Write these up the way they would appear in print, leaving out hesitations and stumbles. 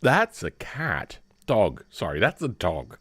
That's a cat. Dog. Sorry, that's a dog.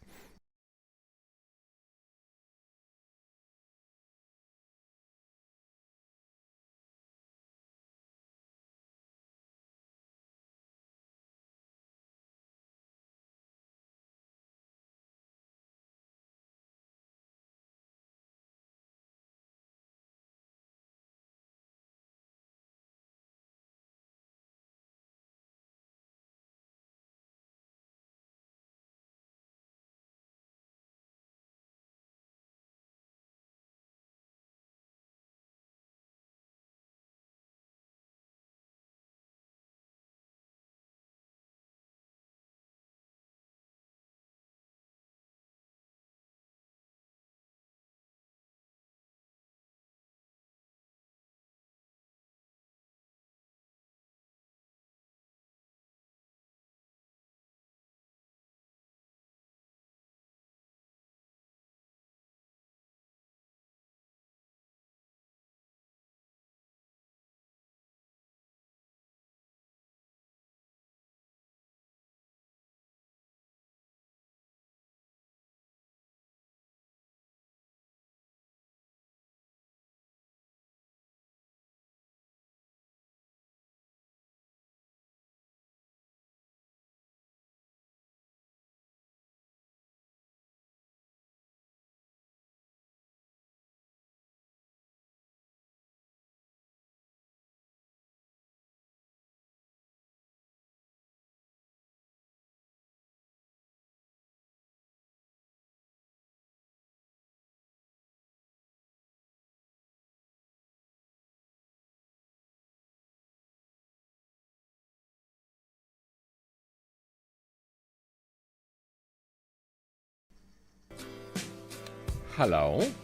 Hello? It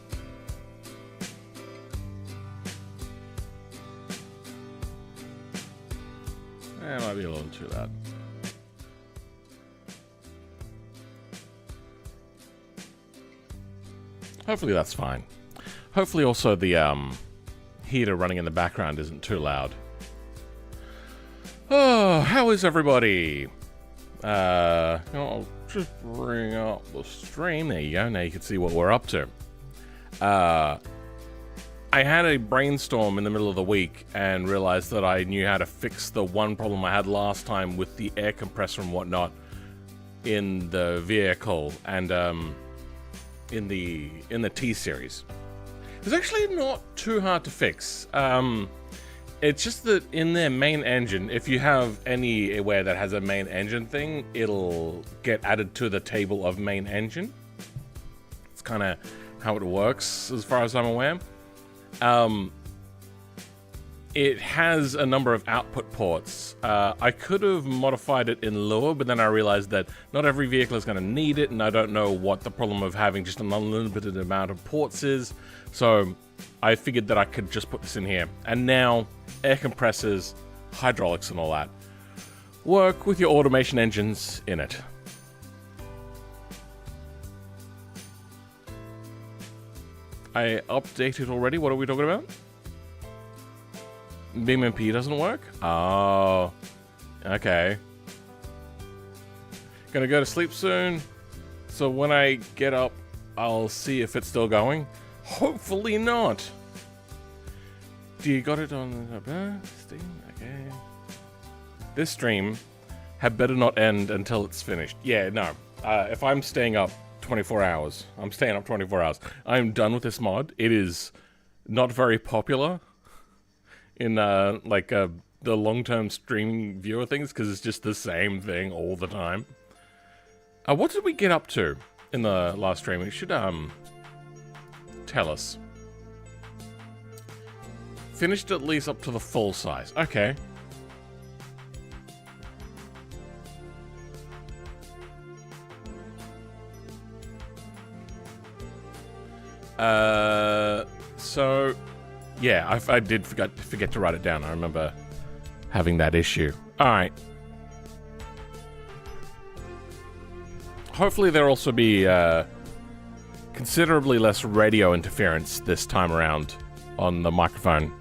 might be a little too loud. Hopefully that's fine. Hopefully also the heater running in the background isn't too loud. Oh, how is everybody? I'll just bring up the stream. There you go. Now you can see what we're up to. I had a brainstorm in the middle of the week and realized that I knew how to fix the one problem I had last time with the air compressor and whatnot in the vehicle and in the T-Series. It's actually not too hard to fix. It's just that in their main engine, if you have anywhere that has a main engine thing, it'll get added to the table of main engine. It's kind of how it works, as far as I'm aware. It has a number of output ports. I could have modified it in Lua, but then I realized that not every vehicle is going to need it, and I don't know what the problem of having just an unlimited amount of ports is. So I figured that I could just put this in here. And now air compressors, hydraulics and all that work with your automation engines in it. I updated already. What are we talking about? BeamMP doesn't work? Oh, okay. Gonna go to sleep soon. So when I get up, I'll see if it's still going. Hopefully not. Do you got it on Steam? Okay. This stream had better not end until it's finished. Yeah, no. If I'm staying up 24 hours, I'm staying up 24 hours. I'm done with this mod. It is not very popular in the long-term streaming viewer things because it's just the same thing all the time. What did we get up to in the last stream? It should tell us. Finished at least up to the full size. Okay. So yeah, I did forget to write it down. I remember having that issue. All right. Hopefully there'll also be considerably less radio interference this time around on the microphone.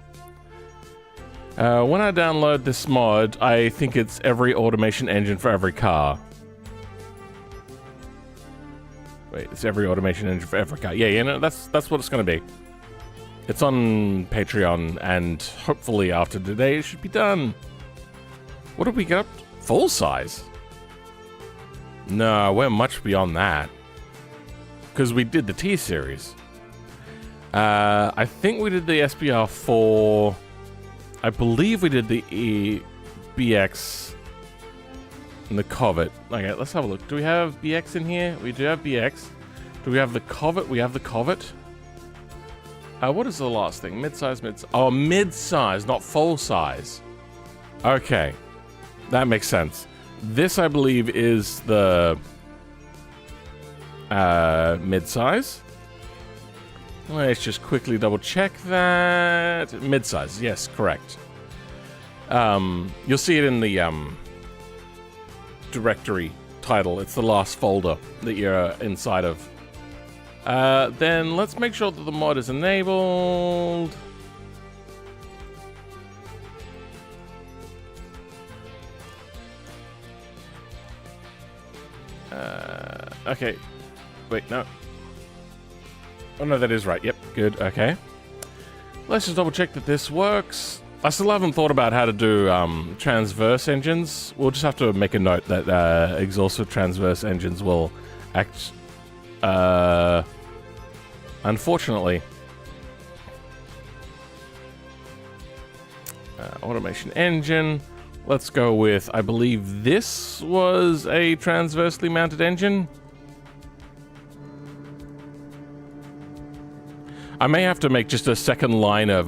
When I download this mod, I think it's every automation engine for every car. Wait, it's every automation engine for every car. Yeah, you know, that's what it's going to be. It's on Patreon, and hopefully after today it should be done. What did we get up? Full size? No, we're much beyond that. Because we did the T-Series. I think we did the SBR4. I believe we did the BX and the Covet. Okay, let's have a look. Do we have BX in here? We do have BX. Do we have the Covet? We have the Covet. What is the last thing? Mid-size, oh, mid-size, not full-size. Okay. That makes sense. This, I believe, is the mid-size. Let's just quickly double-check that. Mid-size, yes, correct. You'll see it in the directory title. It's the last folder that you're inside of. Then let's make sure that the mod is enabled. Okay. Wait, no. Oh, no, that is right. Yep, good. Okay. Let's just double check that this works. I still haven't thought about how to do transverse engines. We'll just have to make a note that exhaust with transverse engines will act... unfortunately... automation engine. Let's go with, I believe this was a transversely mounted engine. I may have to make just a second line of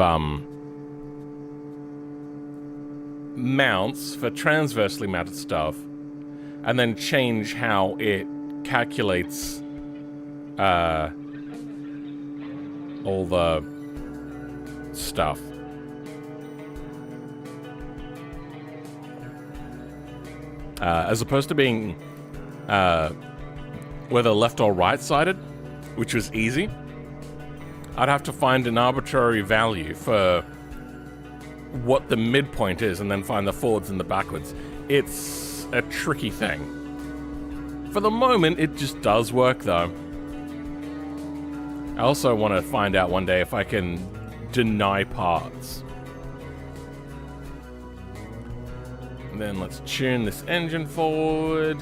mounts for transversely mounted stuff, and then change how it calculates all the stuff. As opposed to being whether left or right-sided, which was easy, I'd have to find an arbitrary value for what the midpoint is and then find the forwards and the backwards. It's a tricky thing. For the moment, it just does work, though. I also want to find out one day if I can deny parts. And then let's tune this engine forward.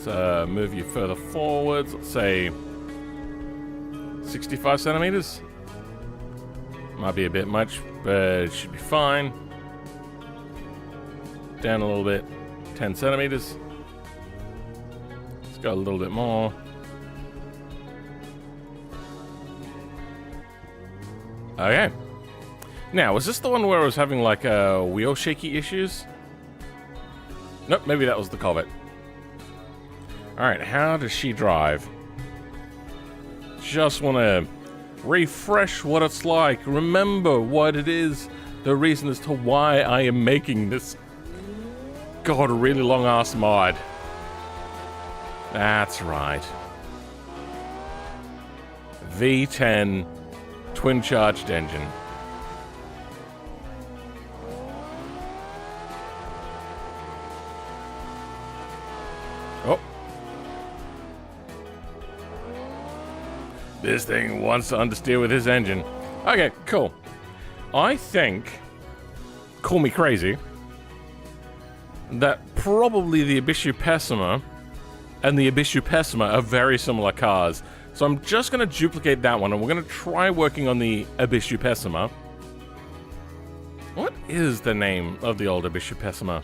Let's move you further forwards. Let's say 65 centimeters. Might be a bit much, but it should be fine. Down a little bit. 10 centimeters. Let's go a little bit more. Okay. Now, was this the one where I was having like wheel shaky issues? Nope, maybe that was the Covet. Alright, how does she drive? Just want to refresh what it's like. Remember what it is. The reason as to why I am making this, God, a really long ass mod. That's right. V10 twin charged engine. Oh. This thing wants to understeer with his engine. Okay, cool. I think, call me crazy, that probably the Ibishu Pessima and the Ibishu Pessima are very similar cars. So I'm just going to duplicate that one, and we're going to try working on the Ibishu Pessima. What is the name of the old Ibishu Pessima?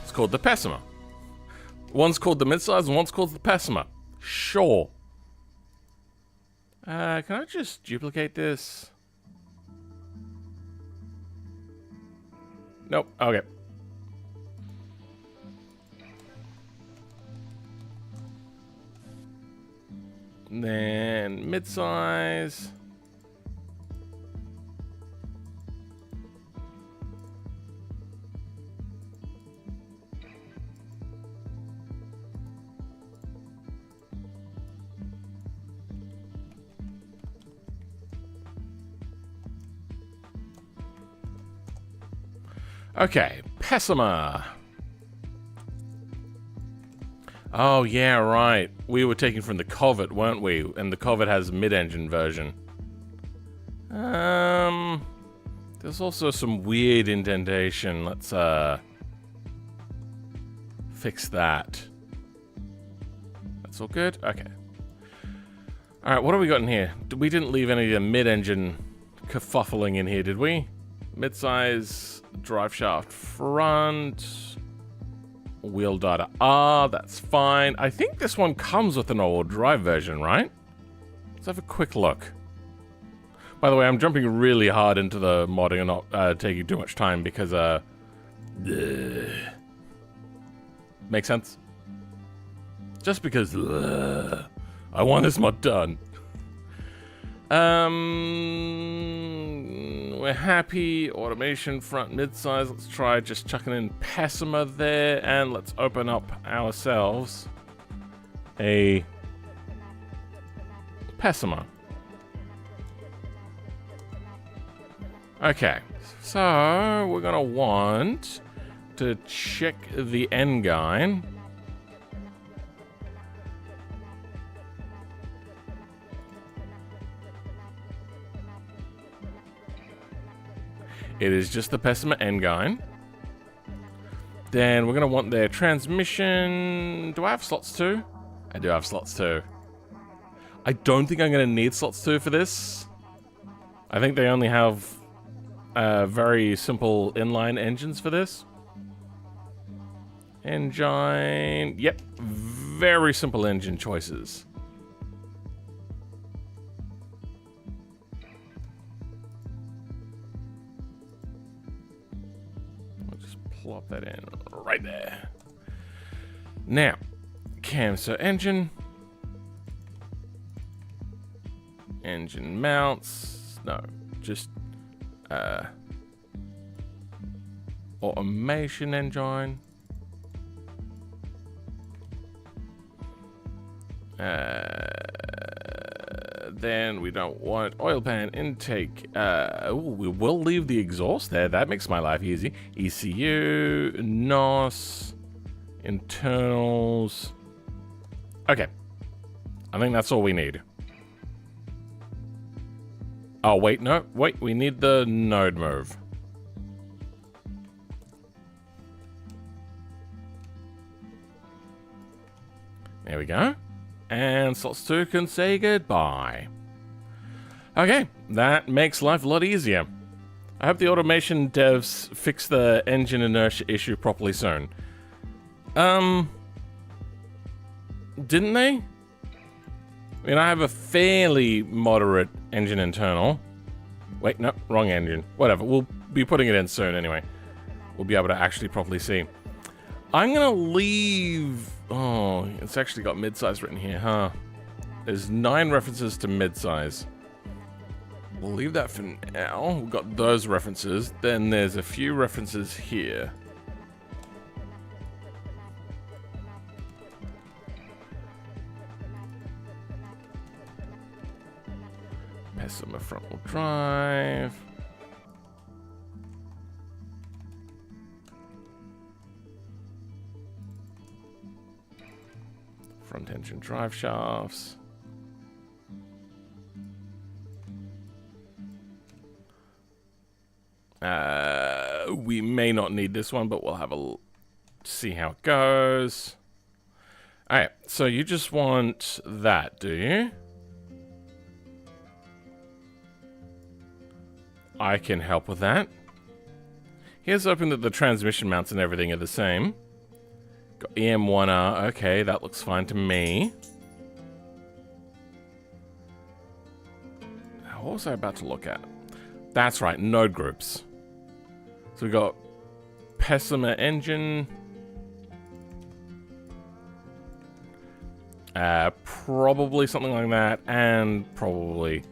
It's called the Pessima. One's called the midsize and one's called the Pessima. Sure. Can I just duplicate this? Nope. Okay. And then midsize. Okay, Pessima. Oh, yeah, right. We were taking from the Covet, weren't we? And the Covet has a mid-engine version. There's also some weird indentation. Let's, fix that. That's all good? Okay. Alright, what have we got in here? We didn't leave any of the mid-engine kerfuffling in here, did we? Mid-size, drive shaft front, wheel data R, that's fine. I think this one comes with an all drive version, right? Let's have a quick look. By the way, I'm jumping really hard into the modding and not taking too much time because, make sense? Just because, I want this mod done. We're happy. Automation, front, mid-size. Let's try just chucking in Pessima there, and let's open up ourselves a Pessima. Okay, so we're gonna want to check the Engine. It is just the Pessima Engine. Then we're going to want their transmission. Do I have slots 2? I do have slots 2. I don't think I'm going to need slots 2 for this. I think they only have very simple inline engines for this. Engine. Yep. Very simple engine choices. Plop that in right there. Now, camster engine. Engine mounts. No, just automation engine. Then we don't want oil pan intake. We will leave the exhaust there. That makes my life easy. ECU, NOS, internals. Okay. I think that's all we need. Oh, wait, no. Wait, we need the node move. There we go. And slots 2 can say goodbye. Okay, that makes life a lot easier. I hope the automation devs fix the engine inertia issue properly soon. Didn't they? I mean, I have a fairly moderate engine internal. Wait, no, wrong engine. Whatever, we'll be putting it in soon anyway. We'll be able to actually properly see. I'm gonna leave... Oh, it's actually got mid-size written here, huh? There's 9 references to mid-size. We'll leave that for now. We've got those references. Then there's a few references here. Pessima front-wheel drive. Front engine drive shafts. We may not need this one, but we'll have a see how it goes. Alright, so you just want that, do you? I can help with that. Here's hoping that the transmission mounts and everything are the same. Got EM1R, okay, that looks fine to me. What was I about to look at? That's right, node groups. So we got Pessima engine. Probably something like that, and probably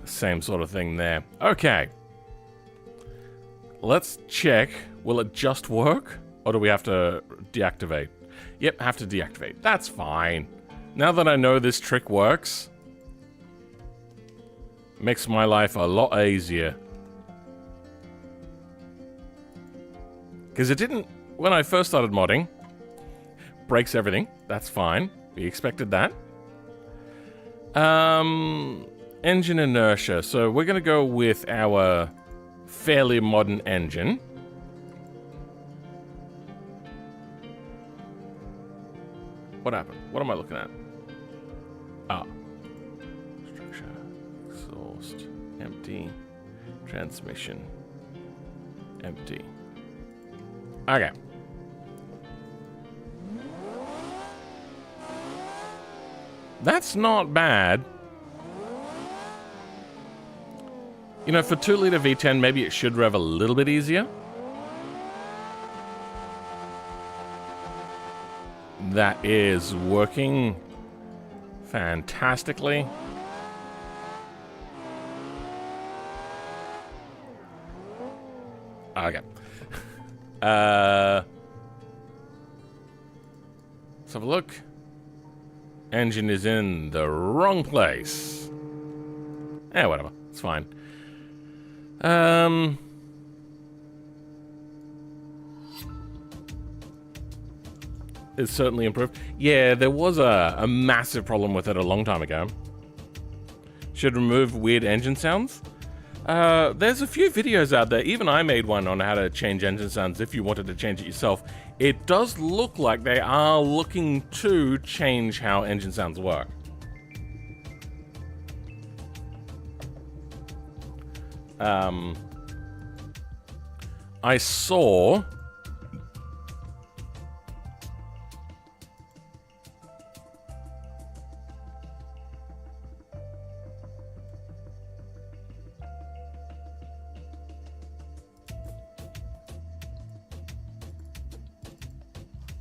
the same sort of thing there. Okay. Let's check. Will it just work? Or do we have to deactivate? Yep, have to deactivate. That's fine. Now that I know this trick works, makes my life a lot easier. Because it didn't, when I first started modding, breaks everything. That's fine. We expected that. Engine inertia. So we're going to go with our fairly modern engine. What happened? What am I looking at? Ah. Structure. Exhaust. Empty. Transmission. Empty. Okay. That's not bad. You know, for 2-liter V10, maybe it should rev a little bit easier. That is working fantastically. Okay. Let's have a look. Engine is in the wrong place. Eh, whatever. It's fine. It's certainly improved. Yeah, there was a massive problem with it a long time ago. Should remove weird engine sounds. There's a few videos out there. Even I made one on how to change engine sounds if you wanted to change it yourself. It does look like they are looking to change how engine sounds work. I saw...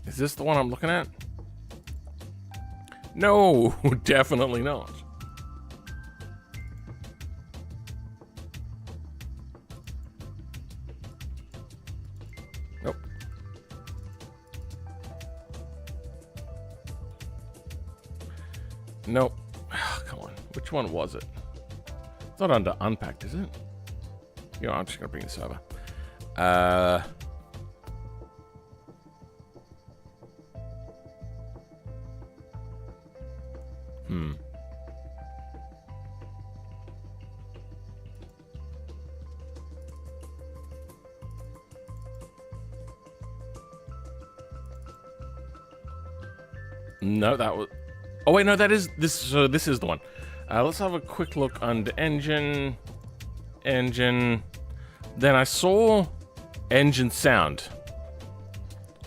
Is this the one I'm looking at? No, definitely not. Nope. Nope. Oh, come on. Which one was it? It's not under unpacked, is it? You know, I'm just gonna bring this over. No, that was... Oh, wait, no, that is... So this is the one. Let's have a quick look under engine. Engine. Then I saw engine sound.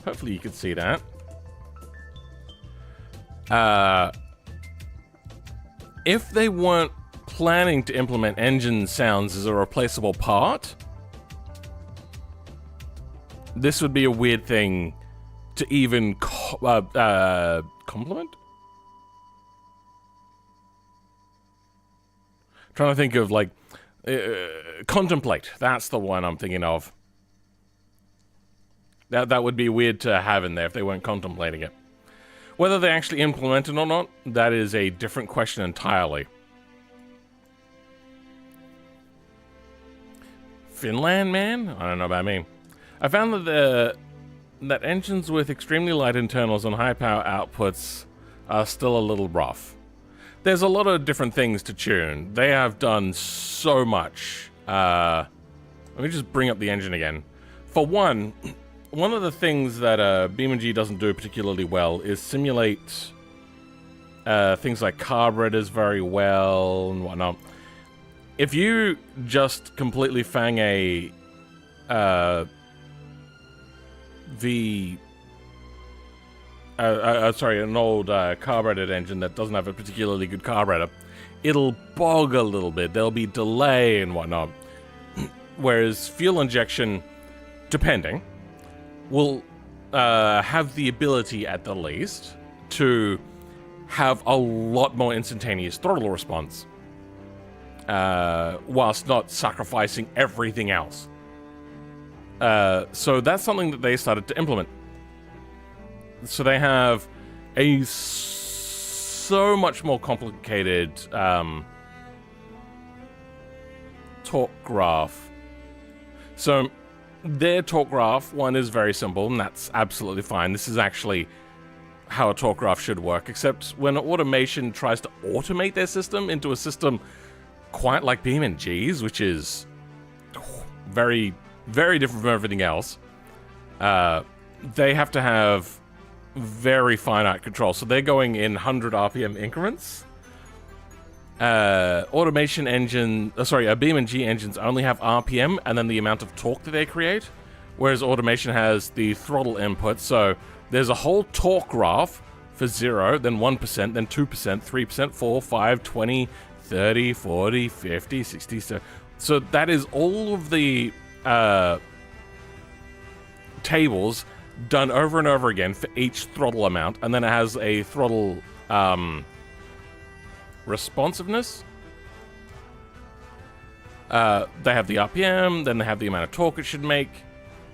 Hopefully you can see that. If they weren't planning to implement engine sounds as a replaceable part, this would be a weird thing to even compliment? Trying to think of, like, contemplate. That's the one I'm thinking of. That would be weird to have in there if they weren't contemplating it. Whether they actually implement it or not, that is a different question entirely. Finland, man? I don't know about me. I found that that engines with extremely light internals and high power outputs are still a little rough. There's a lot of different things to tune. They have done so much. Let me just bring up the engine again. For one of the things that BeamNG doesn't do particularly well is simulate things like carburetors very well and whatnot. If you just completely fang a an old carbureted engine that doesn't have a particularly good carburetor, it'll bog a little bit. There'll be delay and whatnot. Whereas fuel injection, depending, will have the ability, at the least, to have a lot more instantaneous throttle response, whilst not sacrificing everything else. So that's something that they started to implement. So they have a so much more complicated torque graph. So their torque graph one is very simple, and that's absolutely fine. This is actually how a torque graph should work, except when automation tries to automate their system into a system quite like BeamNG's, which is very, very different from everything else, they have to have very finite control. So they're going in 100 RPM increments. Automation engine, BeamNG engines only have RPM and then the amount of torque that they create, whereas automation has the throttle input. So there's a whole torque graph for 0, then 1%, then 2%, 3%, 4, 5, 20, 30, 40, 50, 60. So that is all of the tables done over and over again for each throttle amount, and then it has a throttle responsiveness. They have the RPM, then they have the amount of torque it should make.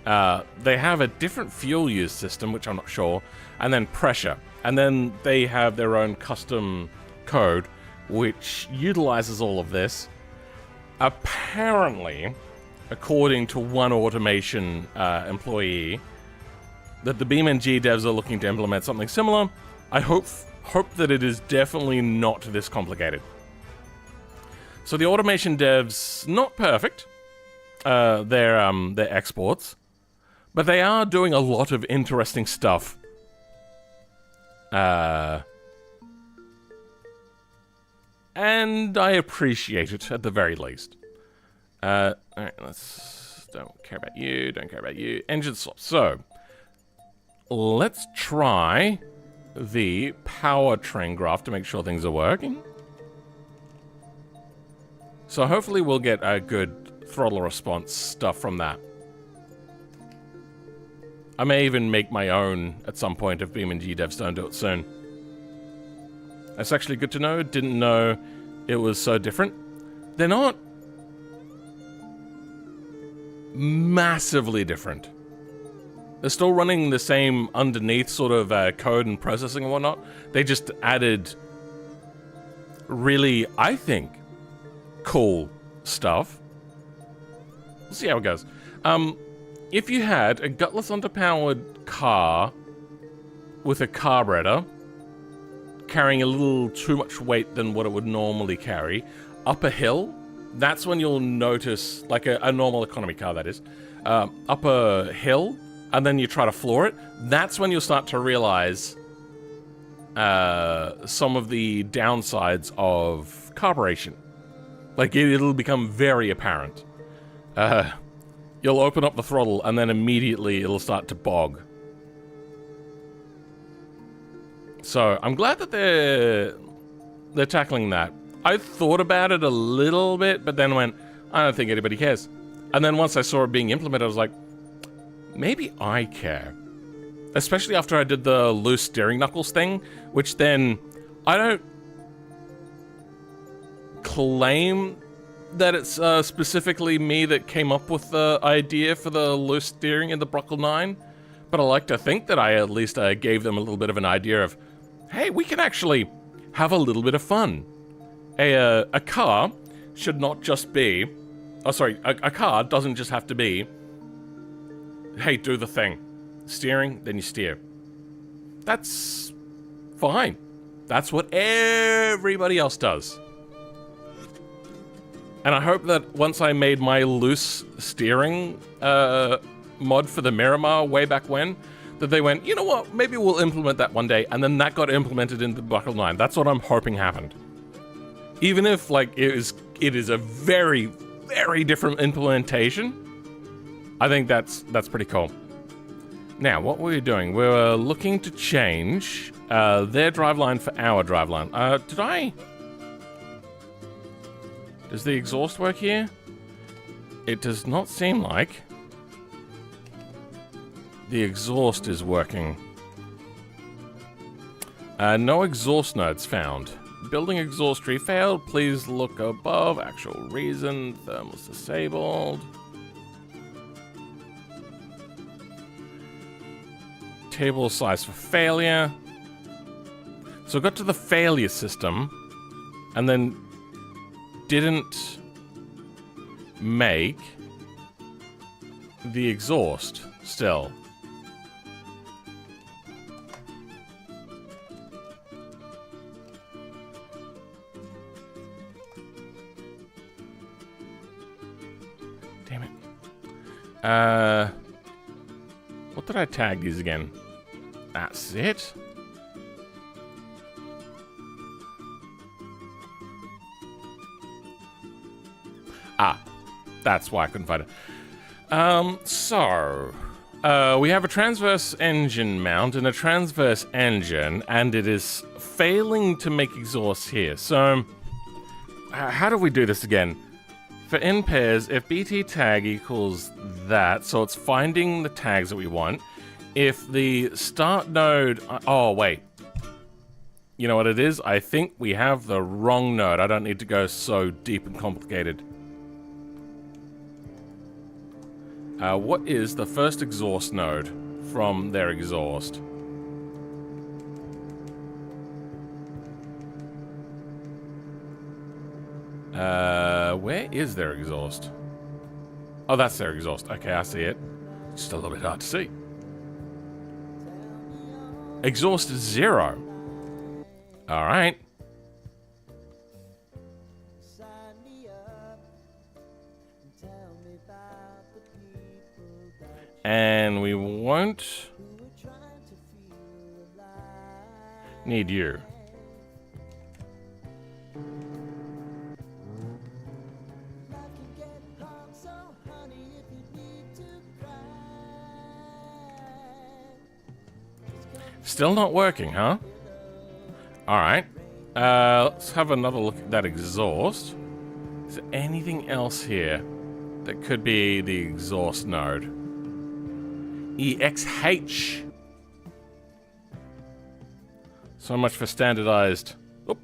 They have a different fuel use system, which I'm not sure, and then pressure. And then they have their own custom code, which utilizes all of this. Apparently, according to one automation employee, that the BeamNG devs are looking to implement something similar. I hope that it is definitely not this complicated. So the automation devs, not perfect, they're exports, but they are doing a lot of interesting stuff. And I appreciate it at the very least. Alright, don't care about you, don't care about you. Engine swap. So, let's try the powertrain graph to make sure things are working. So hopefully we'll get a good throttle response stuff from that. I may even make my own at some point if BeamNG devs don't do it soon. That's actually good to know. Didn't know it was so different. They're not massively different. They're still running the same underneath sort of code and processing and whatnot. They just added really, I think, cool stuff. We'll see how it goes. If you had a gutless underpowered car with a carburetor carrying a little too much weight than what it would normally carry up a hill, that's when you'll notice, like a normal economy car that is, up a hill, and then you try to floor it, that's when you'll start to realize some of the downsides of carburation. Like, it'll become very apparent. You'll open up the throttle, and then immediately it'll start to bog. So, I'm glad that they're tackling that. I thought about it a little bit, but then went, I don't think anybody cares. And then once I saw it being implemented, I was like, maybe I care. Especially after I did the loose steering knuckles thing, which then, I don't claim that it's specifically me that came up with the idea for the loose steering in the Bruckle 9, but I like to think that I at least gave them a little bit of an idea of, hey, we can actually have a little bit of fun. A car should not just be, a car doesn't just have to be, hey, do the thing. Steering, then you steer. That's fine. That's what everybody else does. And I hope that once I made my loose steering mod for the Miramar way back when, that they went, you know what, maybe we'll implement that one day, and then that got implemented in the Bruckle 9. That's what I'm hoping happened. Even if, like, it is a very, very different implementation, I think that's pretty cool. Now, what were we doing? We were looking to change their driveline for our driveline. Does the exhaust work here? It does not seem like the exhaust is working. No exhaust nodes found. Building exhaust tree failed. Please look above. Actual reason. Thermals disabled. Table size for failure. So I got to the failure system and then didn't make the exhaust still. Damn it. What did I tag these again? That's it? Ah, that's why I couldn't find it. We have a transverse engine mount and a transverse engine, and it is failing to make exhaust here. So, how do we do this again? For in pairs, if BT tag equals that, so it's finding the tags that we want. If the start node... oh, wait. You know what it is? I think we have the wrong node. I don't need to go so deep and complicated. What is the first exhaust node from their exhaust? Where is their exhaust? Oh, that's their exhaust. Okay, I see it. Just a little bit hard to see. Exhaust is 0. All right. And we won't need you. Still not working, huh? Alright. Let's have another look at that exhaust. Is there anything else here that could be the exhaust node? EXH. So much for standardized. Oop.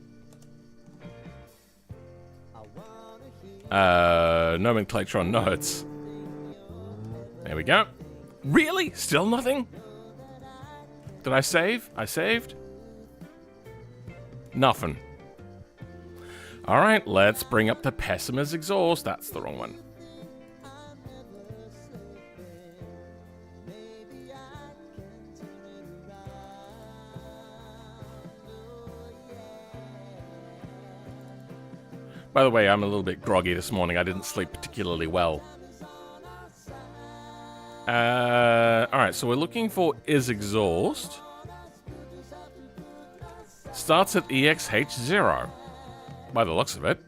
Nomenclature on nodes. There we go. Really? Still nothing? Did I save? I saved? Nothing. Alright, let's bring up the pessimist exhaust. That's the wrong one. By the way, I'm a little bit groggy this morning. I didn't sleep particularly well. Alright, so we're looking for is exhaust. Starts at EXH0. By the looks of it.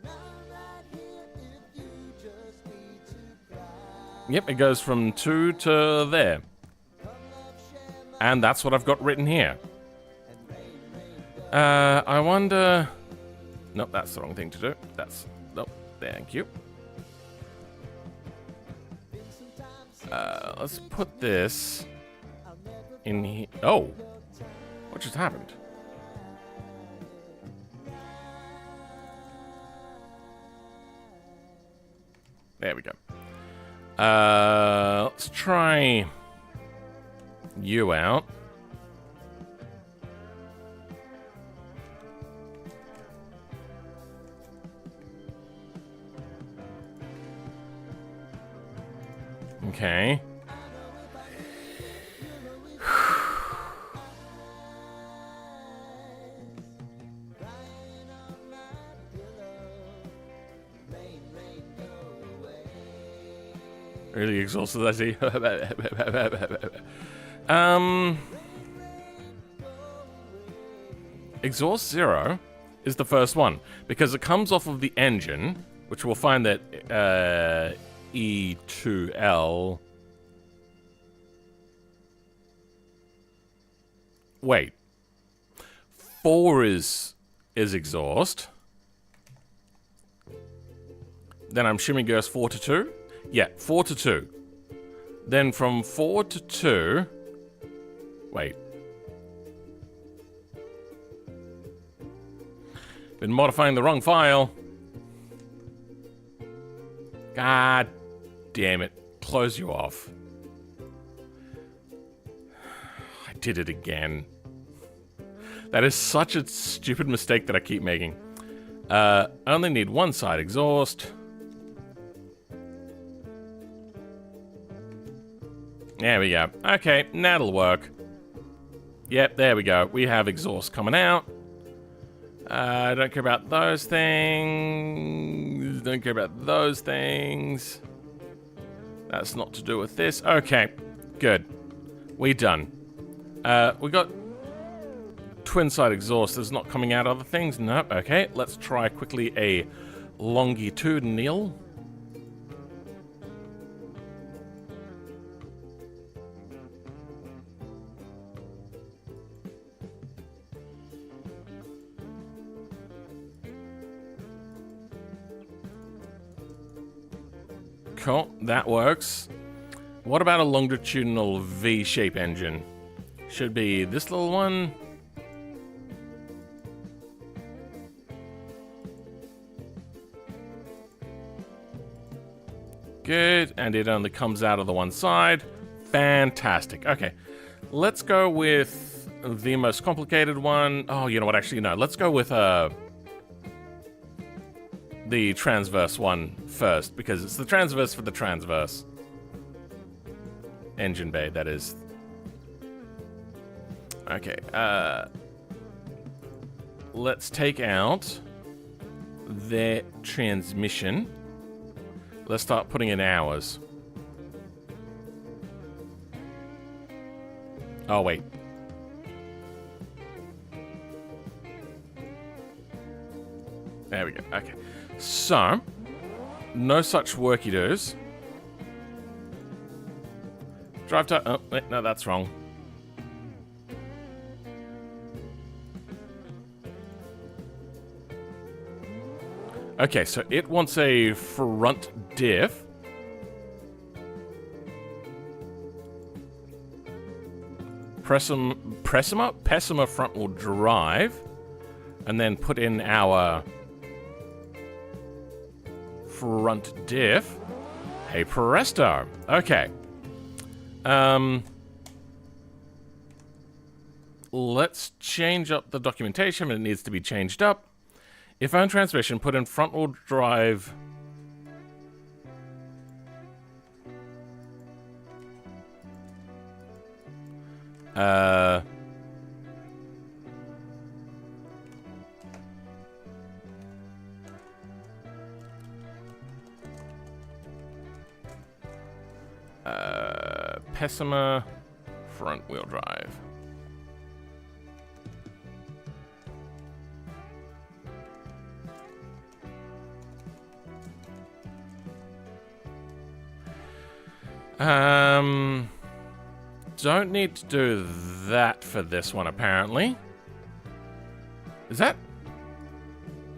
Yep, it goes from 2 to there. And that's what I've got written here. I wonder... Nope, that's the wrong thing to do. That's... Nope, thank you. Let's put this in here. Oh, what just happened? There we go. Let's try you out. Okay. Really exhausted, I see. Exhaust 0 is the first one because it comes off of the engine, which we'll find that E2L. Wait. 4 is exhaust. Then I'm assuming goes 4 to 2. Yeah, 4 to 2. Then from 4 to 2... Wait. Been modifying the wrong file. God damn it. Close you off. I did it again. That is such a stupid mistake that I keep making. I only need one side exhaust. There we go. Okay, that'll work. Yep, there we go. We have exhaust coming out. Don't care about those things. Don't care about those things. That's not to do with this. Okay, good. We done. We got twin side exhaust. Is not coming out other things. Nope. Okay, let's try quickly a longitudinal. Cool, that works. What about a longitudinal V-shape engine? Should be this little one. Good, and it only comes out of the one side. Fantastic. Okay, let's go with the most complicated one. Oh, you know what? Actually, no. Let's go with the transverse one first, because it's the transverse for the transverse. Engine bay, that is. Okay, let's take out their transmission. Let's start putting in ours. Oh, wait. There we go, okay. So, no such worky-doos. Drive time. Oh, wait, no, that's wrong. Okay, so it wants a front diff. Pessima front wheel drive. And then put in our front diff. Hey presto. Okay. Let's change up the documentation. It needs to be changed up. If own transmission, put in front wheel drive. Pessima front wheel drive. Don't need to do that for this one, apparently. Is that?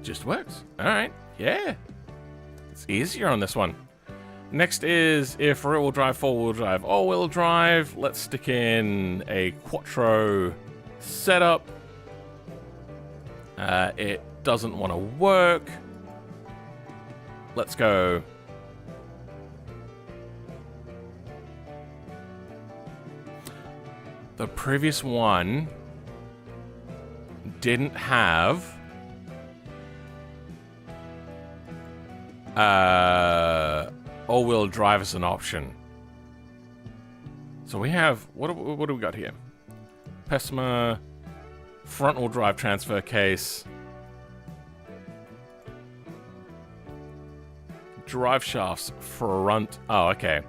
Just works. Alright, yeah. It's easier on this one. Next is if rear-wheel drive, four-wheel drive, all-wheel drive. Let's stick in a Quattro setup. It doesn't want to work. Let's go. The previous one didn't have all-wheel drive as an option. So we have what do we got here? Pessima front-wheel drive transfer case, drive shafts front. Oh, okay.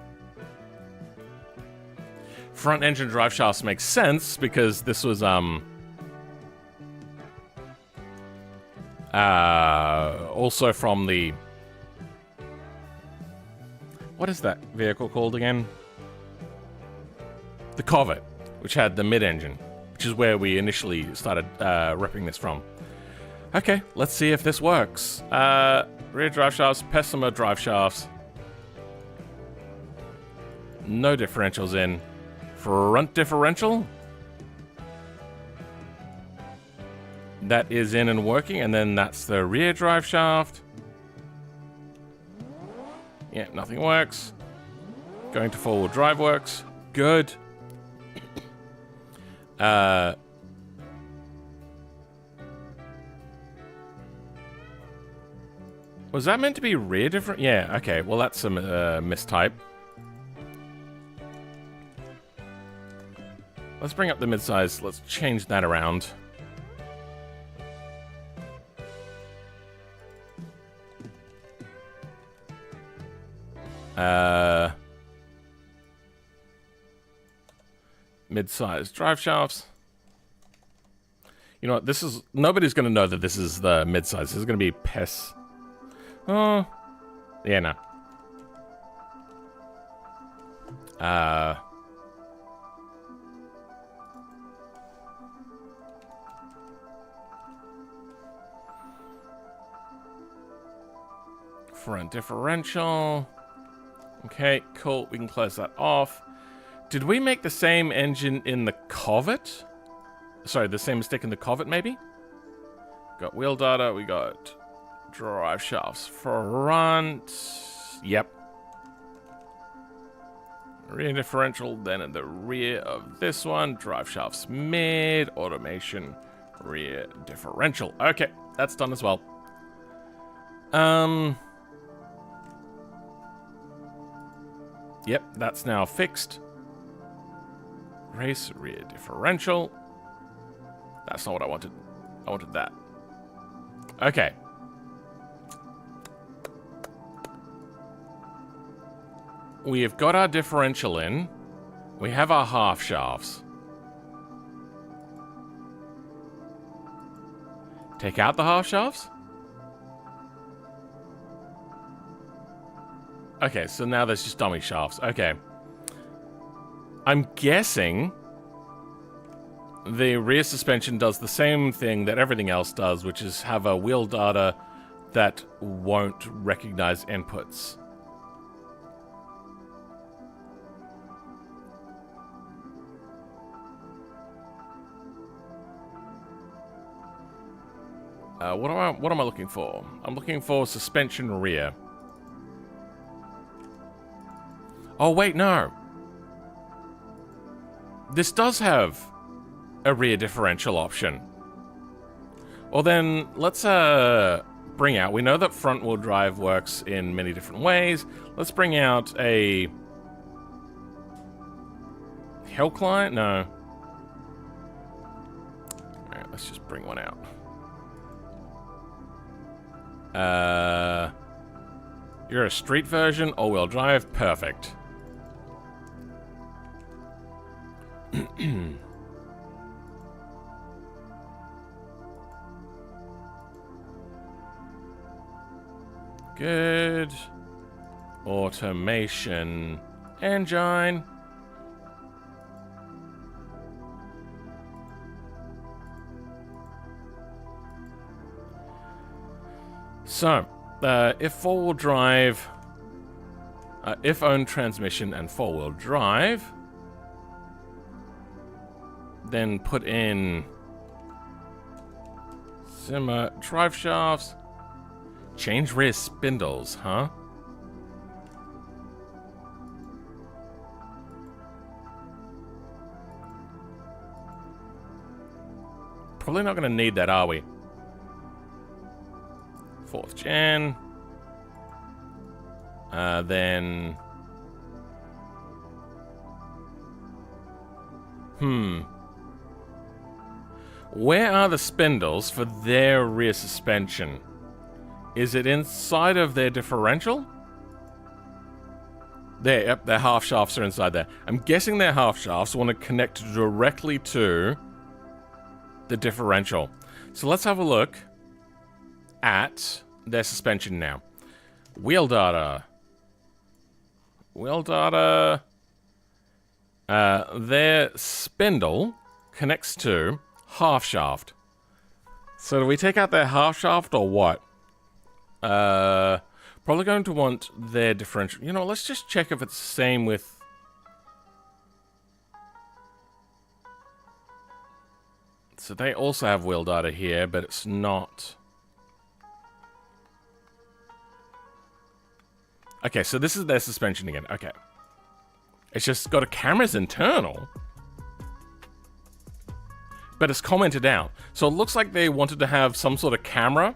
Front engine drive shafts makes sense because this was also from the, what is that vehicle called again? The Corvette, which had the mid-engine, which is where we initially started ripping this from. Okay, let's see if this works. Rear drive shafts, Pessima drive shafts. No differentials in. Front differential. That is in and working, and then that's the rear drive shaft. Yeah, nothing works. Going to four-wheel drive works. Good. Was that meant to be rear different? Yeah, okay. Well, that's a mistype. Let's bring up the mid-size. Let's change that around. Mid-size drive shafts. You know what? This is... Nobody's going to know that this is the mid-size. This is going to be PES. Oh. Yeah, no. Front differential. Okay, cool. We can close that off. Did we make the same engine in the Covet? Sorry, the same mistake in the Covet, maybe? Got wheel data. We got drive shafts front. Yep. Rear differential, then at the rear of this one. Drive shafts mid. Automation. Rear differential. Okay, that's done as well. Yep, that's now fixed. Race rear differential. That's not what I wanted. I wanted that. Okay. We have got our differential in. We have our half shafts. Take out the half shafts? Okay, so now there's just dummy shafts. Okay. I'm guessing the rear suspension does the same thing that everything else does, which is have a wheel data that won't recognize inputs. What am I looking for? I'm looking for suspension rear. Oh, wait, no. This does have a rear differential option. Well, then, let's bring out... We know that front-wheel drive works in many different ways. Let's bring out a... Hill climb? No. Alright, let's just bring one out. You're a street version, all-wheel drive, perfect. Good. Automation engine. So, if four-wheel drive, if owned transmission and four-wheel drive, then put in simmer drive shafts, change rear spindles, huh? Probably not going to need that, are we? 4th gen. Then... Where are the spindles for their rear suspension? Is it inside of their differential? There, yep, their half shafts are inside there. I'm guessing their half shafts want to connect directly to the differential. So let's have a look at their suspension now. Wheel data. Wheel data. Their spindle connects to half shaft. So do we take out their half shaft or what? Probably going to want their differential. You know, let's just check if it's the same with... So they also have wheel data here, but it's not... Okay, so this is their suspension again. Okay. It's just got a camera's internal. But it's commented out. So it looks like they wanted to have some sort of camera.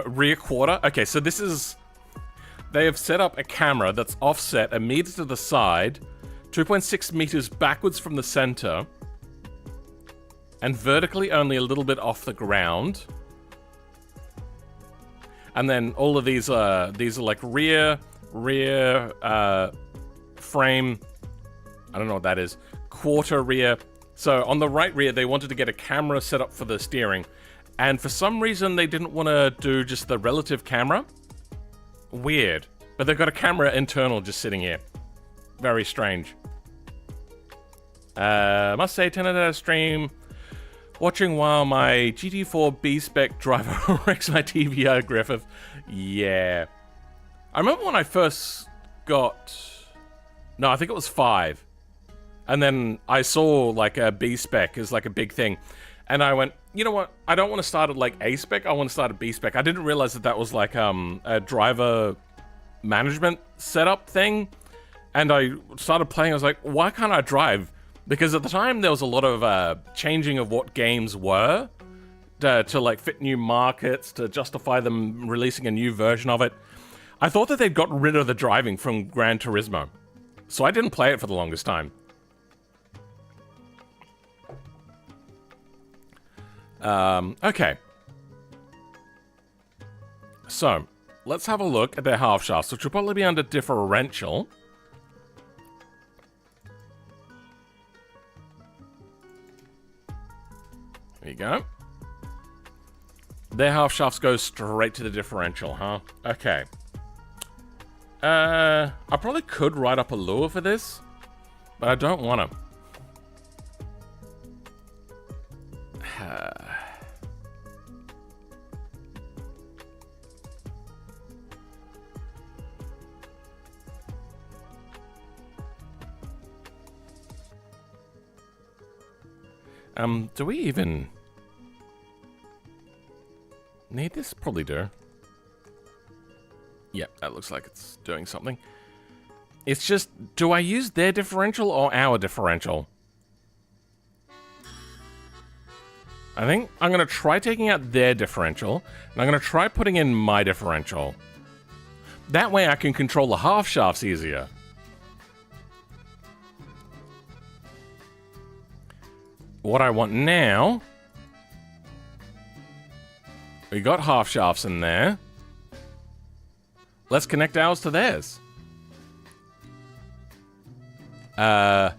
Rear quarter. Okay, so this is... They have set up a camera that's offset immediately to the side 2.6 meters backwards from the center, and vertically only a little bit off the ground. And then all of these are like rear frame. I don't know what that is. Quarter rear. So on the right rear, they wanted to get a camera set up for the steering. And for some reason, they didn't want to do just the relative camera. Weird. But they've got a camera internal just sitting here. Very strange. Must say, 10 out of stream. Watching while my GT4 B-Spec driver wrecks my TVR, Griffith. Yeah. I remember when I first got... No, I think it was 5. And then I saw, like, a B-Spec as, like, a big thing. And I went, you know what? I don't want to start at, like, A-Spec. I want to start at B-Spec. I didn't realize that that was, like, a driver management setup thing. And I started playing. I was like, why can't I drive? Because at the time, there was a lot of changing of what games were to like, fit new markets, to justify them releasing a new version of it. I thought that they'd gotten rid of the driving from Gran Turismo. So I didn't play it for the longest time. Okay. So, let's have a look at their half shafts, which will probably be under differential. There you go. Their half shafts go straight to the differential, huh? Okay. I probably could write up a lure for this, but I don't want to. Do we even need this? Probably do. Yep, that looks like it's doing something. It's just, do I use their differential or our differential? I think I'm going to try taking out their differential, and I'm going to try putting in my differential. That way I can control the half shafts easier. What I want now... We got half shafts in there. Let's connect ours to theirs. Don't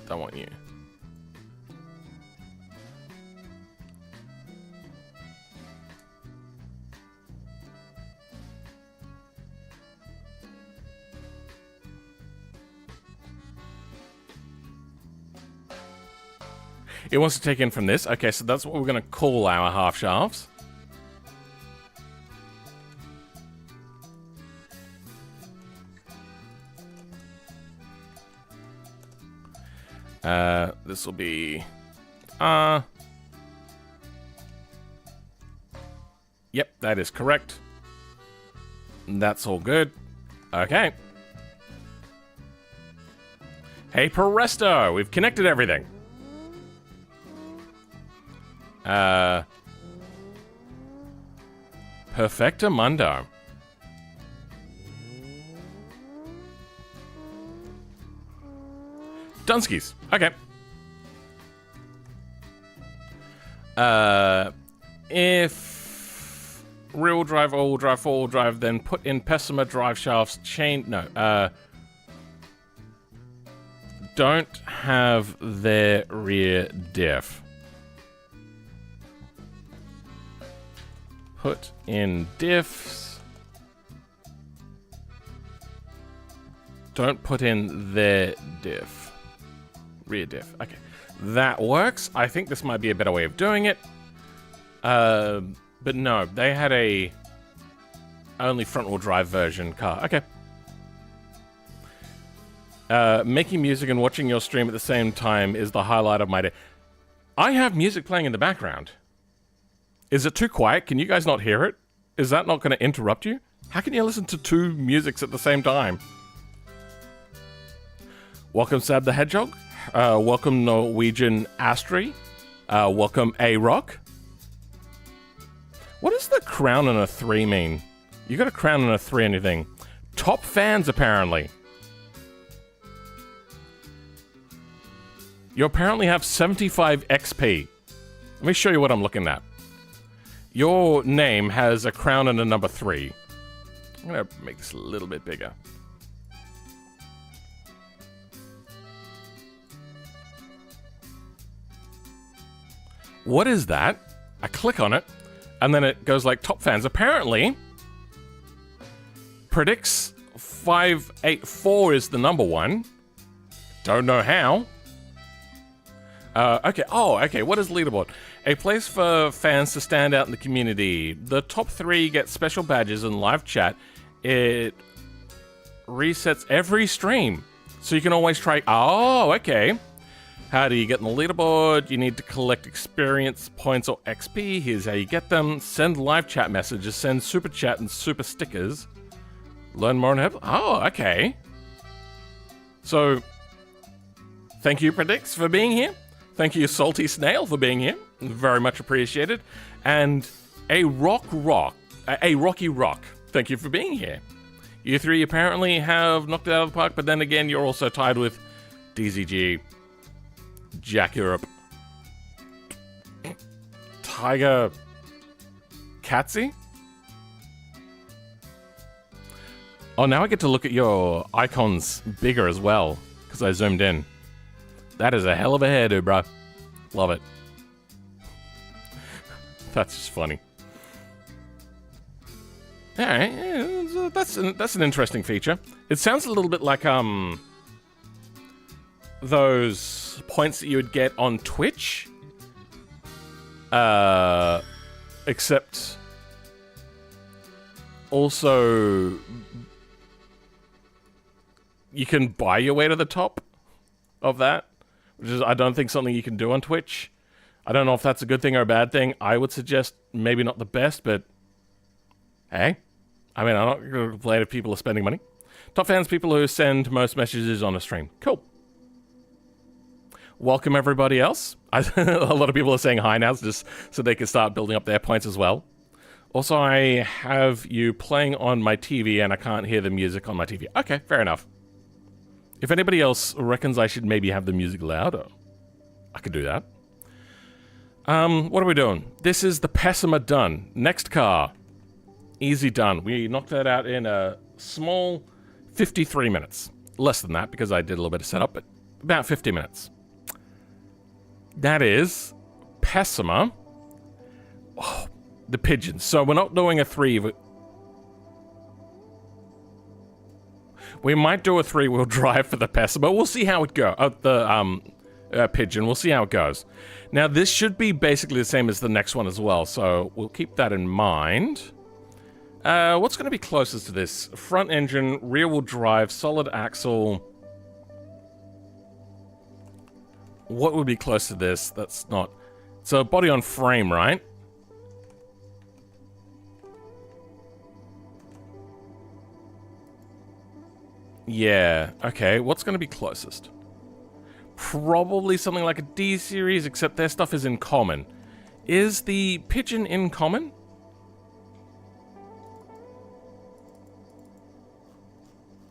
want you. It wants to take in from this. Okay, so that's what we're going to call our half shafts. This will be... Yep, that is correct. That's all good. Okay. Hey, Presto! We've connected everything. Perfectamundo. Dunskies. Okay. If rear-wheel drive, all-wheel drive, four-wheel drive, then put in Pessima drive shafts, chain... No, don't have their rear diff. Put in diffs. Don't put in their diff. Rear diff. Okay. That works. I think this might be a better way of doing it. But no, they had a only front-wheel drive version car. Okay. Making music and watching your stream at the same time is the highlight of my day. I have music playing in the background. Is it too quiet? Can you guys not hear it? Is that not going to interrupt you? How can you listen to two musics at the same time? Welcome, Sab the Hedgehog. Welcome, Norwegian Astri. Welcome, A-Rock. What does the crown and a 3 mean? You got a crown and a 3 anything. Top fans, apparently. You apparently have 75 XP. Let me show you what I'm looking at. Your name has a crown and a number 3. I'm gonna make this a little bit bigger. What is that? I click on it, and then it goes like top fans. Apparently, predicts 584 is the number 1. Don't know how. Okay. Oh, okay. What is leaderboard? A place for fans to stand out in the community. The top 3 get special badges and live chat. It resets every stream, so you can always try. Oh, okay. How do you get on the leaderboard? You need to collect experience points or XP. Here's how you get them. Send live chat messages. Send super chat and super stickers. Learn more and help. Oh, okay. So, thank you, Predix, for being here. Thank you, Salty Snail, for being here. Very much appreciated. And a Rocky Rock. Thank you for being here. You 3 apparently have knocked it out of the park, but then again, you're also tied with DZG. Jack Europe, Tiger, Katsy. Oh, now I get to look at your icons bigger as well because I zoomed in. That is a hell of a hairdo, bro. Love it. That's just funny. All right, yeah, that's an interesting feature. It sounds a little bit like those points that you would get on Twitch, except also you can buy your way to the top of that, which is, I don't think, something you can do on Twitch. I don't know if that's a good thing or a bad thing. I would suggest maybe not the best, but hey, I mean, I'm not going to complain if people are spending money. Top fans, people who send most messages on a stream. Cool. Welcome everybody else. A lot of people are saying hi now just so they can start building up their points as well. Also, I have you playing on my TV and I can't hear the music on my TV. Okay, fair enough. If anybody else reckons I should maybe have the music louder, I could do that. What are we doing? This is the Pessima done. Next car. Easy done. We knocked that out in a small 53 minutes. Less than that because I did a little bit of setup, but about 50 minutes. That is Pessima. Oh, the pigeons. So we're not doing a 3. We might do a 3-wheel drive for the Pessima. We'll see how it goes. The pigeon. We'll see how it goes. Now, this should be basically the same as the next one as well, so we'll keep that in mind. What's going to be closest to this? Front engine, rear-wheel drive, solid axle. What would be close to this? That's not... So, body on frame, right? Yeah, okay. What's going to be closest? Probably something like a D-series, except their stuff is in common. Is the pigeon in common?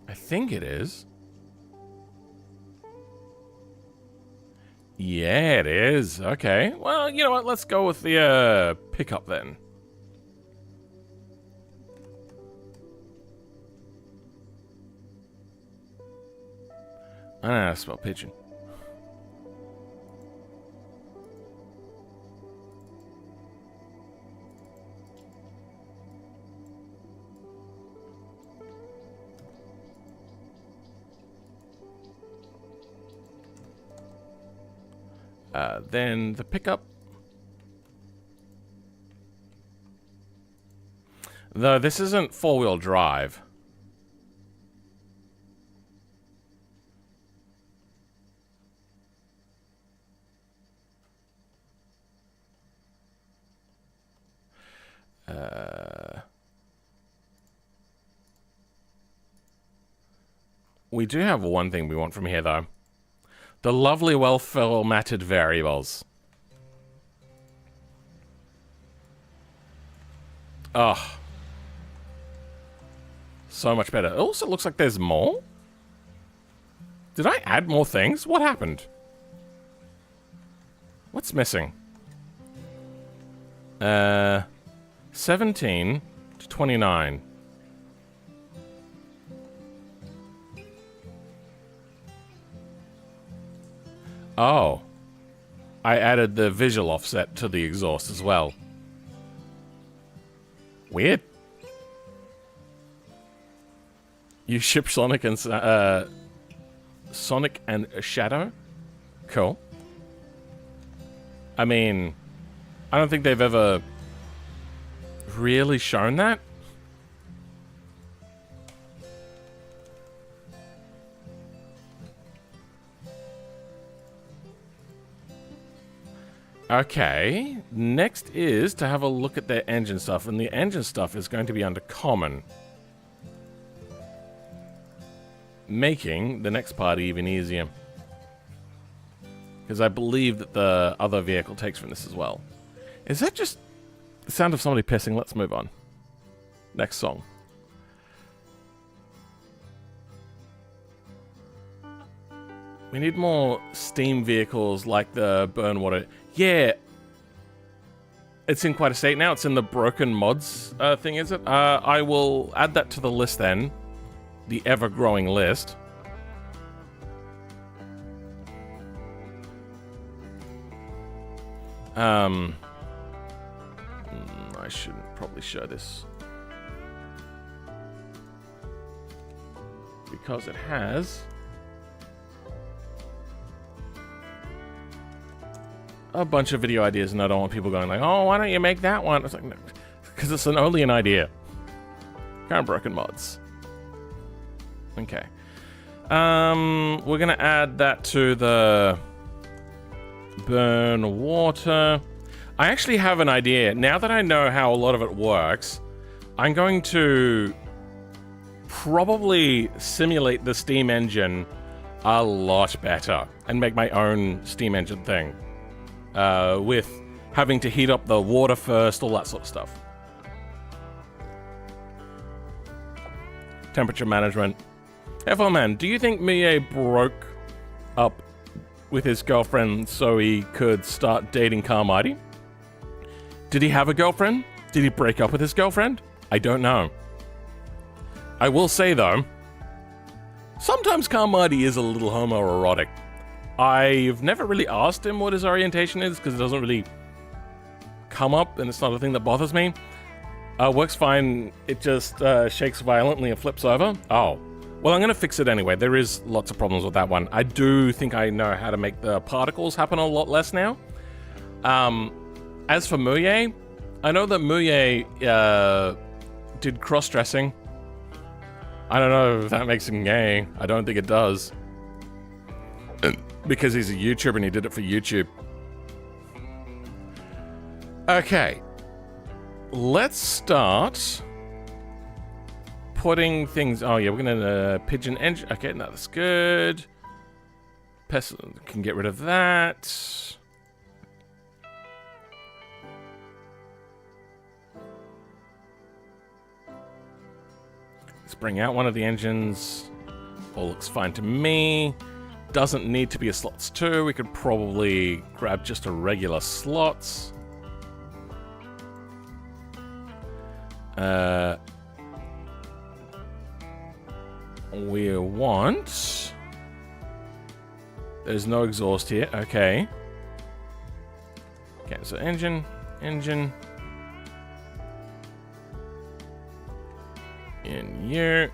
I think it is. Yeah, it is. Okay. Well, you know what? Let's go with the pickup then. I don't know how to spell pigeon. Then the pickup. Though this isn't four-wheel drive. We do have one thing we want from here, though. The lovely, well-formatted variables. Oh. So much better. It also looks like there's more. Did I add more things? What happened? What's missing? 17 to 29. Oh. I added the visual offset to the exhaust as well. Weird. You ship Sonic and Shadow? Cool. I mean, I don't think they've ever really shown that. Okay, next is to have a look at their engine stuff, and the engine stuff is going to be under common. Making the next part even easier. Because I believe that the other vehicle takes from this as well. Is that just the sound of somebody pissing? Let's move on. Next song. We need more steam vehicles like the burn water. Yeah. It's in quite a state now. It's in the broken mods thing, is it? I will add that to the list then. The ever-growing list. I shouldn't probably show this. Because it has a bunch of video ideas, and I don't want people going like, oh, why don't you make that one? It's like, no, because it's only an idea. Kind of broken mods. Okay. We're gonna add that to the burn water. I actually have an idea. Now that I know how a lot of it works, I'm going to probably simulate the steam engine a lot better and make my own steam engine thing. With having to heat up the water first, all that sort of stuff. Temperature management. Man, do you think Mie broke up with his girlfriend so he could start dating Carmody? Did he have a girlfriend? Did he break up with his girlfriend? I don't know. I will say, though, sometimes Carmody is a little homoerotic. I've never really asked him what his orientation is, because it doesn't really come up, and it's not a thing that bothers me. Works fine. It just shakes violently and flips over. Oh. Well, I'm going to fix it anyway. There is lots of problems with that one. I do think I know how to make the particles happen a lot less now. As for Muye, I know that Muye did cross-dressing. I don't know if that makes him gay. I don't think it does. Because he's a YouTuber and he did it for YouTube. Okay. Let's start putting things... Oh, yeah, we're going to pigeon engine. Okay, no, that's good. Pest can get rid of that. Let's bring out one of the engines. All looks fine to me. Doesn't need to be a slots 2. We could probably grab just a regular slots. We want... There's no exhaust here. Okay. Okay, so engine. In here.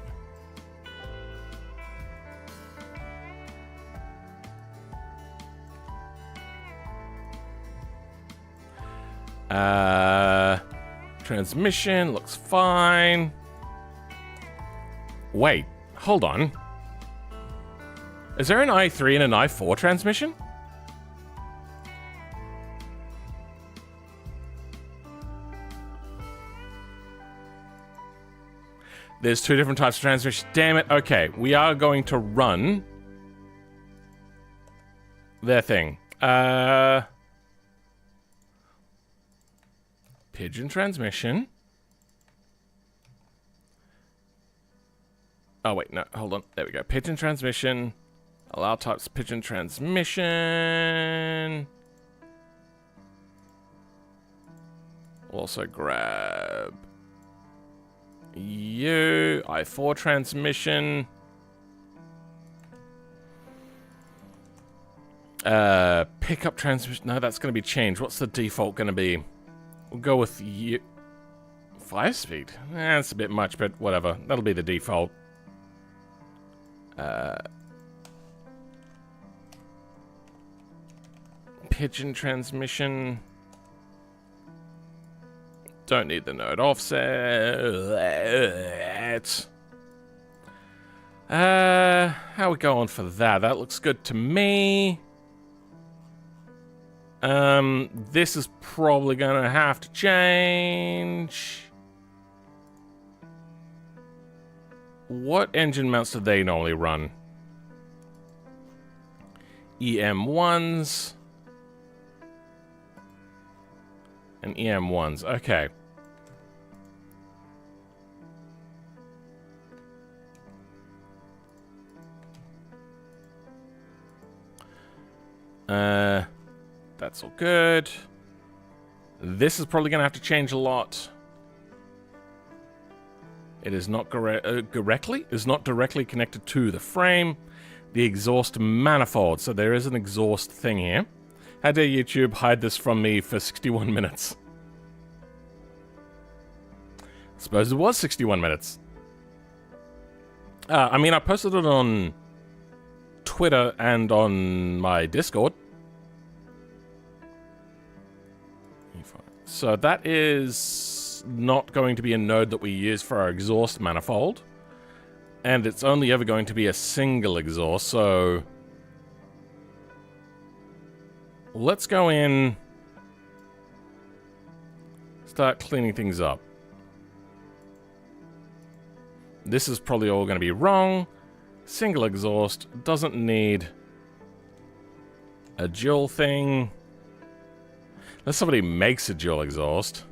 Transmission looks fine. Wait, hold on. Is there an i3 and an i4 transmission? There's two different types of transmission. Damn it. Okay, we are going to run their thing. Pigeon transmission. Oh, wait, no, hold on. There we go. Pigeon transmission. Allow types pigeon transmission. Also grab you. I4 transmission. Pickup transmission. No, that's going to be changed. What's the default going to be? We'll go with you. 5-speed. That's a bit much, but whatever. That'll be the default. Pigeon transmission. Don't need the node offset. How we going for that? That looks good to me. This is probably gonna have to change. What engine mounts do they normally run? EM1s. And EM1s, okay. That's all good. This is probably gonna have to change a lot. It is not directly connected to the frame. The exhaust manifold. So there is an exhaust thing here. How dare YouTube hide this from me for 61 minutes? I suppose it was 61 minutes. I mean, I posted it on Twitter and on my Discord. So that is not going to be a node that we use for our exhaust manifold. And it's only ever going to be a single exhaust, so let's go in, start cleaning things up. This is probably all going to be wrong. Single exhaust doesn't need a dual thing. Unless somebody makes a dual exhaust.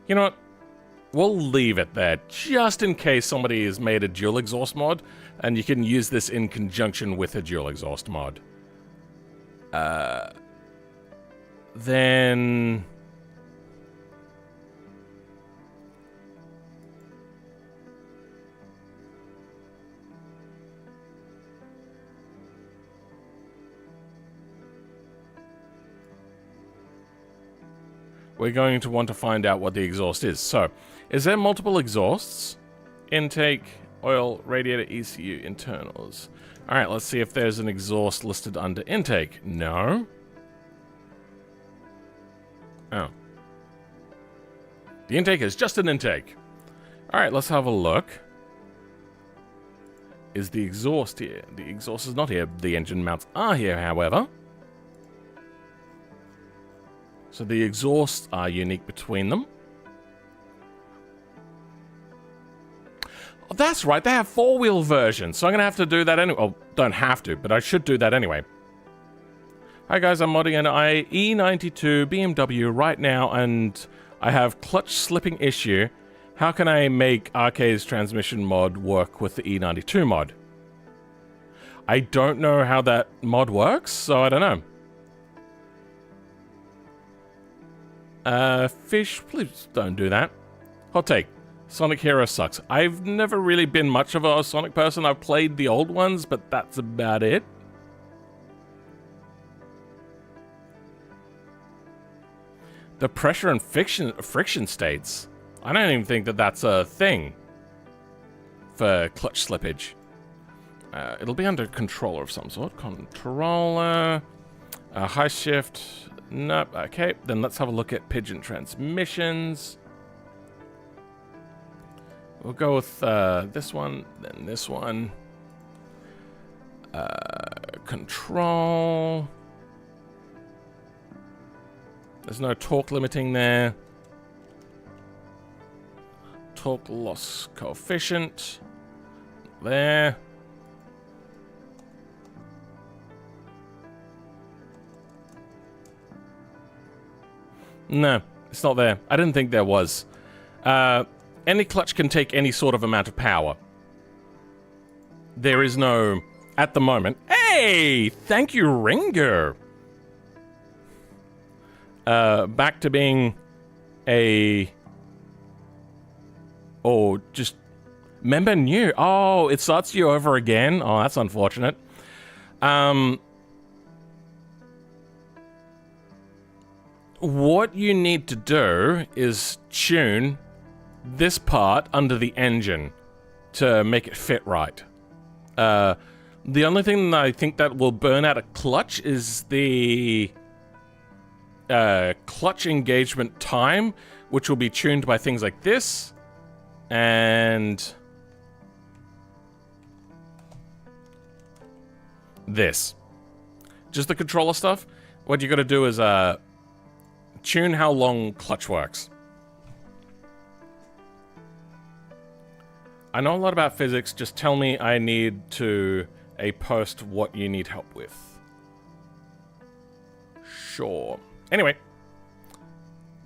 You know what? We'll leave it there, just in case somebody has made a dual exhaust mod, and you can use this in conjunction with a dual exhaust mod. Then we're going to want to find out what the exhaust is. So, is there multiple exhausts? Intake, oil, radiator, ECU, internals. Alright, let's see if there's an exhaust listed under intake. No. Oh. The intake is just an intake. Alright, let's have a look. Is the exhaust here? The exhaust is not here. The engine mounts are here, however. So the exhausts are unique between them. Oh, that's right, they have four-wheel versions, so I'm going to have to do that anyway. Oh, don't have to, but I should do that anyway. Hi guys, I'm modding an E92 BMW right now, and I have clutch slipping issue. How can I make Arcade's transmission mod work with the E92 mod? I don't know how that mod works, so I don't know. Fish, please don't do that. Hot take. Sonic Hero sucks. I've never really been much of a Sonic person. I've played the old ones, but that's about it. The pressure and friction states. I don't even think that that's a thing for clutch slippage. It'll be under controller of some sort. Controller. High shift. Nope. Okay, then let's have a look at pigeon transmissions. We'll go with this one, then this one. Control. There's no torque limiting there. Torque loss coefficient. There. No, it's not there. I didn't think there was. Any clutch can take any sort of amount of power. There is no... At the moment... Hey! Thank you, Ringo! back to being a... Or just... Member new. Oh, it starts you over again. Oh, that's unfortunate. What you need to do is tune this part under the engine to make it fit right. The only thing that I think that will burn out a clutch is the clutch engagement time, which will be tuned by things like this and this. Just the controller stuff. What you got to do is tune how long clutch works. I know a lot about physics, just tell me I need to post what you need help with. Sure. Anyway.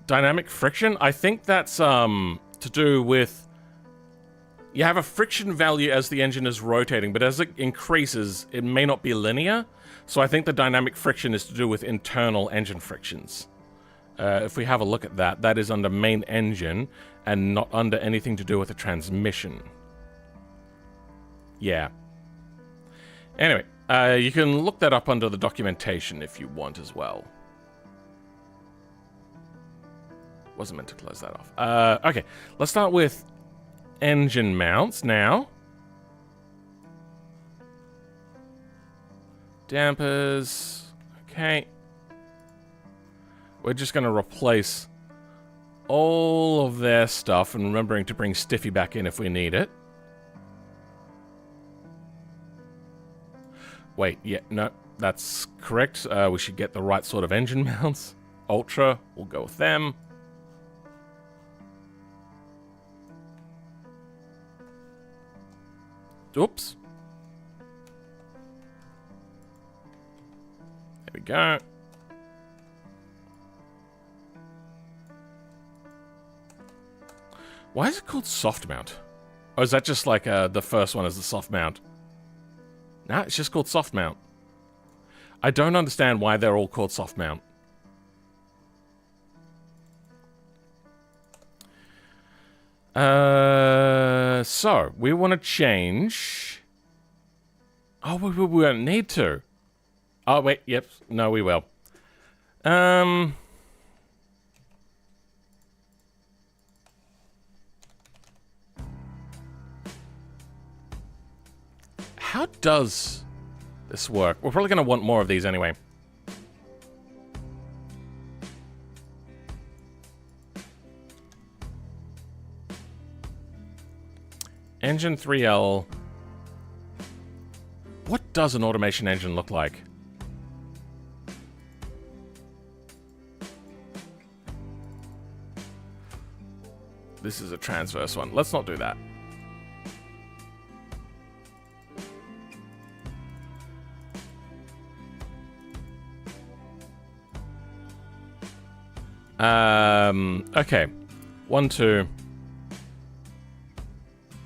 Dynamic friction, I think that's to do with... You have a friction value as the engine is rotating, but as it increases, it may not be linear. So I think the dynamic friction is to do with internal engine frictions. If we have a look at that, that is under main engine and not under anything to do with the transmission. Yeah. Anyway, you can look that up under the documentation if you want as well. Wasn't meant to close that off. Okay, let's start with engine mounts now. Dampers. Okay. We're just going to replace all of their stuff and remembering to bring Stiffy back in if we need it. Wait, yeah, no, that's correct. We should get the right sort of engine mounts. Ultra, we'll go with them. Oops. There we go. Why is it called soft mount? Or is that just like the first one is the soft mount? Nah, it's just called soft mount. I don't understand why they're all called soft mount. So, we want to change... Oh, we don't need to. Oh, wait, yep. No, we will. How does this work? We're probably going to want more of these anyway. Engine 3L. What does an automation engine look like? This is a transverse one. Let's not do that. Okay. 1, 2.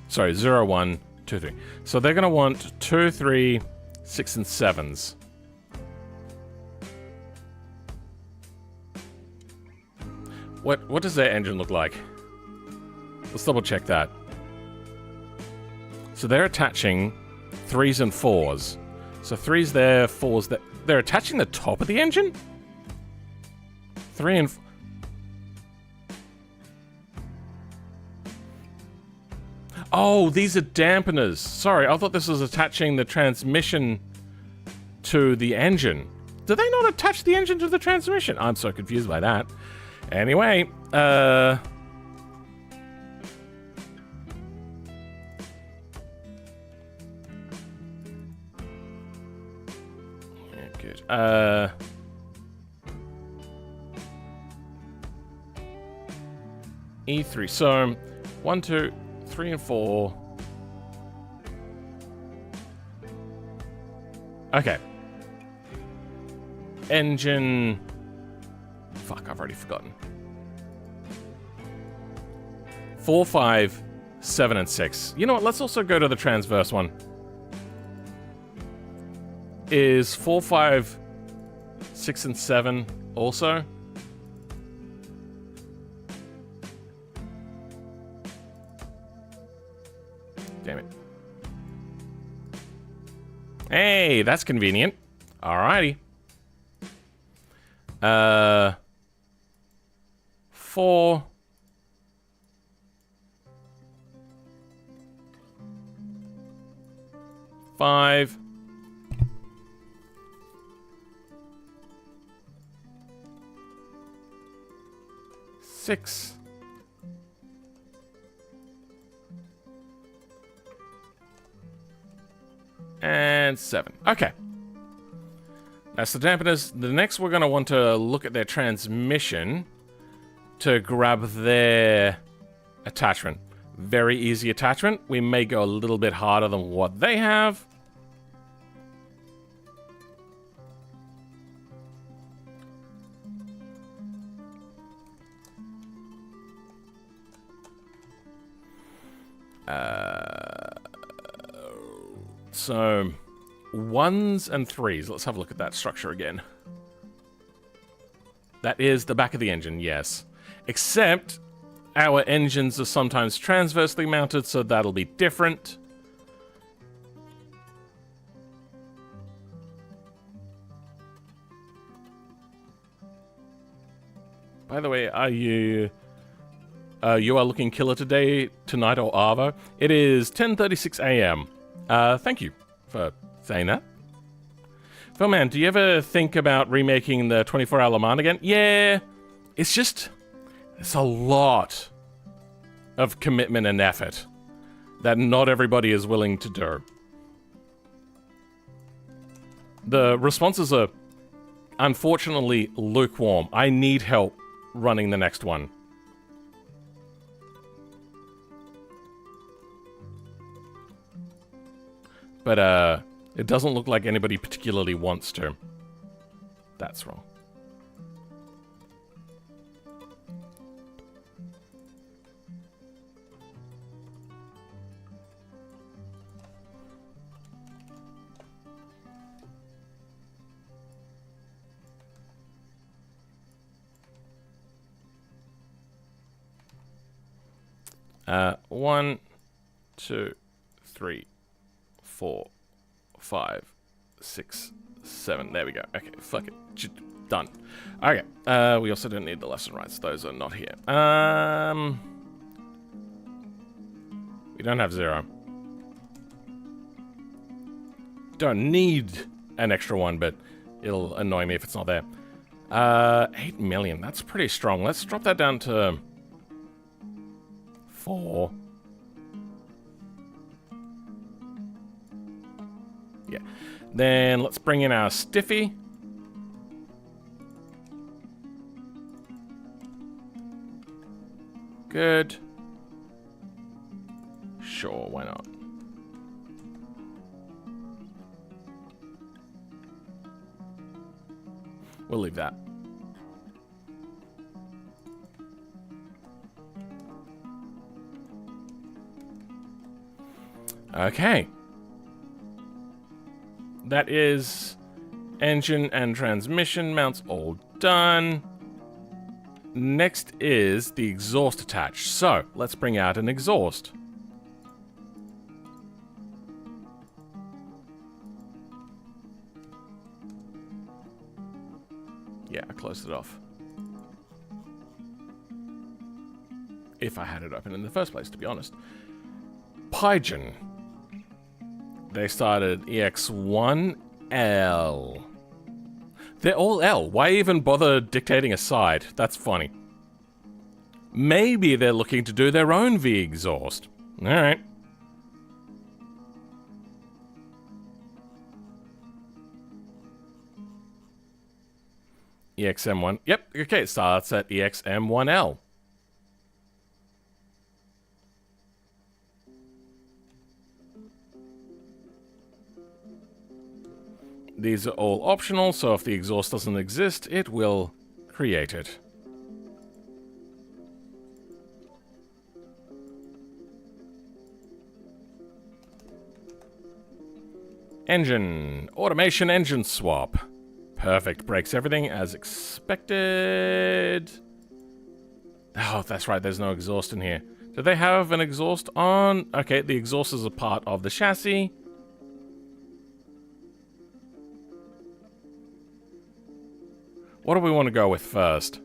Sorry, 0, 1, 2, 3. So they're going to want 2, 3, 6, and 7s. What does their engine look like? Let's double check that. So they're attaching 3s and 4s. So 3s there, 4s there. They're attaching the top of the engine? 3 and... Oh, these are dampeners. Sorry, I thought this was attaching the transmission to the engine. Do they not attach the engine to the transmission? I'm so confused by that. Anyway, yeah, good. E3. So, 1, 2, 3, and 4. Okay. Engine... Fuck, I've already forgotten. 4, 5, 7, and 6. You know what? Let's also go to the transverse one. Is 4, 5, 6, and 7 also? Damn it. Hey, that's convenient. Alrighty. 4. 5. 6. And 7. Okay. That's the dampeners. The next we're going to want to look at their transmission to grab their attachment. Very easy attachment. We may go a little bit harder than what they have. So, 1s and 3s. Let's have a look at that structure again. That is the back of the engine, yes. Except, our engines are sometimes transversely mounted, so that'll be different. By the way, are you... you are looking killer today, tonight, or Arvo? It is 10:36 a.m. Thank you for saying that. Philman, do you ever think about remaking the 24-hour Le Mans again? Yeah, it's just... it's a lot of commitment and effort that not everybody is willing to do. The responses are, unfortunately, lukewarm. I need help running the next one. But, it doesn't look like anybody particularly wants to. That's wrong. One, 2, 3, 4, 5, 6, 7. There we go. Okay, fuck it. Done. Okay. We also don't need the lesson rights. Those are not here. We don't have 0. Don't need an extra one, but it'll annoy me if it's not there. 8 million. That's pretty strong. Let's drop that down to 4. Yeah. Then let's bring in our stiffy. Good. Sure, why not? We'll leave that. Okay. That is engine and transmission mounts all done. Next is the exhaust attached. So, let's bring out an exhaust. Yeah, I closed it off. If I had it open in the first place, to be honest. Pigeon. They started EX1L. They're all L. Why even bother dictating a side? That's funny. Maybe they're looking to do their own V exhaust. Alright. EXM1. Yep, okay, it starts at EXM1L. These are all optional, so if the exhaust doesn't exist, it will create it. Engine. Automation engine swap. Perfect. Breaks everything as expected. Oh, that's right, there's no exhaust in here. Do they have an exhaust on? Okay, the exhaust is a part of the chassis. What do we want to go with first?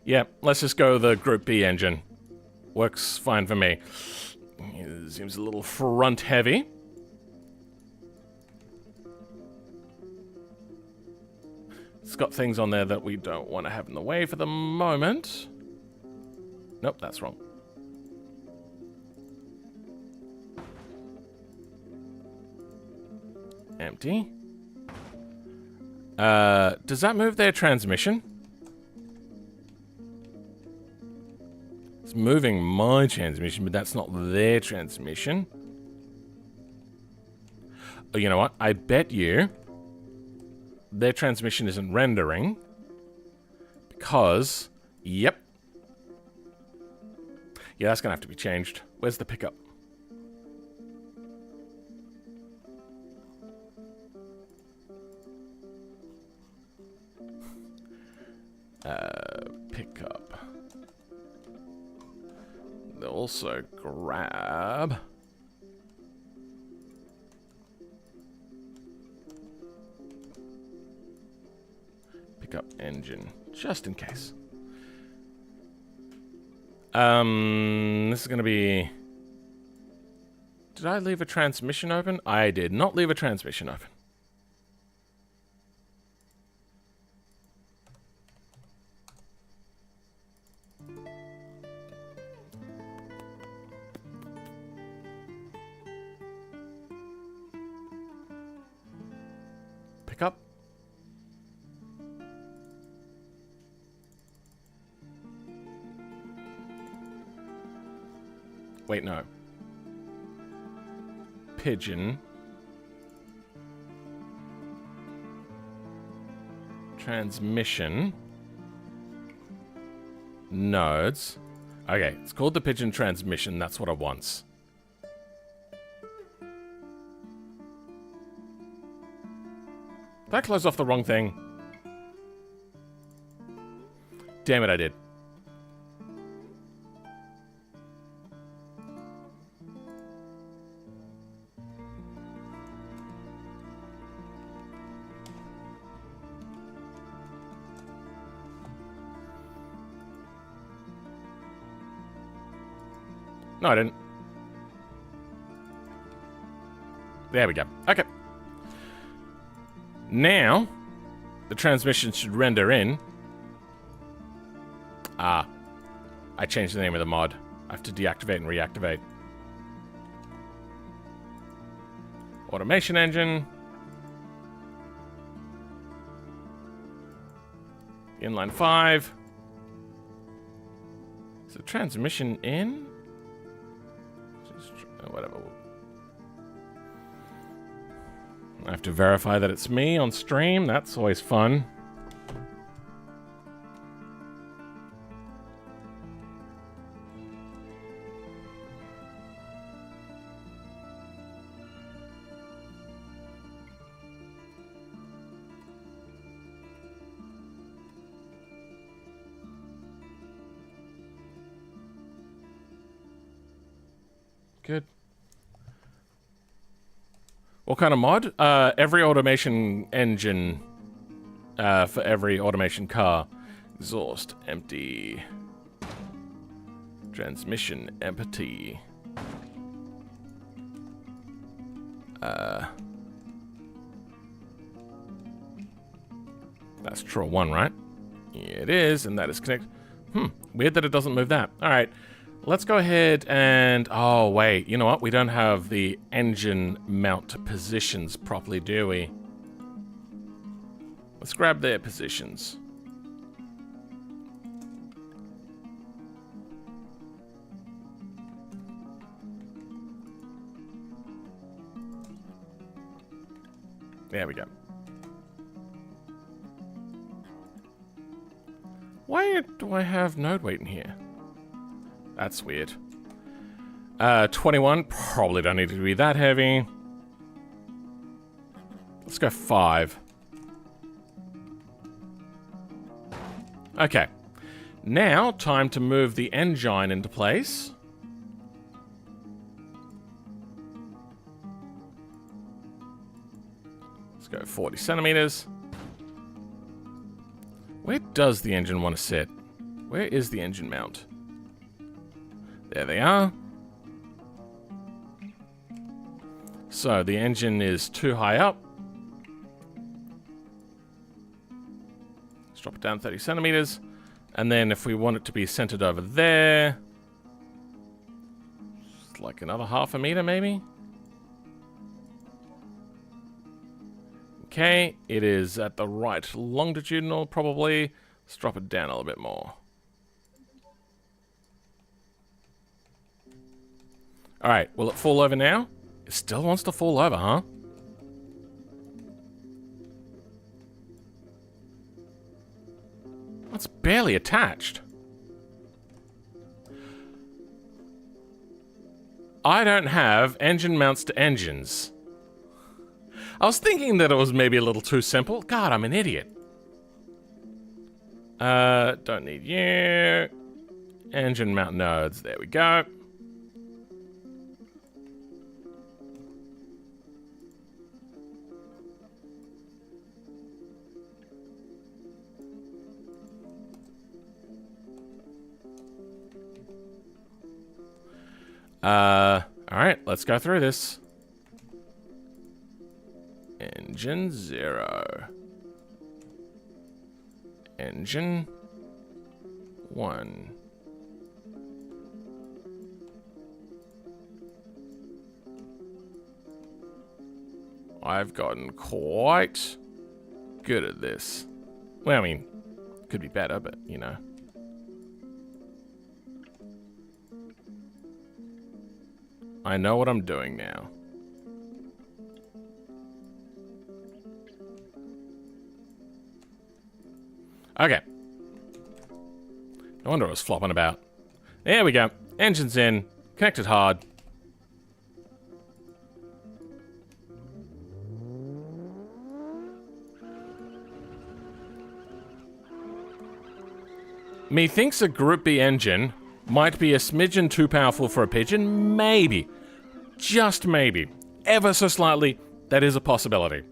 Yeah, let's just go the Group B engine. Works fine for me. It seems a little front heavy. It's got things on there that we don't want to have in the way for the moment. Nope, that's wrong. Empty. Does that move their transmission? It's moving my transmission, but that's not their transmission. Oh, you know what? I bet you their transmission isn't rendering because, yep. Yeah, that's gonna have to be changed. Where's the pickup? Pickup. They'll also grab pickup engine, just in case. This is gonna be... Did I leave a transmission open? I did not leave a transmission open. Pickup. Wait, no. Pigeon. Transmission. Nodes. Okay, it's called the pigeon transmission. That's what it wants. Did I close off the wrong thing? Damn it, I did. No, I didn't. There we go. Okay. Now, the transmission should render in. Ah. I changed the name of the mod. I have to deactivate and reactivate. Automation engine. Inline 5. Is the transmission in? Whatever. I have to verify that it's me on stream. That's always fun. Good. What kind of mod? Every automation engine for every automation car. Exhaust empty. Transmission empty. That's Troll 1, right? Yeah, it is, and that is connected. Weird that it doesn't move that. All right. Let's go ahead and... Oh, wait. You know what? We don't have the engine mount positions properly, do we? Let's grab their positions. There we go. Why do I have node weight in here? That's weird. 21. Probably don't need to be that heavy. Let's go 5. Okay. Now, time to move the engine into place. Let's go 40 centimeters. Where does the engine want to sit? Where is the engine mount? There they are. So the engine is too high up. Let's drop it down 30 centimeters. And then if we want it to be centered over there, it's like another half a meter maybe. Okay, it is at the right longitudinal probably. Let's drop it down a little bit more. Alright, will it fall over now? It still wants to fall over, huh? It's barely attached. I don't have engine mounts to engines. I was thinking that it was maybe a little too simple. God, I'm an idiot. Don't need you. Engine mount nodes. There we go. Alright, let's go through this. Engine 0. Engine 1. I've gotten quite good at this. Well, I mean, could be better, but, you know. I know what I'm doing now. Okay. No wonder it was flopping about. There we go. Engine's in. Connected hard. Methinks a Group B engine might be a smidgen too powerful for a pigeon. Maybe. Just maybe. Ever so slightly, that is a possibility.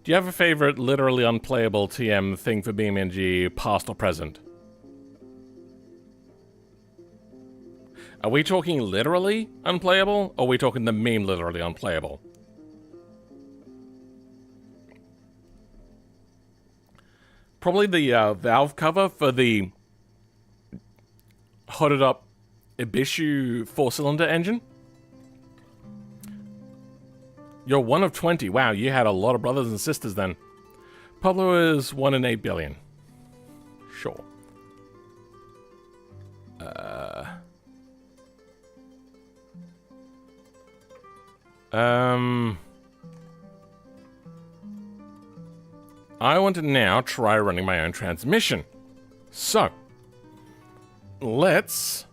Do you have a favorite literally unplayable TM thing for BeamNG, past or present? Are we talking literally unplayable, or are we talking the meme literally unplayable? Probably the valve cover for the hooded up Ibishu 4-cylinder engine. You're 1 of 20. Wow, you had a lot of brothers and sisters then. Pablo is 1 in 8 billion. Sure. I want to now try running my own transmission. So, let's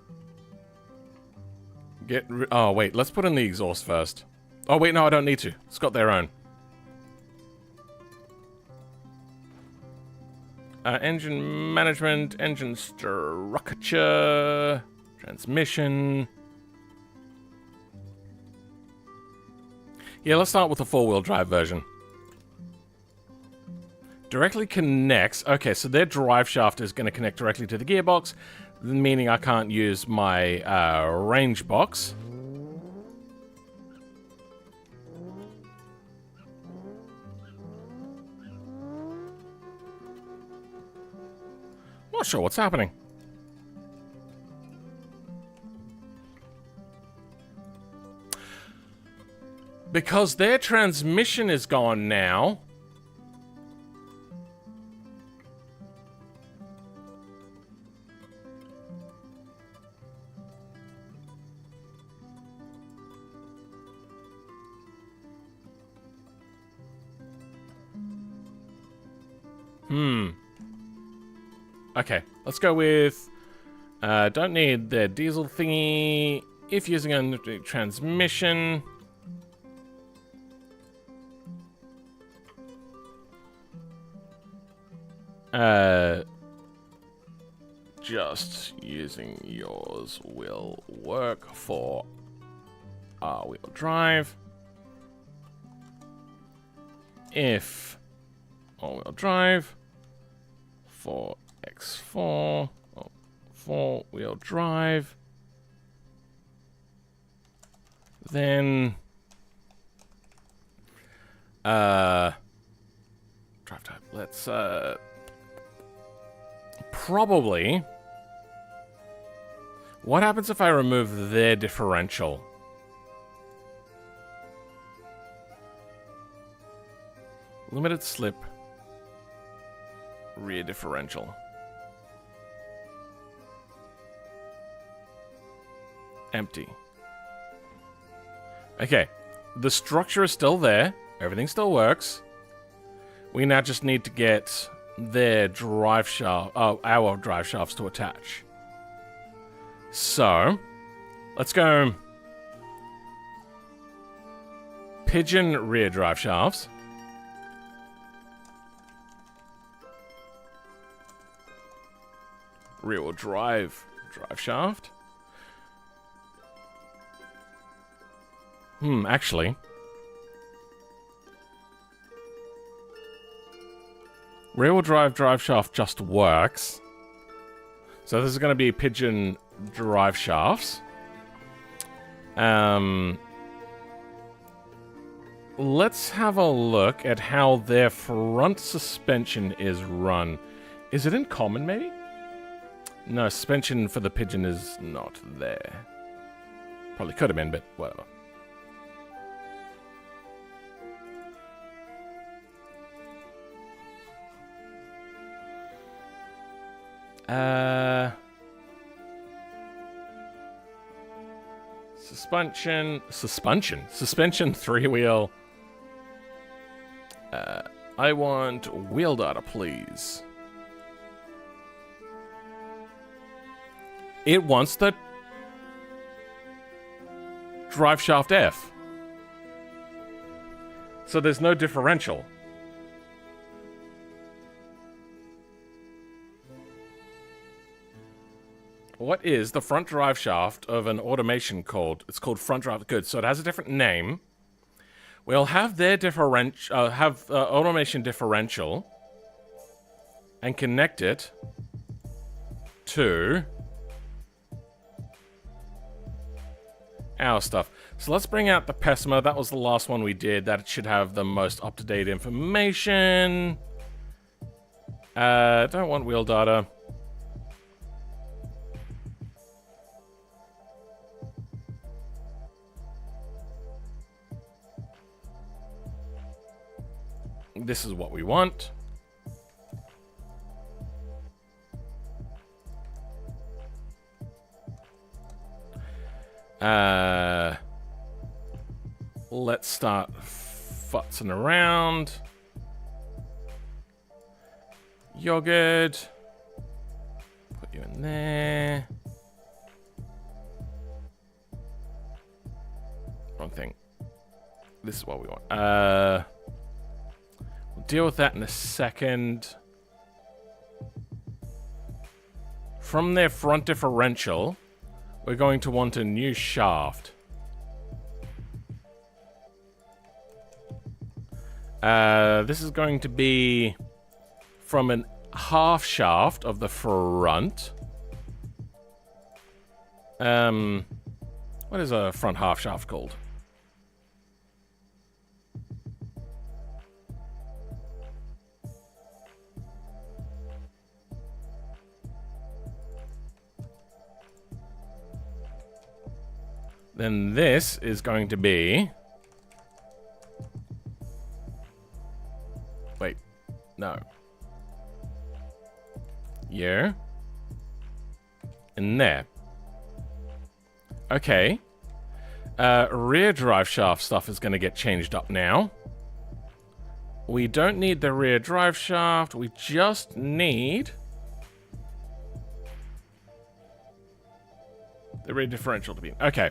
get... Oh, wait, let's put in the exhaust first. Oh, wait, no, I don't need to. It's got their own. Engine management, engine structure, transmission. Yeah, let's start with the 4-wheel drive version. Directly connects. Okay, so their drive shaft is going to connect directly to the gearbox, meaning I can't use my range box. Not sure what's happening. Because their transmission is gone now. Okay, let's go with... don't need the diesel thingy. If using a transmission... just using yours will work for all-wheel drive. If all-wheel drive for X4, or four-wheel drive, then drive type. Let's probably. What happens if I remove their differential? Limited slip. Rear differential. Empty. Okay. The structure is still there. Everything still works. We now just need to get their drive shaft, our drive shafts to attach. So, let's go pigeon rear drive shafts. Rear wheel drive shaft. Actually. Rear wheel drive shaft just works. So this is going to be pigeon drive shafts. Let's have a look at how their front suspension is run. Is it in common, maybe? No, suspension for the pigeon is not there. Probably could have been, but whatever. Suspension 3-wheel. I want wheel data, please. It wants the drive shaft F. So there's no differential. What is the front drive shaft of an automation called? It's called front drive. Good. So it has a different name. We'll have their automation differential and connect it to our stuff. So let's bring out the Pessima. That was the last one we did. That should have the most up-to-date information. Don't want wheel data. This is what we want. Let's start futzing around. You're good. Put you in there. Wrong thing. This is what we want. We'll deal with that in a second. From their front differential, we're going to want a new shaft. This is going to be from an half shaft of the front. What is a front half shaft called? Then this is going to be... Wait, no. Yeah. And there. Okay. Rear drive shaft stuff is going to get changed up now. We don't need the rear drive shaft. We just need... the rear differential to be... Okay.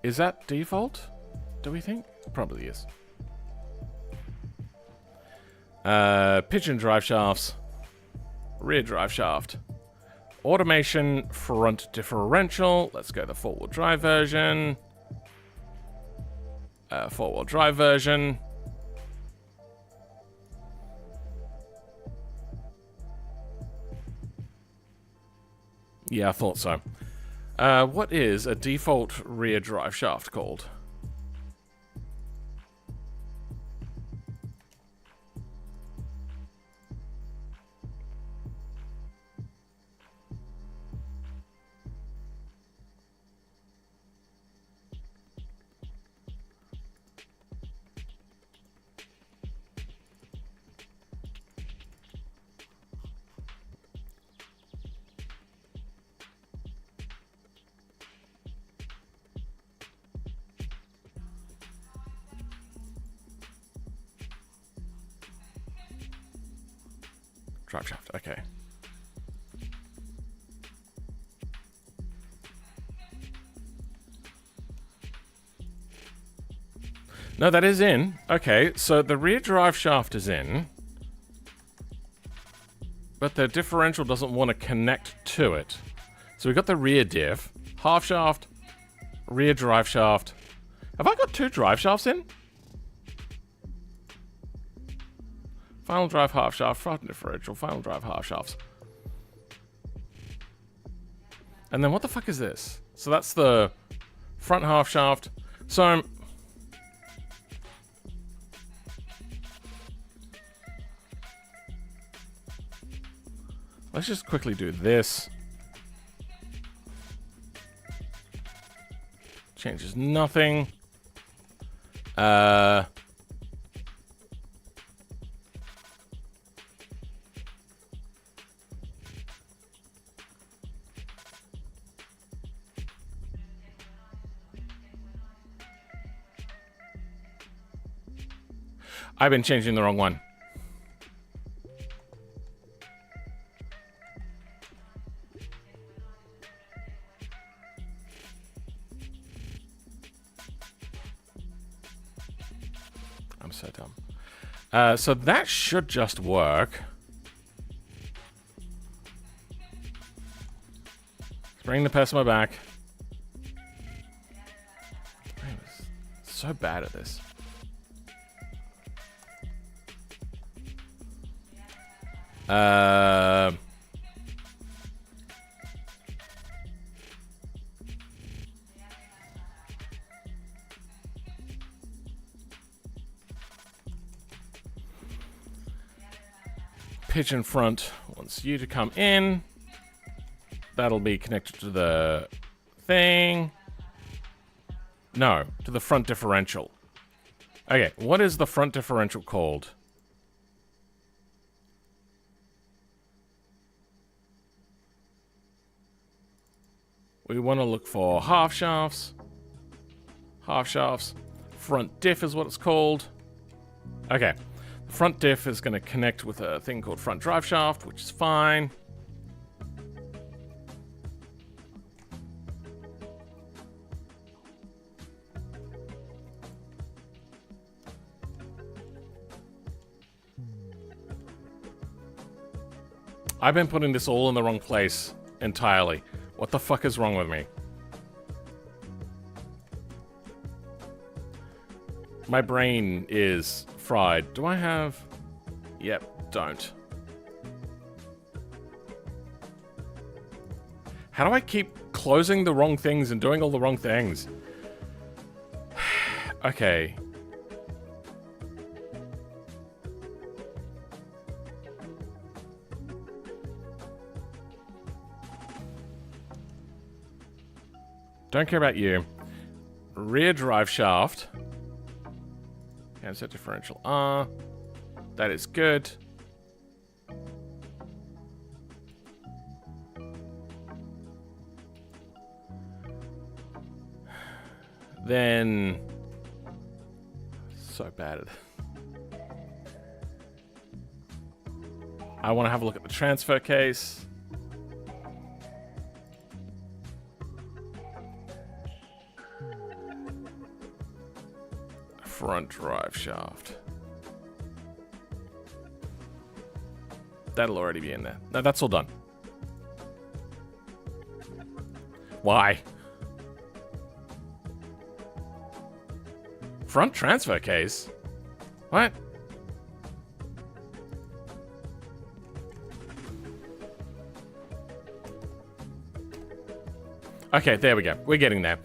Is that default? Do we think? Probably is. Pigeon drive shafts. Rear drive shaft. Automation front differential. Let's go the four-wheel drive version. Four-wheel drive version. Yeah, I thought so. What is a default rear drive shaft called? Drive shaft, okay. No, that is in. Okay, so the rear drive shaft is in. But the differential doesn't want to connect to it. So we've got the rear diff, half shaft, rear drive shaft. Have I got two drive shafts in? Final drive half shaft, front differential, final drive half shafts. And then what the fuck is this? So that's the front half shaft. So let's just quickly do this. Changes nothing. I've been changing the wrong one. I'm so dumb. So that should just work. Bring the Pessima back. I'm so bad at this. Pigeon front wants you to come in. That'll be connected to the thing. No, to the front differential. Okay, what is the front differential called? We want to look for half shafts. Half shafts. Front diff is what it's called. Okay. The front diff is going to connect with a thing called front drive shaft, which is fine. I've been putting this all in the wrong place entirely. What the fuck is wrong with me? My brain is fried. Do I have... Yep, don't. How do I keep closing the wrong things and doing all the wrong things? Okay. Don't care about you. Rear drive shaft. Set differential R. That is good. Then... So bad at it. I want to have a look at the transfer case. Front drive shaft. that'll already be in there. No, that's all done. Why? Front transfer case? What? Okay, there we go. We're getting there.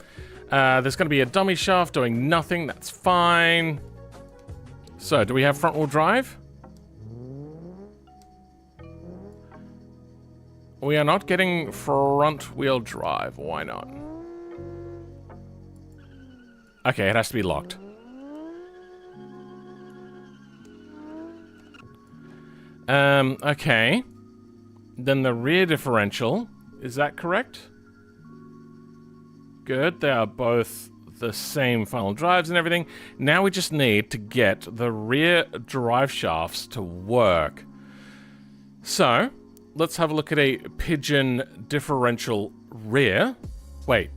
There's going to be a dummy shaft doing nothing. That's fine. So, do we have front-wheel drive? We are not getting front-wheel drive. Why not? Okay, it has to be locked. Okay. Then the rear differential. Is that correct? Good. They are both the same final drives and everything. Now we just need to get the rear drive shafts to work. So, let's have a look at a pigeon differential rear. Wait.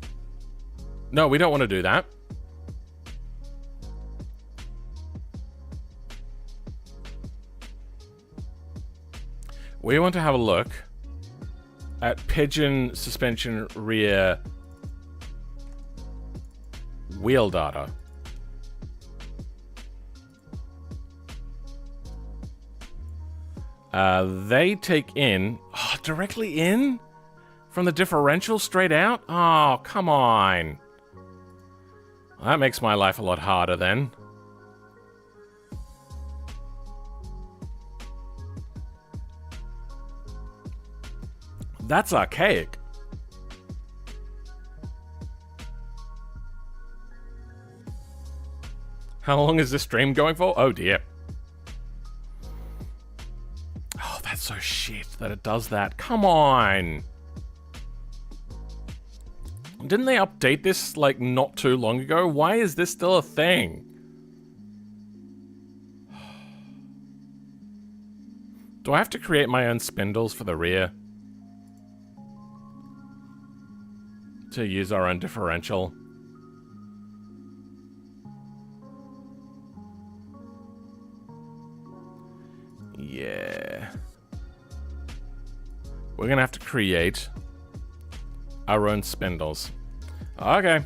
No, we don't want to do that. We want to have a look at pigeon suspension rear wheel data. They take in... Oh, directly in? From the differential straight out? Oh, come on. Well, that makes my life a lot harder then. That's archaic. How long is this stream going for? Oh dear. Oh, that's so shit that it does that. Come on. Didn't they update this, like, not too long ago? Why is this still a thing? Do I have to create my own spindles for the rear? To use our own differential? Yeah. We're gonna have to create our own spindles. Okay.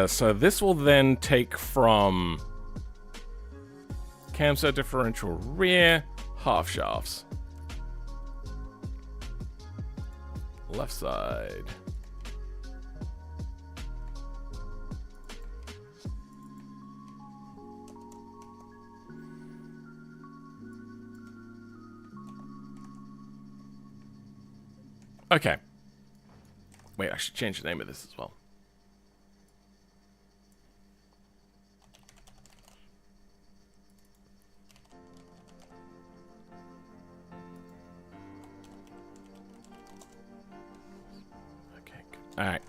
So this will then take from camshaft differential rear half shafts. Left side. Okay. Wait, I should change the name of this as well. Alright.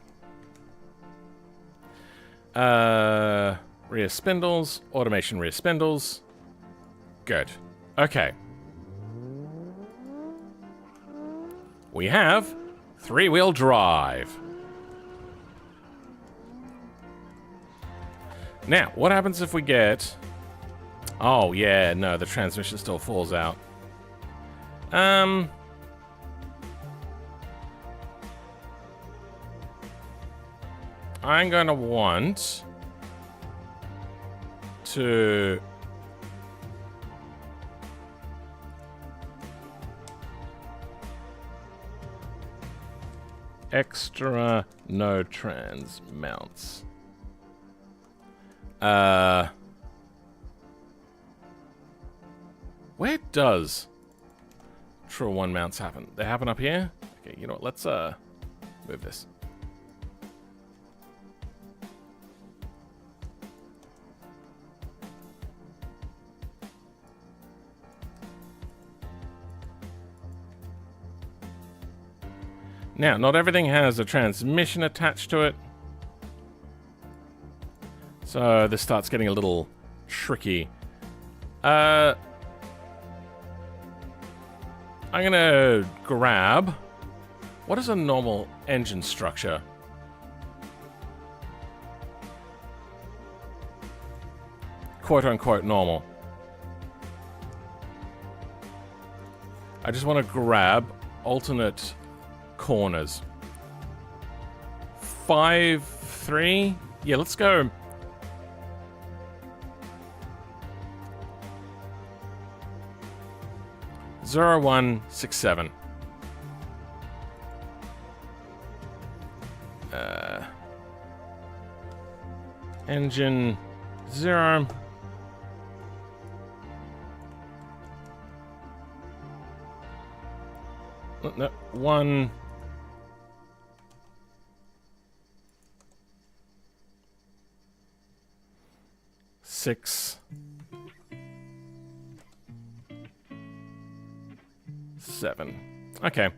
Rear spindles. Automation rear spindles. Good. Okay. We have three-wheel drive. Now, what happens if we get... Oh, yeah, no, the transmission still falls out. I'm gonna want to extra no trans mounts. Where does True 1 mounts happen? They happen up here? Okay, you know what, let's move this. Now, not everything has a transmission attached to it. So this starts getting a little tricky. I'm gonna grab What is a normal engine structure? Quote unquote normal. I just want to grab alternate corners. 5, 3. Yeah, let's go. Zero, 1, 6, 7. Engine 0. No, 1. 6. 7. Okay,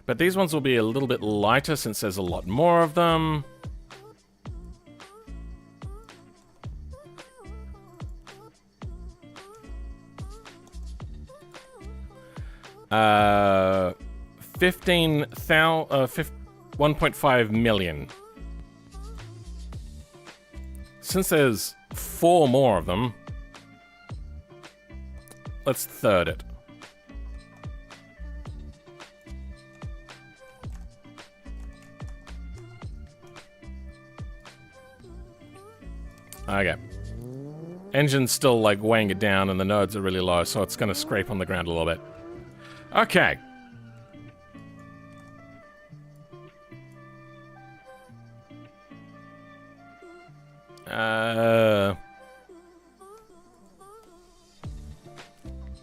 but these ones will be a little bit lighter since there's a lot more of them. 1.5 million. Since there's 4 more of them, let's third it. Okay. Engine's still like weighing it down and the nodes are really low, so it's gonna scrape on the ground a little bit. Okay.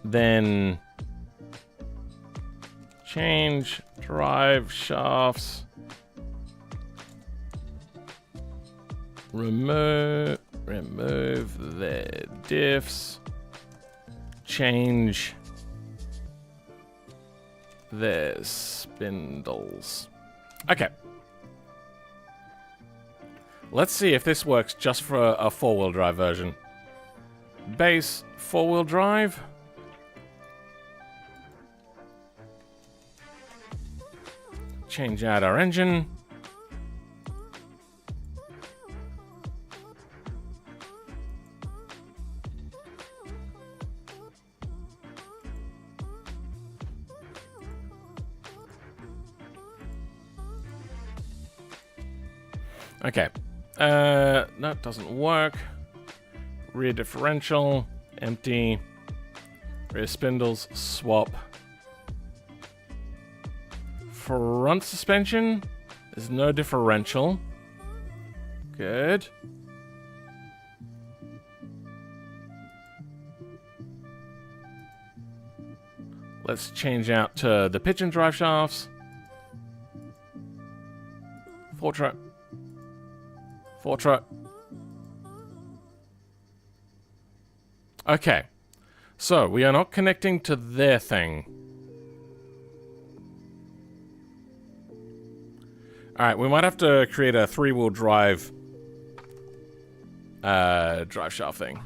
Then change drive shafts. Remove the diffs. Change the spindles. Okay. Let's see if this works just for a 4-wheel drive version. Base 4-wheel drive. Change out our engine. Okay. No, it doesn't work. Rear differential, empty. Rear spindles, swap. Front suspension, there's no differential. Good. Let's change out to the pigeon drive shafts. Fortra. Okay. So, we are not connecting to their thing. Alright, we might have to create a 3-wheel drive drive shaft thing.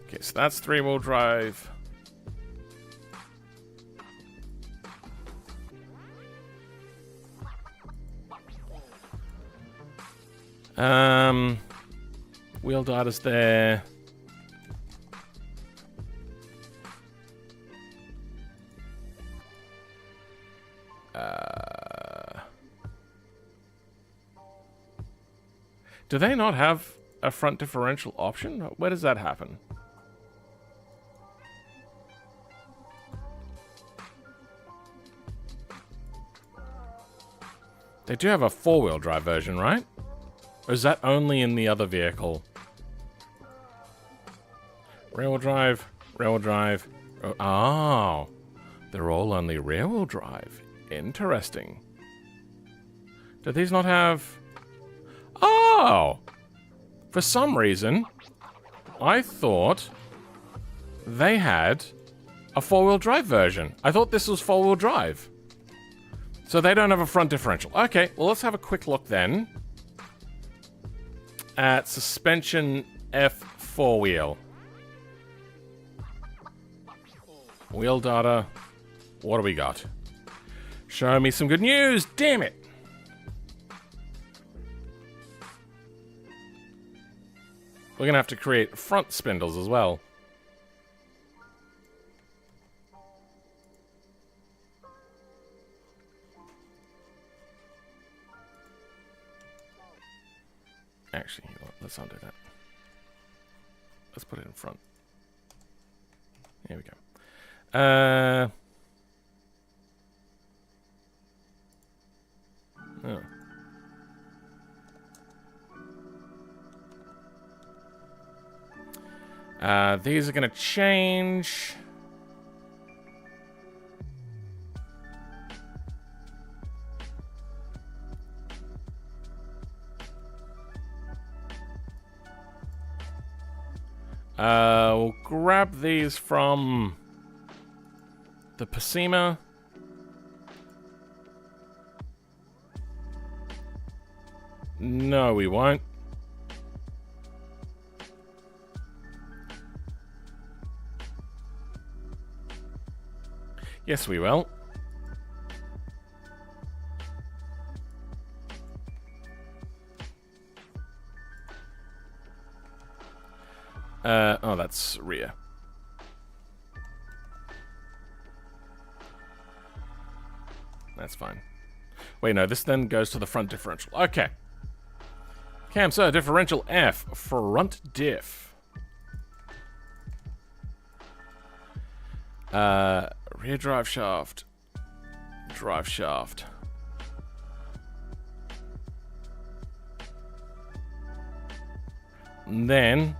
Okay, so that's 3-wheel drive. Wheel data's there. Do they not have a front differential option? Where does that happen? They do have a 4-wheel drive version, right? Or is that only in the other vehicle? Rear-wheel drive, rear-wheel drive. Oh, they're all only rear-wheel drive. Interesting. Do these not have... Oh! For some reason, I thought they had a 4-wheel drive version. I thought this was 4-wheel drive. So they don't have a front differential. Okay, well, let's have a quick look then. at suspension F4 wheel. Wheel data. What do we got? Show me some good news, damn it! We're gonna have to create front spindles as well. Actually, let's undo that. Let's put it in front. There we go. Oh. These are going to change. We'll grab these from the Pasima. No, we won't. Yes, we will. Oh, that's rear. That's fine. Wait, no, this then goes to the front differential. Okay. Cam, sir, differential F, front diff. Rear drive shaft. Drive shaft. And then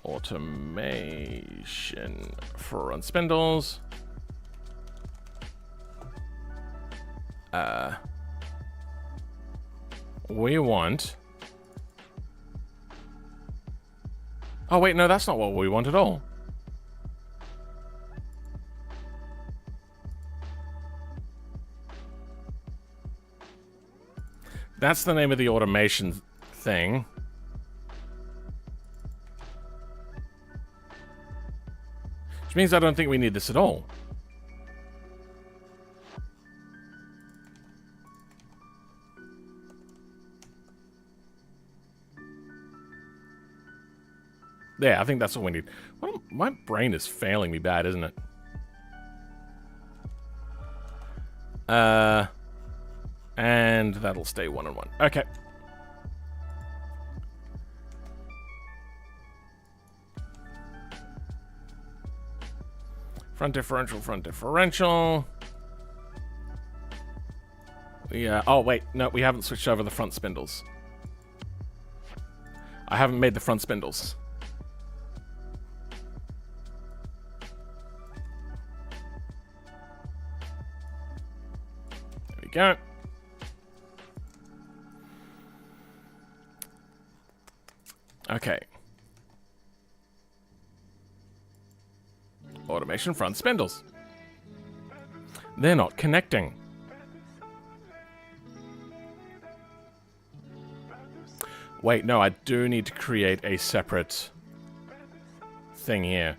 automation front spindles. We want... Oh, wait, no, that's not what we want at all. That's the name of the automation thing. Which means I don't think we need this at all. Yeah, I think that's what we need. Well, my brain is failing me bad, isn't it? And that'll stay 1 and 1. Okay. Front differential, front differential. Yeah. Oh, wait. No, we haven't switched over the front spindles. I haven't made the front spindles. There we go. Okay. Automation front spindles. They're not connecting. Wait, no, I do need to create a separate thing here.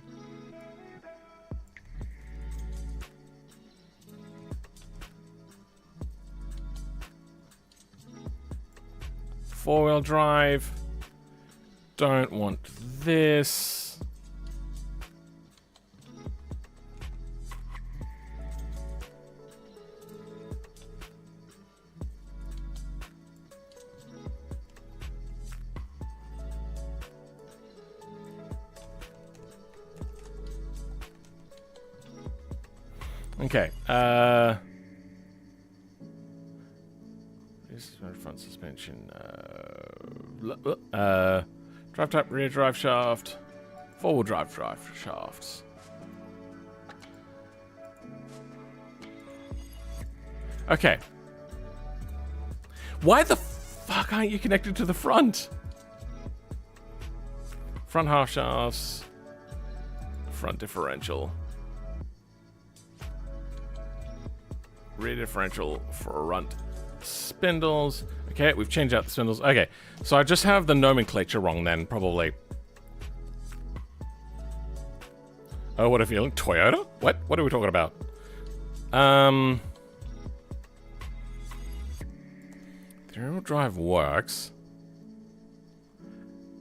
Four-wheel drive. Don't want this. Okay. This is my front suspension. Drive type, rear drive shaft, four-wheel drive shafts. Okay. Why the fuck aren't you connected to the front? Front half shafts, front differential, rear differential, front spindles. Okay, we've changed out the spindles. Okay, so I just have the nomenclature wrong then, probably. Oh, what a feeling. Toyota? What? What are we talking about? The rear-wheel drive works.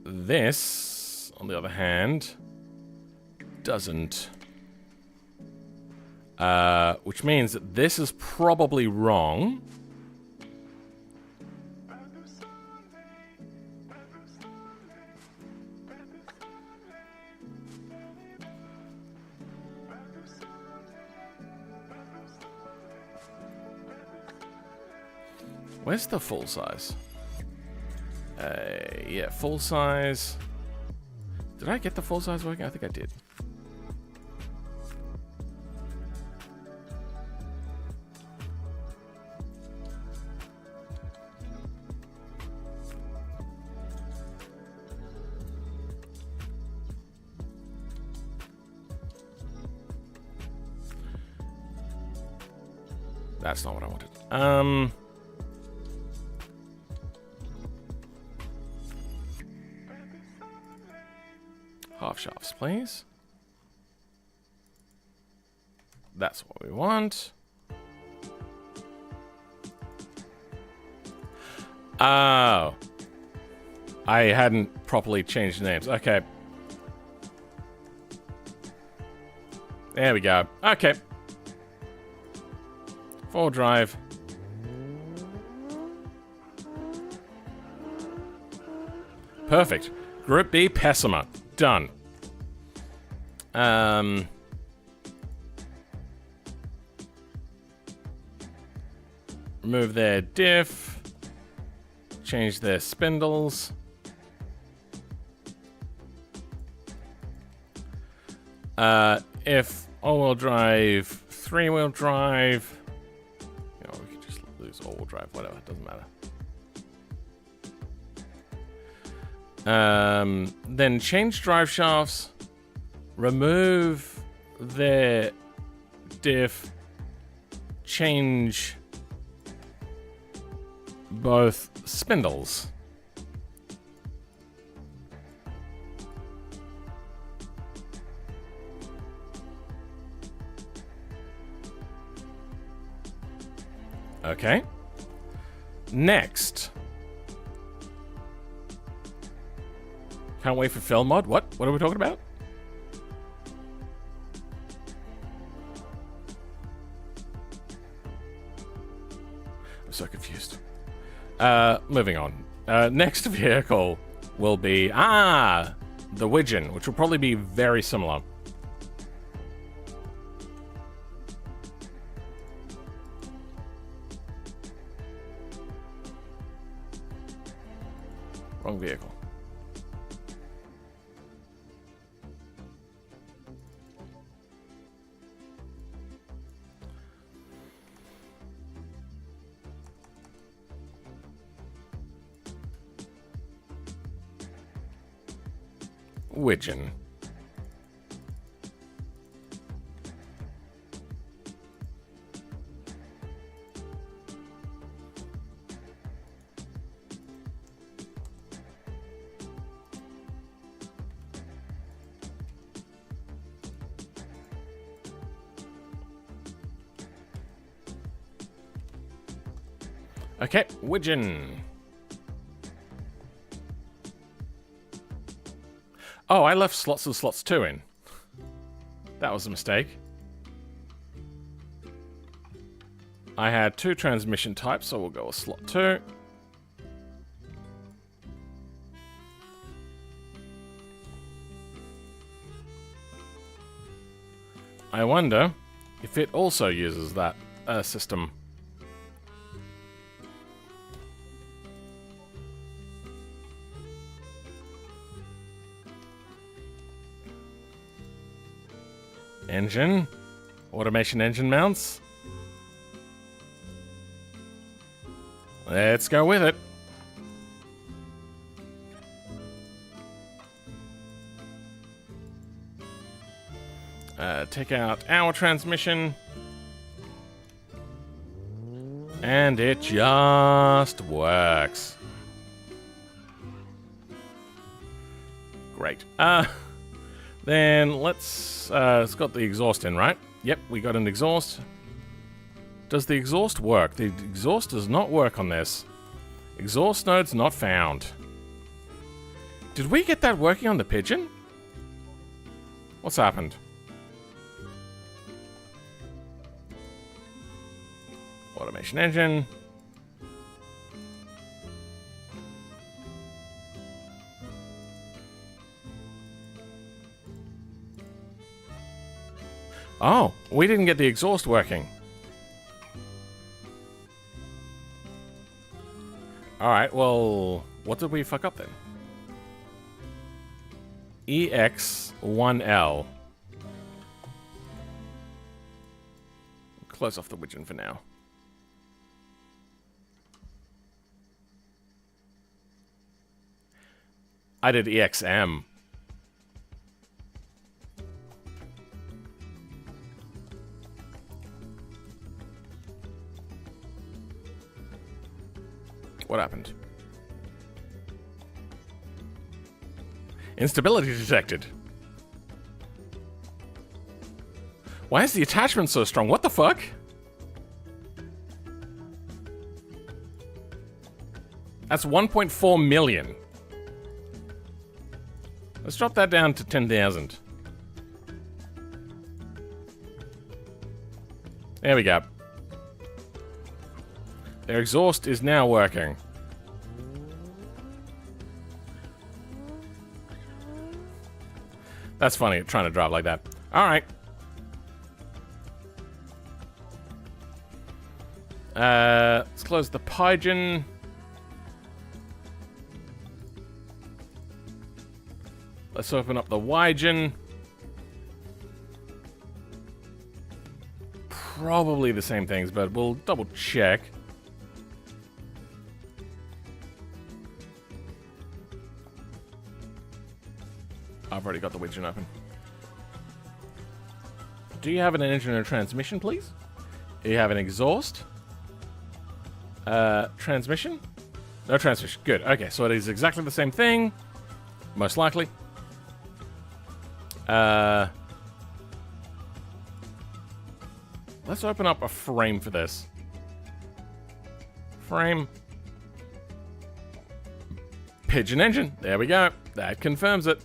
This, on the other hand, doesn't. Which means that this is probably wrong. Where's the full size? Yeah, full size. Did I get the full size working? I think I did. That's not what I wanted. Half shafts, please. That's what we want. Oh. I hadn't properly changed the names. Okay. There we go. Okay. Four-wheel drive. Perfect. Group B, Pessima. Done. Remove their diff. Change their spindles. If all-wheel drive, three-wheel drive. You know, we could just lose all-wheel drive, whatever, it doesn't matter. Then change drive shafts, remove their diff, change both spindles. Okay. Next. Can't wait for film mod. What? What are we talking about? I'm so confused. Moving on. Next vehicle will be the Widgeon, which will probably be very similar. Wrong vehicle. Widgeon. Okay, Widgeon. Oh, I left slots of slots 2 in. That was a mistake. I had 2 transmission types, so we'll go with slot 2. I wonder if it also uses that system. Engine. Automation engine mounts. Let's go with it. Take out our transmission. And it just works. Great. Then let's... it's got the exhaust in, right? Yep, we got an exhaust. Does the exhaust work? The exhaust does not work on this. Exhaust nodes not found. Did we get that working on the Pigeon? What's happened? Automation engine. Oh, we didn't get the exhaust working. Alright, well, what did we fuck up then? EX1L. Close off the widget for now. I did EXM. What happened? Instability detected. Why is the attachment so strong? What the fuck? That's 1.4 million. Let's drop that down to 10,000. There we go. Their exhaust is now working. That's funny, trying to drive like that. Alright. Let's close the Pigeon. Let's open up the Wygen. Probably the same things, but we'll double check. I've already got the widget open. Do you have an engine or transmission, please? Do you have an exhaust? Transmission? No transmission. Good. Okay, so it is exactly the same thing. Most likely. Let's open up a frame for this. Frame. Pigeon engine. There we go. That confirms it.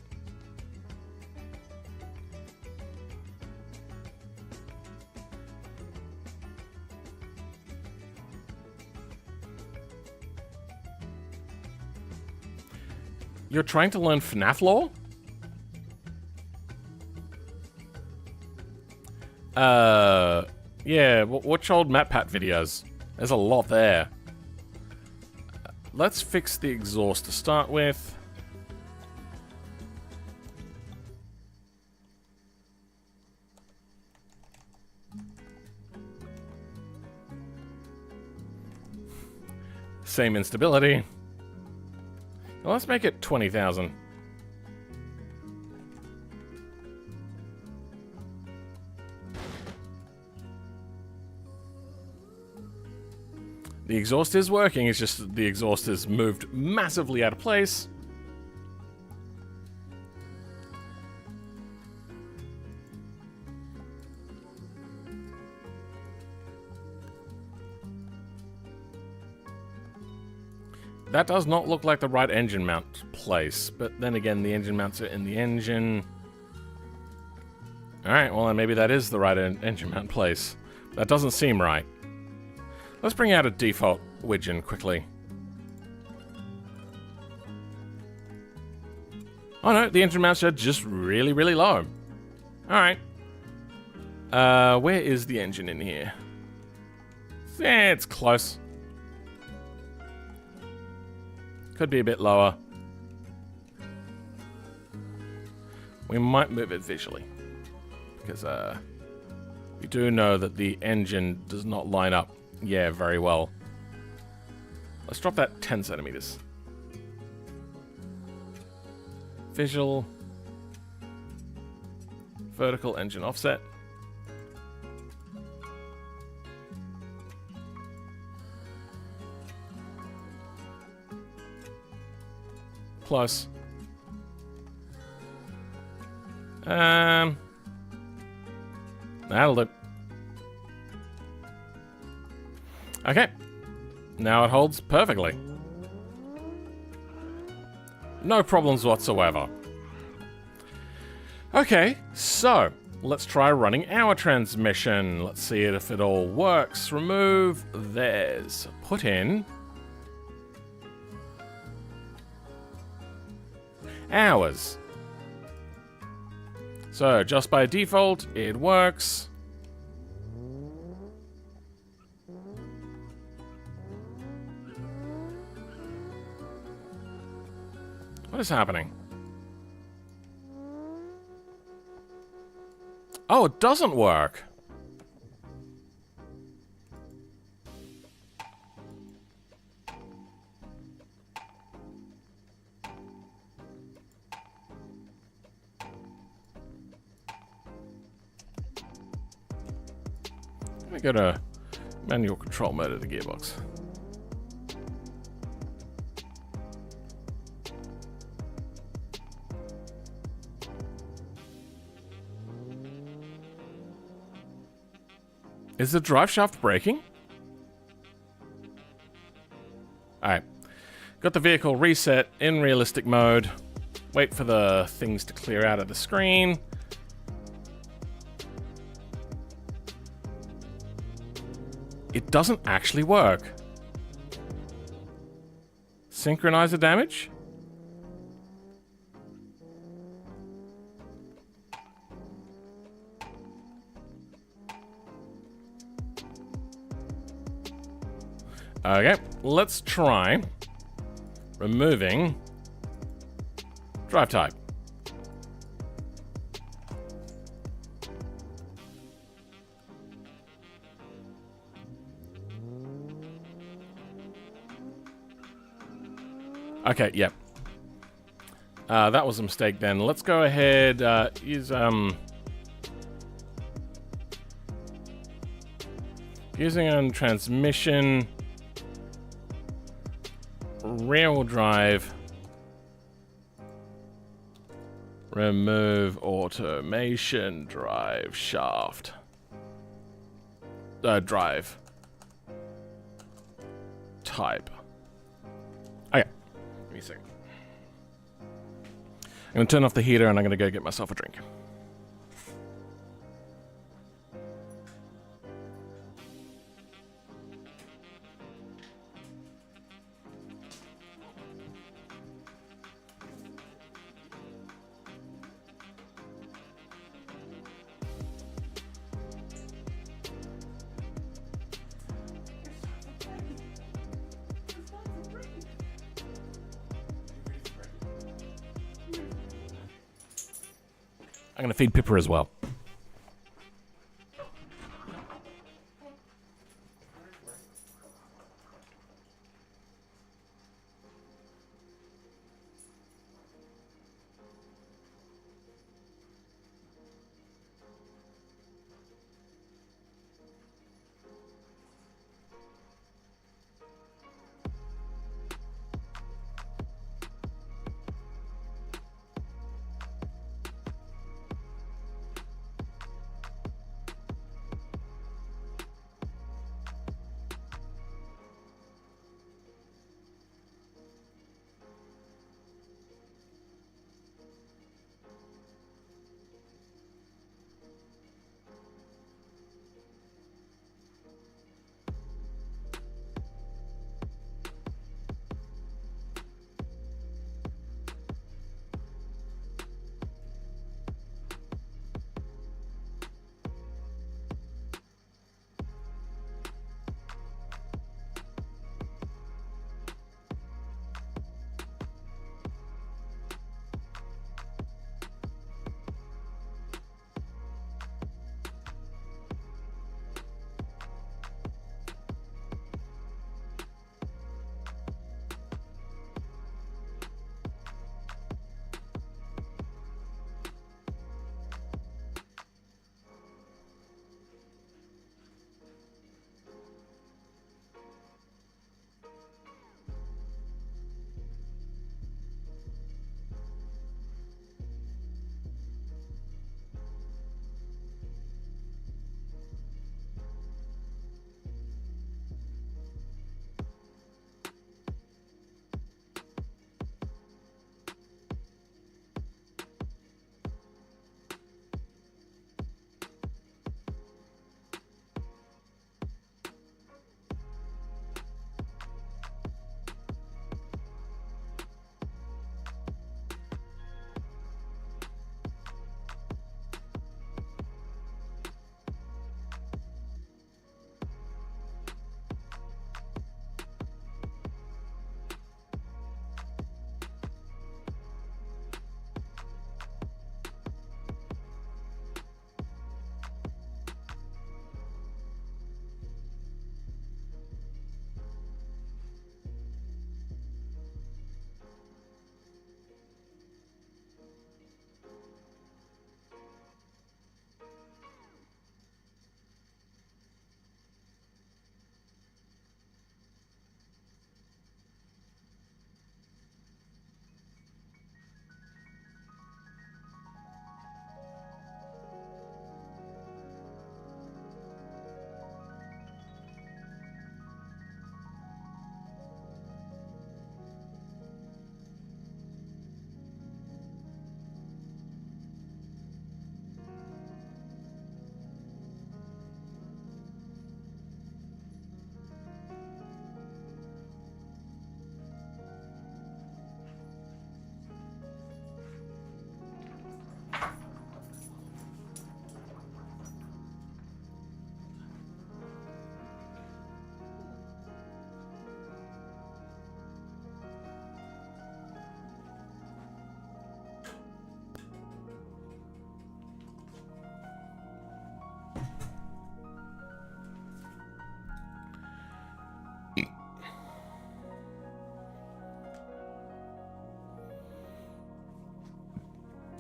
You're trying to learn FNAF lore? Yeah, watch old MatPat videos. There's a lot there. Let's fix the exhaust to start with. Same instability. Well, let's make it 20,000. The exhaust is working, it's just the exhaust is moved massively out of place. That does not look like the right engine mount place, but then again, the engine mounts are in the engine. Alright, well then maybe that is the right engine mount place. That doesn't seem right. Let's bring out a default widget quickly. Oh no, the engine mounts are just really, really low. Alright. Where is the engine in here? Yeah, it's close. Could be a bit lower. We might move it visually. Because, we do know that the engine does not line up, yeah, very well. Let's drop that 10 centimeters. Visual. Vertical engine offset. Close. That'll do. Okay. Now it holds perfectly. No problems whatsoever. Okay, so let's try running our transmission. Let's see if it all works. Remove. There's. Put in. Hours. So just by default, it works. What is happening? Oh, it doesn't work. Let me go to manual control mode of the gearbox. Is the drive shaft braking? Alright. Got the vehicle reset in realistic mode. Wait for the things to clear out of the screen. It doesn't actually work. Synchronizer damage? Okay, let's try removing drive type. Okay, yep. That was a mistake then. Let's go ahead, use, using a transmission, rear-wheel drive, remove automation, drive shaft, drive type. Okay, give me a second. I'm gonna turn off the heater and I'm gonna go get myself a drink. I'm gonna feed Pippa as well.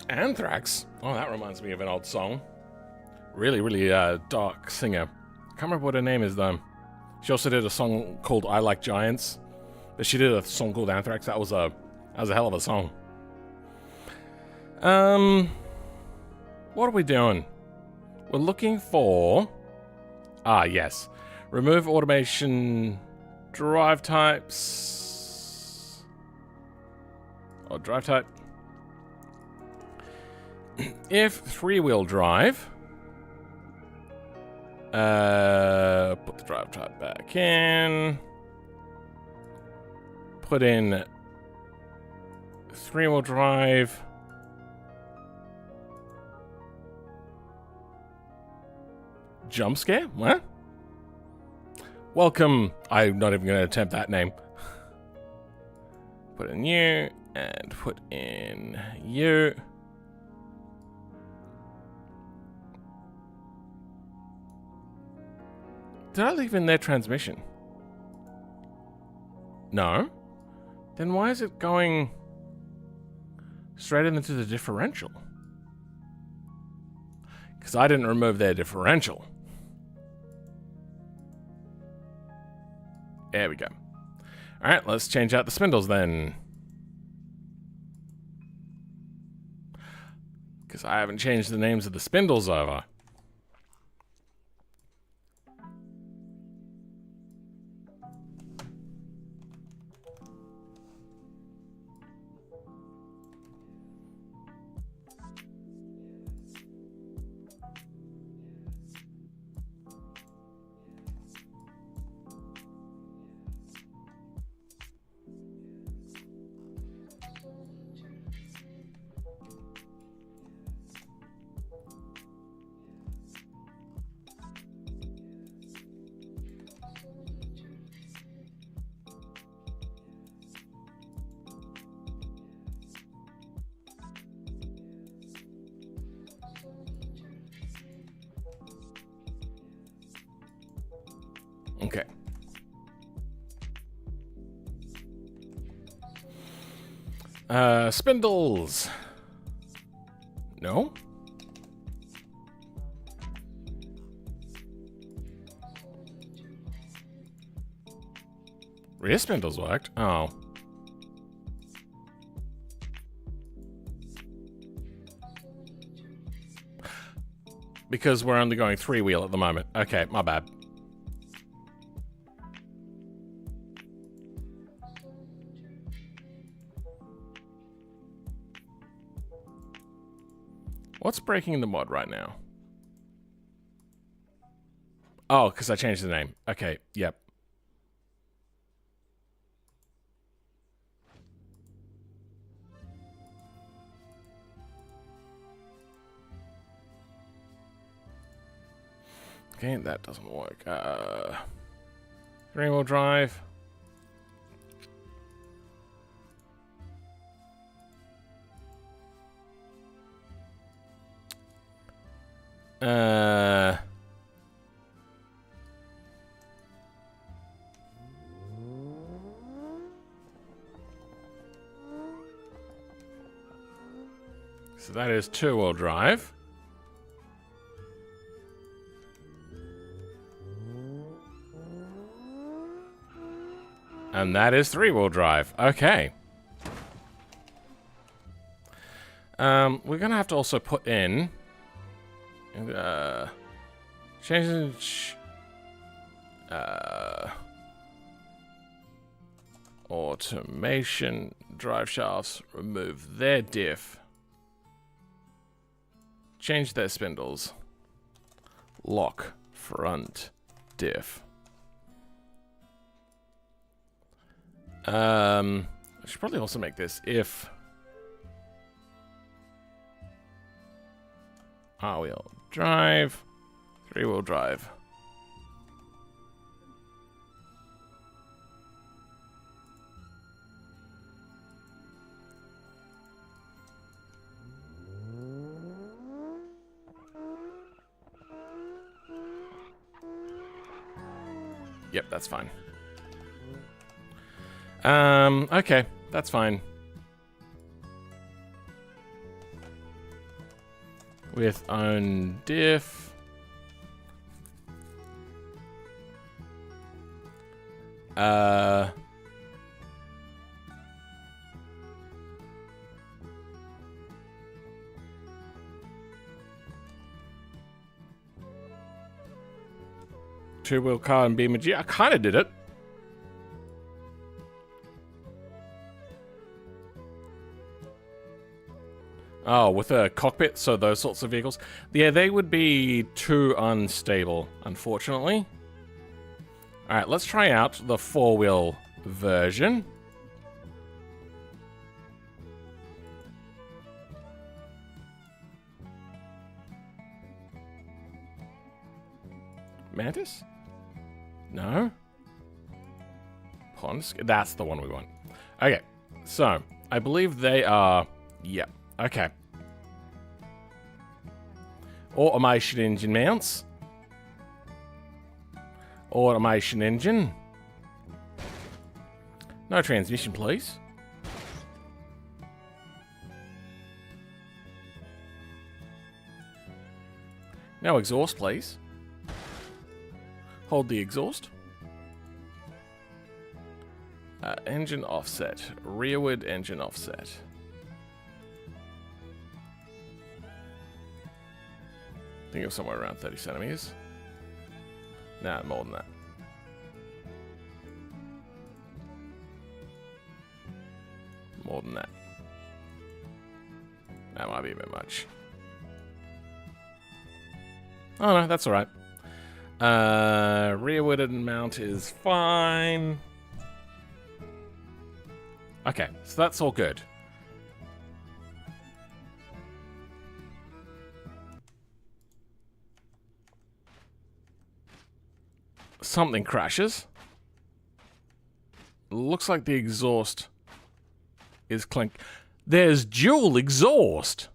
Anthrax? Oh, that reminds me of an old song. Really, really dark singer. Can't remember what her name is, though. She also did a song called I Like Giants. But she did a song called Anthrax. That was a hell of a song. What are we doing? We're looking for... Ah, yes. Remove automation drive types. Or drive type. If 3-wheel drive. Put the drive type back in. Put in 3-wheel drive. Jump scare? What? Welcome. I'm not even going to attempt that name. Put in you and put in you. Did I leave in their transmission? No. Then why is it going straight into the differential? Because I didn't remove their differential. There we go. Alright, let's change out the spindles then. Because I haven't changed the names of the spindles over. Okay. Spindles. No? Rear spindles worked? Oh. Because we're only going 3-wheel at the moment. Okay, my bad. What's breaking the mod right now? Oh, because I changed the name. Okay, yep. Okay, that doesn't work. 3-wheel drive. So that is 2-wheel drive. And that is 3-wheel drive. Okay. We're gonna have to also put in change automation drive shafts, remove their diff, change their spindles, lock front diff. I should probably also make this if R-wheel drive, 3-wheel drive. Yep, that's fine. Okay, that's fine. with own diff. Two-wheel car and BMG. I kind of did it. Oh, with a cockpit, so those sorts of vehicles. Yeah, they would be too unstable, unfortunately. Alright, let's try out the four-wheel version. Mantis? No? Pond? That's the one we want. Okay, so, I believe they are... Yep, okay. Automation engine mounts. Automation engine. No transmission, please. No exhaust, please. Hold the exhaust. Engine offset. Rearward engine offset. I think it was somewhere around 30 centimeters. Nah, more than that. More than that. That might be a bit much. Oh no, that's alright. Rearward mount is fine. Okay, so that's all good. Something crashes. Looks like the exhaust is clink. There's dual exhaust!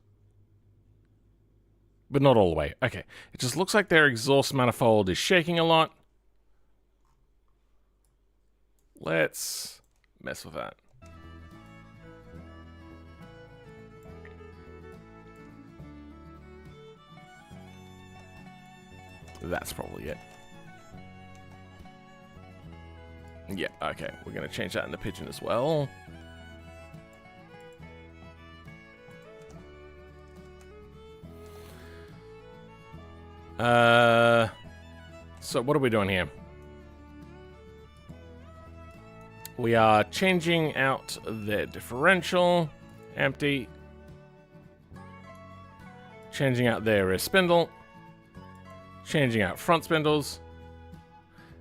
But not all the way. Okay. It just looks like their exhaust manifold is shaking a lot. Let's mess with that. That's probably it. Yeah, okay. We're going to change that into pigeon as well. So what are we doing here? We are changing out their differential. Empty. Changing out their rear spindle. Changing out front spindles.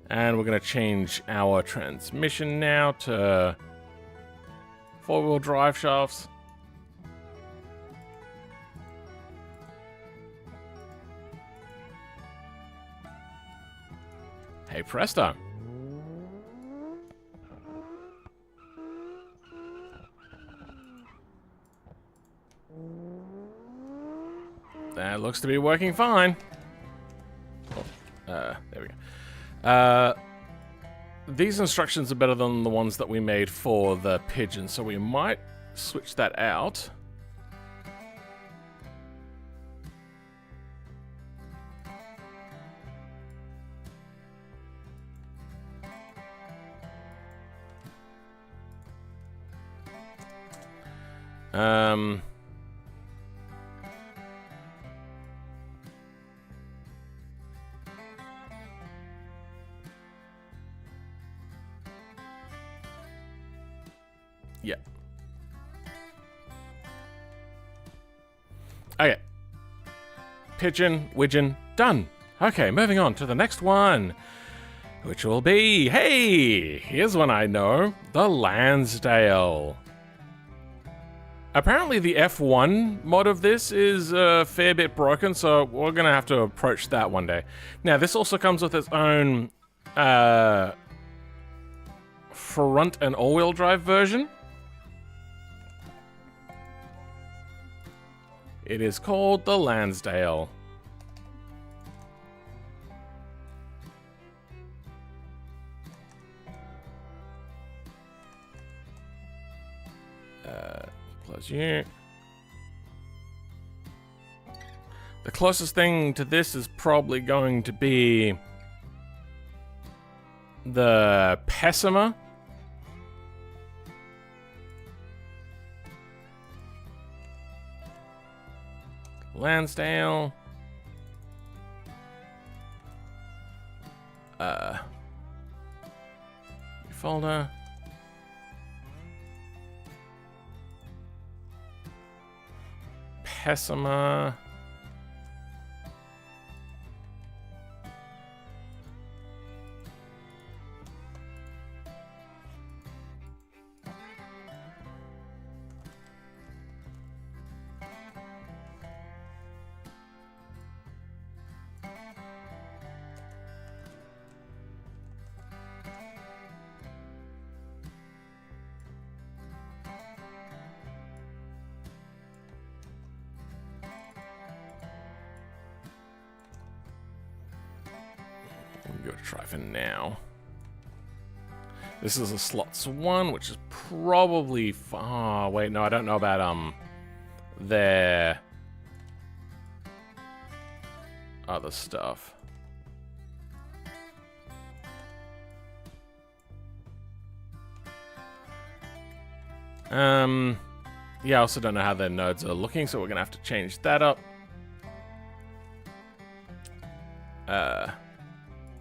And we're going to change our transmission now to four-wheel drive shafts. Hey presto. That looks to be working fine. There we go. These instructions are better than the ones that we made for the pigeon, so we might switch that out. Yeah. Okay. Pigeon, widgeon, done. Okay, moving on to the next one, which will be, hey, here's one I know, the Lansdale. Apparently the F1 mod of this is a fair bit broken, so we're going to have to approach that one day. Now, this also comes with its own front and all-wheel drive version. It is called the Lansdale. Close you. closest thing to this is probably going to be the Pessima. Lansdale. Folder. Pessima. We'll go to try for now. This is a slots 1, which is probably... Oh, wait, no, I don't know about, their other stuff. Yeah, I also don't know how their nodes are looking, so we're gonna have to change that up.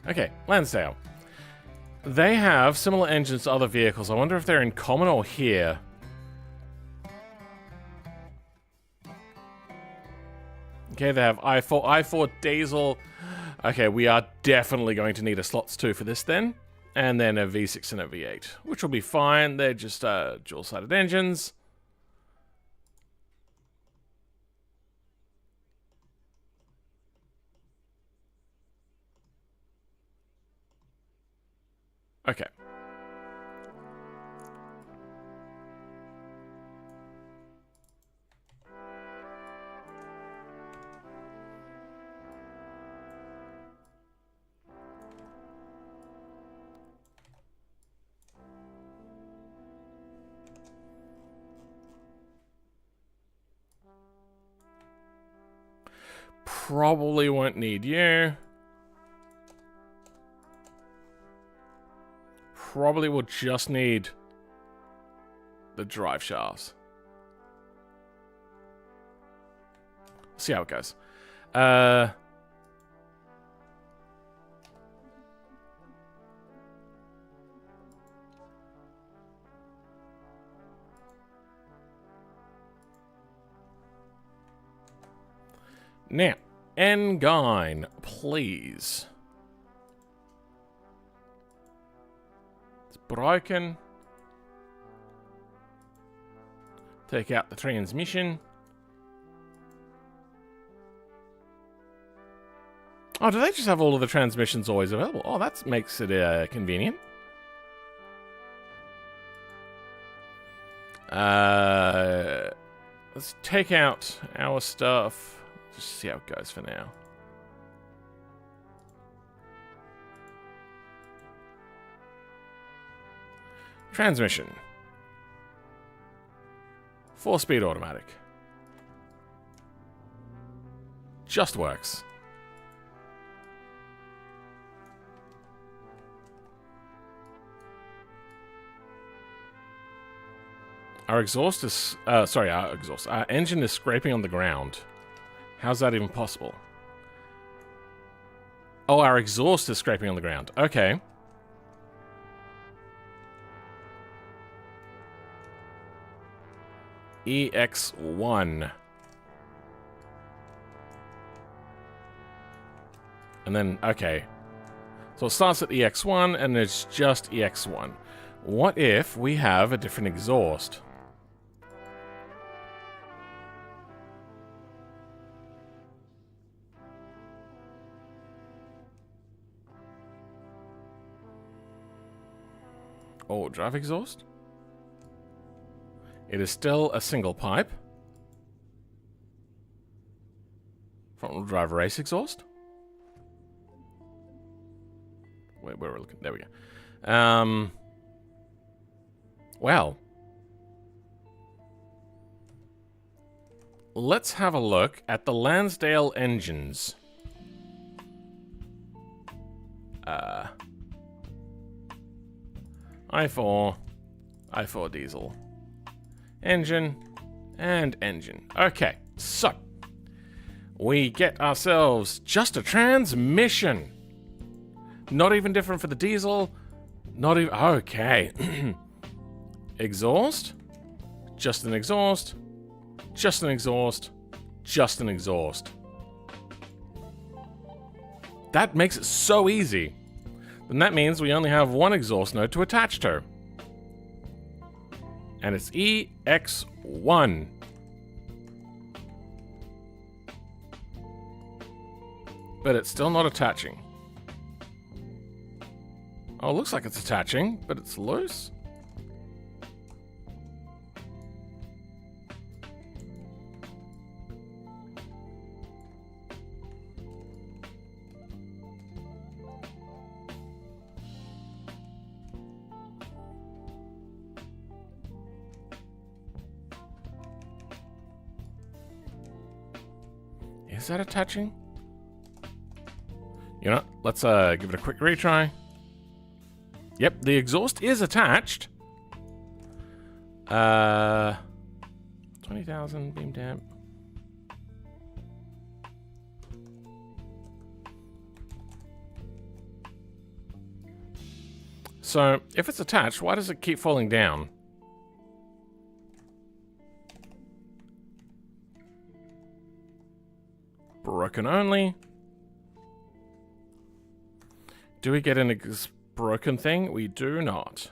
Okay, Lansdale. They have similar engines to other vehicles. I wonder if they're in common or here. Okay, they have I4 diesel. Okay, we are definitely going to need a slots 2 for this then. And then a V6 and a V8, which will be fine. They're just dual-sided engines. Okay. Probably won't need you. Probably will just need the drive shafts. See how it goes. Now, Engine, please. It's broken. Take out the transmission. Oh, do they just have all of the transmissions always available? Oh, that makes it convenient. Let's take out our stuff. Just see how it goes for now. Transmission. 4-speed automatic. Just works. Our exhaust is... our engine is scraping on the ground. How's that even possible? Oh, our exhaust is scraping on the ground. Okay. EX1. And then, okay. So it starts at EX1 and it's just EX1. What if we have a different exhaust? Oh, drive exhaust? It is still a single pipe. Front-wheel drive race exhaust. Where we're looking. There we go. Well. let's have a look at the Lansdale engines. i4 diesel. Engine, and engine. Okay, so we get ourselves just a transmission. Not even different for the diesel. Not even... Okay. Exhaust. Just an exhaust. Just an exhaust. Just an exhaust. That makes it so easy. Then that means we only have one exhaust node to attach to. And it's EX1. But it's still not attaching. Oh, it looks like it's attaching, but it's loose. Is that attaching? You know, let's give it a quick retry. Yep, the exhaust is attached. 20,000 beam damp. So, if it's attached, why does it keep falling down? Broken only. Do we get an broken thing? We do not.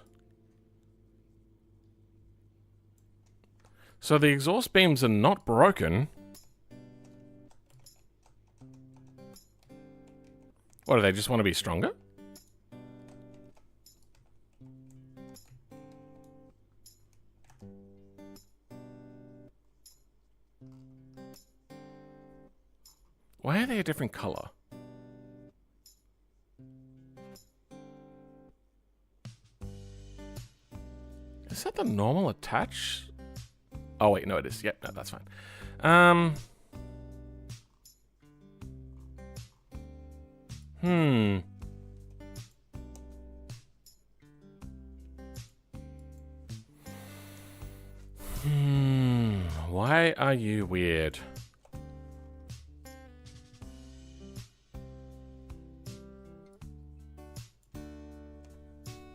So the exhaust beams are not broken. What, do they just want to be stronger? Why are they a different color? Is that the normal attach? Oh wait, no it is. Yep, no, that's fine. Why are you weird?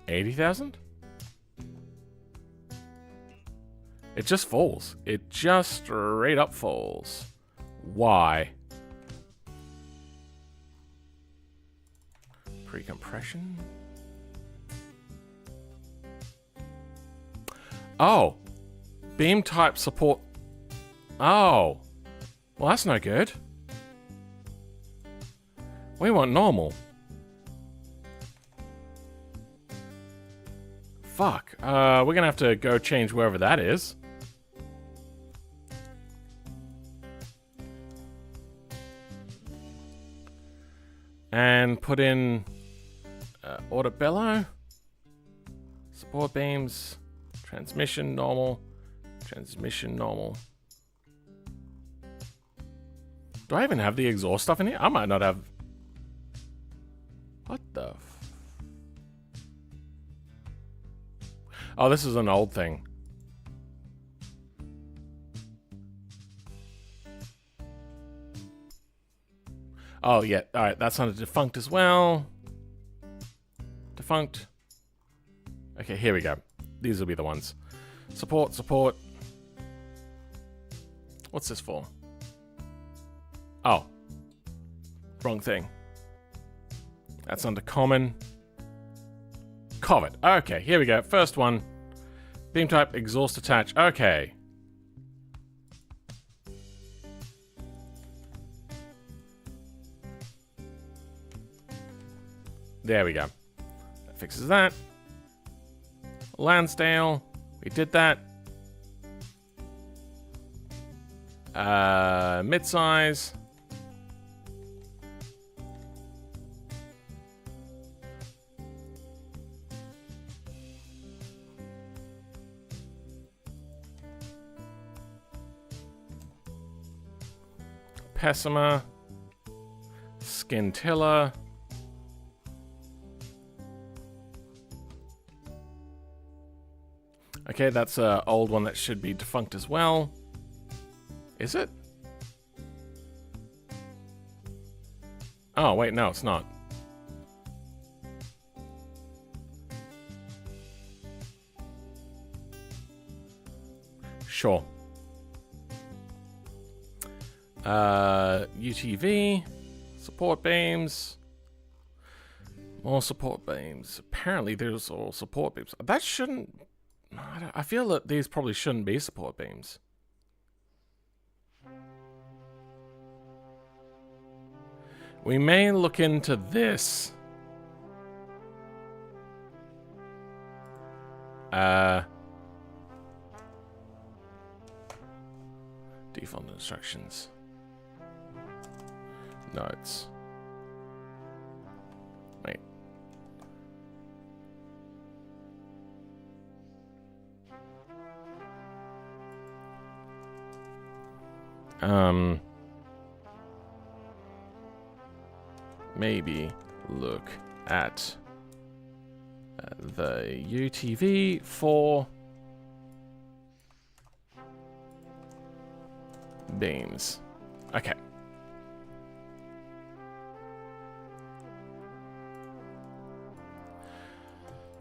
$80,000? It just falls. It just straight up falls. Why? Pre-compression? Oh. Beam type support. Oh. Well, that's no good. We want normal. Fuck. We're gonna have to go change wherever that is. And put in auto bellow, support beams, transmission normal, transmission normal. Do I even have the exhaust stuff in here? I might not have. What the Oh, this is an old thing. Oh, yeah. All right, that's on a defunct as well. Defunct. Okay, here we go. These will be the ones. Support, support. What's this for? Oh. Wrong thing. That's under common. Covet. Okay, here we go. First one. Beam type, exhaust attach. Okay. There we go. That fixes that. Lansdale. We did that. Mid-size. Pessima, Scintilla. Okay, that's an old one that should be defunct as well. Is it? Oh, wait, no, it's not. Sure. UTV, support beams, more support beams. Apparently there's all support beams. That shouldn't... I feel that these probably shouldn't be support beams. We may look into this. Default instructions. Notes. Wait. Maybe look at the UTV for beams. Okay.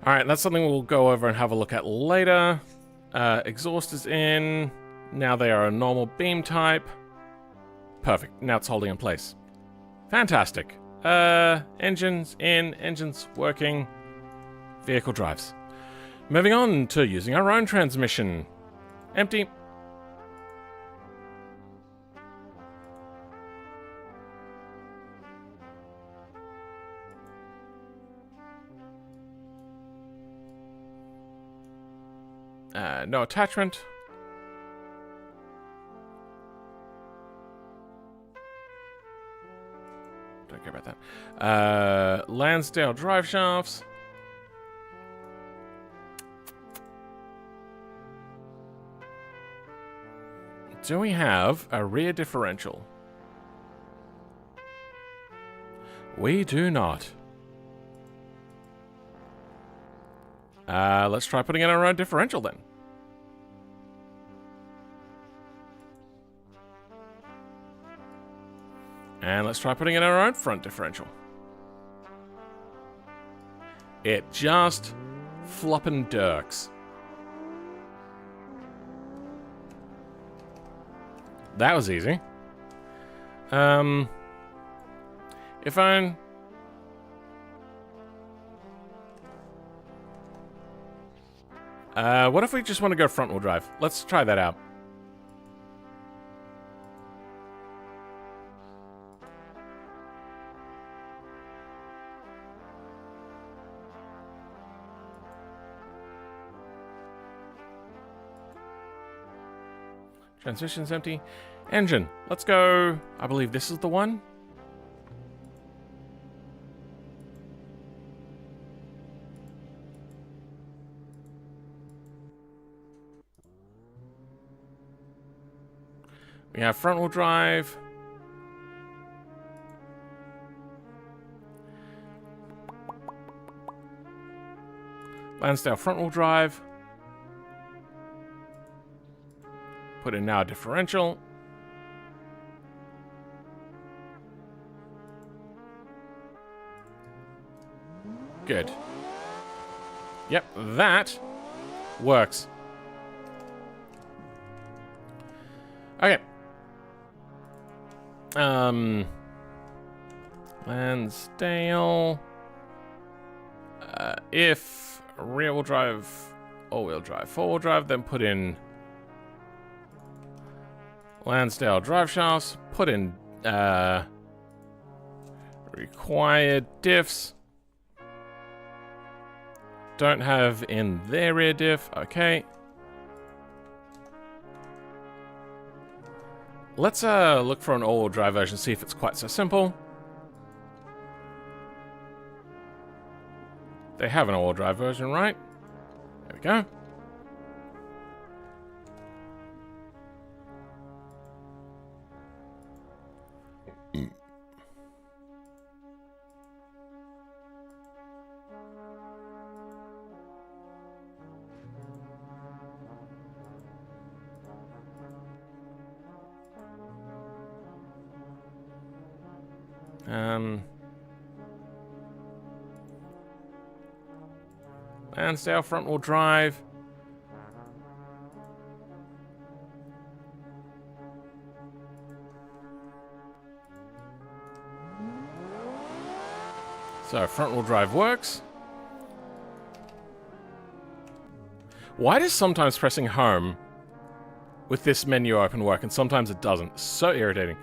Alright, that's something we'll go over and have a look at later. Exhaust is in. Now they are a normal beam type. Perfect. Now it's holding in place. Fantastic. Engines in, engines working. Vehicle drives. Moving on to using our own transmission. Empty. No attachment. Don't care about that. Lansdale drive shafts. Do we have a rear differential? We do not. Let's try putting in our own differential then. And let's try putting in our own front differential. It just floppin' dirks. That was easy. If I'm... what if we just want to go front-wheel drive? Let's try that out. Transmission's empty. Engine. Let's go. I believe this is the one. We have front-wheel drive. Lansdale front-wheel drive. Put in now differential. Good. Yep, that works. Okay. Lansdale. If rear-wheel drive, all-wheel drive, four-wheel drive, then put in Lansdale drive shafts, put in required diffs. Don't have in their rear diff, okay. Let's look for an all-wheel drive version, see if it's quite so simple. They have an all-wheel drive version, right? There we go. Lansdale front wheel drive. So front wheel drive works. Why does sometimes pressing home with this menu open work and sometimes it doesn't? So irritating.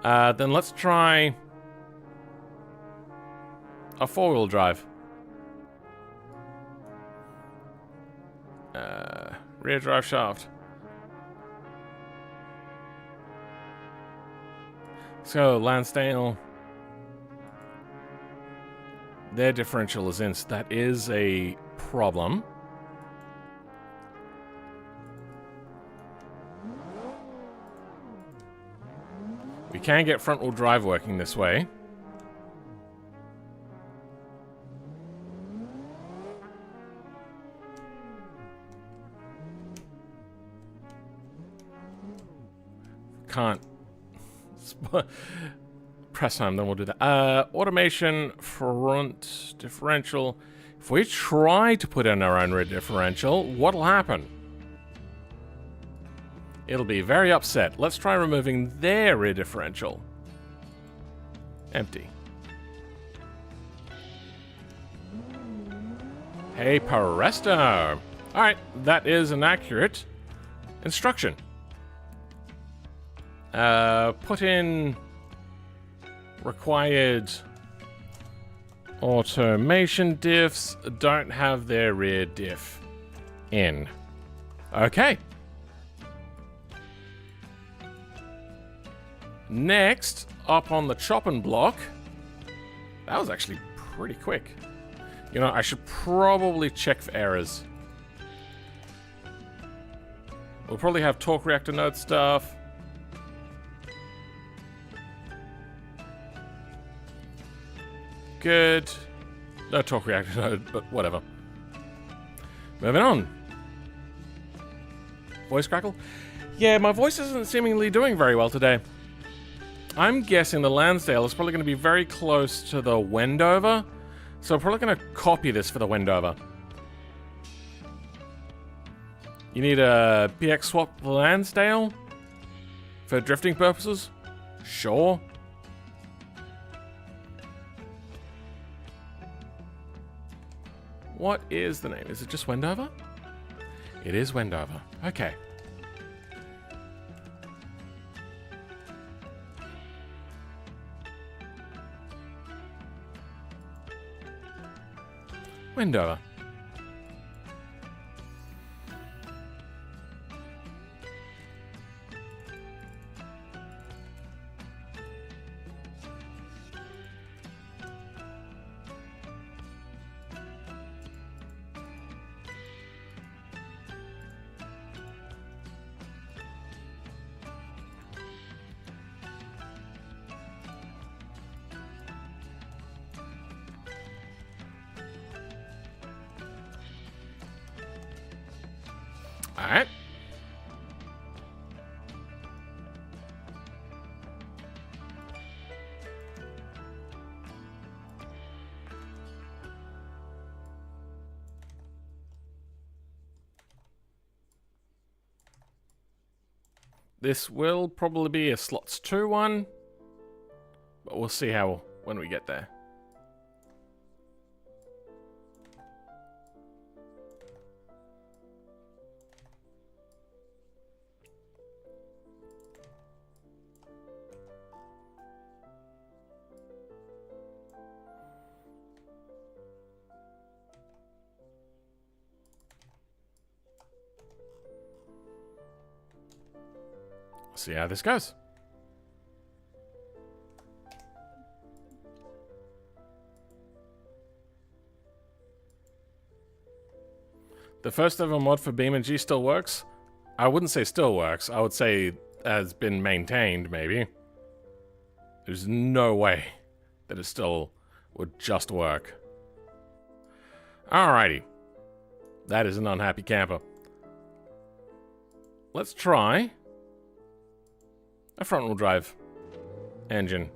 Then let's try a four-wheel drive. Rear drive shaft. So Lansdale. Their differential is in, so that is a problem. We can get front-wheel drive working this way. Can't press home, then we'll do that. Automation, front differential. If we try to put in our own rear differential, what'll happen? It'll be very upset. Let's try removing their rear differential. Empty. Hey, Presto! Alright, that is an accurate instruction. Put in required automation diffs. Don't have their rear diff in. Okay. Next, up on the chopping block. That was actually pretty quick. You know, I should probably check for errors. We'll probably have torque reactor node stuff. Good. No torque reactor node, but whatever. Moving on. Voice crackle? Yeah, my voice isn't seemingly doing very well today. I'm guessing the Lansdale is probably going to be very close to the Wendover, so I'm probably going to copy this for the Wendover. You need a PX swap for the Lansdale? For drifting purposes? Sure. What is the name? Is it just Wendover? It is Wendover. Okay. Wendover. Alright. This will probably be a slots 2 one, but we'll see how when we get there. See how this goes. The first ever mod for BeamNG still works? I wouldn't say still works. I would say has been maintained, maybe. There's no way that it still would just work. Alrighty. That is an unhappy camper. Let's try a front-wheel drive engine.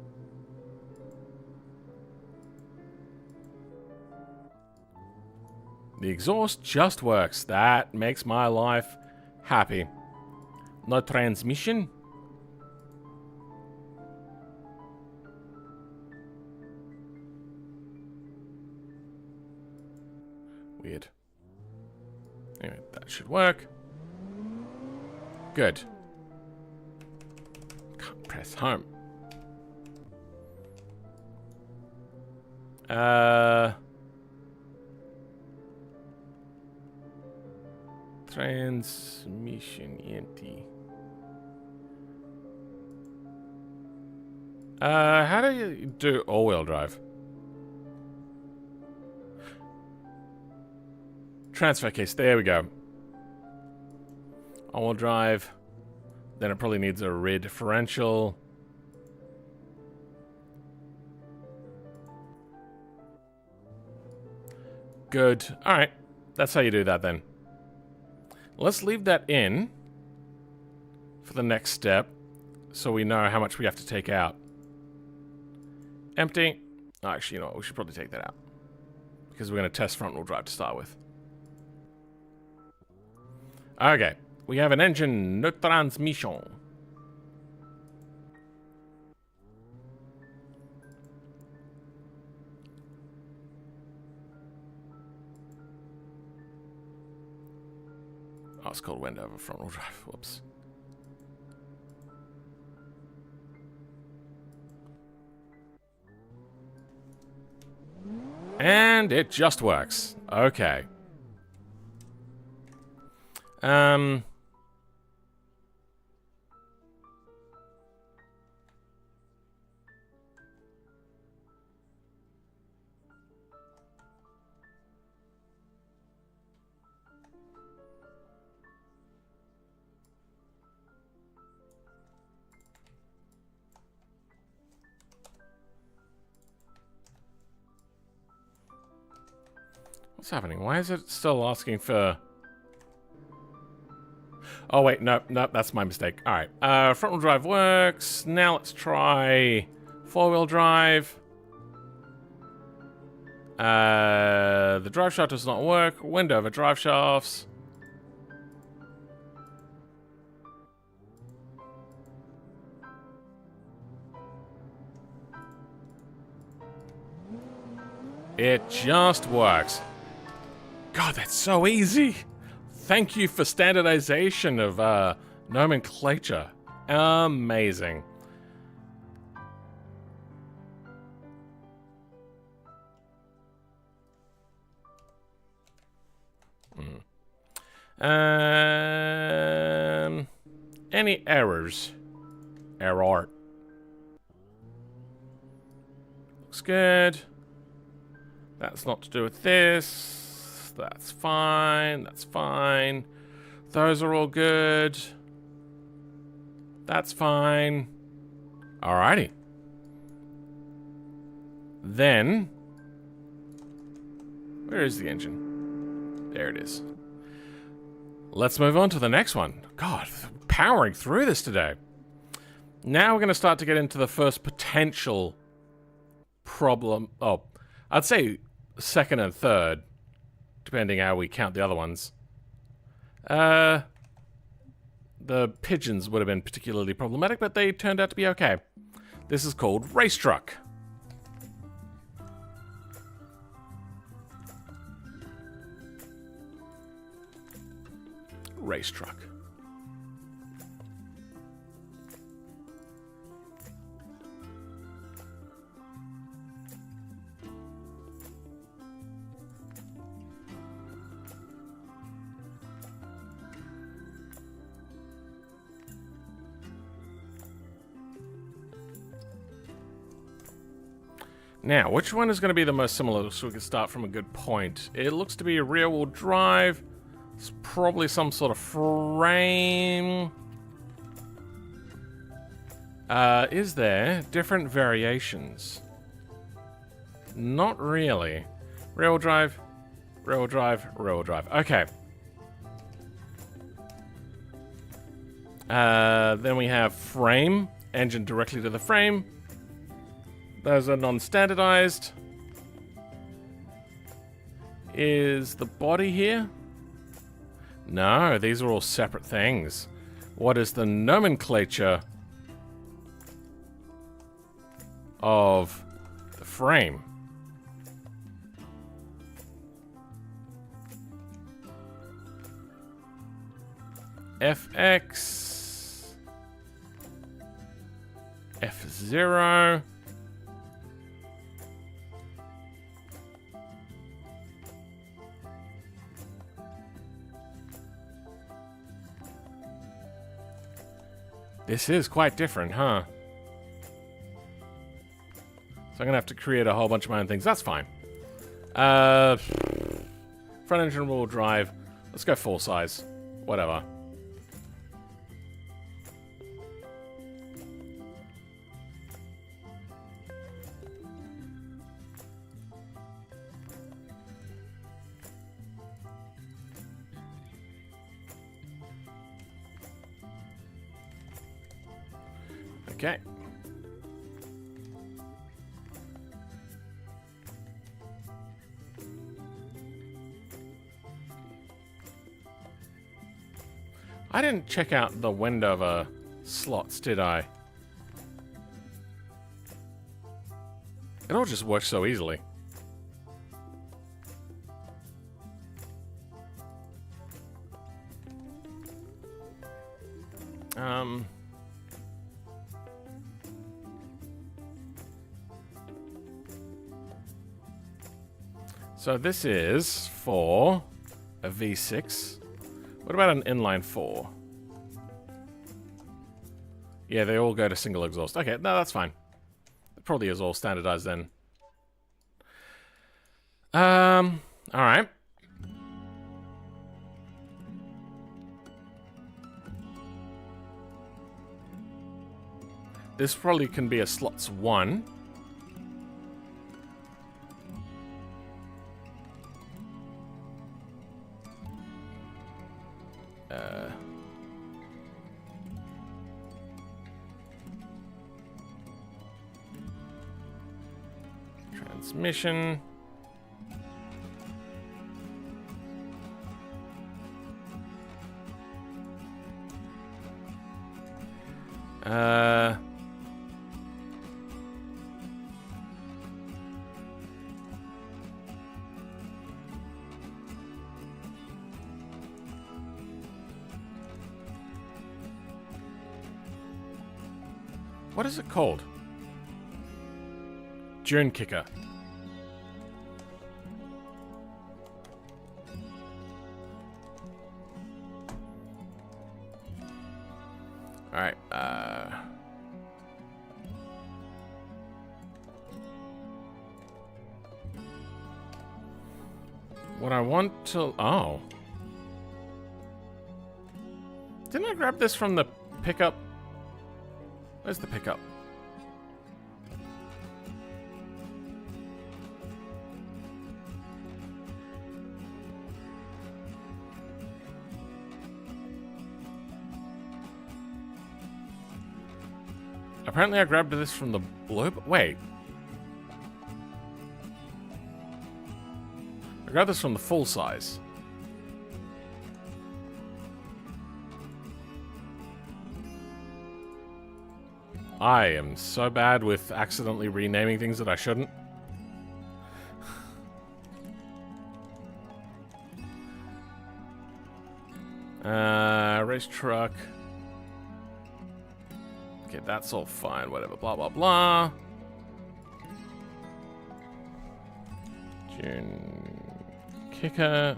The exhaust just works. That makes my life happy. No transmission. Weird. Anyway, that should work. Good. Can't press home. Transmission empty. How do you do all-wheel drive? Transfer case, there we go. All-wheel drive. Then it probably needs a rear differential. Good. Alright. That's how you do that then. Let's leave that in for the next step so we know how much we have to take out. Empty. Oh, actually, you know what? We should probably take that out because we're going to test front-wheel drive to start with. Okay. We have an engine, no transmission. Oh, it's called wind over front-wheel drive. Whoops. And it just works. Okay. What's happening? Why is it still asking for... Oh, wait. No, that's my mistake. All right. Front-wheel drive works. Now let's try four-wheel drive. The drive shaft does not work. Wind over drive shafts. It just works. God, that's so easy. Thank you for standardization of nomenclature. Amazing. Any errors? Error. Looks good. That's not to do with this. That's fine. That's fine. Those are all good. That's fine. Alrighty. Then, where is the engine? There it is. Let's move on to the next one. God, powering through this today. Now we're going to start to get into the first potential problem. Oh, I'd say second and third, depending how we count the other ones. The pigeons would have been particularly problematic, but they turned out to be okay. This is called Race Truck. Race Truck. Now, which one is going to be the most similar so we can start from a good point? It looks to be a rear-wheel drive. It's probably some sort of frame. Is there different variations? Not really. Rear-wheel drive, rear-wheel drive, rear-wheel drive. Okay. Then we have frame, engine directly to the frame. Those are non-standardized. Is the body here? No, these are all separate things. What is the nomenclature of the frame? FX F0 This is quite different, huh? So I'm gonna have to create a whole bunch of my own things. That's fine. Front engine wheel drive. Let's go full size. Whatever. Okay. I didn't check out the Wendover slots, did I? It all just works so easily. So this is for a V6. What about an inline 4? Yeah, they all go to single exhaust. Okay, no, that's fine. It probably is all standardized then. Alright. This probably can be a slots 1. Transmission. What is it called? Dune kicker. Alright, what I want to... Oh. Didn't I grab this from the pickup? Where's the pickup? Apparently I grabbed this from the blue... Wait. I grabbed this from the full size. I am so bad with accidentally renaming things that I shouldn't. Race truck. Okay, that's all fine, whatever, blah, blah, blah. Dune kicker.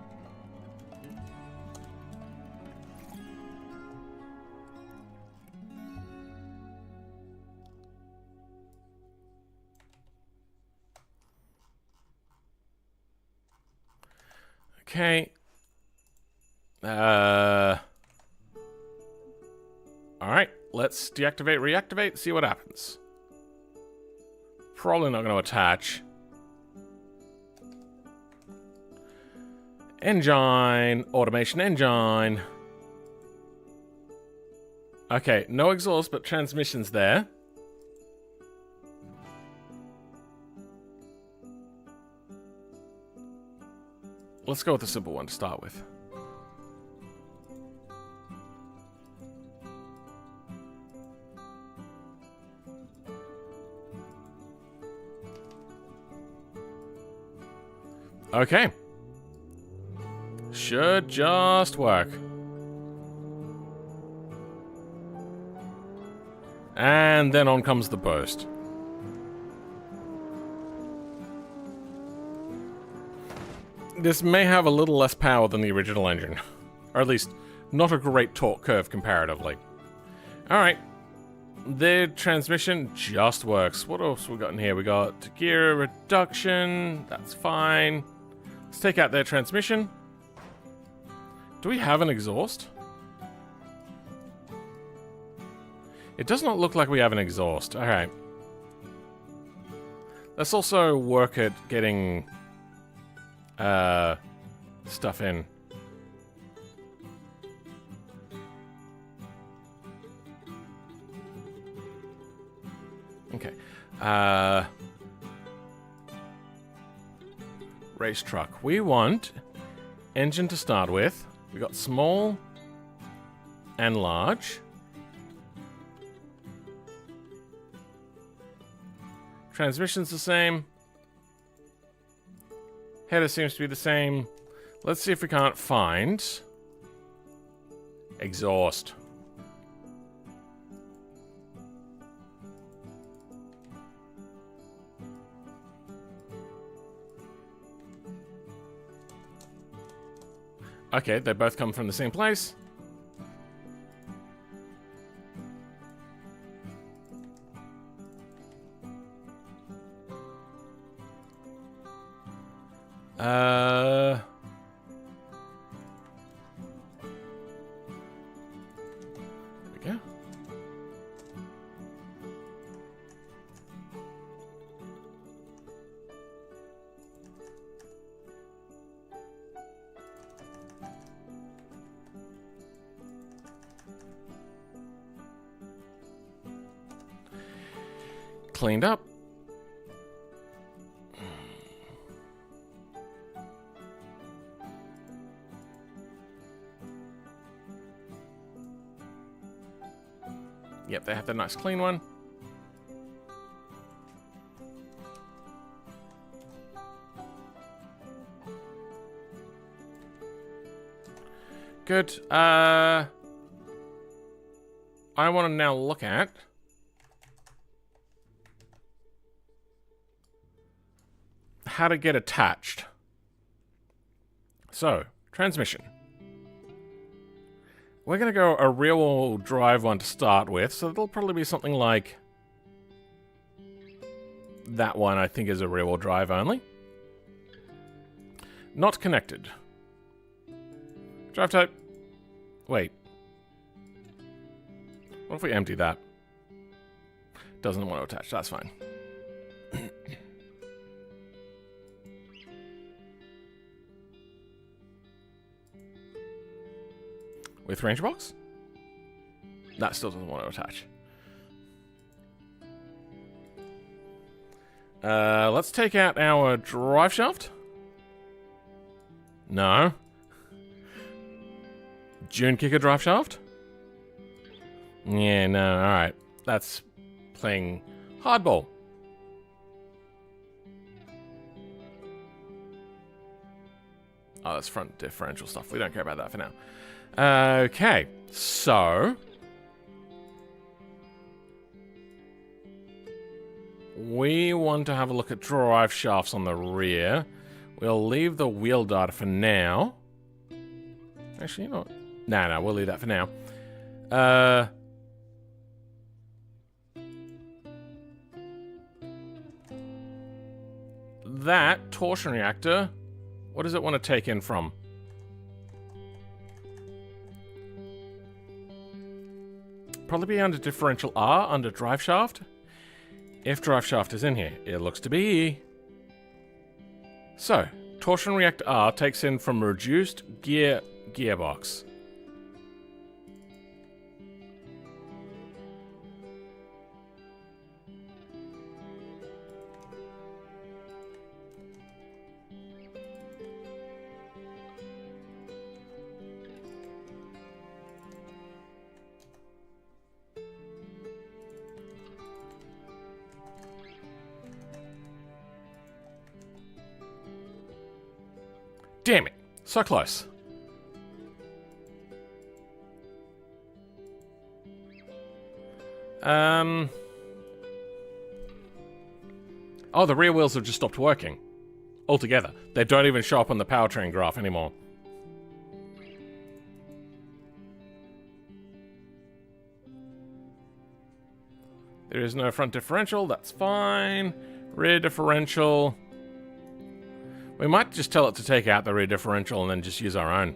Okay. Alright, let's deactivate, reactivate, see what happens. Probably not going to attach. Engine, automation engine. Okay, no exhaust, but transmission's there. let's go with the simple one to start with. Okay. Should just work. And then on comes the burst. This may have a little less power than the original engine. Or at least, not a great torque curve comparatively. Alright. The transmission just works. What else we got in here? We got gear reduction. That's fine. Let's take out their transmission. Do we have an exhaust? It does not look like we have an exhaust. Alright. Let's also work at getting stuff in. Okay. Race truck. We want engine to start with. We got small and large. Transmission's the same. Header seems to be the same. Let's see if we can't find exhaust. Okay, they both come from the same place. There we go. Cleaned up. Yep, they have the nice clean one. Good. I want to now look at how to get attached. So, transmission. We're going to go a rear-wheel drive one to start with, so it'll probably be something like that one. I think is a rear-wheel drive only. Not connected. Drive type. Wait. What if we empty that? Doesn't want to attach, that's fine. With range box? That still doesn't want to attach. Let's take out our drive shaft. No. Dune kicker drive shaft? Yeah, no, alright. That's playing hardball. Oh, that's front differential stuff. We don't care about that for now. Okay, so we want to have a look at drive shafts on the rear. We'll leave the wheel data for now. Actually, you know what? No, we'll leave that for now. That torsion reactor, what does it want to take in from? Probably be under differential R, under drive shaft. If drive shaft is in here, it looks to be. So, torsion reactor R takes in from reduced gearbox. Damn it. So close. Oh, the rear wheels have just stopped working. Altogether. They don't even show up on the powertrain graph anymore. There is no front differential, that's fine. Rear differential. We might just tell it to take out the rear differential and then just use our own.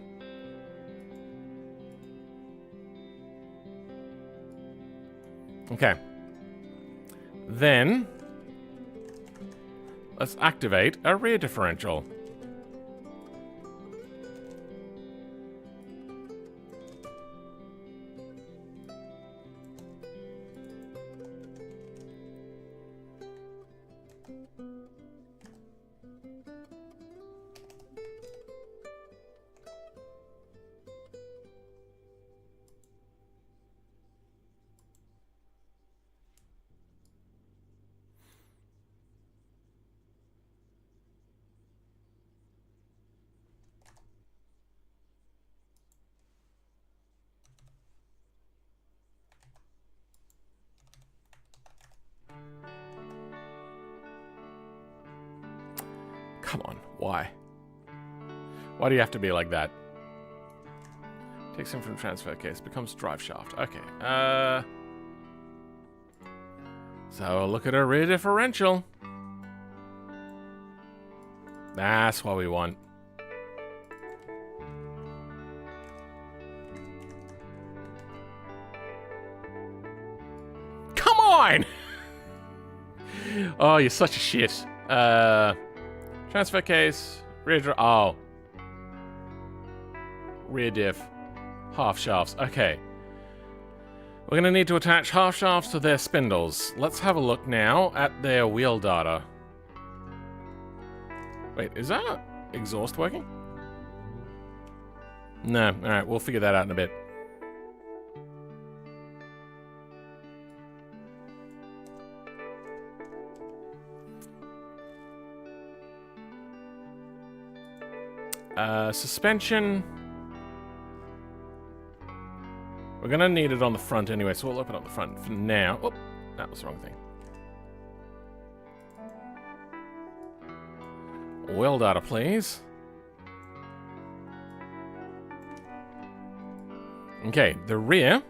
Okay. Then, let's activate a rear differential. Come on, why? Why do you have to be like that? Takes him from transfer case, becomes drive shaft. Okay, so look at our rear differential. That's what we want. Come on! Oh, you're such a shit. Transfer case, rear diff, half shafts. Okay. We're gonna need to attach half shafts to their spindles. Let's have a look now at their wheel data. Wait, is that exhaust working? No, alright, we'll figure that out in a bit. Suspension. We're gonna need it on the front anyway, so we'll open up the front for now. Oh, that was the wrong thing. Wheel data, please. Okay, the rear.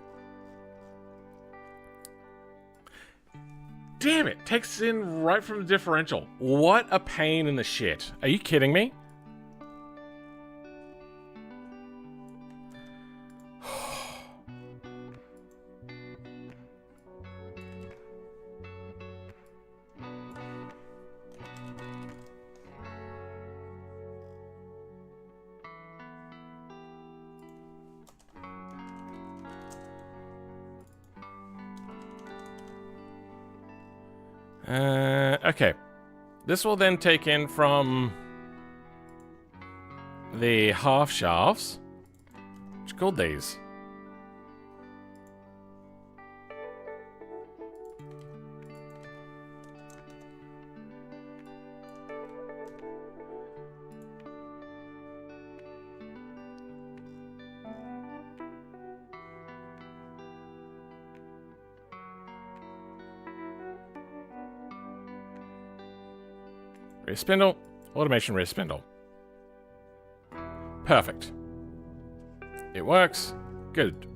Damn it, takes it in right from the differential. What a pain in the shit. Are you kidding me? Okay. This will then take in from the half shafts. What you called these? Rear spindle, automation rear spindle. Perfect. It works. Good.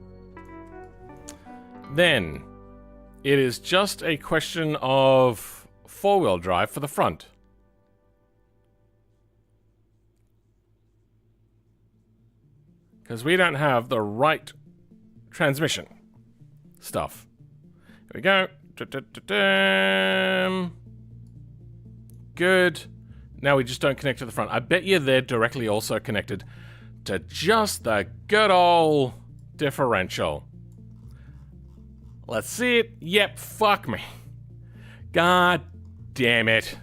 Then, it is just a question of four-wheel drive for the front. Because we don't have the right transmission stuff. Here we go. Good. Now we just don't connect to the front. I bet you they're directly also connected to just the good old differential. Let's see it. Yep, fuck me. God damn it.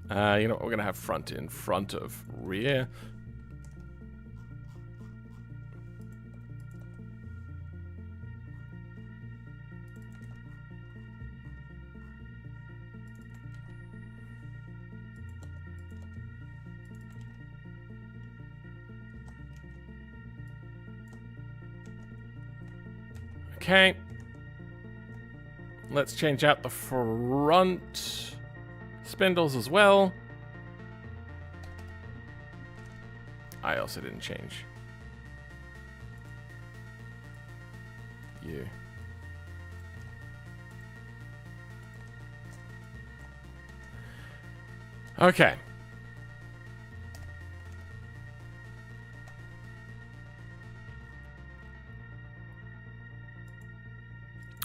You know what? We're going to have front in front of rear. Okay. Let's change out the front spindles as well. I also didn't change. You. Okay.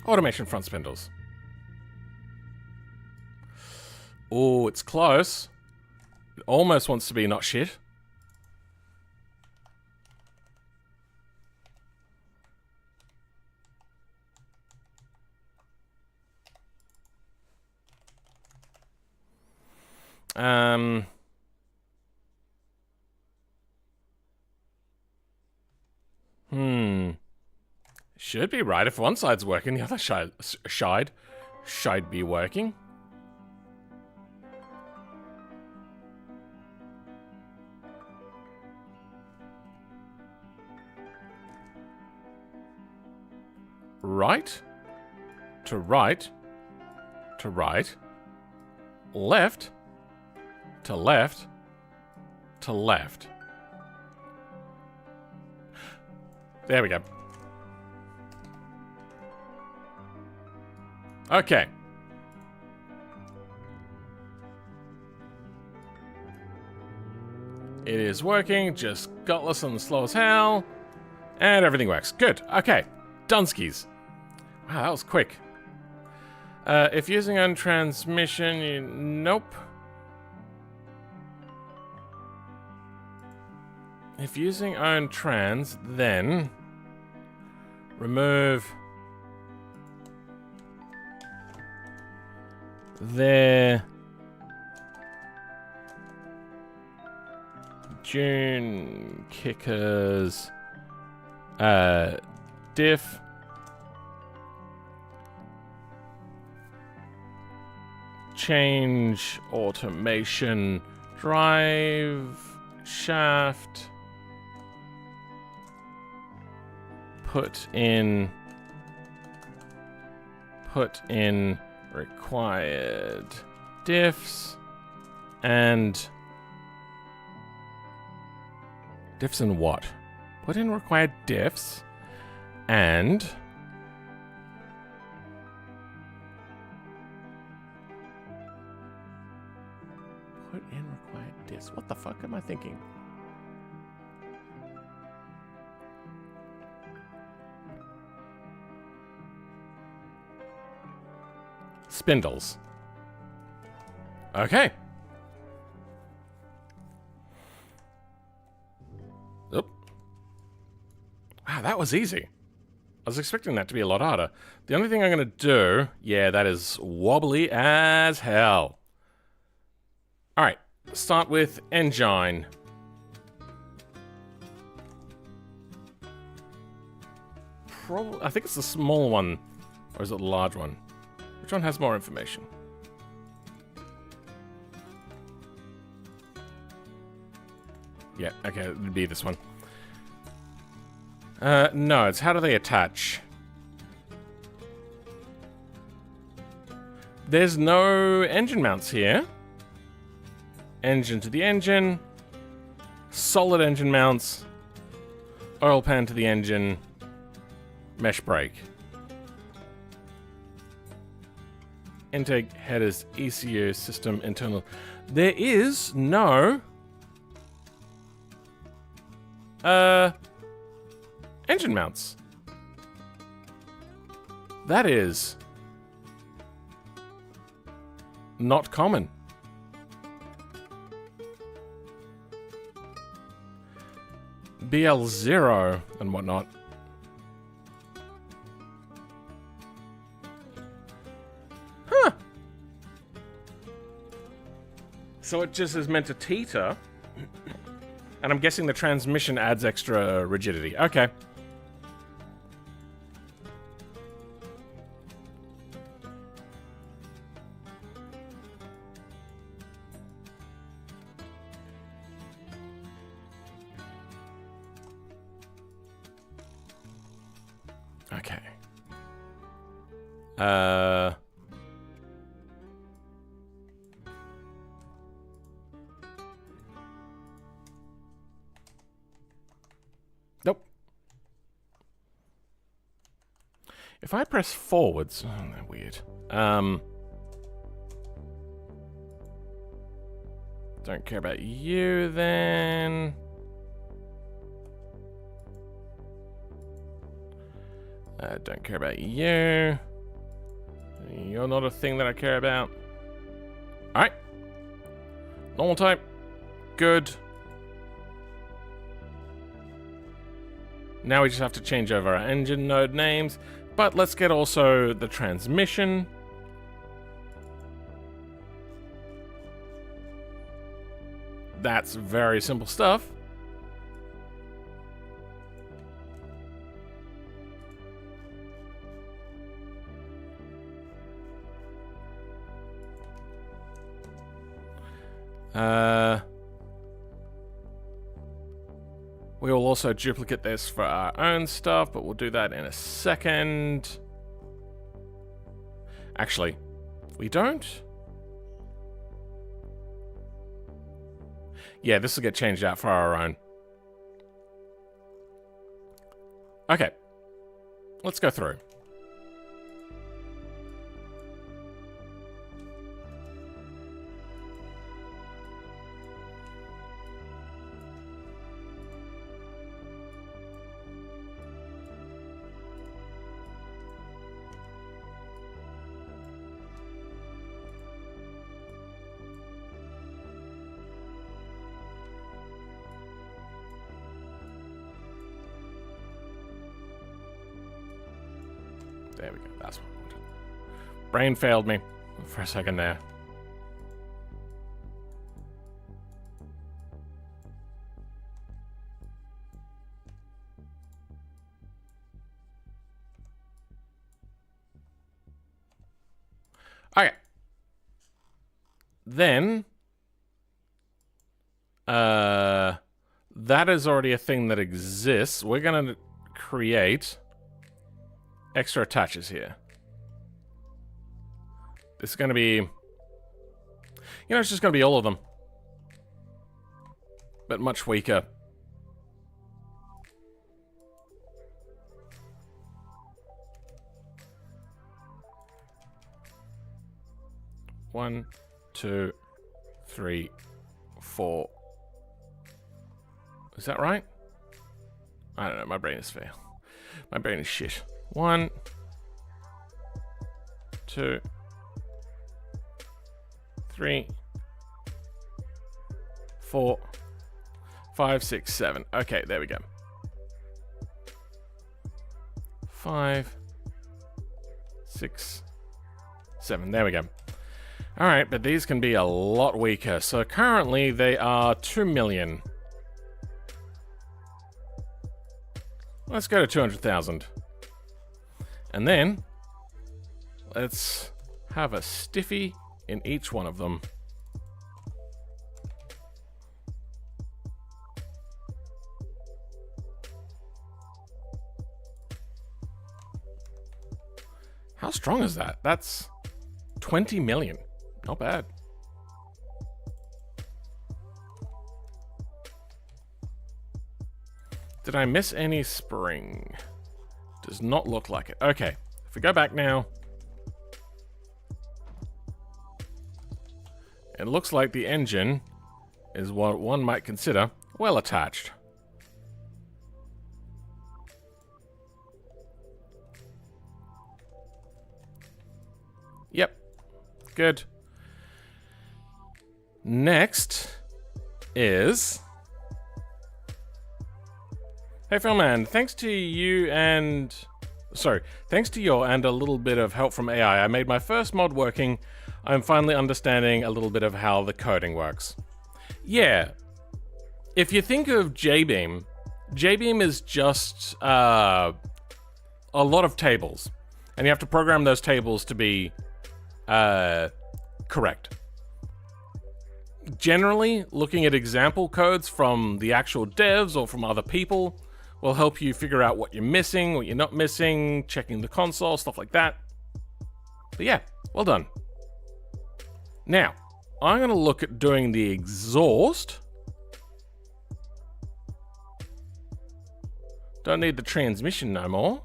Automation front spindles. Oh, it's close. It almost wants to be not shit. Should be right. If one side's working, the other should be working. Right to right to right, left to left to left. There we go. Okay. It is working, just gutless and slow as hell. And everything works. Good. Okay. Dunskies. Wow, that was quick. If using on transmission, nope. If using own trans, then remove their June kickers diff change automation drive shaft put in required diffs and diffs and what? Put in required diffs and put in required diffs. What the fuck am I thinking? Spindles. Okay. Oop. Wow, that was easy. I was expecting that to be a lot harder. The only thing I'm going to do... Yeah, that is wobbly as hell. Alright, start with engine. I think it's the small one. Or is it the large one? Which one has more information? Yeah, okay, it would be this one. No, it's how do they attach? There's no engine mounts here. Engine to the engine. Solid engine mounts. Oil pan to the engine. Mesh brake. Intake headers, ECU, system, internal. There is no... engine mounts. That is... not common. BL0 and whatnot. Huh. So it just is meant to teeter. And I'm guessing the transmission adds extra rigidity. Okay. Okay. Nope. If I press forwards, oh, they're weird. Don't care about you then. Don't care about you. You're not a thing that I care about. Alright. Normal type. Good. Now we just have to change over our engine node names. But let's get also the transmission. That's very simple stuff. We will also duplicate this for our own stuff, but we'll do that in a second. Actually, we don't. Yeah, this will get changed out for our own. Okay. Let's go through. There we go. That's what I wanted. Brain failed me for a second there. Okay. Then, that is already a thing that exists. We're going to create extra attaches here. This is going to be... You know, it's just going to be all of them. But much weaker. One, two, three, four. Is that right? I don't know, my brain is fail. My brain is shit. 1, 2, 3, 4, 5, 6, 7. Okay, there we go. 5, 6, 7. There we go. Alright, but these can be a lot weaker. So currently they are 2 million. Let's go to 200,000. And then, let's have a stiffy in each one of them. How strong is that? That's 20 million. Not bad. Did I miss any spring? Does not look like it. Okay, if we go back now, it looks like the engine is what one might consider well attached. Yep, good. Next is... Hey Philman, thanks to your and a little bit of help from AI, I made my first mod working. I'm finally understanding a little bit of how the coding works. Yeah, if you think of JBeam, JBeam is just a lot of tables, and you have to program those tables to be correct. Generally, looking at example codes from the actual devs or from other people will help you figure out what you're missing, what you're not missing, checking the console, stuff like that. But yeah, well done. Now, I'm going to look at doing the exhaust. Don't need the transmission no more.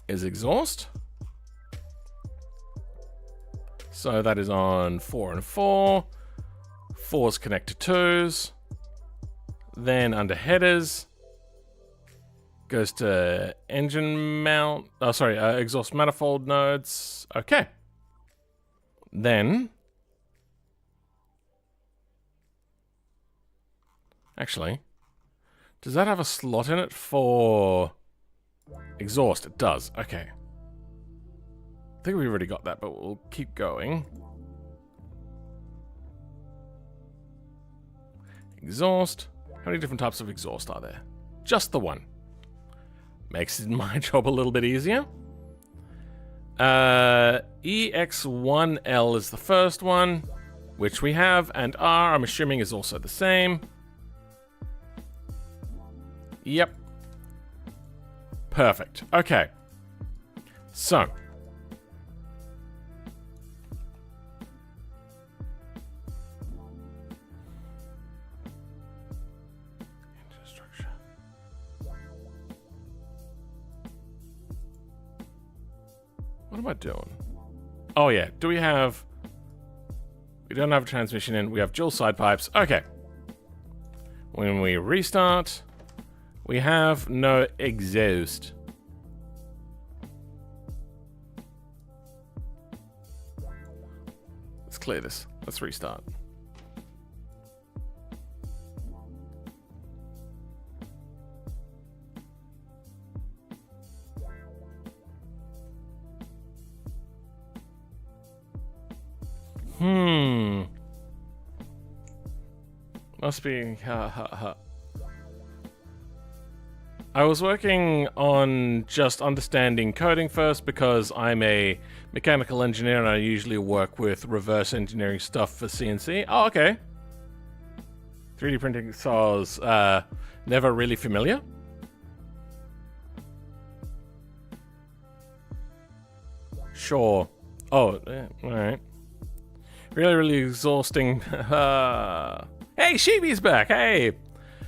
Is exhaust. So that is on 4 and 4. 4's connect to 2's. Then under headers, goes to engine mount. Oh, sorry, exhaust manifold nodes. Okay. Then, actually, does that have a slot in it for exhaust? It does. Okay. I think we've already got that, but we'll keep going. Exhaust. How many different types of exhaust are there? Just the one. Makes my job a little bit easier. EX1L is the first one, which we have, and R, I'm assuming, is also the same. Yep. Perfect. Okay. So. Infrastructure. What am I doing? Oh yeah, do we have... We don't have a transmission in, we have dual side pipes. Okay. When we restart, we have no exhaust. Let's clear this. Let's restart. Must be... I was working on just understanding coding first because I'm a mechanical engineer and I usually work with reverse engineering stuff for CNC. Oh, okay. 3D printing sounds never really familiar. Sure. Oh, alright. Really exhausting. Hey, Sheeby's back! Hey!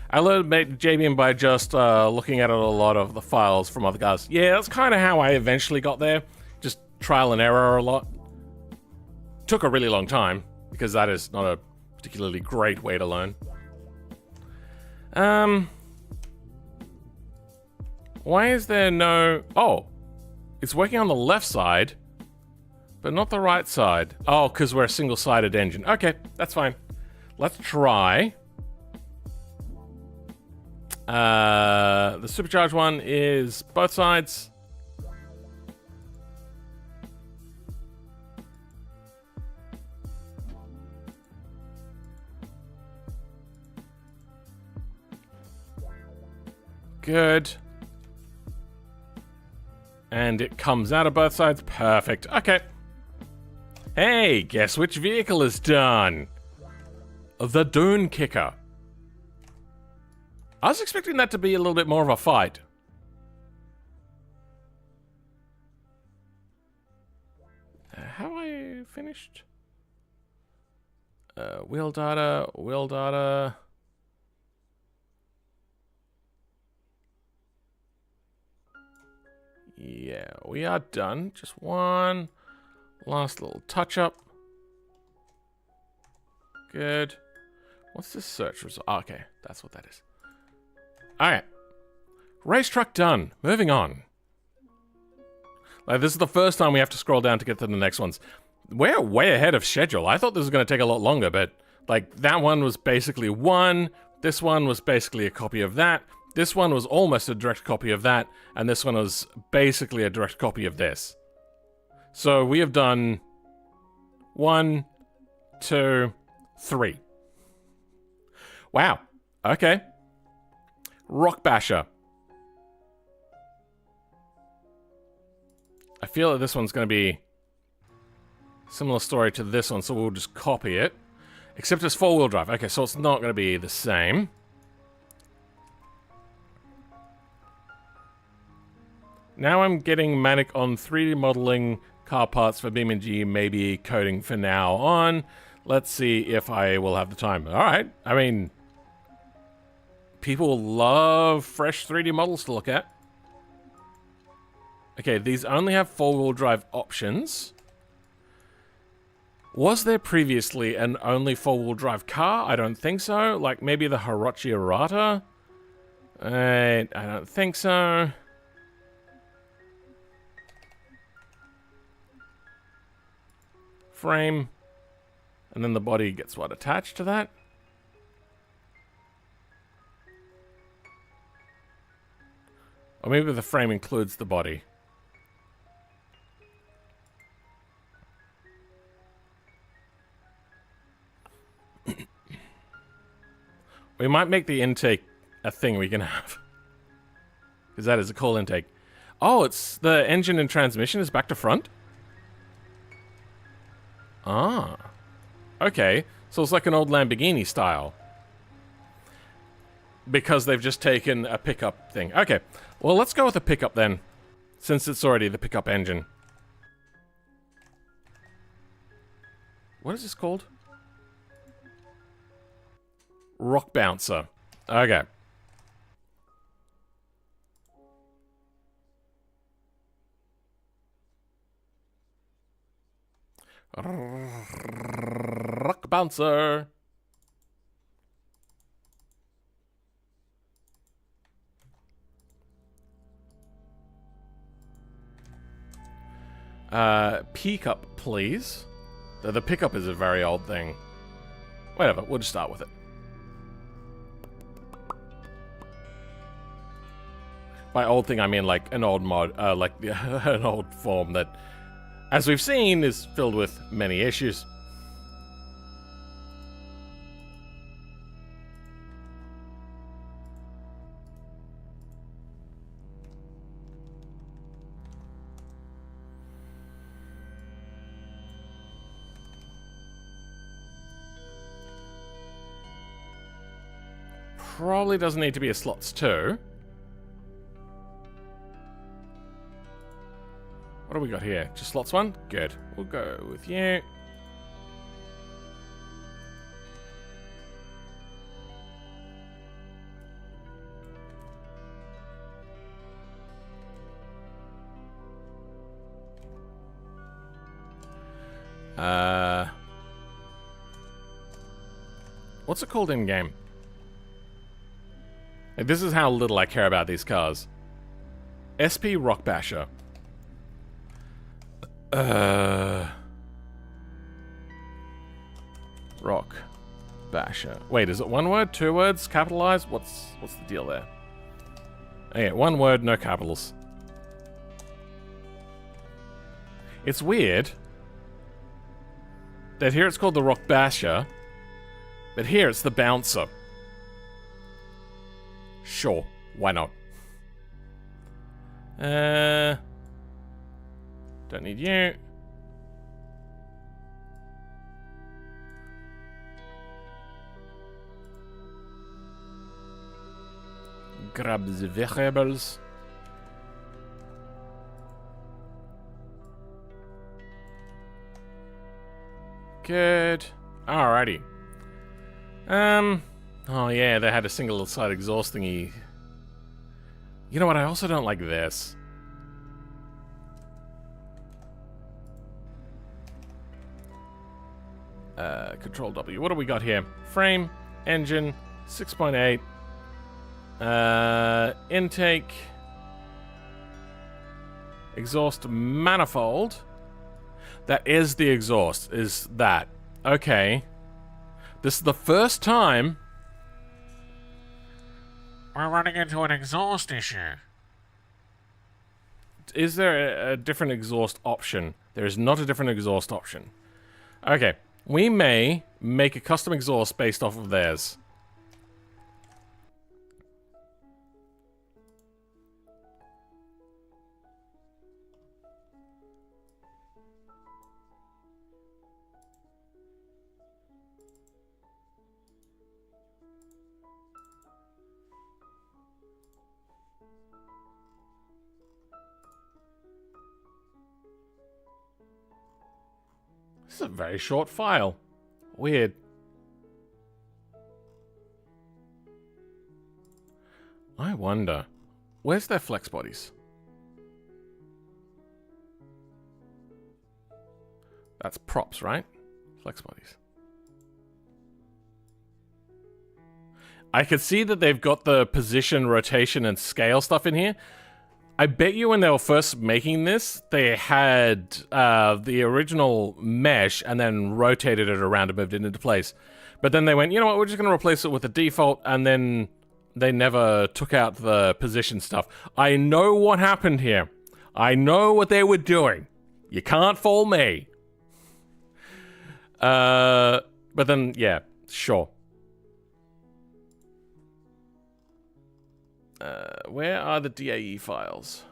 I learned JBM by just looking at a lot of the files from other guys. Yeah, that's kind of how I eventually got there. Just trial and error a lot. Took a really long time, because that is not a particularly great way to learn. Why is there no... Oh! It's working on the left side, but not the right side. Oh, because we're a single-sided engine. Okay, that's fine. Let's try. The supercharged one is both sides. Good. And it comes out of both sides. Perfect. Okay. Hey, guess which vehicle is done? The Dune Kicker. I was expecting that to be a little bit more of a fight. Have I finished? Wheel data, wheel data. Yeah, we are done. Just one last little touch up. Good. What's this search result? Oh, okay, that's what that is. Alright. Race truck done. Moving on. Like, this is the first time we have to scroll down to get to the next ones. We're way ahead of schedule. I thought this was going to take a lot longer, but, like, that one was basically one. This one was basically a copy of that. This one was almost a direct copy of that. And this one was basically a direct copy of this. So we have done 1, 2, 3. Wow. Okay. Rock Basher. I feel that this one's going to be similar story to this one, so we'll just copy it. Except it's four-wheel drive. Okay, so it's not going to be the same. Now I'm getting manic on 3D modeling car parts for BeamNG, maybe coding for now on. Let's see if I will have the time. All right. I mean, people love fresh 3D models to look at. Okay, these only have four-wheel drive options. Was there previously an only four-wheel drive car? I don't think so. Like maybe the Hirochi Arata? I don't think so. Frame. And then the body gets what attached to that? Or maybe the frame includes the body. We might make the intake a thing we can have. Because that is a cool intake. Oh, it's the engine and transmission is back to front? Ah. Okay. So it's like an old Lamborghini style. Because they've just taken a pickup thing. Okay. Well, let's go with a pickup then. Since it's already the pickup engine. What is this called? Rock bouncer. Okay. Rock bouncer. Pickup, please. The pickup is a very old thing. Whatever, we'll just start with it. By old thing, I mean like an old mod, like an old form that, as we've seen, is filled with many issues. Probably doesn't need to be a slots 2. What do we got here? Just slots 1? Good. We'll go with you. What's it called in game? Like, this is how little I care about these cars. SP Rock Basher. Rock Basher. Wait, is it one word? 2 words? Capitalized? What's the deal there? Okay, 1 word, no capitals. It's weird that here it's called the Rock Basher, but here it's the Bouncer. Sure, why not? Don't need you. Grab the variables. Good. Alrighty. Oh yeah, they had a single side exhaust thingy. You know what, I also don't like this. Control W. What do we got here? Frame, engine, 6.8. Intake. Exhaust manifold. That is the exhaust, is that. Okay. This is the first time we're running into an exhaust issue. Is there a different exhaust option? There is not a different exhaust option. Okay. We may make a custom exhaust based off of theirs. This is a very short file. Weird. I wonder, where's their flex bodies? That's props, right? Flex bodies. I could see that they've got the position, rotation, and scale stuff in here. I bet you when they were first making this, they had the original mesh and then rotated it around and moved it into place. But then they went, you know what, we're just going to replace it with the default, and then they never took out the position stuff. I know what happened here. I know what they were doing. You can't fool me. But then, yeah, sure. Where are the DAE files?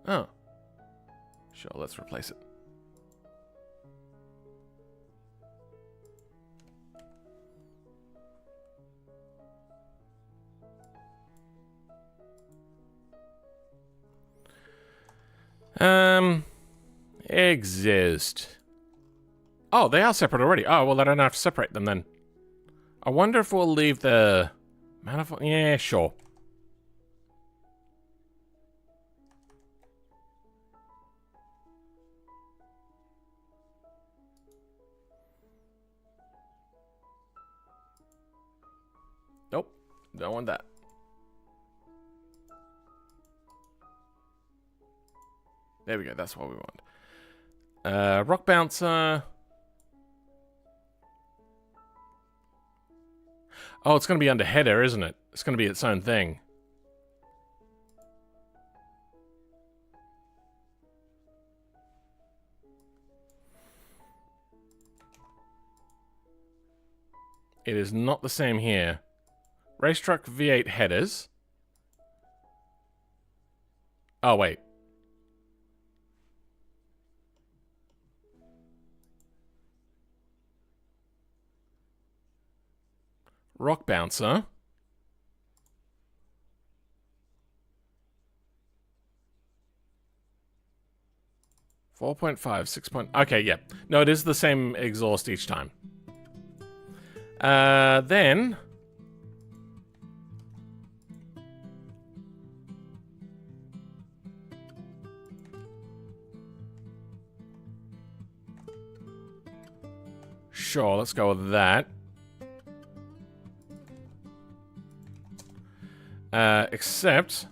Oh. Sure, let's replace it. Exist. Oh, they are separate already. Oh, well, I don't have to separate them then. I wonder if we'll leave the manifold. Yeah, sure. Nope, don't want that. There we go, that's what we want. Rock bouncer. Oh, it's going to be under header, isn't it? It's going to be its own thing. It is not the same here. Racetrack V8 headers. Oh, wait. Rock bouncer. .5, 6 point... Okay, yeah. No, it is the same exhaust each time. Then... Sure, let's go with that. Except...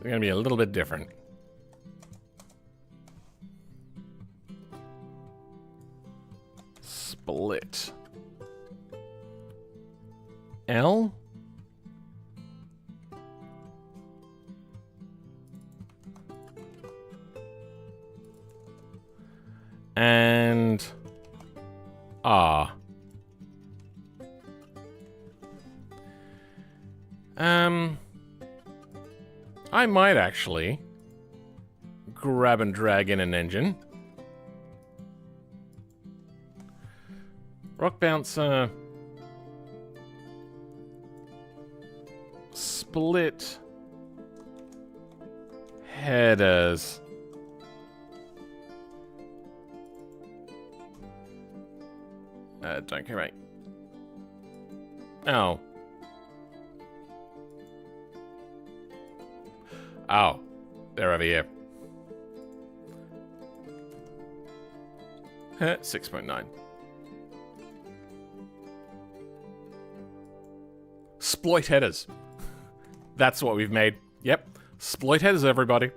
they're going to be a little bit different. Split. L. And R. I might actually grab and drag in an engine. Rock bouncer. Split. Headers. Don't care, mate. Oh. Oh, they're over here. 6.9. Sploit headers. That's what we've made. Yep. Sploit headers, everybody.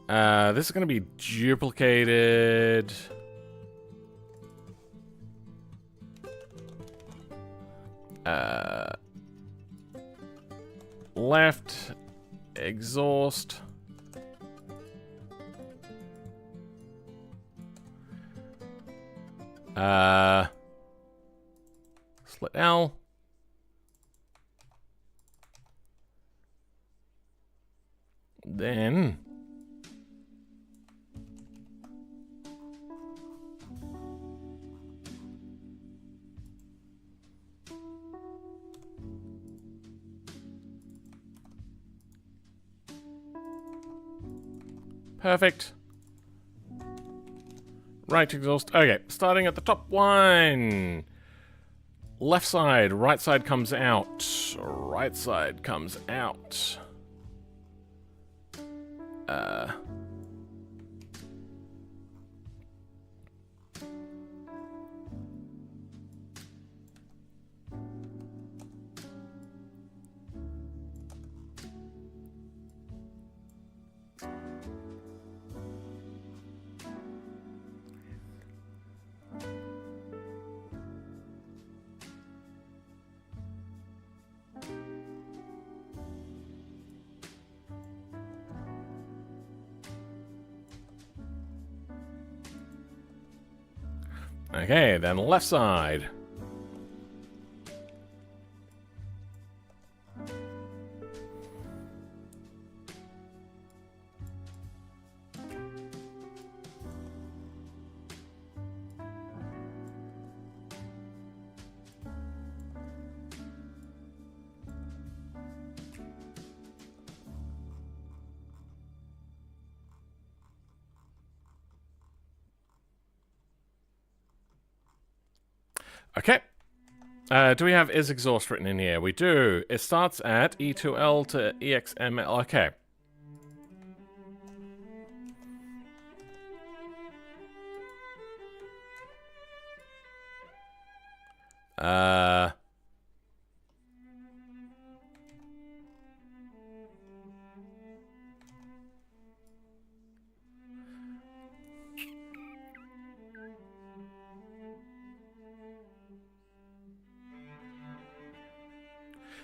This is going to be duplicated. Left exhaust. Split L. Then Perfect. Right exhaust. Okay, starting at the top one. Left side, right side comes out. Right side comes out. Okay, then left side. Okay. Do we have is exhaust written in here? We do. It starts at E2L to EXML. Okay.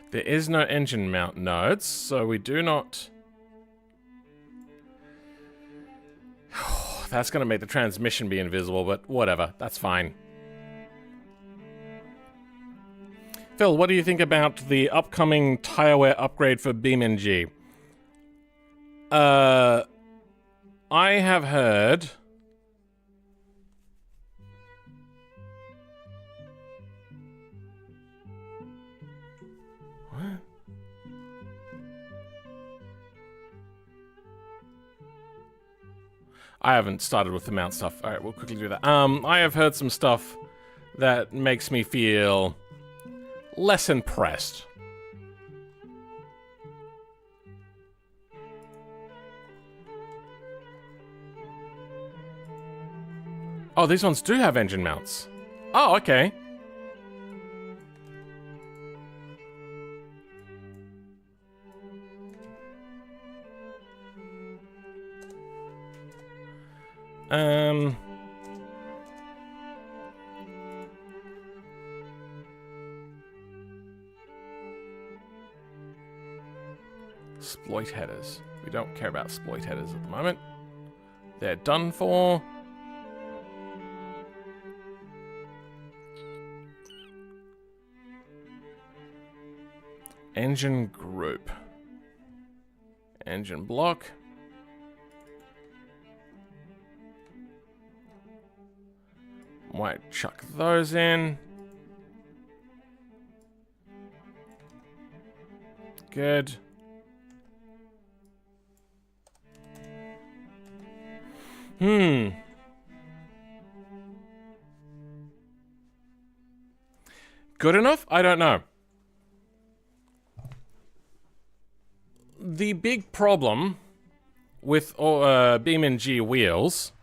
There is no engine mount nodes, so we do not... That's going to make the transmission be invisible, but whatever. That's fine. Phil, what do you think about the upcoming tire wear upgrade for BeamNG? I have heard... What? I haven't started with the mount stuff. Alright, we'll quickly do that. I have heard some stuff that makes me feel less impressed. Oh, these ones do have engine mounts. Oh, okay. Exploit headers. We don't care about exploit headers at the moment. They're done for. Engine group. Engine block. Might chuck those in. Good. Good enough? I don't know. The big problem with BeamNG wheels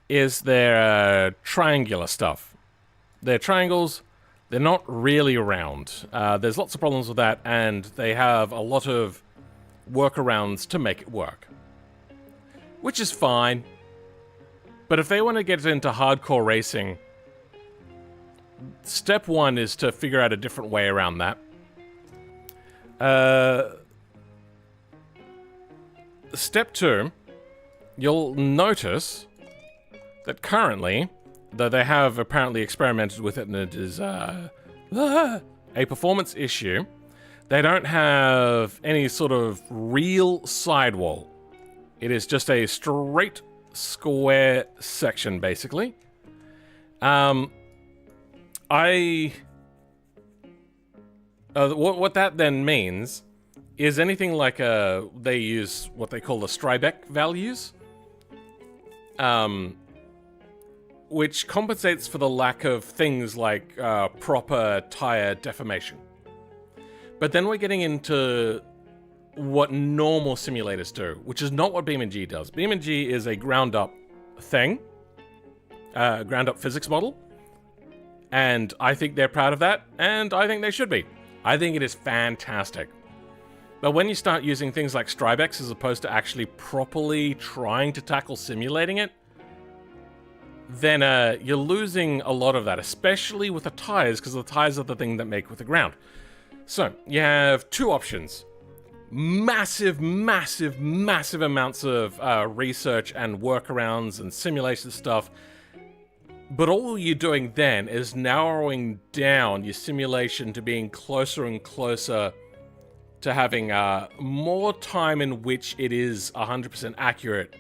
is their triangular stuff. They're triangles, they're not really round. There's lots of problems with that, and they have a lot of workarounds to make it work. Which is fine. But if they want to get into hardcore racing, step one is to figure out a different way around that. Step two, you'll notice that currently, though they have apparently experimented with it and it is a performance issue, they don't have any sort of real sidewall. It is just a straight square section, basically. What that then means is anything like they use what they call the Strybeck values, which compensates for the lack of things like proper tire deformation. But then we're getting into what normal simulators do, which is not what BeamNG does. BeamNG is a ground-up thing, ground-up physics model, and I think they're proud of that, and I think they should be. I think it is fantastic. But when you start using things like Strybex as opposed to actually properly trying to tackle simulating it, then you're losing a lot of that, especially with the tires, because the tires are the thing that make with the ground. So, you have two options. Massive, massive, massive amounts of research and workarounds and simulation stuff. But all you're doing then is narrowing down your simulation to being closer and closer to having more time in which it is 100% accurate.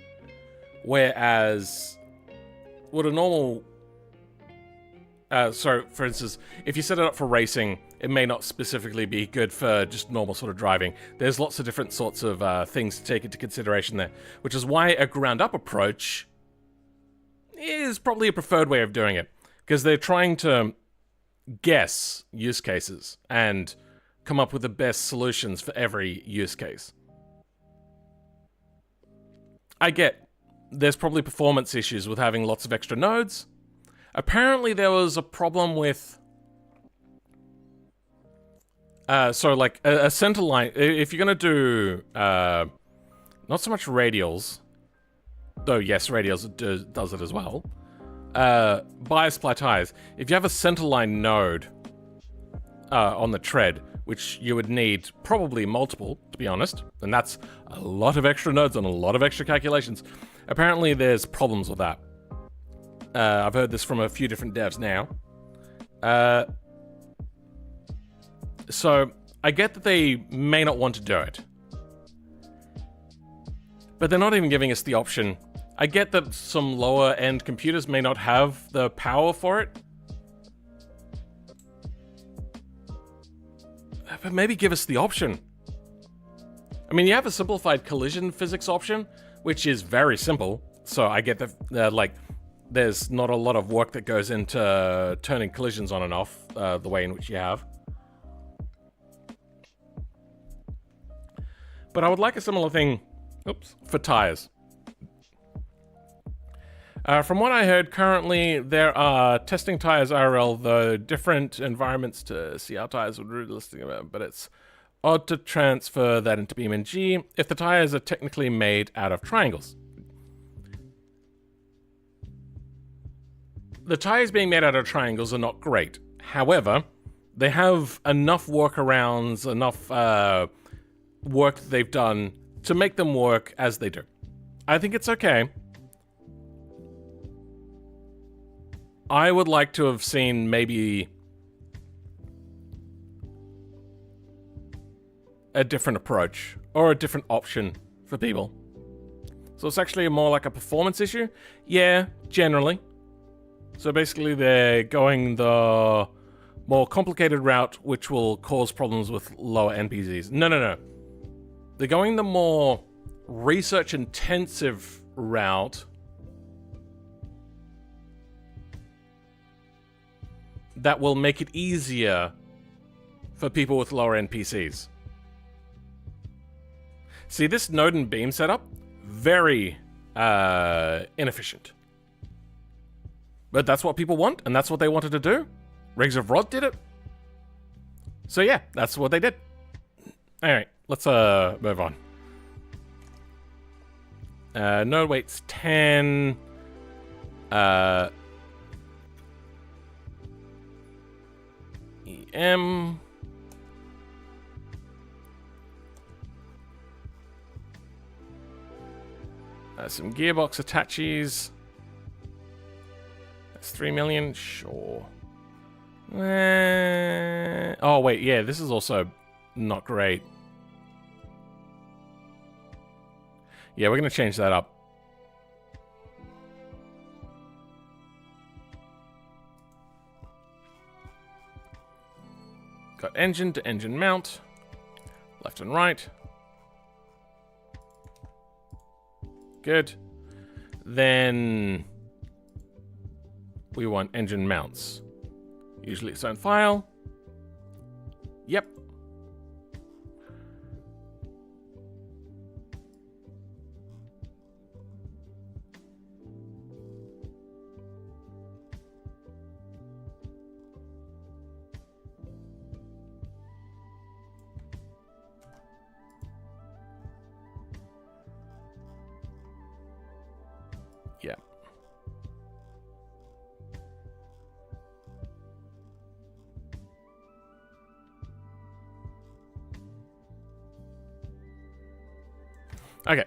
Whereas, what a normal... so, for instance, if you set it up for racing, it may not specifically be good for just normal sort of driving. There's lots of different sorts of things to take into consideration there, which is why a ground-up approach is probably a preferred way of doing it, because they're trying to guess use cases and come up with the best solutions for every use case. I get there's probably performance issues with having lots of extra nodes. Apparently there was a problem with so like a center line, if you're going to do not so much radials, though yes, radials does it as well, bias supply tires. If you have a centerline node on the tread, which you would need probably multiple, to be honest, and that's a lot of extra nodes and a lot of extra calculations. Apparently there's problems with that. I've heard this from a few different devs now. So I get that they may not want to do it, but they're not even giving us the option. I get that some lower end computers may not have the power for it, but maybe give us the option. I mean, you have a simplified collision physics option, which is very simple. So I get that, like, there's not a lot of work that goes into turning collisions on and off the way in which you have. But I would like a similar thing, for tires. From what I heard, currently there are testing tires IRL, though different environments to see how tires would realistically, but it's odd to transfer that into BeamNG if the tires are technically made out of triangles. The tires being made out of triangles are not great. However, they have enough workarounds, enough work that they've done to make them work as they do. I think it's okay. I would like to have seen maybe a different approach or a different option for people. So it's actually more like a performance issue? Yeah, generally. So basically they're going the more complicated route, which will cause problems with lower NPCs. No. They're going the more research-intensive route that will make it easier for people with lower NPCs. See, this node and beam setup, very inefficient. But that's what people want, and that's what they wanted to do. Rigs of Rod did it. So yeah, that's what they did. Alright, let's move on. Node weight's 10. EM. Some gearbox attaches. That's 3 million, sure. Oh wait, yeah, this is also not great. Yeah, we're gonna change that up. Got engine to engine mount. Left and right. Good. Then we want engine mounts. Usually its own file. Yep. Yeah. Okay.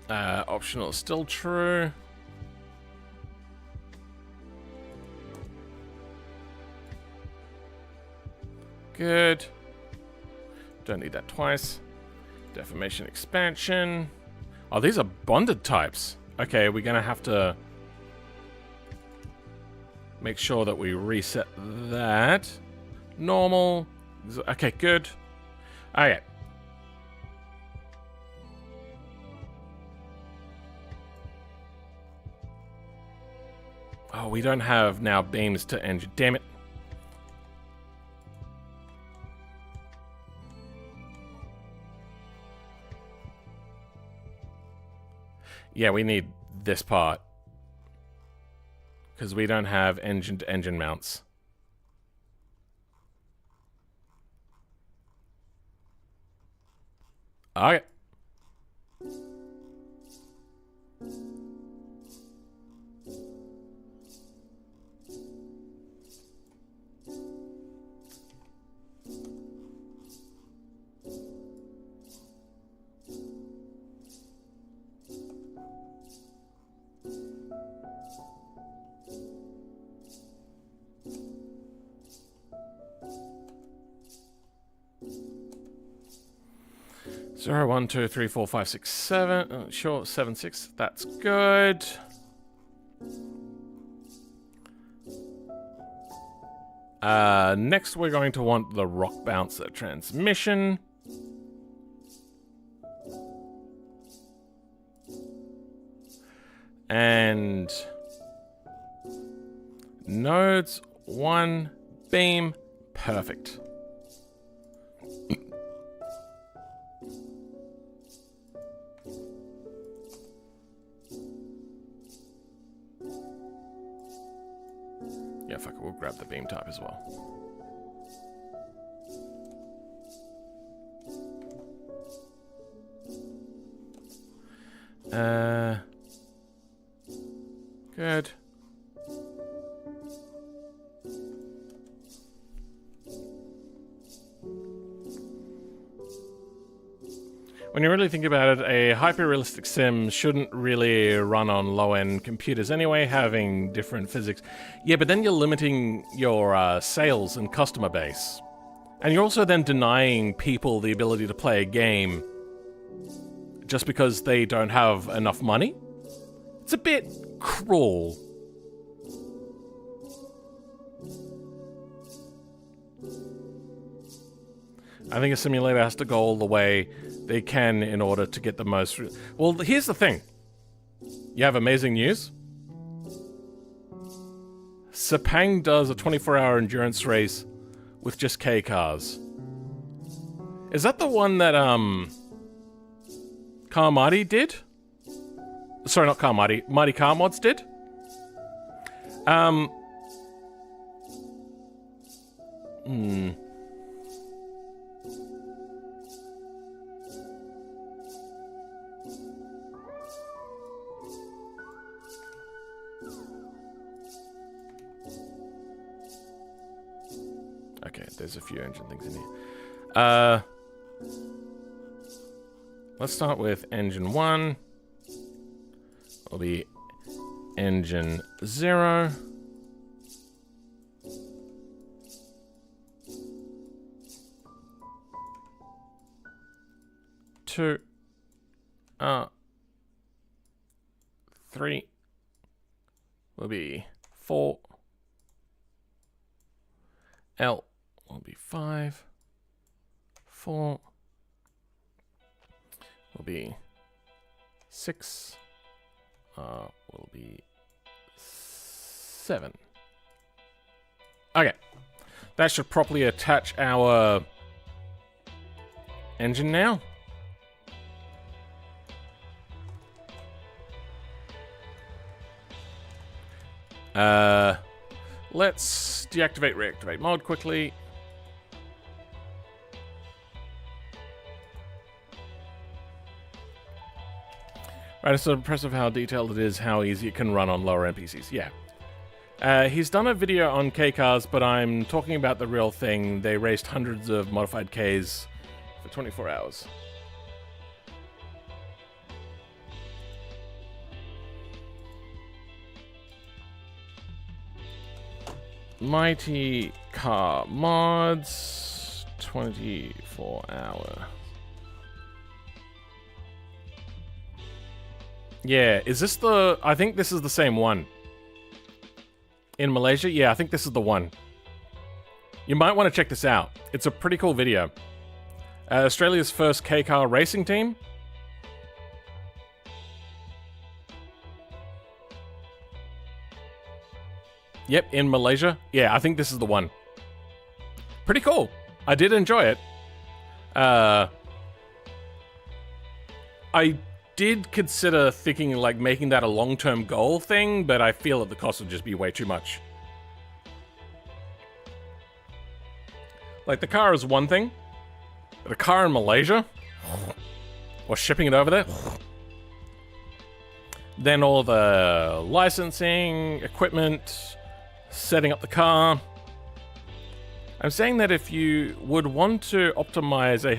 Optional is still true. Good. Don't need that twice. Deformation expansion. Oh, these are bonded types. Okay, we're gonna have to make sure that we reset that. Normal. Okay, good. Okay. Oh, we don't have now beams to engine. Damn it. Yeah, we need this part. Because we don't have engine-to-engine mounts. Okay. Zero, 1, 2, 3, 4, 5, 6, 7. Sure, 7, 6. That's good. Next, we're going to want the rock bouncer transmission. And nodes, 1 beam, perfect. Yeah, fuck it, we'll grab the beam type as well. Good. When you really think about it, a hyper-realistic sim shouldn't really run on low-end computers anyway, having different physics. Yeah, but then you're limiting your sales and customer base. And you're also then denying people the ability to play a game just because they don't have enough money. It's a bit cruel. I think a simulator has to go all the way they can in order to get the most... Well, here's the thing. You have amazing news. Sepang does a 24-hour endurance race with just K cars. Is that the one that, Carmody did? Sorry, not Carmody. Mighty Car Mods did? Okay, there's a few engine things in here. Let's start with engine 1. It'll be engine 0. Two. 3 will be 4. L will be 5. 4 will be 6. Will be 7. Okay. That should properly attach our engine now. Let's deactivate, reactivate mod quickly. Right, it's so impressive how detailed it is, how easy it can run on lower NPCs. Yeah. He's done a video on K-Cars, but I'm talking about the real thing. They raced hundreds of modified Ks for 24 hours. Mighty Car Mods, 24 hour. Yeah, is this the... I think this is the same one. In Malaysia? Yeah, I think this is the one. You might want to check this out. It's a pretty cool video. Australia's first K-Car racing team. Yep, in Malaysia. Yeah, I think this is the one. Pretty cool. I did enjoy it. I did consider thinking like making that a long-term goal thing, but I feel that the cost would just be way too much. Like, the car is one thing, but a car in Malaysia, or shipping it over there, then all the licensing, equipment, setting up the car. I'm saying that if you would want to optimize a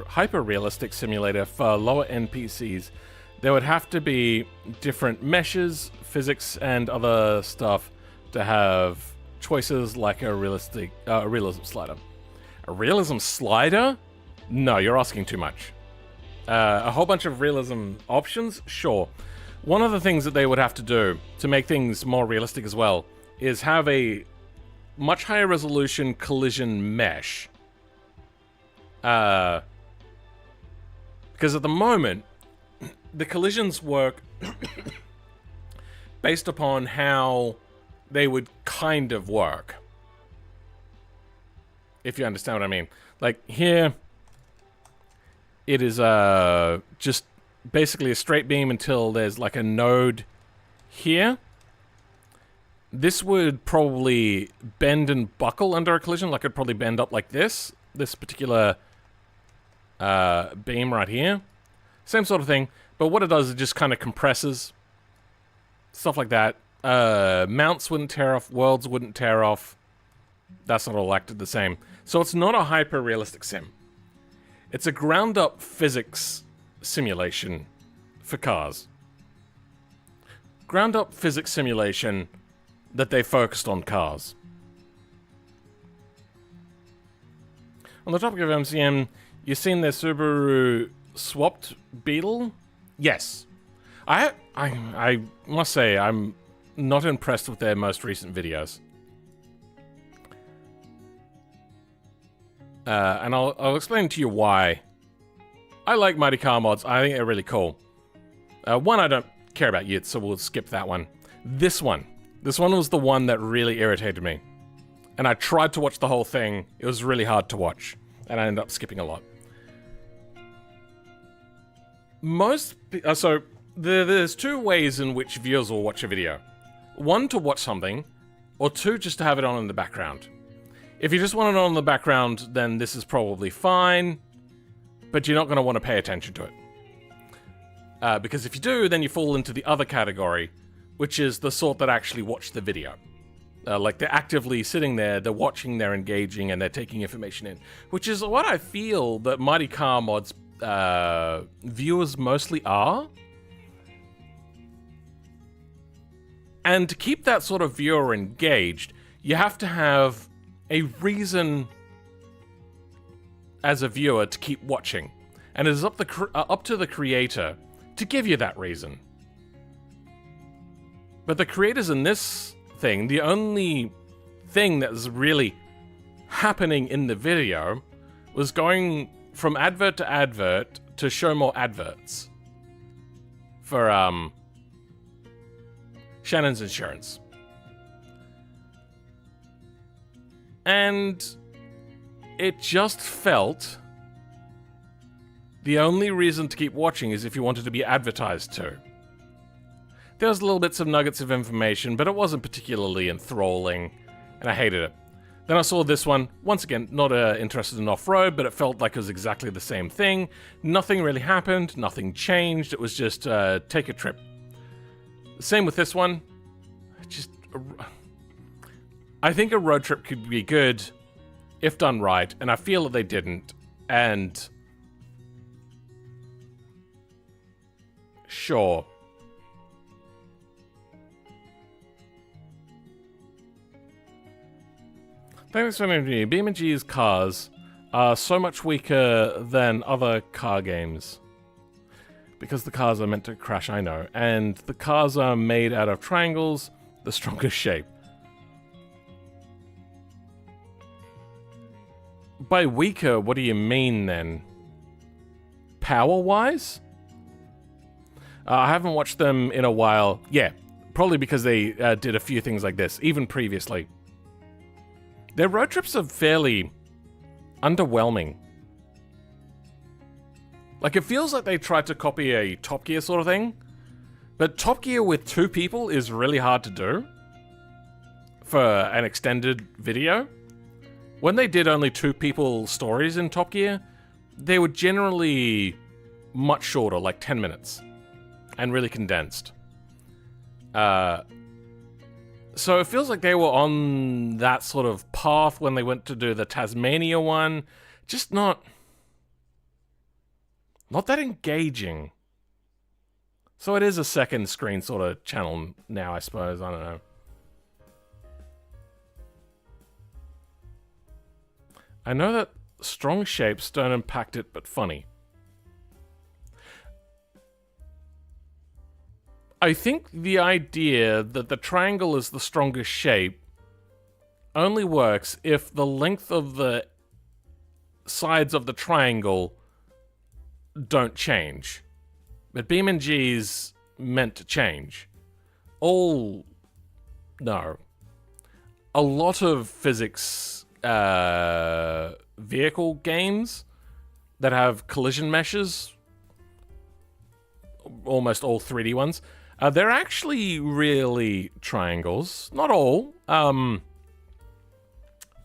hyper-realistic simulator for lower NPCs, there would have to be different meshes, physics, and other stuff to have choices like a realism slider. A realism slider? No, you're asking too much. A whole bunch of realism options? Sure. One of the things that they would have to do to make things more realistic as well is have a much higher resolution collision mesh. Because at the moment, the collisions work based upon how they would kind of work. If you understand what I mean. Like, here, it is just basically a straight beam until there's like a node here. This would probably bend and buckle under a collision, like it'd probably bend up like this particular beam right here. Same sort of thing, but what it does, it just kind of compresses. Stuff like that. Mounts wouldn't tear off, worlds wouldn't tear off. That's not all acted the same. So it's not a hyper-realistic sim. It's a ground-up physics simulation for cars. Ground-up physics simulation that they focused on cars. On the topic of MCM, you seen their Subaru swapped Beetle? Yes. I must say, I'm not impressed with their most recent videos. And I'll explain to you why. I like Mighty Car Mods. I think they're really cool. One, I don't care about yet, so we'll skip that one. This one was the one that really irritated me. And I tried to watch the whole thing. It was really hard to watch. And I ended up skipping a lot. There's two ways in which viewers will watch a video. One, to watch something, or two, just to have it on in the background. If you just want it on in the background, then this is probably fine, but you're not going to want to pay attention to it. Because if you do, then you fall into the other category, which is the sort that actually watch the video. Like, they're actively sitting there, they're watching, they're engaging, and they're taking information in. Which is what I feel that Mighty Car Mods viewers mostly are. And to keep that sort of viewer engaged, you have to have a reason as a viewer to keep watching. And it is up to the creator to give you that reason. But the creators in this thing, the only thing that is really happening in the video was going from advert to advert to show more adverts for Shannon's Insurance. And it just felt the only reason to keep watching is if you wanted to be advertised to. There was little bits of nuggets of information, but it wasn't particularly enthralling, and I hated it. Then I saw this one, once again, not interested in off-road, but it felt like it was exactly the same thing. Nothing really happened, nothing changed, it was just take a trip. Same with this one. I think a road trip could be good if done right, and I feel that they didn't, and sure. Thanks for mentioning BeamNG's cars are so much weaker than other car games. Because the cars are meant to crash, I know. And the cars are made out of triangles, the strongest shape. By weaker, what do you mean then? Power-wise? I haven't watched them in a while. Yeah, probably because they did a few things like this, even previously. Their road trips are fairly underwhelming. Like, it feels like they tried to copy a Top Gear sort of thing, but Top Gear with 2 people is really hard to do for an extended video. When they did only 2 people stories in Top Gear, they were generally much shorter, like 10 minutes, and really condensed. So it feels like they were on that sort of path when they went to do the Tasmania one. Just not that engaging. So it is a second screen sort of channel now, I suppose. I don't know. I know that strong shapes don't impact it, but funny. I think the idea that the triangle is the strongest shape only works if the length of the sides of the triangle don't change. But BeamNG's meant to change. No. A lot of physics vehicle games that have collision meshes, almost all 3D ones, they're actually really triangles. Not all.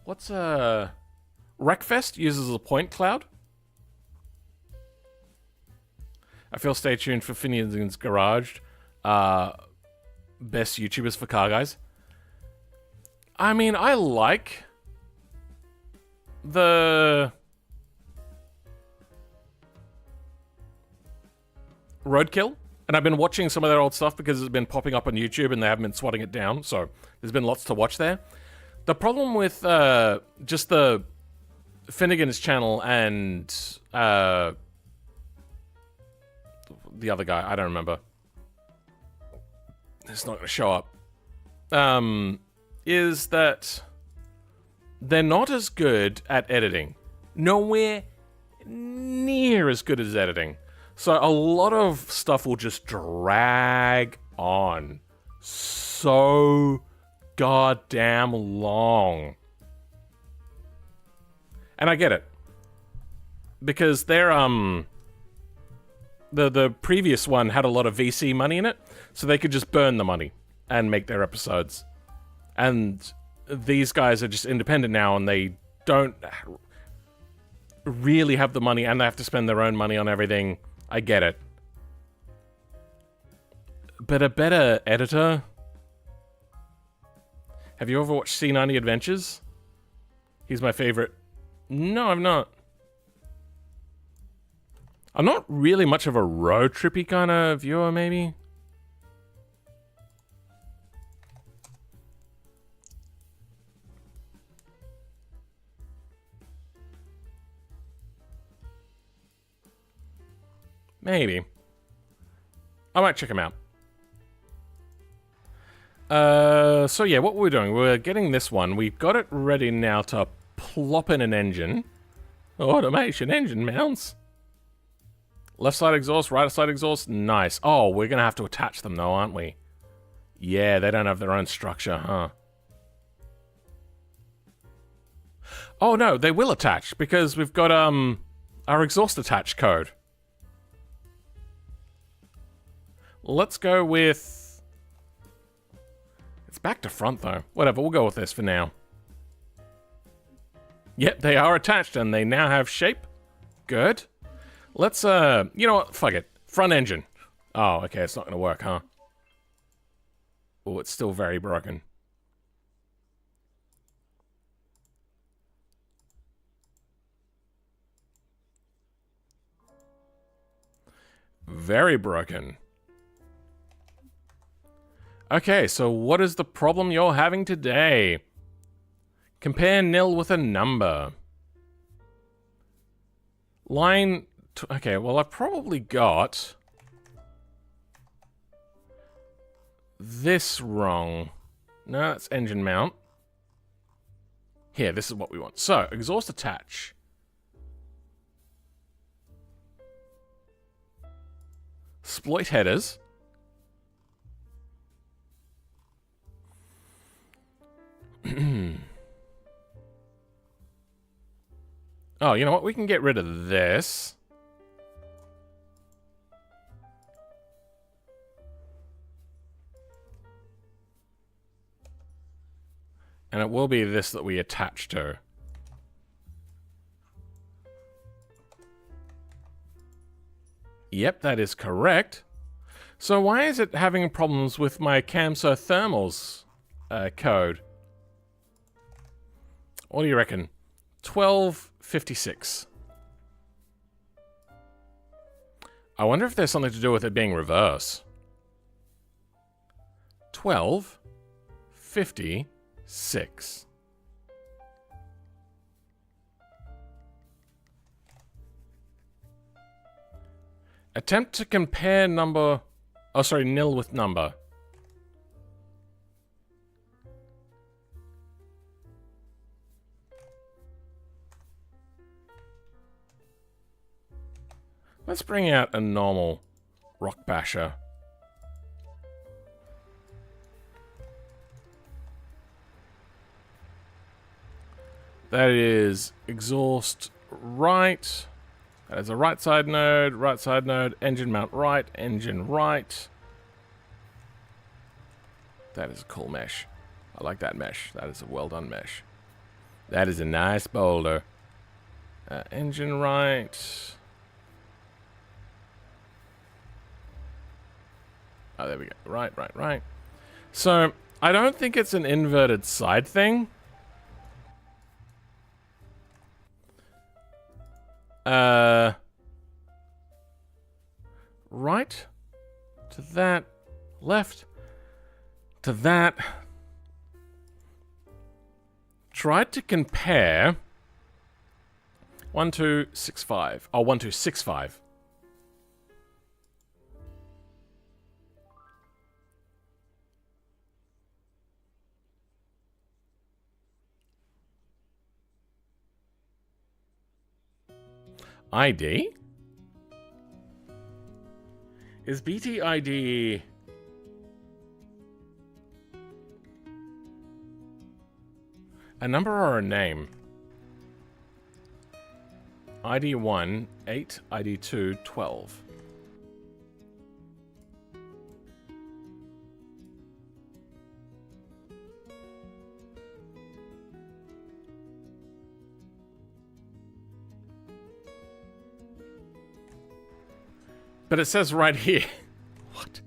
What's Wreckfest uses a point cloud. I feel stay tuned for Finnegan's Garage. Best YouTubers for car guys. I mean, I like the Roadkill. And I've been watching some of their old stuff because it's been popping up on YouTube and they haven't been swatting it down. So there's been lots to watch there. The problem with just the Finnegan's channel and the other guy, I don't remember. It's not going to show up. Is that they're not as good at editing. Nowhere near as good as editing. So a lot of stuff will just drag on so goddamn long. And I get it. Because they're, the previous one had a lot of VC money in it, so they could just burn the money and make their episodes. And these guys are just independent now, and they don't really have the money, and they have to spend their own money on everything. I get it. But a better editor... Have you ever watched C90 Adventures? He's my favorite. No, I've not. I'm not really much of a road trippy kind of viewer, maybe. Maybe. I might check him out. So yeah, what we're doing, we're getting this one. We've got it ready now to plop in an engine. Automation engine mounts. Left side exhaust, right side exhaust. Nice. Oh, we're going to have to attach them though, aren't we? Yeah, they don't have their own structure, huh? Oh no, they will attach because we've got our exhaust attach code. Let's go with... It's back to front though. Whatever, we'll go with this for now. Yep, they are attached and they now have shape. Good. Let's, you know what? Fuck it. Front engine. Oh, okay, it's not gonna work, huh? Oh, it's still very broken. Very broken. Okay, so what is the problem you're having today? Compare nil with a number. Line... Okay, well, I've probably got... this wrong. No, that's engine mount. Here, this is what we want. So, exhaust attach. Exploit headers. Oh, you know what? We can get rid of this. And it will be this that we attach to. Yep, that is correct. So why is it having problems with my Camso Thermals code? What do you reckon? 1256. I wonder if there's something to do with it being reverse. 1256. Attempt to compare number... Oh, sorry, nil with number. Let's bring out a normal rock basher. That is exhaust right. That is a right side node, engine mount right, engine right. That is a cool mesh. I like that mesh. That is a well done mesh. That is a nice boulder. Engine right. Oh, there we go. Right, right, right. So, I don't think it's an inverted side thing. Right to that, left to that. Tried to compare 1265. Oh, 1265. ID? Is BT ID... a number or a name? ID 1, 8, ID 2, 12. But it says right here. What?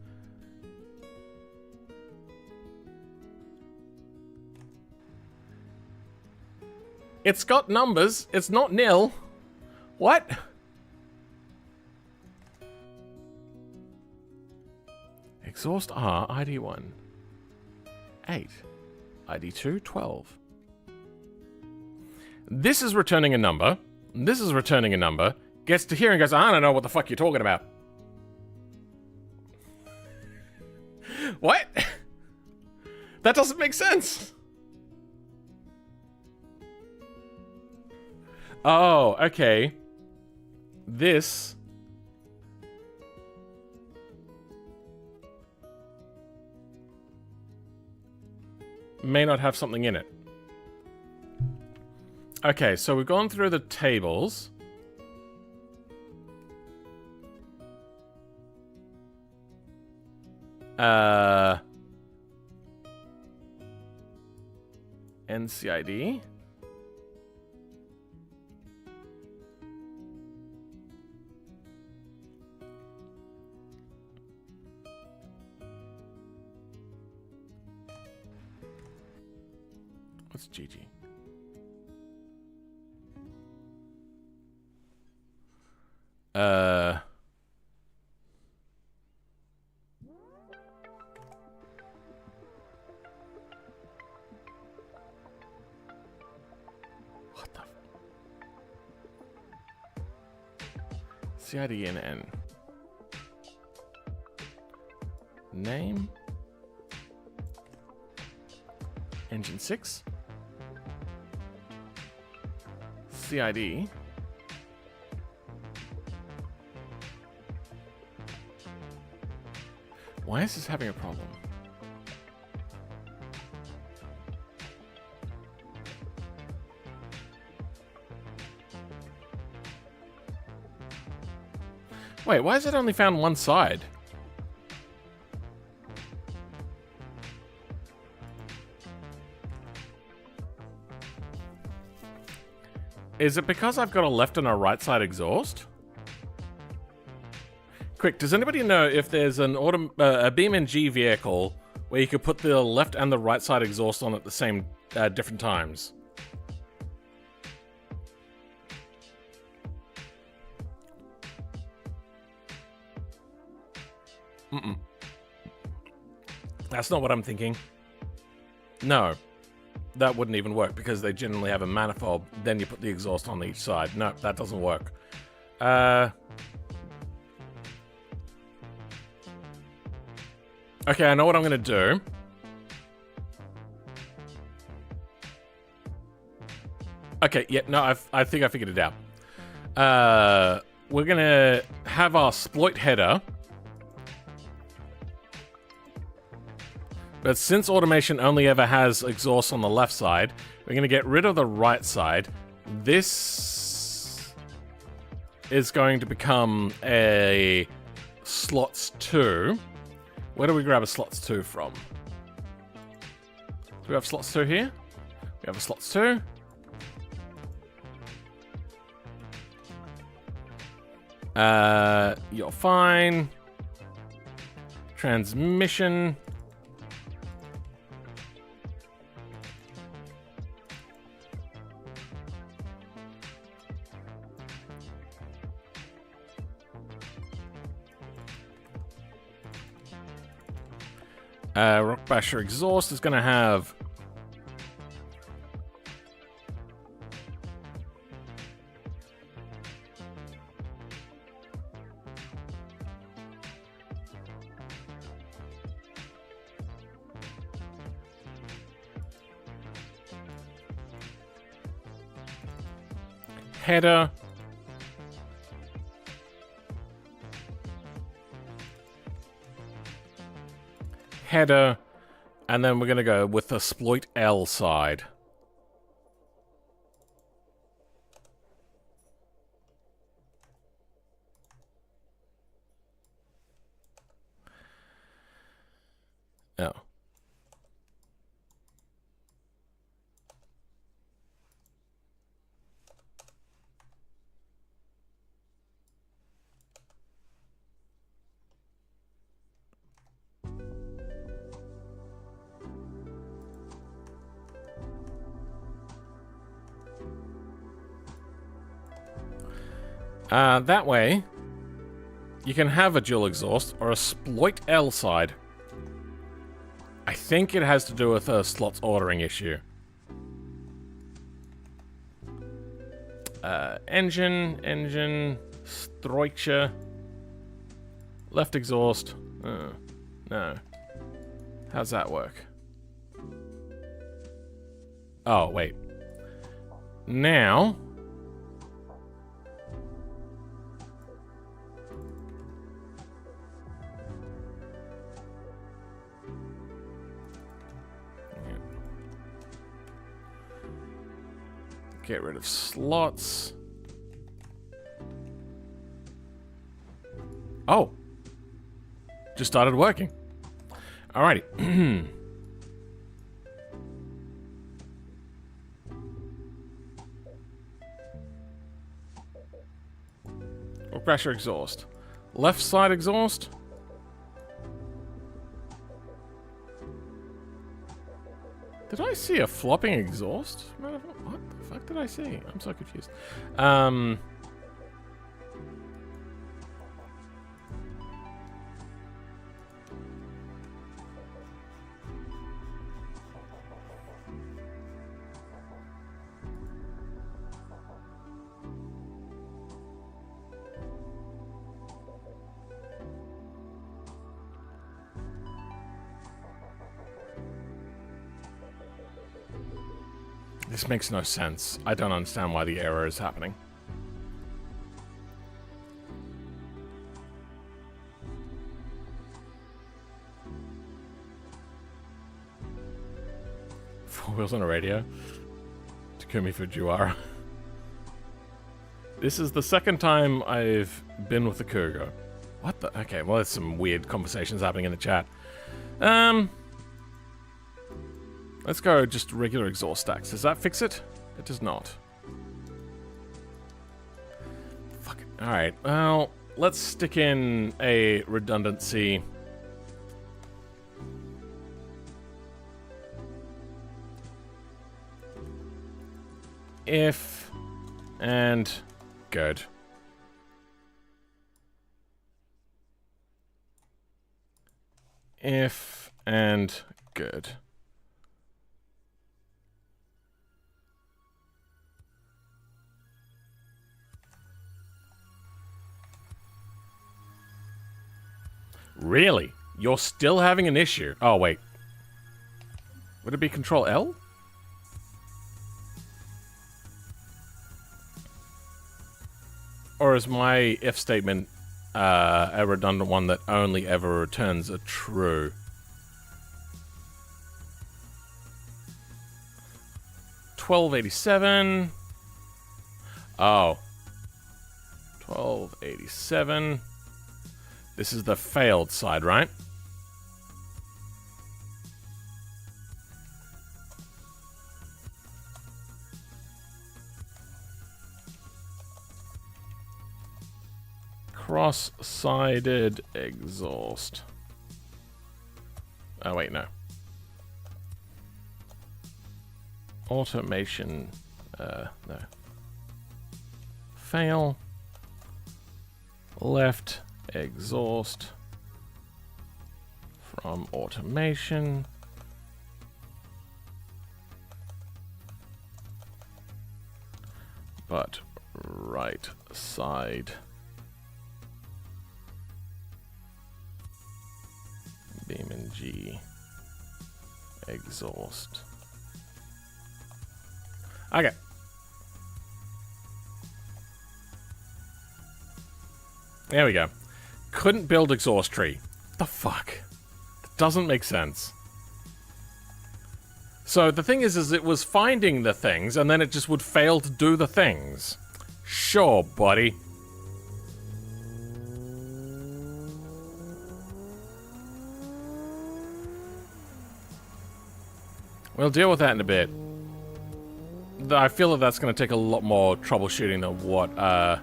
It's got numbers. It's not nil. What? Exhaust R, ID 1. 8. ID 2, 12. This is returning a number. This is returning a number. Gets to here and goes, I don't know what the fuck you're talking about. What? That doesn't make sense. Oh, okay. This may not have something in it. Okay, so we've gone through the tables. NCID. What's GG? What the? CIDNN. Name. Engine 6. CID. Why is this having a problem? Wait, why has it only found one side? Is it because I've got a left and a right side exhaust? Quick, does anybody know if there's an a BeamNG vehicle where you could put the left and the right side exhaust on at the same different times? That's not what I'm thinking. No, that wouldn't even work because they generally have a manifold. Then you put the exhaust on each side. No, that doesn't work. Okay, I know what I'm gonna do. Okay, yeah, no, I think I figured it out. We're gonna have our exploit header. But since automation only ever has exhaust on the left side, we're gonna get rid of the right side. This is going to become a slots 2. Where do we grab a slots 2 from? Do we have slots 2 here? We have a slots 2. You're fine. Transmission. Rockbasher exhaust is going to have header, header, and then we're going to go with the exploit L side. Oh. That way, you can have a dual exhaust or a exploit L side. I think it has to do with a slots ordering issue. Engine, structure, left exhaust. No. How's that work? Oh, wait. Now, Get rid of slots. Oh. Just started working. Alrighty. Or pressure exhaust. Left side exhaust. Did I see a flopping exhaust? What the fuck did I see? I'm so confused. This makes no sense. I don't understand why the error is happening. Four wheels on a radio. Takumi Fujiwara. This is the second time I've been with the Kugo. What the? Okay, well, there's some weird conversations happening in the chat. Let's go just regular exhaust stacks. Does that fix it? It does not. Fuck it. Alright, well, let's stick in a redundancy. If and good. If and good. Really? You're still having an issue? Oh, wait. Would it be Control L? Or is my if statement a redundant one that only ever returns a true? $12.87. Oh. $12.87. This is the failed side, right? Cross-sided exhaust. Oh, wait, no. Automation. No. Fail. Left exhaust from automation. But right side Beam G exhaust. Okay. There we go. Couldn't build exhaust tree. What the fuck? That doesn't make sense. So the thing is it was finding the things and then it just would fail to do the things. Sure, buddy. We'll deal with that in a bit. I feel that that's going to take a lot more troubleshooting than what I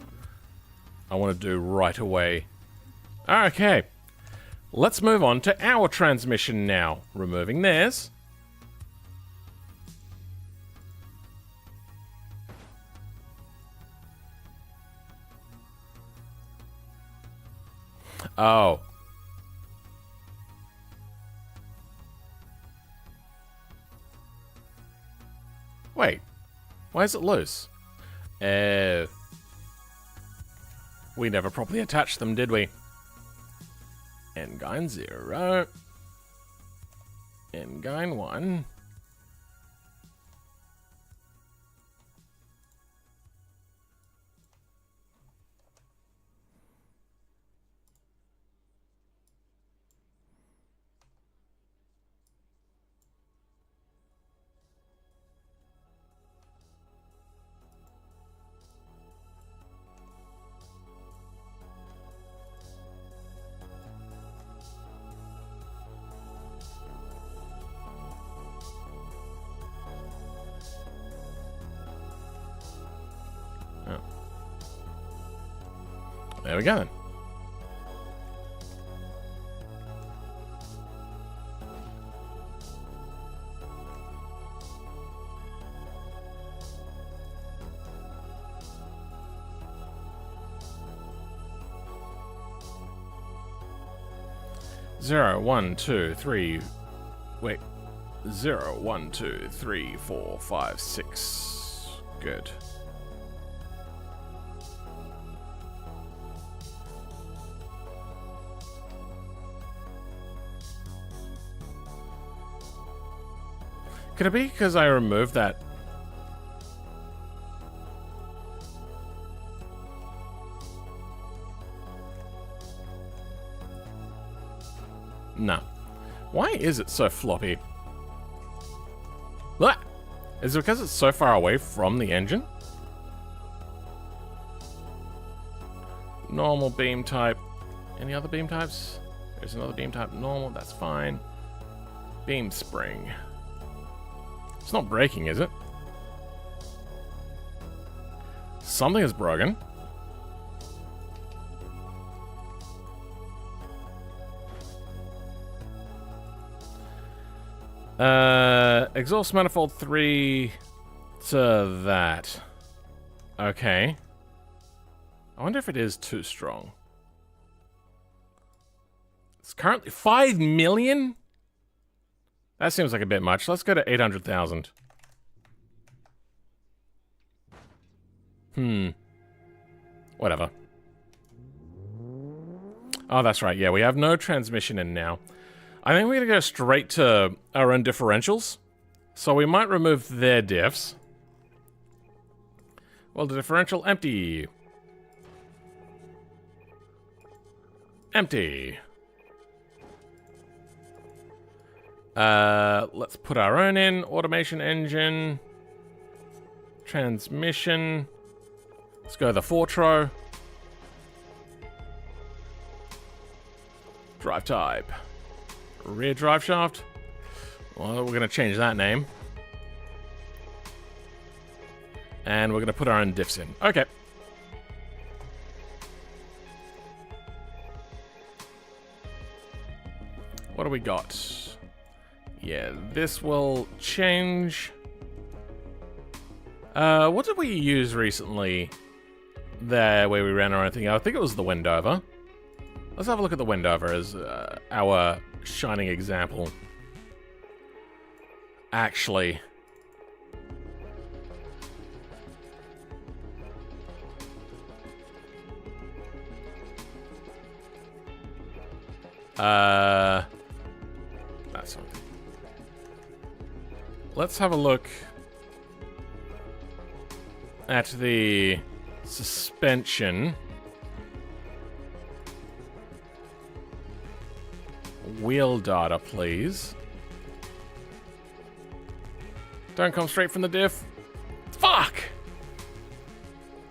want to do right away. Okay. Let's move on to our transmission now. Removing theirs. Oh. Wait. Why is it loose? We never properly attached them, did we? Engine 0. Engine 1. There we go then. Zero, one, two, three. Wait. 0, 1, 2, 3, 4, 5, 6. Good. Could it be because I removed that? No. Why is it so floppy? What? Is it because it's so far away from the engine? Normal beam type. Any other beam types? There's another beam type. Normal, that's fine. Beam spring. It's not breaking, is it? Something is broken. Exhaust manifold 3 to that. Okay. I wonder if it is too strong. It's currently 5 million? That seems like a bit much. Let's go to 800,000. Whatever. Oh, that's right. Yeah, we have no transmission in now. I think we're going to go straight to our own differentials. So we might remove their diffs. Well, the differential empty. Empty. Let's put our own in. Automation engine. Transmission. Let's go the Fortro. Drive type. Rear drive shaft. Well, we're going to change that name. And we're going to put our own diffs in. Okay. What do we got? Yeah, this will change. What did we use recently? There, where we ran our own thing. I think it was the Wendover. Let's have a look at the Wendover as our shining example. Actually. That's something. Let's have a look at the suspension. Wheel data, please. Don't come straight from the diff. Fuck!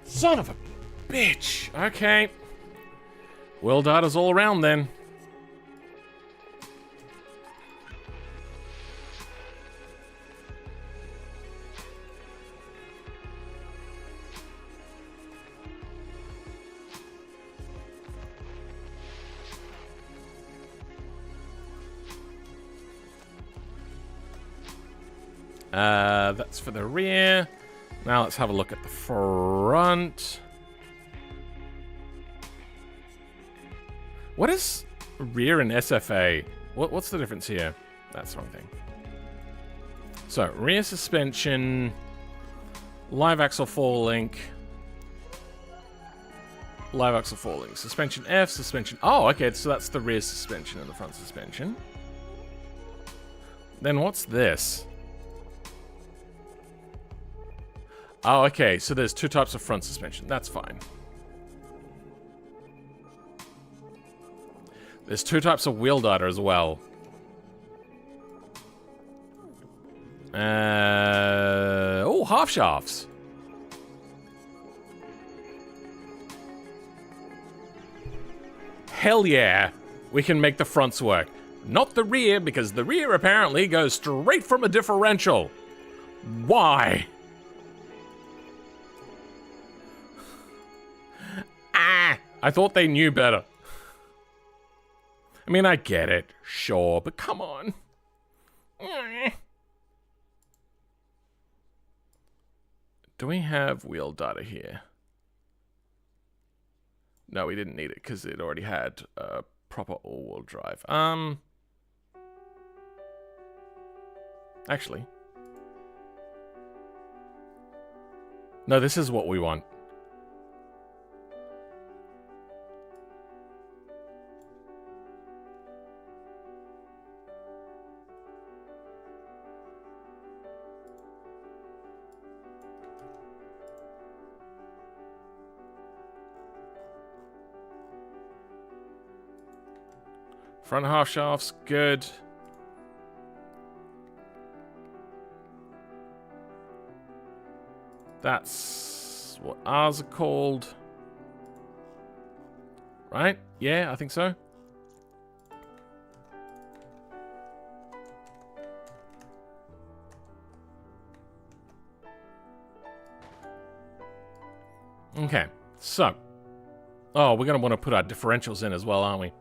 Son of a bitch. Okay. Wheel data's all around then. That's for the rear. Now let's have a look at the front. What is rear and SFA? What's the difference here? That's the wrong thing. So, rear suspension, live axle 4-link, live axle 4-link, suspension F, suspension... Oh, okay, so that's the rear suspension and the front suspension. Then what's this? Oh, okay, so there's two types of front suspension. That's fine. There's two types of wheel data as well. Oh, half shafts. Hell yeah, we can make the fronts work. Not the rear, because the rear apparently goes straight from a differential. Why? I thought they knew better. I mean, I get it, sure, but come on. Do we have wheel data here? No, we didn't need it because it already had proper all-wheel drive. Actually. No, this is what we want. Front half shafts, good. That's what ours are called. Right? Yeah, I think so. Okay, so. Oh, we're going to want to put our differentials in as well, aren't we?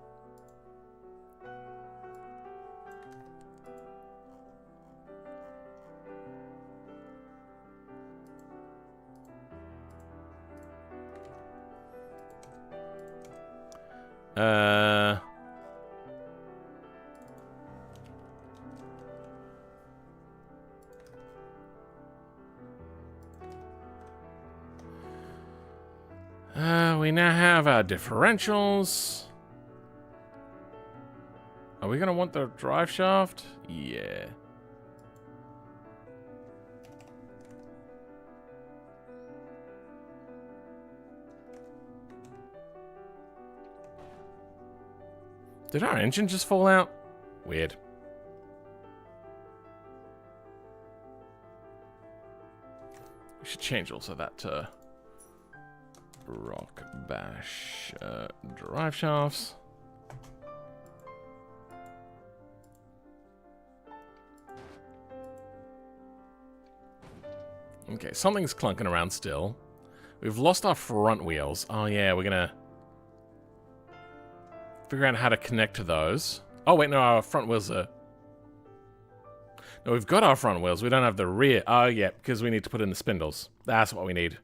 We now have our differentials. Are we going to want the drive shaft? Yeah. Did our engine just fall out? Weird. We should change also that to rock bash drive shafts. Okay, something's clunking around still. We've lost our front wheels. Oh yeah, we're gonna figure out how to connect to those. Oh wait, no, our front wheels are... No, we've got our front wheels. We don't have the rear. Oh yeah, because we need to put in the spindles. That's what we need.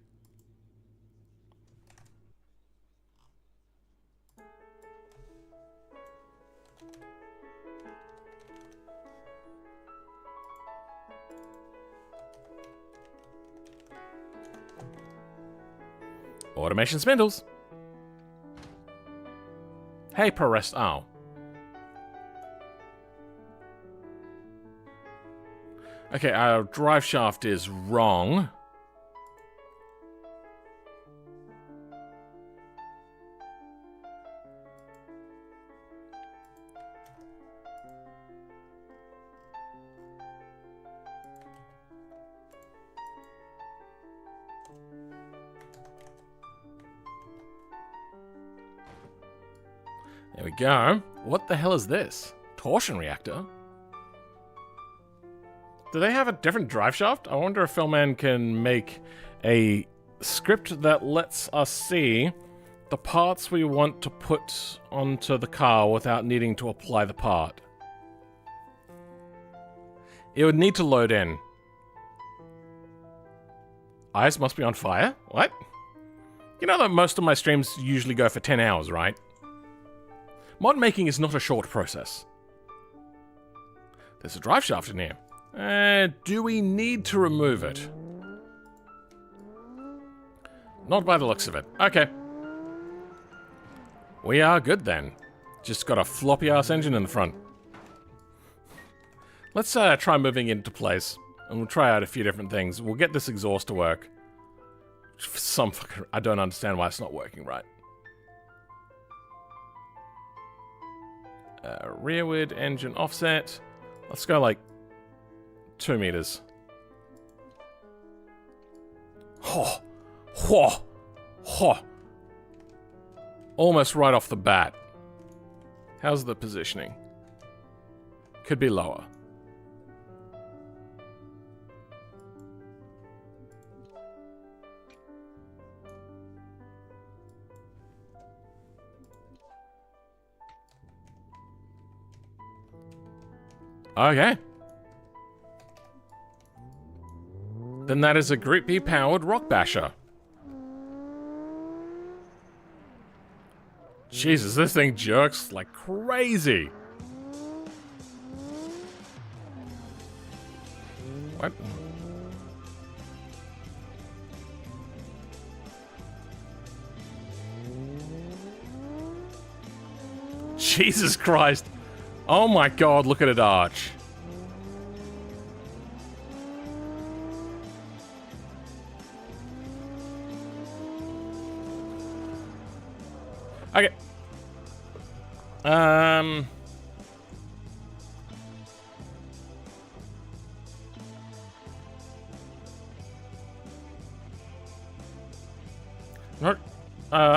Automation spindles. Hey, press. Oh. Okay, our drive shaft is wrong. There we go. What the hell is this? Torsion reactor? Do they have a different drive shaft? I wonder if Philman can make a script that lets us see the parts we want to put onto the car without needing to apply the part. It would need to load in. Eyes must be on fire? What? You know that most of my streams usually go for 10 hours, right? Mod making is not a short process. There's a drive shaft in here. Do we need to remove it? Not by the looks of it. Okay. We are good then. Just got a floppy ass engine in the front. Let's try moving into place. And we'll try out a few different things. We'll get this exhaust to work. For some fucking... I don't understand why it's not working right. Rearward engine offset. Let's go like 2 meters. Ho! Ho! Ho! Almost right off the bat. How's the positioning? Could be lower. Okay. Then that is a Group B powered rock basher. Jesus, this thing jerks like crazy. What? Jesus Christ. Oh my God, look at it arch. Okay.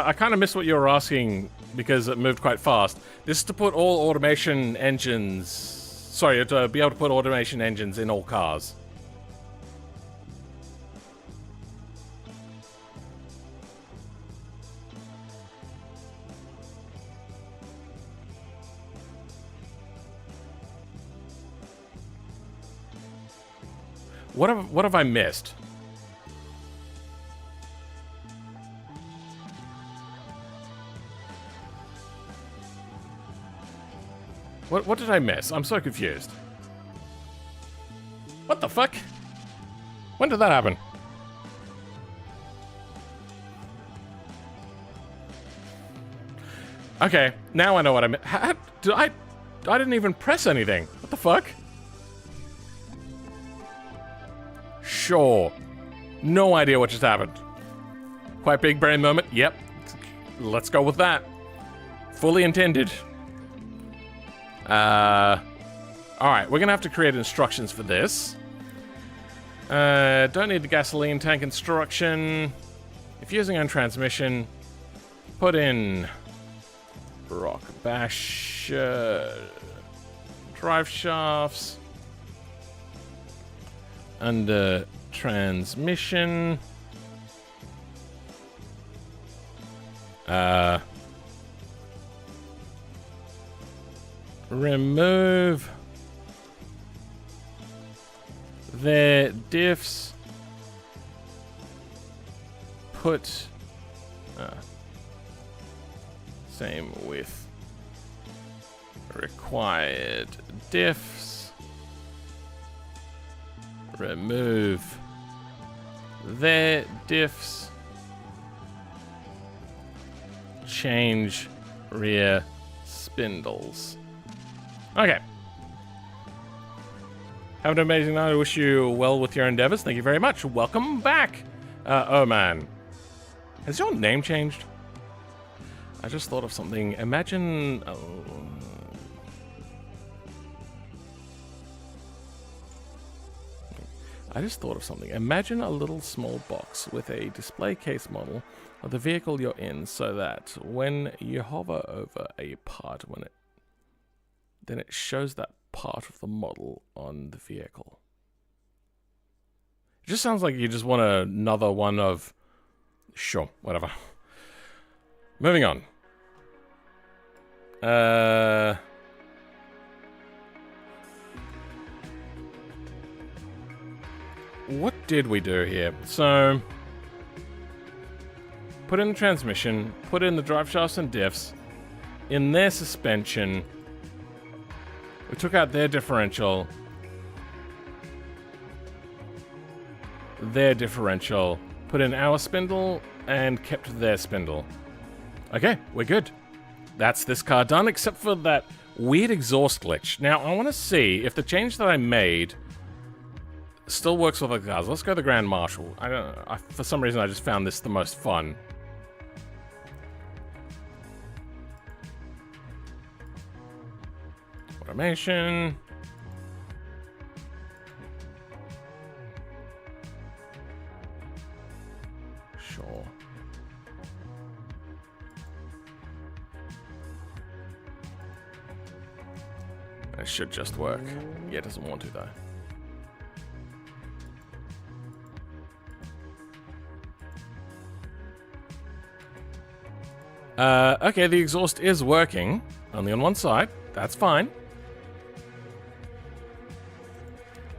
I kind of missed what you were asking because it moved quite fast. This is to put all automation engines... Sorry, to be able to put automation engines in all cars. What have I missed? What did I miss? I'm so confused. What the fuck? When did that happen? Okay, now I know what I missed. I didn't even press anything. What the fuck? Sure. No idea what just happened. Quite big brain moment. Yep. Let's go with that. Fully intended. Alright, we're gonna have to create instructions for this. Don't need the gasoline tank instruction. If using on transmission, put in rock bash drive shafts under transmission. Remove their diffs. Put same with required diffs. Remove their diffs. Change rear spindles. Okay. Have an amazing night. I wish you well with your endeavors. Thank you very much. Welcome back. Oh man. Has your name changed? I just thought of something. Imagine... I just thought of something. Imagine a little small box with a display case model of the vehicle you're in, so that when you hover over a part, then it shows that part of the model on the vehicle. It just sounds like you just want another one of... Sure, whatever. Moving on. What did we do here? So, put in the transmission, put in the drive shafts and diffs, in their suspension, we took out their differential, put in our spindle, and kept their spindle. Okay, we're good. That's this car done, except for that weird exhaust glitch. Now, I want to see if the change that I made still works with the cars. Let's go to the Grand Marshal. For some reason, I just found this the most fun. Automation. Sure. It should just work. Yeah, it doesn't want to though. Okay, the exhaust is working. Only on one side. That's fine.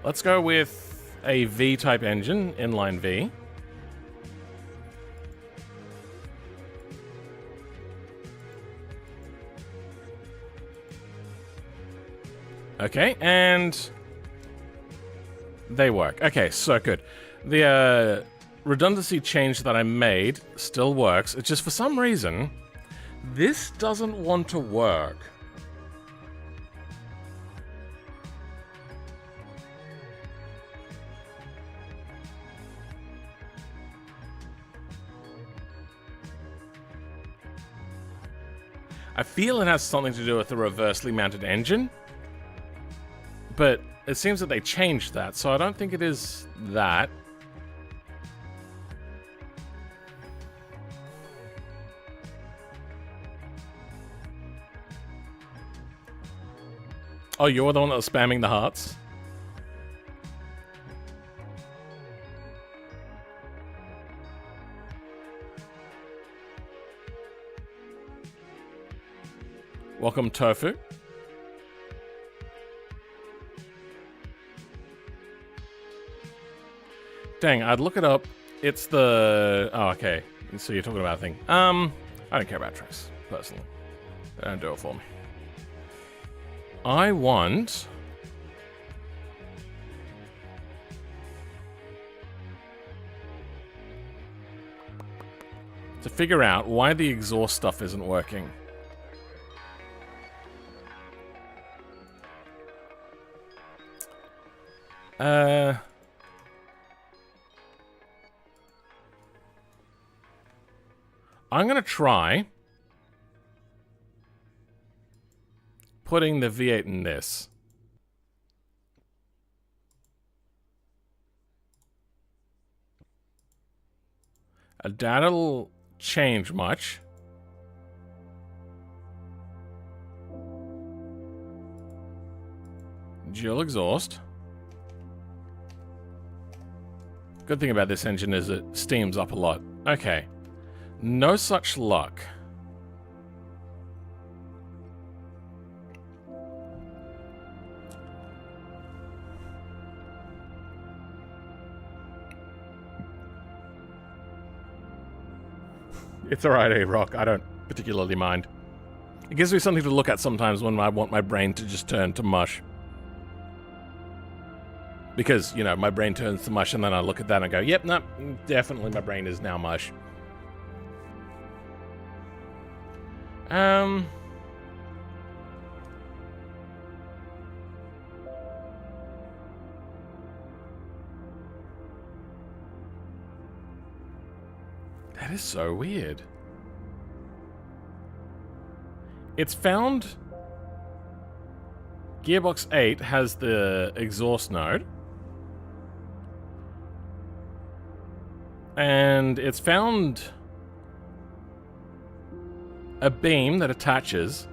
Let's go with a V-type engine, inline V. Okay, and they work. Okay, so good. The redundancy change that I made still works. It's just for some reason, this doesn't want to work. I feel it has something to do with the reversely mounted engine, but it seems that they changed that, so I don't think it is that. Oh, you're the one that was spamming the hearts? Welcome, Tofu. Dang, I'd look it up. It's the... Oh, okay. So you're talking about a thing. I don't care about tracks, personally. They don't do it for me. I want... to figure out why the exhaust stuff isn't working. I'm gonna try putting the V8 in this. I doubt it'll change much. Dual exhaust. Good thing about this engine is it steams up a lot. Okay. No such luck. It's alright, A-Rock. I don't particularly mind. It gives me something to look at sometimes when I want my brain to just turn to mush. Because, you know, my brain turns to mush and then I look at that and I go, yep, no, definitely my brain is now mush. That is so weird. It's found Gearbox 8 has the exhaust node. And it's found a beam that attaches,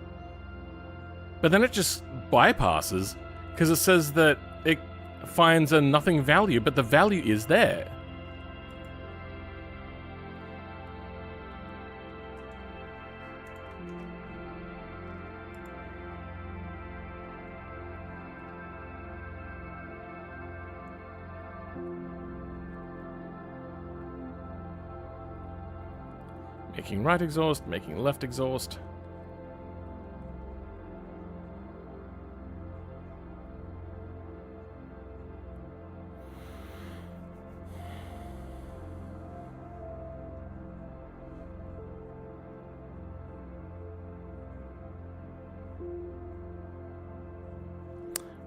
but then it just bypasses because it says that it finds a nothing value, but the value is there. Making right exhaust, making left exhaust.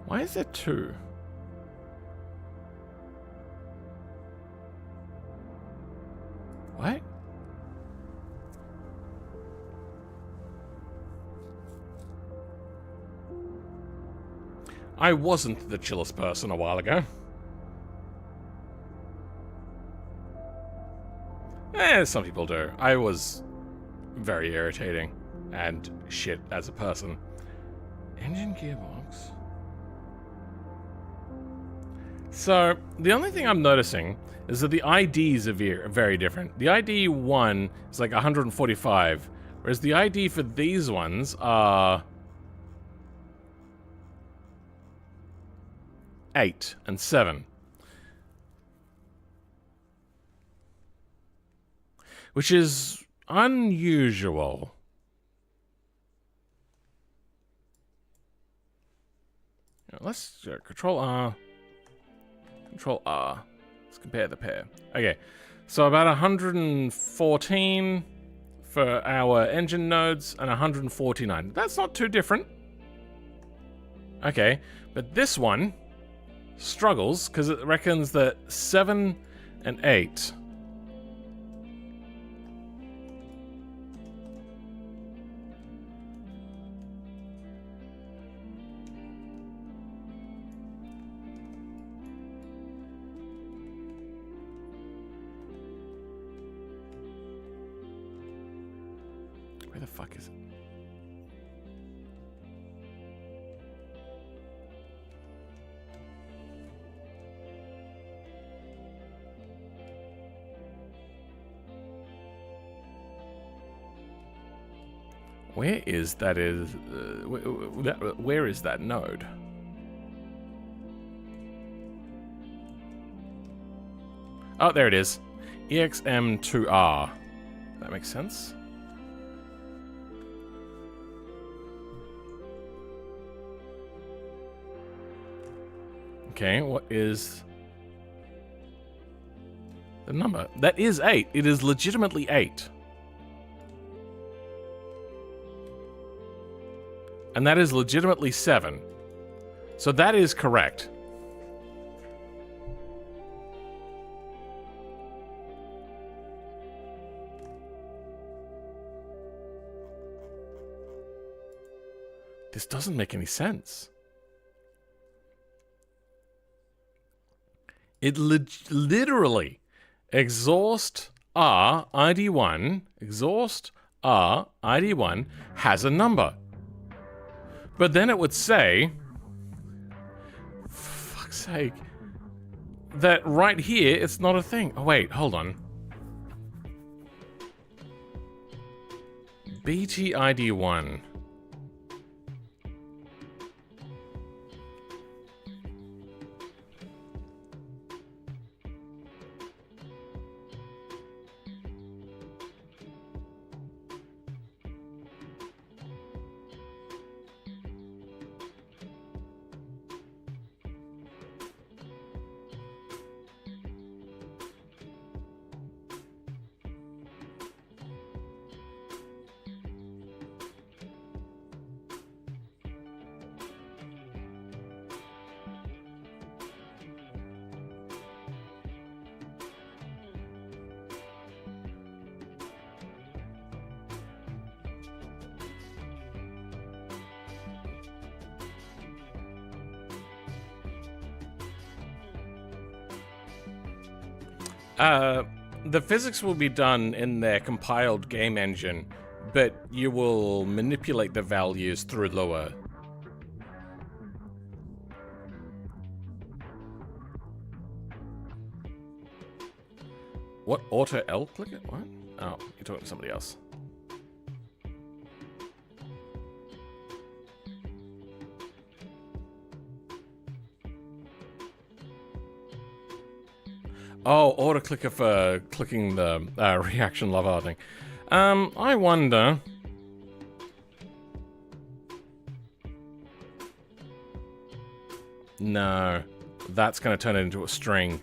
Why is there two? What? I wasn't the chillest person a while ago. Some people do. I was very irritating and shit as a person. Engine gearbox. So, the only thing I'm noticing is that the IDs are very different. The ID 1 is like 145, whereas the ID for these ones are 8 and 7. Which is unusual. Let's Control R. Control R. Let's compare the pair. Okay, so about 114 for our engine nodes and 149. That's not too different. Okay, but this one struggles because it reckons that 7 and 8. Where the fuck is it? Where is that? Where is that node? Oh, there it is. EXM2R. That makes sense. Okay, what is the number? That is 8. It is legitimately 8. And that is legitimately 7. So that is correct. This doesn't make any sense. It literally exhaust R ID1 has a number. But then it would say, for fuck's sake, that right here it's not a thing. Oh wait, hold on. BTID1. The physics will be done in their compiled game engine, but you will manipulate the values through Lua. What? Auto L click it? What? Oh, you're talking to somebody else. Oh, auto clicker for clicking the reaction lava thing. I wonder. No, that's going to turn it into a string.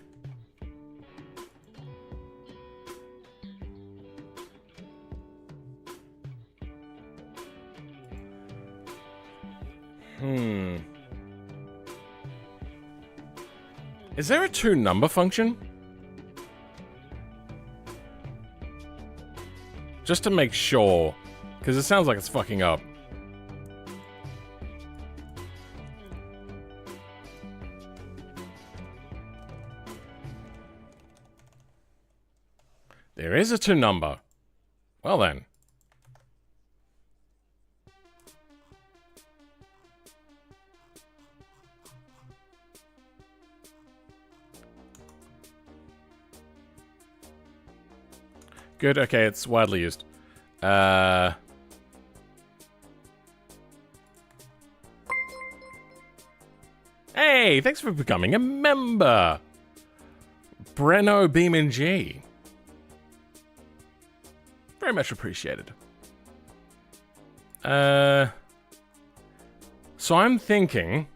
Is there a two-number function? Just to make sure, because it sounds like it's fucking up. There is a two-number. Well then. Good, okay, it's widely used. Hey, thanks for becoming a member. Breno Beeman G. Very much appreciated. So I'm thinking...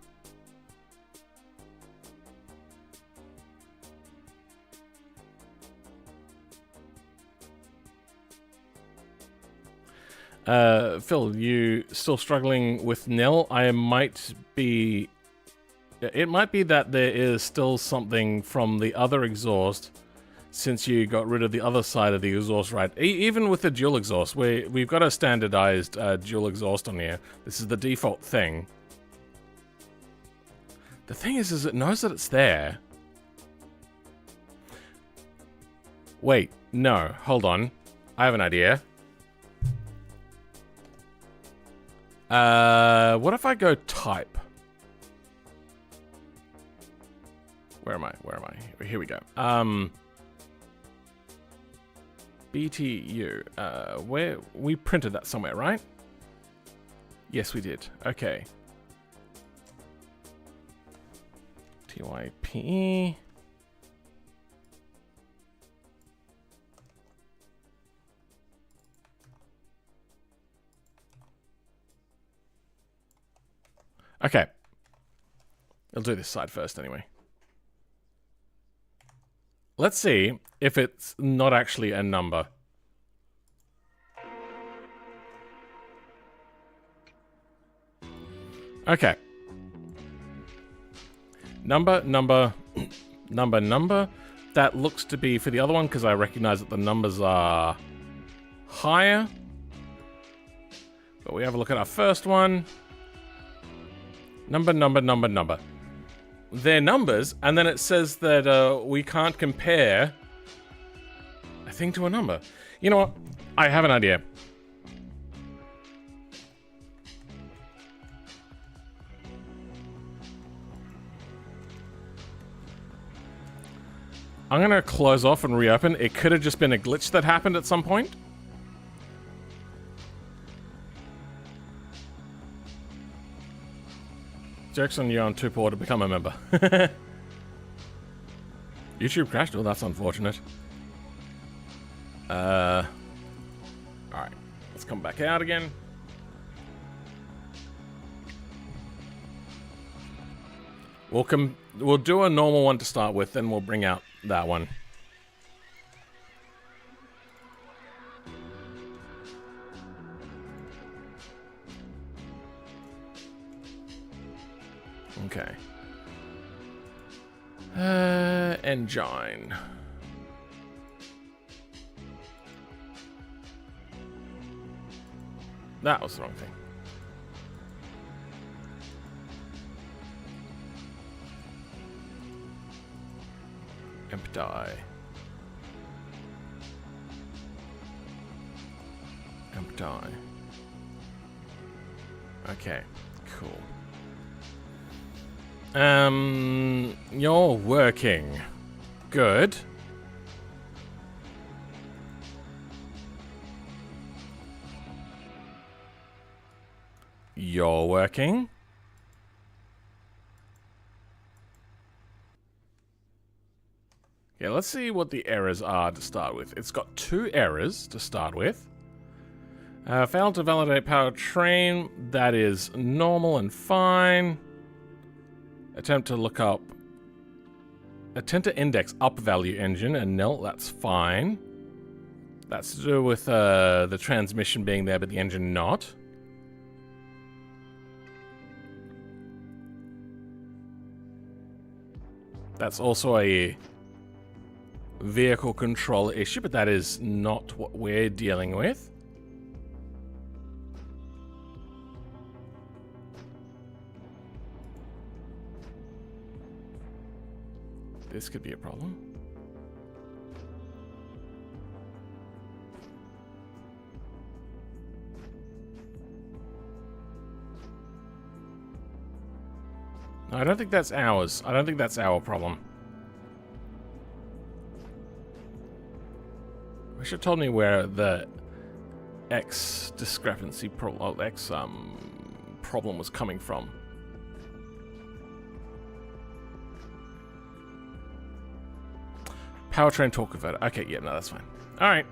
Phil, you still struggling with nil? I might be... It might be that there is still something from the other exhaust since you got rid of the other side of the exhaust, right? Even with the dual exhaust, we've got a standardized dual exhaust on here. This is the default thing. The thing is it knows that it's there. Wait, no, hold on. I have an idea. What if I go type? Where am I? Here we go. BTU. Where we printed that somewhere, right? Yes, we did. Okay. TYPE. Okay. I'll do this side first anyway. Let's see if it's not actually a number. Okay. Number. That looks to be for the other one because I recognize that the numbers are higher. But we have a look at our first one. Number. They're numbers, and then it says that we can't compare a thing to a number. You know what? I have an idea. I'm gonna close off and reopen. It could have just been a glitch that happened at some point. Joke's on you, I'm too poor to become a member. YouTube crashed? Oh, that's unfortunate. Alright. Let's come back out again. We'll do a normal one to start with, then we'll bring out that one. Okay. Engine. That was the wrong thing. Empty. Empty. Okay, cool. You're working. Good. You're working. Yeah, let's see what the errors are to start with. It's got 2 errors to start with. Failed to validate powertrain. That is normal and fine. Attempt to index up value engine and nil. That's fine. That's to do with the transmission being there, but the engine not. That's also a vehicle control issue, but that is not what we're dealing with. This could be a problem. No, I don't think that's ours. I don't think that's our problem. Wish it told me where the X discrepancy problem was coming from. Powertrain torque converter. Okay, yeah, no, that's fine. All right.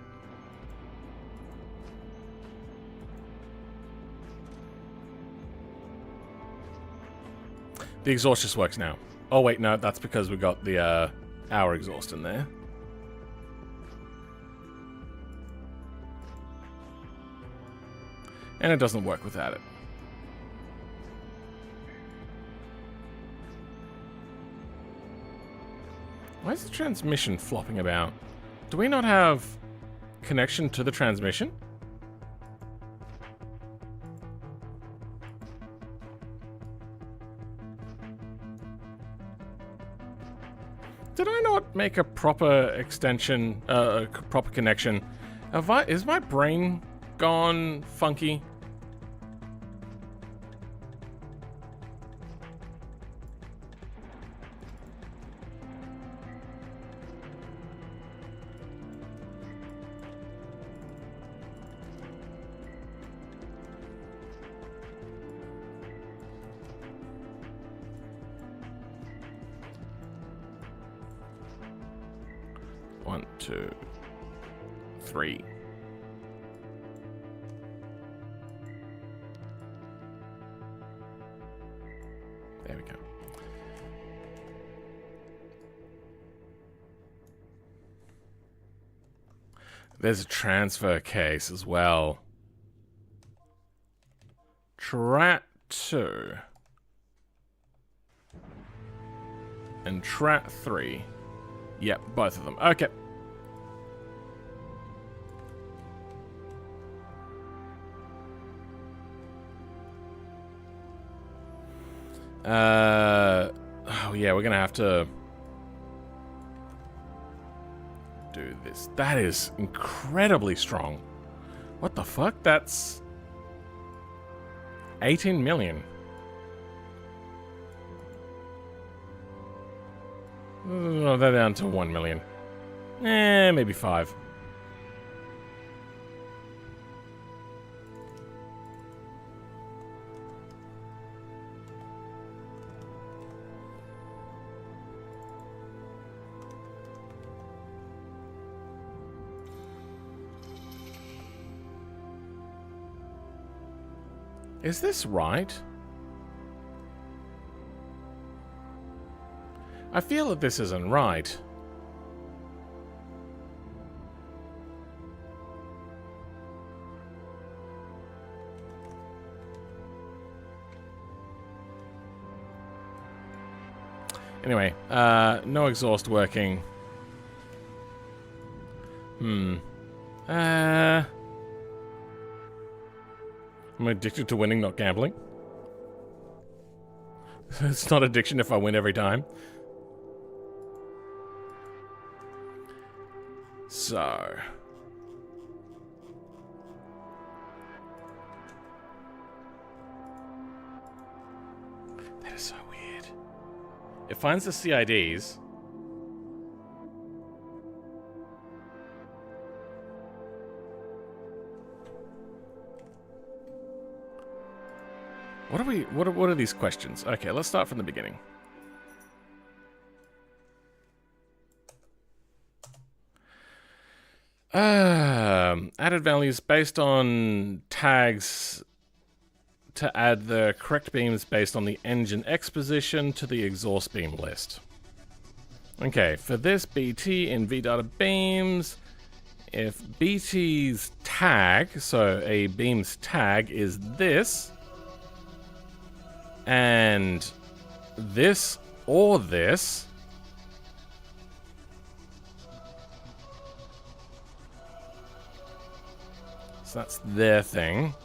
The exhaust just works now. Oh, wait, no, that's because we got the hour exhaust in there. And it doesn't work without it. Why is the transmission flopping about? Do we not have connection to the transmission? Did I not make a proper extension, a proper connection? Is my brain gone funky? One, two, three. There we go. There's a transfer case as well. Trat 2. And Trat 3. Yep, both of them. Okay. Oh yeah, we're gonna have to do this. That is incredibly strong. What the fuck? That's 18 million. Oh, they're down to 1 million. Maybe 5. Is this right? I feel that this isn't right. Anyway, no exhaust working. I'm addicted to winning, not gambling. It's not addiction if I win every time. So... that is so weird. It finds the CIDs. What are these questions? Okay, let's start from the beginning. Added values based on tags to add the correct beams based on the engine X position to the exhaust beam list. Okay, for this BT in VData beams, if BT's tag, so a beam's tag is this, and this or this, so that's their thing.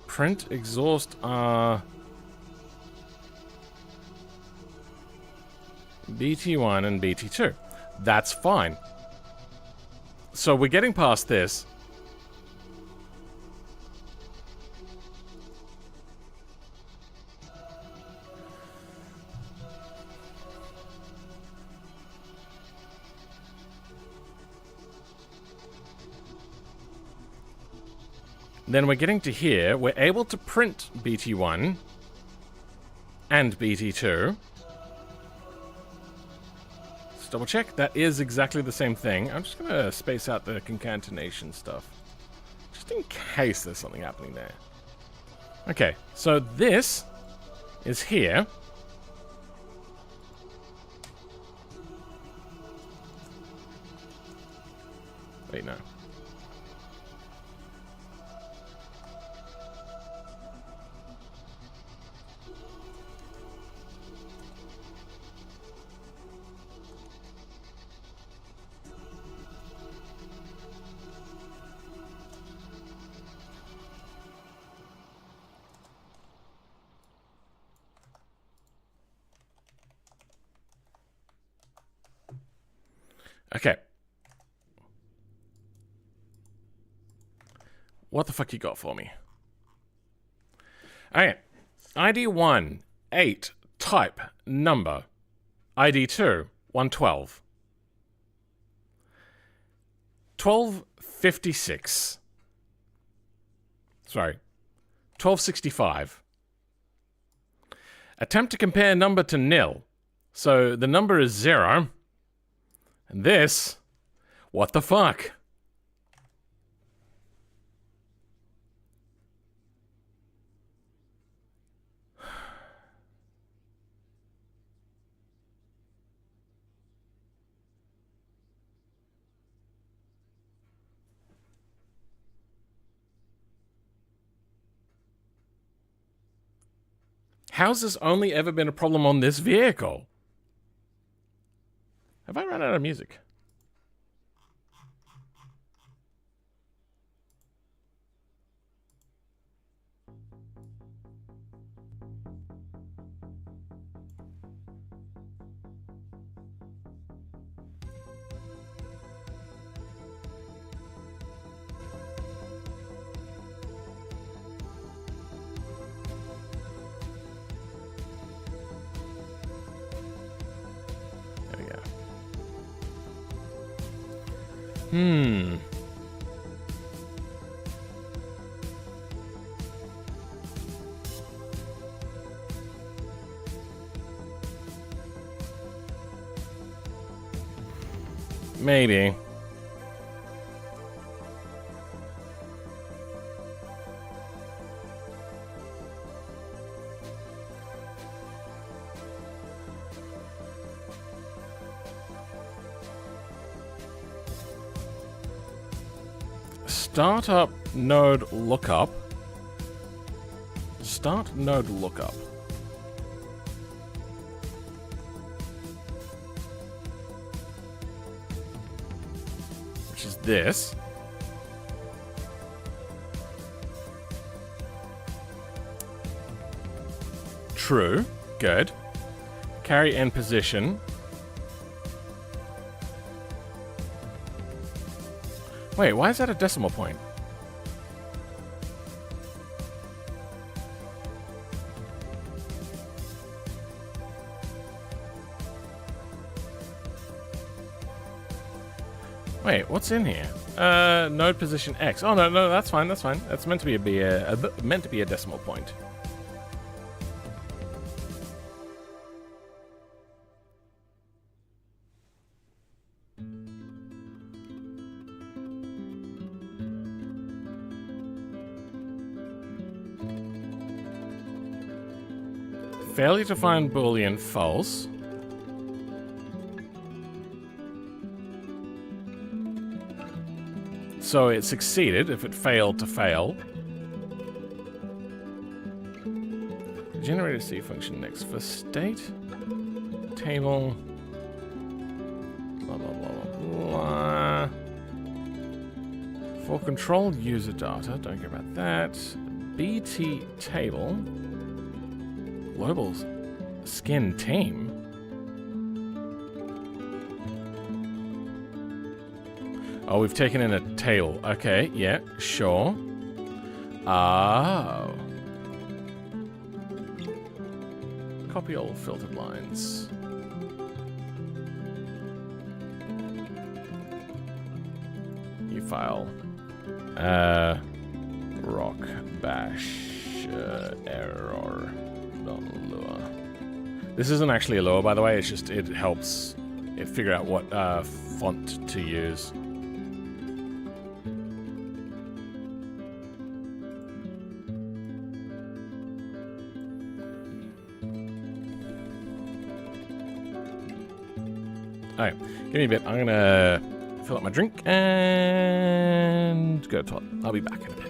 Print exhaust are BT1 and BT2. That's fine. So we're getting past this. Then we're getting to here. We're able to print BT1 and BT2. Just double check. That is exactly the same thing. I'm just going to space out the concatenation stuff. Just in case there's something happening there. Okay, so this is here. Wait, no. Okay. What the fuck you got for me? Okay. ID 1, 8, type, number. ID 2, 112. 1256. Sorry. 1265. Attempt to compare number to nil. So the number is 0. And this, what the fuck? How's this only ever been a problem on this vehicle? Have I run out of music? There we go. Maybe. Startup node lookup. Start node lookup. Which is this. True. Good. Carry in position. Wait, why is that a decimal point? Wait, what's in here? Node position X. Oh no, that's fine. That's fine. That's meant to be a decimal point. Failure to find Boolean false. So it succeeded if it failed to fail. Generate a C function next for state. Table. Blah, blah, blah, blah, blah. For control user data. Don't care about that. BT table. Global skin team. Oh, we've taken in a tail. Okay, yeah, sure. Oh. Copy all filtered lines. New file. Rock bash error. Lua. This isn't actually a Lua, by the way. It's just, it helps it figured out what font to use. Alright, give me a bit. I'm gonna fill up my drink and go to the toilet. I'll be back in a bit.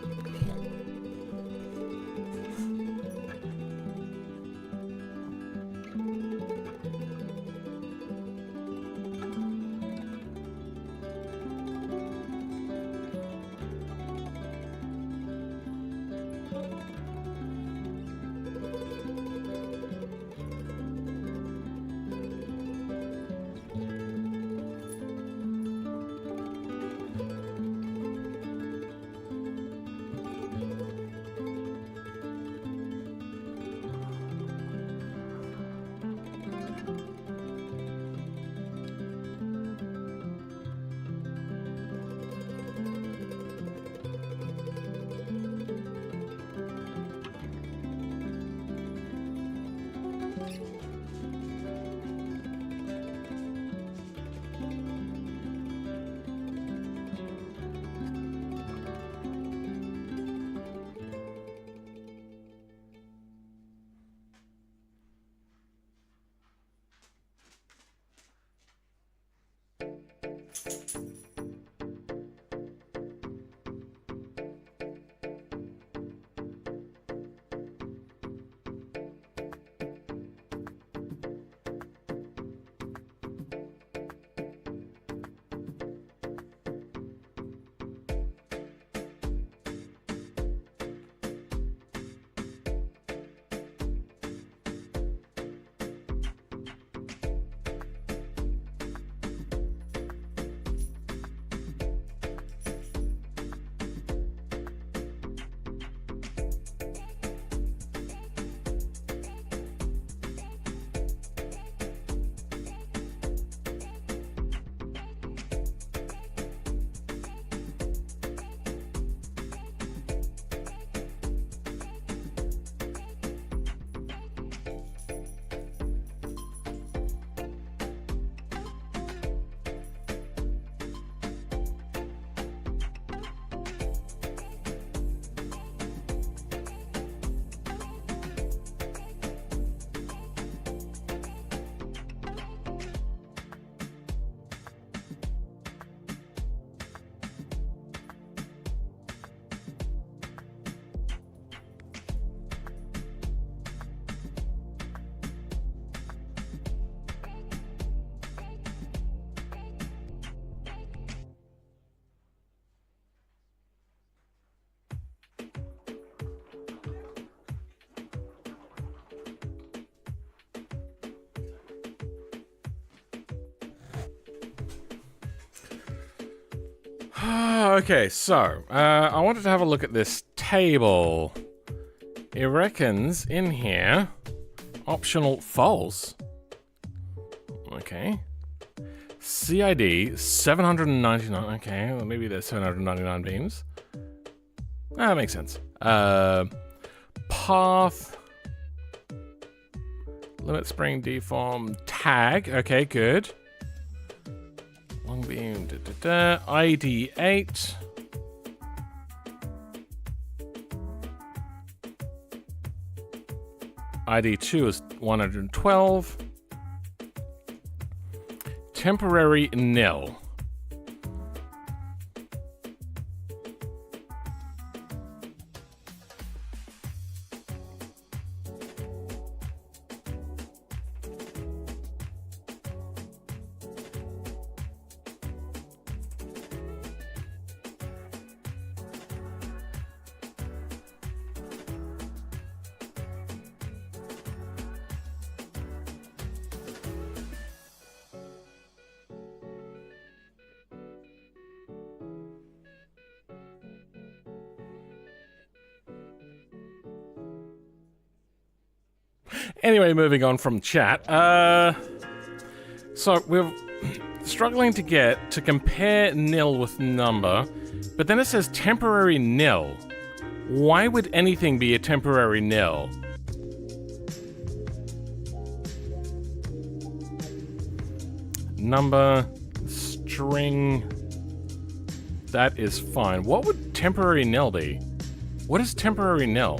Okay, so I wanted to have a look at this table. It reckons in here, optional false. Okay. CID 799. Okay, well, maybe there's 799 beams. That makes sense. Path. Limit spring deform tag. Okay, good. Long beam. ID 8. ID 2 is 112. Temporary nil. Anyway, moving on from chat. So we're struggling to get to compare nil with number, but then it says temporary nil. Why would anything be a temporary nil? Number, string. That is fine. What would temporary nil be? What is temporary nil?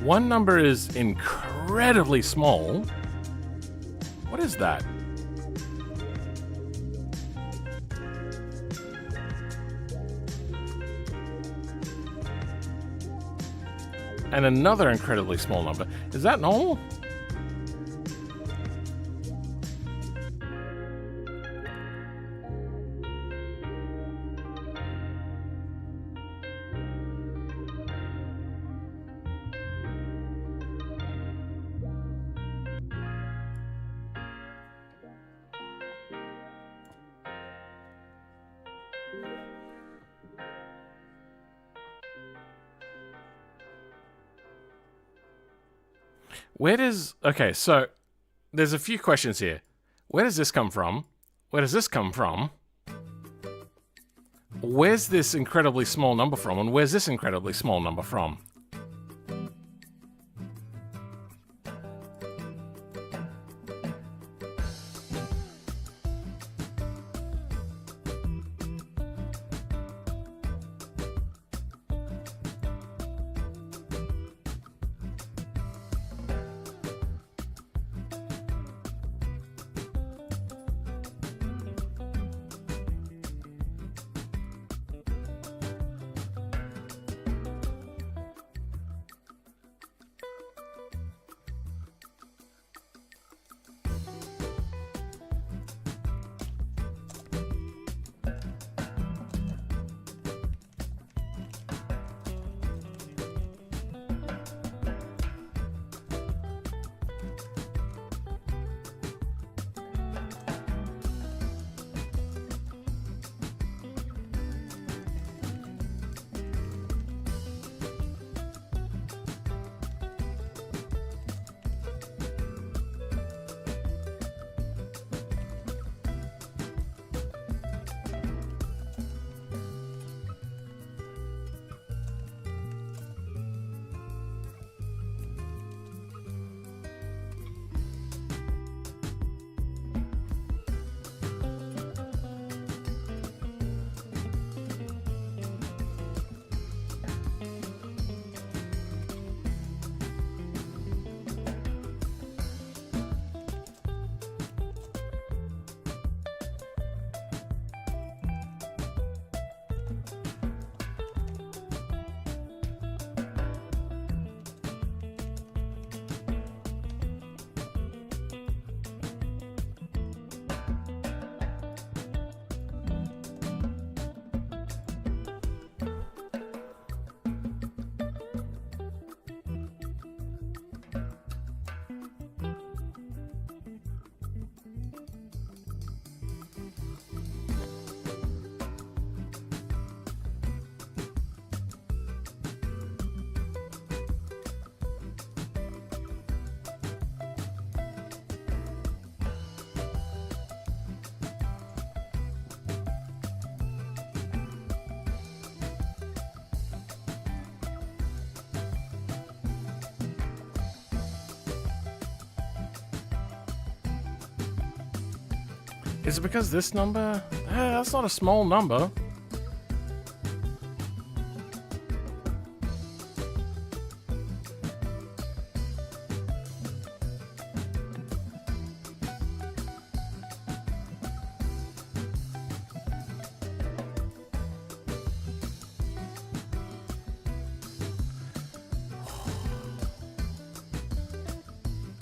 One number is incredibly small. What is that? And another incredibly small number. Is that normal? Where does... Okay, so there's a few questions here. Where does this come from? Where does this come from? Where's this incredibly small number from? And where's this incredibly small number from? Is it because this number? That's not a small number.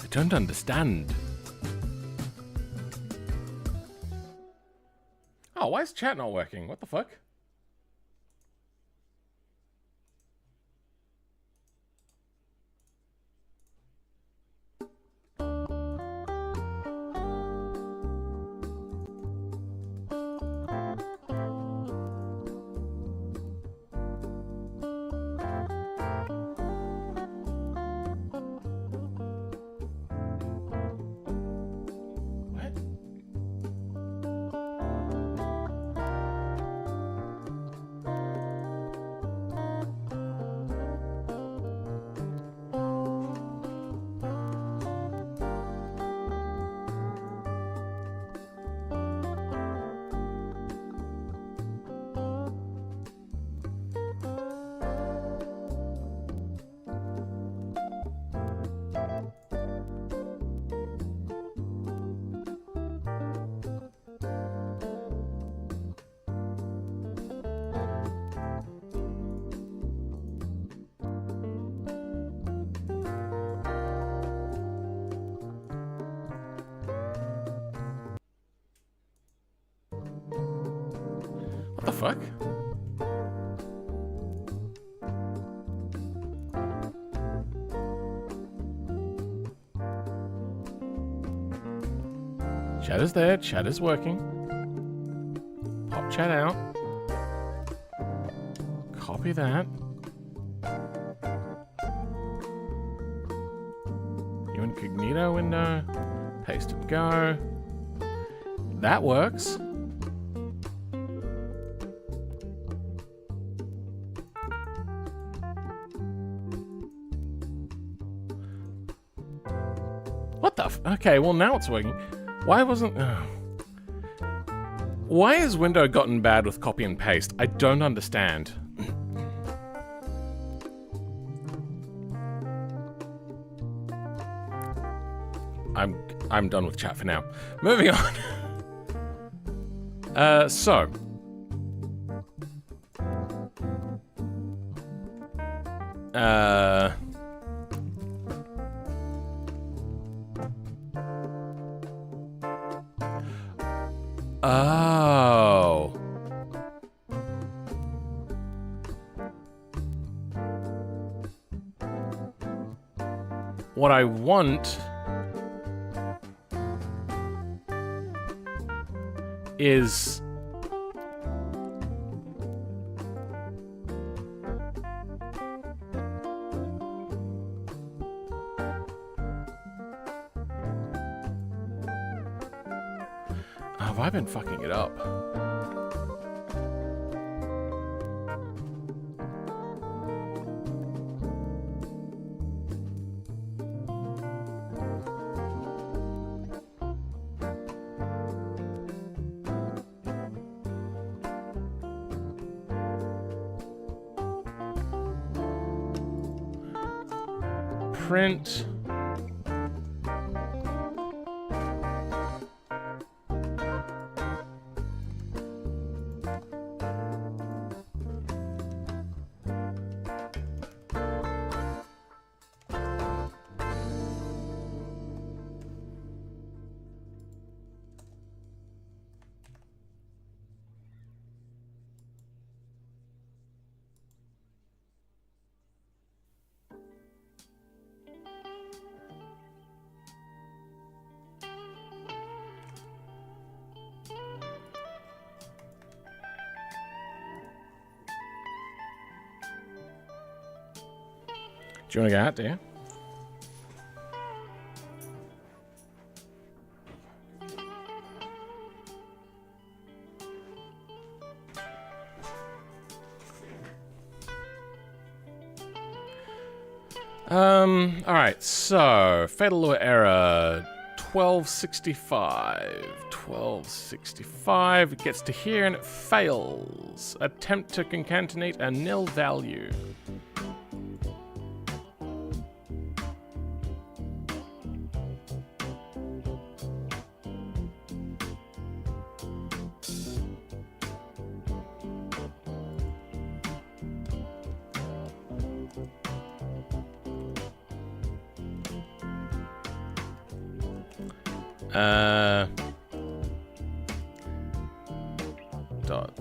I don't understand. Oh, why is chat not working? What the fuck? What? the fuck? Chat is there. Chat is working. Pop chat out. Copy that. New incognito window. Paste and go. That works. What the f- Okay, well now it's working. Why wasn't... Why has Windows gotten bad with copy and paste? I don't understand. I'm done with chat for now. Moving on. So. Oh. What I want is have I been fucking it up? Print. Do you want to go out there? Alright, so Fatal Lure error 1265. 1265. It gets to here and it fails. Attempt to concatenate a nil value.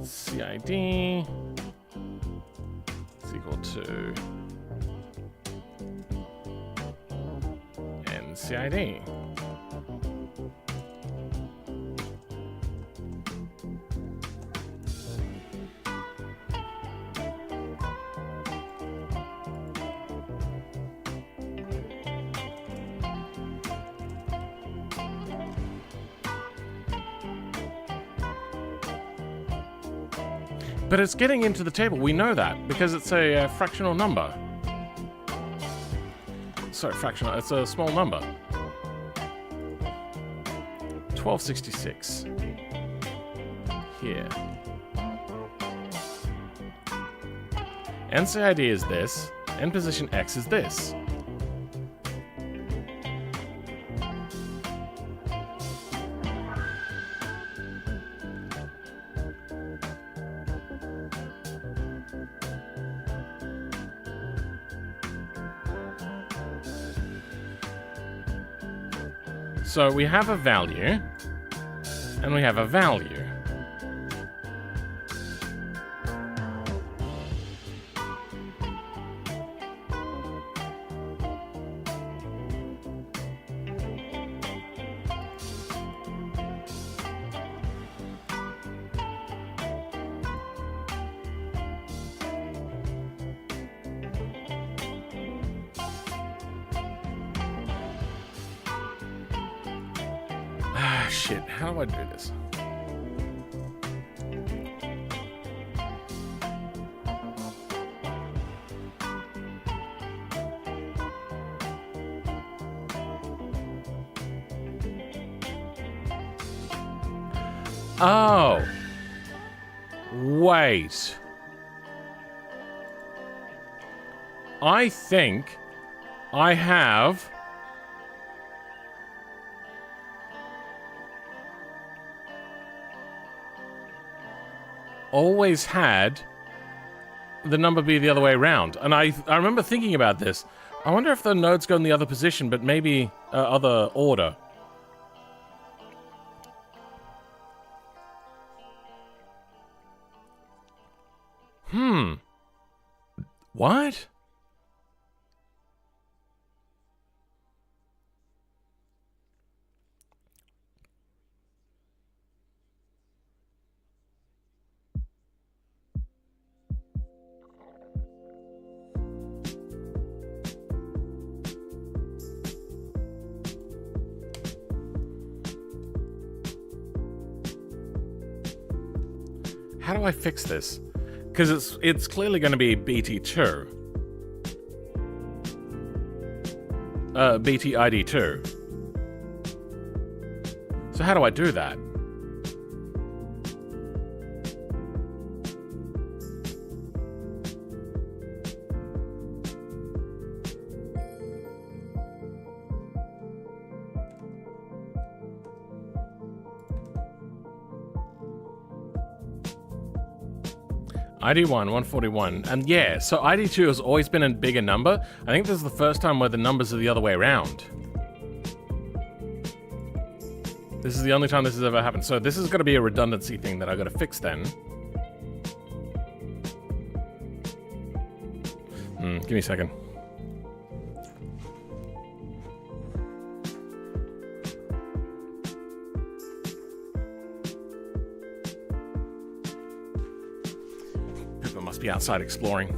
.cid is equal to ncid. But it's getting into the table. We know that because it's a fractional number. Sorry, fractional. It's a small number. 1266. Here. NCID is this. N position X is this. So we have a value, and we have a value. Shit. How do I do this? Oh. Wait. I think I have... always had the number be the other way around. And I remember thinking about this. I wonder if the nodes go in the other position, but maybe other order. What? How do I fix this? Because it's clearly going to be BT2. BTID2. So how do I do that? ID1, 141. And yeah, so ID2 has always been a bigger number. I think this is the first time where the numbers are the other way around. This is the only time this has ever happened. So this is going to be a redundancy thing that I've got to fix then. Give me a second. Must be outside exploring.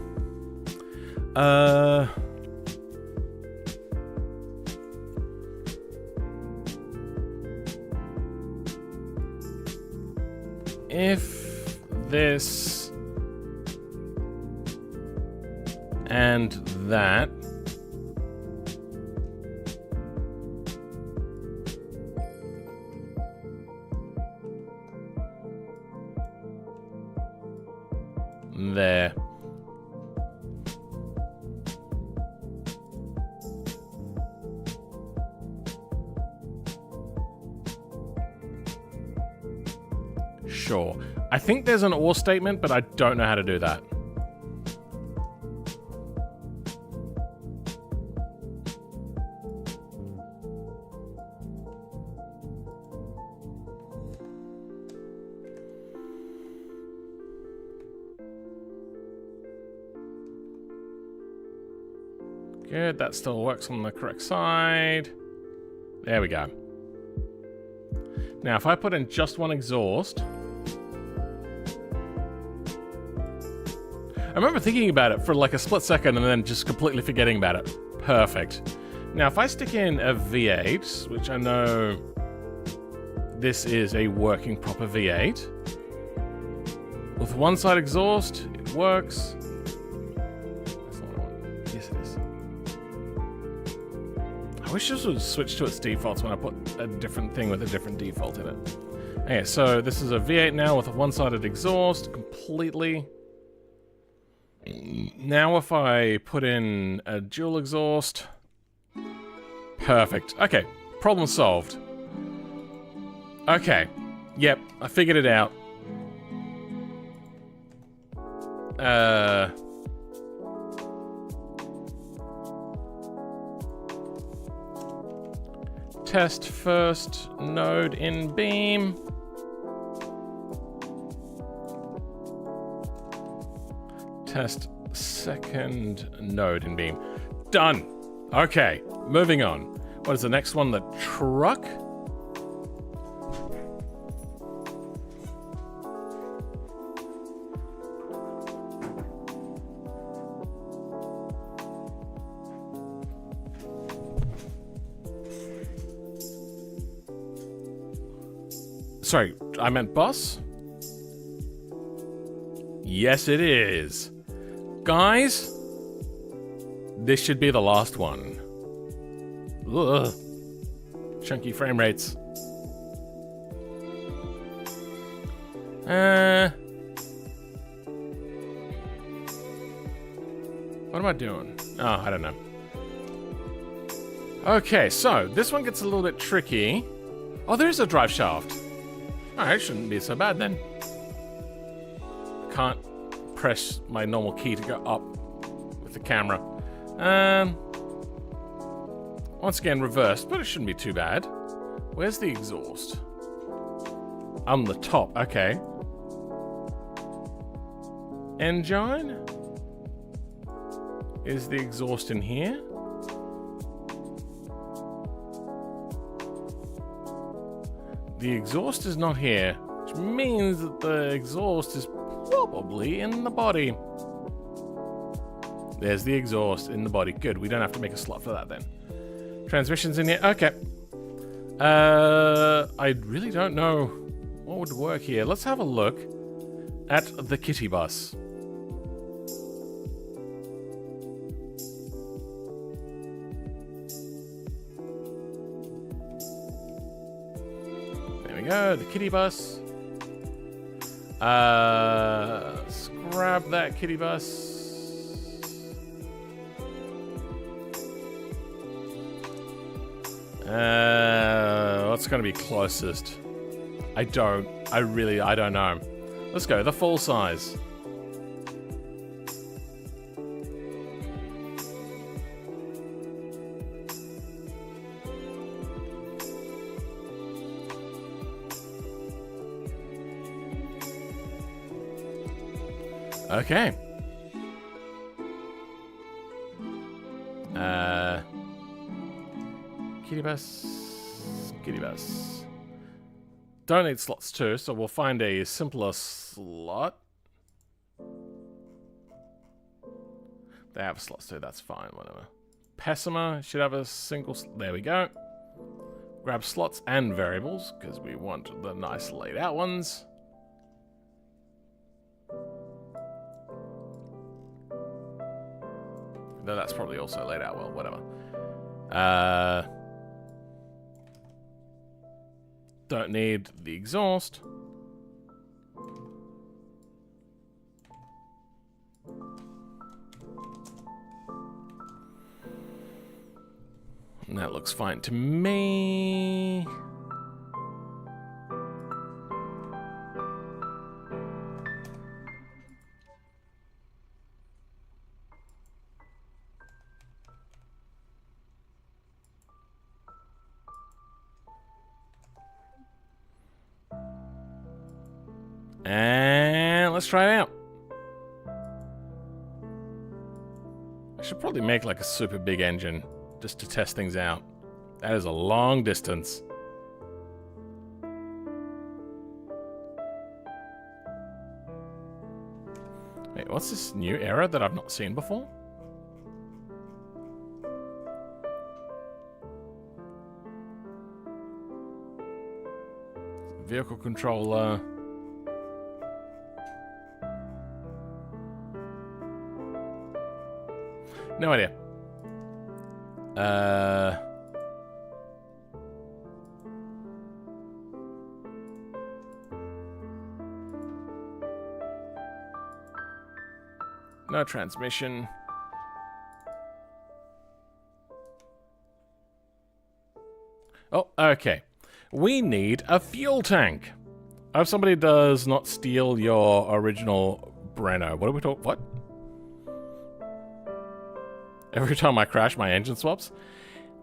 If this and that there. Sure. I think there's an or statement, but I don't know how to do that. Good, that still works on the correct side. There we go. Now, if I put in just one exhaust... I remember thinking about it for like a split second and then just completely forgetting about it. Perfect. Now, if I stick in a V8, which I know this is a working proper V8, with one side exhaust, it works. That's not what I want. Yes, it is. I wish this would switch to its defaults when I put a different thing with a different default in it. Okay, so this is a V8 now with a one-sided exhaust, completely. Now if I put in a dual exhaust... Perfect. Okay, problem solved. Okay, yep, I figured it out. Test first node in beam. Test second node in beam. Done. Okay, moving on. What is the next one? The truck? Sorry, I meant bus? Yes, it is. Guys, this should be the last one. Ugh. Chunky frame rates. What am I doing? Oh, I don't know. Okay, so this one gets a little bit tricky. Oh, there's a drive shaft. Alright, shouldn't be so bad then. Can't press my normal key to go up with the camera. Once again, reversed, but it shouldn't be too bad. Where's the exhaust? On the top, okay. Engine? Is the exhaust in here? The exhaust is not here, which means that the exhaust is probably in the body. There's the exhaust in the body. Good, we don't have to make a slot for that then. Transmission's in here. Okay. I really don't know what would work here. Let's have a look at the kitty bus. There we go, the kitty bus. Let's grab that kitty bus. What's going to be closest? I don't know. Let's go, the full size. Okay. Kitty bus. Kitty bus. Don't need slots too, so we'll find a simpler slot. They have slots too, that's fine, whatever. Pessima should have a single there we go. Grab slots and variables, because we want the nice laid out ones. Though that's probably also laid out well, whatever. Don't need the exhaust. And that looks fine to me. And let's try it out. I should probably make like a super big engine just to test things out. That is a long distance. Wait, what's this new error that I've not seen before? Vehicle controller. No idea. No transmission. Oh, okay. We need a fuel tank. I hope somebody does not steal your original Breno. What are we talking? What? Every time I crash, my engine swaps.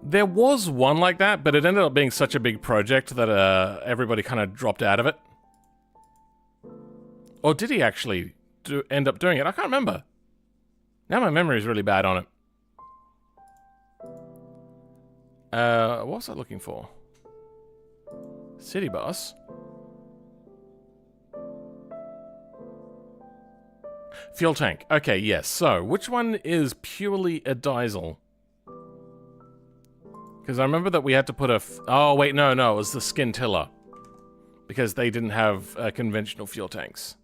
There was one like that, but it ended up being such a big project that everybody kind of dropped out of it. Or did he actually end up doing it? I can't remember. Now my memory is really bad on it. What was I looking for? City bus. Fuel tank. Okay, yes. So, which one is purely a diesel? Because I remember that we had to put a... oh, wait, no, it was the skin tiller. because they didn't have conventional fuel tanks.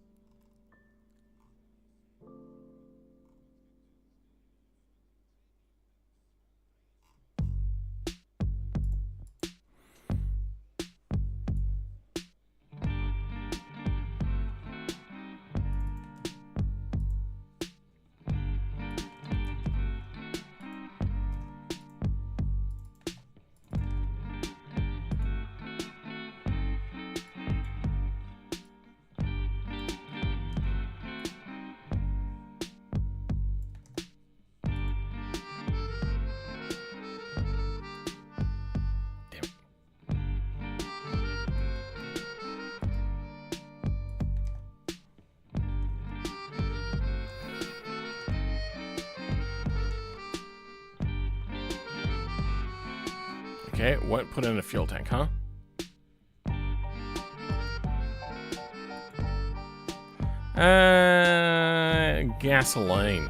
Okay, it won't put in a fuel tank, huh? Gasoline.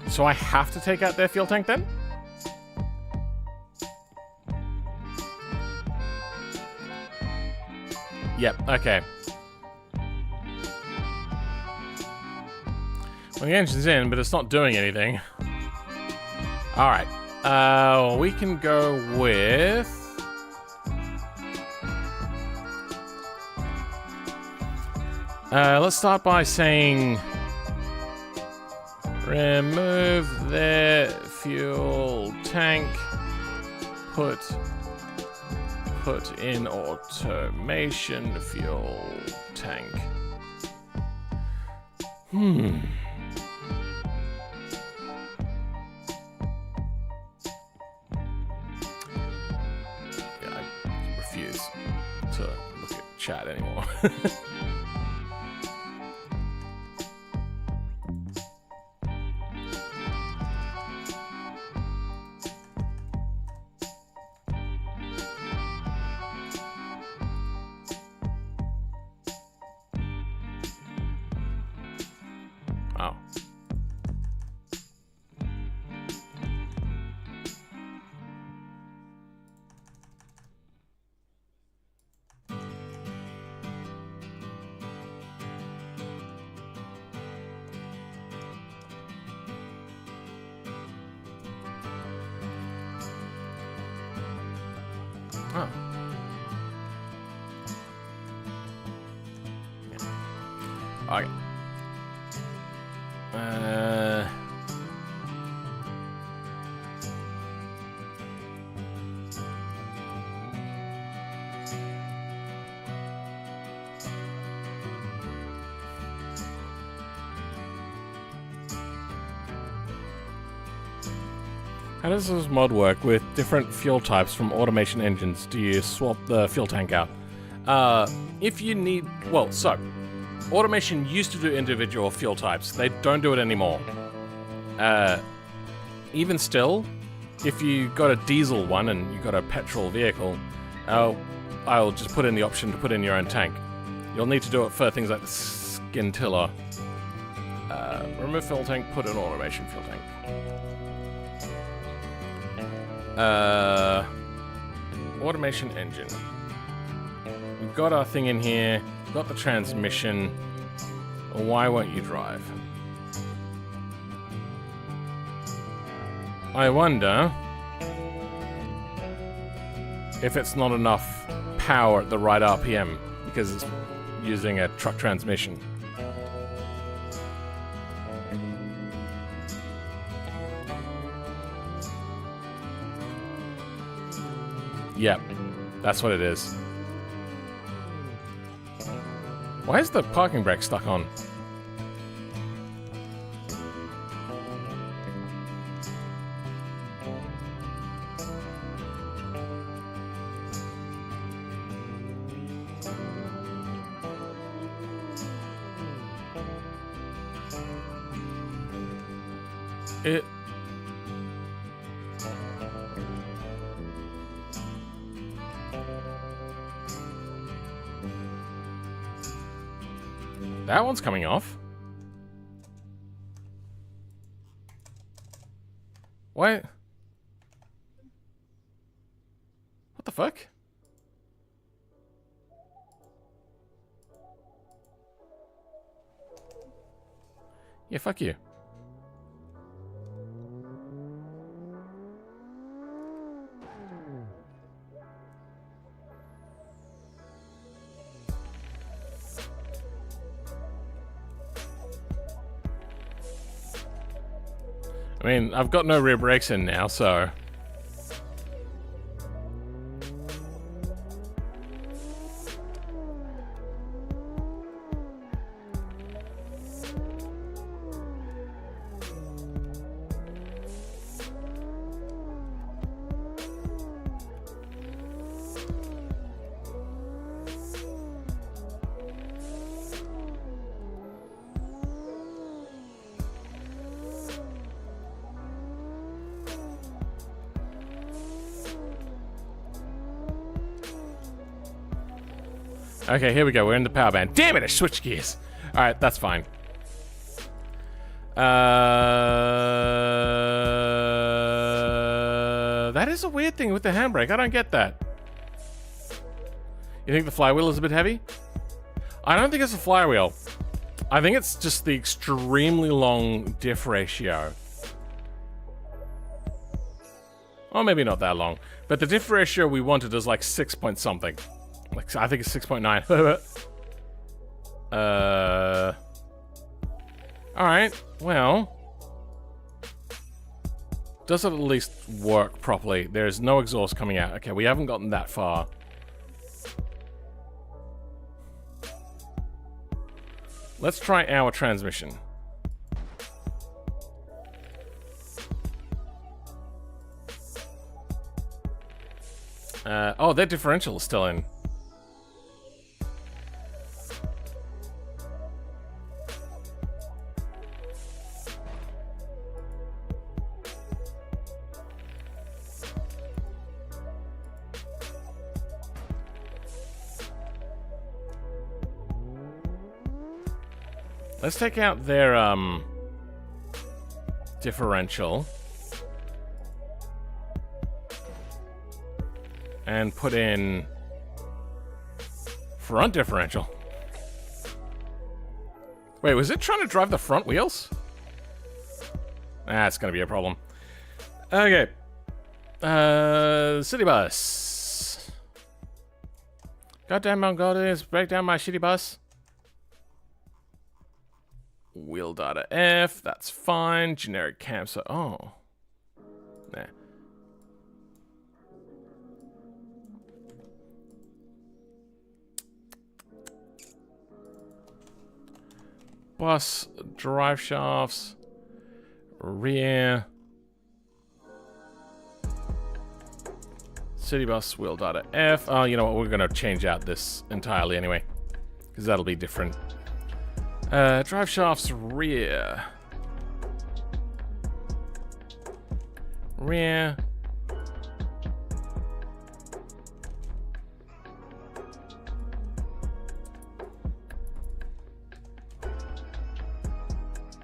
So I have to take out their fuel tank then? Yep, okay. Well, the engine's in, but it's not doing anything. Alright. We can go with... let's start by saying... remove their fuel tank. Put in automation fuel tank. Yeah, I refuse to look at chat anymore. Oh. Oh. Yeah. Okay. How does this mod work with different fuel types from automation engines? Do you swap the fuel tank out? If you need... Well, so... Automation used to do individual fuel types. They don't do it anymore. Even still, if you got a diesel one and you got a petrol vehicle, I'll just put in the option to put in your own tank. You'll need to do it for things like the scintilla. Remove fuel tank, put in automation fuel tank. Automation engine. We've got our thing in here. We've got the transmission. Why won't you drive? I wonder if it's not enough power at the right RPM because it's using a truck transmission. Yep, that's what it is. Why is the parking brake stuck on? That one's coming off. What? What the fuck? Yeah, fuck you. I mean, I've got no rear brakes in now, so... Okay, here we go. We're in the power band. Damn it, I switched gears. Alright, that's fine. That is a weird thing with the handbrake. I don't get that. You think the flywheel is a bit heavy? I don't think it's a flywheel. I think it's just the extremely long diff ratio. Or maybe not that long. But the diff ratio we wanted is like 6 point something. Like, I think it's 6.9. Alright, well. Does it at least work properly? There's no exhaust coming out. Okay, we haven't gotten that far. Let's try our transmission. Oh, their differential is still in. Let's take out their, differential. And put in front differential. Wait, was it trying to drive the front wheels? That's gonna be a problem. Okay. City bus. Goddamn Mongolians, break down my shitty bus. Wheel data F, that's fine. Generic campsite. Oh. Nah. Bus, drive shafts, rear. City bus, wheel data F. Oh, you know what? We're going to change out this entirely anyway. Because that'll be different. Drive shafts, rear. Rear.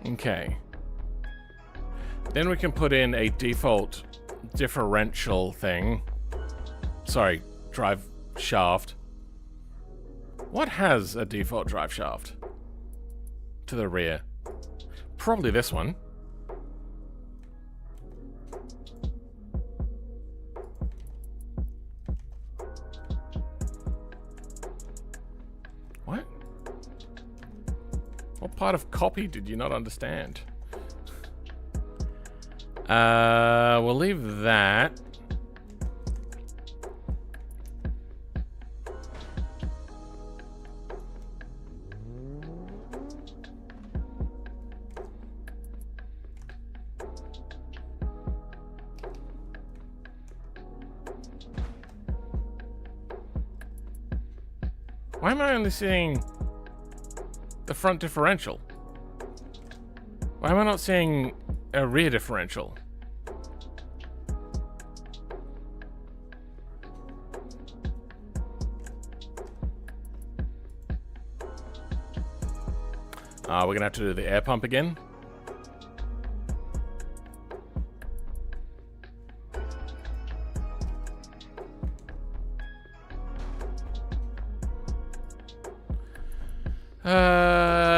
Okay. Then we can put in a default differential thing. Sorry, drive shaft. What has a default drive shaft? To the rear. Probably this one. What? What part of copy did you not understand? We'll leave that. Why am I only seeing the front differential? Why am I not seeing a rear differential? We're going to have to do the air pump again.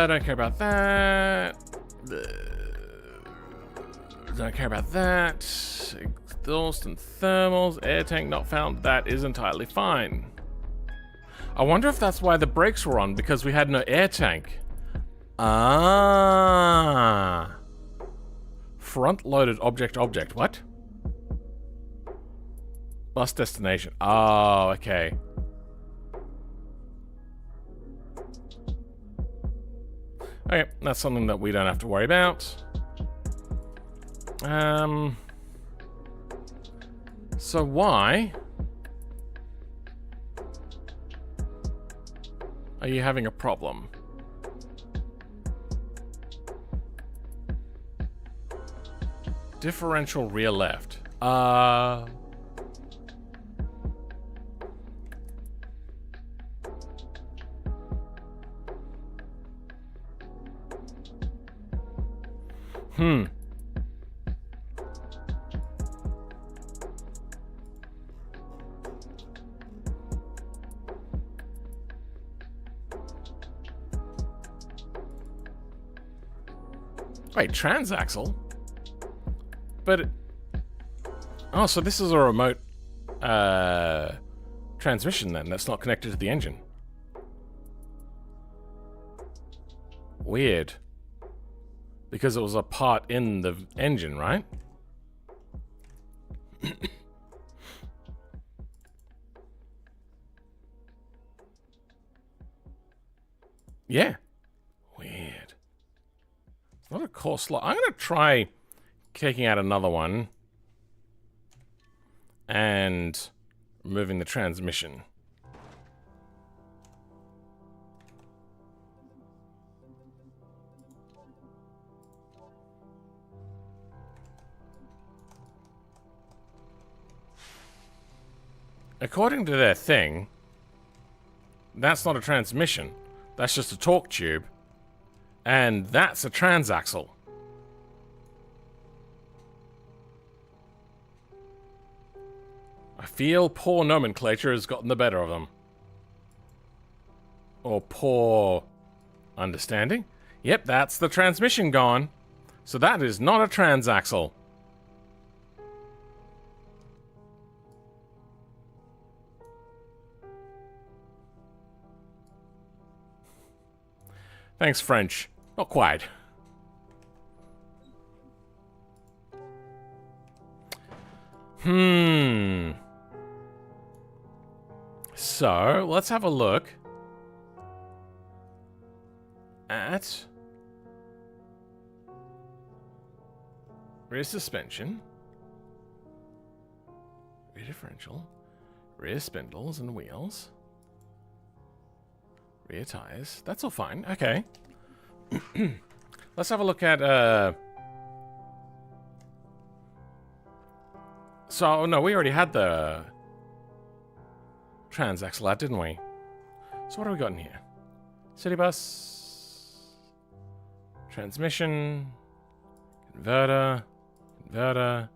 Don't care about that. Don't care about that. Exhaust and thermals. Air tank not found. That is entirely fine. I wonder if that's why the brakes were on, because we had no air tank. Ah. Front-loaded object. What? Bus destination. Oh, okay. Okay, that's something that we don't have to worry about. So why are you having a problem? Differential rear left. Wait, transaxle? But oh, so this is a remote transmission then that's not connected to the engine. Weird. Because it was a part in the engine, right? Yeah. Weird. It's not a core slot. I'm going to try taking out another one and removing the transmission. According to their thing, that's not a transmission. That's just a torque tube. And that's a transaxle. I feel poor nomenclature has gotten the better of them. Or poor understanding. Yep, that's the transmission gone. So that is not a transaxle. Thanks, French. Not quite. So, let's have a look at rear suspension, rear differential, rear spindles and wheels, rear tires. That's all fine. Okay. Let's have a look at so no, we already had the transaxle out, didn't we? So what have we got in here? City bus, transmission, converter, converter.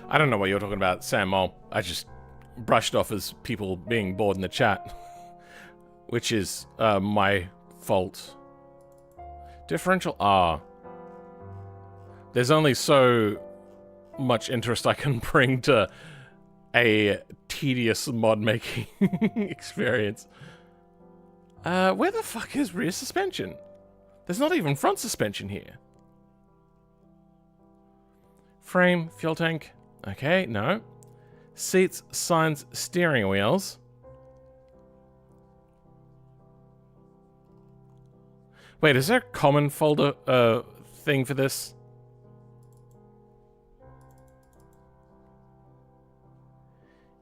I don't know what you're talking about, Sam Mole. I just brushed off as people being bored in the chat, which is my fault. Differential R. There's only so much interest I can bring to a tedious mod-making experience. Where the fuck is rear suspension? There's not even front suspension here. Frame, fuel tank. Okay, no. Seats, signs, steering wheels. Wait, is there a common folder thing for this?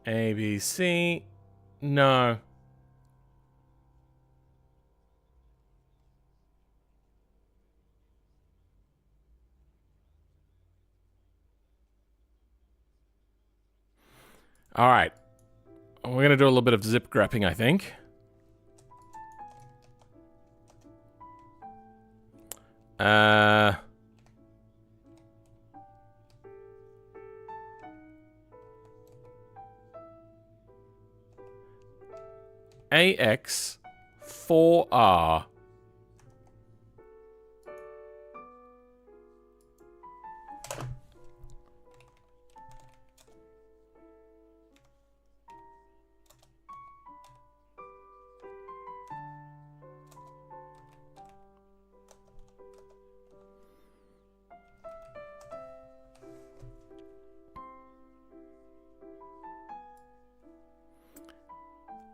A, B, C. No. All right. We're going to do a little bit of zip grabbing, I think. AX 4R.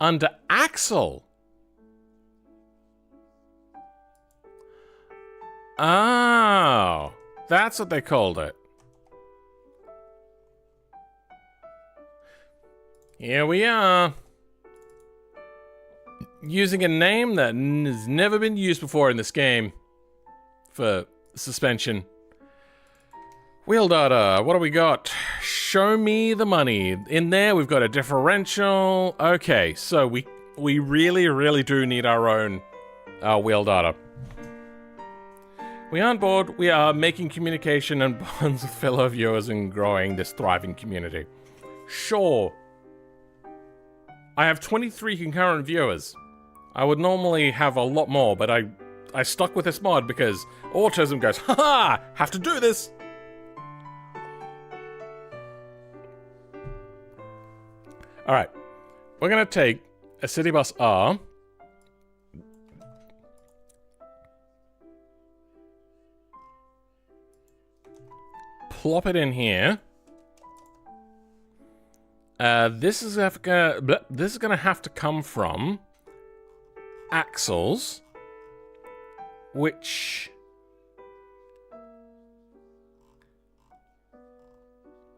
Under Axel. Oh, that's what they called it. Here we are. Using a name that has never been used before in this game for suspension. Wheel data, what do we got? Show me the money. In there, we've got a differential. Okay, so we really do need our own wheel data. We aren't bored. We are making communication and bonds with fellow viewers and growing this thriving community. Sure. I have 23 concurrent viewers. I would normally have a lot more, but I stuck with this mod because autism goes, haha, have to do this. All right, we're gonna take a city bus R. Plop it in here. This is gonna have to come from axles, which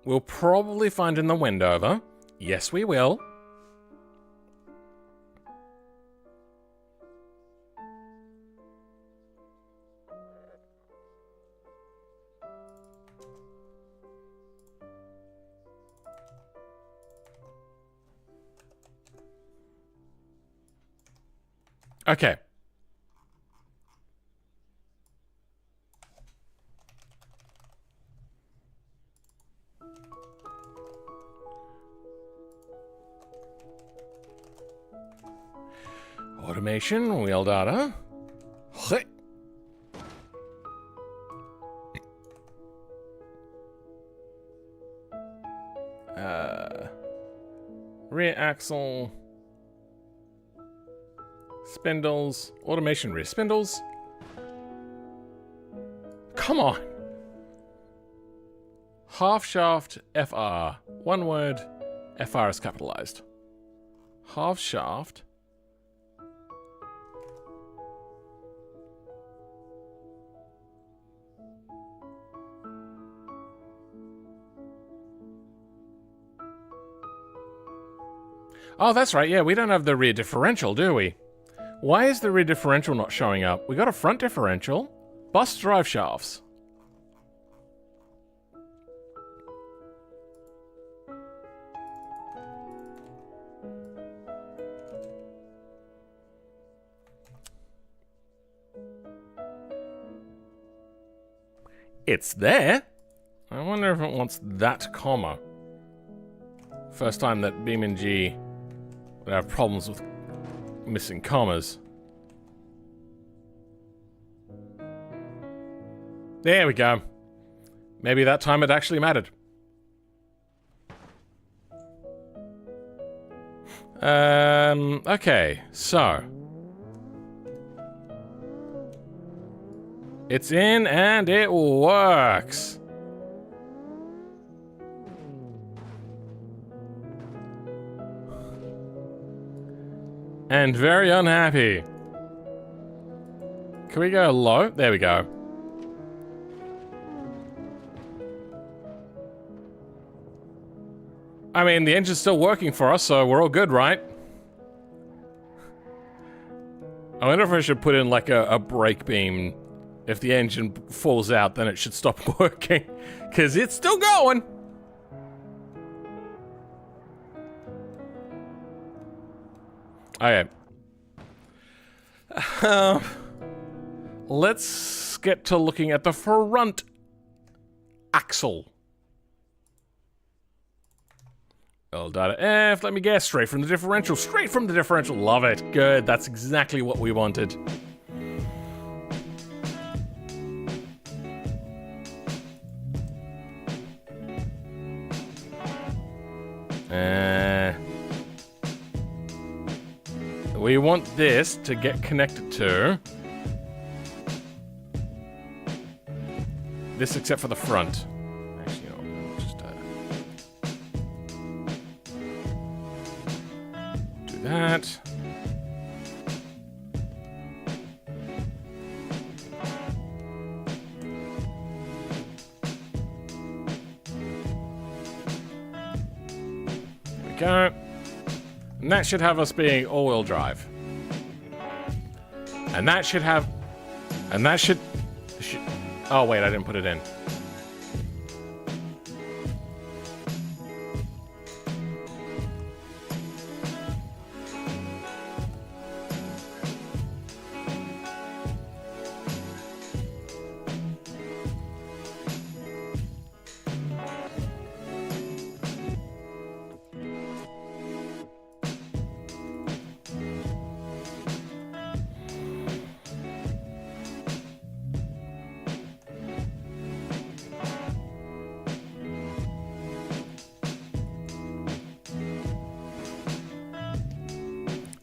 we'll probably find in the Wendover. Yes, we will. Okay. Automation, wheel data. Rear axle. Spindles. Automation rear spindles. Come on. Half shaft FR. One word. FR is capitalized. Half shaft. Oh, that's right. Yeah, we don't have the rear differential, do we? Why is the rear differential not showing up? We got a front differential. Bus drive shafts. It's there. I wonder if it wants that comma. First time that BeamNG would have problems with missing commas. There we go. Maybe that time it actually mattered. Okay, so it's in and it works. And very unhappy. Can we go low? There we go. I mean, the engine's still working for us, so we're all good, right? I wonder if I should put in like a brake beam. If the engine falls out, then it should stop working. Because it's still going! Okay. Let's get to looking at the front axle. Data F, let me guess, straight from the differential. Straight from the differential, love it. Good, that's exactly what we wanted. We want this to get connected to this, except for the front. Actually, you know, just do that. There we go. And that should have us being all-wheel drive. And that should have... And that should... Oh, wait, I didn't put it in.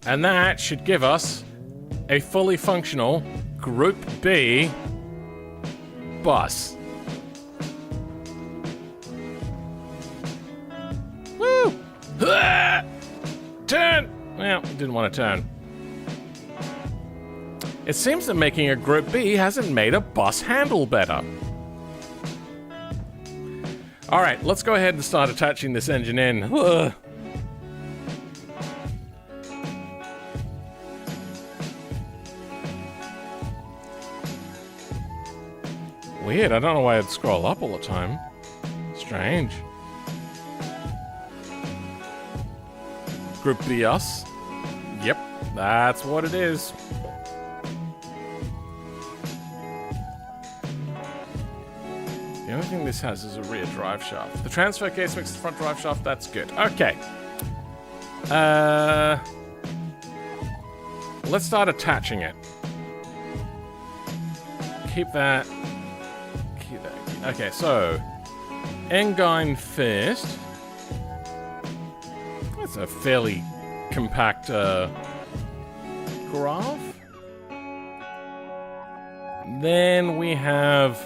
And that should give us a fully functional Group B bus. Woo! Turn! Well, didn't want to turn. It seems that making a Group B hasn't made a bus handle better. Alright, let's go ahead and start attaching this engine in. Ugh. Weird, I don't know why I'd scroll up all the time. Strange. Group B us. Yep, that's what it is. The only thing this has is a rear drive shaft. The transfer case makes the front drive shaft, that's good. Okay. Let's start attaching it. Keep that. Okay, so engine first. That's a fairly compact graph. Then we have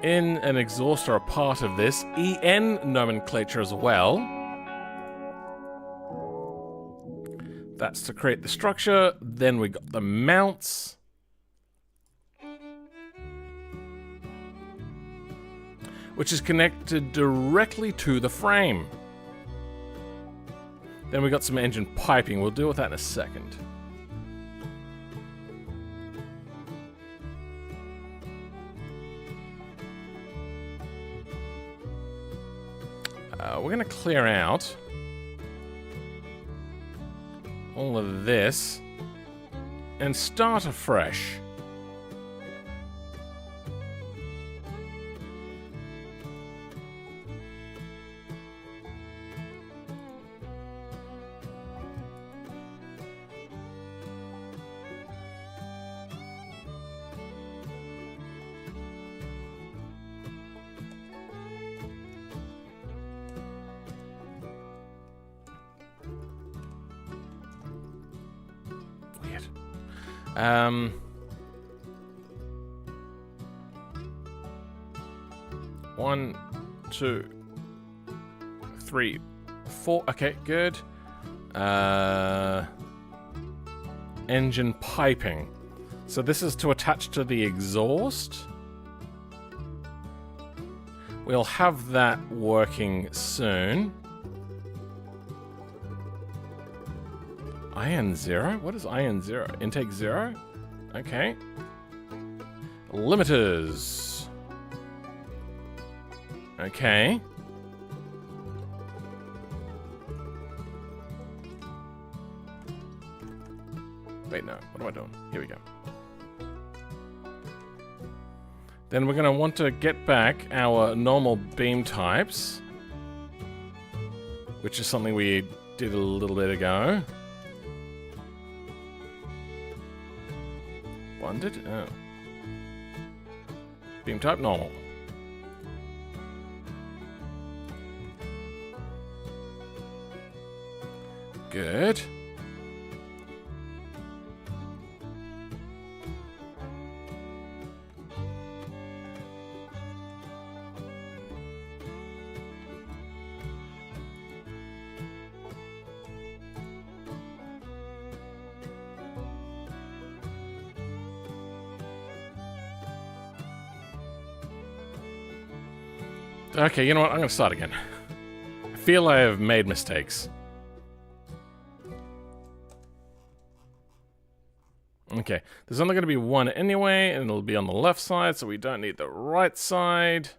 in an exhaust or a part of this EN nomenclature as well. That's to create the structure. Then we got the mounts. Which is connected directly to the frame. Then we got some engine piping. We'll deal with that in a second. We're going to clear out all of this and start afresh. One, 2, 3, 4. Okay, good. Engine piping. So this is to attach to the exhaust. We'll have that working soon. Iron 0? What is iron 0? Intake 0? Okay. Limiters. Okay. Wait, no. What am I doing? Here we go. Then we're going to want to get back our normal beam types, which is something we did a little bit ago. Bonded? Oh. Beam type normal. Good. Okay, you know what? I'm going to start again. I feel I have made mistakes. Okay, there's only going to be one anyway, and it'll be on the left side, so we don't need the right side.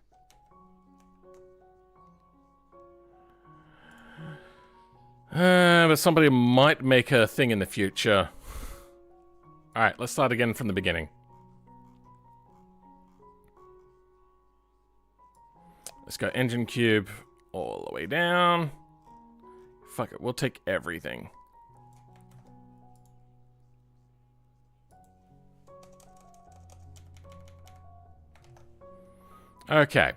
But somebody might make a thing in the future. Alright, let's start again from the beginning. Let's go engine cube all the way down. Fuck it, we'll take everything. Okay.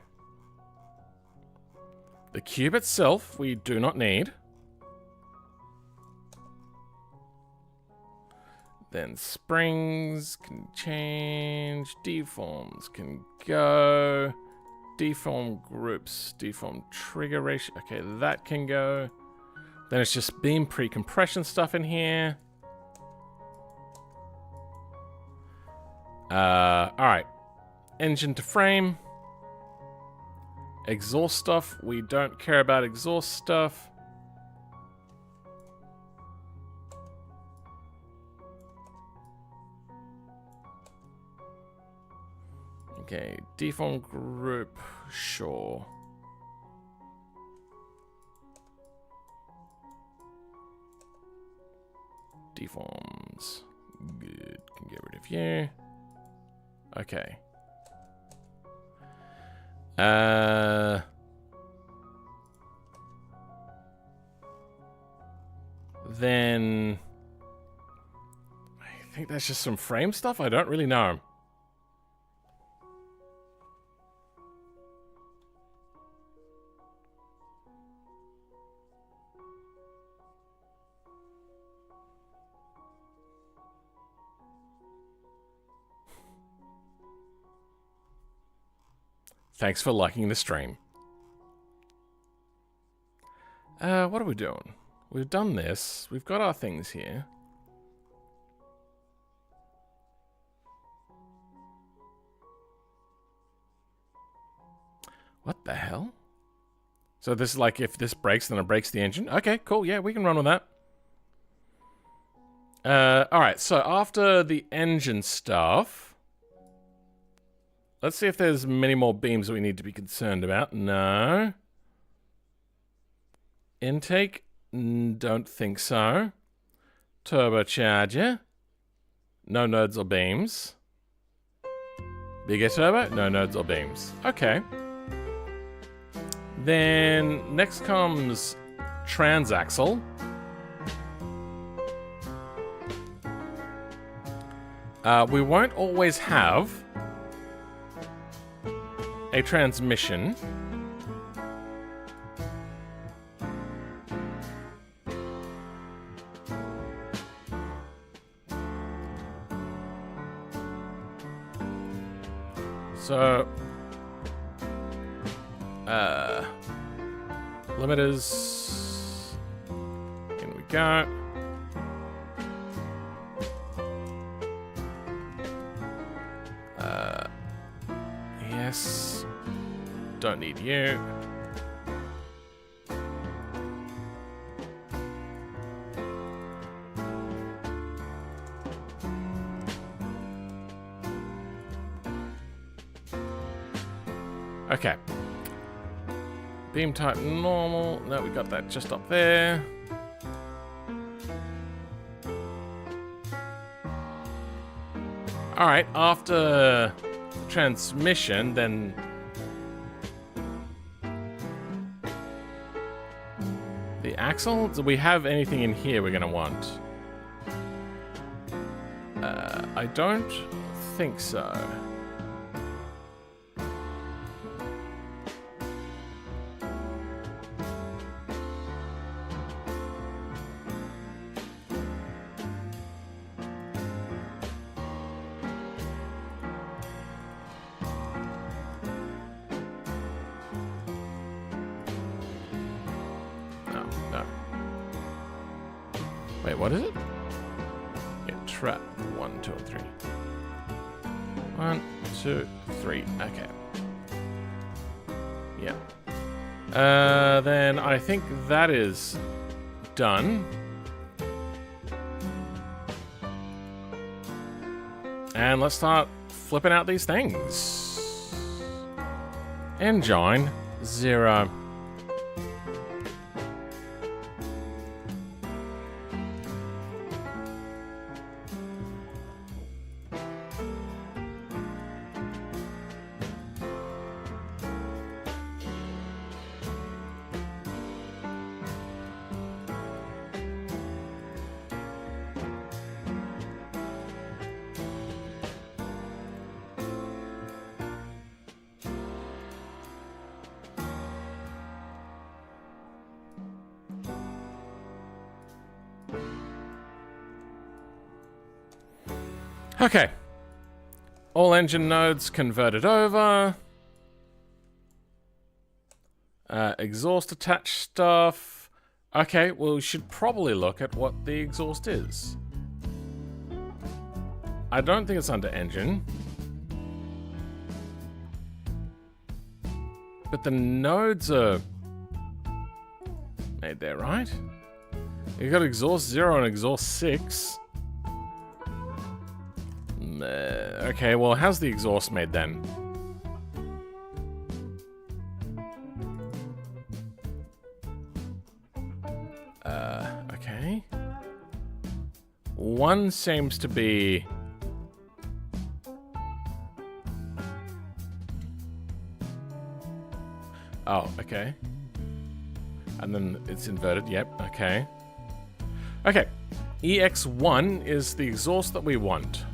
The cube itself we do not need. Then springs can change, deforms can go. Deform groups, deform trigger ratio. Okay, that can go. Then it's just beam pre-compression stuff in here. Alright. Engine to frame. Exhaust stuff. We don't care about exhaust stuff. Okay, deform group, sure. Deforms, good, can get rid of you. Okay. Then I think that's just some frame stuff, I don't really know. Thanks for liking the stream. What are we doing? We've done this. We've got our things here. What the hell? So this is like if this breaks, then it breaks the engine? Okay, cool. Yeah, we can run with that. Alright, so after the engine stuff... Let's see if there's many more beams that we need to be concerned about. No. Intake? Don't think so. Turbocharger? No nodes or beams. Bigger turbo? No nodes or beams. Okay. Then next comes transaxle. We won't always have a transmission. So, limiters, in we go. Yes. Don't need you. Okay. Beam type normal. No, we got that just up there. Alright, after transmission, then... The axle? Do we have anything in here we're gonna want? I don't think so. Wait, what is it? Yeah, trap. 1, 2, 3. 1, 2, 3. Okay. Yeah. Then I think that is done. And let's start flipping out these things. Engine 0. Okay. All engine nodes converted over. Exhaust attached stuff. Okay, well, we should probably look at what the exhaust is. I don't think it's under engine. But the nodes are made there, right? You got exhaust 0 and exhaust 6. Okay, well, how's the exhaust made then? Okay. One seems to be... Oh, okay. And then it's inverted, yep, okay. Okay, EX1 is the exhaust that we want.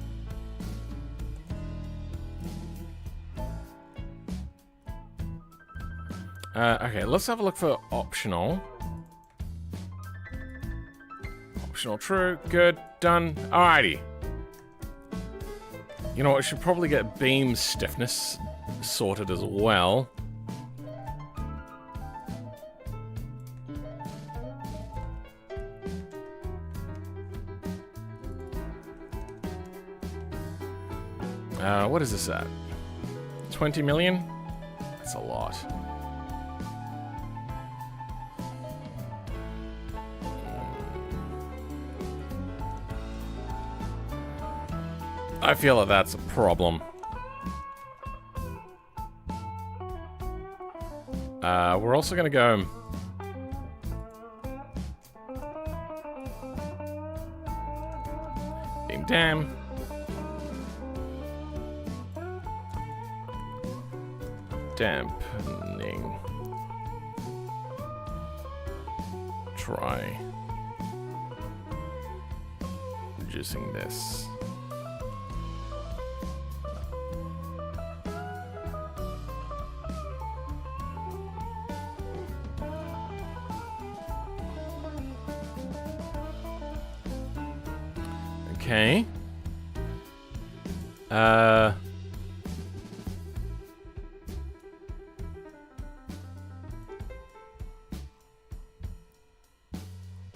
Okay, let's have a look for optional. Optional true, good, done. Alrighty. You know what, we should probably get beam stiffness sorted as well. What is this at? 20 million? That's a lot. I feel that that's a problem. We're also gonna go... Beam dam. Dampening. Try reducing this. Okay.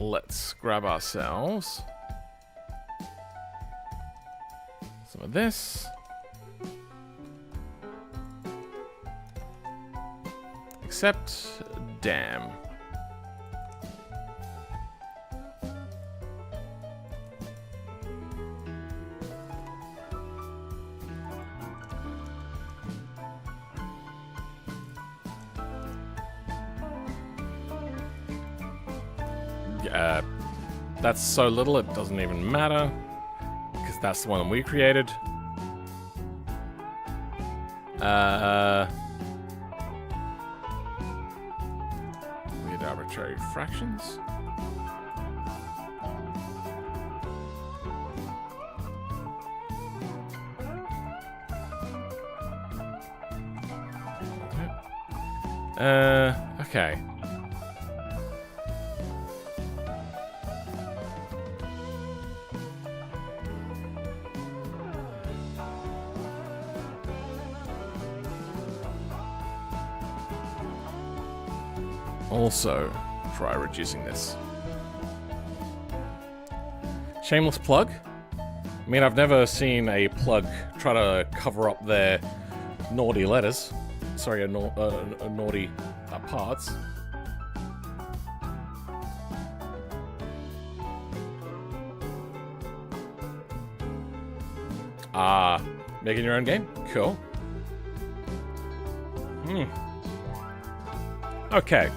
Let's grab ourselves some of this. Except, damn. That's so little it doesn't even matter, because that's the one we created. Weird arbitrary fractions. Okay. Also, try reducing this. Shameless plug. I mean, I've never seen a plug try to cover up their naughty letters. Sorry, naughty parts. Making your own game? Cool. Okay.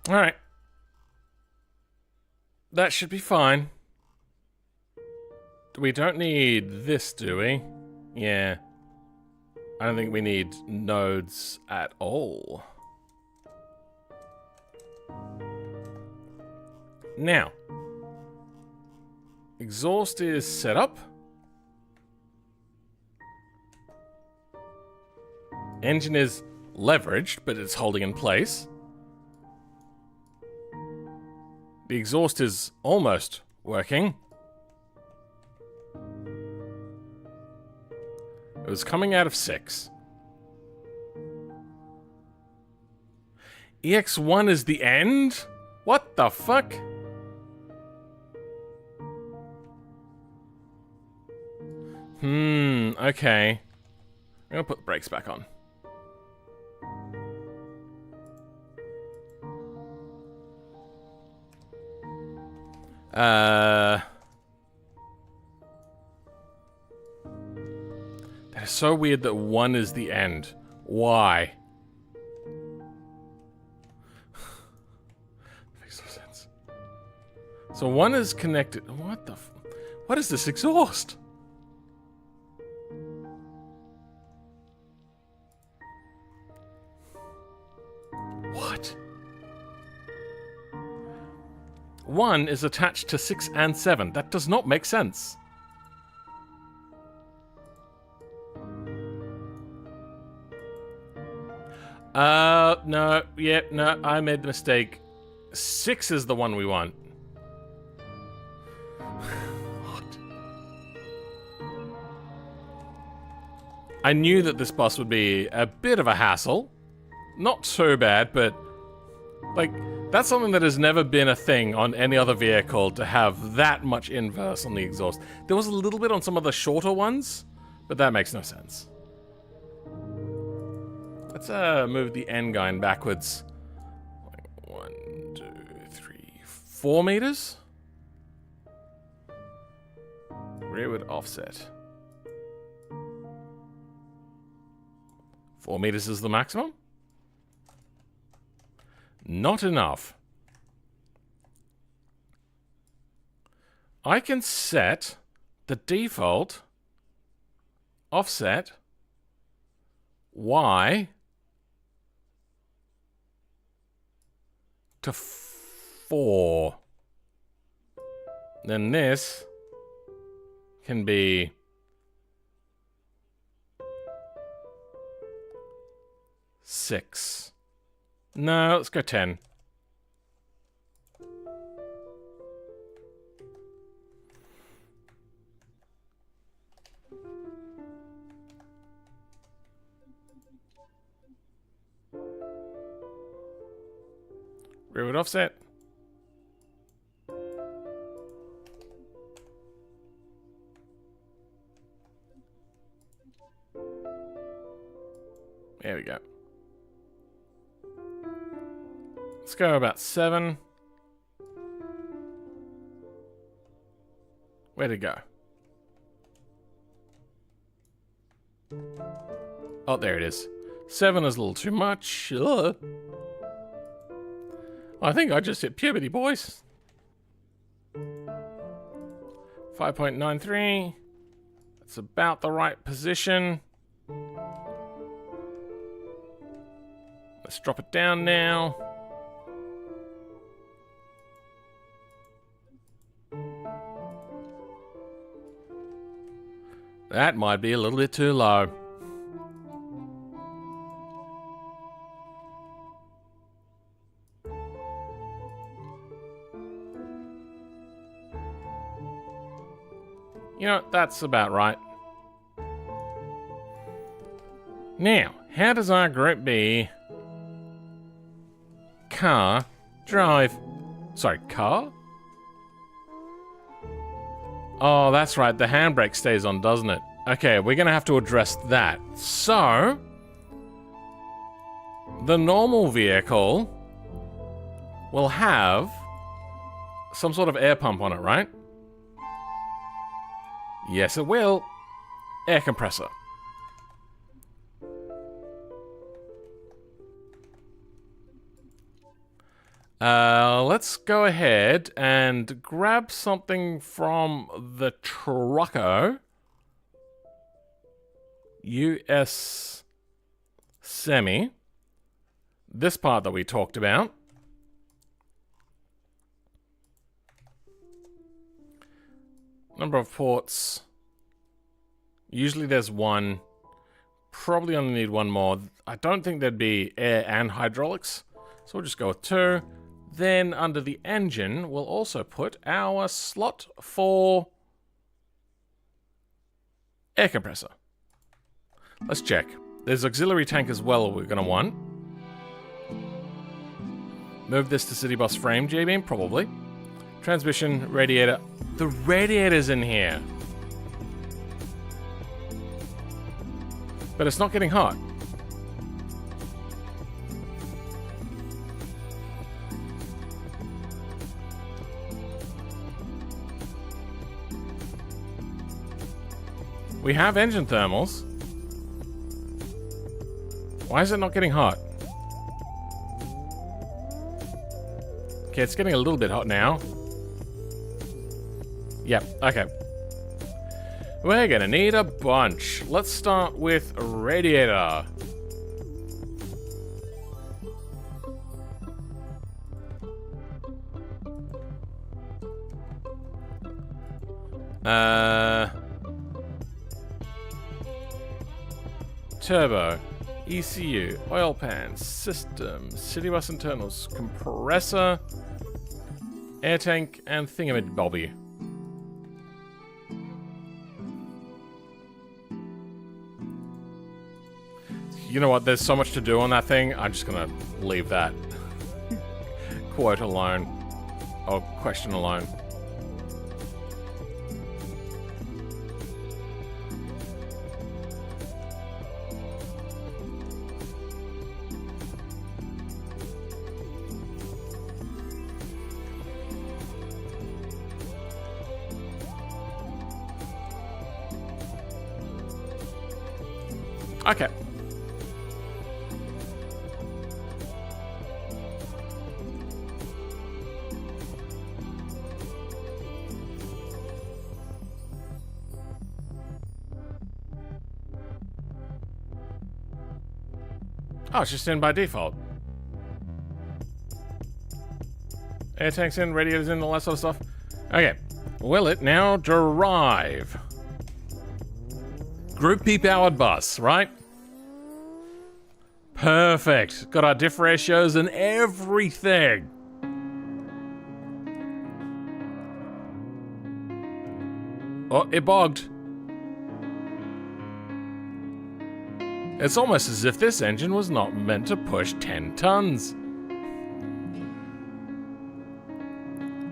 Alright. That should be fine. We don't need this, do we? Yeah. I don't think we need nodes at all. Now. Exhaust is set up. Engine is leveraged, but it's holding in place. The exhaust is almost working. It was coming out of 6. EX1 is the end? What the fuck? Okay. I'm gonna put the brakes back on. That is so weird that 1 is the end. Why? Makes no sense. So 1 is connected. What the what is this exhaust? What? 1 is attached to 6 and 7. That does not make sense. No, yeah, no, I made the mistake. 6 is the one we want. What? I knew that this bus would be a bit of a hassle. Not so bad, but like, that's something that has never been a thing on any other vehicle, to have that much inverse on the exhaust. There was a little bit on some of the shorter ones, but that makes no sense. Let's move the N-Guine backwards. Like 1, 2, 3, 4 meters? Rearward offset. 4 meters is the maximum? Not enough. I can set the default offset Y to 4. Then this can be 6. No, let's go 10. Rearward offset. There we go. Let's go about 7. Where'd it go? Oh, there it is. 7 is a little too much. Ugh. I think I just hit puberty, boys. 5.93. That's about the right position. Let's drop it down now. That might be a little bit too low. You know, that's about right. Now, how does our group B car drive? Sorry, car? Oh, that's right. The handbrake stays on, doesn't it? Okay, we're going to have to address that. So, the normal vehicle will have some sort of air pump on it, right? Yes, it will. Air compressor. Let's go ahead and grab something from the trucko. US Semi. This part that we talked about. Number of ports. Usually there's one. Probably only need one more. I don't think there'd be air and hydraulics. So we'll just go with 2. Then under the engine, we'll also put our slot for air compressor. Let's check. There's auxiliary tank as well we're going to want. Move this to city bus frame, J-beam? Probably. Transmission, radiator. The radiator's in here. But it's not getting hot. We have engine thermals. Why is it not getting hot? Okay, it's getting a little bit hot now. Yep, okay. We're gonna need a bunch. Let's start with radiator. Turbo, ECU, oil pan, system, city bus internals, compressor, air tank, and thingamabobby. You know what? There's so much to do on that thing. I'm just gonna leave that quote alone, or question alone. Okay. Oh, it's just in by default. Air tanks in, radiators in, all that sort of stuff. Okay. Will it now drive? Group P powered bus, right? Perfect. Got our diff ratios and everything. Oh, it bogged. It's almost as if this engine was not meant to push 10 tons.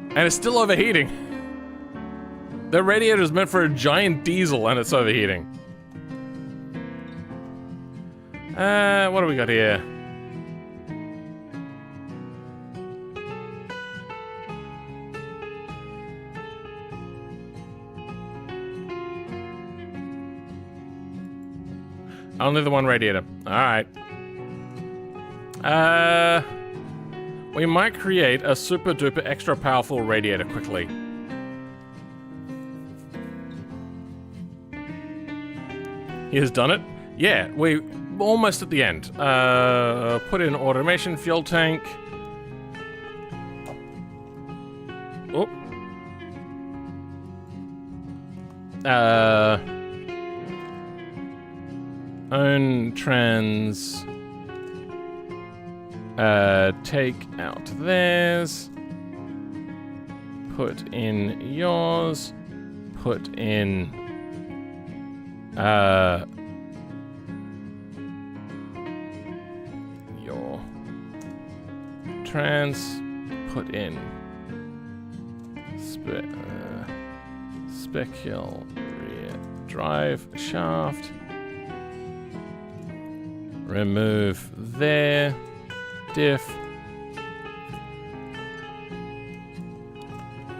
And it's still overheating. The radiator is meant for a giant diesel and it's overheating. What do we got here? Only the one radiator. Alright. We might create a super duper extra powerful radiator quickly. He has done it? Yeah, we almost at the end. Put in automation fuel tank. Oh. Own trans. Take out theirs. Put in yours. Put in your trans. Put in specular rear drive shaft. Remove their diff.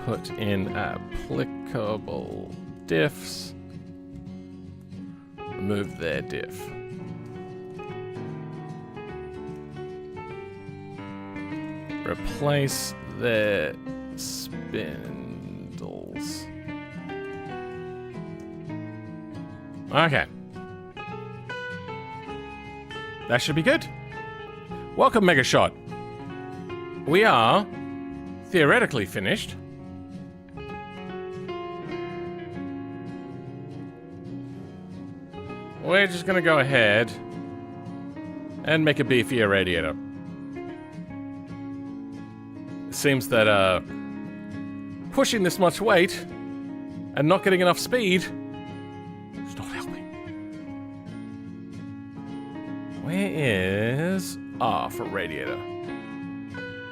Put in applicable diffs. Remove their diff. Replace their spindles. Okay. That should be good. Welcome, Mega Shot. We are theoretically finished. We're just gonna go ahead and make a beefier radiator. It seems that pushing this much weight and not getting enough speed is not helping. Where is R for radiator?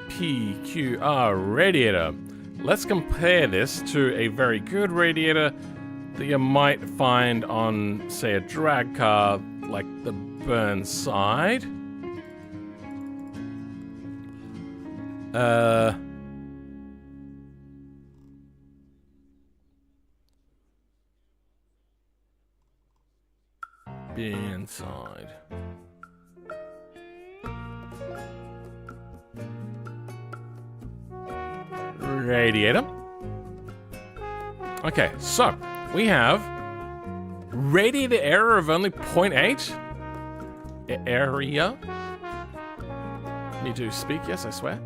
PQR radiator. Let's compare this to a very good radiator that you might find on, say, a drag car like the Burnside. Be inside. Radiator. Okay, so we have radiator error of only 0.8. Area. Me do speak, yes, I swear.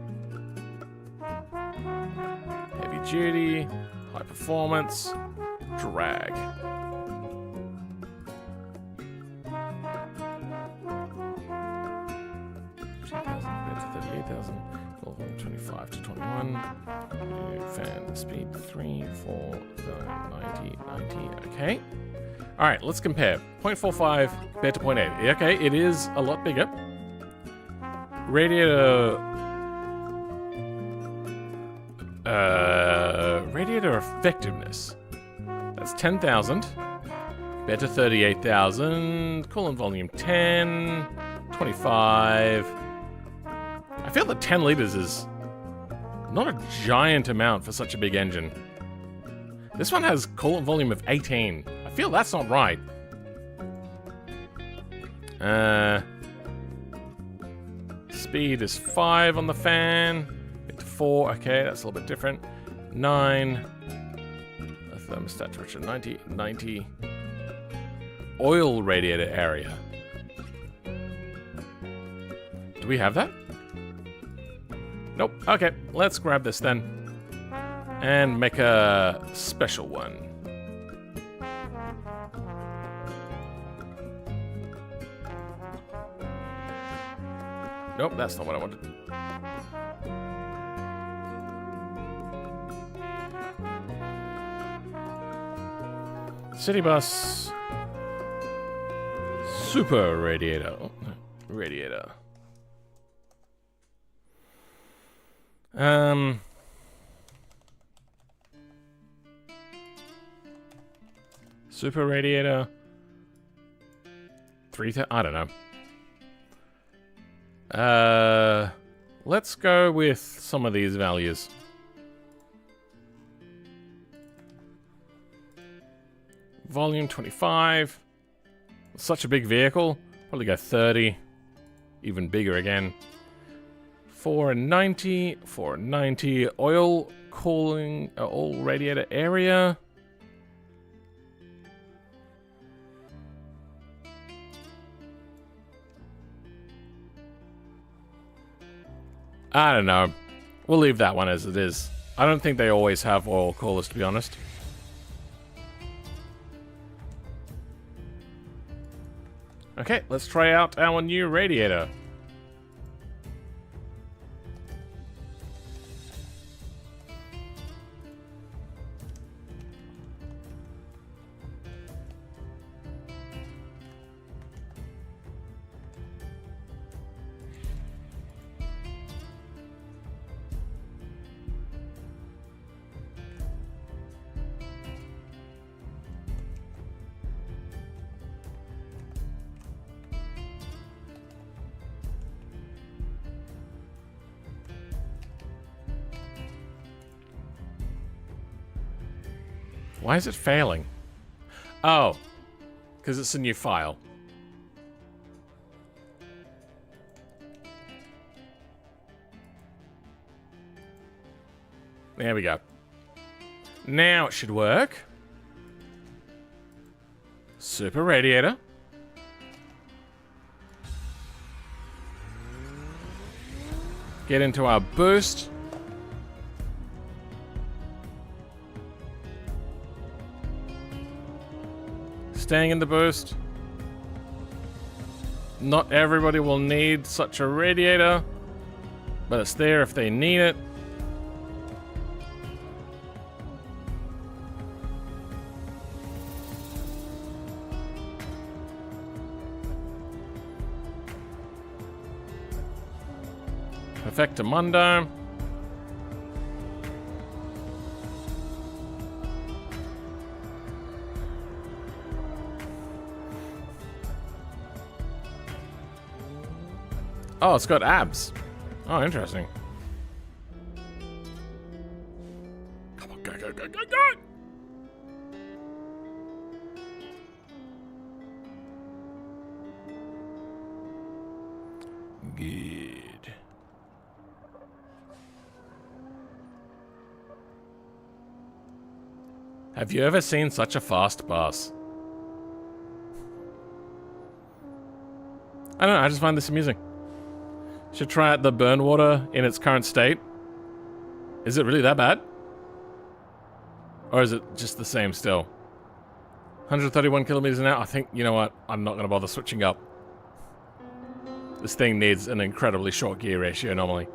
Heavy duty, high performance, drag. $38,000, 25 to 21. Fan speed 3, 4, 90, 90. Okay. All right, let's compare. 0.45 compared to 0.8. Okay, it is a lot bigger. Radiator effectiveness. That's 10,000 compared to 38,000. Coolant volume 10, 25. I feel that 10 liters is not a giant amount for such a big engine. This one has coolant volume of 18. I feel that's not right. Speed is 5 on the fan. Into 4. Okay, that's a little bit different. 9. The thermostat temperature 90. 90. Oil radiator area. Do we have that? Nope. Okay, let's grab this then. And make a special one. Nope, that's not what I wanted. City bus. Super radiator. Radiator. Super radiator. 3,000. I don't know. Let's go with some of these values. Volume 25. Such a big vehicle. Probably go 30. Even bigger again. 490. 490. Oil cooling. Oil radiator area. I don't know. We'll leave that one as it is. I don't think they always have oil coolers, to be honest. Okay, let's try out our new radiator. Why is it failing? Oh, because it's a new file. There we go. Now it should work. Super radiator. Get into our boost. Staying in the boost. Not everybody will need such a radiator, but it's there if they need it. Perfectamundo. Oh, it's got abs. Oh, interesting. Come on, go, go, go, go, go! Good. Have you ever seen such a fast bus? I don't know, I just find this amusing. Should try out the burn water in its current state. Is it really that bad? Or is it just the same still? 131 kilometers an hour? I think, you know what? I'm not going to bother switching up. This thing needs an incredibly short gear ratio normally.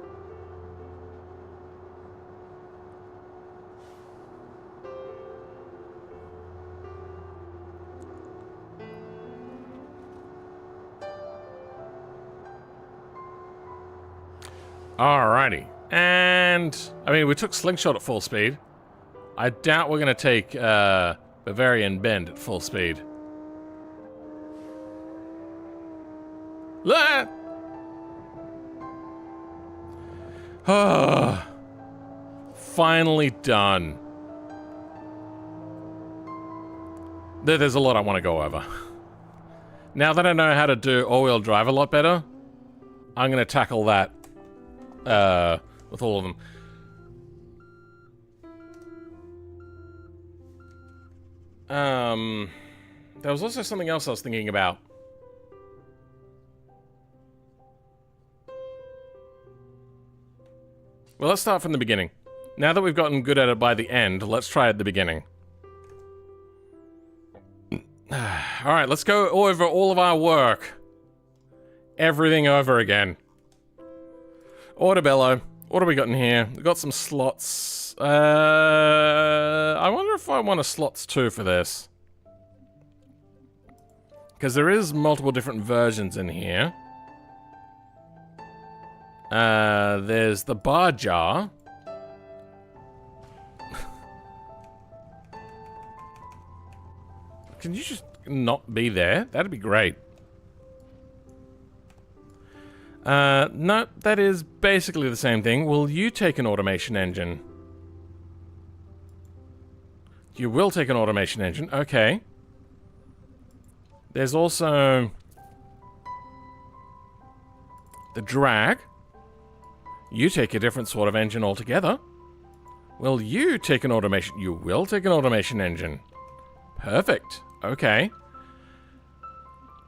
Alrighty. And, I mean, we took Slingshot at full speed. I doubt we're going to take Bavarian Bend at full speed. Ah! Finally done. There's a lot I want to go over. Now that I know how to do all-wheel drive a lot better, I'm going to tackle that with all of them. There was also something else I was thinking about. Well, let's start from the beginning. Now that we've gotten good at it by the end, let's try at the beginning. Alright, let's go over all of our work. Everything over again. Autobello. What have we got in here? We've got some slots. I wonder if I want a slots 2 for this. Because there is multiple different versions in here. There's the bar jar. Can you just not be there? That'd be great. No, that is basically the same thing. Will you take an automation engine? You will take an automation engine. Okay. There's also the drag. You take a different sort of engine altogether. Will you take an automation? You will take an automation engine. Perfect. Okay.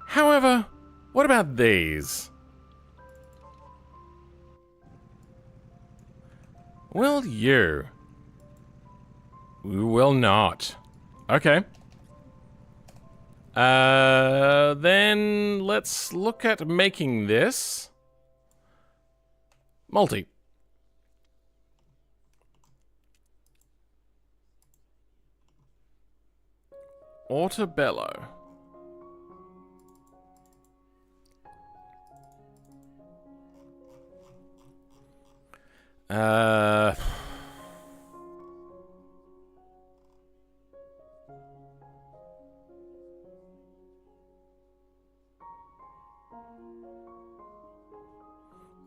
However, what about these? Will you? We will not. Okay. Then let's look at making this multi. Autobello.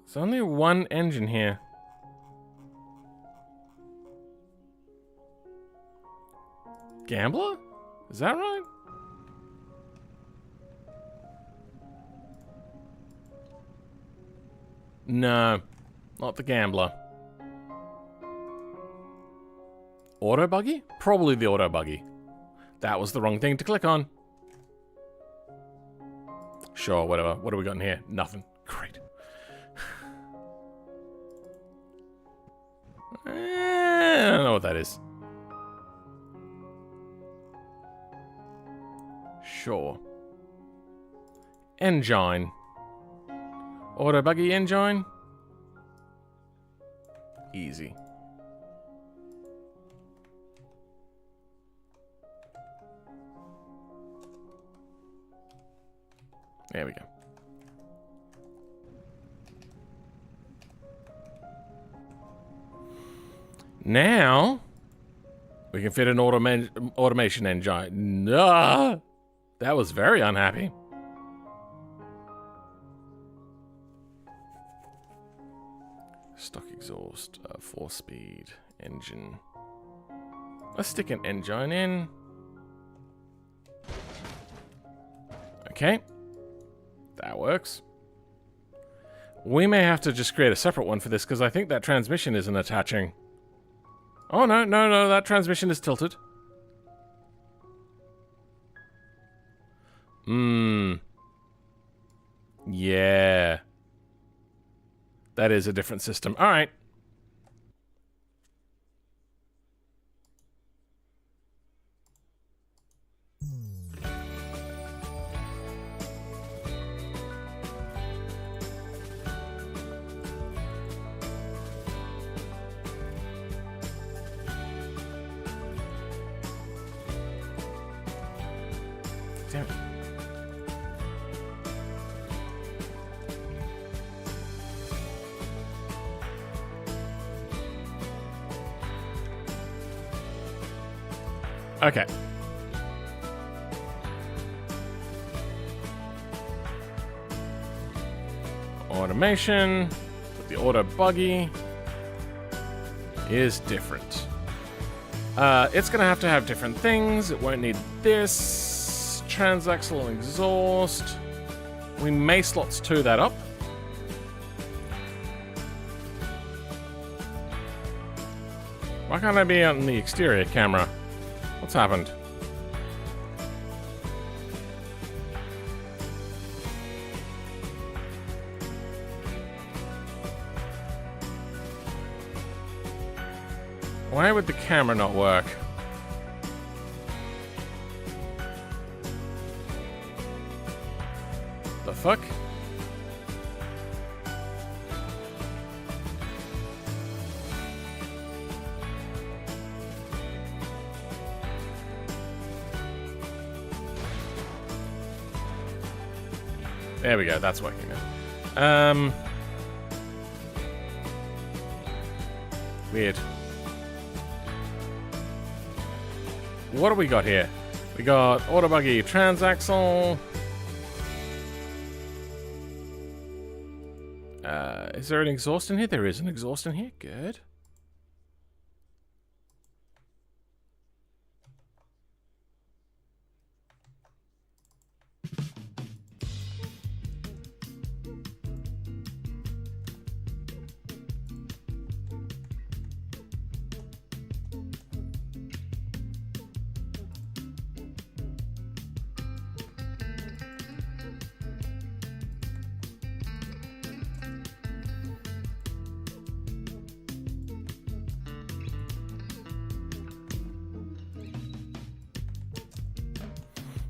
There's only one engine here. Gambler? Is that right? No, not the Gambler. Auto buggy? Probably the auto buggy. That was the wrong thing to click on. Sure, whatever. What do we got in here? Nothing. Great. I don't know what that is. Sure. Engine. Auto buggy engine. Easy. There we go. Now we can fit an automation engine. That was very unhappy. Stock exhaust, 4-speed engine. Let's stick an engine in. Okay. That works. We may have to just create a separate one for this because I think that transmission isn't attaching. Oh, no, that transmission is tilted. Yeah. That is a different system. All right. Damn it. Okay. Automation, but the auto buggy is different. It's gonna have to have different things. It won't need this. Transaxle and exhaust. We may slots 2 that up. Why can't I be out in the exterior camera? What's happened? Why would the camera not work? The fuck? There we go. That's working now. Weird. What do we got here? We got auto buggy, transaxle. Is there an exhaust in here? There is an exhaust in here. Good.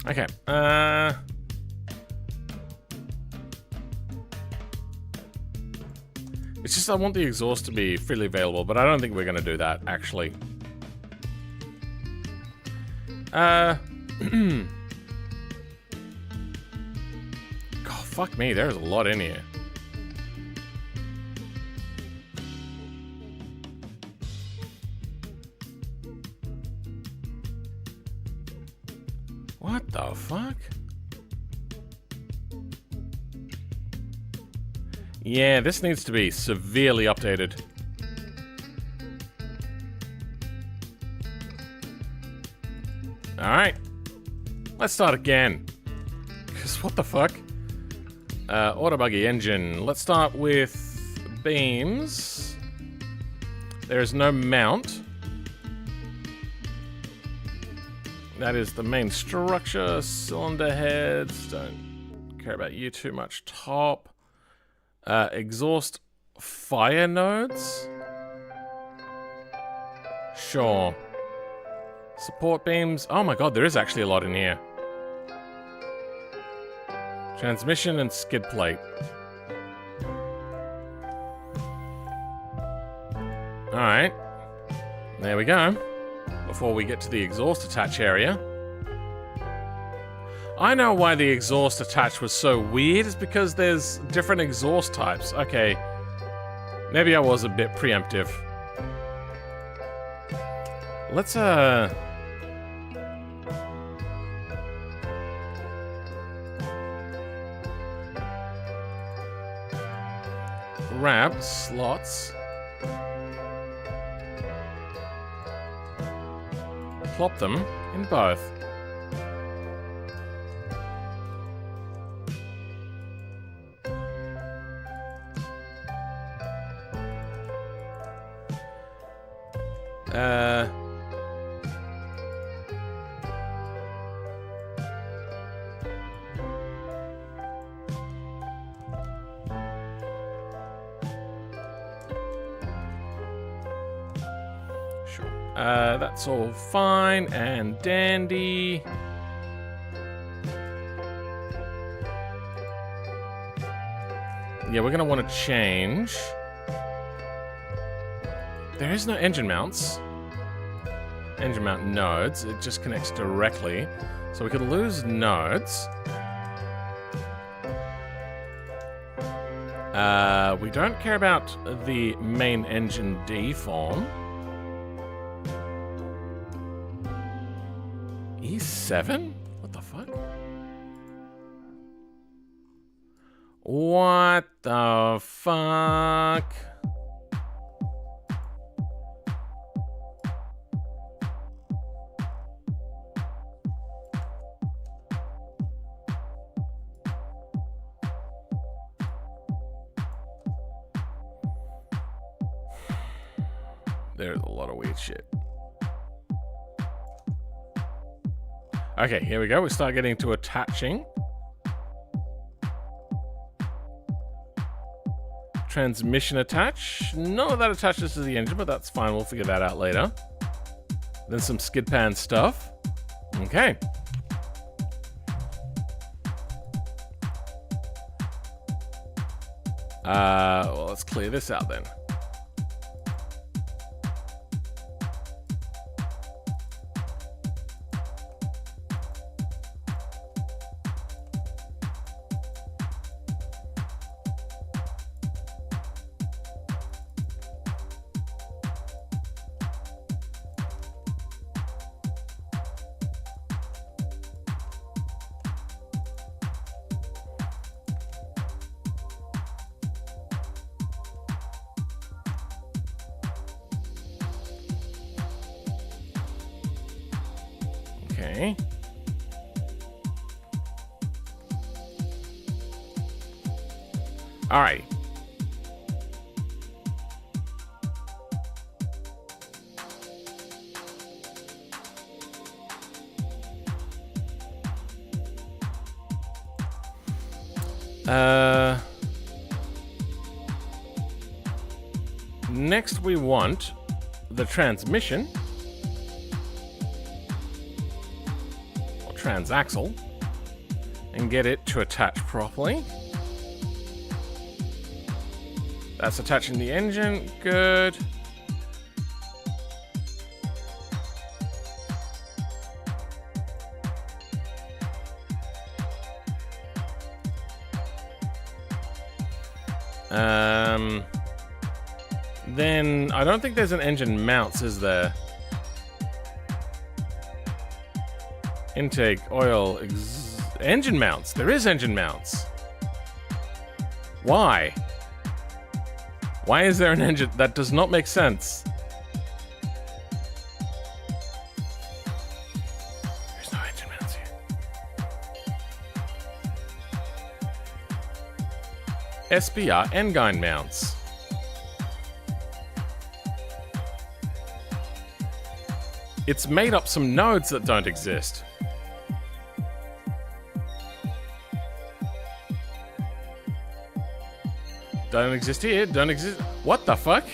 Okay, it's just I want the exhaust to be freely available, but I don't think we're going to do that, actually. God, fuck me, there's a lot in here. What the fuck? Yeah, this needs to be severely updated. Alright. Let's start again. Because what the fuck? Auto buggy engine. Let's start with beams. There is no mount. That is the main structure. Cylinder heads. Don't care about you too much. Top. Exhaust fire nodes. Sure. Support beams. Oh my god, there is actually a lot in here. Transmission and skid plate. Alright. There we go. Before we get to the exhaust attach area. I know why the exhaust attach was so weird. It's because there's different exhaust types. Okay. Maybe I was a bit preemptive. Let's, grab slots. Plop them in both. Sure. That's all fine and dandy. Yeah, we're gonna want to change. There is no engine mounts. Engine mount nodes. It just connects directly. So we could lose nodes. We don't care about the main engine deform. E7? What the fuck? What the fuck? There's a lot of weird shit. Okay, here we go. We start getting to attaching. Transmission attach. None of that attaches to the engine, but that's fine. We'll figure that out later. Then some skid pan stuff. Okay. Well, let's clear this out then. Okay. All right. Next we want the transmission, or transaxle, and get it to attach properly. That's attaching the engine, good. Then I don't think there's an engine mounts, is there? Intake, oil, engine mounts. There is engine mounts. Why? Why is there an engine? That does not make sense. There's no engine mounts here. SBR Engine mounts. It's made up some nodes that don't exist. Don't exist here, don't exist. What the fuck?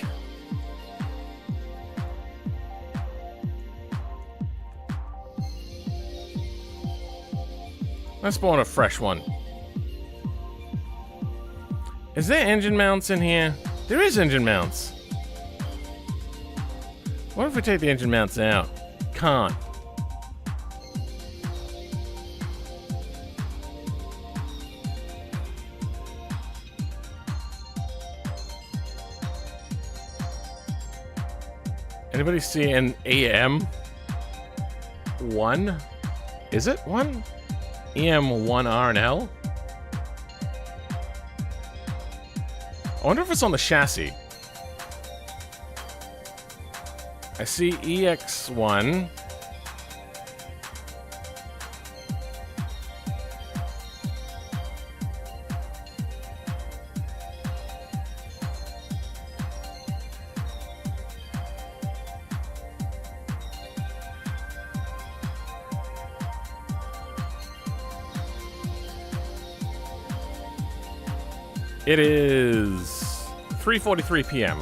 Let's spawn a fresh one. Is there engine mounts in here? There is engine mounts. What if we take the engine mounts out? Can't. Anybody see an EM1? Is it one? EM1R and L? I wonder if it's on the chassis. I see EX1. It is 3:43 p.m.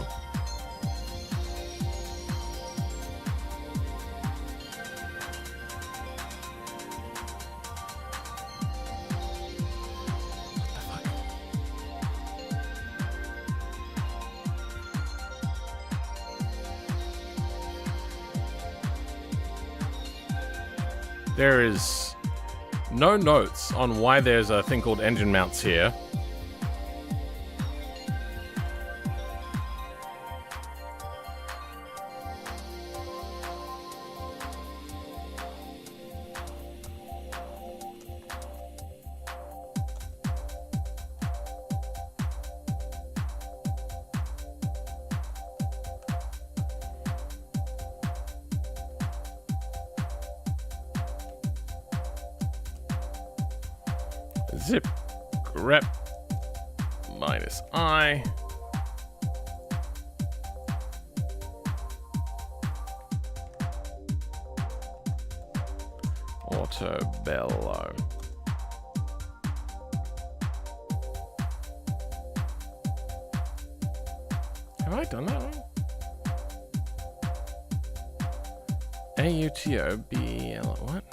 There is no notes on why there's a thing called engine mounts here. Zip grep minus I. Auto bellow. Have I done that one? AUTOBL, what?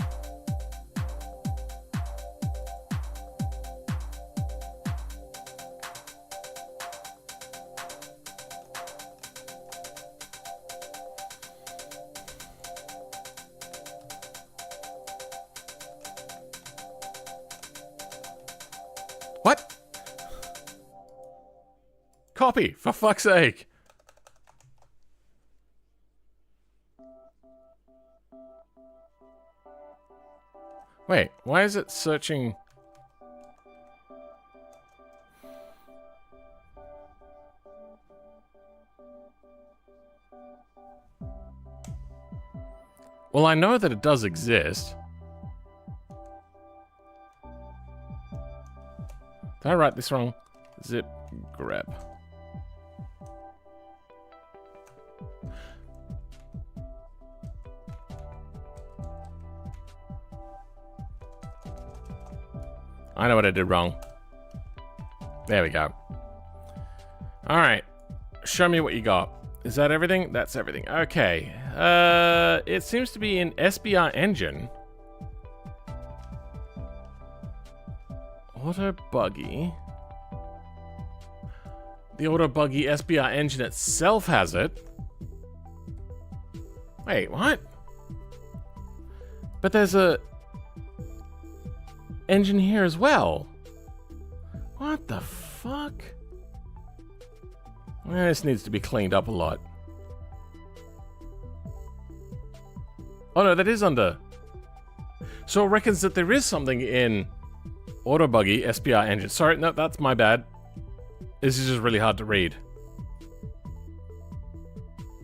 What? Copy, for fuck's sake. Wait, why is it searching? Well, I know that it does exist. Did I write this wrong? Zip grab. I know what I did wrong. There we go. Alright. Show me what you got. Is that everything? That's everything. Okay. It seems to be an SBR engine. Auto buggy. The auto buggy SBR engine itself has it. Wait, what? But there's a engine here as well. What the fuck? Well, this needs to be cleaned up a lot. Oh no, that is under. So it reckons that there is something in auto buggy SBR engine. Sorry, no, that's my bad. This is just really hard to read.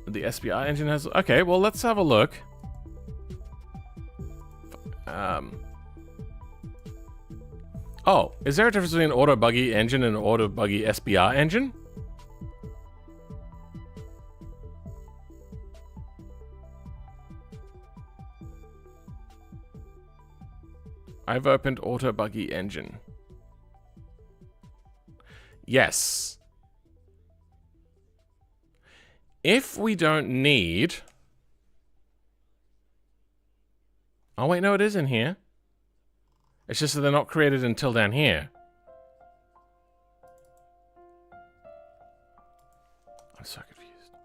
The SBR engine has... Okay, well, let's have a look. Oh, is there a difference between an auto buggy engine and an auto buggy SBR engine? I've opened auto buggy engine. Yes. If we don't need... Oh wait, no, it is in here. It's just that they're not created until down here. I'm so confused.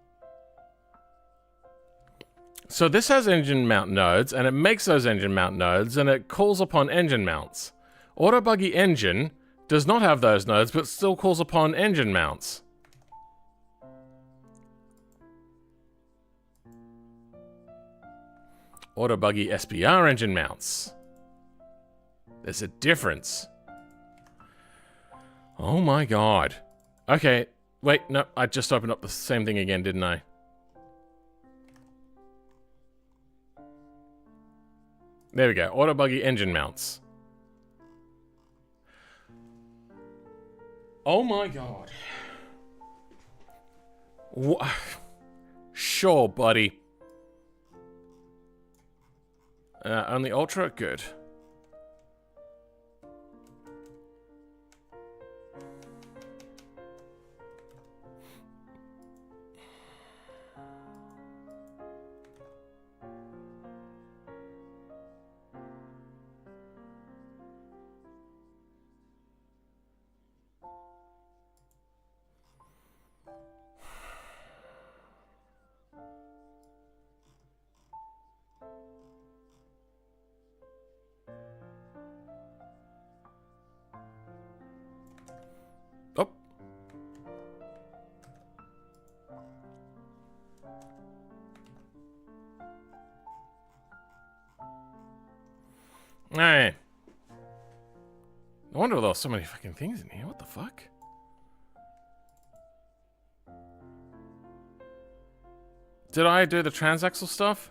So this has engine mount nodes, and it makes those engine mount nodes, and it calls upon engine mounts. Auto buggy engine does not have those nodes, but still calls upon engine mounts. Auto buggy SBR engine mounts. There's a difference. Oh my god. Okay, wait, no, I just opened up the same thing again, didn't I? There we go, auto buggy engine mounts. Oh my god. Sure, buddy. Only Ultra? Good. Oh. Alright. No wonder there were so many fucking things in here. What the fuck? Did I do the transaxle stuff?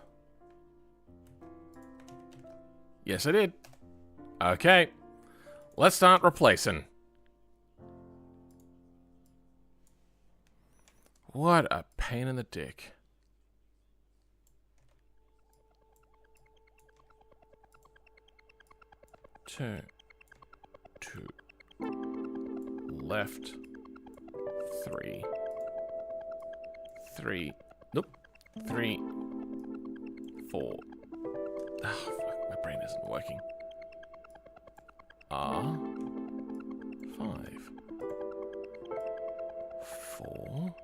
Yes, I did. Okay. Let's start replacing. What a pain in the dick. Two. Left. Three. Nope. 3. 4. Oh, fuck. My brain isn't working. R. 5. 4.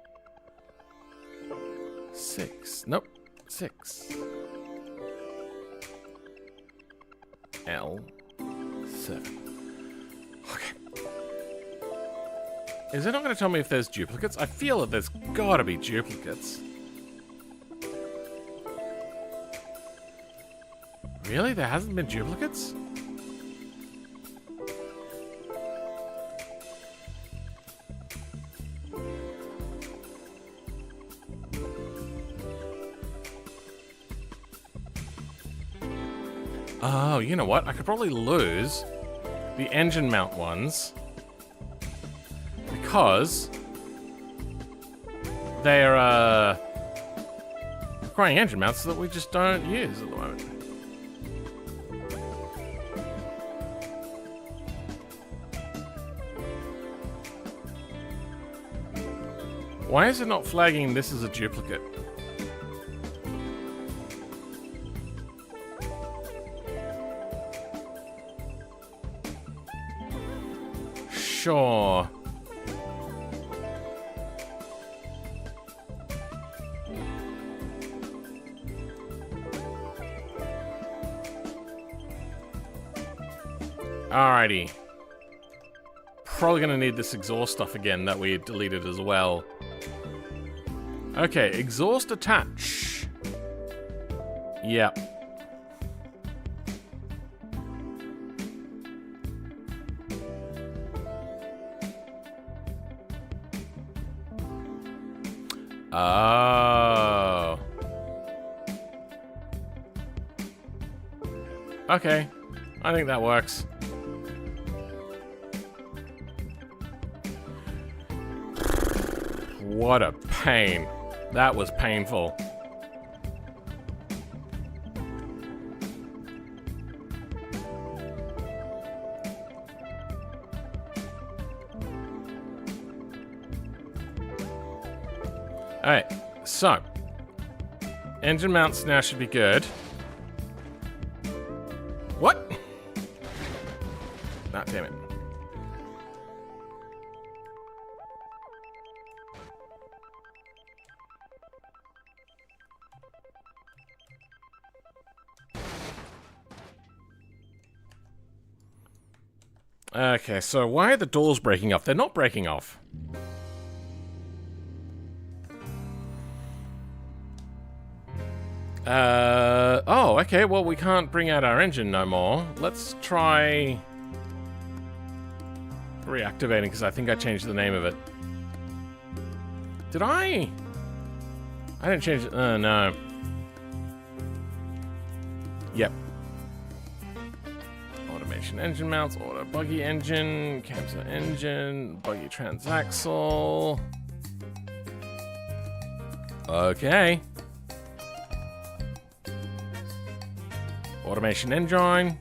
6. Nope. 6. L. 7. Okay. Is it not going to tell me if there's duplicates? I feel that there's got to be duplicates. Really? There hasn't been duplicates? Oh, you know what? I could probably lose the engine mount ones because they're requiring engine mounts that we just don't use at the moment. Why is it not flagging this as a duplicate? Sure. Alrighty. Probably gonna need this exhaust stuff again that we deleted as well. Okay, exhaust attach. Yep. Oh. Okay, I think that works. What a pain. That was painful. Alright, so engine mounts now should be good. What? Ah, damn it. Okay, so why are the doors breaking off? They're not breaking off. Oh, okay, well, we can't bring out our engine no more. Let's try reactivating, because I think I changed the name of it. Did I? I didn't change it. No. Yep. Automation engine mounts, auto buggy engine, cancel engine, buggy transaxle. Okay. Automation engine.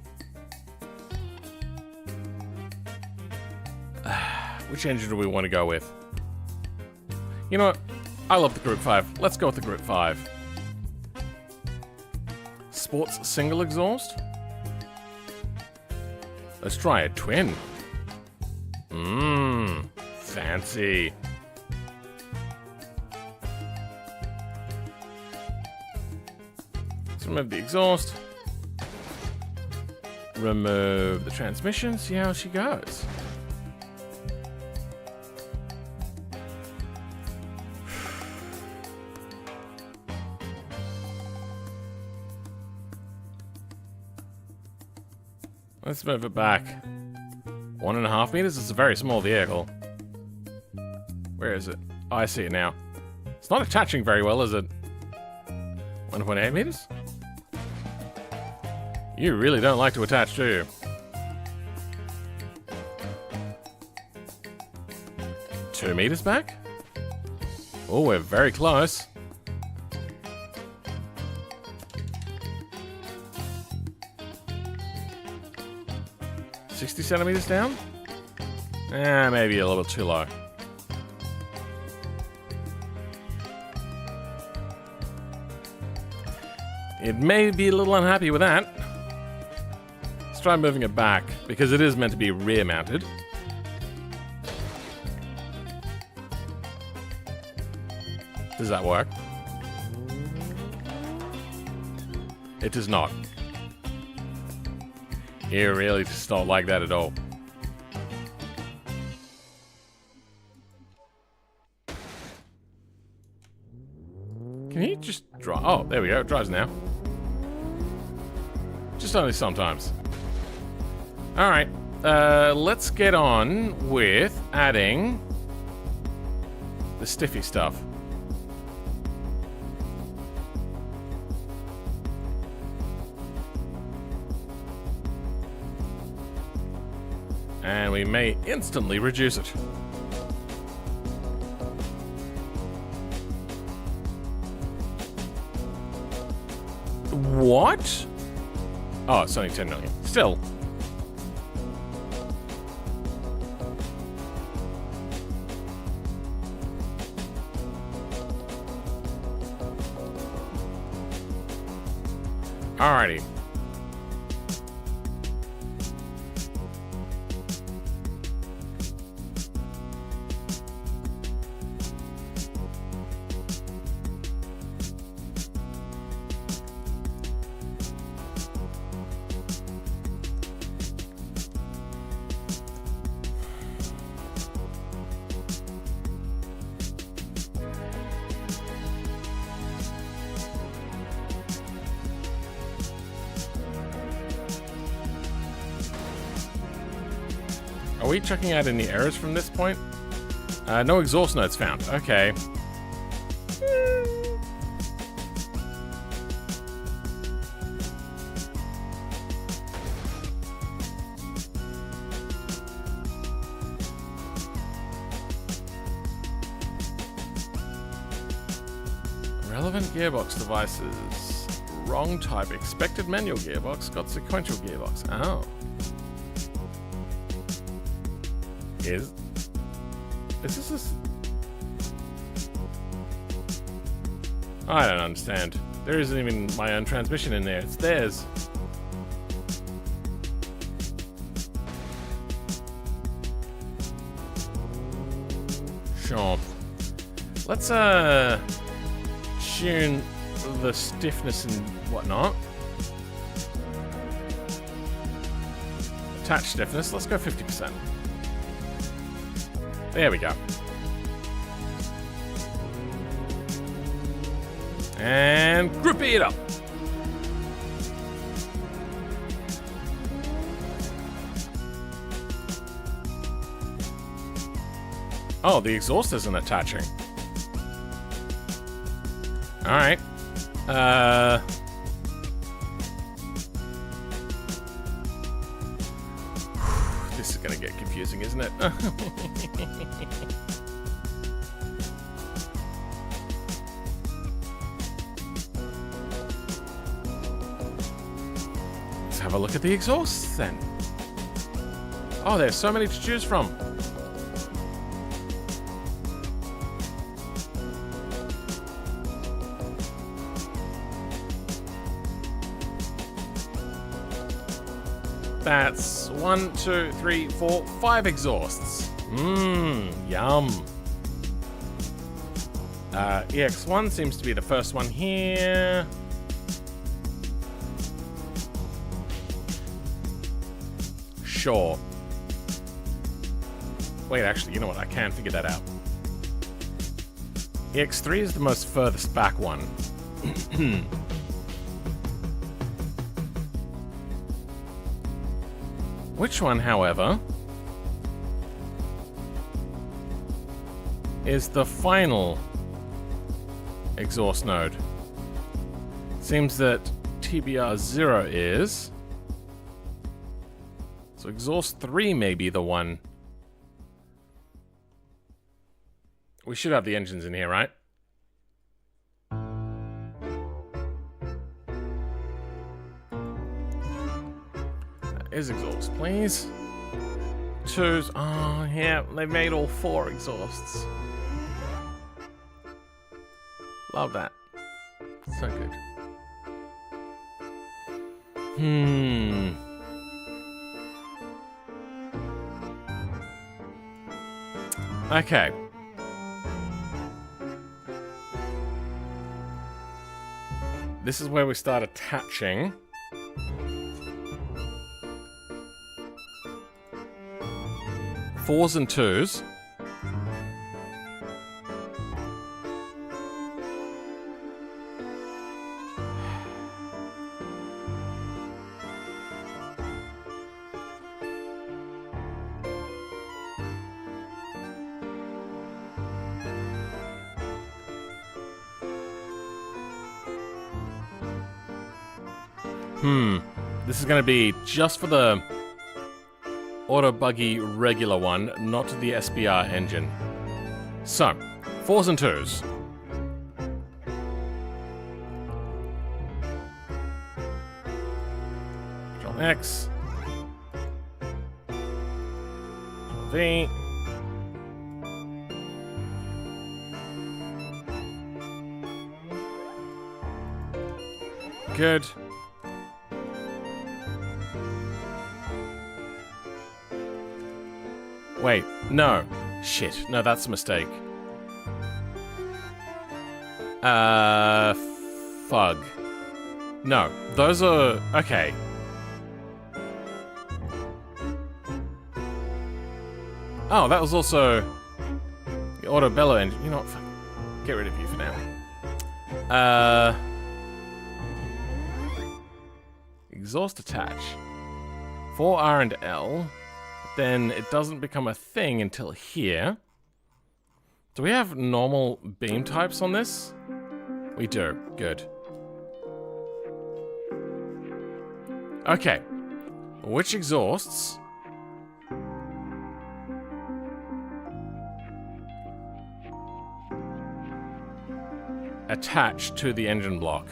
Which engine do we want to go with? You know what? I love the Group 5. Let's go with the Group 5. Sports single exhaust? Let's try a twin. Mmm, fancy. Let's remove the exhaust. Remove the transmission, see how she goes. Let's move it back. 1.5 meters? It's a very small vehicle. Where is it? Oh, I see it now. It's not attaching very well, is it? 1.8 meters? You really don't like to attach, do you? 2 meters back? Oh, we're very close. $60 down? Maybe a little bit too low. It may be a little unhappy with that. Let's try moving it back, because it is meant to be rear mounted. Does that work? It does not. You really just don't like that at all. Can he just drive? Oh, there we go. It drives now. Just only sometimes. Alright. Let's get on with adding the stiffy stuff. And we may instantly reduce it. What? Oh, it's only 10 million. Still. Alrighty. Are we checking out any errors from this point? No exhaust notes found. Okay. Relevant gearbox devices. Wrong type. Expected manual gearbox. Got sequential gearbox. Oh. Is this I don't understand. There isn't even my own transmission in there. It's theirs. Sure. Let's tune the stiffness and whatnot. Attach stiffness. Let's go 50%. There we go. And group it up. Oh, the exhaust isn't attaching. Alright. This is gonna get confusing, isn't it? Let's have a look at the exhausts then. Oh, there's so many to choose from. That's 1, 2, 3, 4, 5 exhausts. Mmm, yum. EX1 seems to be the first one here. Sure. Wait, actually, you know what? I can figure that out. EX3 is the most furthest back one. Which one, however, is the final exhaust node? Seems that TBR 0 is. So exhaust 3 may be the one. We should have the engines in here, right? Is exhaust, please. 2s. Oh, yeah, they made all 4 exhausts. Love that. So good. Okay. This is where we start attaching. 4s and 2s. This is going to be just for the auto buggy regular one, not the SBR engine. So, 4s and 2s. X. V. Good. Wait, no. Shit. No, that's a mistake. Fug. No, those are... Okay. Oh, that was also... the auto bellow engine. You know what? Fuck. Get rid of you for now. Exhaust attach. For R and L. Then it doesn't become a thing until here. Do we have normal beam types on this? We do. Good. Okay. Which exhausts? Attach to the engine block.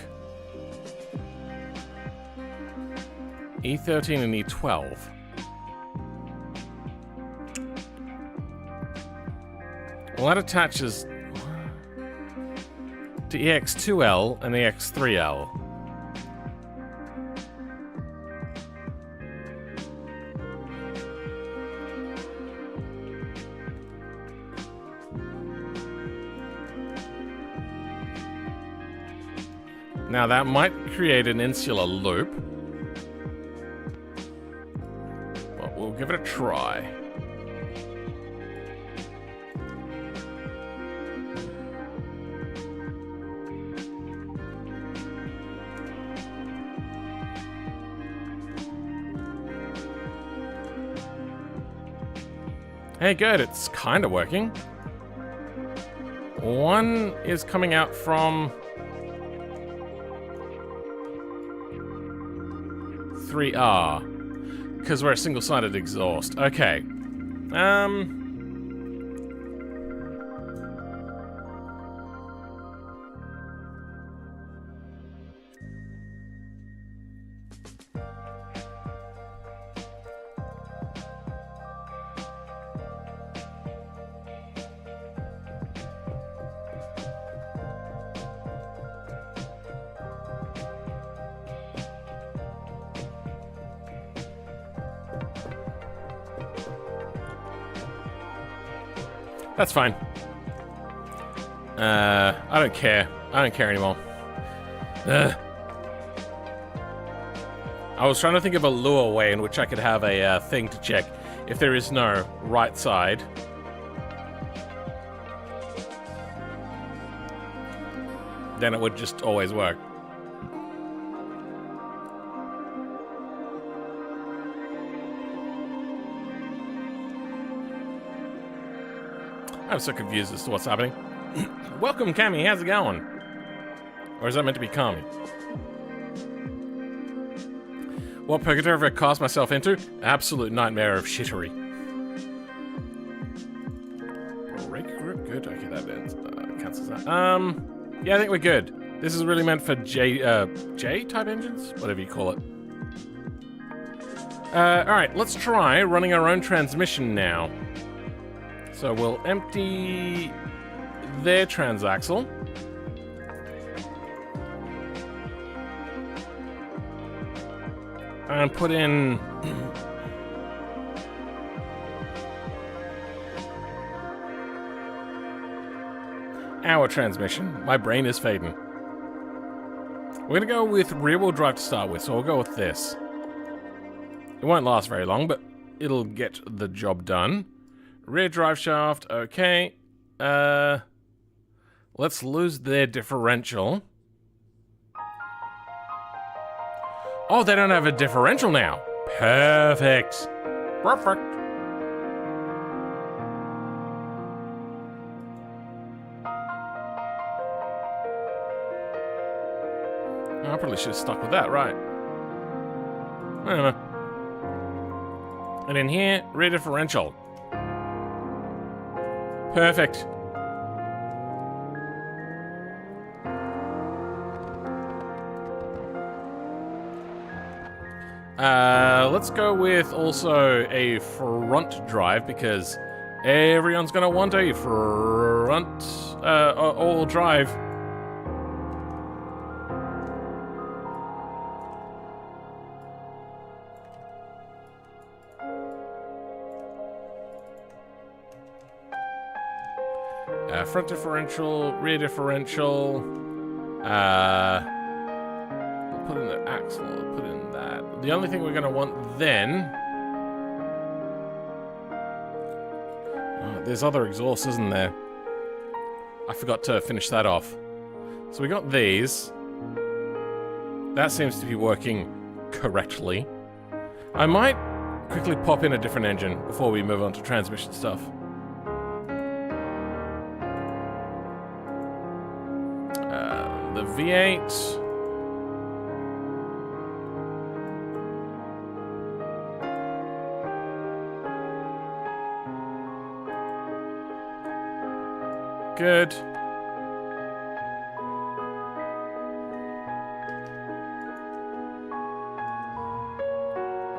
E13 and E12. Well, that attaches to EX2L and EX3L. Now that might create an insular loop. But we'll give it a try. Hey, good, it's kind of working. One is coming out from 3R, because we're a single-sided exhaust. Okay. That's fine. I don't care. I don't care anymore. Ugh. I was trying to think of a lure way in which I could have a thing to check if there is no right side. Then it would just always work. I'm so confused as to what's happening. Welcome, Cammy. How's it going? Or is that meant to be Kami? What purgatory have I cast myself into? Absolute nightmare of shittery. Brake grip, good. Okay, that ends. Cancels that. Yeah, I think we're good. This is really meant for J-type engines? Whatever you call it. Alright, let's try running our own transmission now. So we'll empty their transaxle. And put in... our transmission. My brain is fading. We're gonna go with rear-wheel drive to start with, so we'll go with this. It won't last very long, but it'll get the job done. Rear drive shaft, okay. Let's lose their differential. Oh, they don't have a differential now. Perfect. Perfect. I probably should have stuck with that, right? I don't know. And in here, rear differential. Perfect. Let's go with also a front drive because everyone's gonna want a front all drive. Front differential, rear differential. Put in the axle. Put in that. The only thing we're gonna want then. There's other exhausts, isn't there? I forgot to finish that off. So we got these. That seems to be working correctly. I might quickly pop in a different engine before we move on to transmission stuff. The V8. Good.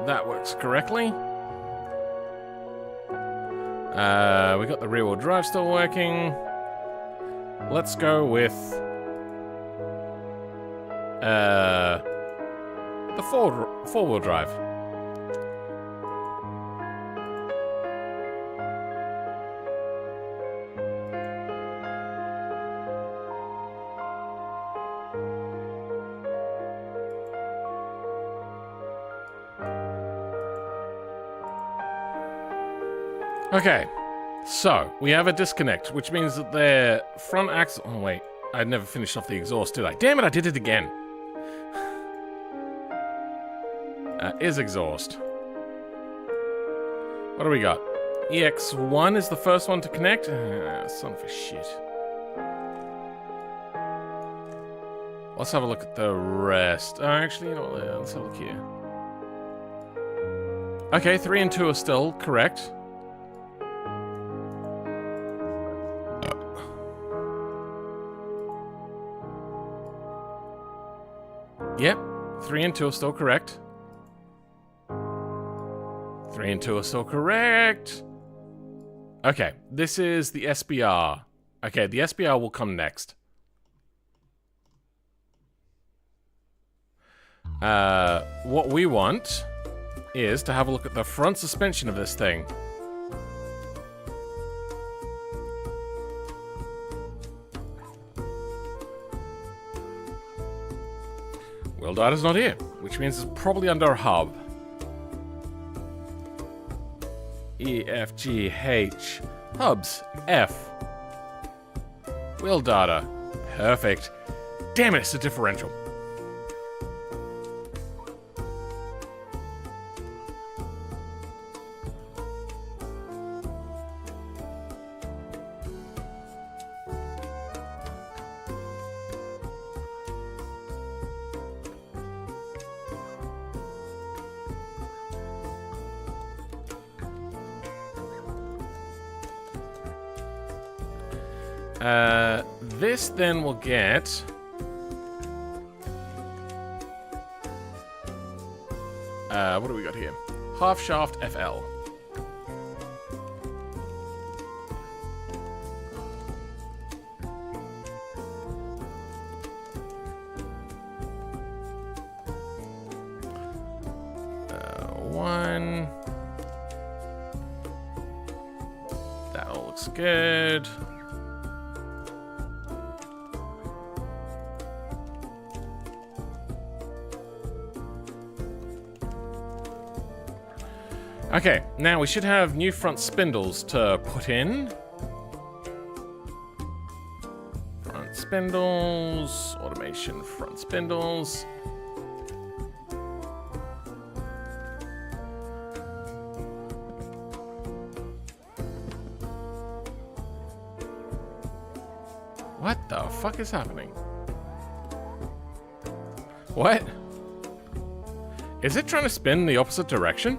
That works correctly. We got the rear-wheel drive still working. Let's go with the four-wheel drive. Okay, so we have a disconnect, which means that their front axle. Oh wait, I never finished off the exhaust, did I? Damn it, I did it again. Is exhaust. What do we got? EX1 is the first one to connect. Son of a shit. Let's have a look at the rest. Actually, you know what? Let's have a look here. Okay, 3 and 2 are still correct. Yep, 3 and 2 are still correct. 3 and 2 are still correct. Okay, this is the SBR. Okay, the SBR will come next. What we want is to have a look at the front suspension of this thing. Wheel data's not here, which means it's probably under a hub. E, F, G, H. Hubs. F. Wheel data. Perfect. Damn it, it's a differential. This then will get what do we got here? Half shaft FL. One. That all looks good. Okay, now we should have new front spindles to put in. Front spindles, automation front spindles. What the fuck is happening? What? Is it trying to spin the opposite direction?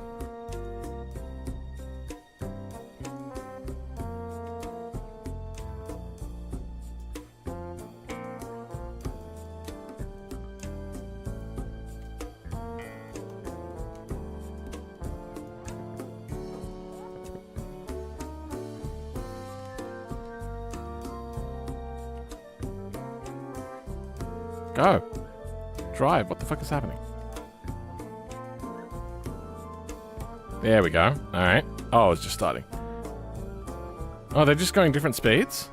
Go. Drive. What the fuck is happening? There we go. Alright. Oh, it's just starting. Oh, they're just going different speeds?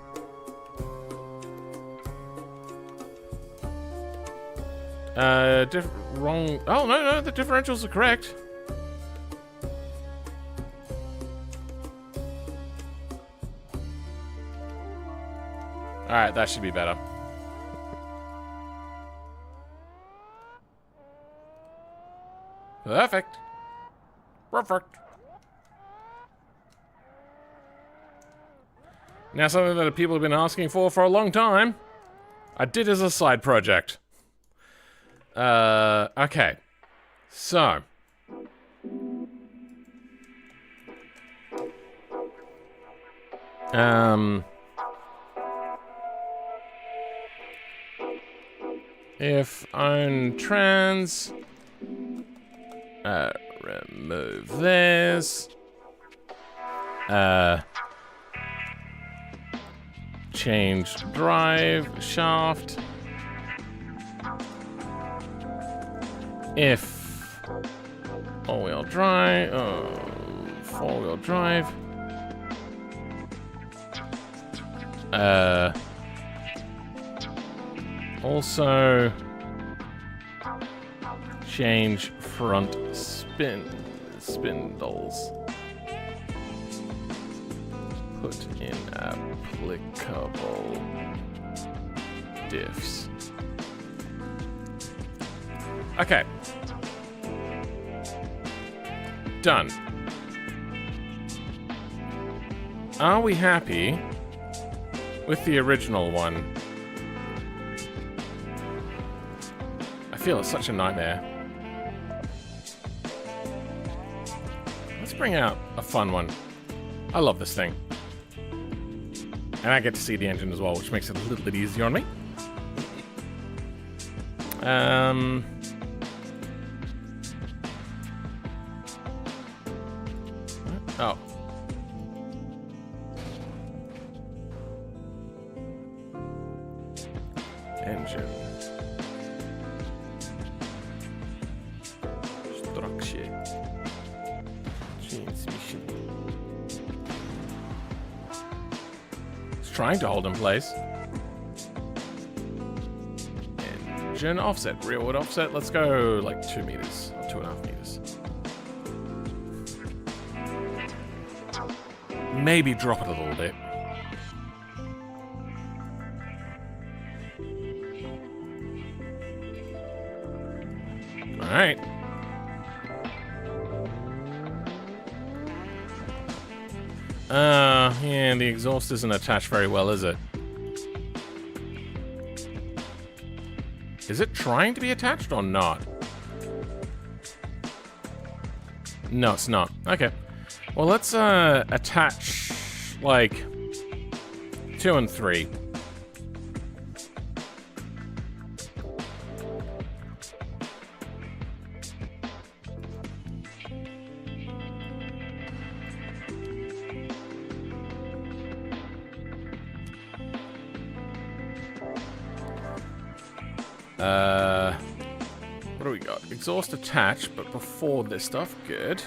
Wrong. Oh, no, the differentials are correct. Alright, that should be better. Perfect. Perfect. Now something that people have been asking for a long time. I did as a side project. Okay. So. If own trans, remove this, change drive shaft. If all-wheel drive, four-wheel drive, also change front spindles. Put in applicable diffs. Okay. Done. Are we happy with the original one? I feel it's such a nightmare. Let's bring out a fun one. I love this thing. And I get to see the engine as well, which makes it a little bit easier on me. Oh. Engine. Structure. Transmission. It's trying to hold in place. Engine offset. Rearward offset. Let's go like 2 meters. Or 2.5 meters. Maybe drop it a little bit. Alright. Yeah, the exhaust isn't attached very well, is it? Is it trying to be attached or not? No, it's not. Okay. Well, let's attach like 2 and 3. What do we got? Exhaust attached, but before this stuff, good.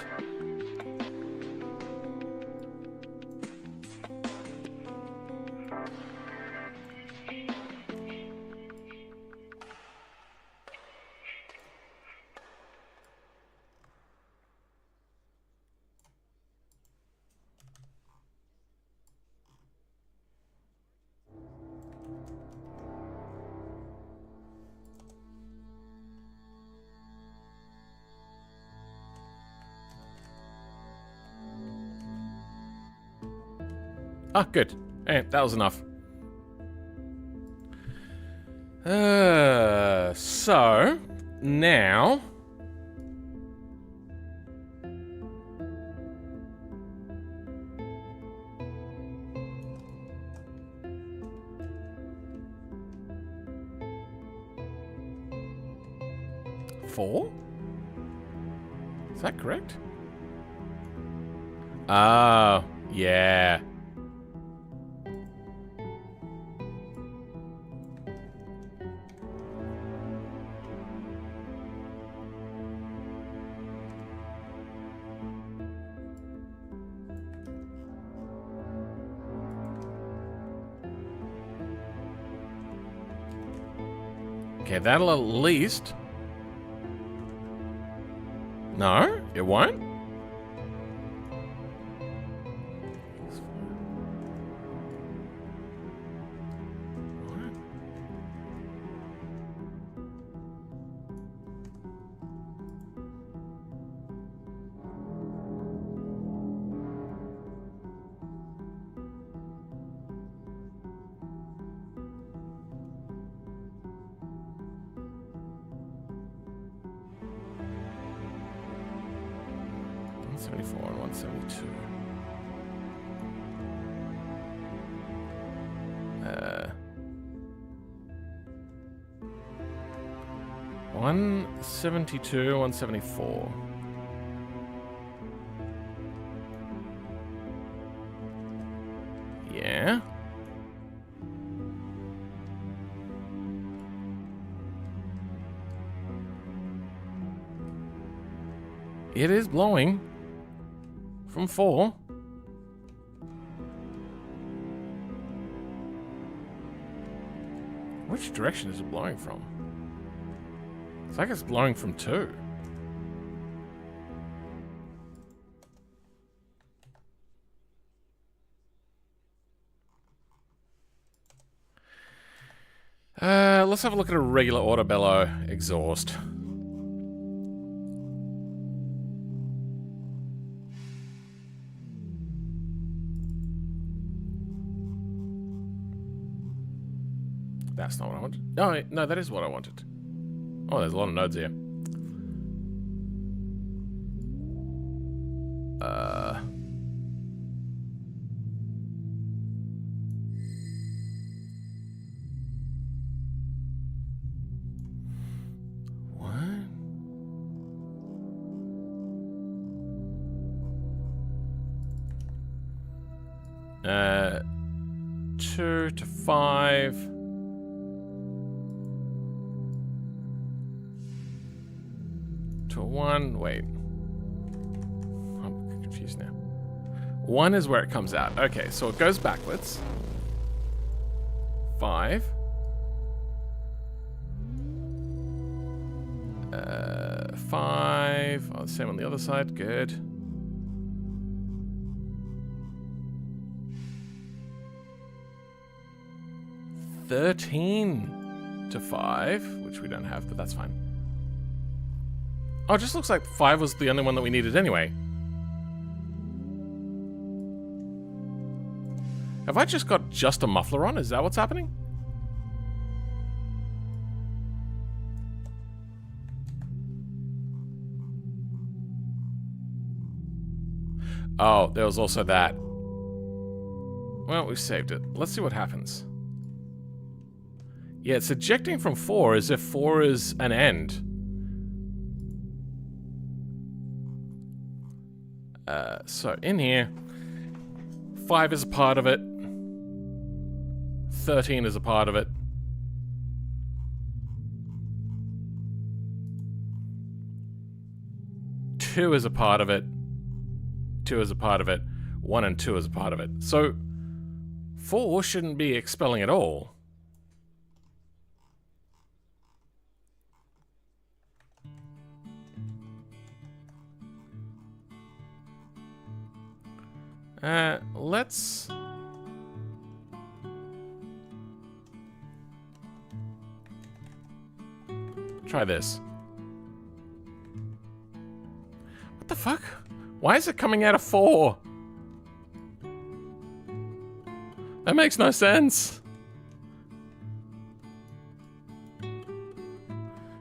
Ah, good. Hey, that was enough. So now four? Is that correct? Oh, yeah. Okay, that'll at least... No, it won't? And 172. 172, 174. Yeah. It is blowing from 4. Which direction is it blowing from? It's like it's blowing from 2. Let's have a look at a regular autobellow exhaust. That's not what I wanted. No, no, that is what I wanted. Oh, there's a lot of nodes here. What? 2 to 5. To 1, wait. I'm confused now. 1 is where it comes out. Okay, so it goes backwards. 5. 5. Oh, same on the other side. Good. 13 to 5, which we don't have, but that's fine. Oh, it just looks like 5 was the only one that we needed anyway. Have I just got just a muffler on? Is that what's happening? Oh, there was also that. Well, we saved it. Let's see what happens. Yeah, it's ejecting from 4 as if 4 is an end. So in here, 5 is a part of it. 13 is a part of it. Two is a part of it. 2 is a part of it. 1 and 2 is a part of it. So 4 shouldn't be expelling at all. Let's... try this. What the fuck? Why is it coming out of 4? That makes no sense.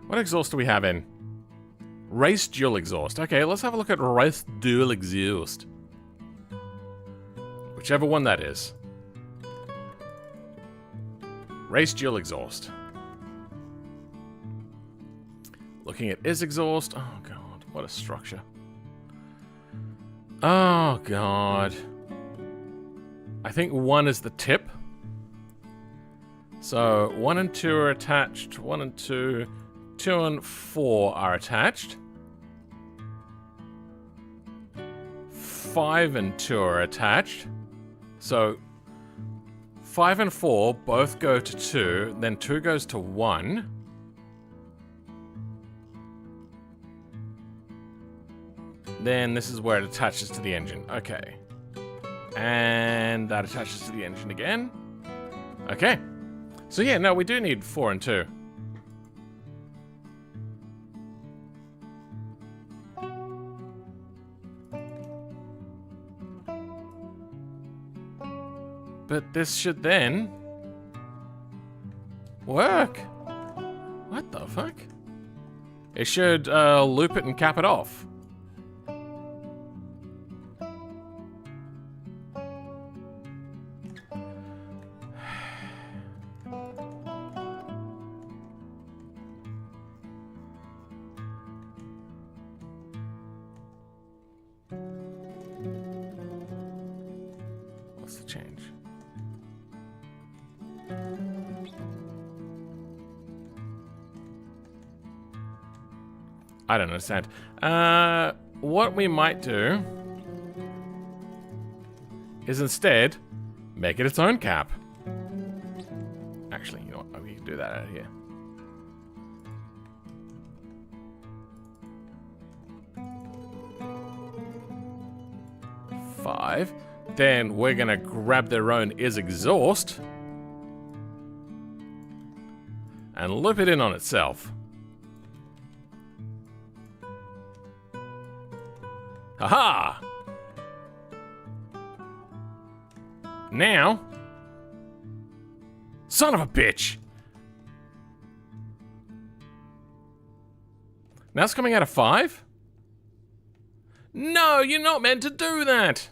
What exhaust do we have in? Race dual exhaust. Okay, let's have a look at race dual exhaust. Whichever one that is. Race dual exhaust. Looking at is exhaust. Oh god, what a structure. Oh god. I think 1 is the tip. So 1 and 2 are attached. 1 and 2. 2 and 4 are attached. 5 and 2 are attached. So 5 and 4 both go to 2, then 2 goes to 1. Then this is where it attaches to the engine. Okay. And that attaches to the engine again. Okay. So yeah, no, we do need 4 and 2. But this should then work. What the fuck? It should loop it and cap it off. What's the change? I don't understand. What we might do is instead make it its own cap. Actually, you know what? We can do that out of here. Five. Then we're gonna grab their own is exhaust and loop it in on itself. Haha! Now, son of a bitch! Now it's coming out of 5? No, you're not meant to do that!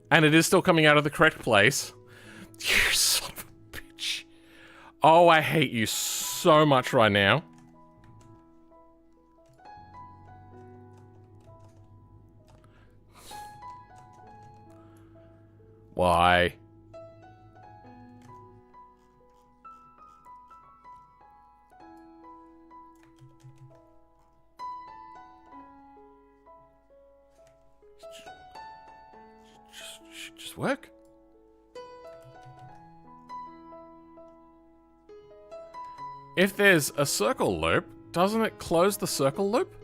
And it is still coming out of the correct place. You son of a bitch. Oh, I hate you so much right now. Why? Just work. If there's a circle loop, doesn't it close the circle loop?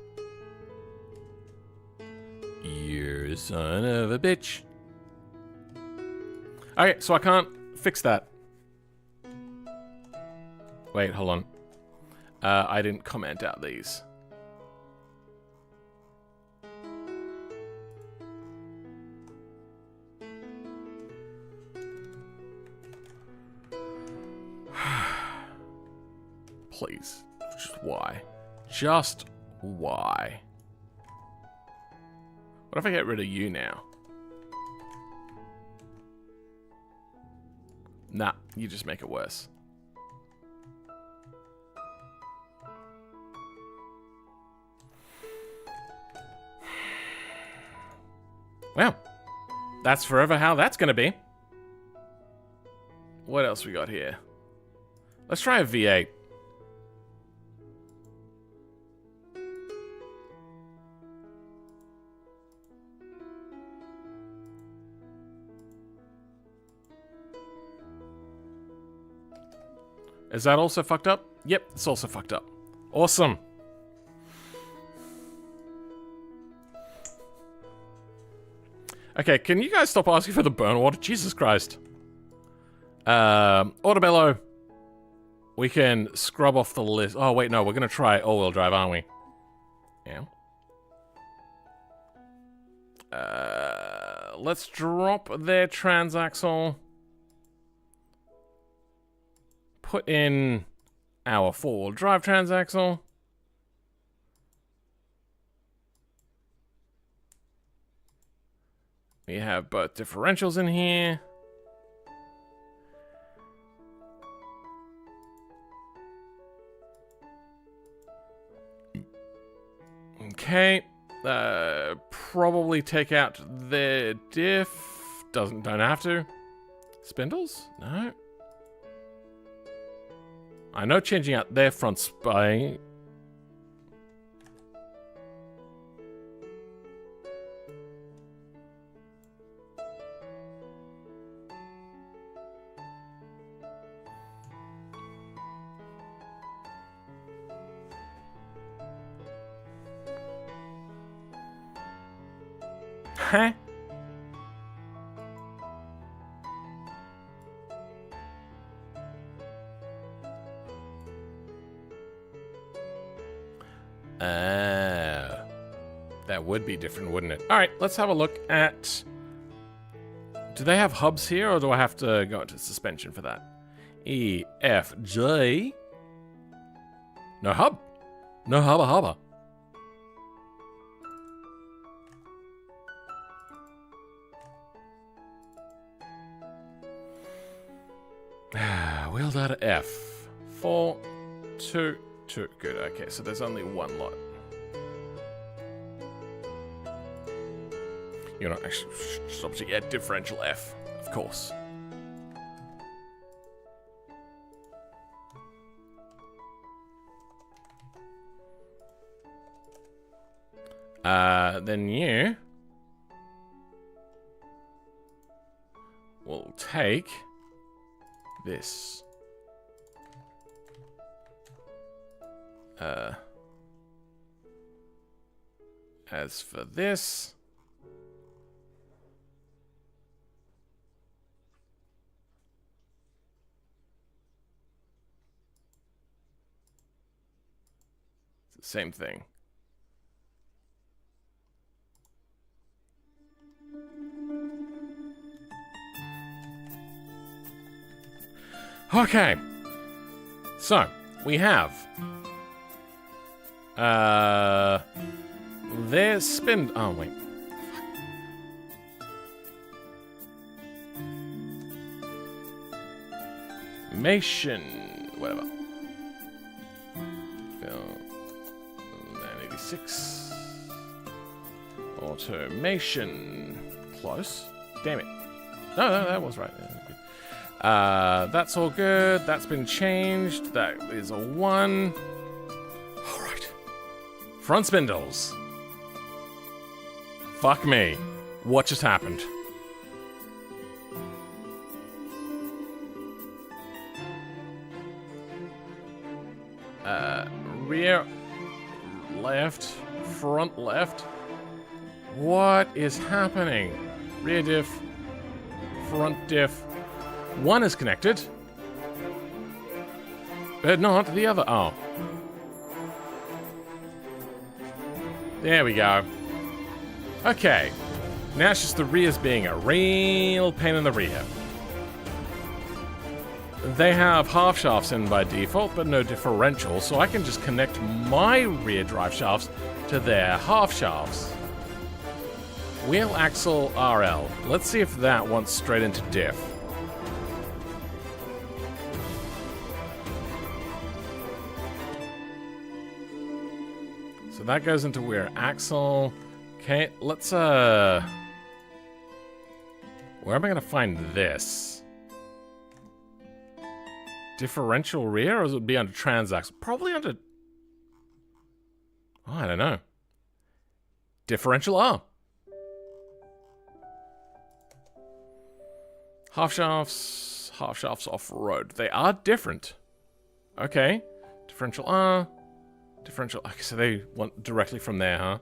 You son of a bitch. Okay, so I can't fix that. Wait, hold on. I didn't comment out these. Please. Just why? Just why? What if I get rid of you now? Nah, you just make it worse. Well, that's forever how that's gonna be. What else we got here? Let's try a V8. Is that also fucked up? Yep, it's also fucked up. Awesome. Okay, can you guys stop asking for the burn water? Jesus Christ. Autobello. We can scrub off the list. Oh, wait, no, we're going to try all-wheel drive, aren't we? Yeah. Let's drop their transaxle. Put in our four-wheel drive transaxle. We have both differentials in here. Okay. Probably take out their diff. Don't have to. Spindles? No. I know changing out their front spine. Huh? That would be different, wouldn't it? Alright, let's have a look at... Do they have hubs here, or do I have to go into suspension for that? E, F, J... No hub. No hubba. Wheel data F. 4, 2, 2. Good, okay, so there's only one lot. You know, actually, obviously, yeah, differential F, of course. Then you will take this. As for this, it's the same thing. Okay, so we have there's spin. Oh wait, Mation, whatever. 986 automation. Close. Damn it. No, that was right. That's all good. That's been changed. That is a 1. Alright. Front spindles. Fuck me. What just happened? Rear left. Front left. What is happening? Rear diff. Front diff. One is connected, but not the other. Oh. There we go. Okay. Now it's just the rears being a real pain in the rear. They have half shafts in by default, but no differential, so I can just connect my rear drive shafts to their half shafts. Wheel axle RL. Let's see if that wants straight into diff. So that goes into rear axle. Okay, let's where am I gonna find this? Differential rear, or would it be under transaxle? Probably under... Oh, I don't know. Differential R. Half shafts off-road. They are different. Okay. Differential R. Differential... Okay, so they want directly from there, huh?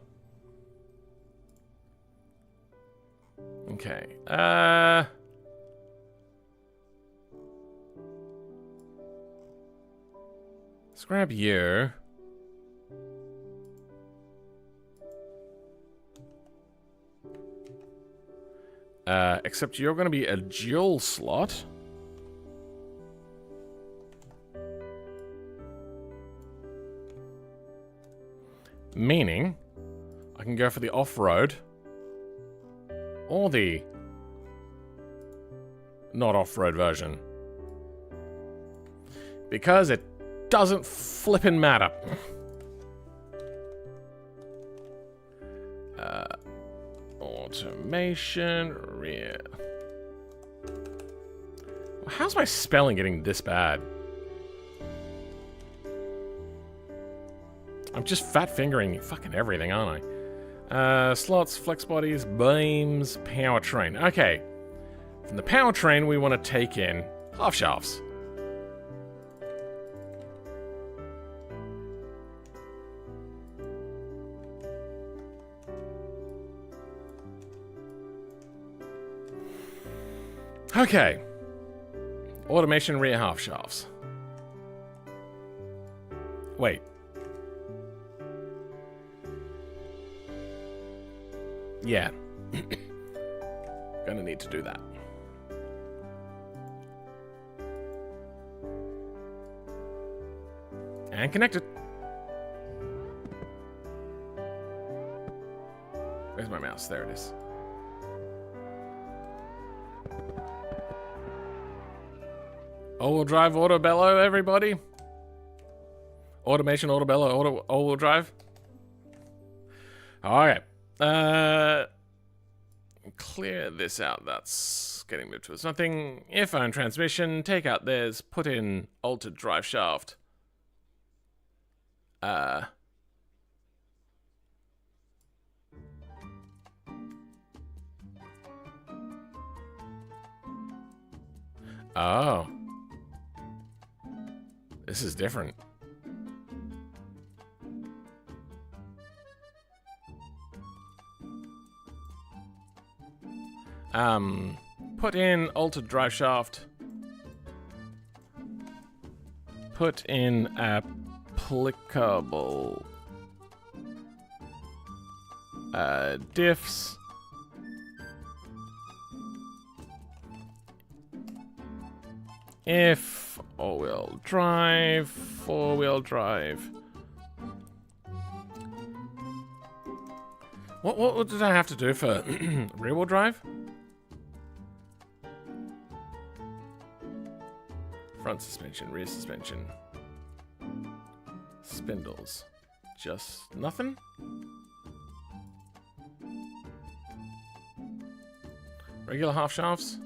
Okay. Let's grab you. Except you're going to be a dual slot. Meaning, I can go for the off-road. Or the not off-road version. Because it doesn't flippin' matter. Automation, rear. How's my spelling getting this bad? I'm just fat-fingering fucking everything, aren't I? Slots, flex bodies, beams, powertrain. Okay. From the powertrain, we want to take in half shafts. Okay. Automation rear half shafts. Wait. Yeah. Gonna need to do that. And connected. Where's my mouse? There it is. All-wheel drive, auto bellow, everybody. Automation, auto bellow, all-wheel drive. Alright. Clear this out. That's getting moved towards nothing. Earphone transmission. Take out theirs. Put in altered drive shaft. Oh. This is different. Put in altered drive shaft. Put in applicable diffs. If all-wheel drive, four-wheel drive. What did I have to do for rear-wheel drive? Front suspension, rear suspension. Spindles. Just nothing? Regular half shafts?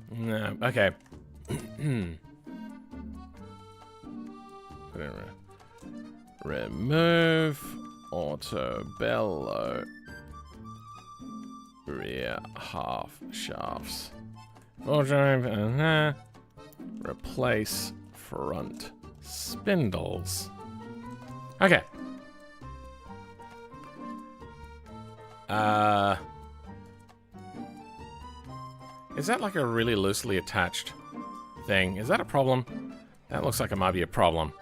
No, okay. Remove auto bellow rear half shafts. Full drive and replace front spindles. Okay. Is that like a really loosely attached thing? Is that a problem? That looks like it might be a problem.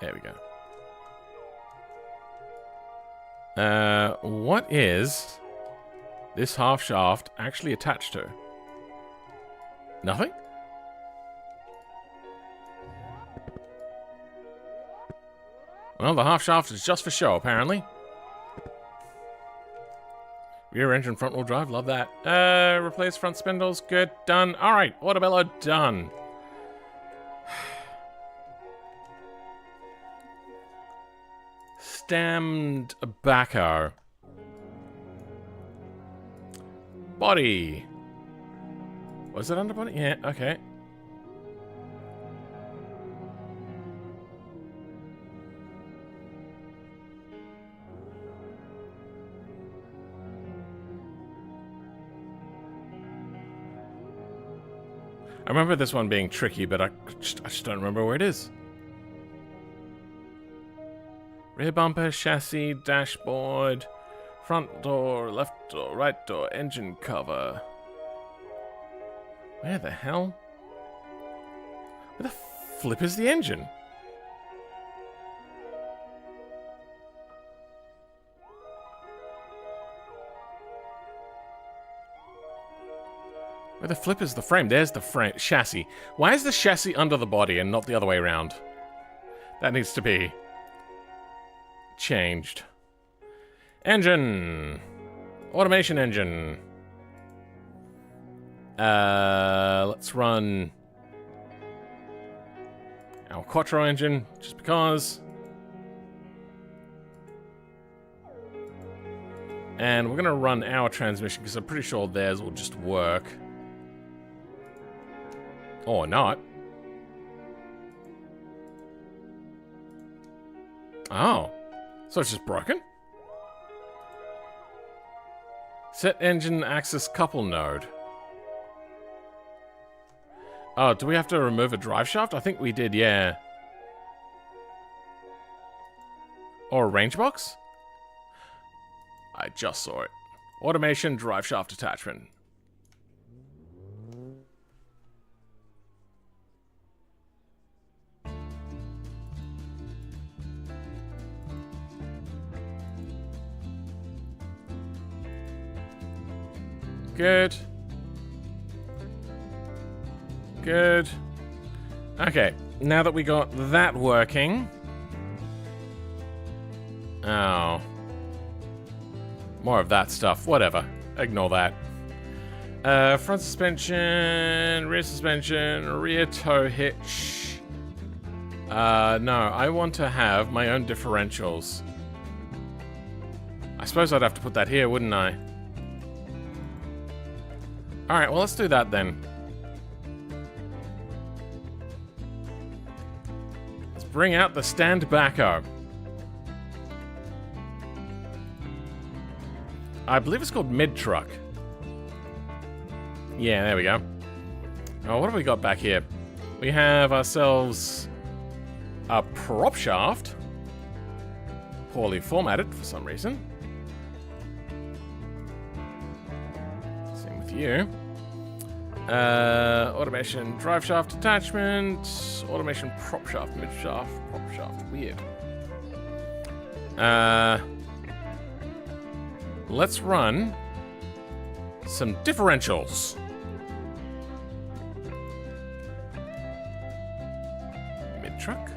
There we go. What is this half shaft actually attached to? Nothing? Well, the half shaft is just for show, apparently. Rear engine, front wheel drive, love that. Replace front spindles, good, done. Alright, Autobello, done. Stemmed backhoe. Body. Was it underbody? Yeah, okay. I remember this one being tricky, but I just don't remember where it is. Rear bumper, chassis, dashboard, front door, left door, right door, engine cover. Where the hell? Where the flip is the engine? Where the flip is the frame? There's the frame chassis. Why is the chassis under the body and not the other way around? That needs to be changed. Engine. Automation engine. Let's run our Quattro engine, just because. And we're gonna run our transmission, because I'm pretty sure theirs will just work. Or not. Oh. So it's just broken? Set engine axis couple node. Oh, do we have to remove a drive shaft? I think we did, yeah. Or a range box? I just saw it. Automation drive shaft attachment. Good. Good. Okay, now that we got that working... Oh. More of that stuff. Whatever. Ignore that. Front suspension, rear tow hitch. No, I want to have my own differentials. I suppose I'd have to put that here, wouldn't I? Alright, well, let's do that then. Let's bring out the stand backhoe. I believe it's called mid-truck. Yeah, there we go. Oh, what have we got back here? We have ourselves a prop shaft. Poorly formatted for some reason. Same with you. Automation drive shaft attachment. Automation prop shaft, mid-shaft, prop shaft. Weird. Let's run some differentials. Mid-truck.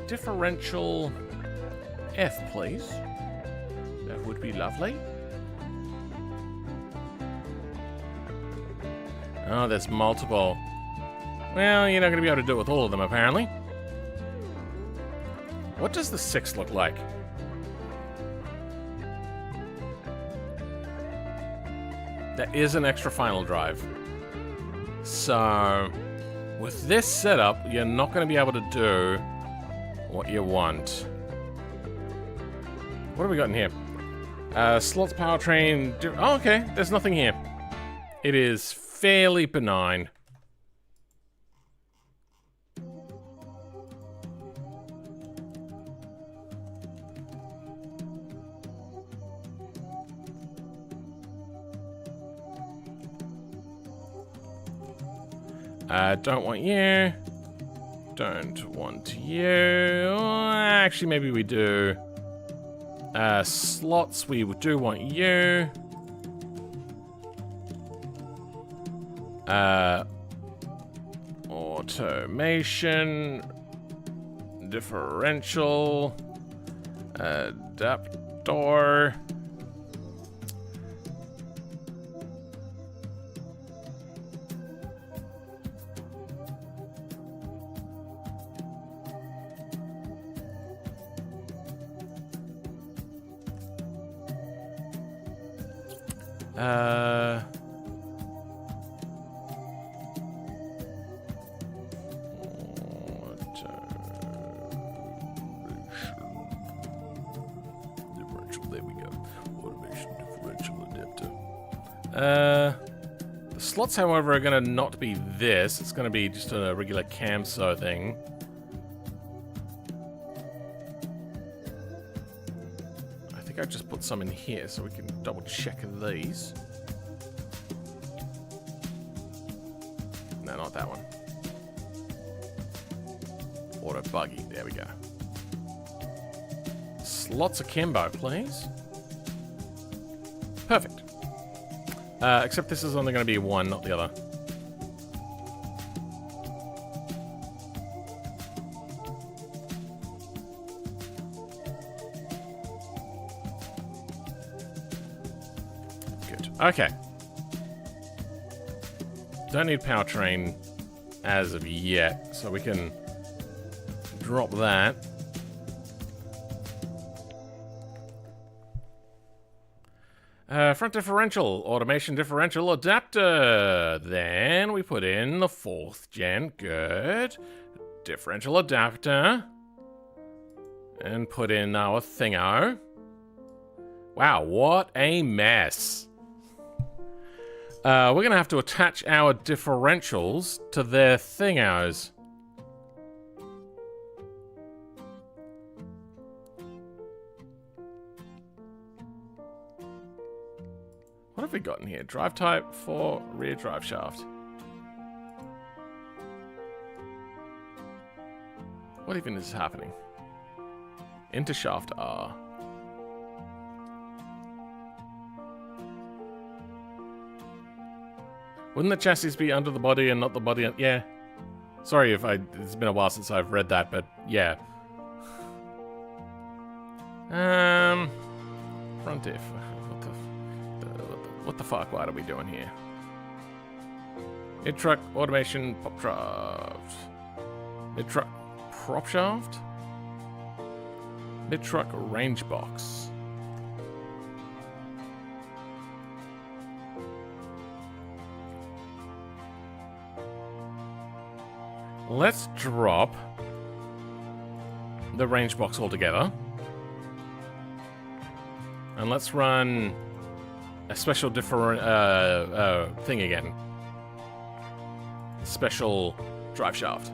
Differential F, please. That would be lovely. Oh, there's multiple. Well, you're not going to be able to do it with all of them, apparently. What does the 6 look like? There is an extra final drive. So, with this setup, you're not going to be able to do what you want. What have we got in here? Slots, powertrain... Oh, okay. There's nothing here. It is fairly benign. Don't want you. Don't want you. Actually, maybe we do. Slots, we do want you. Automation. Differential. Adapter. Differential, there we go. Automation differential adapter. The slots, however, are going to not be this. It's going to be just a regular camso thing. I think I just put some in here so we can double check these. No, not that one. Auto buggy, there we go. Slots akimbo, please. Perfect. Except this is only going to be one, not the other. Good. Okay. Don't need powertrain as of yet, so we can drop that. Front differential, automation differential adapter. Then we put in the 4th gen. Good. Differential adapter. And put in our thingo. Wow, what a mess. We're going to have to attach our differentials to their thingos. have we got in here? Drive type for rear drive shaft. What even is happening? Into shaft R. Wouldn't the chassis be under the body and not the body? Yeah. Sorry if it's been a while since I've read that, but yeah. Front diff. What the fuck? What are we doing here? Mid truck automation pop shaft. Mid truck prop shaft. Mid truck range box. Let's drop the range box altogether. And let's run a special different thing again. Special drive shaft.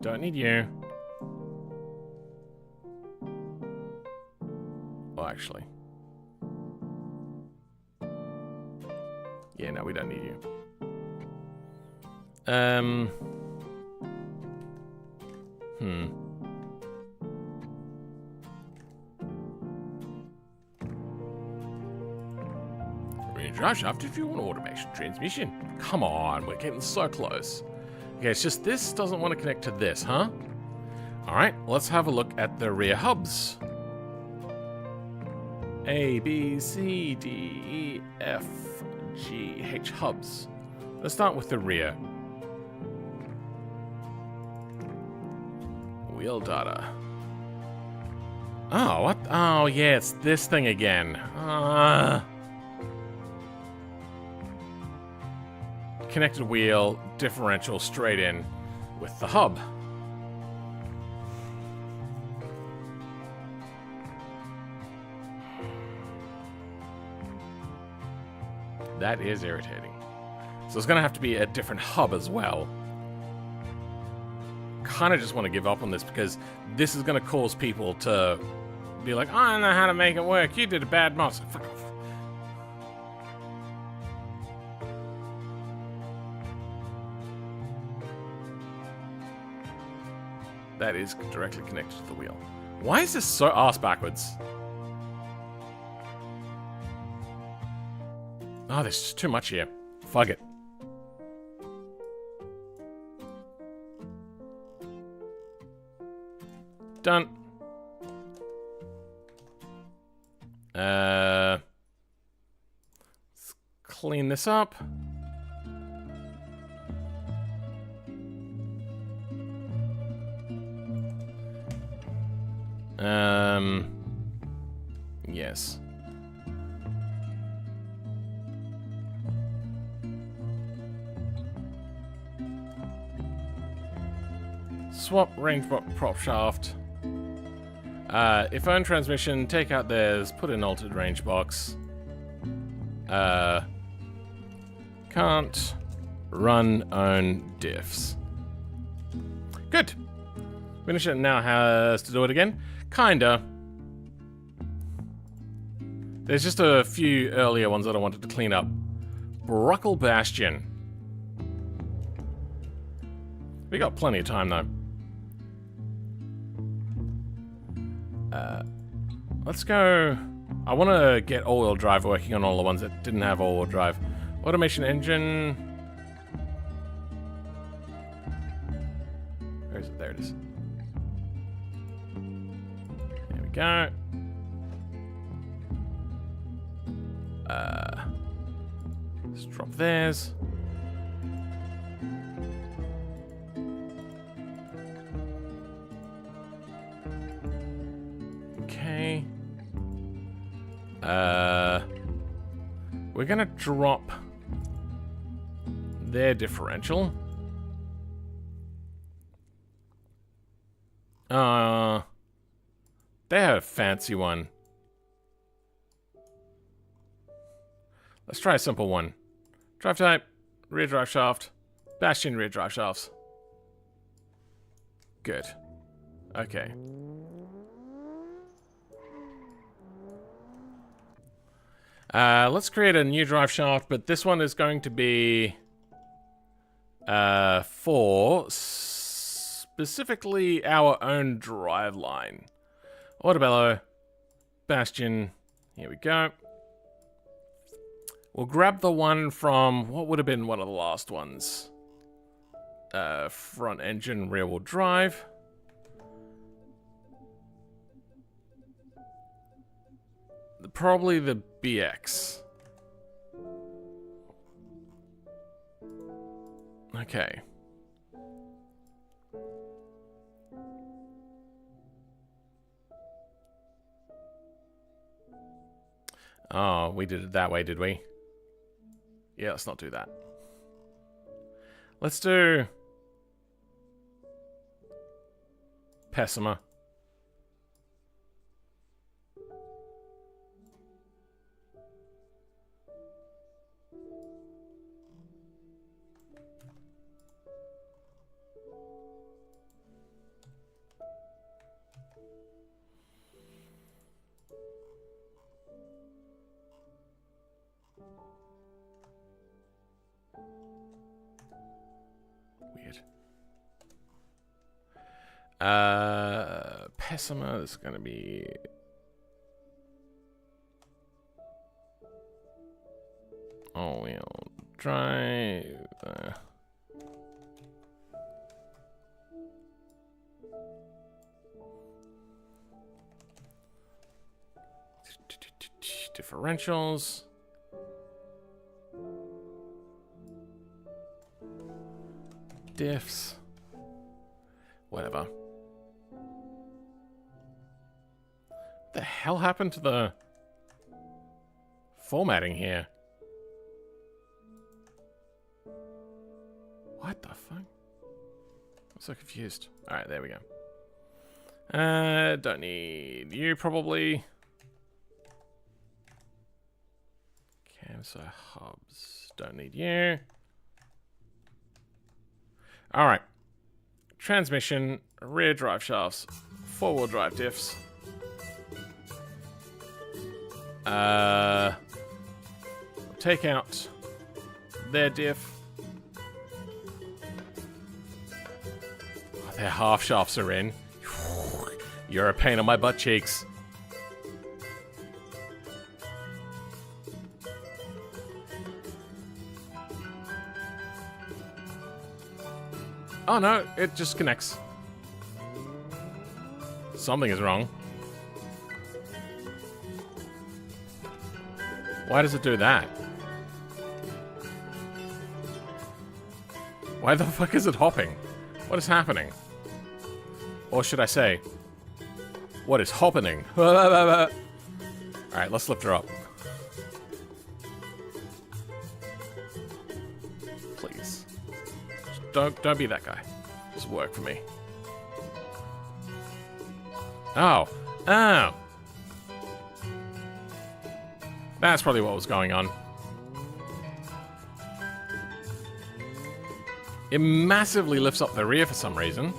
Don't need you. Oh, actually. Yeah, no, we don't need you. Rear drive shaft if you want automation transmission. Come on, we're getting so close. Okay, it's just this doesn't want to connect to this, huh? Alright, let's have a look at the rear hubs. A, B, C, D, E, F, G, H hubs. Let's start with the rear. Wheel data. Oh, what? Oh, yeah, it's this thing again. Connected wheel, differential straight in with the hub. That is irritating. So it's going to have to be a different hub as well. Kind of just want to give up on this because this is going to cause people to be like, I don't know how to make it work. You did a bad mod. Fuck off. That is directly connected to the wheel. Why is this so ass backwards? Oh, there's just too much here. Fuck it. Done. Let's clean this up. Yes. Swap range prop shaft. If own transmission, take out theirs, put in altered range box. Can't run own diffs. Good. Finish it now has to do it again. Kinda. There's just a few earlier ones that I wanted to clean up. Bruckle Bastion. We got plenty of time though. Let's go. I want to get all-wheel drive working on all the ones that didn't have all-wheel drive. Automation engine. Where is it? There it is. There we go. Let's drop theirs. Okay. We're gonna drop their differential. They have a fancy one. Let's try a simple one. Drive type, rear drive shaft, Bastion rear drive shafts. Good. Okay. Let's create a new drive shaft, but this one is going to be for specifically our own drive line. Autobello, Bastion, here we go. We'll grab the one from, what would have been one of the last ones? Front engine, rear wheel drive. Probably the BX. Okay. Oh, we did it that way, did we? Yeah, let's not do that. Let's do Pessima. Weird. Pessima is going to be all-wheel drive. Differentials. Diffs. Whatever. What the hell happened to the formatting here? What the fuck? I'm so confused. Alright, there we go. Don't need you, probably. Camso hubs. Don't need you. Alright. Transmission, rear drive shafts, four-wheel drive diffs. Take out their diff. Oh, their half shafts are in. You're a pain on my butt cheeks. Oh no, it just connects. Something is wrong. Why does it do that? Why the fuck is it hopping? What is happening? Or should I say, what is happening? Alright, let's lift her up. Please. Just don't be that guy. Just work for me. Oh. Oh. That's probably what was going on. It massively lifts up the rear for some reason.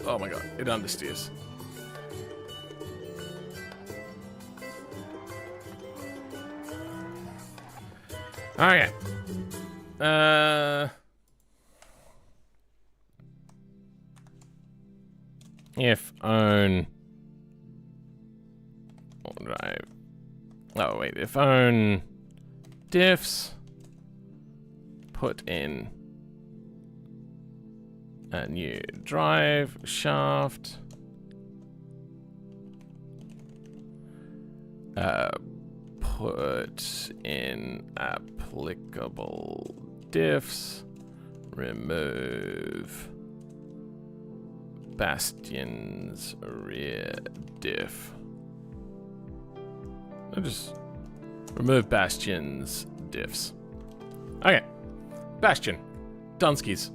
Oh my god, it understeers. Okay. If own drive. Oh wait, if own diffs, put in a new drive shaft. Put in applicable diffs. Remove Bastion's rear diff. I'll just remove Bastion's diffs. Okay. Bastion. Dunskies.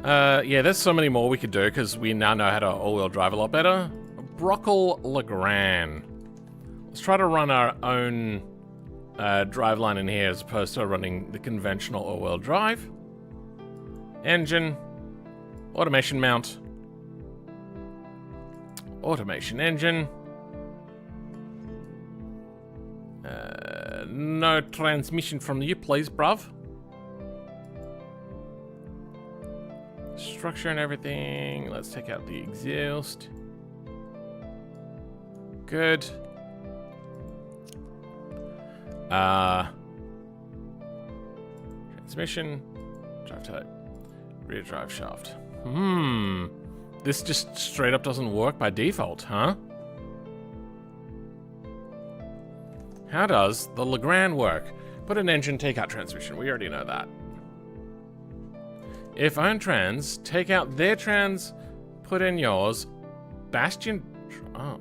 Yeah, there's so many more we could do because we now know how to all-wheel drive a lot better. Brockle Legrand. Let's try to run our own driveline in here as opposed to running the conventional all-wheel drive. Engine. Automation mount. Automation engine. No transmission from you, please, bruv. Structure and everything. Let's take out the exhaust. Good. Transmission. Drive type. Rear drive shaft. This just straight up doesn't work by default, huh? How does the Legrand work? Put an engine, take out transmission. We already know that. If own trans, take out their trans, put in yours. Bastion. Oh.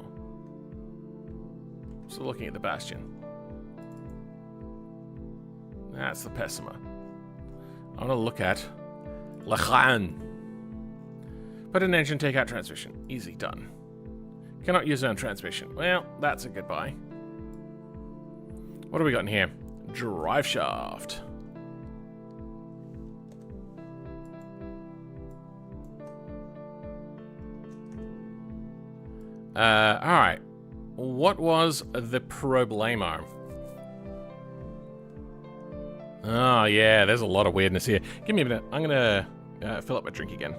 So looking at the Bastion. That's the Pessima. I want to look at Legrand. Put an engine, take out transmission. Easy, done. Cannot use own transmission. Well, that's a goodbye. What do we got in here? Drive shaft. Alright. What was the problemo? Oh, yeah, there's a lot of weirdness here. Give me a minute. I'm gonna fill up my drink again.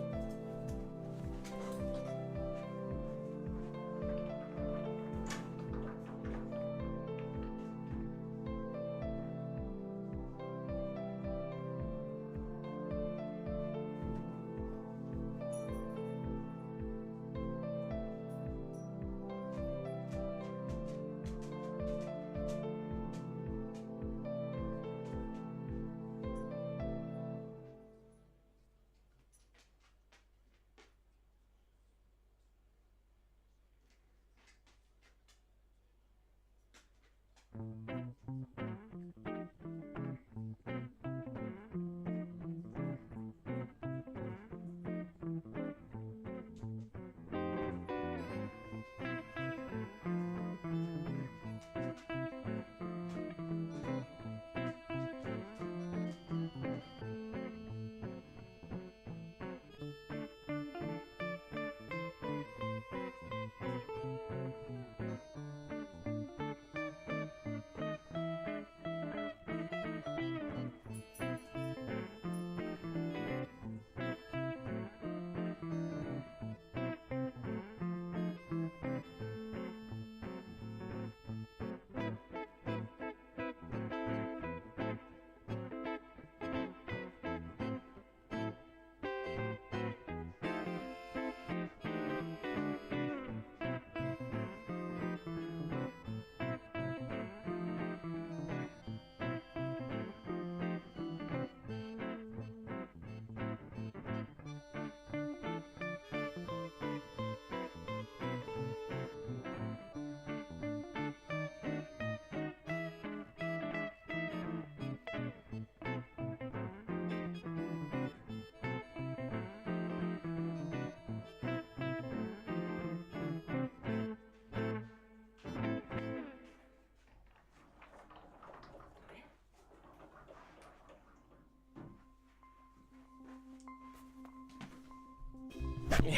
Yeah.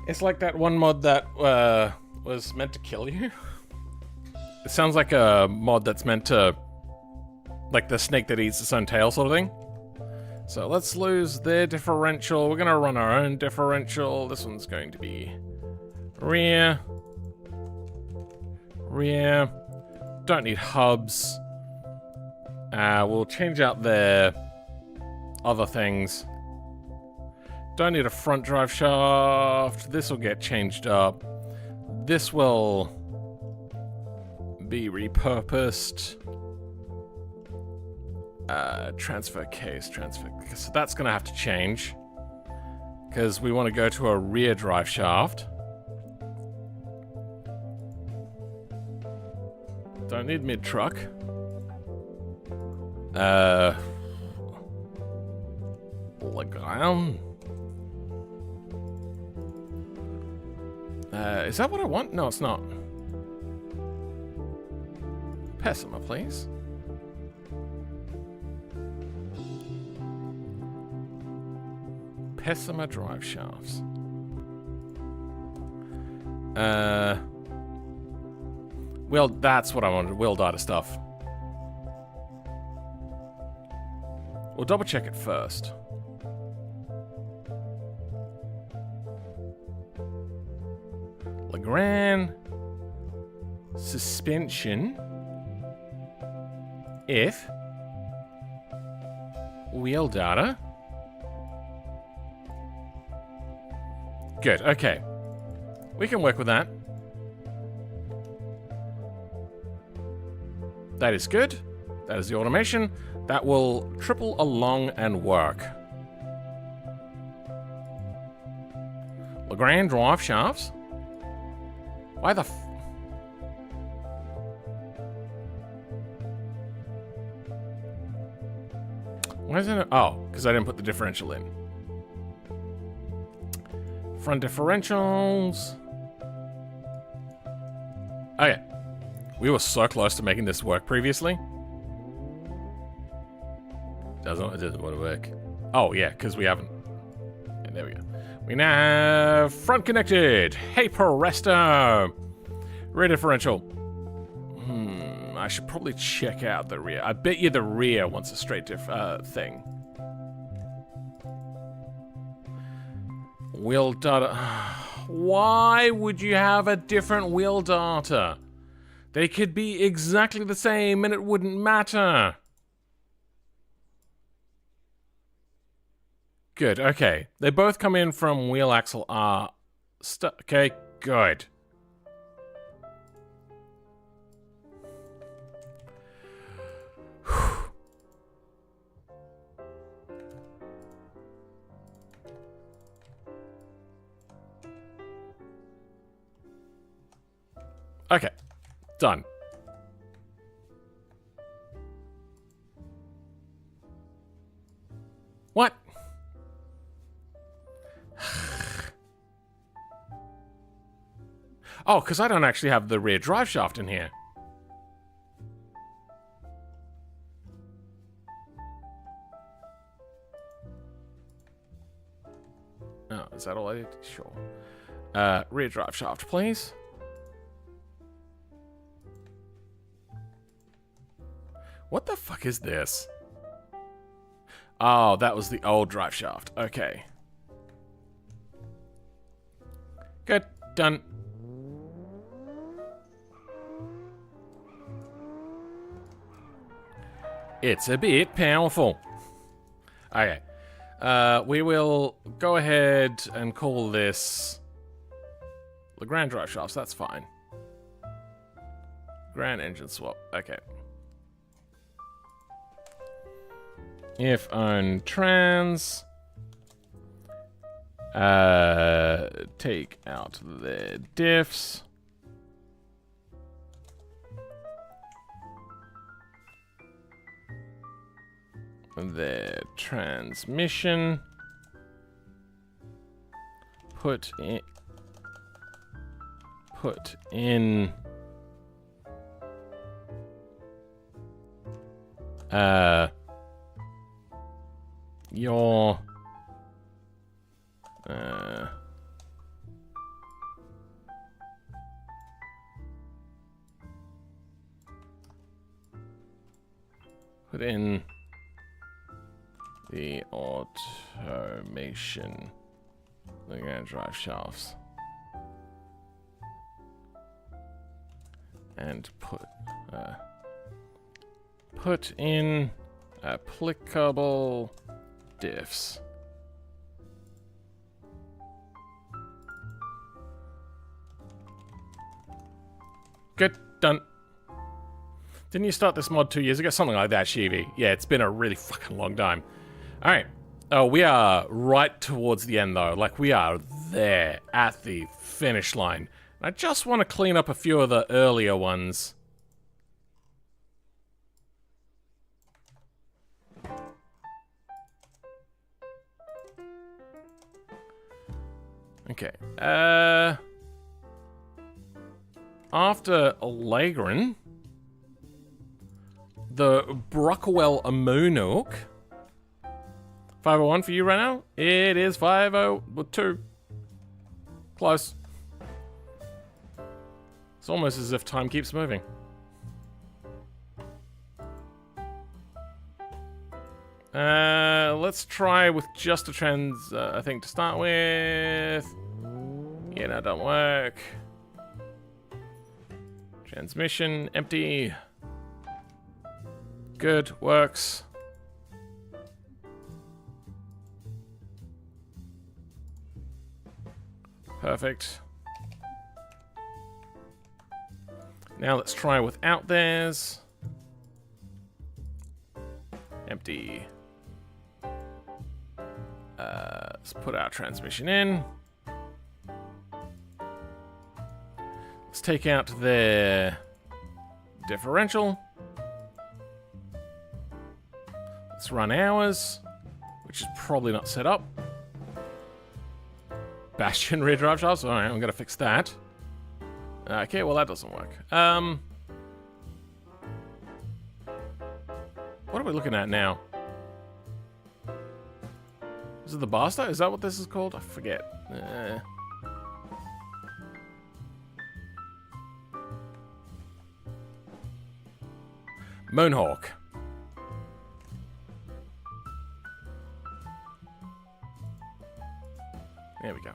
It's like that one mod that was meant to kill you. It sounds like a mod that's meant to, like the snake that eats its own tail sort of thing. So let's lose their differential. We're gonna run our own differential. This one's going to be rear. Rear. Don't need hubs. We'll change out their other things. Don't need a front drive shaft. This will get changed up. This will be repurposed. Transfer case, so that's gonna have to change because we want to go to a rear drive shaft. Don't need mid truck. Leground. Is that what I want? No, it's not. Pessima, please. Pessima drive shafts. Well, that's what I wanted. Wheel data stuff. We'll double check it first. Legrand suspension if wheel data. Good, okay. We can work with that. That is good. That is the automation. That will triple along and work. Legrand drive shafts. Why the f... Why isn't it... Oh, because I didn't put the differential in. Front differentials. Okay. We were so close to making this work previously. It doesn't want to work. Oh, yeah, because we haven't. Yeah, there we go. We now have front connected. Hey, Presto. Rear differential. I should probably check out the rear. I bet you the rear wants a straight thing. Wheel data. Why would you have a different wheel data? They could be exactly the same and it wouldn't matter. Good, okay. They both come in from wheel axle R. Okay, good. Okay, done. What? Oh, because I don't actually have the rear drive shaft in here. Oh, is that all I did? Sure. Rear drive shaft, please. What the fuck is this? Oh, that was the old drive shaft. Okay. Good. Done. It's a bit powerful. Okay. We will go ahead and call this Legrand drive shafts. That's fine. Grand engine swap. Okay. If on trans, take out the diffs. The transmission. Put in your put in the automation. They're gonna drive shafts and put in applicable diffs. Good, done. Didn't you start this mod 2 years ago? Something like that, Shivi. Yeah, it's been a really fucking long time. Alright. Oh, we are right towards the end, though. Like, we are there at the finish line. I just want to clean up a few of the earlier ones. Okay. After Lagrin, the Brockwell Amunuk. 501 for you right now? It is 502. Close. It's almost as if time keeps moving. Let's try with just a trans, I think, to start with. Yeah, no, don't work. Transmission, empty. Good, works. Perfect. Now let's try without theirs. Empty. Let's put our transmission in. Let's take out their differential. Let's run ours, which is probably not set up. Bastion rear drive shafts. Alright, I'm gonna fix that. Okay, well that doesn't work. What are we looking at now? Is it the Basta? Is that what this is called? I forget. Moonhawk. There we go.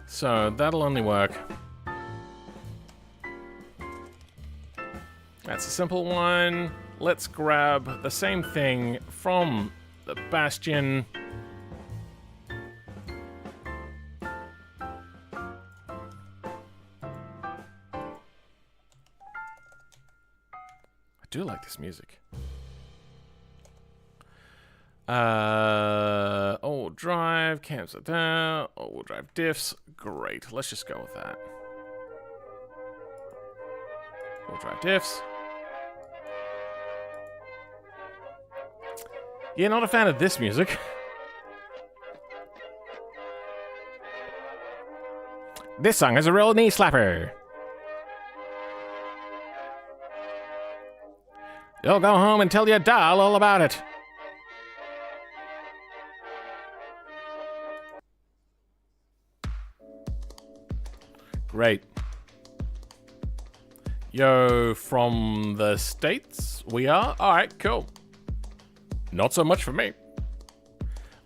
So that'll only work. That's a simple one. Let's grab the same thing from the Bastion. I do like this music. All drive, cams are down, all drive diffs. Great, let's just go with that. All drive diffs. Yeah, not a fan of this music. This song is a real knee slapper. You'll go home and tell your doll all about it. Great. Yo, from the States, we are? Alright, cool. Not so much for me.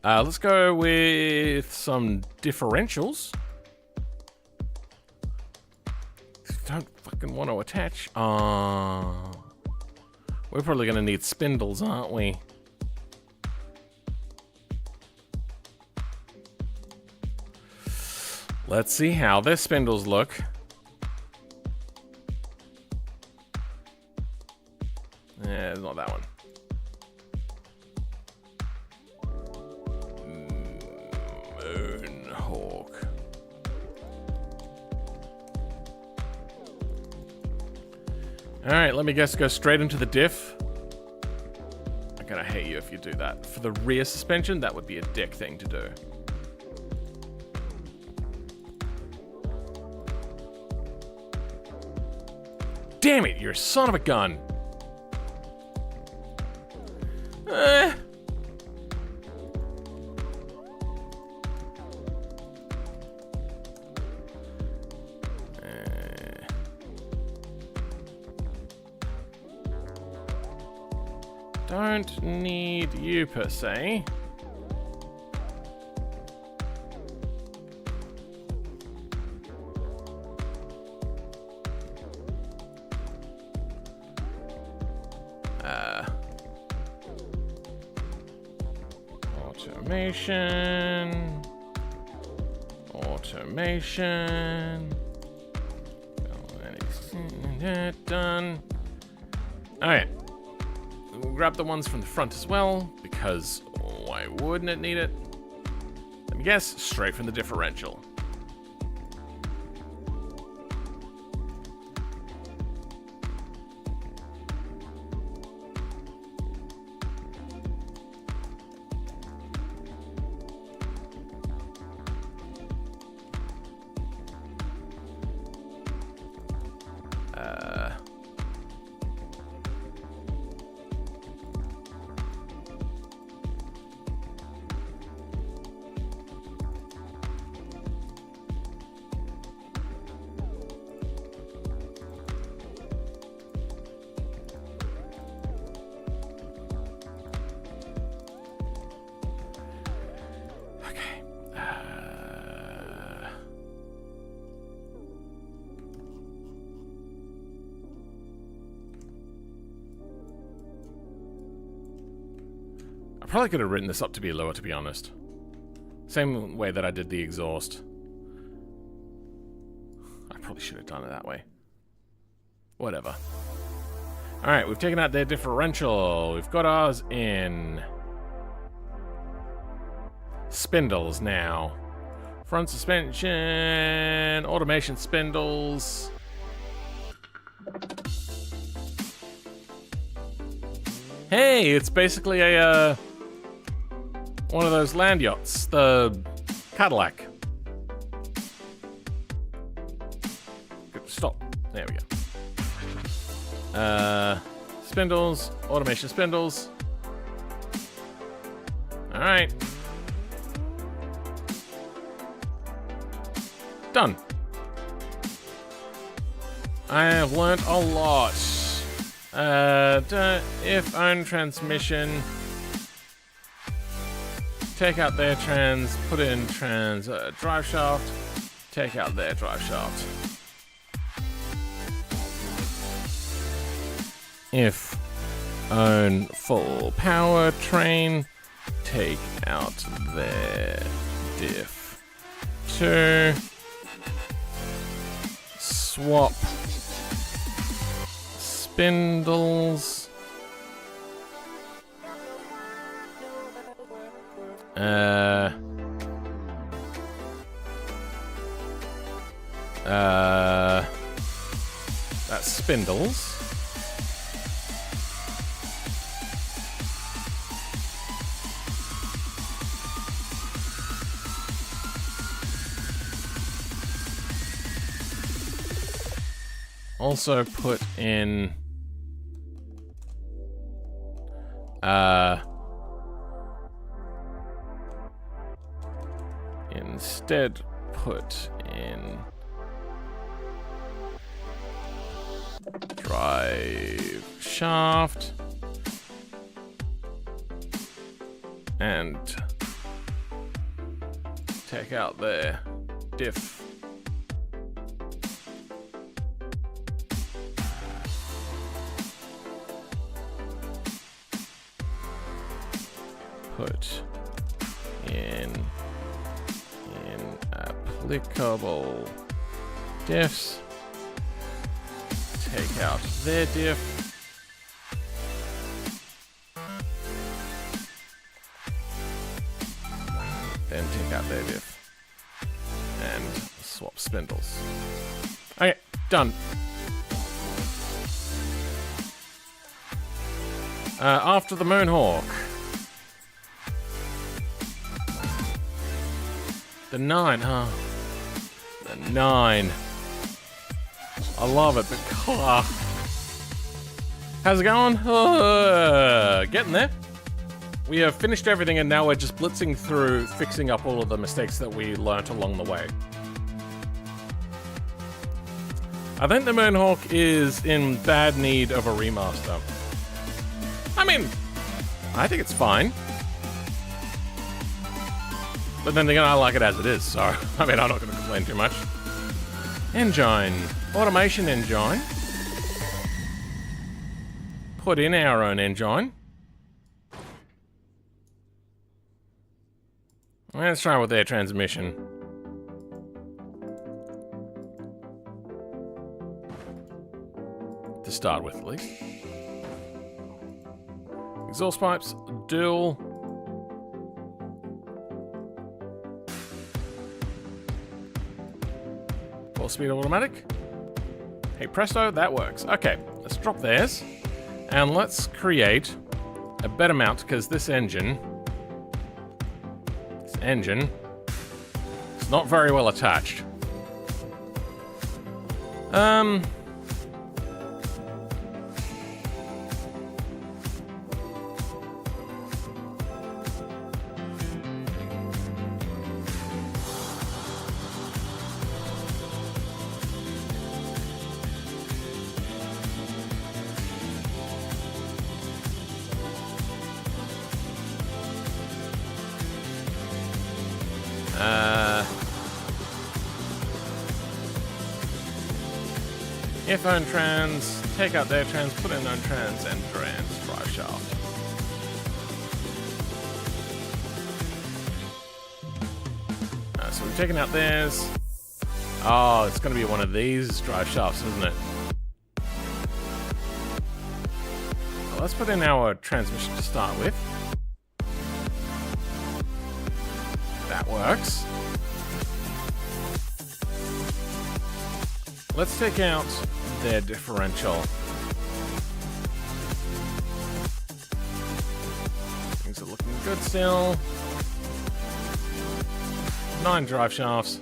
Let's go with some differentials. Don't fucking want to attach. We're probably going to need spindles, aren't we? Let's see how their spindles look. Yeah, it's not that one. Moonhawk. Alright, let me guess, go straight into the diff. I'm gonna hate you if you do that. For the rear suspension, that would be a dick thing to do. Damn it, you're a son of a gun. Don't need you per se. Automation. Done. Alright. We'll grab the ones from the front as well, because why wouldn't it need it? Let me guess, straight from the differential. Probably could have written this up to be lower, to be honest. Same way that I did the exhaust. I probably should have done it that way. Whatever. Alright, we've taken out their differential. We've got ours in spindles now. Front suspension, automation spindles. Hey, it's basically a one of those land yachts, the Cadillac. Stop. There we go. Spindles, automation spindles. All right. Done. I have learned a lot. If own transmission, take out their trans, put in trans drive shaft, take out their drive shaft. If own full powertrain, take out their diff. 2, swap spindles. That's spindles. Also put in instead put in drive shaft and take out their diff. Put in applicable diffs. Take out their diff. Then take out their diff. And swap spindles. Okay, done. After the Moonhawk. The 9, huh? The 9. I love it. The car. How's it going? Getting there. We have finished everything and now we're just blitzing through, fixing up all of the mistakes that we learnt along the way. I think the Moonhawk is in bad need of a remaster. I mean, I think it's fine. But then again, I like it as it is, so, I mean, I'm not going to complain too much. Engine. Automation engine. Put in our own engine. Let's try with their transmission. to start with, at least. Exhaust pipes, dual. 4-speed automatic. Hey presto, that works. Okay, let's drop theirs. And let's create a better mount, because this engine... it's not very well attached. If own trans, take out their trans, put in own trans, and trans drive shaft. So we've taken out theirs. Oh, it's going to be one of these drive shafts, isn't it? So let's put in our transmission to start with. That works. Let's take out their differential. Things are looking good still. 9 drive shafts.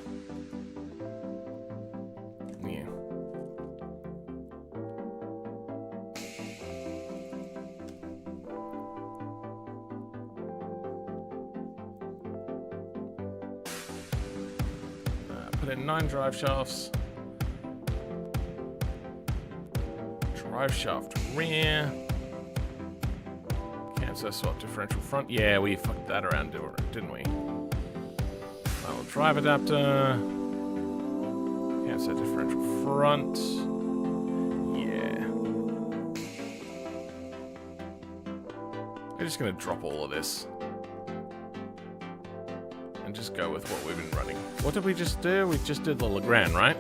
Yeah. Put in 9 drive shafts. Drive shaft rear. Cancel swap differential front. Yeah, we fucked that around, didn't we? Well, drive adapter. Cancel differential front. Yeah. We're just gonna drop all of this. And just go with what we've been running. What did we just do? We just did the Legrand, right?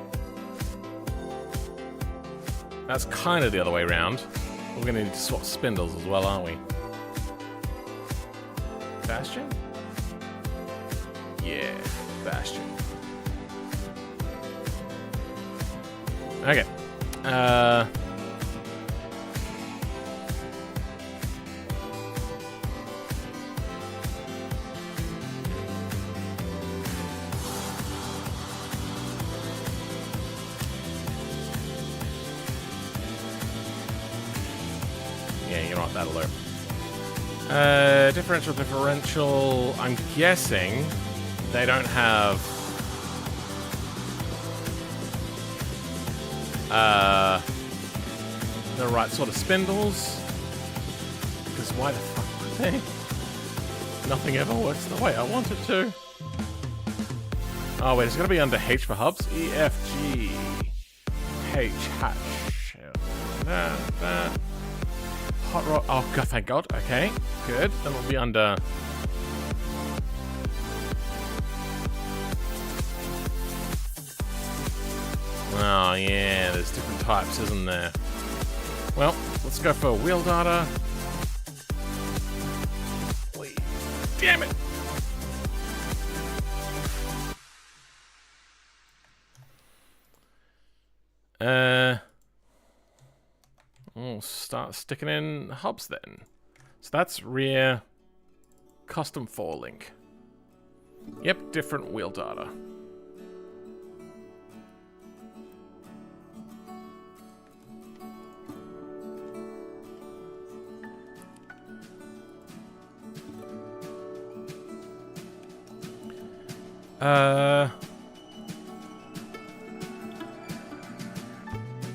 That's kind of the other way around. We're going to need to swap spindles as well, aren't we? Bastion? Yeah, Bastion. Okay. Yeah, you know what, that'll do. Differential. I'm guessing they don't have the right sort of spindles. Because why the fuck would they? Nothing ever works the way I want it to. Oh wait, it's gonna be under H for hubs. E, F, G, H, H. That. Hot rod. Oh god, thank God. Okay, good. Then we'll be under. Oh yeah, there's different types, isn't there? Well, let's go for wheel data. Please. Damn it! We'll start sticking in hubs then. So that's rear, custom 4-link. Yep, different wheel data.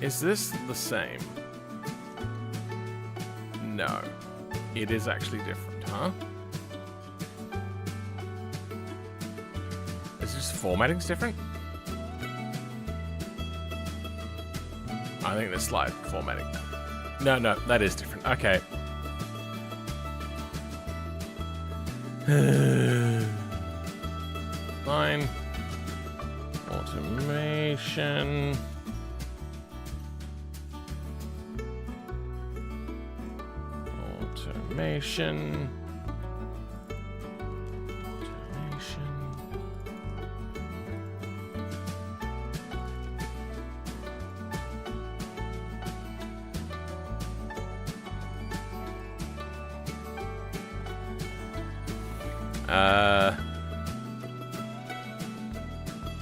Is this the same? No. It is actually different, huh? Is this formatting's different? I think the slide formatting. No, that is different. Okay. Line. Automation. Automation.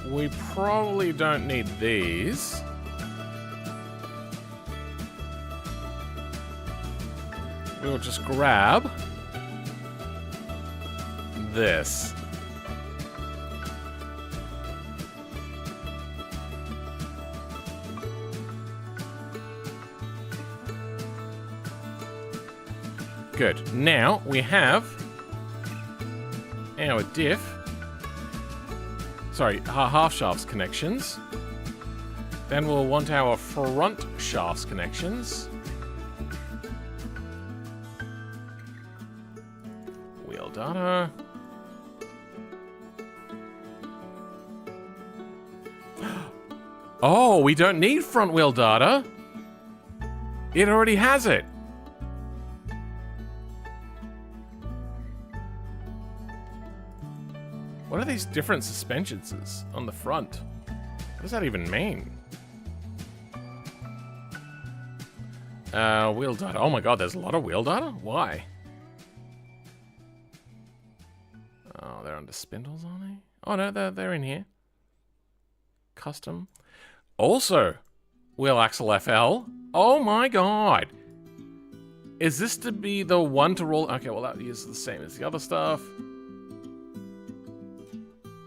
We probably don't need these. We'll just grab this. Good. Now we have our diff. Sorry, our half shafts connections. Then we'll want our front shafts connections. Wheel data. Oh, we don't need front wheel data. It already has it. What are these different suspensions on the front? What does that even mean? Wheel data. Oh my god, there's a lot of wheel data? Why? Oh, they're under spindles, aren't they? Oh no, they're in here. Custom. Also, wheel axle FL. Oh my god. Is this to be the one to roll? Okay, well that uses the same as the other stuff.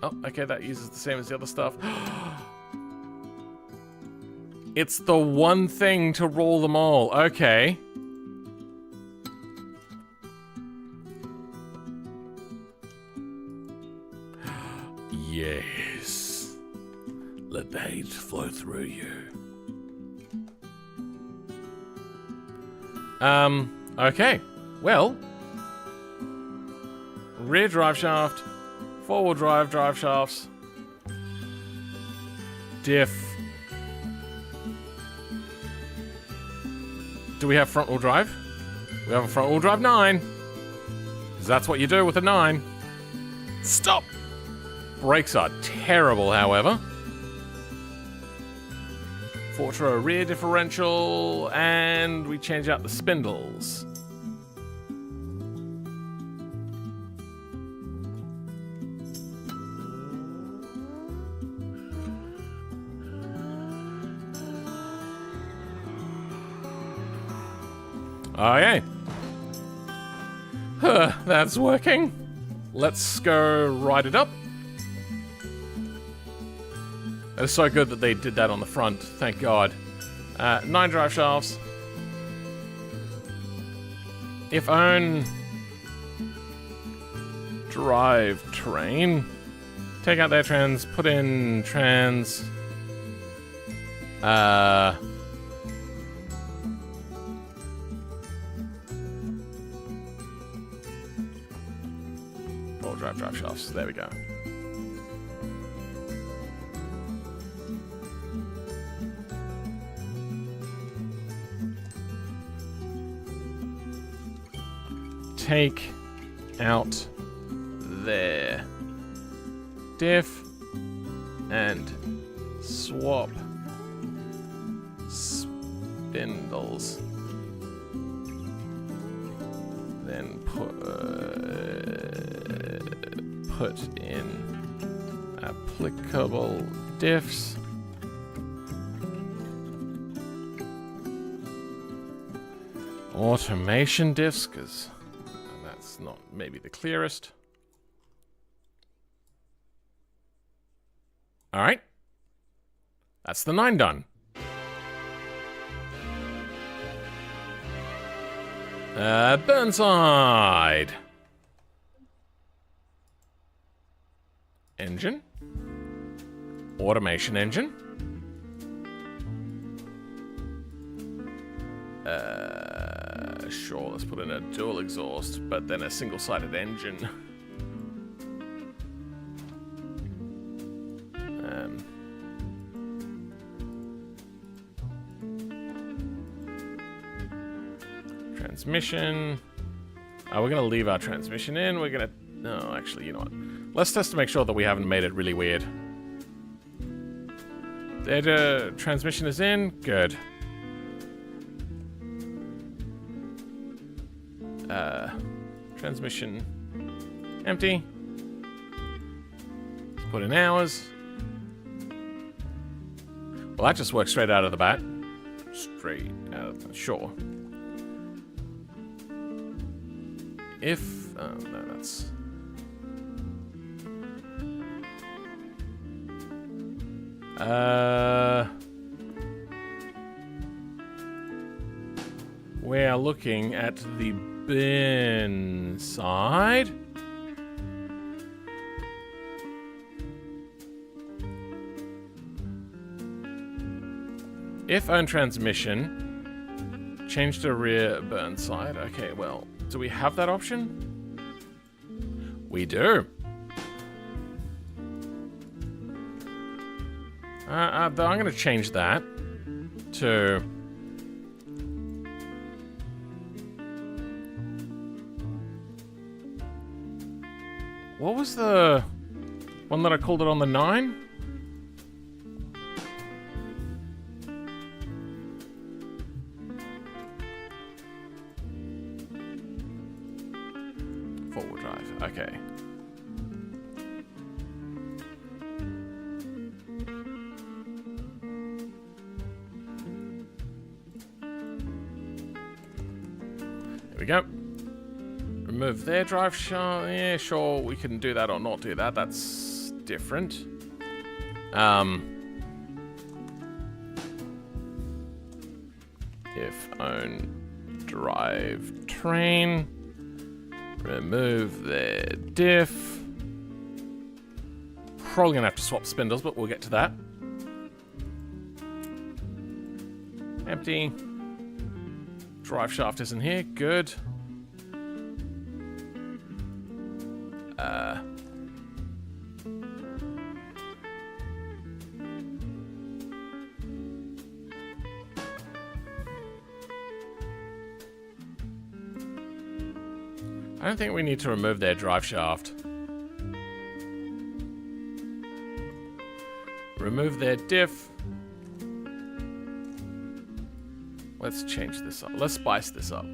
Oh, okay, that uses the same as the other stuff. It's the one thing to roll them all. Okay. Yes. Let the hate flow through you. Okay. Well. Rear drive shaft. Four-wheel drive shafts. Diff. Do we have front-wheel drive? We have a front-wheel drive 9. Because that's what you do with a 9. Stop! Brakes are terrible, however. Fortro rear differential, and we change out the spindles. Okay. That's working. Let's go ride it up. It's so good that they did that on the front. Thank God. 9 drive shafts. If own drive train. Take out their trans. Put in trans. Drive shafts. There we go. Take out their diff and swap spindles. Then put in applicable diffs. Automation diffs, because that's not maybe the clearest. All right. That's the 9 done. Burnside. Engine. Automation engine. Sure, let's put in a dual exhaust, but then a single-sided engine. Transmission. We're going to leave our transmission in. We're going to... No, actually, you know what? Let's test to make sure that we haven't made it really weird. The transmission is in. Good. Transmission empty. Let's put in hours. Well, that just works straight out of the bat. Straight out of the... Sure. If... Oh, no, that's... We're looking at the bin side. If own transmission, change to rear burn side. Okay, well, do we have that option? We do. I'm going to change that to... What was the one that I called it on the 9? Four-wheel drive, okay. There we go. Remove their drive shaft. Yeah, sure, we can do that or not do that. That's different. If own drive train. Remove their diff. Probably gonna have to swap spindles, but we'll get to that. Empty. Drive shaft isn't here. Good. I don't think we need to remove their drive shaft. Remove their diff. Let's change this up. Let's spice this up.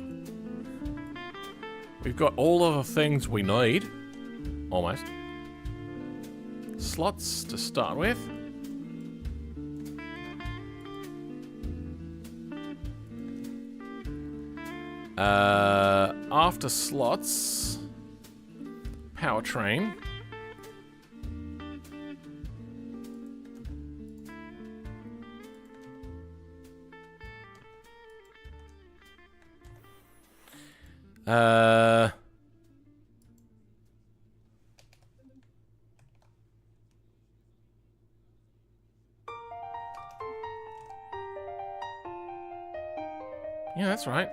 We've got all of the things we need. Almost. Slots to start with. After slots, powertrain. Yeah, that's right.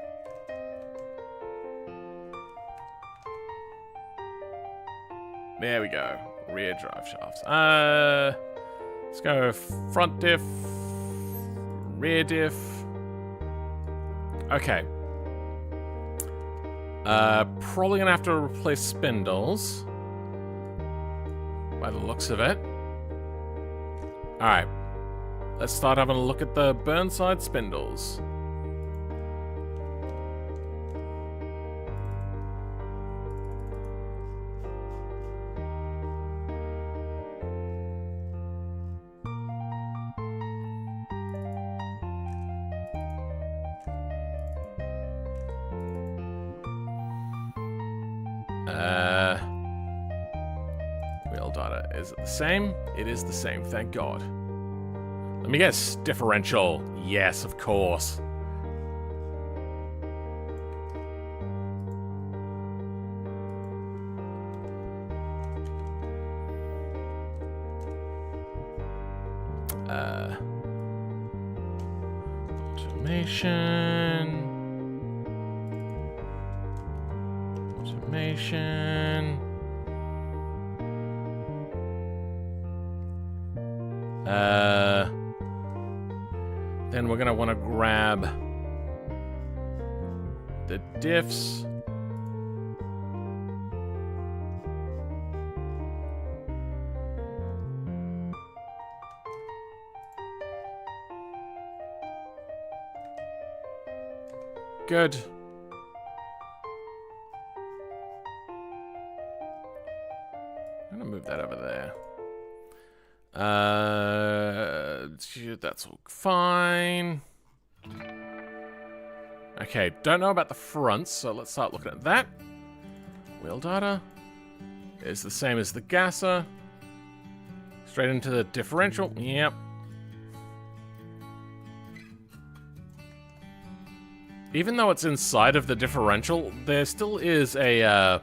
There we go. Rear drive shafts. Let's go front diff, rear diff. Okay. Probably gonna have to replace spindles. By the looks of it. Alright. Let's start having a look at the Burnside spindles. Wheel data, is it the same? It is the same, thank God. Let me guess, differential. Yes, of course. Automation. Then we're gonna want to grab the diffs. Good. I'm gonna move that over there. That's all fine. Okay, don't know about the fronts, so let's start looking at that. Wheel data is the same as the gasser. Straight into the differential. Yep. Even though it's inside of the differential, there still is a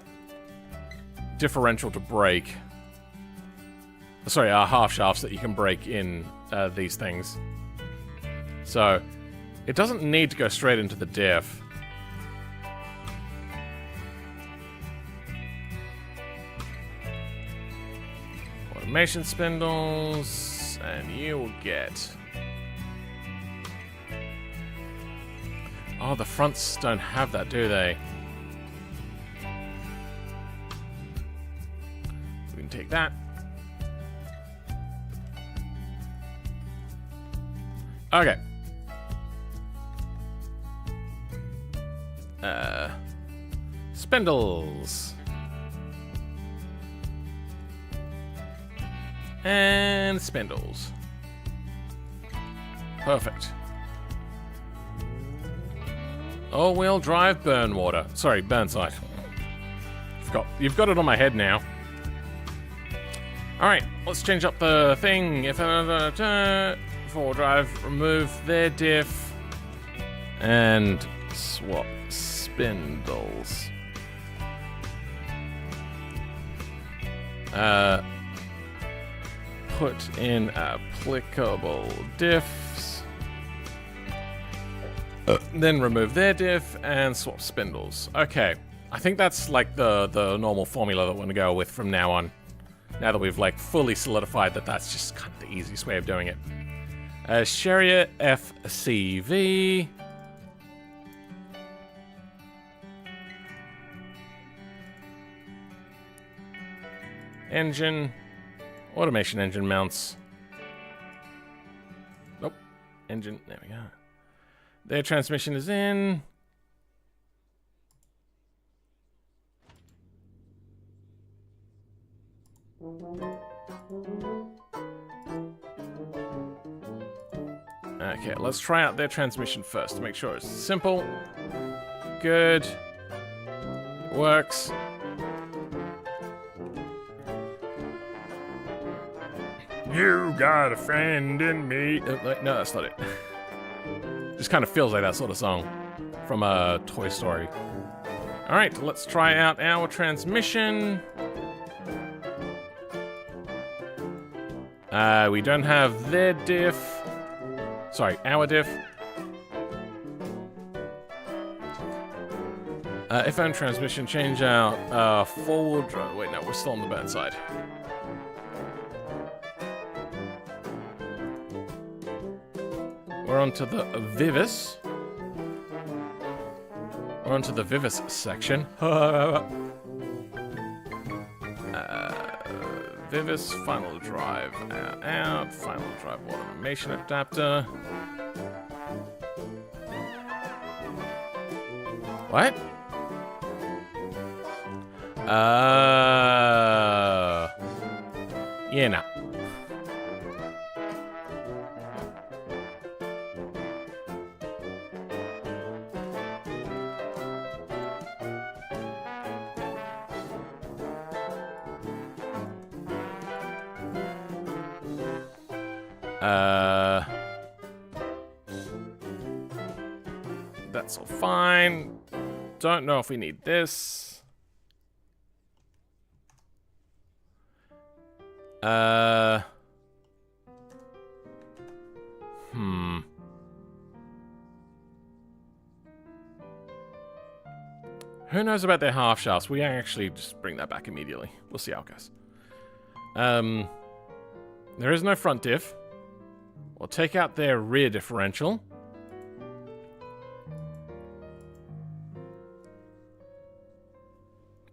differential to break. Sorry, half shafts that you can break in these things. So, it doesn't need to go straight into the diff. Automation spindles, and you will get... Oh, the fronts don't have that, do they? We can take that. Okay. Spindles. And spindles. Perfect. All-wheel drive burn water. Sorry, burn sight. You've got it on my head now. Alright, let's change up the thing. If four-wheel drive, remove their diff. And swap spindles. Put in applicable diffs. Then remove their diff and swap spindles. Okay, I think that's like the normal formula that we're gonna go with from now on. Now that we've like fully solidified that that's just kind of the easiest way of doing it. Chariot FCV. Engine. Automation engine mounts. Nope. Engine. There we go. Their transmission is in. Okay, let's try out their transmission first to make sure it's simple. Good. Works. You got a friend in me. No, that's not it. Just kind of feels like that sort of song from Toy Story. Alright, let's try out our transmission. We don't have their diff. Sorry, our diff. FM transmission change out. Forward drive. Wait, no, we're still on the burn side. We're onto the Vivis. We're onto the Vivis section. Vivis, final drive out, final drive automation adapter. What? Yeah, no. That's all fine. Don't know if we need this. Who knows about their half shafts? We actually just bring that back immediately. We'll see how it goes. There is no front diff. We'll take out their rear differential.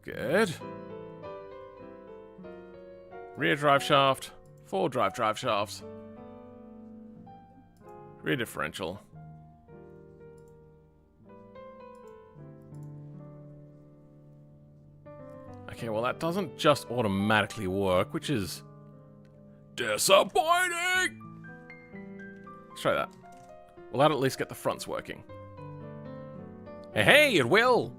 Good. Rear drive shaft. Forward drive shaft. Rear differential. Okay, well that doesn't just automatically work, which is disappointing! Let's try that. Will that at least get the fronts working? Hey, hey, it will!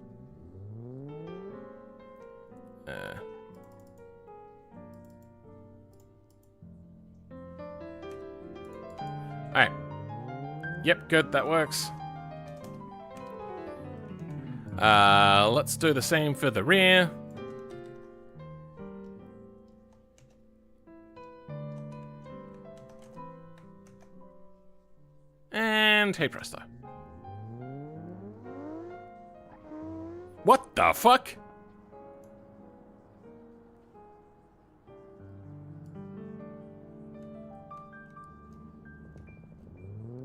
Alright. Yep, good, that works. Let's do the same for the rear. And hey presto. What the fuck?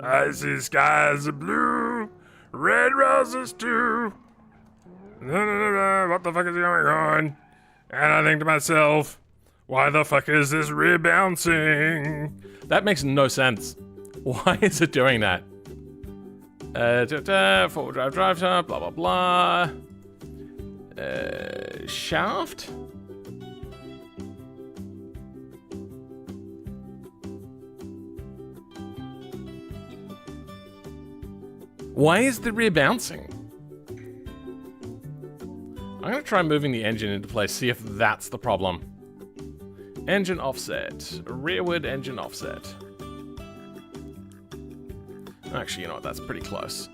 I see skies are blue, red roses too. What the fuck is going on? And I think to myself, why the fuck is this rebouncing? That makes no sense. Why is it doing that? Four-wheel drive time, blah blah blah. Shaft? Why is the rear bouncing? I'm gonna try moving the engine into place, see if that's the problem. Engine offset. Rearward engine offset. Actually, you know what? That's pretty close.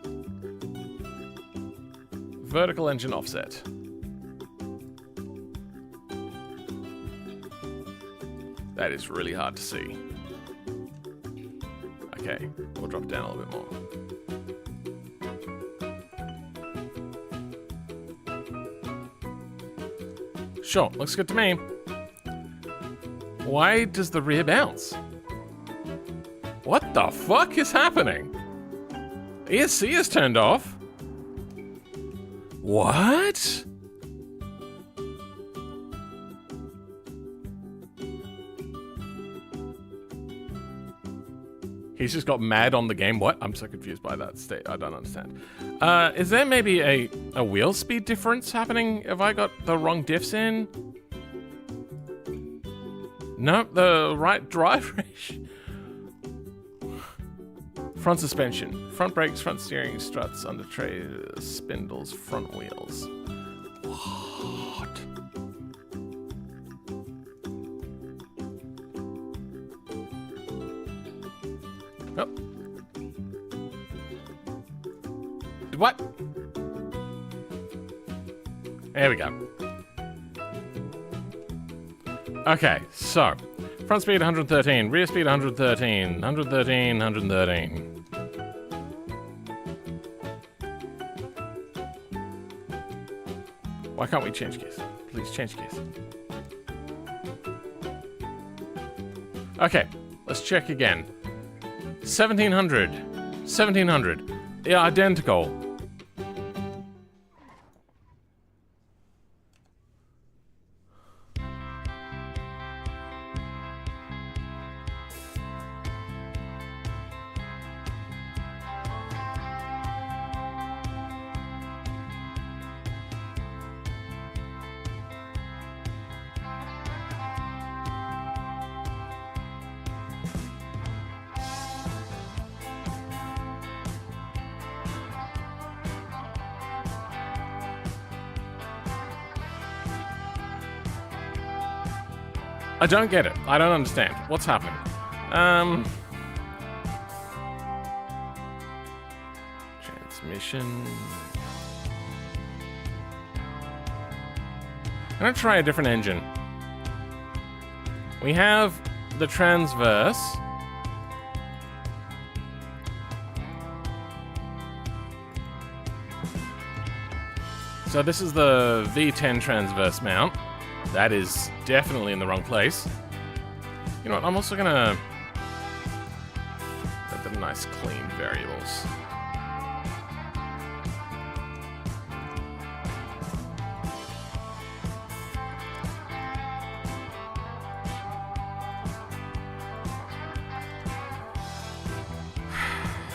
Vertical engine offset. That is really hard to see. Okay, we'll drop it down a little bit more. Sure, looks good to me. Why does the rear bounce? What the fuck is happening? ESC is turned off. What? He's just got mad on the game. What? I'm so confused by that state. I don't understand. Is there maybe a wheel speed difference happening? Have I got the wrong diffs in? Nope, the right drive range. Front suspension, front brakes, front steering, struts, under tray, spindles, front wheels. What? Oh. What? There we go. Okay, so front speed 113, rear speed 113, 113, 113. Why can't we change gears? Please change gears. Okay, let's check again. 1700, 1700. Yeah, identical. I don't get it. I don't understand. What's happening? Transmission. I'm gonna try a different engine. We have the transverse. So this is the V10 transverse mount. That is definitely in the wrong place. You know what, I'm also gonna get the nice clean variables.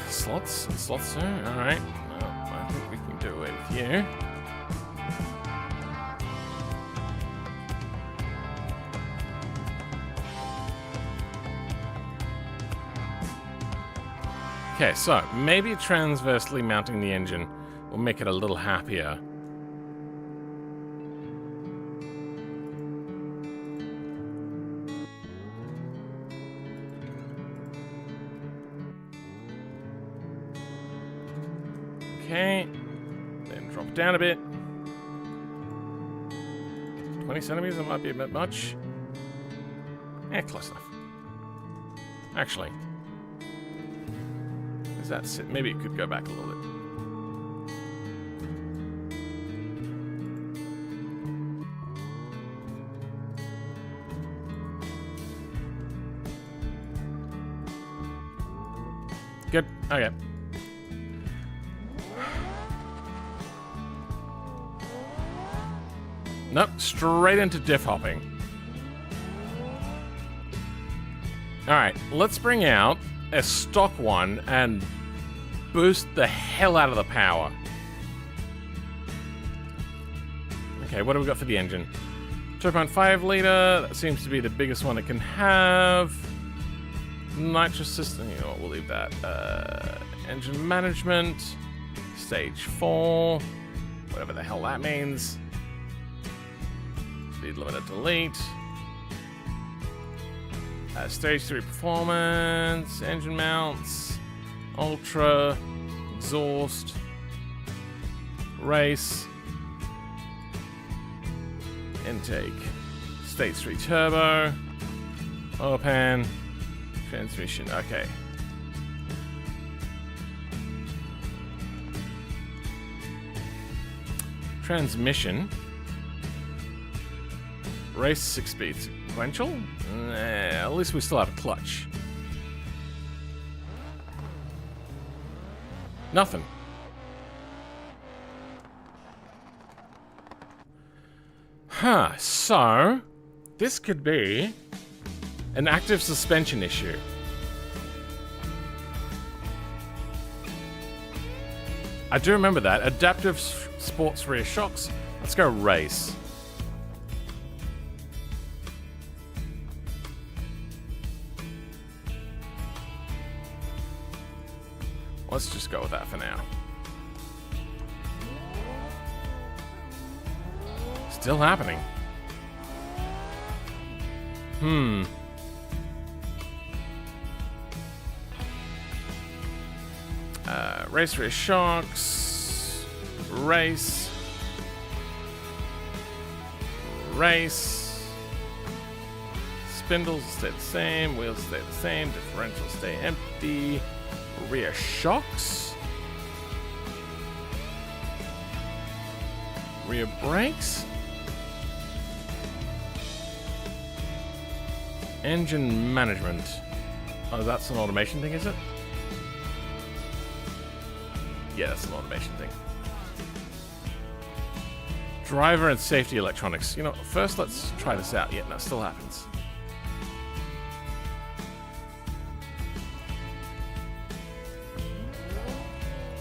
Slots and slots there, alright. Well, I think we can do away with you. Okay, so maybe transversely mounting the engine will make it a little happier. Okay, then drop down a bit. 20 centimeters, that might be a bit much. Close enough. Actually, is that it? Maybe it could go back a little bit. Good. Okay. Nope, straight into diff hopping. Alright, let's bring out a stock one and boost the hell out of the power. Okay, what do we got for the engine? 2.5 liter, that seems to be the biggest one it can have. Nitrous system, you know what, we'll leave that. Engine management, stage 4, whatever the hell that means. Speed limiter delete. Stage 3 performance, engine mounts, ultra, exhaust, race, intake, stage 3 turbo, oil pan, transmission. Okay. Transmission. Race 6-speed sequential? At least we still have a clutch. Nothing. Huh, so this could be an active suspension issue. I do remember that. Adaptive sports rear shocks. Let's go race. Let's just go with that for now. Still happening. Race rear shocks. Race. Race. Spindles stay the same. Wheels stay the same. Differential stay empty. Rear shocks. Rear brakes. Engine management. Oh, that's an automation thing, is it? Yeah, that's an automation thing. Driver and safety electronics. You know, first let's try this out. Yeah, no, still happens.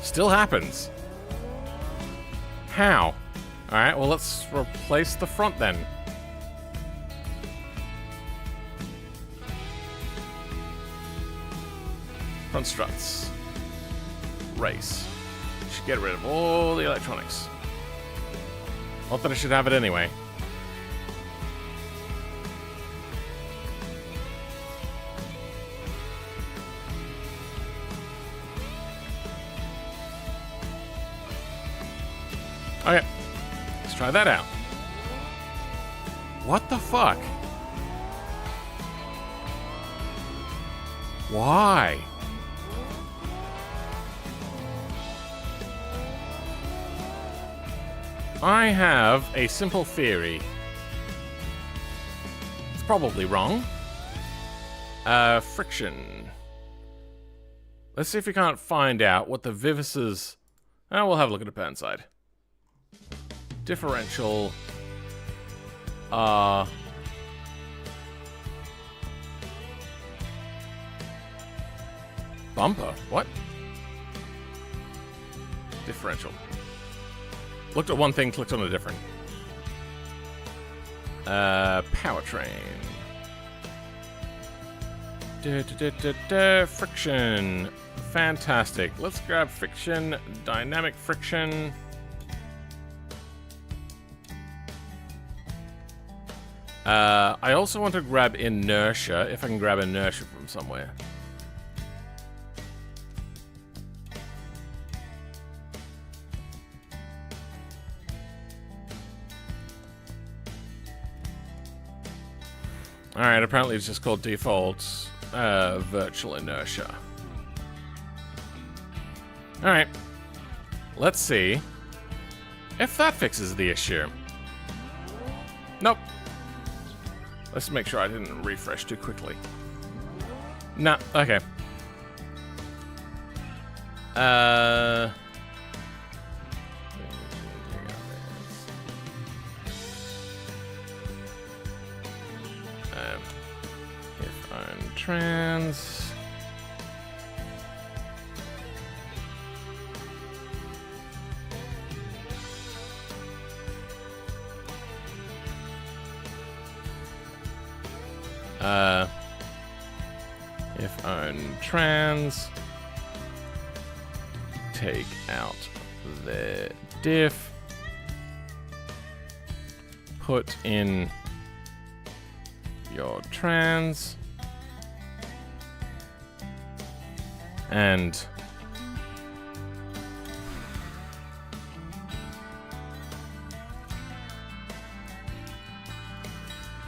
Still happens. How? Alright, well, let's replace the front then. Front struts. Race. Should get rid of all the electronics. Not that I should have it anyway. Okay, let's try that out. What the fuck? Why? I have a simple theory. It's probably wrong. Friction. Let's see if we can't find out what the Vivis's... we'll have a look at the pan side. Differential. Bumper. What? Differential. Looked at one thing, clicked on a different. Powertrain. Friction. Fantastic. Let's grab friction, dynamic friction. I also want to grab inertia, if I can grab inertia from somewhere. Alright, apparently it's just called default virtual inertia. Alright. Let's see if that fixes the issue. Nope. Let's make sure I didn't refresh too quickly. Nah, okay. If I'm trans. If I'm trans, take out the diff, put in your trans, and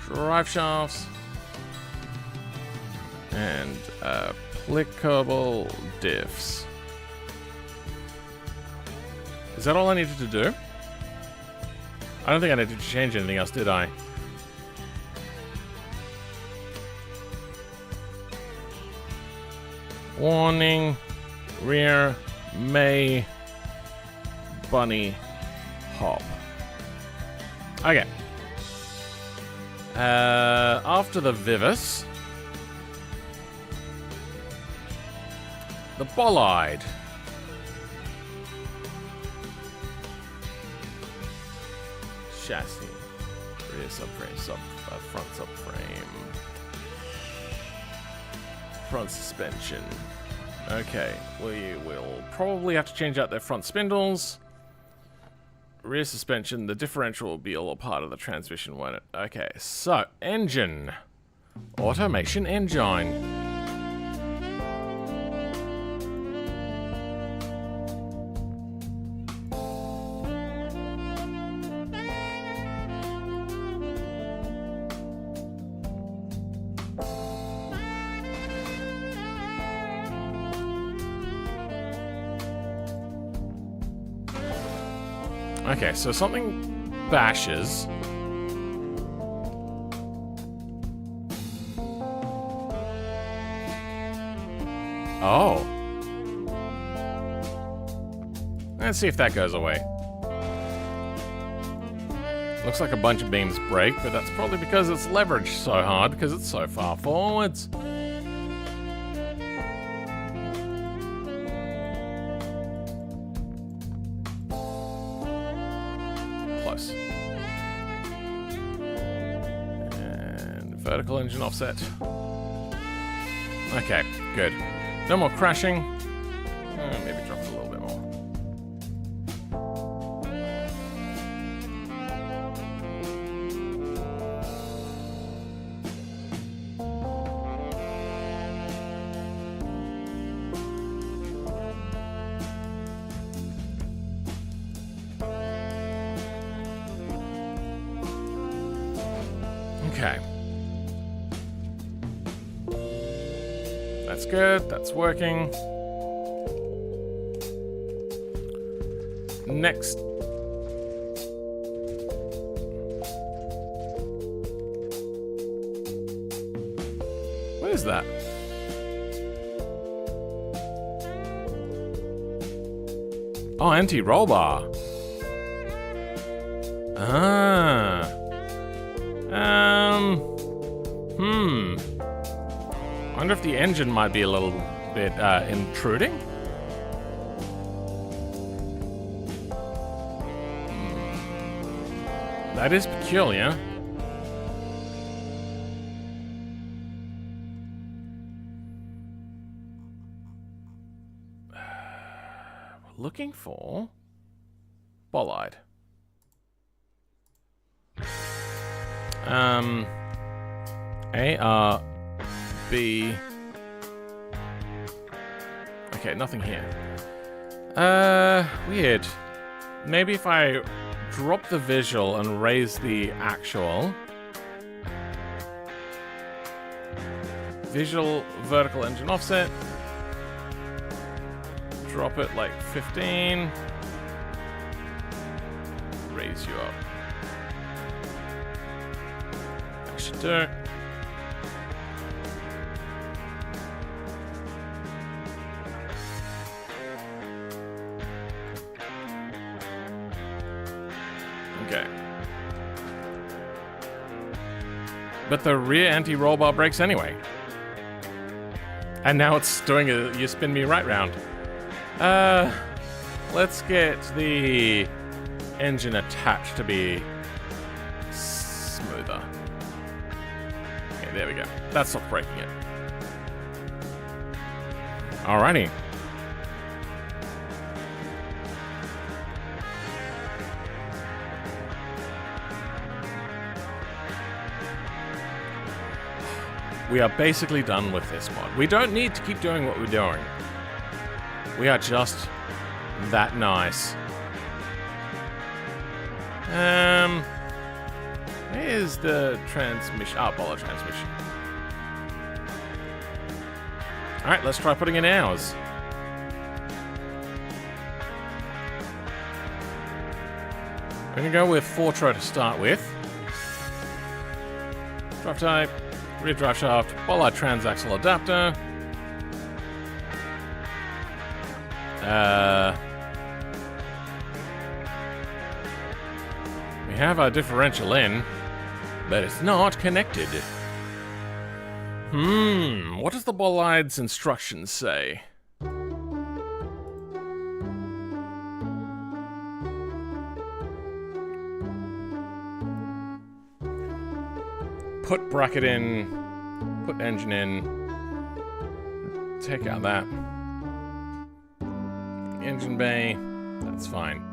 drive shafts. And applicable diffs. Is that all I needed to do? I don't think I needed to change anything else, did I? Warning, rear may bunny hop. Okay. After the Vivus, the bollard. Chassis. Rear subframe, front subframe. Front suspension. Okay, we will probably have to change out their front spindles. Rear suspension, the differential will be all a part of the transmission, won't it? Okay, so, engine. Automation engine. Okay, so something bashes. Oh. Let's see if that goes away. Looks like a bunch of beams break, but that's probably because it's leveraged so hard because it's so far forwards. And vertical engine offset. Okay, good. No more crashing. Maybe drop it a little bit more. Okay. That's good. That's working. Next. What is that? Oh, anti-roll bar. Ah. I wonder if the engine might be a little bit intruding. That is peculiar. looking for bollard. A, R, B. Okay, nothing here. Weird. Maybe if I drop the visual and raise the actual. Visual vertical engine offset. Drop it like 15. Raise you up. That should do it. Okay. But the rear anti-roll bar brakes anyway. And now it's doing a you spin me right round. Let's get the engine attached to be smoother. Okay, there we go. That stopped breaking it. Alrighty. We are basically done with this mod. We don't need to keep doing what we're doing. We are just that nice. Here's the transmission. Ah, bollard transmission. Alright, let's try putting in ours. We're gonna go with Fortro to start with. Drive type. Rear drive shaft, bollard transaxle adapter. We have our differential in, but it's not connected. What does the bollard's instructions say? Put bracket in, put engine in, take out that. Engine bay, that's fine.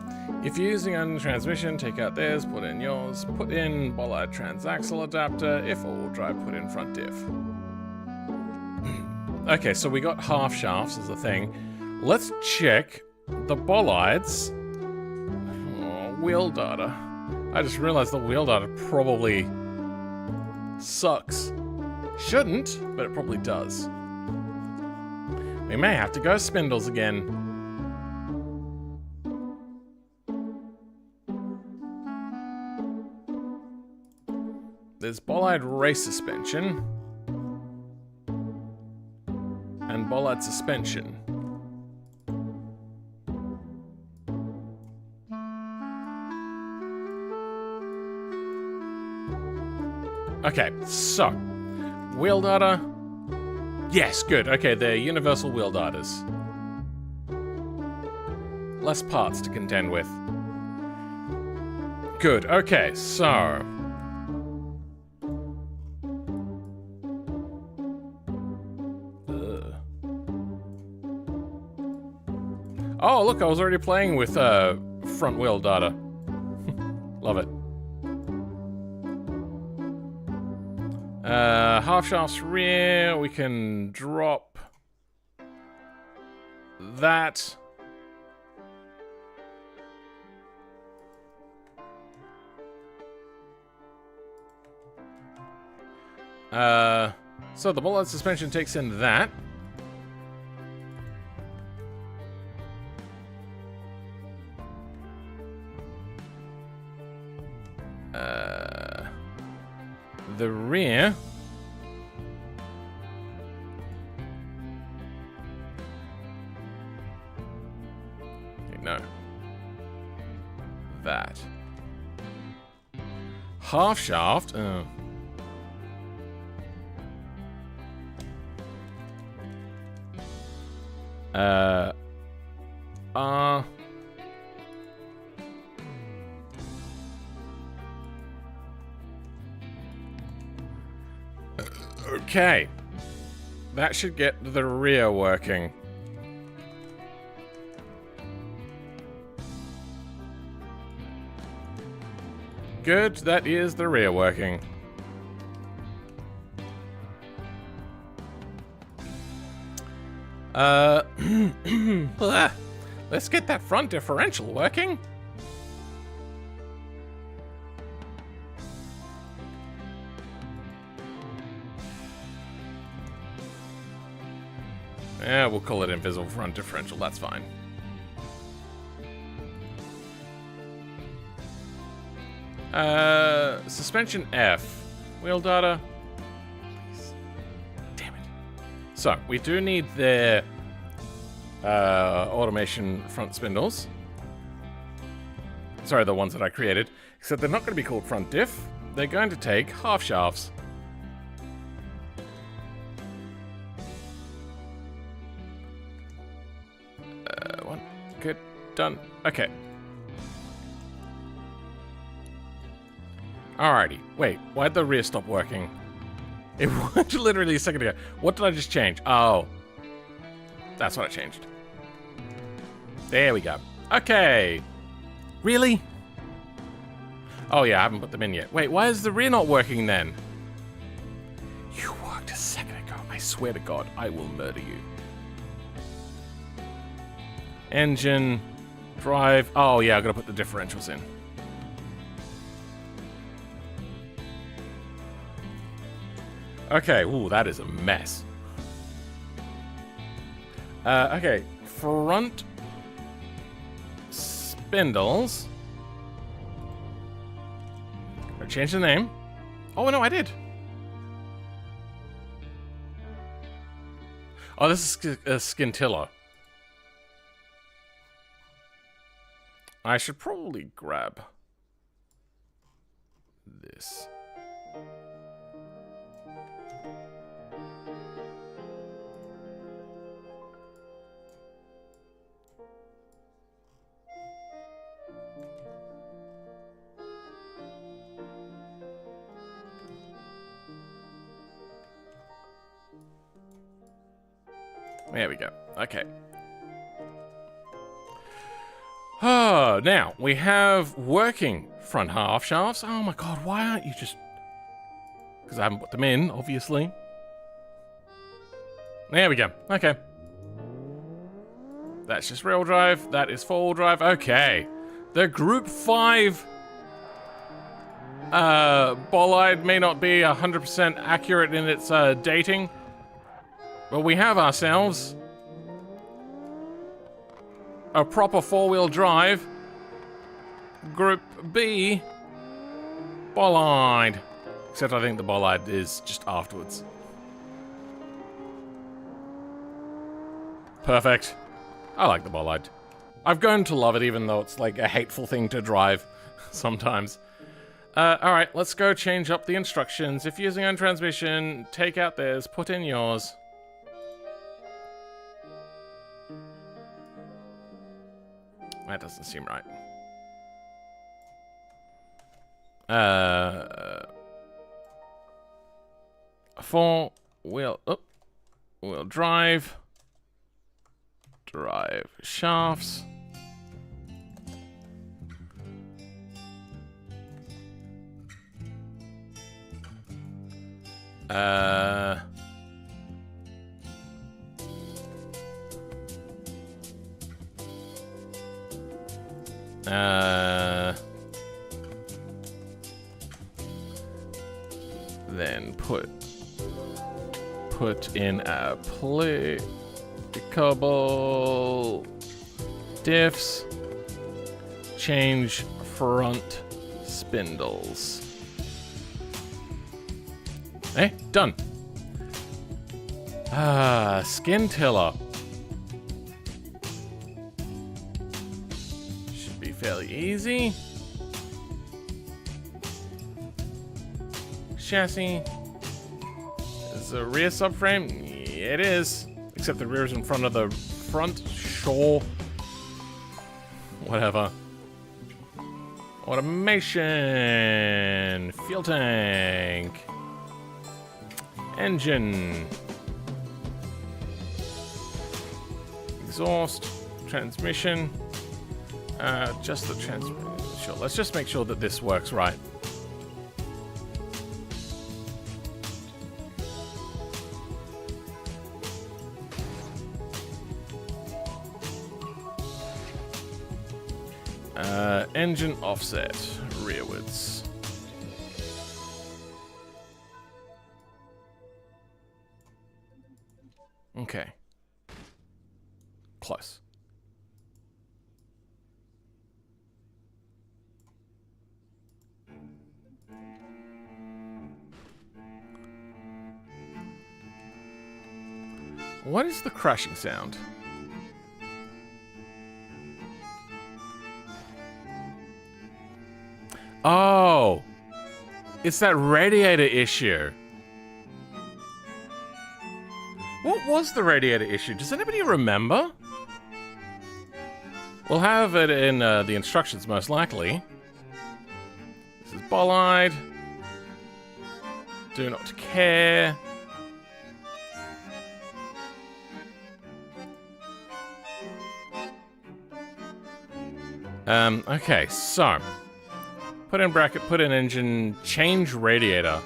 If you're using a transmission, take out theirs, put in yours, put in bollard transaxle adapter, if all-wheel drive, put in front diff. Okay, so we got half shafts as a thing. Let's check the bollards. Oh, wheel data. I just realized the wheel data probably sucks. Shouldn't, but it probably does. We may have to go spindles again. There's bollard race suspension and bollard suspension. Okay, so, wheel data. Yes, good. Okay, they're universal wheel datas. Less parts to contend with. Good, okay, so. Oh, look, I was already playing with front wheel data. Love it. Half shafts rear, we can drop that. So the bollard suspension takes in that. The rear. No. That. Half shaft. Okay. That should get the rear working. good. That is the rear working. Let's get that front differential working. Yeah, we'll call it invisible front differential. That's fine. Suspension F. Wheel data. Please. Damn it. So, we do need their automation front spindles. Sorry, the ones that I created. Except they're not going to be called front diff. They're going to take half shafts. One. Good. Done. Okay. Alrighty. Wait, why'd the rear stop working? It worked literally a second ago. What did I just change? Oh. That's what I changed. There we go. Okay. Really? Oh yeah, I haven't put them in yet. Wait, why is the rear not working then? You worked a second ago. I swear to God, I will murder you. Engine, drive. Oh yeah, I gotta put the differentials in. Okay, ooh, that is a mess. Okay, front spindles. I changed the name. Oh, no, I did. Oh, this is a scintilla. I should probably grab this. There we go. Okay. Oh, now we have working front half shafts. Oh my God, why aren't you just... Because I haven't put them in, obviously. There we go. Okay. That's just rear drive. That is four-wheel drive. Okay. The Group 5 bolide may not be 100% accurate in its dating. But we have ourselves a proper four-wheel drive Group B bolide. Except I think the bolide is just afterwards. Perfect. I like the bolide. I've grown to love it even though it's like a hateful thing to drive sometimes. Alright, let's go change up the instructions. If using own transmission, take out theirs, put in yours. That doesn't seem right. Four-wheel drive shafts. Then put in applicable diffs. Change front spindles. Eh, done. Scintilla. Should be fairly easy. Chassis. Is the rear subframe? Yeah, it is. Except the rear is in front of the front. Sure. Whatever. Automation. Fuel tank. Engine. Exhaust. Transmission. Just the transmission. Sure. Let's just make sure that this works right. Engine offset rearwards. Okay. Close. What is the crashing sound? Oh, it's that radiator issue. What was the radiator issue? Does anybody remember? We'll have it in the instructions, most likely. This is bolide. Do not care. Okay, so put in bracket, put in engine, change radiator.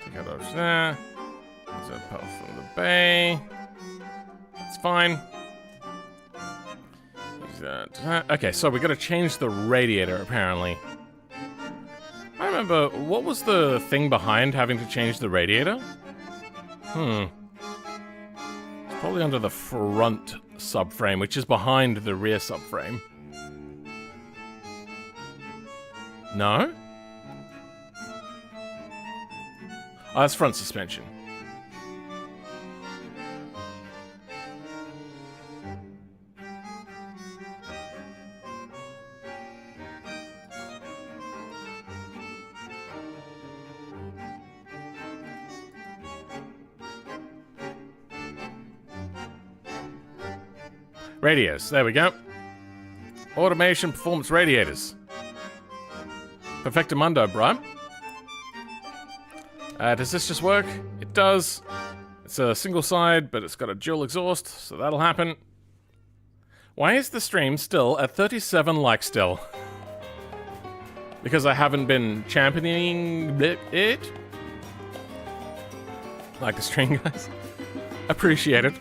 Take out over there. There's a puff from the bay. It's fine. Use that. Okay, so we gotta change the radiator apparently. I remember, what was the thing behind having to change the radiator? Probably under the front subframe, which is behind the rear subframe. No? Oh, that's front suspension. Radios, there we go. Automation performance radiators. Perfectamundo, bro. Does this just work? It does. It's a single side, but it's got a dual exhaust, so that'll happen. Why is the stream still at 37 likes still? Because I haven't been championing it? Like the stream, guys? Appreciate it.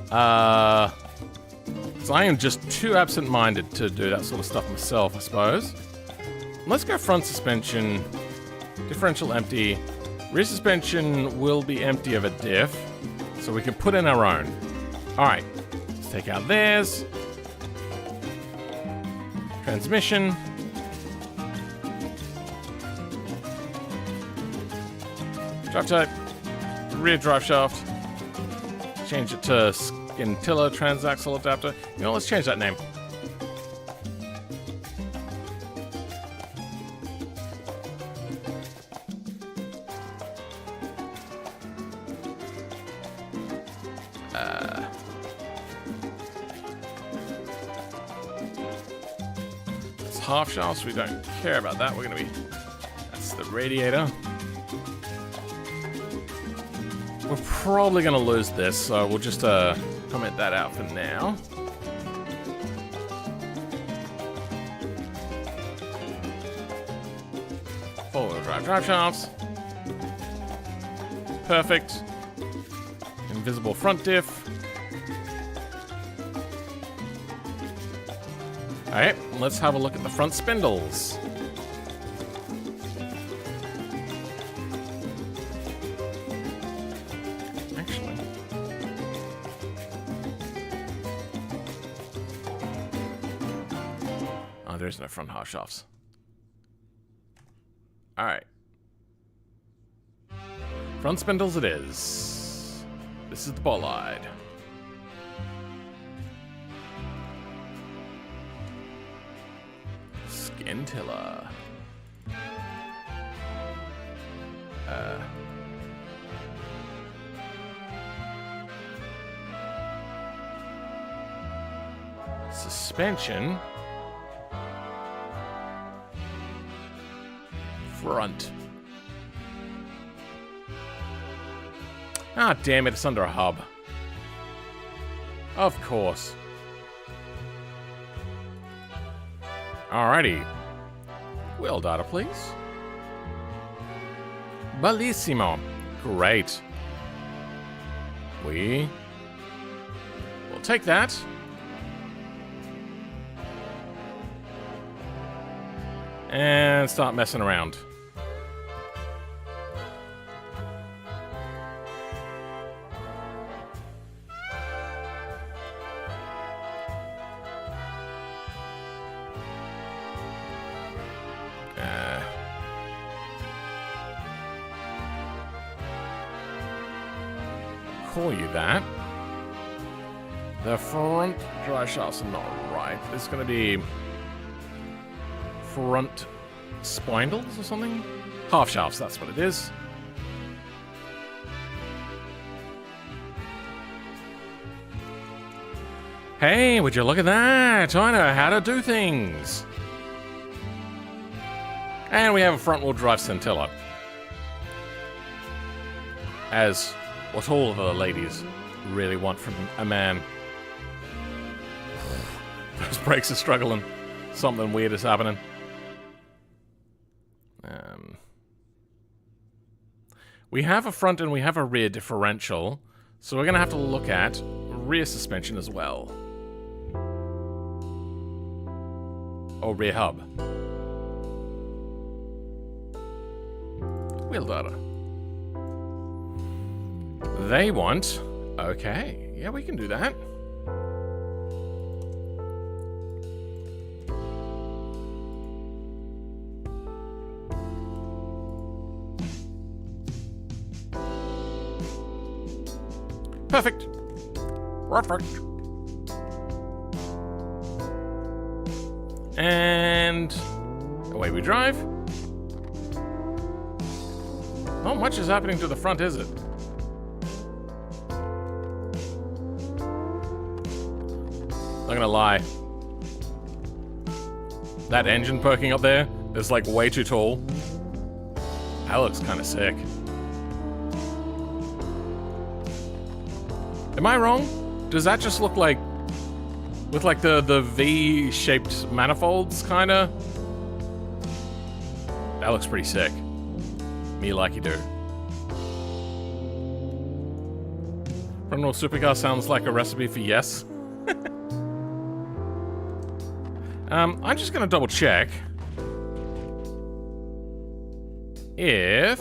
So I am just too absent-minded to do that sort of stuff myself, I suppose. Let's go front suspension, differential empty. Rear suspension will be empty of a diff, so we can put in our own. Alright, let's take out theirs. Transmission. Drive type. Rear drive shaft. Change it to Scintilla transaxle adapter. You know, let's change that name. It's half shafts. We don't care about that. We're gonna be. That's the radiator. We're probably going to lose this, so we'll just comment that out for now. Four-wheel drive shafts. Perfect. Invisible front diff. Alright, let's have a look at the front spindles. There's no front half shafts. Alright. Front spindles it is. This is the bolide. Scintilla. Suspension. Front. Ah, damn it, it's under a hub. Of course. Alrighty. Wheel data, please. Bellissimo. Great. We will take that. And start messing around. Call you that. The front drive shafts are not right. It's going to be front spindles or something? Half shafts, that's what it is. Hey, would you look at that? I know how to do things. And we have a front-wheel drive Scintilla. As what all of the ladies really want from a man. Those brakes are struggling. Something weird is happening. We have a front and we have a rear differential, so we're going to have to look at rear suspension as well. Or rear hub. Wheel data. They want... Okay, yeah, we can do that. Perfect. Perfect. And away we drive. Not much is happening to the front, is it? Not gonna lie. That engine perking up there is like way too tall. That looks kind of sick. Am I wrong? Does that just look like with like the V-shaped manifolds, kinda? That looks pretty sick. Me like you do. Front-wheel supercar sounds like a recipe for yes. I'm just gonna double check if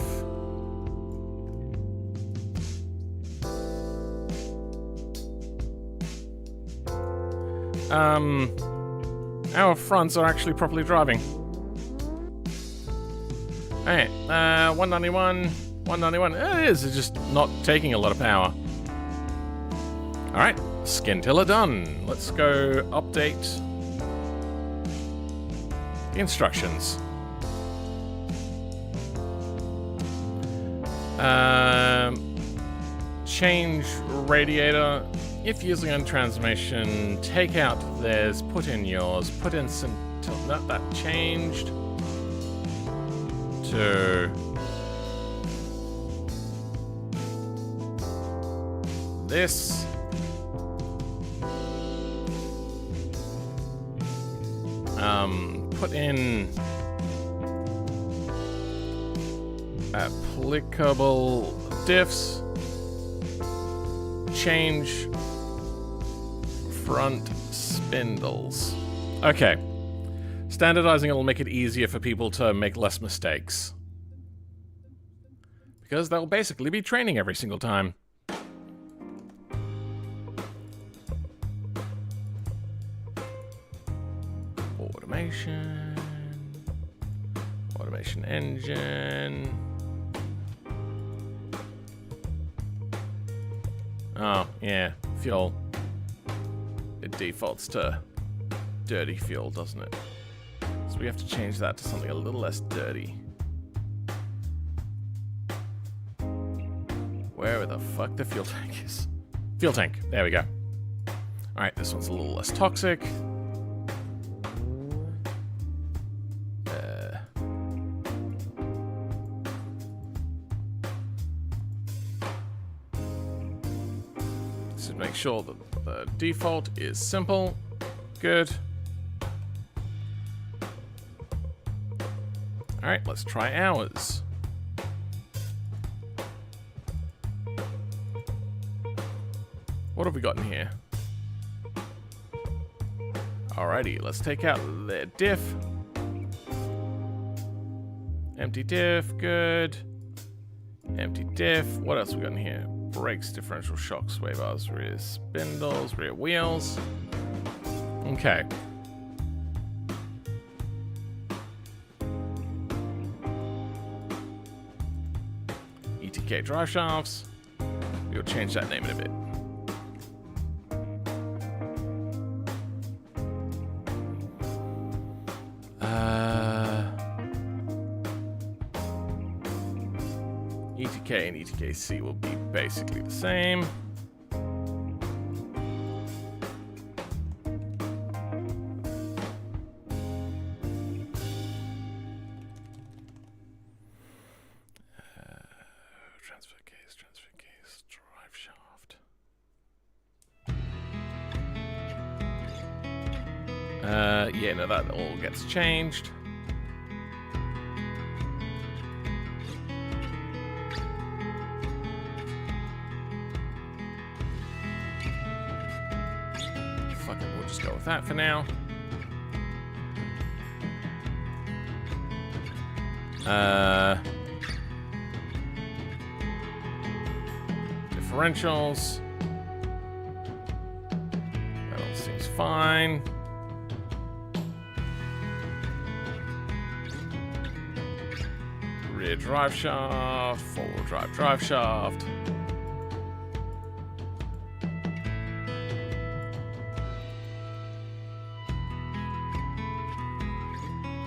our fronts are actually properly driving. Alright, 191, 191. It is, it's just not taking a lot of power. Alright, Scintilla done. Let's go update the instructions. Change radiator. If using a transmission, take out theirs, put in yours, put in Scintilla. That changed to this. Put in applicable diffs. Change front spindles. Okay. Standardizing it will make it easier for people to make less mistakes. Because they'll basically be training every single time. Automation. Automation engine. Oh, yeah. Fuel. It defaults to dirty fuel, doesn't it? So we have to change that to something a little less dirty. Where the fuck the fuel tank is? Fuel tank. There we go. Alright, this one's a little less toxic. Make sure that the default is simple. Good. Alright, let's try ours. What have we got in here? Alrighty, let's take out the diff. Empty diff, good. Empty diff. What else we got in here? Brakes, differential shocks, sway bars, rear spindles, rear wheels. Okay. ETK drive shafts. We'll change that name in a bit. ETK and ETKC will be basically the same. Transfer case, drive shaft. Yeah, no, that all gets changed. Fuck it, we'll just go with that for now. Differentials. That all seems fine. Rear drive shaft, four-wheel drive shaft.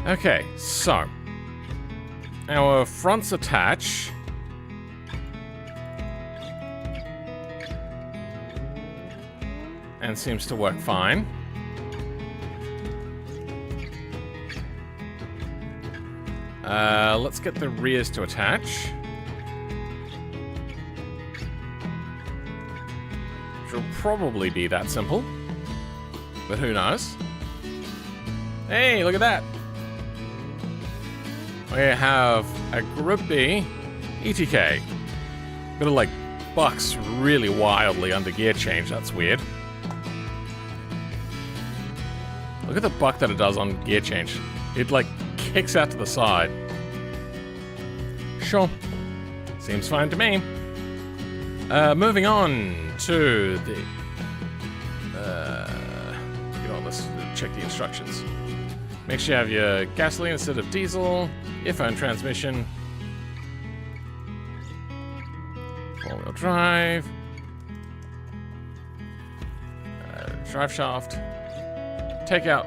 Okay, so our fronts attach. And seems to work fine. Let's get the rears to attach. Which will probably be that simple. But who knows? Hey, look at that. We have a Group B ETK. Bit of like bucks really wildly under gear change. That's weird. Look at the buck that it does on gear change. It like kicks out to the side. Sure. Seems fine to me. Moving on to the... you know, let's check the instructions. Make sure you have your gasoline instead of diesel. Earphone transmission. Four-wheel drive. Drive shaft. Take out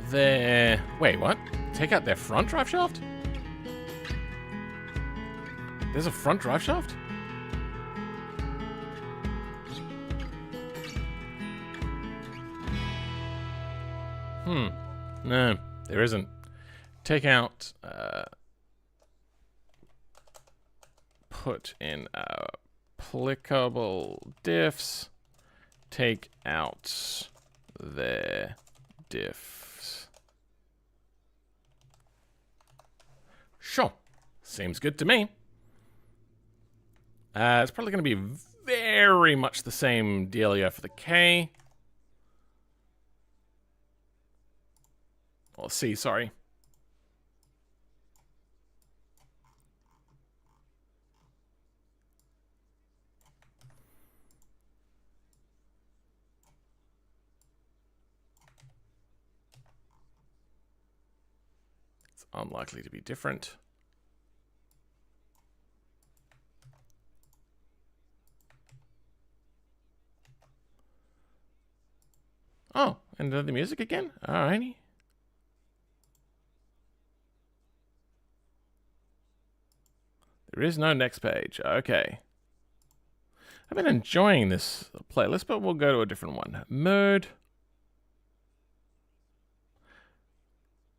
their... Wait, what? Take out their front drive shaft? There's a front drive shaft? No, there isn't. Take out... put in applicable diffs. Take out their diffs. Sure. Seems good to me. It's probably going to be very much the same dealio for the K. Or C, sorry. Unlikely to be different. Oh, and the music again? Alrighty. There is no next page. Okay. I've been enjoying this playlist, but we'll go to a different one. Mode.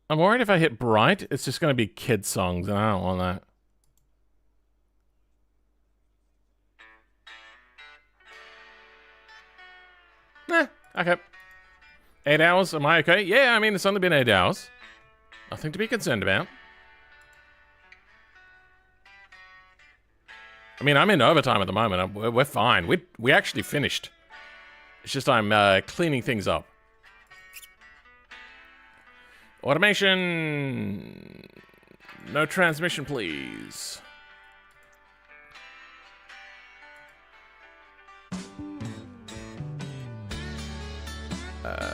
I'm worried if I hit bright, it's just going to be kid songs, and I don't want that. Okay. 8 hours, am I okay? Yeah, I mean, it's only been 8 hours. Nothing to be concerned about. I mean, I'm in overtime at the moment. We're fine. We actually finished. It's just I'm cleaning things up. Automation. No transmission, please.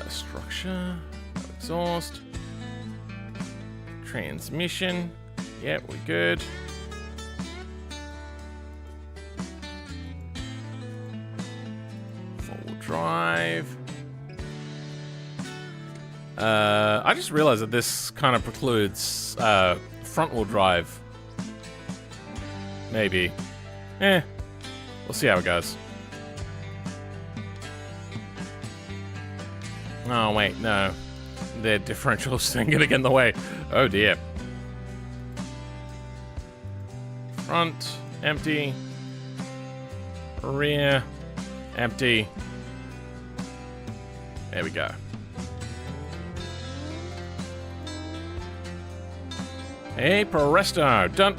Structure. No exhaust. Transmission. Yeah, we're good. Four-wheel drive. I just realized that this kind of precludes front-wheel drive. Maybe. We'll see how it goes. Oh, wait, no. The differentials are going to get in the way. Oh, dear. Front, empty. Rear, empty. There we go. Hey, presto. Done.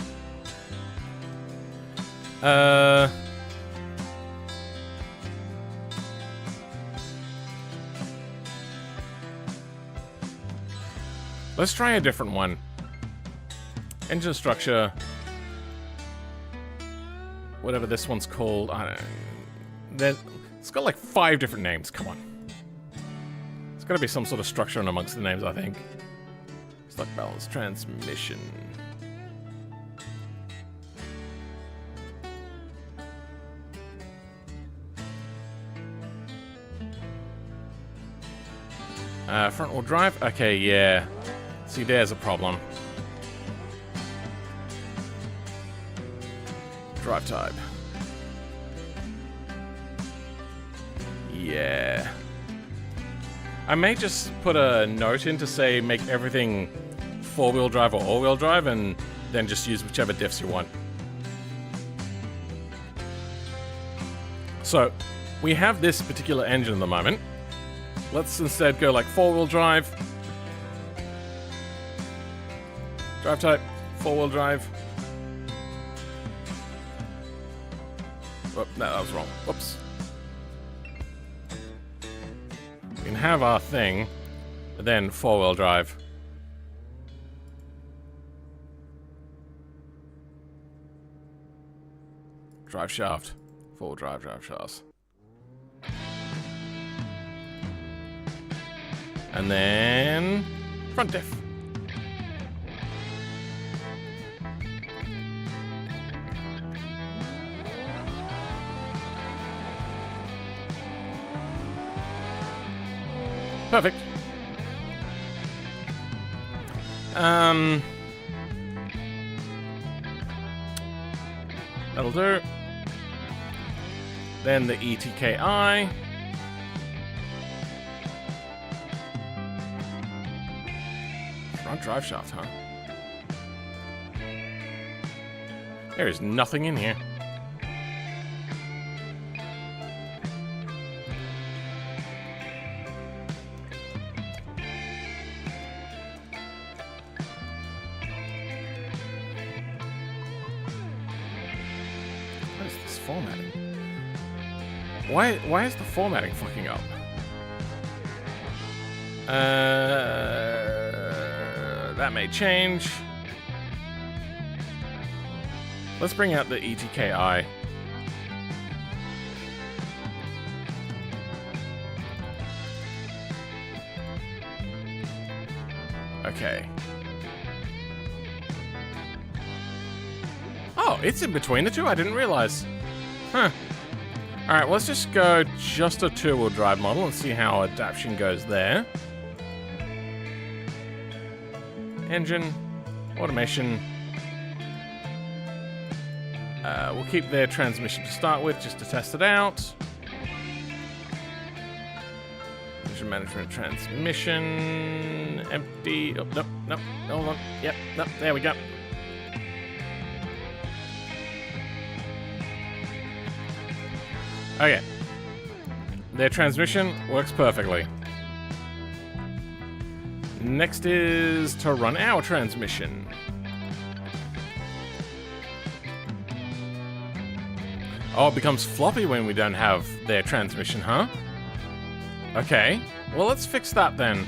Let's try a different one. Engine structure. Whatever this one's called. I don't know. It's got like 5 different names. Come on. There's got to be some sort of structure in amongst the names, I think. Stock balance transmission. Front wheel drive? Okay, yeah. See, there's a problem. Drive type. Yeah. I may just put a note in to say make everything 4-wheel drive or all-wheel drive and then just use whichever diffs you want. So, we have this particular engine at the moment. Let's instead go like 4-wheel drive. Drive type, 4-wheel drive. Oh, no, that was wrong. Whoops. We can have our thing, but then 4-wheel drive. Drive shaft. 4-wheel drive, drive shafts. And then front diff. Perfect. That'll do. Then the ETKI. Front drive shaft, huh? There is nothing in here. What is this formatting? Why is the formatting fucking up? That may change. Let's bring out the ETKI. Okay. Oh, it's in between the two? I didn't realize. Huh. Alright, let's just go just a 2-wheel drive model and see how adaptation goes there. Engine, automation. We'll keep their transmission to start with just to test it out. Engine management transmission. Empty. Oh, nope, nope, hold on. Yep, nope, there we go. Okay. Their transmission works perfectly. Next is to run our transmission. Oh, it becomes floppy when we don't have their transmission, huh? Okay. Well, let's fix that then.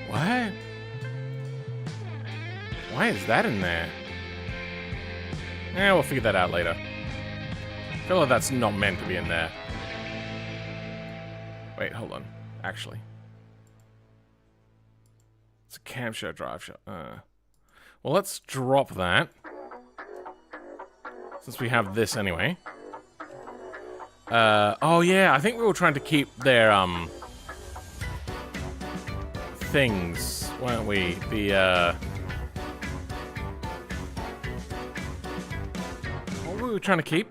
What? Why is that in there? We'll figure that out later. I feel like that's not meant to be in there. Wait, hold on. Actually. It's a camshaft drive shot. Well, let's drop that. Since we have this anyway. Oh yeah, I think we were trying to keep their, things, weren't we? What were we trying to keep?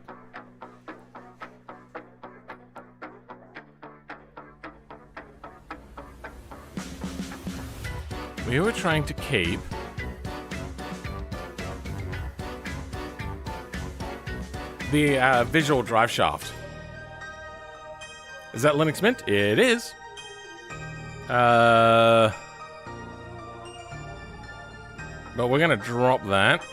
We were trying to keep the visual drive shaft. Is that Linux Mint? It is. But we're gonna drop that.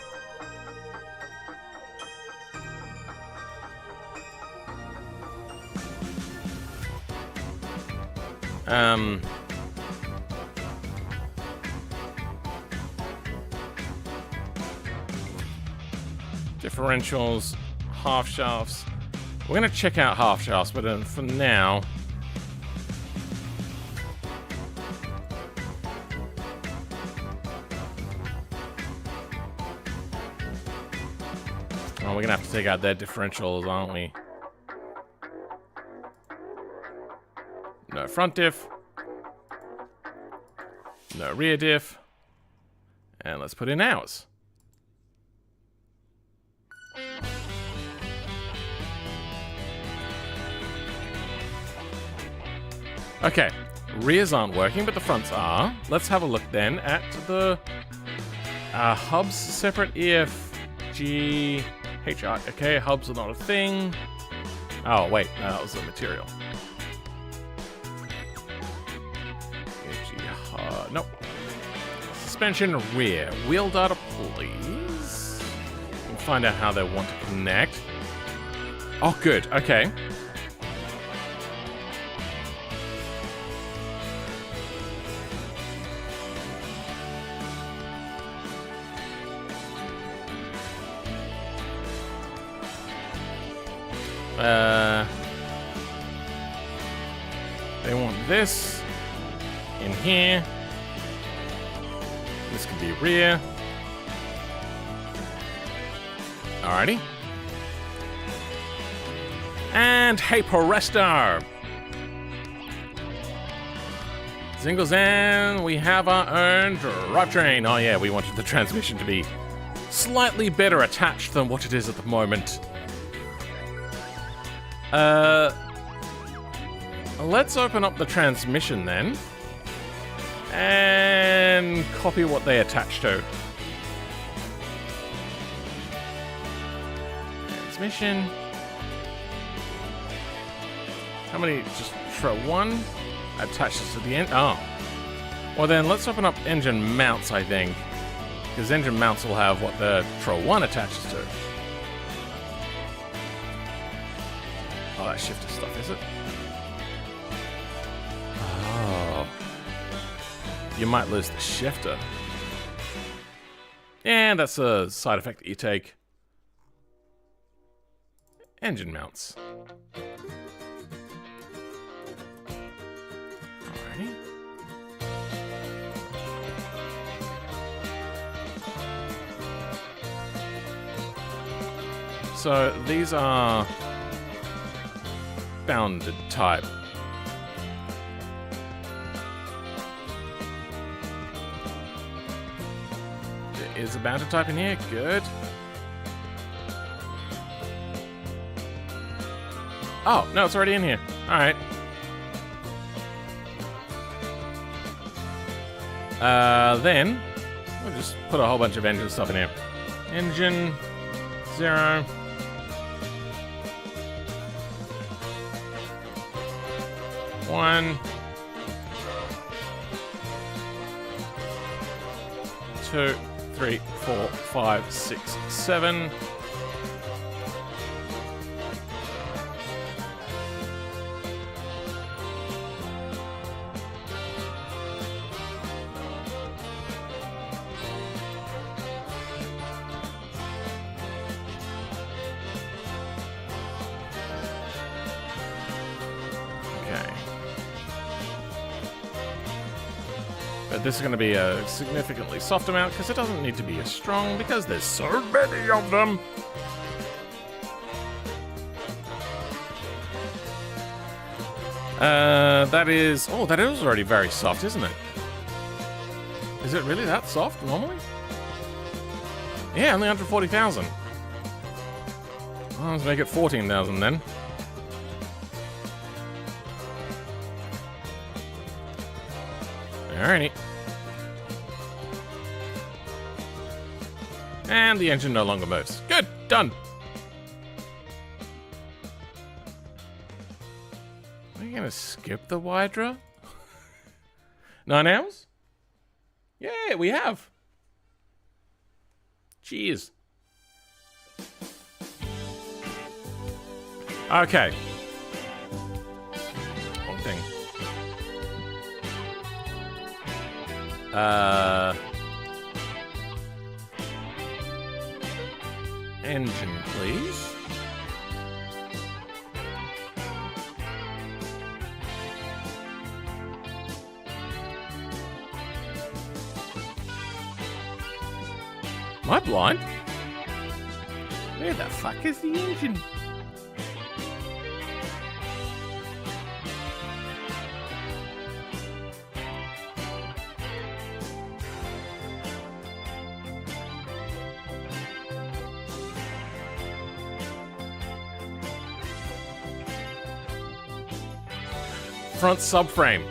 Differentials, half shafts. We're gonna check out half shafts, but for now. Oh, we're gonna have to take out their differentials, aren't we? No front diff. No rear diff. And let's put in ours. Okay, rears aren't working, but the fronts are. Let's have a look then at the hubs. Separate EFG, HR. Okay, hubs are not a thing. Oh, wait, that was the material. EFG, nope. Suspension rear. Wheel data, please. We'll find out how they want to connect. Oh, good, okay. They want this in here. This could be rear. Alrighty. And hey, Poresta! Singles and we have our own drivetrain. Oh yeah, we wanted the transmission to be slightly better attached than what it is at the moment. Let's open up the transmission then and copy what they attach to. Transmission. How many? Just one attaches to the end. Oh. Well then, let's open up engine mounts, I think. Because engine mounts will have what the Tro 1 attaches to. Oh, that shifter stuff, is it? Oh. You might lose the shifter. And that's a side effect that you take. Engine mounts. Alrighty. So these are bounded type. There is a bounded type in here, good. Oh, no, it's already in here. Alright. Then we'll just put a whole bunch of engine stuff in here. Engine 0. One. 2, 3, 4, 5, 6, 7. But this is going to be a significantly soft amount because it doesn't need to be as strong because there's so many of them. That is already very soft, isn't it? Is it really that soft normally? Yeah, only 140,000. Well, let's make it 14,000 then. Alrighty. And the engine no longer moves. Good, done. Are you gonna skip the Hydra? 9 hours? Yeah, we have. Cheers. Okay. Wrong thing. Engine, please. Am I blind? Where the fuck is the engine? Front subframe.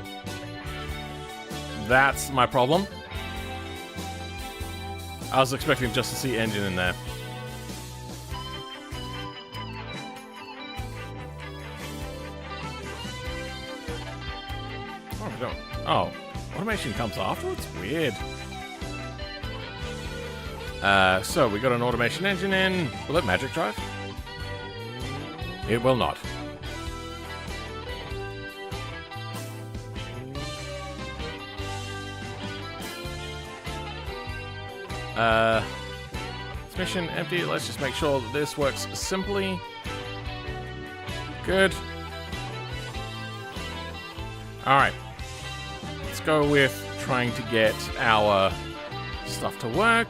That's my problem. I was expecting just to see engine in there. What am I doing? Oh, automation comes afterwards? Weird. So we got an automation engine in. Will it magic drive? It will not. Mission empty. Let's just make sure that this works simply. Good. Alright. Let's go with trying to get our stuff to work.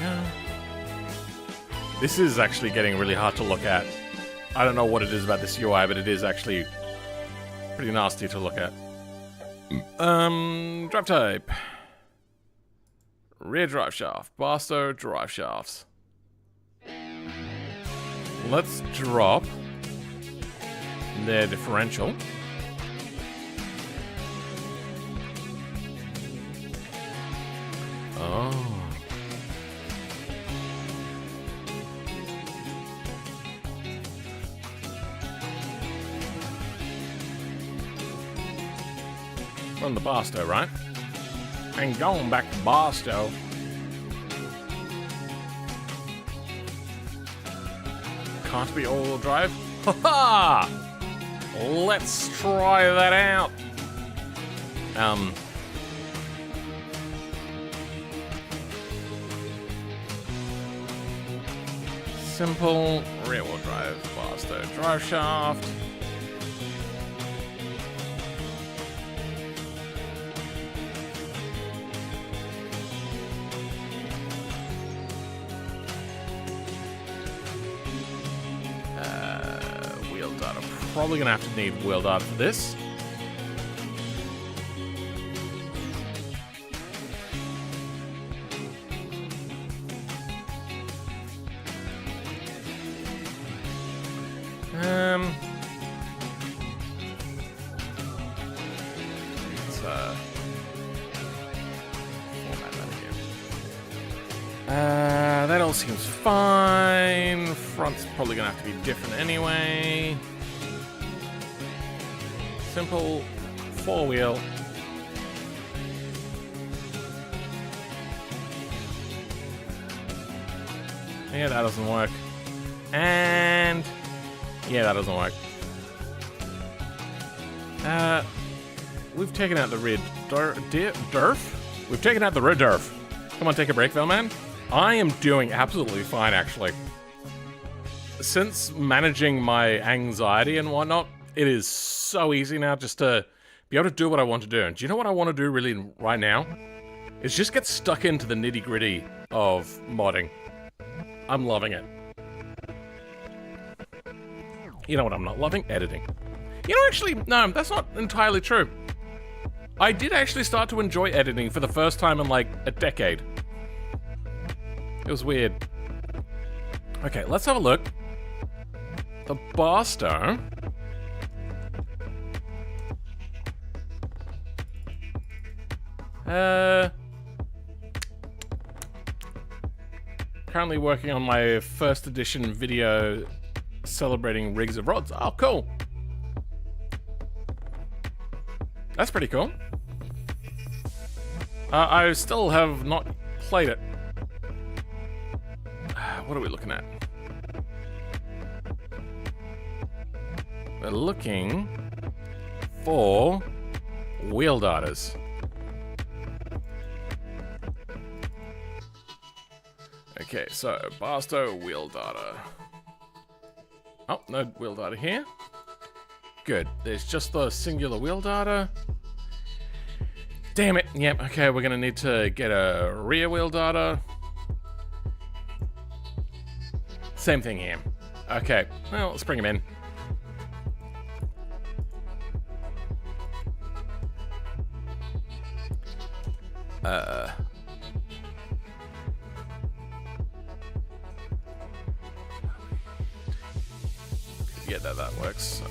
Yeah. This is actually getting really hard to look at. I don't know what it is about this UI, but it is actually pretty nasty to look at. Drive type. Rear drive shaft. Barstow drive shafts. Let's drop their differential. Oh. From the Barstow, right? And going back to Barstow. Can't be all-wheel drive? Ha-ha! Let's try that out. Simple rear-wheel drive Barstow drive shaft. Probably gonna have to need wheel data for this. format that again. That all seems fine. Front's probably gonna have to be different anyway. Simple 4-wheel. Yeah, that doesn't work. And yeah, that doesn't work. We've taken out the red derf. We've taken out the red derf. Come on, take a break, Velman. I am doing absolutely fine, actually. Since managing my anxiety and whatnot, it is so easy now just to be able to do what I want to do. And do you know what I want to do really right now? Is just get stuck into the nitty-gritty of modding. I'm loving it. You know what I'm not loving? Editing. You know, actually, no, that's not entirely true. I did actually start to enjoy editing for the first time in like a decade. It was weird. Okay, let's have a look. The Barstow. Currently working on my first edition video celebrating rigs of rods. Oh, cool. That's pretty cool. I still have not played it. What are we looking at? We're looking for wheel darters. Okay, so Barstow wheel darter. Oh, no wheel darter here. Good. There's just the singular wheel darter. Damn it. Yep, okay, we're gonna need to get a rear wheel darter. Same thing here. Okay, well, let's bring him in. Yeah, that works, so.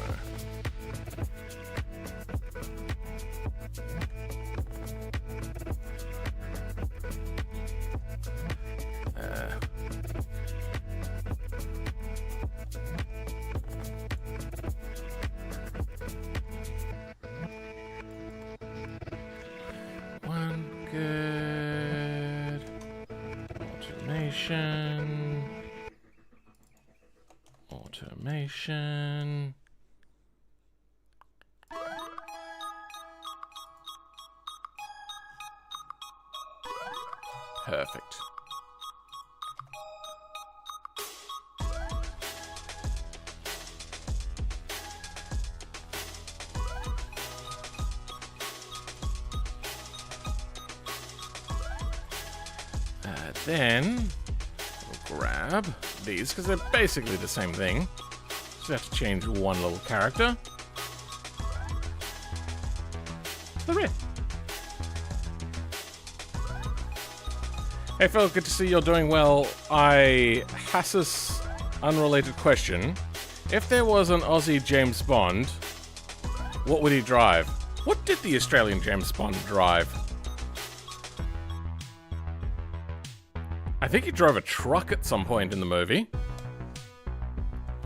One good automation. Perfect. Then we'll grab these because they're basically the same thing. Just have to change one little character. The rear. Hey Phil, good to see you're doing well. Hassus, unrelated question. If there was an Aussie James Bond, what would he drive? What did the Australian James Bond drive? I think he drove a truck at some point in the movie.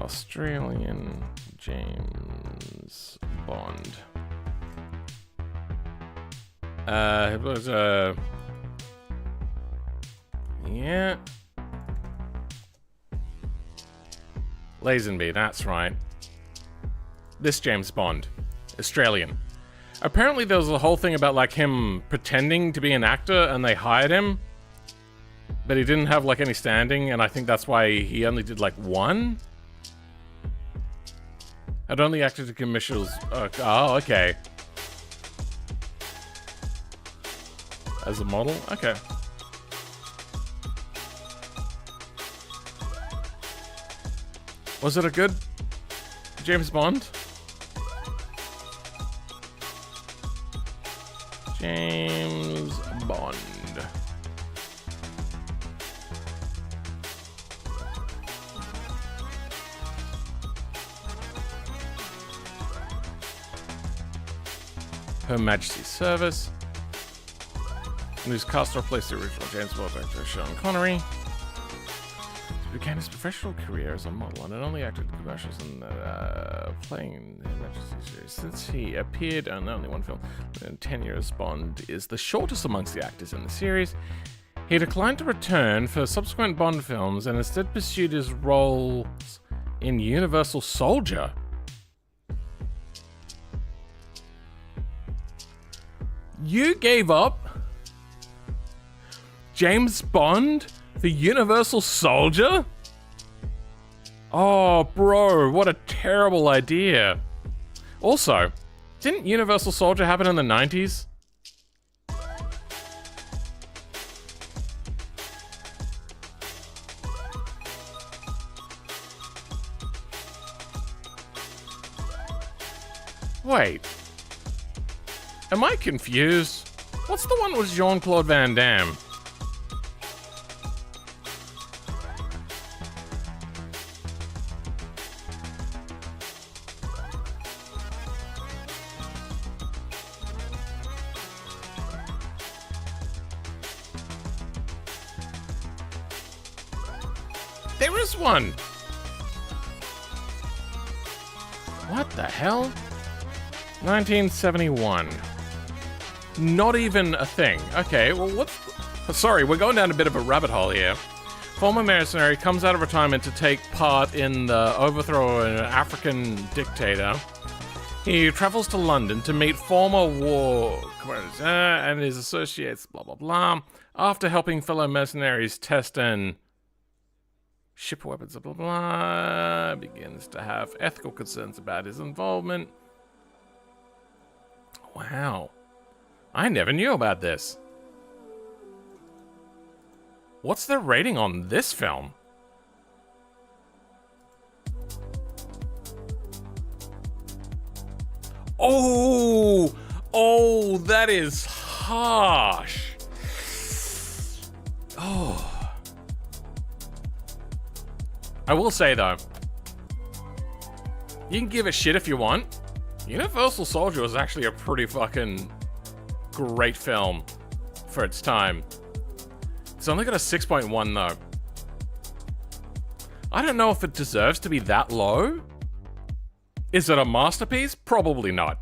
Australian James Bond. It was yeah. Lazenby, that's right. This James Bond. Australian. Apparently there was a whole thing about like him pretending to be an actor and they hired him. But he didn't have like any standing, and I think that's why he only did like one. I'd only acted in commercials. Oh, okay. As a model? Okay. Was it a good James Bond? James Bond. Her Majesty's service. And whose cast replaced the original James Bond actor Sean Connery. He began his professional career as a model and only acted in commercials and playing in the Majesty's series. Since he appeared in only one film in 10 years, Bond is the shortest amongst the actors in the series. He declined to return for subsequent Bond films and instead pursued his roles in Universal Soldier. You gave up James Bond for Universal Soldier? Oh, bro, what a terrible idea. Also, didn't Universal Soldier happen in the 90s? Wait. Am I confused? What's the one with Jean-Claude Van Damme? There is one! What the hell? 1971. Not even a thing. Okay, well, what's... Sorry, we're going down a bit of a rabbit hole here. Former mercenary comes out of retirement to take part in the overthrow of an African dictator. He travels to London to meet former war comrades and his associates, blah, blah, blah, after helping fellow mercenaries test and ship weapons, blah, blah, blah, begins to have ethical concerns about his involvement. Wow. I never knew about this. What's the rating on this film? Oh, that is harsh. Oh. I will say though, you can give a shit if you want. Universal Soldier was actually a pretty fucking great film for its time. It's only got a 6.1 though. I don't know if it deserves to be that low. Is it a masterpiece? Probably not.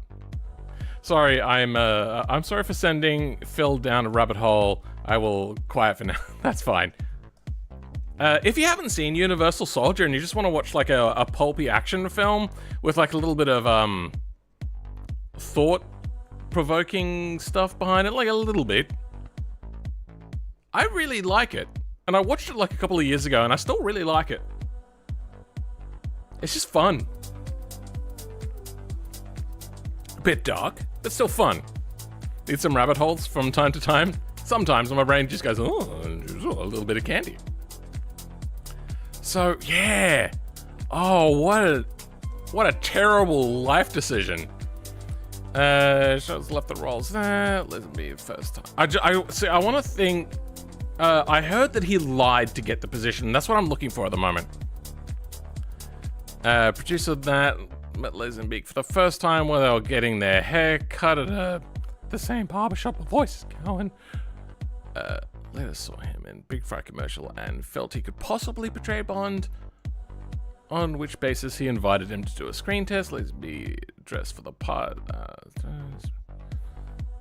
Sorry, I'm sorry for sending Phil down a rabbit hole. I will quiet for now. That's fine. If you haven't seen Universal Soldier and you just want to watch like a pulpy action film with like a little bit of thought-provoking stuff behind it, like a little bit, I really like it. And I watched it like a couple of years ago and I still really like it. It's just fun. A bit dark, but still fun. Need some rabbit holes from time to time. Sometimes my brain just goes, oh, a little bit of candy. So, yeah. Oh, what a terrible life decision. Shows left the roles there. Let me first time. I want to think. I heard that he lied to get the position. That's what I'm looking for at the moment. Producer of that met Lazenbeek for the first time while they were getting their hair cut at the same barbershop. The voice is going. Later saw him in Big Fry commercial and felt he could possibly portray Bond, on which basis he invited him to do a screen test. Lazenby dressed for the part,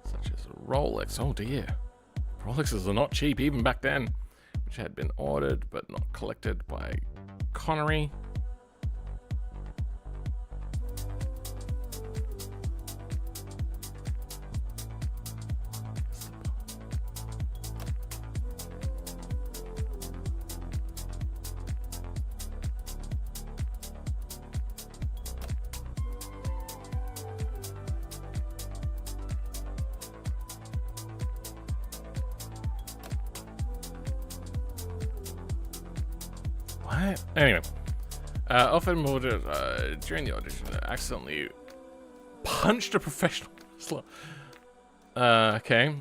such as a Rolex. Oh dear. Rolexes are not cheap even back then, which had been ordered but not collected by Connery. Anyway, often during the audition, accidentally punched a professional wrestler. Okay,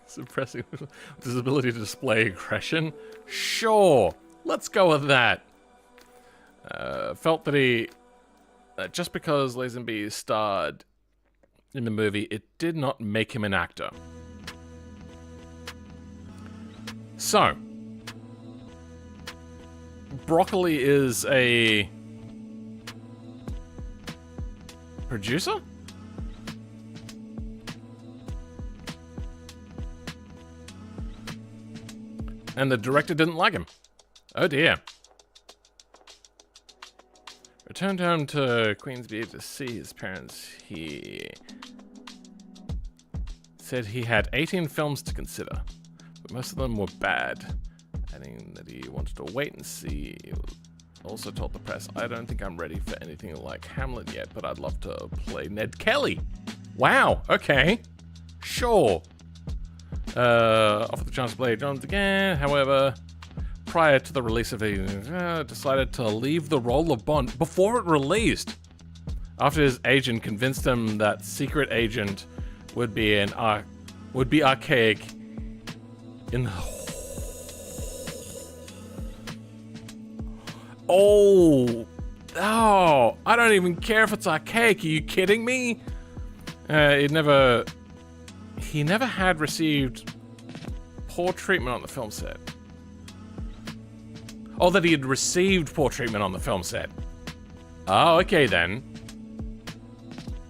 suppressing his ability to display aggression. Sure, let's go with that. Felt that he, just because Lazenby starred in the movie, it did not make him an actor. So, Broccoli is a producer? And the director didn't like him. Oh dear. Returned home to Queensby to see his parents. He said he had 18 films to consider, but most of them were bad, adding that he wanted to wait and see. He also told the press, I don't think I'm ready for anything like Hamlet yet, but I'd love to play Ned Kelly. Wow, okay. Sure. Offered the chance to play Jones again, however, prior to the release of it, decided to leave the role of Bond before it released. After his agent convinced him that Secret Agent would be archaic in the... Oh, I don't even care if it's archaic. Are you kidding me? He never had received poor treatment on the film set. Oh, that he had received poor treatment on the film set. Oh, okay then.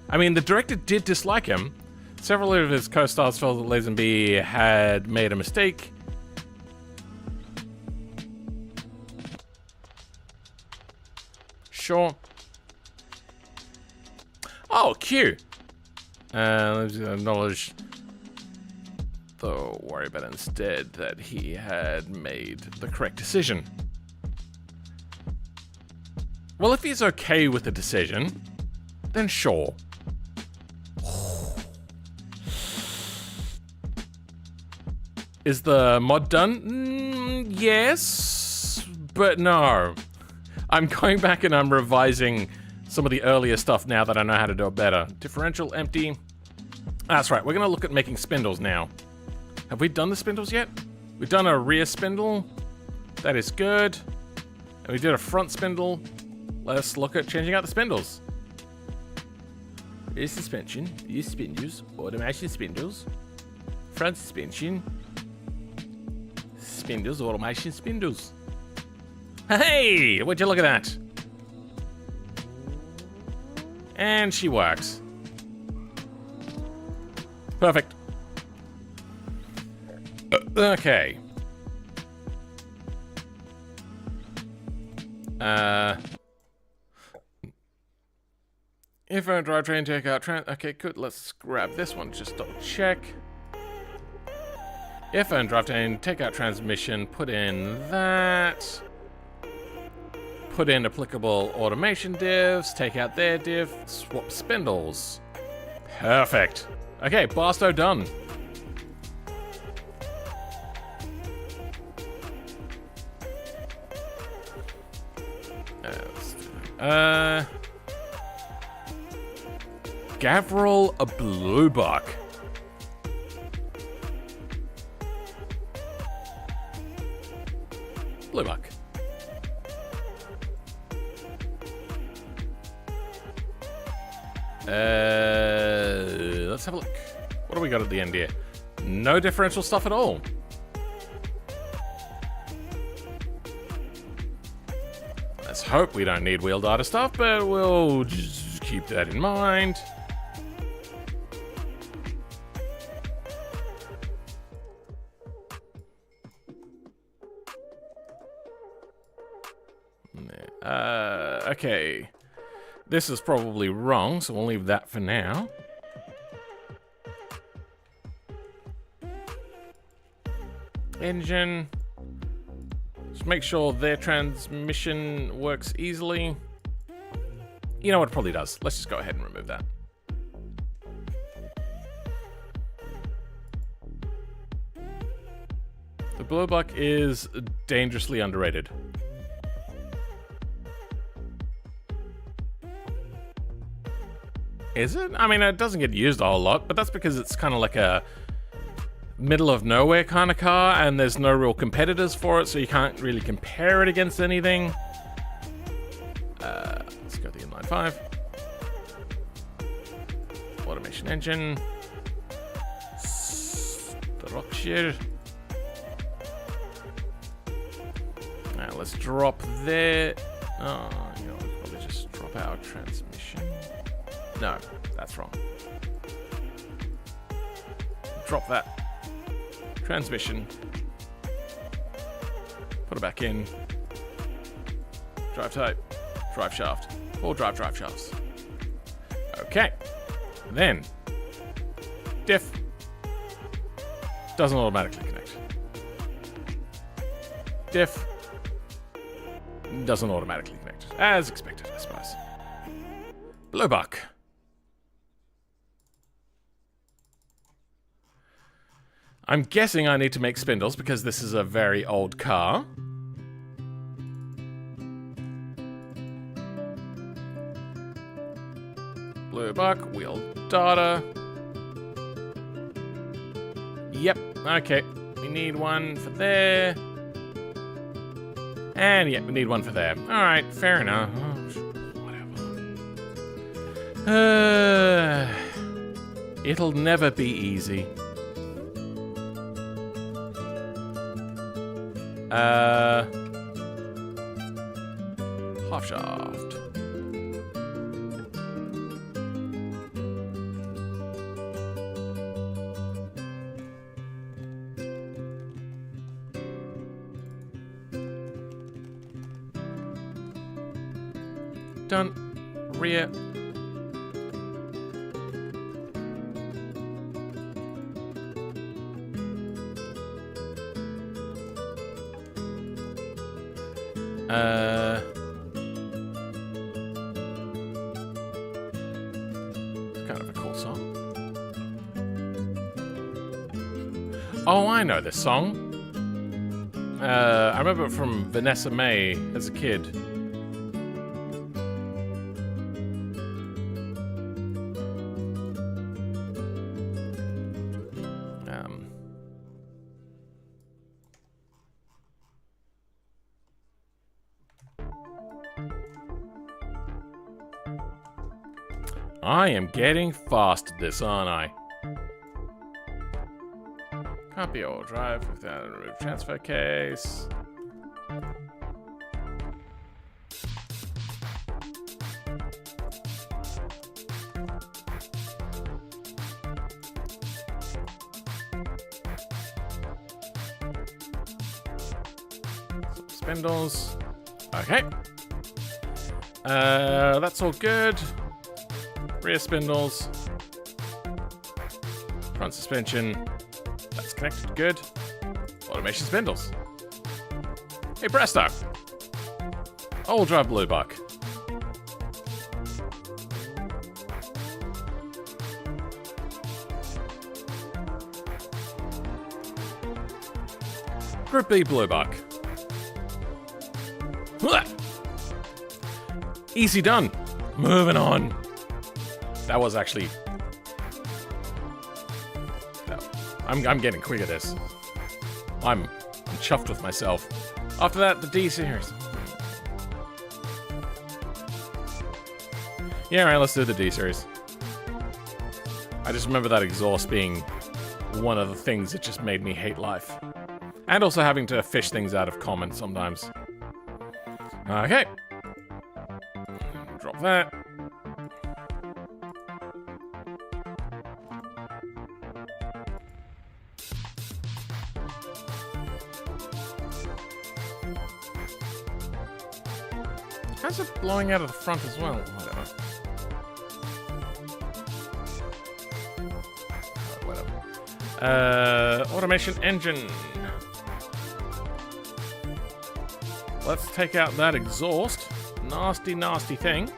I mean, the director did dislike him. Several of his co-stars felt that Lazenby had made a mistake. Sure. Oh, cute. Let's acknowledge, though worry about instead that he had made the correct decision. Well, if he's okay with the decision, then sure. Is the mod done? Yes, but no. I'm going back and I'm revising some of the earlier stuff now that I know how to do it better. Differential, empty. That's right, we're gonna look at making spindles now. Have we done the spindles yet? We've done a rear spindle. That is good. And we did a front spindle. Let's look at changing out the spindles. Rear suspension, rear spindles, automation spindles, front suspension, spindles, automation spindles. Hey, would you look at that? And she works. Perfect. Okay. Info drivetrain, take out okay, good. Let's grab this one. Just double check. Info and drivetrain, take out transmission. Put in that. Put in applicable automation divs. Take out their div. Swap spindles. Perfect. Okay, Barstow done. Gavril a Bluebuck. Bluebuck. Let's have a look. What do we got at the end here? No differential stuff at all. Let's hope we don't need wheel data stuff, but we'll just keep that in mind. Okay. This is probably wrong, so we'll leave that for now. Engine. Just make sure their transmission works easily. You know what, it probably does. Let's just go ahead and remove that. The Bluebuck is dangerously underrated. Is it? I mean, it doesn't get used a whole lot, but that's because it's kind of like a middle of nowhere kind of car, and there's no real competitors for it, so you can't really compare it against anything. Let's go to the inline 5. Automation engine. Structure. Now let's drop there. Oh, you know, we'll probably just drop our transmission. No, that's wrong. Drop that transmission. Put it back in. Drive type, drive shaft, or drive shafts. Okay. Then, diff doesn't automatically connect. Diff doesn't automatically connect. As expected, I suppose. Blowbuck. I'm guessing I need to make spindles because this is a very old car. Blowbuck, wheel data. Yep, okay. We need one for there. And yeah, we need one for there. Alright, fair enough. Whatever. It'll never be easy. Half shaft. Done. Rear. It's kind of a cool song. Oh, I know this song. I remember it from Vanessa Mae as a kid. I am getting fast at this, aren't I? Copy or drive without a remove transfer case. Some spindles. Okay. That's all good. Rear spindles. Front suspension. That's connected. Good. Automation spindles. Hey, presto. All drive Blowbuck. Group B Blowbuck. Easy done. Moving on. That was actually... No. I'm getting quick at this. I'm chuffed with myself. After that, the D series. Yeah, right, let's do the D series. I just remember that exhaust being one of the things that just made me hate life. And also having to fish things out of common sometimes. Okay. Drop that. How's it blowing out of the front as well? Whatever. Whatever. Automation engine. Let's take out that exhaust. Nasty, nasty thing.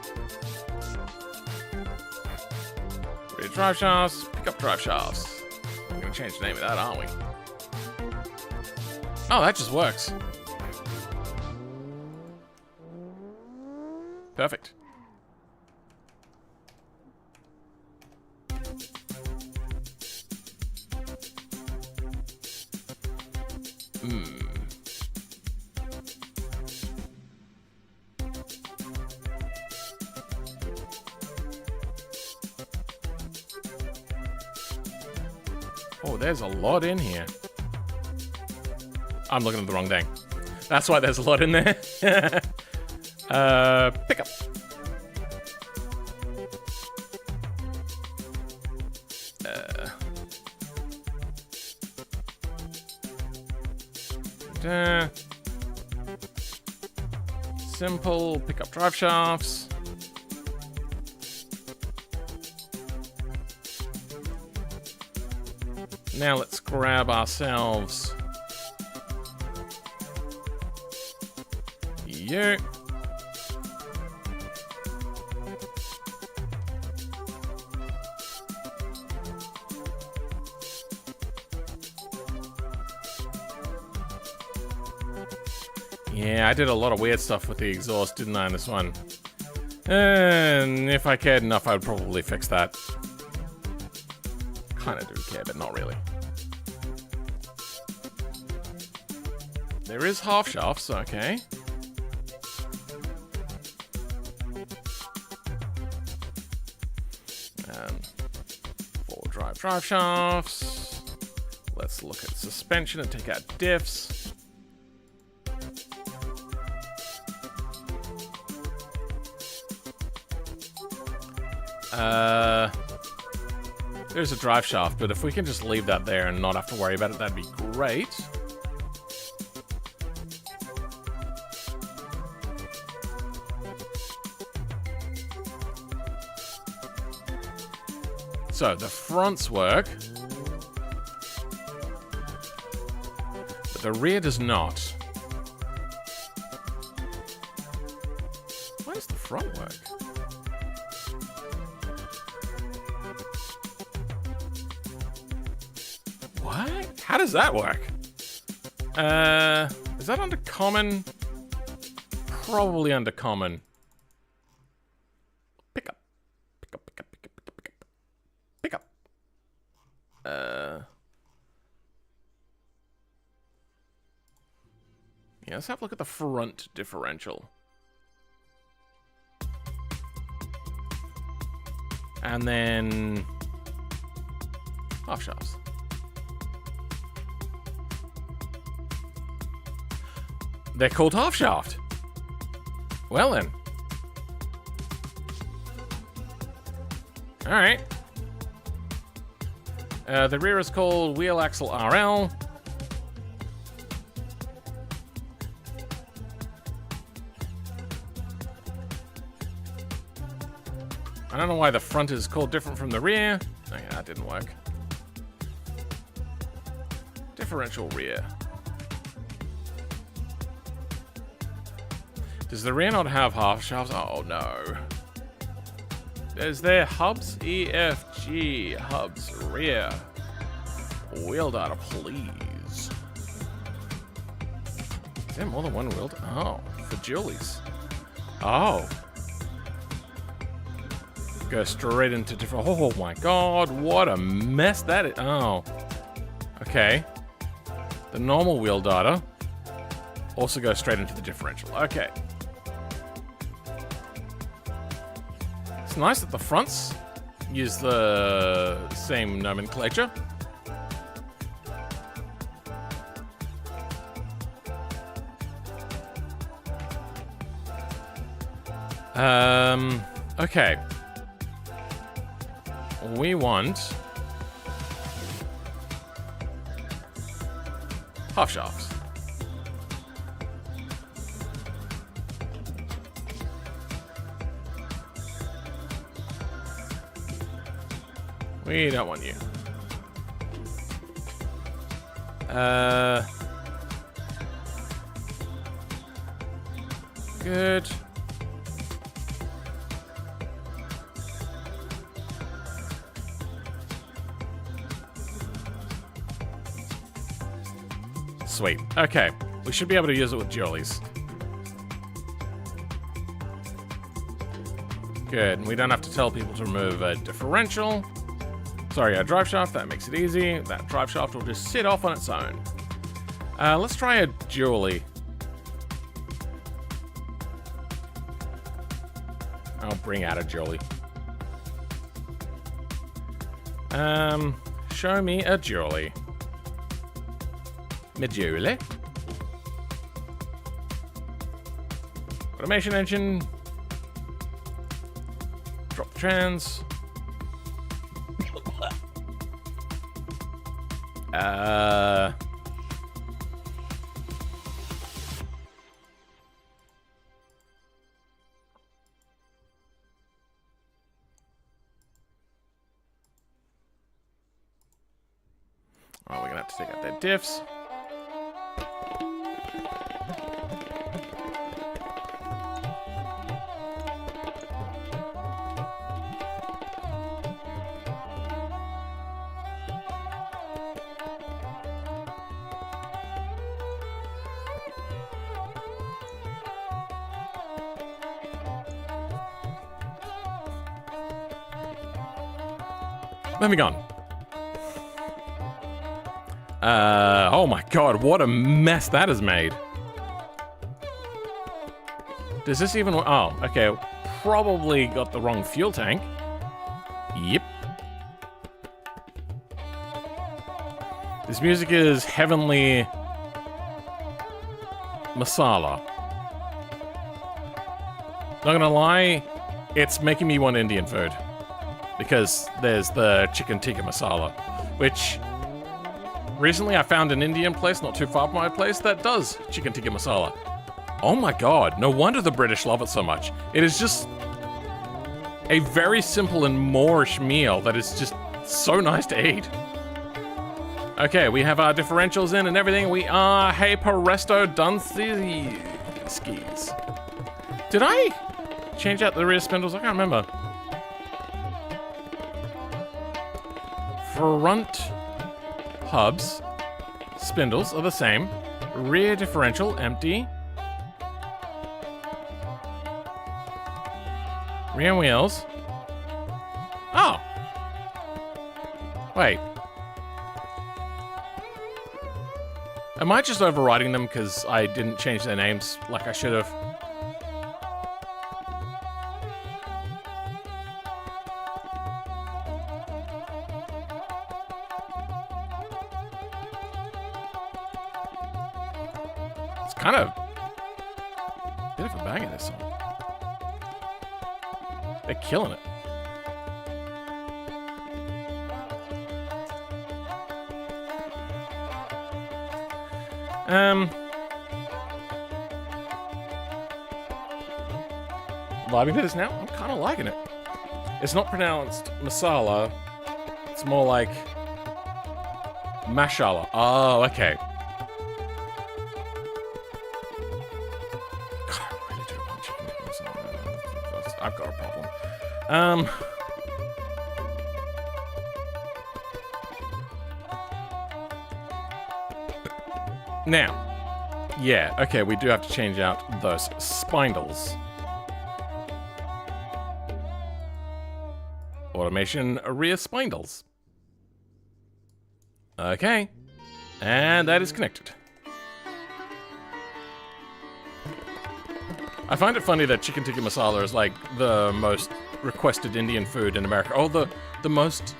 Rear drive shafts, pick up drive shafts. We're going to change the name of that, aren't we? Oh, that just works. Perfect. Oh, there's a lot in here. I'm looking at the wrong thing. That's why there's a lot in there. Pick up. Simple pickup drive shafts. Now let's grab ourselves you. Yeah, I did a lot of weird stuff with the exhaust, didn't I, in this one? And if I cared enough, I would probably fix that. Kinda do care, but not really. There is half shafts, okay. Four drive shafts. Let's look at suspension and take out diffs. There's a drive shaft, but if we can just leave that there and not have to worry about it, that'd be great. So, the fronts work, but the rear does not. Why does the front work? What? How does that work? Is that under common? Probably under common. Pick up. Pick up, pick up, pick up, pick up, pick up. Pick up. Yeah, let's have a look at the front differential. And then half shafts. They're called half shaft. Well then. Alright. The rear is called wheel axle RL. I don't know why the front is called different from the rear. Oh yeah, that didn't work. Differential rear. Does the rear not have half shafts? Oh no. Is there hubs? EFG hubs rear. Wheel data, please. Is there more than one wheel data? Oh, for Julie's. Oh. Go straight into different. Oh my god, what a mess that is. Oh. Okay. The normal wheel data also goes straight into the differential. Okay. It's nice that the fronts use the same nomenclature. Okay. We want half shafts. We don't want you. Good. Sweet. Okay. We should be able to use it with Jollies. Good. And we don't have to tell people to remove a differential. Sorry, a drive shaft. That makes it easy. That drive shaft will just sit off on its own. Let's try a Julie. I'll bring out a Julie. Show me a Julie. Julie. Automation engine. Drop the trans. Oh, we're gonna have to take out their diffs. Moving on. Oh my god, what a mess that has made. Does this even... Oh, okay. Probably got the wrong fuel tank. Yep. This music is heavenly masala. Not gonna lie, it's making me want Indian food. Because there's the chicken tikka masala, which recently I found an Indian place not too far from my place that does chicken tikka masala. Oh my god, no wonder the British love it so much. It is just a very simple and Moorish meal that is just so nice to eat. Okay, we have our differentials in and everything. We are, hey, Presto Duncy skis. Did I change out the rear spindles? I can't remember. Front hubs, spindles are the same. Rear differential, empty. Rear wheels. Oh. Wait. Am I just overriding them because I didn't change their names like I should have? Kind of a bit of a bang in this song. They're killing it. Vibing to this now? I'm kind of liking it. It's not pronounced masala. It's more like mashallah. Oh, okay. I've got a problem. Now, yeah, okay, we do have to change out those spindles. Automation rear spindles. Okay, and that is connected. I find it funny that chicken tikka masala is like the most requested Indian food in America. Oh, the most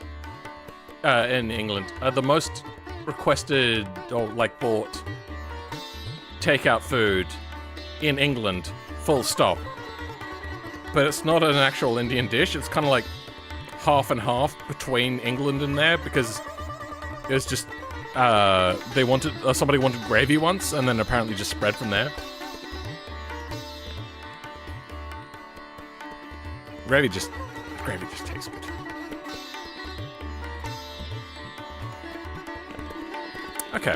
in England, the most requested or like bought takeout food in England. Full stop. But it's not an actual Indian dish. It's kind of like half and half between England and there because it was just they wanted somebody wanted gravy once and then apparently just spread from there. Gravy just tastes good. Okay.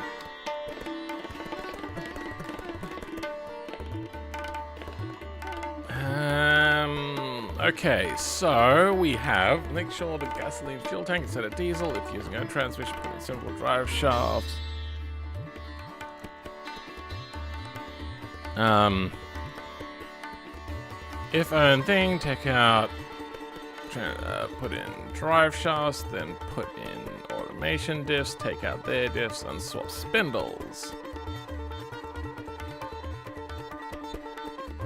Okay, so we have, make sure the gasoline fuel tank instead of diesel. If using a transmission, put in simple drive shaft. If own thing, take out, put in drive shafts, then put in automation diffs, take out their diffs, and swap spindles.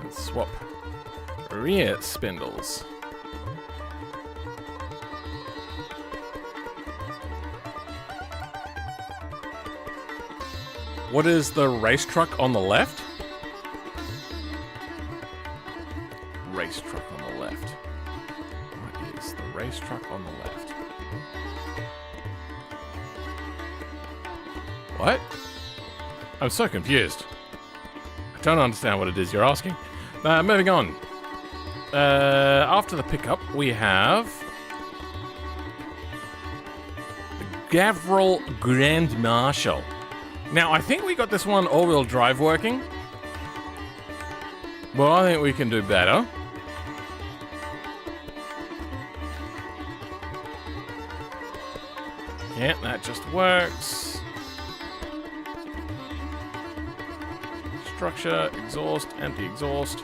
And swap rear spindles. What is the race truck on the left? Race truck on the left. What is the race truck on the left? What? I'm so confused. I don't understand what it is you're asking. Moving on. After the pickup, we have the Gavril Grand Marshal. Now, I think we got this one all-wheel drive working. Well, I think we can do better. Yeah, that just works. Structure, exhaust, empty exhaust.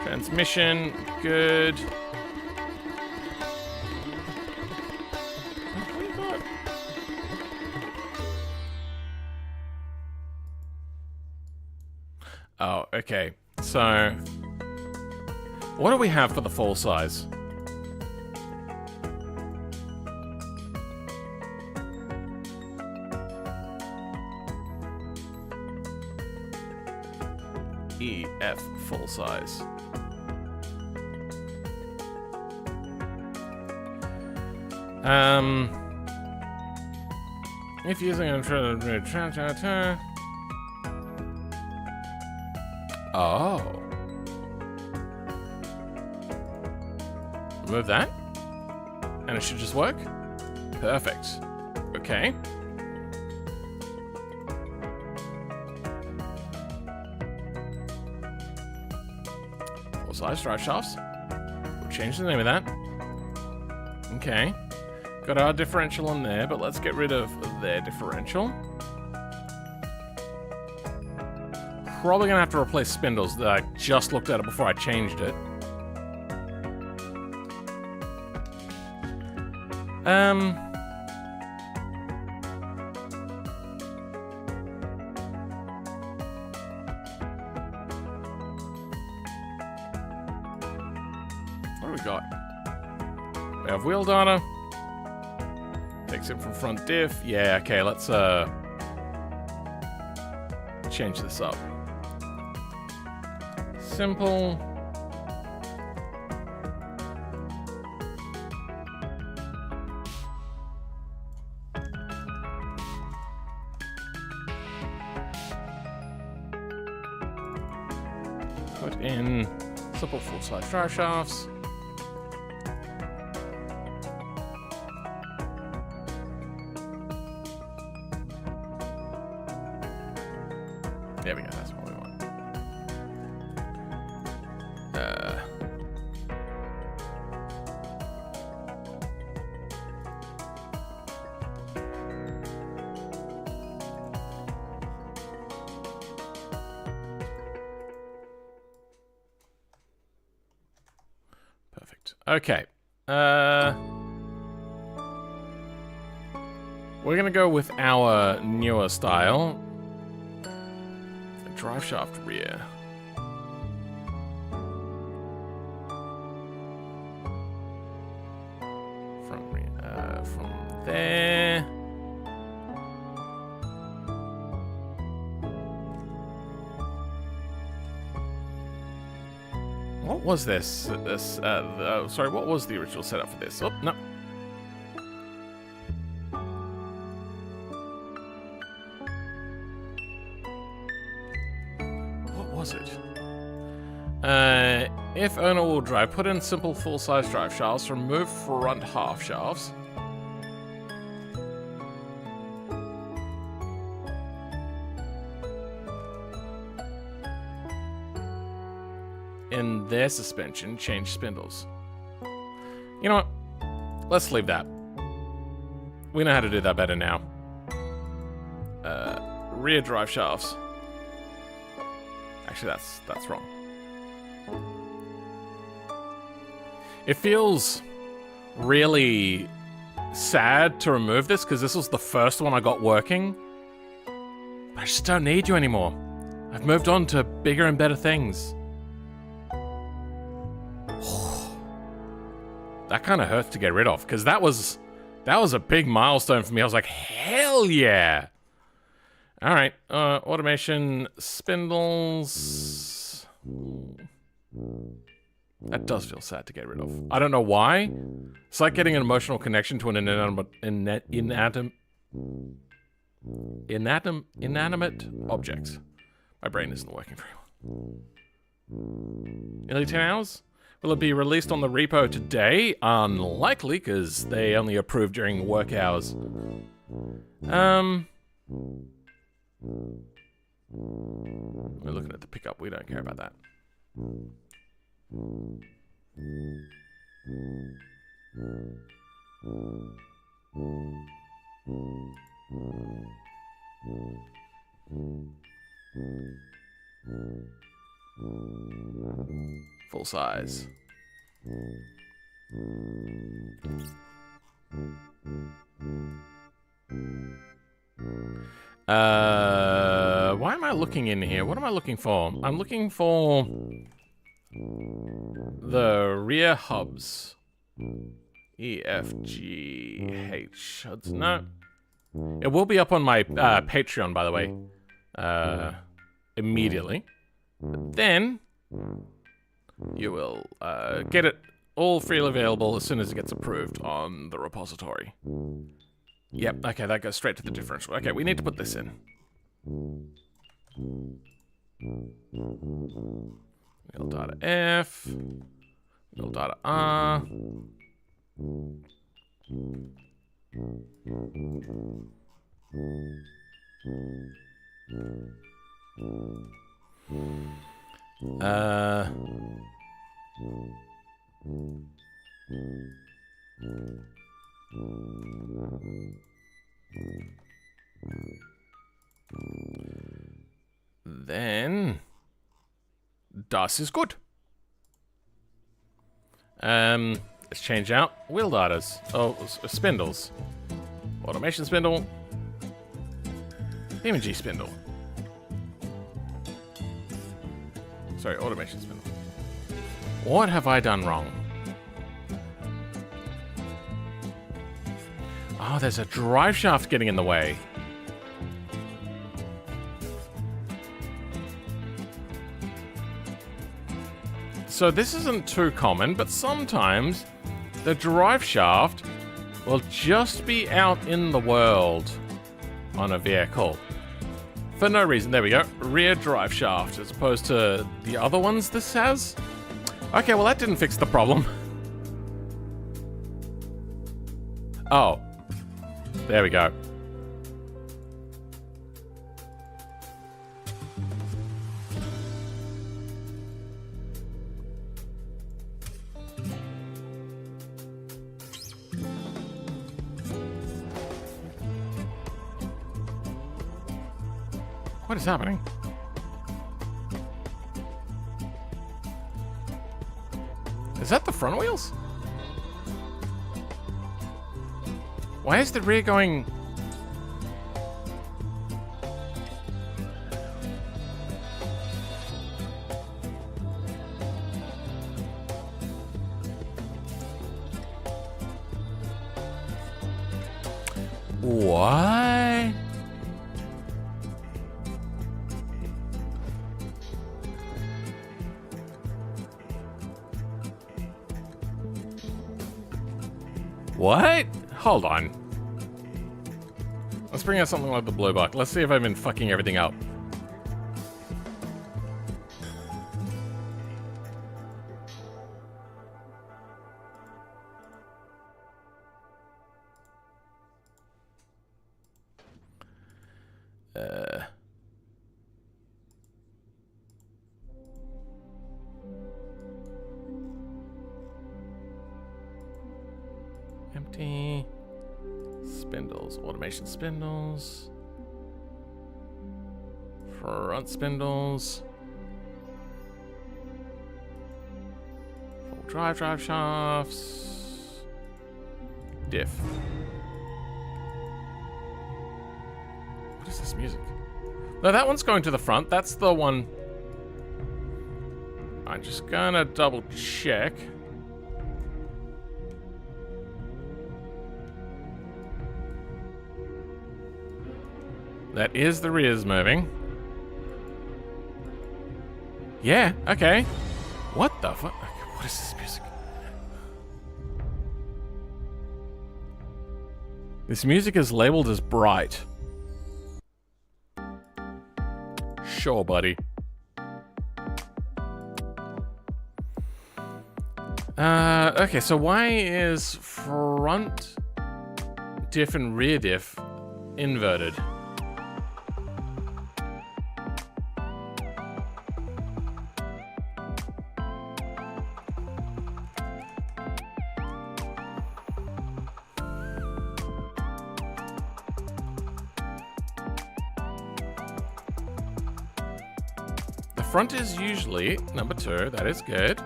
Transmission, good. What do we got? Oh, okay. So, what do we have for the full size? EF full size. If using a oh. Remove that. And it should just work. Perfect. Okay. Full size drive shafts. We'll change the name of that. Okay. Got our differential in there, but let's get rid of their differential. Probably gonna have to replace spindles. That I just looked at it before I changed it. What do we got? We have wheel data. Takes it from front diff. Yeah, okay, let's change this up. Simple. Put in simple full-size drive shafts. There we go, that's what we want. Perfect. Okay. We're gonna go with our newer style. Drive shaft rear. Front rear. From there. What was this? Sorry, what was the original setup for this? Oh, no. Was it? If owner will drive, put in simple full-size drive shafts, remove front half shafts. In their suspension, change spindles. You know what? Let's leave that. We know how to do that better now. Rear drive shafts. Actually, that's wrong. It feels really sad to remove this because this was the first one I got working. I just don't need you anymore. I've moved on to bigger and better things. That kind of hurts to get rid of because that was a big milestone for me. I was like, hell yeah. Alright, automation spindles. That does feel sad to get rid of. I don't know why. It's like getting an emotional connection to an inanimate object. My brain isn't working very well. Nearly 10 hours? Will it be released on the repo today? Unlikely, because they only approve during work hours. We're looking at the pickup. We don't care about that. Full size. Why am I looking in here? What am I looking for? I'm looking for the rear hubs. E, F, G, H. No. It will be up on my Patreon, by the way. Immediately. But then you will get it all freely available as soon as it gets approved on the repository. Yep, okay, that goes straight to the differential. Okay, we need to put this in. Middle data F. Middle data R. Then das is good. Let's change out wheel datas. Oh, spindles. Automation spindle. PMG spindle. Sorry, automation spindle. What have I done wrong? Oh, there's a drive shaft getting in the way. So this isn't too common, but sometimes the drive shaft will just be out in the world on a vehicle. For no reason. There we go. Rear drive shaft as opposed to the other ones this has. Okay, well that didn't fix the problem. Oh. There we go. What is happening? Is that the front wheels? Why is the rear going... What? What? Hold on. Let's bring out something like the blue buck. Let's see if I've been fucking everything up. Empty. Spindles. Automation spindles. Front spindles. Full drive shafts. Diff. What is this music? No, that one's going to the front. That's the one. I'm just gonna double check. That is the rears moving. Yeah, okay. What the fuck? What is this music? This music is labeled as bright. Sure, buddy. Okay, so why is front diff and rear diff inverted? The front is usually number 2. That is good.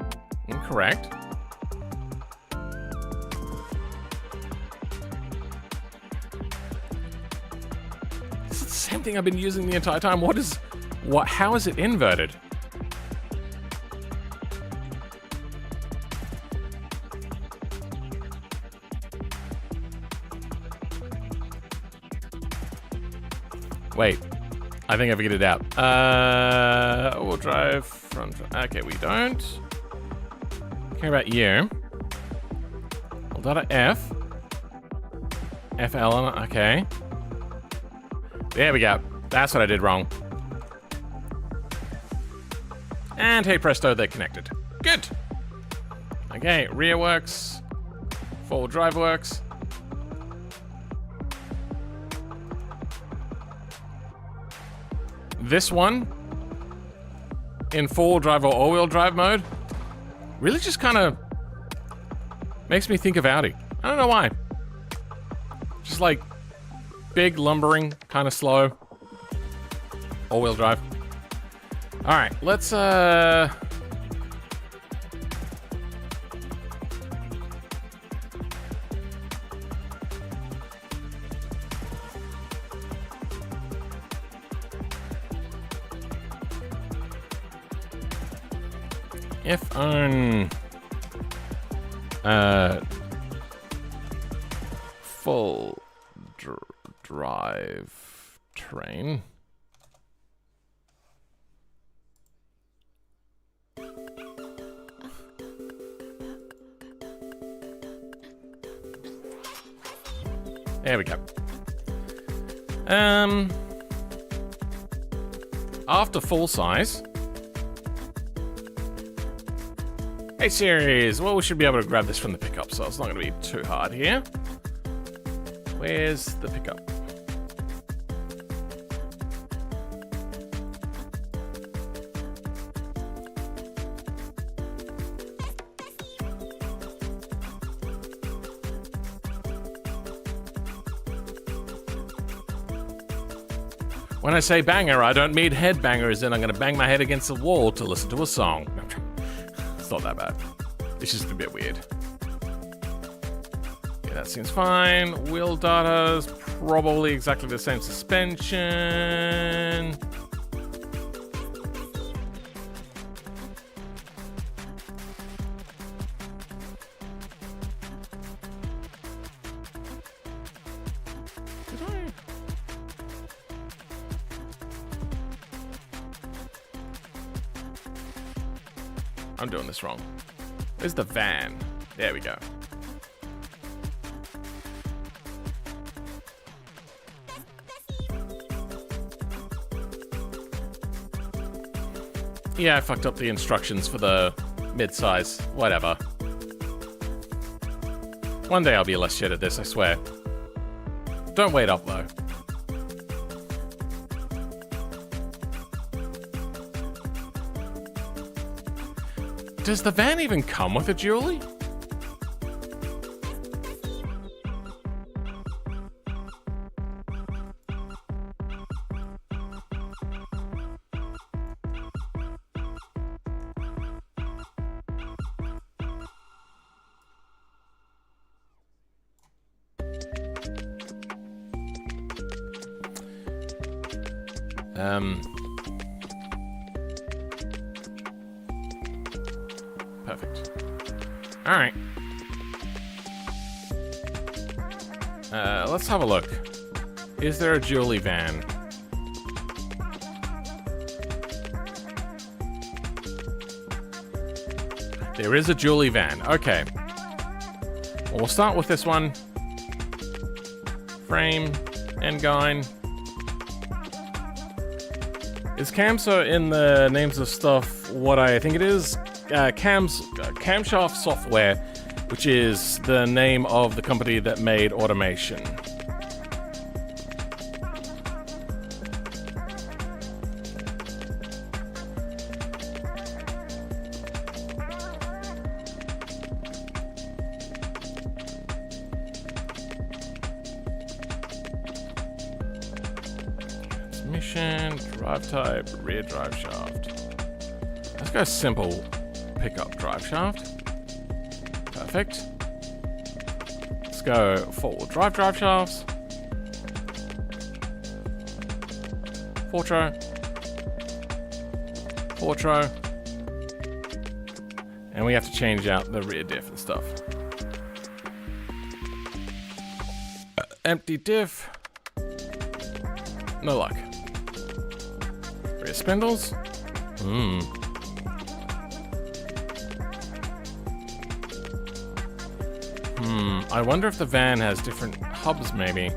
Incorrect. Same thing I've been using the entire time. How is it inverted? Wait, I think I figured it out. We'll drive front. Okay, we don't care about you. We'll data F. FL, okay. There we go. That's what I did wrong. And hey presto, they're connected. Good. Okay, rear works. Forward drive works. This one, in forward drive or all-wheel drive mode, really just kind of makes me think of Audi. I don't know why. Just like big, lumbering, kind of slow. All-wheel drive. All right, let's if on full drive train. There we go. After full size. Hey series, well we should be able to grab this from the pickup, so it's not going to be too hard here. Where's the pickup? When I say banger, I don't mean head bangers, and I'm going to bang my head against the wall to listen to a song. It's not that bad. It's just a bit weird. Yeah, that seems fine. Wheel data's probably exactly the same suspension. I'm doing this wrong. Where's the van? There we go. Yeah, I fucked up the instructions for the mid-size. Whatever. One day I'll be less shit at this, I swear. Don't wait up, though. Does the van even come with a dually? Perfect. All right. Let's have a look. Is there a dually van? There is a dually van. Okay. Well, we'll start with this one. Frame. Endgine. Is camshaft in the names of stuff what I think it is? Camshaft Software, which is the name of the company that made automation. Transmission, drive type, rear drive shaft. Let's go simple pickup drive shaft. Perfect. Let's go forward drive shafts. Fortro. And we have to change out the rear diff and stuff. Empty diff. No luck. Rear spindles. I wonder if the van has different hubs, maybe.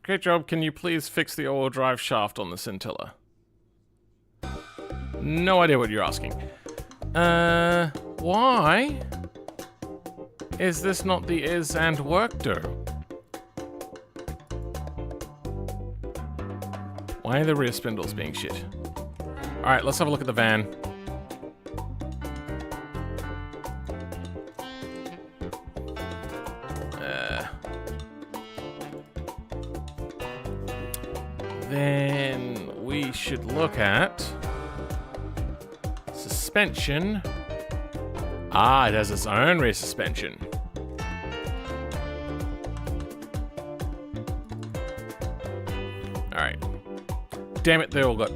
Great job. Can you please fix the all-wheel drive shaft on the Scintilla? No idea what you're asking. Why is this not the is and work do? Why are the rear spindles being shit? Alright, let's have a look at the van. Then we should look at suspension. Ah, it has its own rear suspension. Alright. Damn it, they all got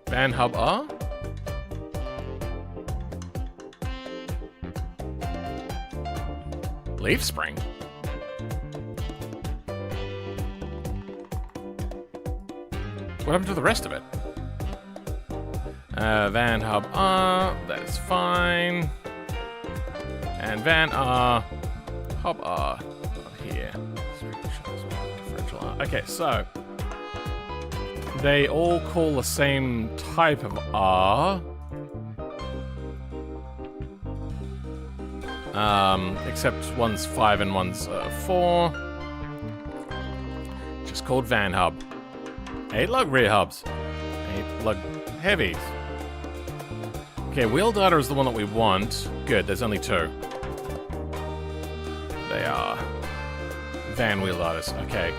van hub R. Leaf spring. What happened to the rest of it? Van hub R, that is fine. And van R, hub R, not here. Differential R. Okay, so they all call the same type of R. Except one's 5 and one's 4. Just called van hub. 8 lug rear hubs. 8 lug heavies. Okay, wheel data is the one that we want. Good, there's only 2. They are van wheel datas. Okay.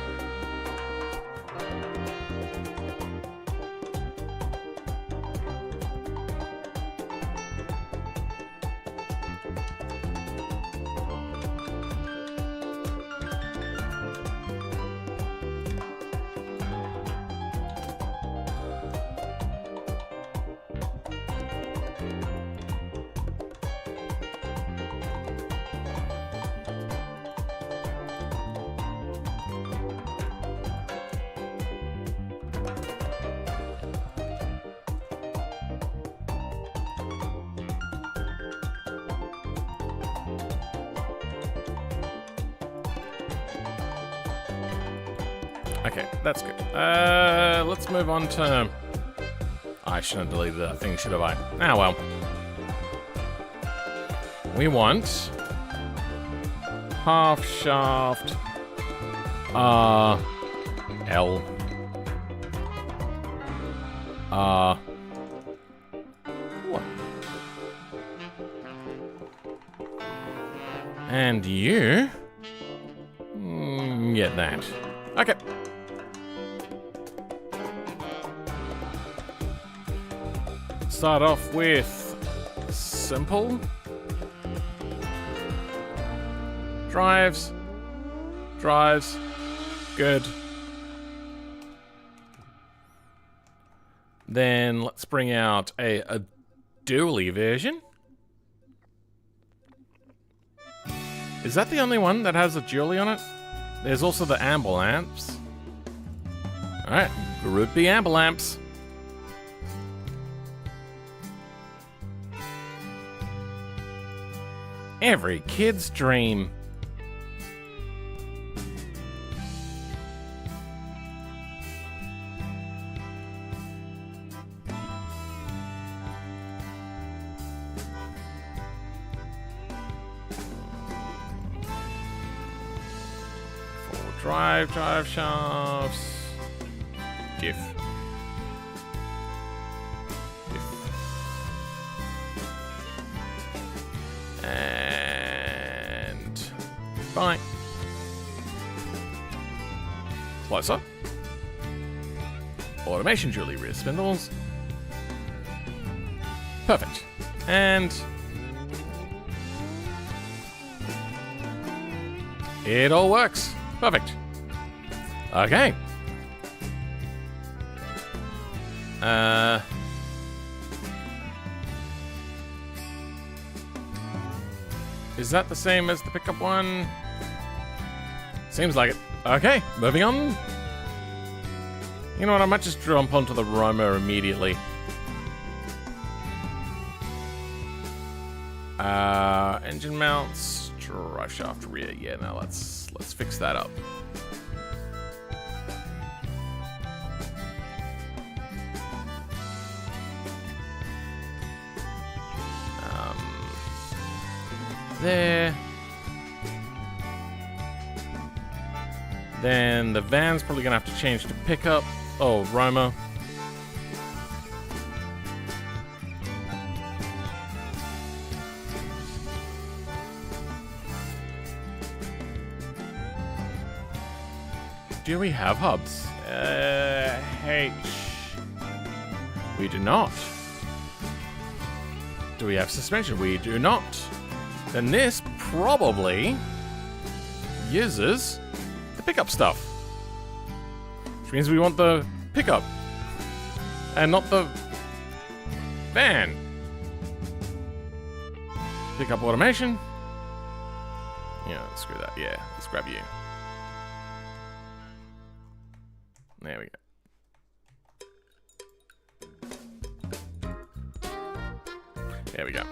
Okay, that's good. Let's move on to... I shouldn't have deleted that thing, should have I? Ah, well. We want... half shaft... L... what? And you... get that. Okay. Start off with simple drives, good. Then let's bring out a dually version? Is that the only one that has a dually on it? There's also the amber lamps. Alright, Groot be amber lamps. Every kid's dream. Drive shafts. Diff. And bye. Closer. Automation dually rear spindles. Perfect. And it all works. Perfect. Okay. Is that the same as the pickup one? Seems like it. Okay, moving on. You know what, I might just jump onto the Roma immediately. Engine mounts, drive shaft rear. Yeah, now let's fix that up. There. Then the van's probably gonna have to change to pickup. Oh, Roma. Do we have hubs? H. We do not. Do we have suspension? We do not. Then this probably uses the pickup stuff. Which means we want the pickup. And not the van. Pickup automation. Yeah, screw that. Yeah, let's grab you. There we go. There we go.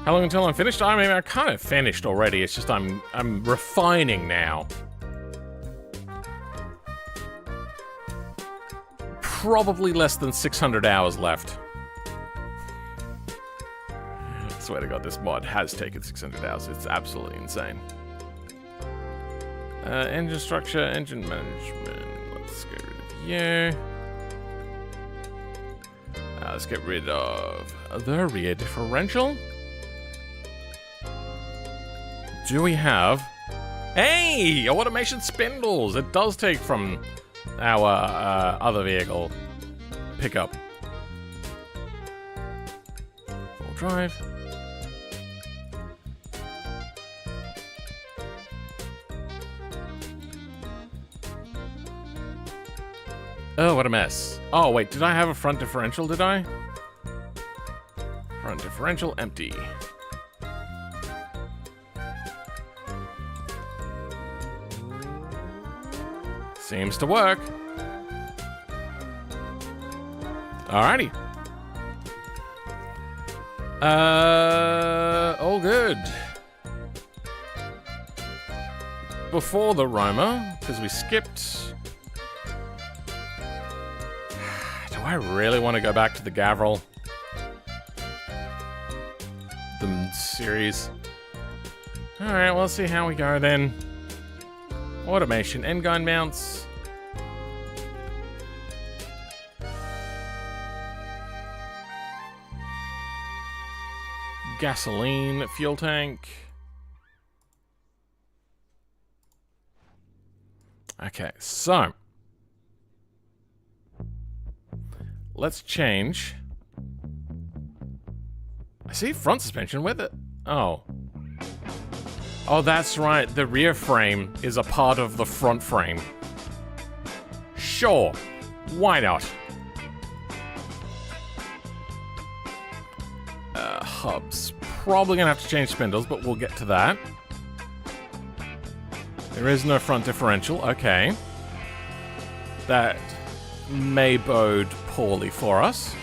How long until I'm finished? I mean, I'm kind of finished already. It's just I'm refining now. Probably less than 600 hours left. I swear to God, this mod has taken 600 hours. It's absolutely insane. Engine structure, engine management. Let's get rid of you. Let's get rid of the rear differential. Do we have... Hey! Automation spindles! It does take from our other vehicle pickup. Full drive. Oh, what a mess. Oh, wait, did I have a front differential, did I? Front differential empty. Seems to work. Alrighty. All good. Before the Roma, because we skipped. Do I really want to go back to the Gavril? The series. Alright, we'll see how we go then. Automation, end gun mounts. Gasoline, fuel tank. Okay, so let's change. I see front suspension. Where the... Oh. Oh, that's right. The rear frame is a part of the front frame. Sure. Why not? Hubs. Probably gonna have to change spindles, but we'll get to that. There is no front differential. Okay. That may bode poorly for us.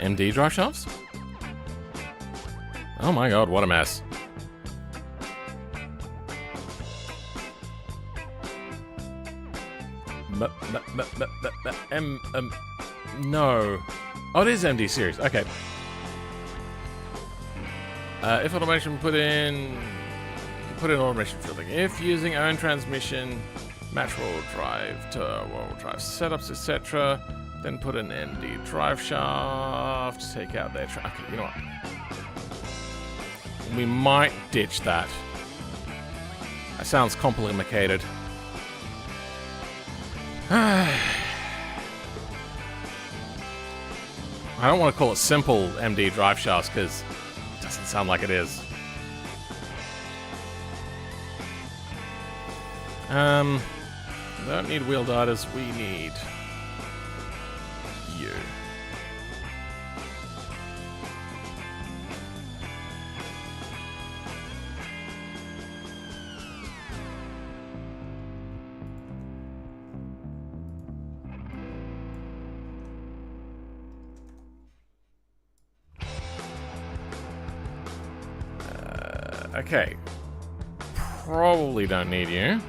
MD drive shafts? Oh my god, what a mess. No. Oh, it is MD series. Okay. If automation, put in automation filtering. If using own transmission, match roll drive to roll drive setups, etc., then put an MD drive shaft. Take out their track. Okay, you know what? We might ditch that. That sounds complicated. I don't want to call it simple MD drive shafts because it doesn't sound like it is. Don't need wheel darters, we need you. Okay. Probably don't need you.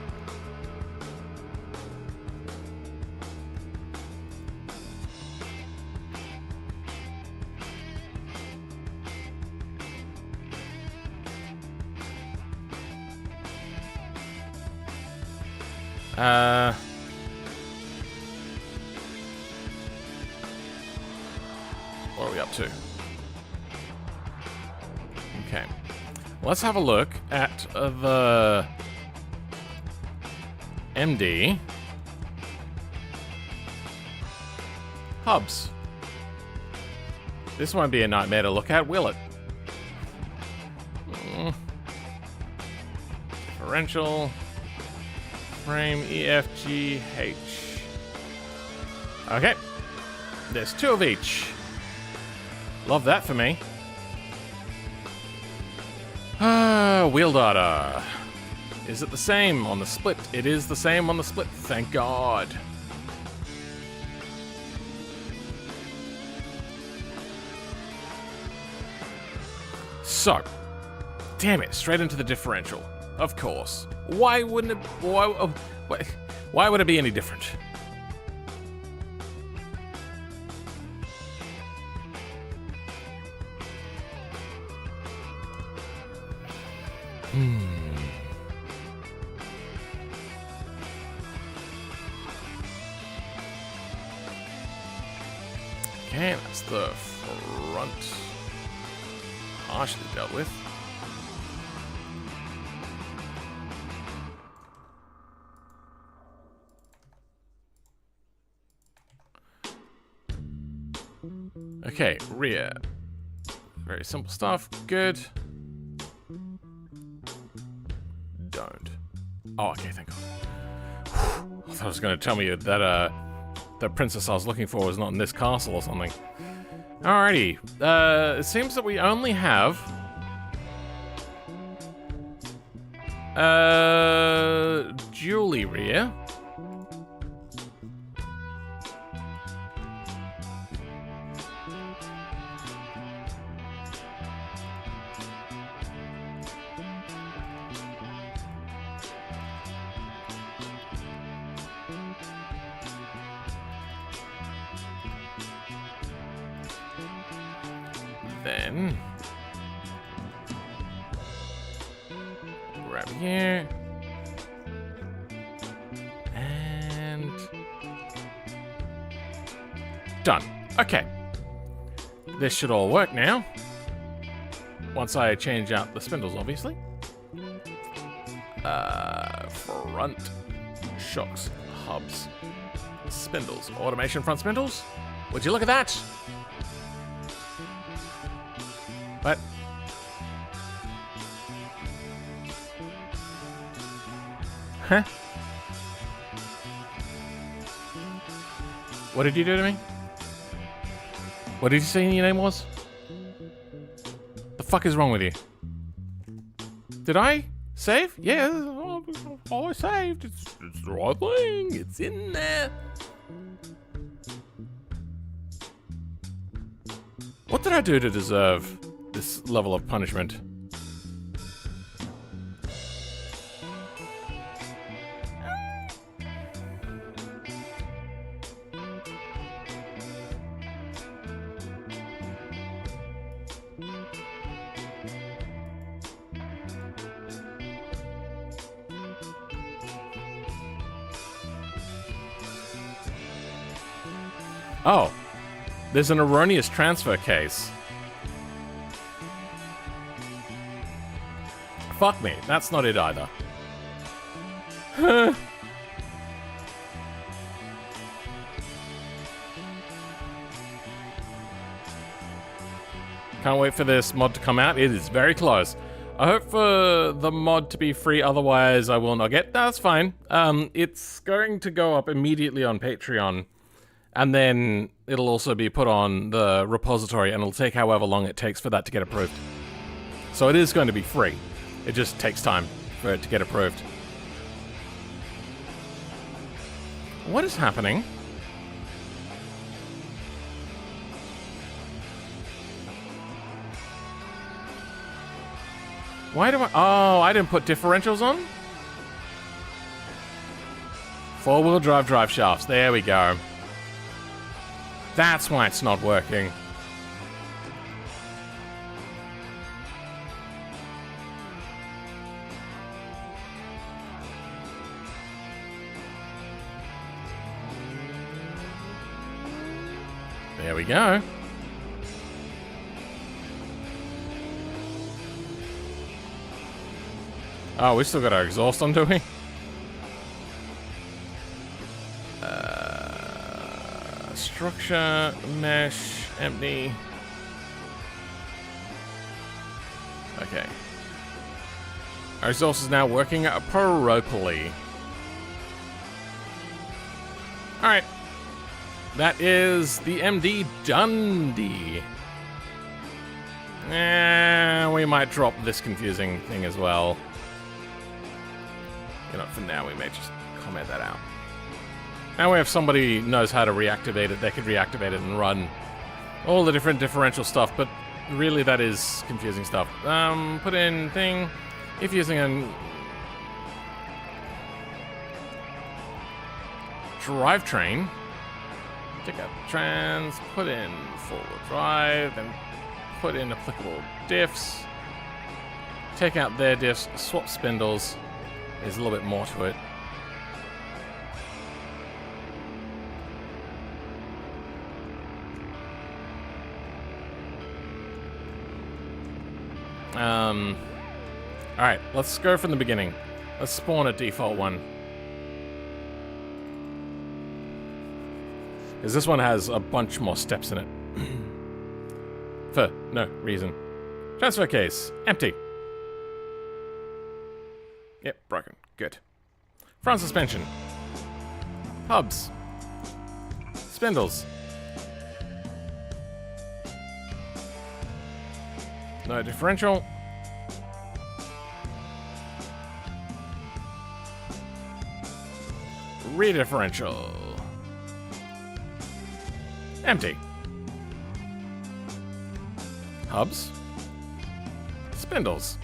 What are we up to? Okay. Let's have a look at the MD hubs. This won't be a nightmare to look at, will it? Differential. Frame EFGH. Okay. There's two of each. Love that for me. Wheel data. Is it the same on the split? It is the same on the split, thank God. So, damn it, straight into the differential. Of course. Why wouldn't it... Why would it be any different? Okay, that's the front. Partially dealt with. Okay, rear. Very simple stuff. Good. Don't. Oh, okay, thank God. I thought it was going to tell me that the princess I was looking for was not in this castle or something. Alrighty. It seems that we only have dually rear. Then grab here and done. Okay, this should all work now. Once I change out the spindles, obviously. Front shocks, hubs. spindles. Automation front spindles? Would you look at that? What? Huh? What did you do to me? What did you say your name was? The fuck is wrong with you? Did I save? Yeah, I saved. It's the right thing. It's in there. What did I do to deserve this level of punishment? Oh, there's an erroneous transfer case. Fuck me, that's not it either. Can't wait for this mod to come out. It is very close. I hope for the mod to be free, otherwise I will not get. That's fine. It's going to go up immediately on Patreon. And then it'll also be put on the repository, and it'll take however long it takes for that to get approved. So it is going to be free. It just takes time for it to get approved. What is happening? Why do I... Oh, I didn't put differentials on? Four-wheel drive shafts. There we go. That's why it's not working. There we go. Oh, we still got our exhaust on, do we? Structure, mesh, empty. Okay. Our exhaust is now working properly. Alright. That is the MD Dundee. We might drop this confusing thing as well. You know, for now we may just comment that out. Now we have somebody who knows how to reactivate it. They could reactivate it and run all the different differential stuff, but really that is confusing stuff. Put in thing. If using a drivetrain, take out trans, put in forward drive, then put in applicable diffs. Take out their diffs, swap spindles. There's a little bit more to it. Alright, let's go from the beginning. Let's spawn a default one. Because this one has a bunch more steps in it. For no reason. Transfer case. Empty. Yep, broken. Good. Front suspension. Hubs. Spindles. No differential. Rear differential. Empty. Hubs. Spindles.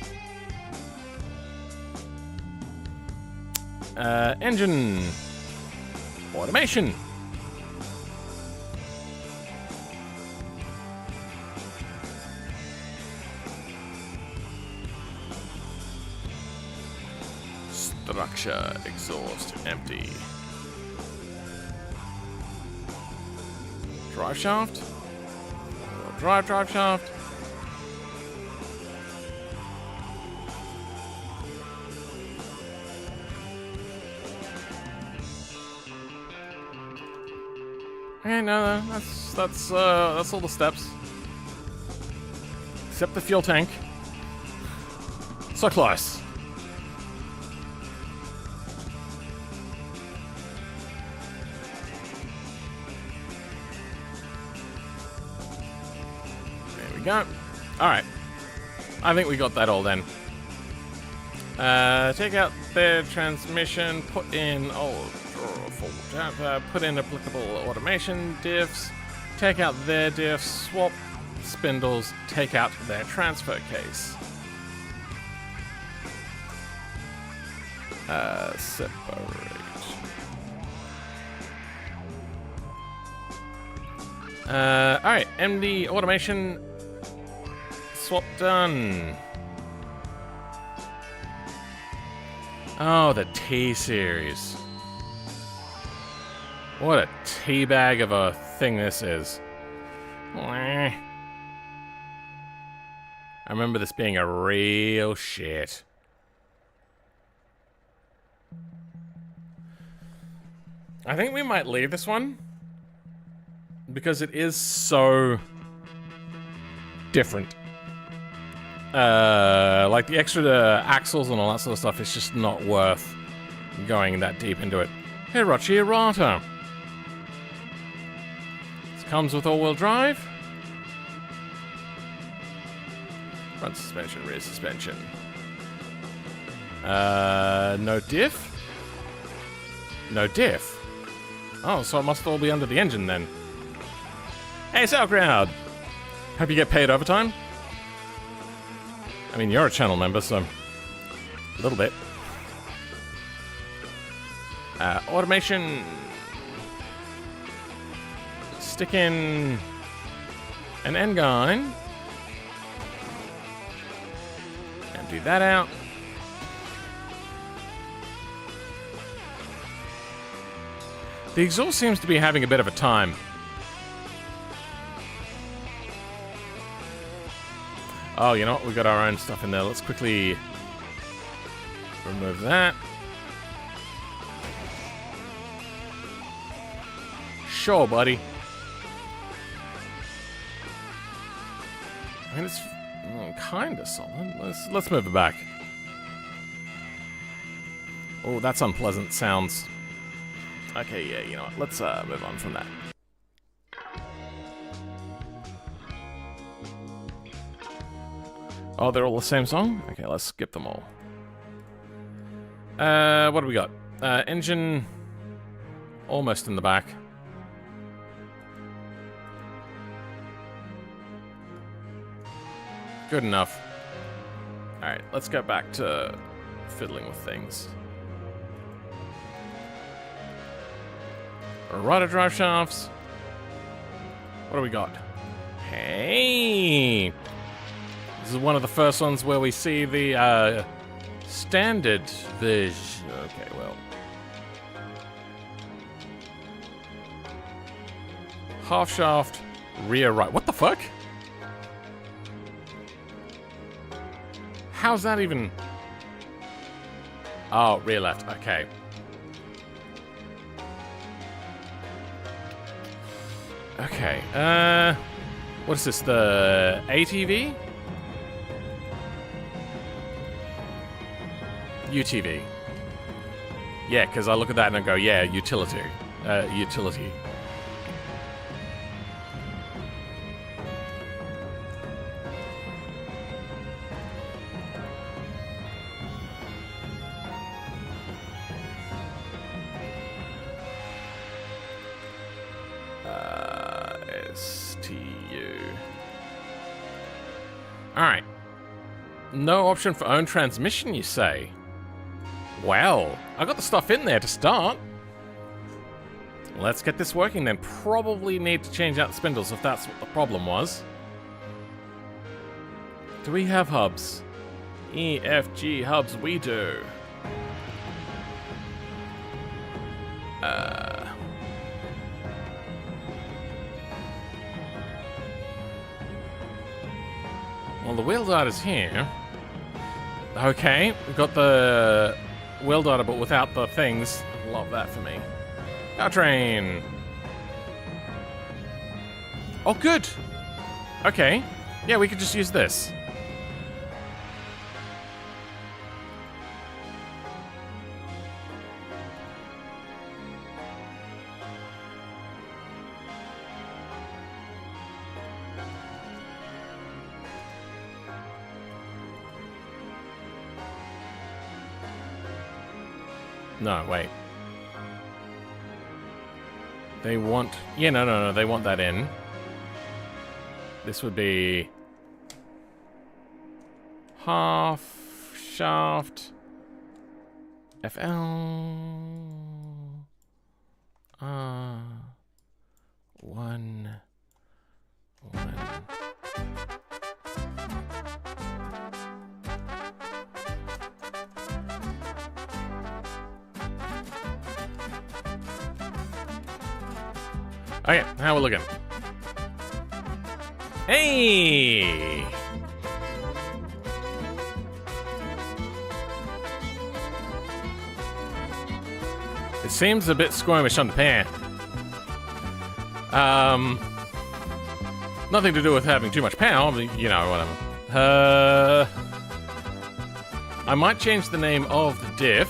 Engine. Automation. Structure, exhaust, empty. Drive shaft. Drive shaft. Okay, no, that's all the steps. Except the fuel tank. So close. There we go. Alright. I think we got that all then. Take out their transmission, put in put in applicable automation diffs, take out their diffs, swap spindles, take out their transfer case. Separate. Alright, MD automation swap done. Oh, the T-Series. What a teabag of a thing this is. I remember this being a real shit. I think we might leave this one because it is so different. Like the extra axles and all that sort of stuff, it's just not worth going that deep into it. Hirochi Hirata. This comes with all-wheel drive. Front suspension, rear suspension. No diff? No diff. Oh, so it must all be under the engine then. Hey, Sauerkraut! Hope you get paid overtime? I mean, you're a channel member, so a little bit. Automation. Stick in an N-Guine. Empty that out. The exhaust seems to be having a bit of a time. Oh, you know what? We've got our own stuff in there. Let's quickly remove that. Sure, buddy. I mean, it's kind of solid. Let's move it back. Oh, that's unpleasant sounds. Okay, yeah, you know what? Let's move on from that. Oh, they're all the same song? Okay, let's skip them all. What do we got? Engine almost in the back. Good enough. Alright, let's go back to fiddling with things. Rider drive shafts. What do we got? Hey! This is one of the first ones where we see the standard version. Okay, well. Half shaft, rear right. What the fuck? How's that even? Oh, rear left. Okay. Okay. What is this? The ATV? UTV. Yeah, because I look at that and I go, yeah, utility. Utility. STU. Alright. No option for own transmission, you say? Well, I got the stuff in there to start. Let's get this working then. Probably need to change out the spindles if that's what the problem was. Do we have hubs? E, F, G hubs, we do. Well, the wheel data's here. Okay, we've got the wheel data, but without the things. Love that for me. Powertrain. Oh, good. Okay. Yeah, we could just use this. No, wait. They want... Yeah, no. They want that in. This would be... half shaft... FL... 1... Okay, how we looking? Hey! It seems a bit squirmish on the pan. Nothing to do with having too much power, but you know, whatever. I might change the name of the diff.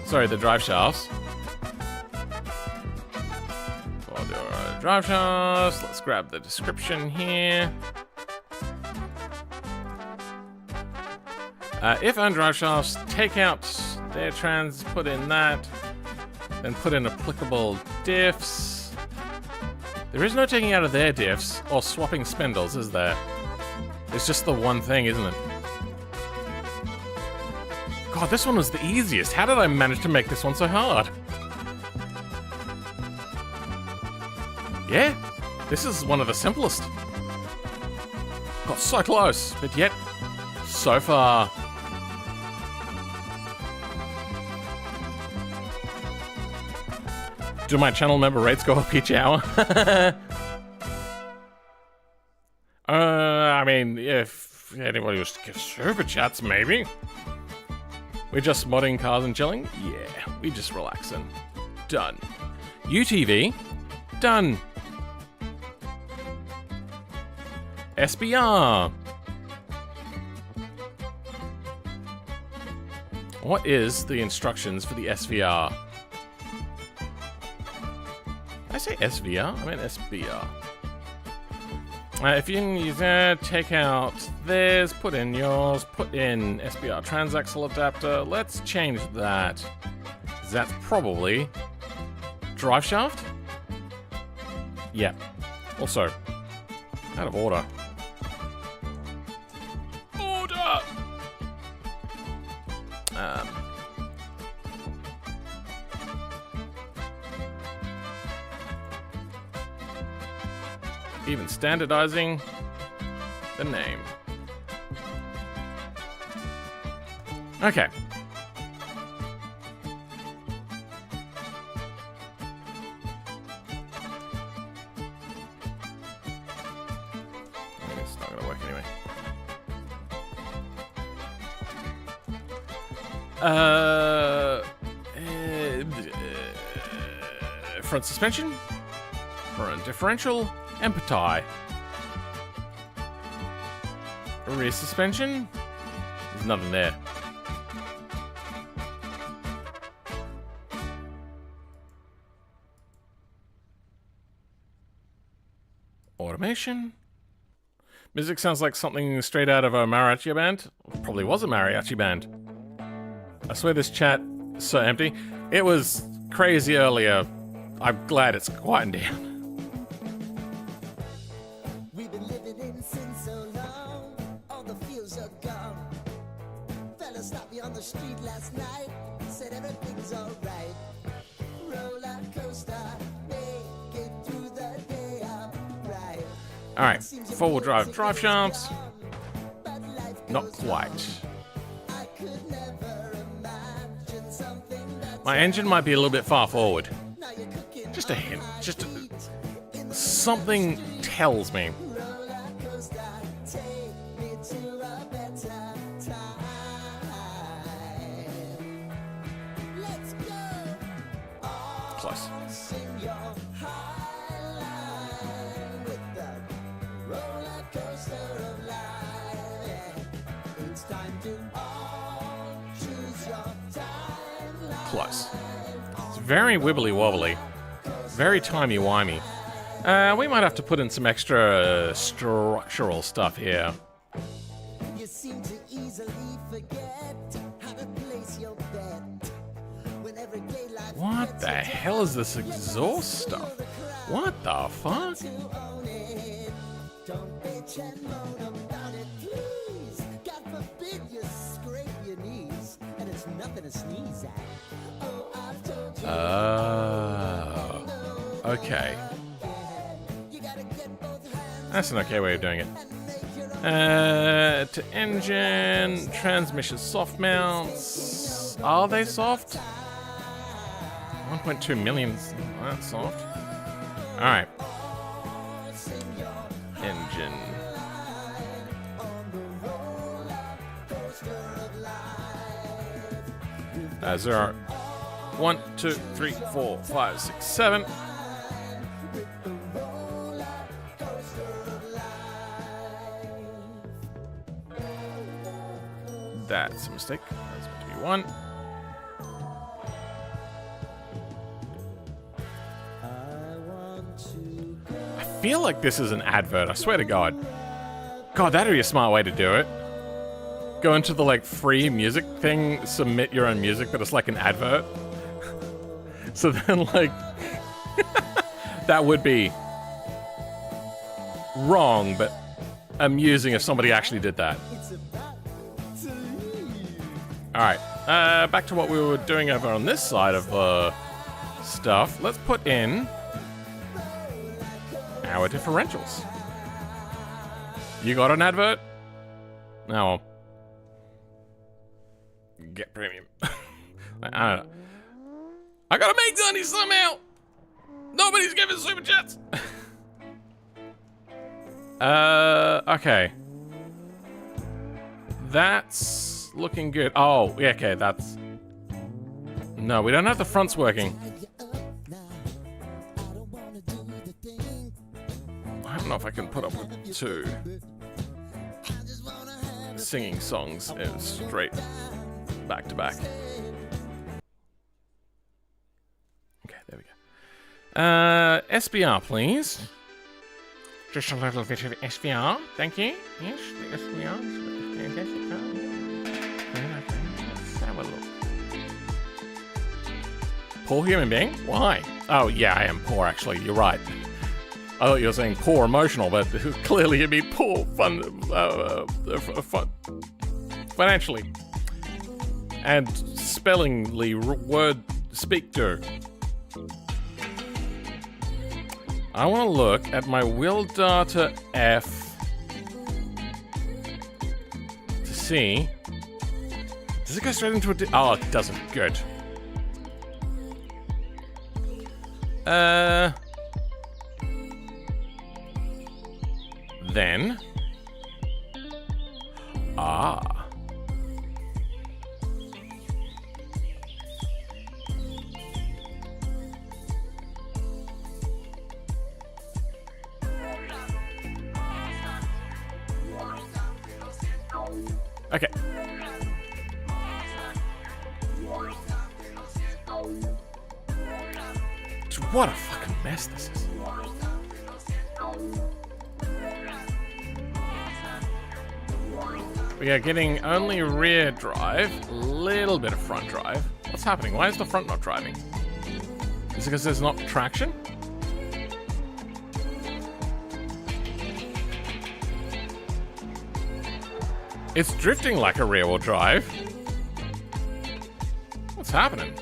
Sorry, the drive shafts. Drive shafts. Let's grab the description here. If on drive shafts, take out their trans, put in that, then put in applicable diffs. There is no taking out of their diffs or swapping spindles, is there? It's just the one thing, isn't it? God, this one was the easiest. How did I manage to make this one so hard? Yeah, this is one of the simplest. Got so close, but yet so far. Do my channel member rates go up each hour? I mean, if anybody was to give super chats, maybe. We're just modding cars and chilling? Yeah, we just relaxing. Done. UTV? Done. SBR. What is the instructions for the SVR? Did I say SVR? I meant SBR. If you can use that, take out this, put in yours, put in SBR transaxle adapter. Let's change that. That's probably drive shaft? Yeah. Also, out of order. Even standardizing the name. Okay. It's not gonna work anyway. Front suspension, front differential, empathy. Rear suspension, there's nothing there. Automation. Music sounds like something straight out of a mariachi band. Probably was a mariachi band. I swear this chat is so empty. It was crazy earlier. I'm glad it's quieting down. We've been living in sin so long, all the feels are gone. Fella stopped me on the street last night, said everything's alright. Roller coaster, make it through the day, right. Alright, four-wheel drive shafts. Not quite. My engine might be a little bit far forward. Just a hint. Something tells me. Close. close. It's very wibbly wobbly. Very timey-wimey. We might have to put in some extra structural stuff here. You seem to easily forget how to place your bet. When everyday life What the hell is this exhaust stuff? What the fuck? Don't bitch and moan about it, please. God forbid you scrape your knees, and it's nothing to sneeze at. Oh, I've told you. Oh. Okay. You gotta get both hands That's an okay way of doing it. and make your To engine, transmission soft mounts. Are they soft? 1.2 million. That's soft. Alright. Engine. Zero. 1, 2, 3, 4, 5, 6, 7. That's a mistake. That's meant to be 1. I feel like this is an advert, I swear to God. God, that'd be a smart way to do it. Go into the, like, free music thing, submit your own music, but it's like an advert. So then, like... that would be... wrong, but amusing if somebody actually did that. Alright, back to what we were doing over on this side of stuff. Let's put in our differentials. You got an advert? No. Get premium. I don't know. I gotta make money somehow! Nobody's giving super chats! Okay. That's looking good. Oh, yeah, okay, that's... No, we don't have the fronts working. I don't know if I can put up with 2 singing songs straight back to back. Okay, there we go. SBR, please. Just a little bit of SBR, thank you. Yes, the SBR. Let's have a look. Poor human being? Why? Oh, yeah, I am poor, actually. You're right. I thought you were saying poor emotional, but clearly you mean poor financially. And spellingly word speak to. I want to look at my will data F to see. Does it go straight into a... Oh, it doesn't. Good. Then... Ah. Okay. What a fucking mess this is. We are getting only rear drive, a little bit of front drive. What's happening? Why is the front not driving? Is it because there's not traction? It's drifting like a rear-wheel drive. What's happening?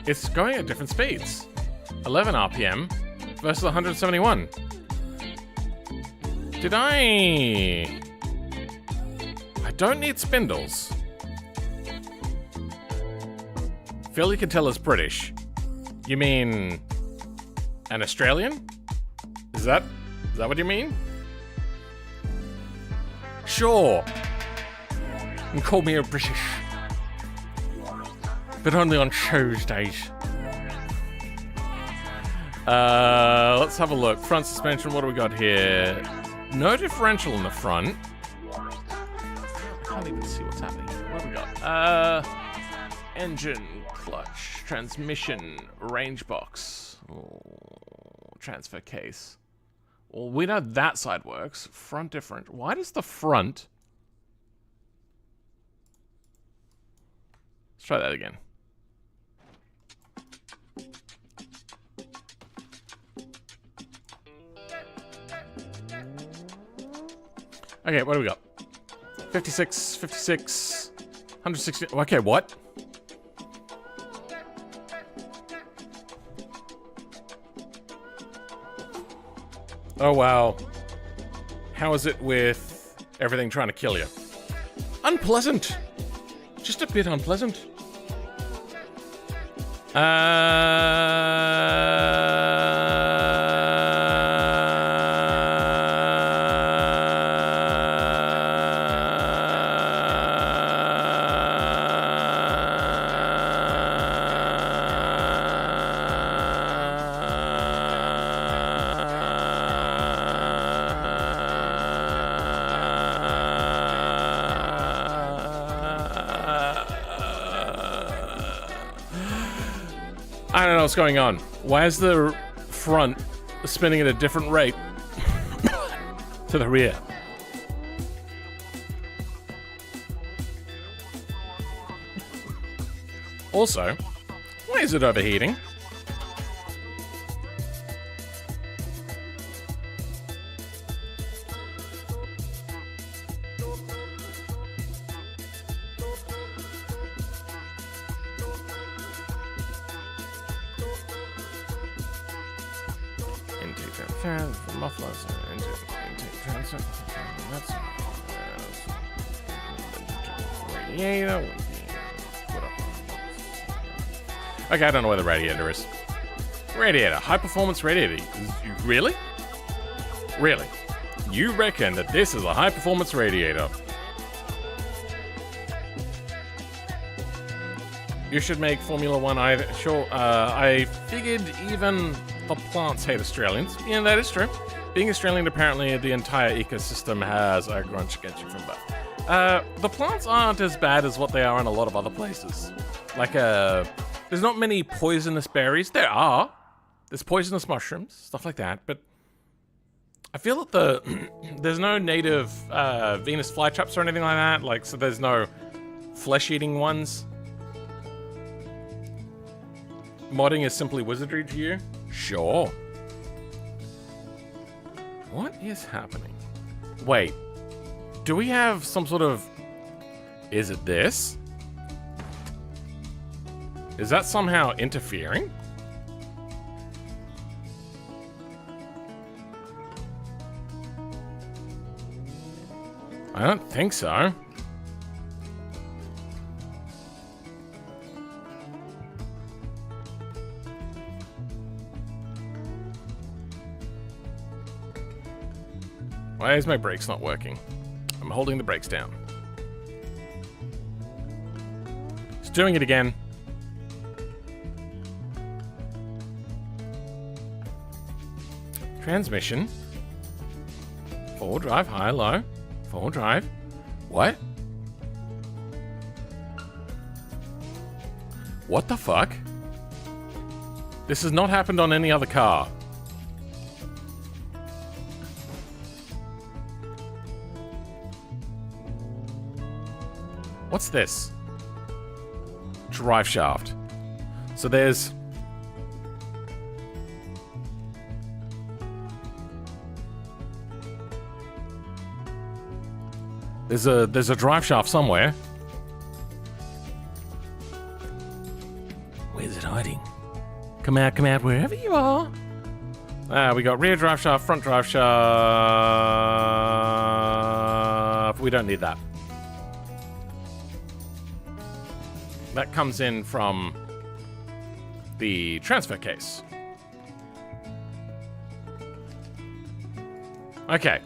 It's going at different speeds. 11 RPM versus 171. Did I don't need spindles. Phil, you can tell us British. You mean an Australian? Is that what you mean? Sure. You can call me a British. But only on Tuesdays. Let's have a look. Front suspension, what do we got here? No differential in the front. I can't even see what's happening. What do we got? Engine, clutch, transmission, range box, transfer case. Well, we know that side works. Front different. Why does the front... Let's try that again. Okay, what do we got? 56, 56, 160. Okay, what? Oh, wow. How is it with everything trying to kill you? Unpleasant. Just a bit unpleasant. I don't know what's going on. Why is the front spinning at a different rate to the rear? Also, why is it overheating? Okay, I don't know where the radiator is. Radiator, high performance radiator. Really? Really? You reckon that this is a high performance radiator? You should make Formula One either. Sure, I figured even the plants hate Australians. Yeah, that is true. Being Australian, apparently the entire ecosystem has a grudge against you from birth. The plants aren't as bad as what they are in a lot of other places. Like, there's not many poisonous berries. There are. There's poisonous mushrooms, stuff like that, but I feel that there's no native Venus flytraps or anything like that. Like, so there's no flesh-eating ones. Modding is simply wizardry to you? Sure. What is happening? Wait. Do we have some sort of... Is it this? Is that somehow interfering? I don't think so. Why is my brakes not working? I'm holding the brakes down. It's doing it again. Transmission. Forward drive, high, low. Forward drive. What? What the fuck? This has not happened on any other car. What's this? Drive shaft. So there's... There's a drive shaft somewhere. Where's it hiding? Come out, wherever you are. We got rear drive shaft, front drive shaft. We don't need that. That comes in from the transfer case. Okay.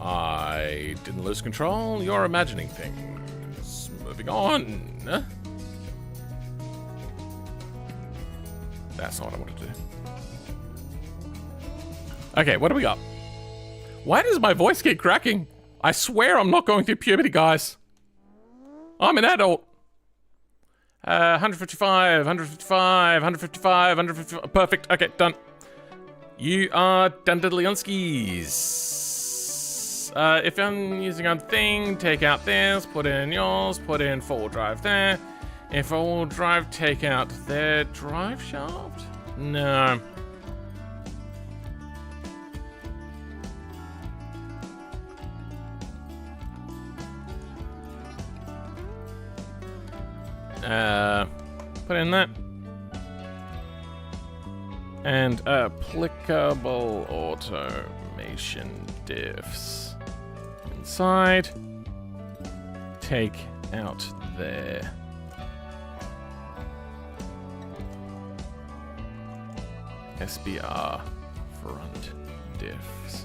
I didn't lose control. You're imagining things. Moving on. That's not what I wanted to do. Okay, what do we got? Why does my voice keep cracking? I swear I'm not going through puberty, guys. I'm an adult. 155, 155, 155, 155. Perfect. Okay, done. You are Dundadleonskis. If I'm using a thing, take out this, put in yours, put in four-wheel drive there. If four-wheel drive, take out their drive shaft? No. Put in that. And applicable automation diffs. Inside. Take out there. SBR front diffs.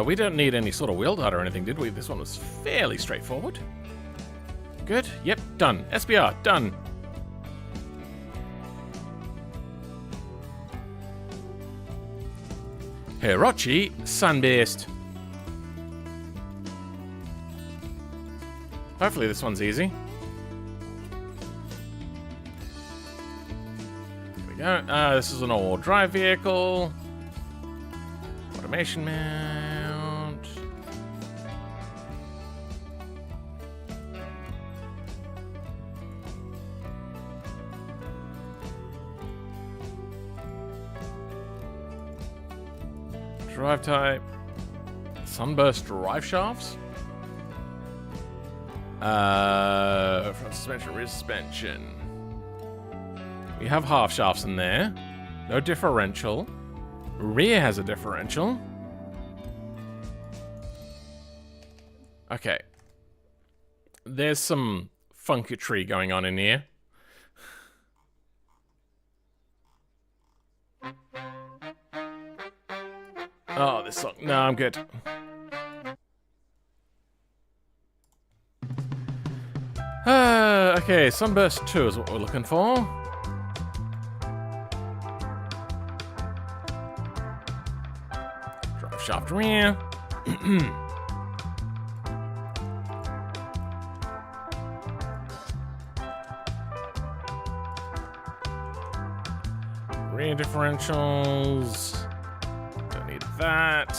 We don't need any sort of wheel data or anything, did we? This one was fairly straightforward. Good. Yep, done. SBR, done. Hirochi, sun-based. Hopefully this one's easy. Here we go. This is an all-wheel drive vehicle. Automation mount. Drive type. Sunburst drive shafts. Front suspension, rear suspension. We have half shafts in there. No differential. Rear has a differential. Okay. There's some funketry going on in here. Oh, this song. No, I'm good. Okay, Sunburst 2 is what we're looking for. Drive shaft rear. Rear differentials. Don't need that.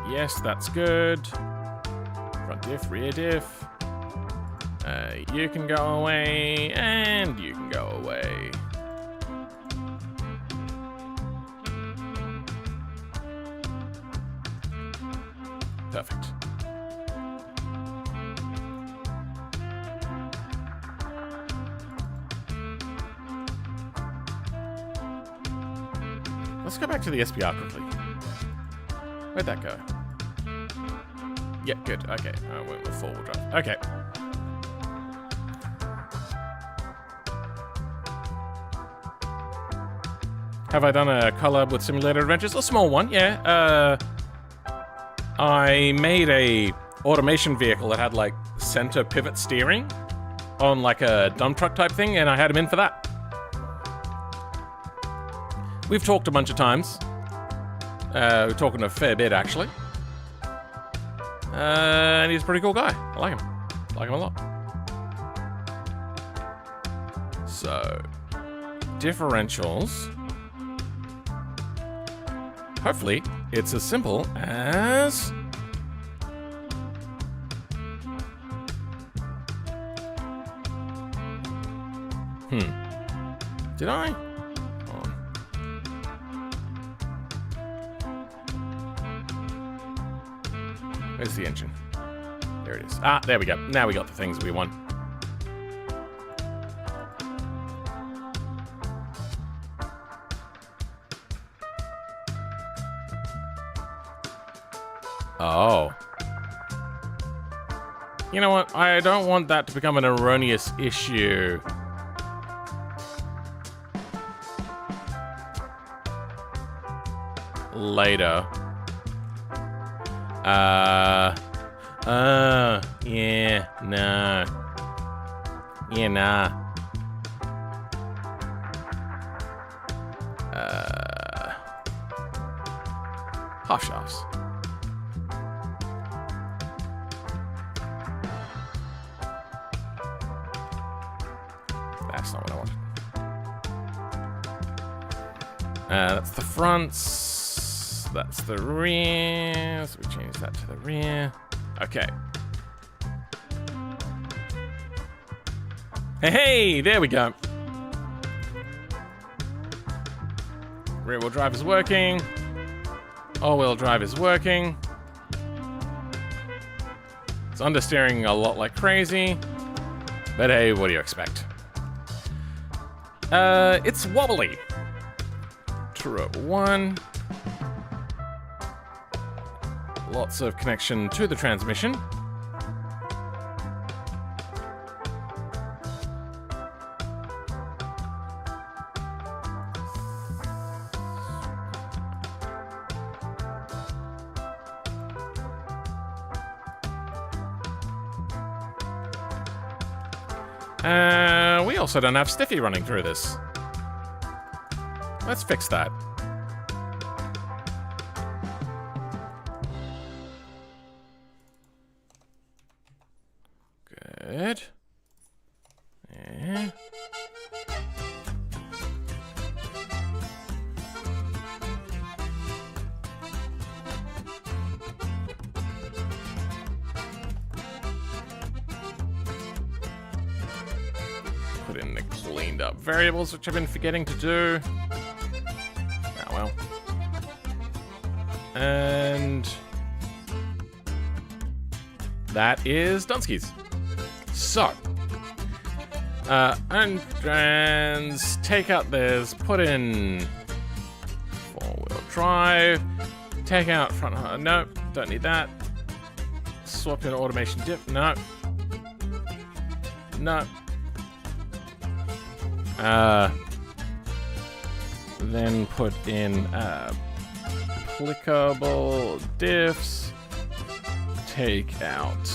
Yes, that's good. Front diff, rear diff. You can go away, and you can go away. Perfect. Let's go back to the SBR quickly. Where'd that go? Yeah, good. Okay, I went with four-wheel drive. Okay. Have I done a collab with Simulator Adventures? A small one, yeah. I made a automation vehicle that had like center pivot steering on like a dump truck type thing, and I had him in for that. We've talked a bunch of times. We're talking a fair bit actually. And he's a pretty cool guy. I like him. I like him a lot. So, differentials. Hopefully, it's as simple as... Did I? Hold on. Where's the engine? There it is. Ah, there we go. Now we got the things we want. Oh. You know what? I don't want that to become an erroneous issue. later. Yeah, nah. Yeah, nah. Half shafts. That's not what I wanted. That's the fronts. That's the rear. So we change that to the rear. Okay. Hey, there we go. Rear wheel drive is working. All wheel drive is working. It's understeering a lot like crazy. But hey, what do you expect? It's wobbly. True 1. Lots of connection to the transmission. We also don't have Stiffy running through this. Let's fix that. Good. Yeah. Put in the cleaned up variables, which I've been forgetting to do. Oh well. And that is Dunsky's. So, and take out this, put in 4-wheel drive, take out front, no, don't need that. Swap in automation dip, no. No. Then put in applicable diffs, take out,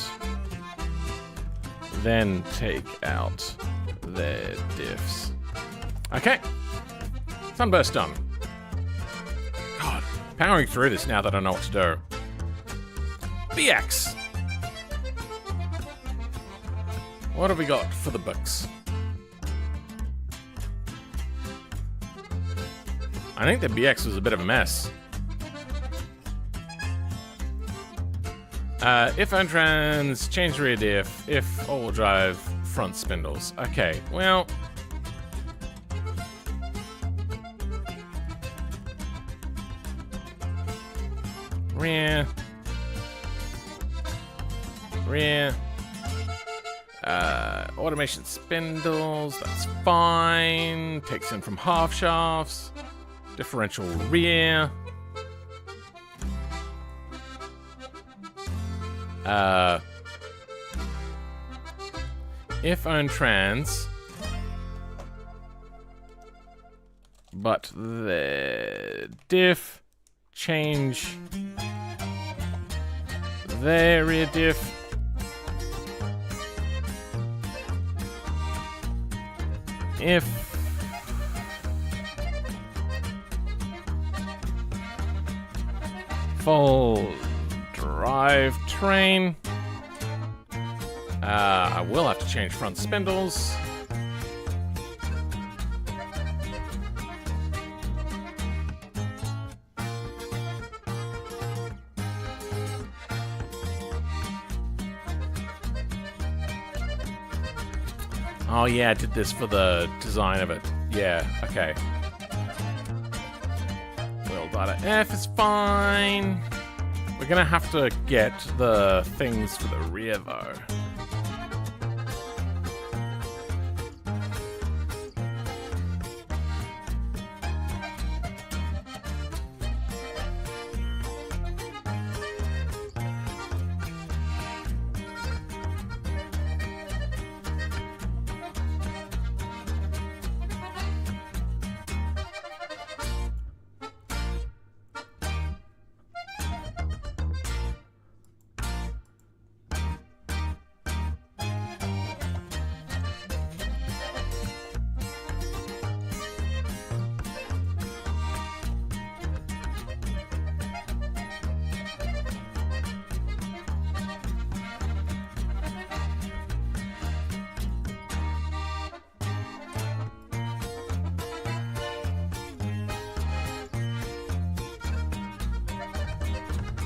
then take out their diffs. Okay, Sunburst done. God, powering through this now that I know what to do. BX. What have we got for the books? I think the BX was a bit of a mess. If untrans, change rear diff, if all-wheel drive, front spindles. Okay, well... Rear. Rear. Automation spindles, that's fine. Takes in from half shafts. Differential rear. If own trans, but the diff change their rear diff. If full drivetrain, I will have to change front spindles. Oh yeah, I did this for the design of it. Yeah, okay. Wheel data F is fine. We're gonna have to get the things for the rear though.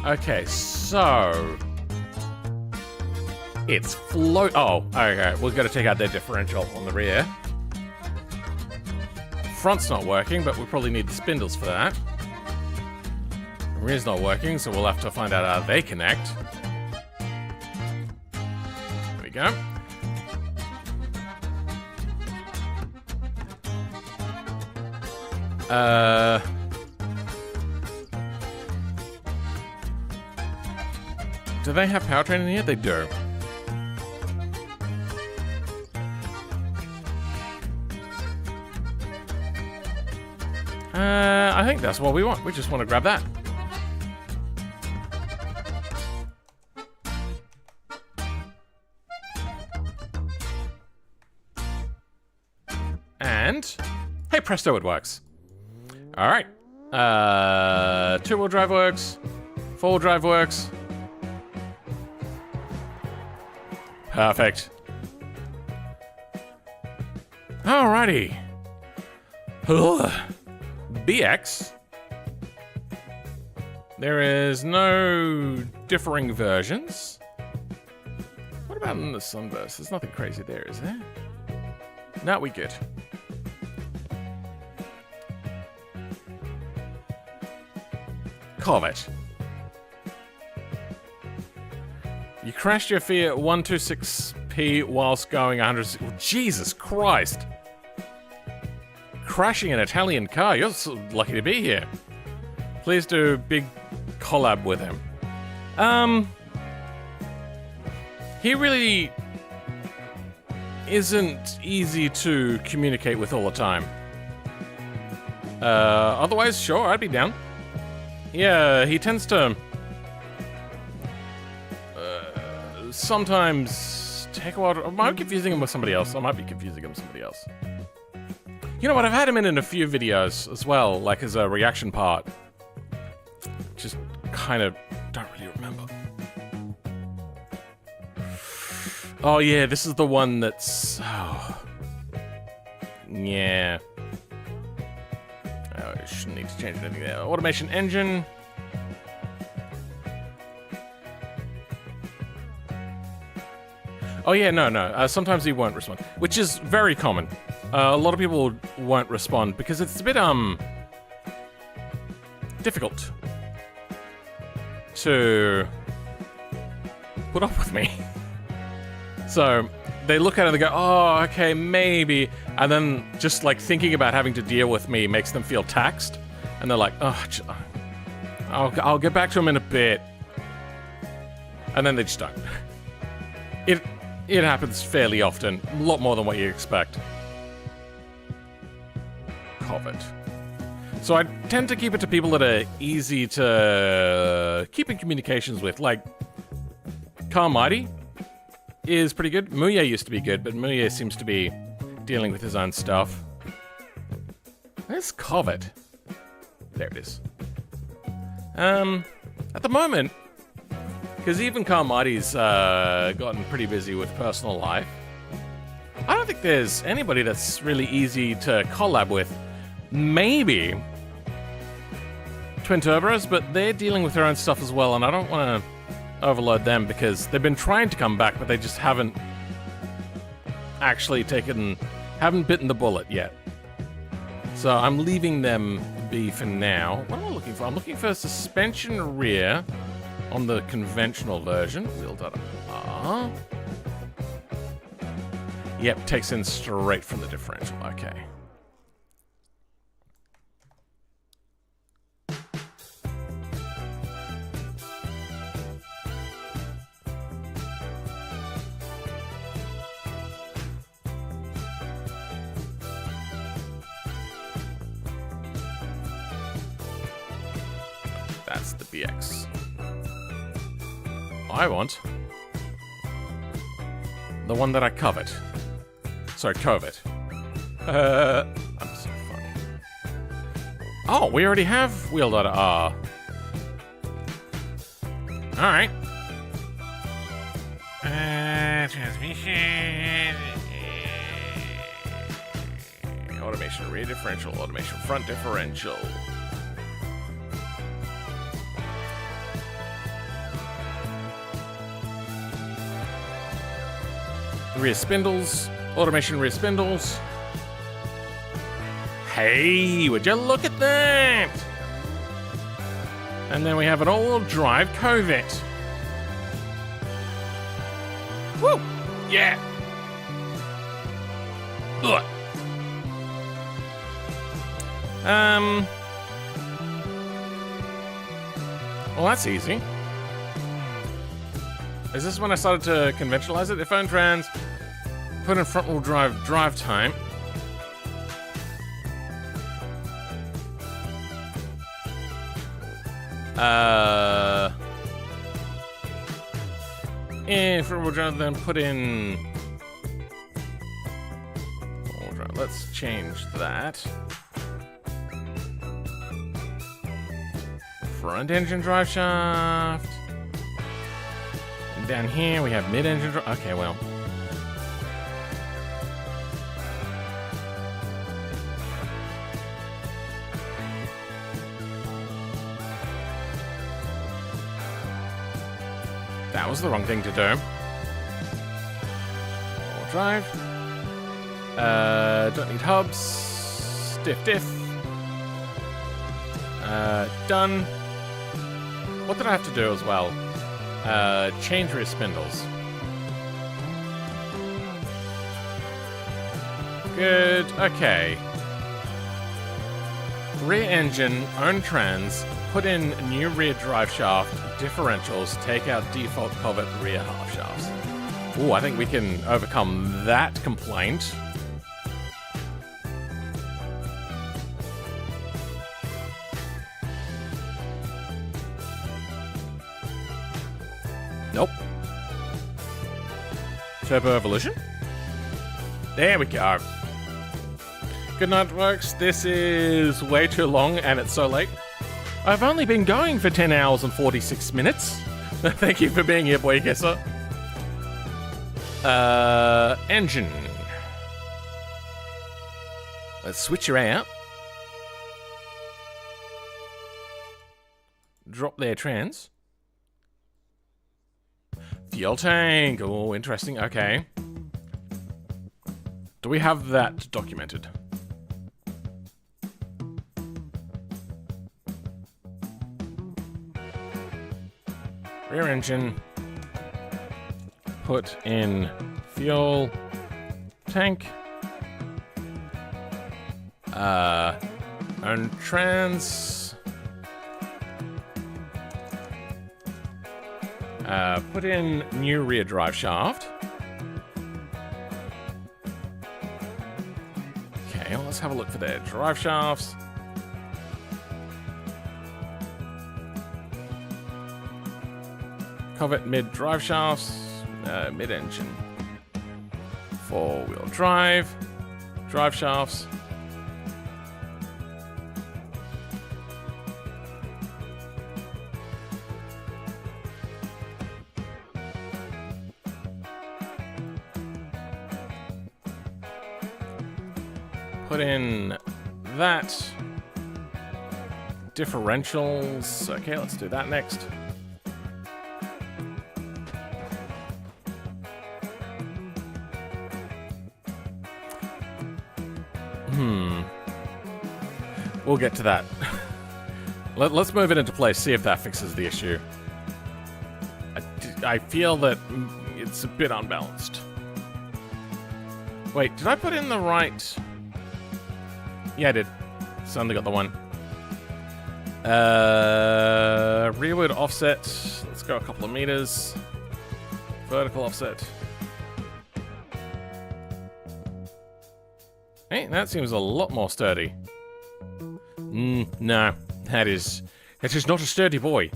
Okay, so it's float. Oh, okay. We've got to take out their differential on the rear. Front's not working, but we probably need the spindles for that. Rear's not working, so we'll have to find out how they connect. There we go. Do they have powertrain in here? They do. I think that's what we want. We just want to grab that. And hey presto, it works. All right. Two-wheel drive works. Four-wheel drive works. Perfect. Alrighty. Ugh. BX. There is no differing versions. What about in the Sunburst? There's nothing crazy there, is there? No, we good. Corvette. You crashed your Fiat 126P whilst going 100... Jesus Christ! Crashing an Italian car. You're so lucky to be here. Please do a big collab with him. He really isn't easy to communicate with all the time. Otherwise, sure, I'd be down. Yeah, he tends to sometimes take a while. Am I confusing him with somebody else? I might be confusing him with somebody else. You know what? I've had him in a few videos as well, like as a reaction part. Just kind of don't really remember. Oh yeah, this is the one that's... Oh. Yeah. Oh, I shouldn't need to change anything there. Automation engine. Oh yeah, no. Sometimes he won't respond, which is very common. A lot of people won't respond because it's a bit, difficult to put up with me. So they look at it and they go, oh, okay, maybe. And then just like thinking about having to deal with me makes them feel taxed. And they're like, oh, I'll get back to him in a bit. And then they just don't. It happens fairly often, a lot more than what you expect. Corvette. So I tend to keep it to people that are easy to keep in communications with, like Carmighty is pretty good. Muye used to be good, but Muye seems to be dealing with his own stuff. Where's Corvette? There it is. At the moment, because even Carmighty's gotten pretty busy with personal life, I don't think there's anybody that's really easy to collab with. Maybe Twin Turbos, but they're dealing with their own stuff as well, and I don't want to overload them because they've been trying to come back, but they just haven't actually haven't bitten the bullet yet. So I'm leaving them be for now. What am I looking for? I'm looking for suspension rear on the conventional version. Wheel data. Yep, takes in straight from the differential. Okay. That's the BX. I want the one that I covet. Sorry, covet. I'm so funny. Oh, we already have wheel data R. Alright. Transmission. Automation rear differential, automation front differential. Rear spindles. Automation rear spindles. Hey, would you look at that? And then we have an all-wheel drive Corvette. Woo! Yeah! Ugh. Well, that's easy. Is this when I started to conventionalize it? If own trans, put in front-wheel drive time. And front-wheel drive, then put in. Let's change that. Front engine drive shaft. And down here we have mid engine drive. Okay, well. That was the wrong thing to do. All drive. Don't need hubs. Diff. Done. What did I have to do as well? Change rear spindles. Good. Okay. Rear engine, own trans, put in new rear drive shaft, differentials, take out default Corvette rear half shafts. Ooh, I think we can overcome that complaint. Nope. Turbo Evolution? There we go. Good night, folks. This is way too long and it's so late. I've only been going for 10 hours and 46 minutes. Thank you for being here, boy guesser. Engine. Let's switch her out. Drop their trans. Fuel tank. Oh, interesting. Okay. Do we have that documented? Rear engine. Put in fuel tank. And trans. Put in new rear drive shaft. Okay, well, let's have a look for their drive shafts. Corvette mid drive shafts, mid engine. 4-wheel drive shafts. Put in that. Differentials. Okay, let's do that next. We'll get to that. Let's move it into place, see if that fixes the issue. I feel that it's a bit unbalanced. Wait, did I put in the right... Yeah, I did. So I only got the one. Rearward offset. Let's go a couple of meters. Vertical offset. Hey, that seems a lot more sturdy. No, that is not a sturdy boy.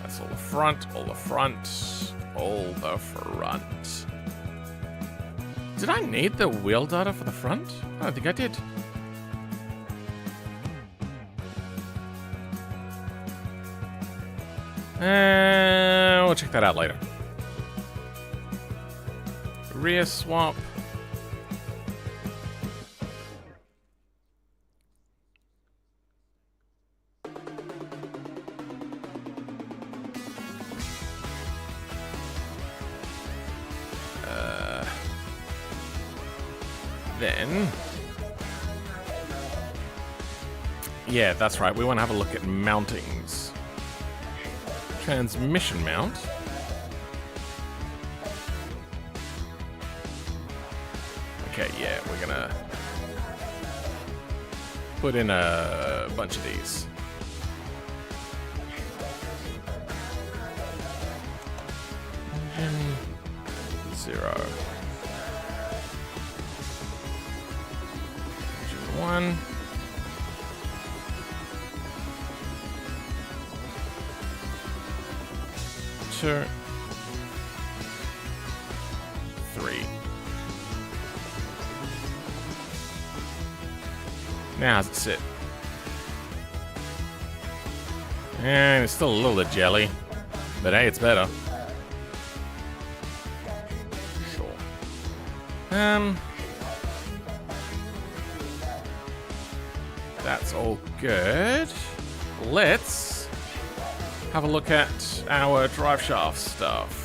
That's all the front, all the front, all the front. Did I need the wheel data for the front? I don't think I did. We'll check that out later. Rear swap. Then... yeah, that's right. We want to have a look at mountings. Transmission mount. Okay, yeah, we're gonna put in a bunch of these. Engine 0. Engine 1. Two. 3. Now how's it sit? And it's still a little bit jelly. But hey, it's better. Sure. That's all good. Let's have a look at our drive shaft stuff.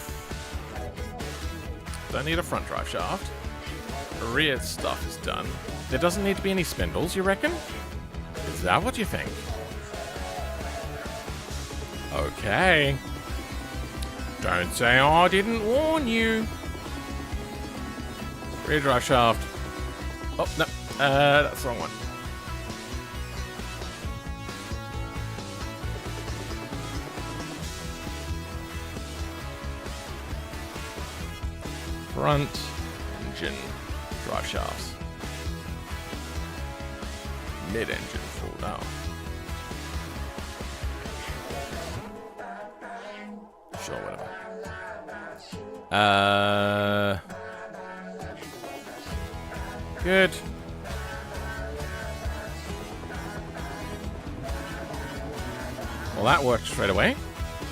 Don't need a front drive shaft. Rear stuff is done. There doesn't need to be any spindles, you reckon? Is that what you think? Okay. Don't say I didn't warn you. Rear drive shaft. Oh, no. That's the wrong one. Front engine drive shafts. Mid-engine full now. Sure, whatever. Good. Well, that worked straight away.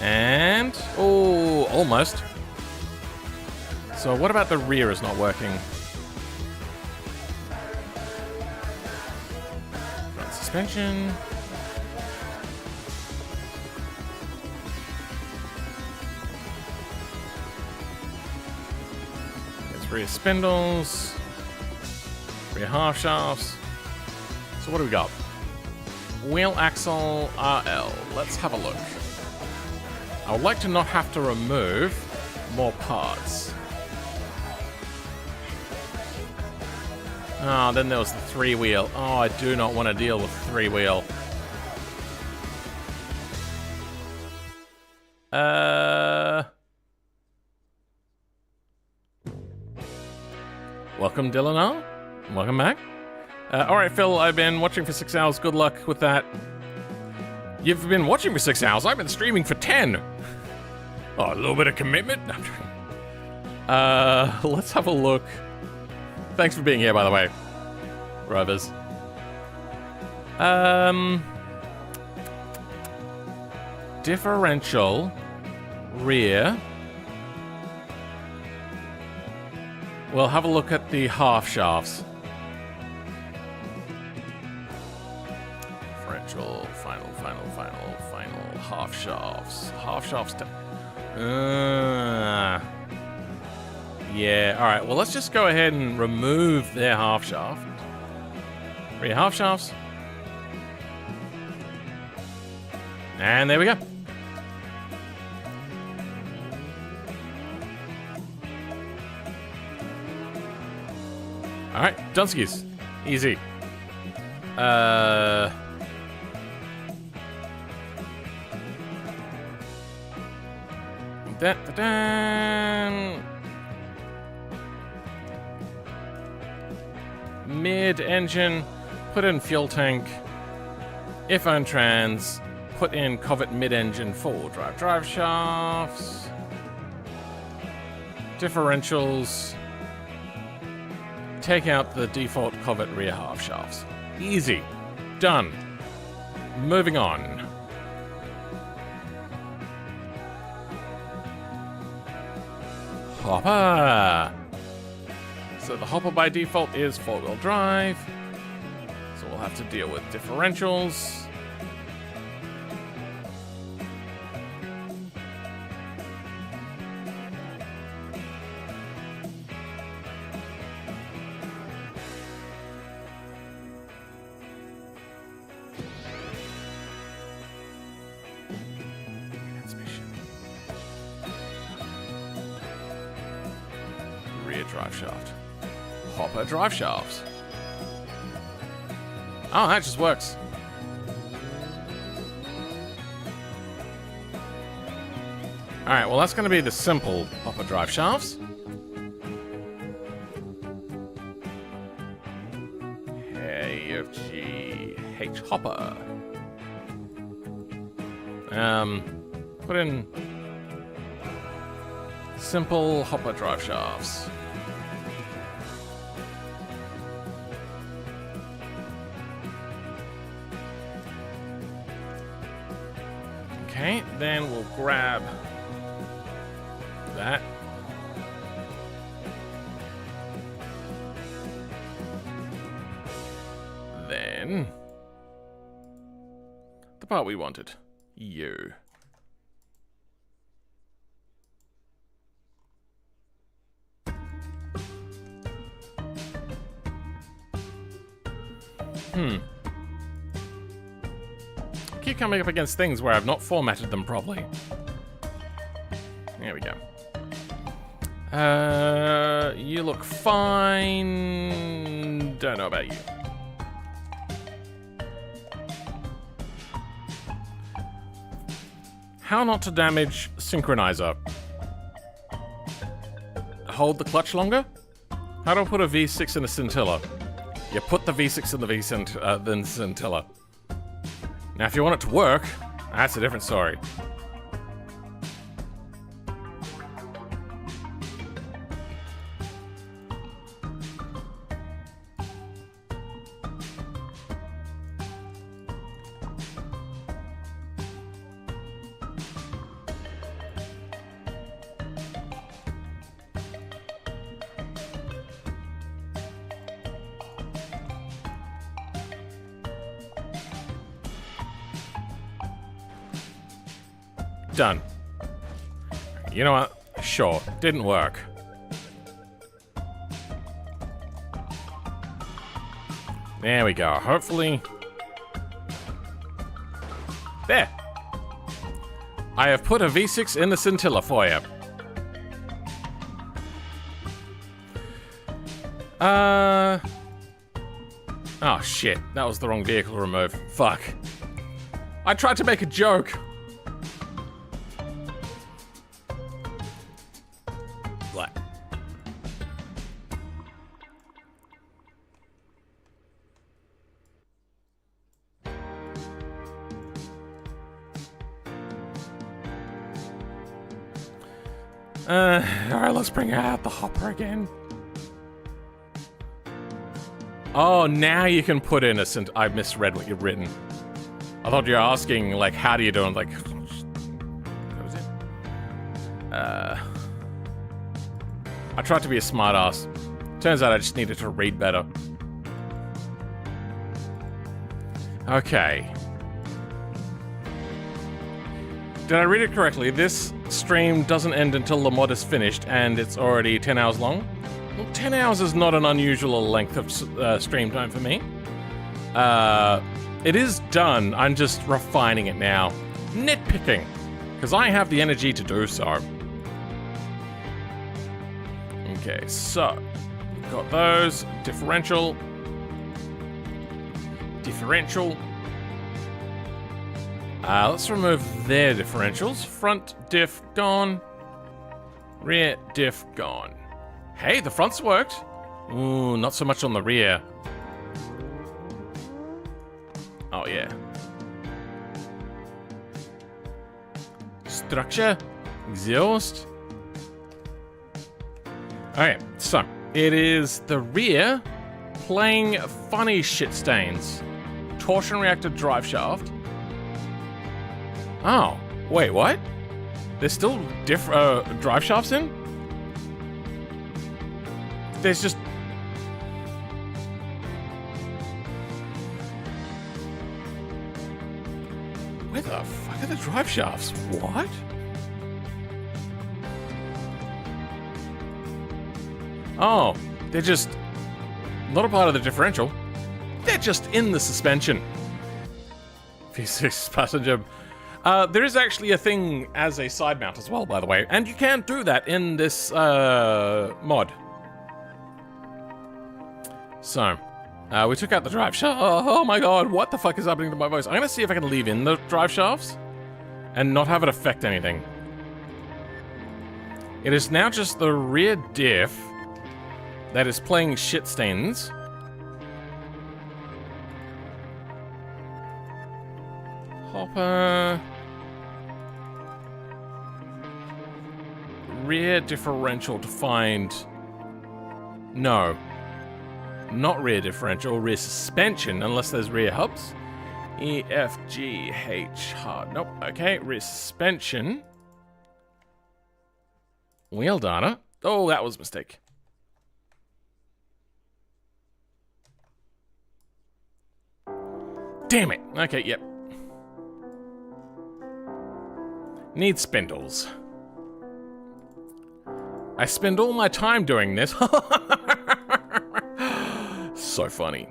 And... oh, almost. So what about the rear is not working? Front suspension. There's rear spindles. Rear half shafts. So what do we got? Wheel axle RL. Let's have a look. I would like to not have to remove more parts. Oh, then there was the 3-wheel. Oh, I do not want to deal with 3-wheel. Welcome, Dylan R. Welcome back. Alright, Phil, I've been watching for 6 hours. Good luck with that. You've been watching for 6 hours. I've been streaming for 10. Oh, a little bit of commitment? No, I'm joking. Let's have a look. Thanks for being here, by the way, Rovers. Differential rear. We'll have a look at the half shafts. Differential, final half shafts. Half shafts. Yeah, alright, well let's just go ahead and remove their half shaft. Rear half shafts. And there we go. Alright, Dunskies. Easy. Mid-engine, put in fuel tank. If on trans, put in Covet mid-engine full drive shafts. Differentials. Take out the default Covet rear half shafts. Easy. Done. Moving on. Hopper. So the hopper by default is 4-wheel drive. So we'll have to deal with differentials. Rear drive shaft. Hopper drive shafts. Oh, that just works. Alright, well that's going to be the simple hopper drive shafts. H hopper. Put in simple hopper drive shafts. Okay, then we'll grab that. Then the part we wanted. You. Keep coming up against things where I've not formatted them properly. There we go. You look fine. Don't know about you. How not to damage synchronizer? Hold the clutch longer? How do I put a V6 in a scintilla? You put the V6 in the scintilla. Now, if you want it to work, that's a different story. Done. You know what? Sure. Didn't work. There we go. Hopefully... There! I have put a V6 in the scintilla for you. Oh, shit. That was the wrong vehicle to remove. Fuck. I tried to make a joke. What? Alright, let's bring out the hopper again. Oh, now you can put in a I misread what you've written. I thought you were asking, like, how do you do it? Like, what was it? I tried to be a smartass. Turns out I just needed to read better. Okay. Did I read it correctly? This stream doesn't end until the mod is finished, and it's already 10 hours long? Well, 10 hours is not an unusual length of stream time for me. It is done, I'm just refining it now. Nitpicking, because I have the energy to do so. Okay, so, got those. Differential. Let's remove their differentials. Front diff gone. Rear diff gone. Hey, the front's worked. Ooh, not so much on the rear. Oh, yeah. Structure. Exhaust. Alright, so it is the rear playing funny shit stains. Torsion reactor drive shaft. Oh, wait, what? There's still drive shafts in? There's just Where the fuck are the drive shafts? What? Oh, they're just not a part of the differential. They're just in the suspension. V6 passenger. There is actually a thing as a side mount as well, by the way, and you can do that in this mod. So, we took out the drive shaft. Oh my god, what the fuck is happening to my voice? I'm gonna see if I can leave in the drive shafts and not have it affect anything. It is now just the rear diff that is playing shit stains. Hopper. Rear differential defined. No. Not rear differential, rear suspension, unless there's rear hubs. E, F, G, H, hard. Nope. Okay, rear suspension. Wheel data. Oh, that was a mistake. Damn it. Okay, yep. Need spindles. I spend all my time doing this. So funny.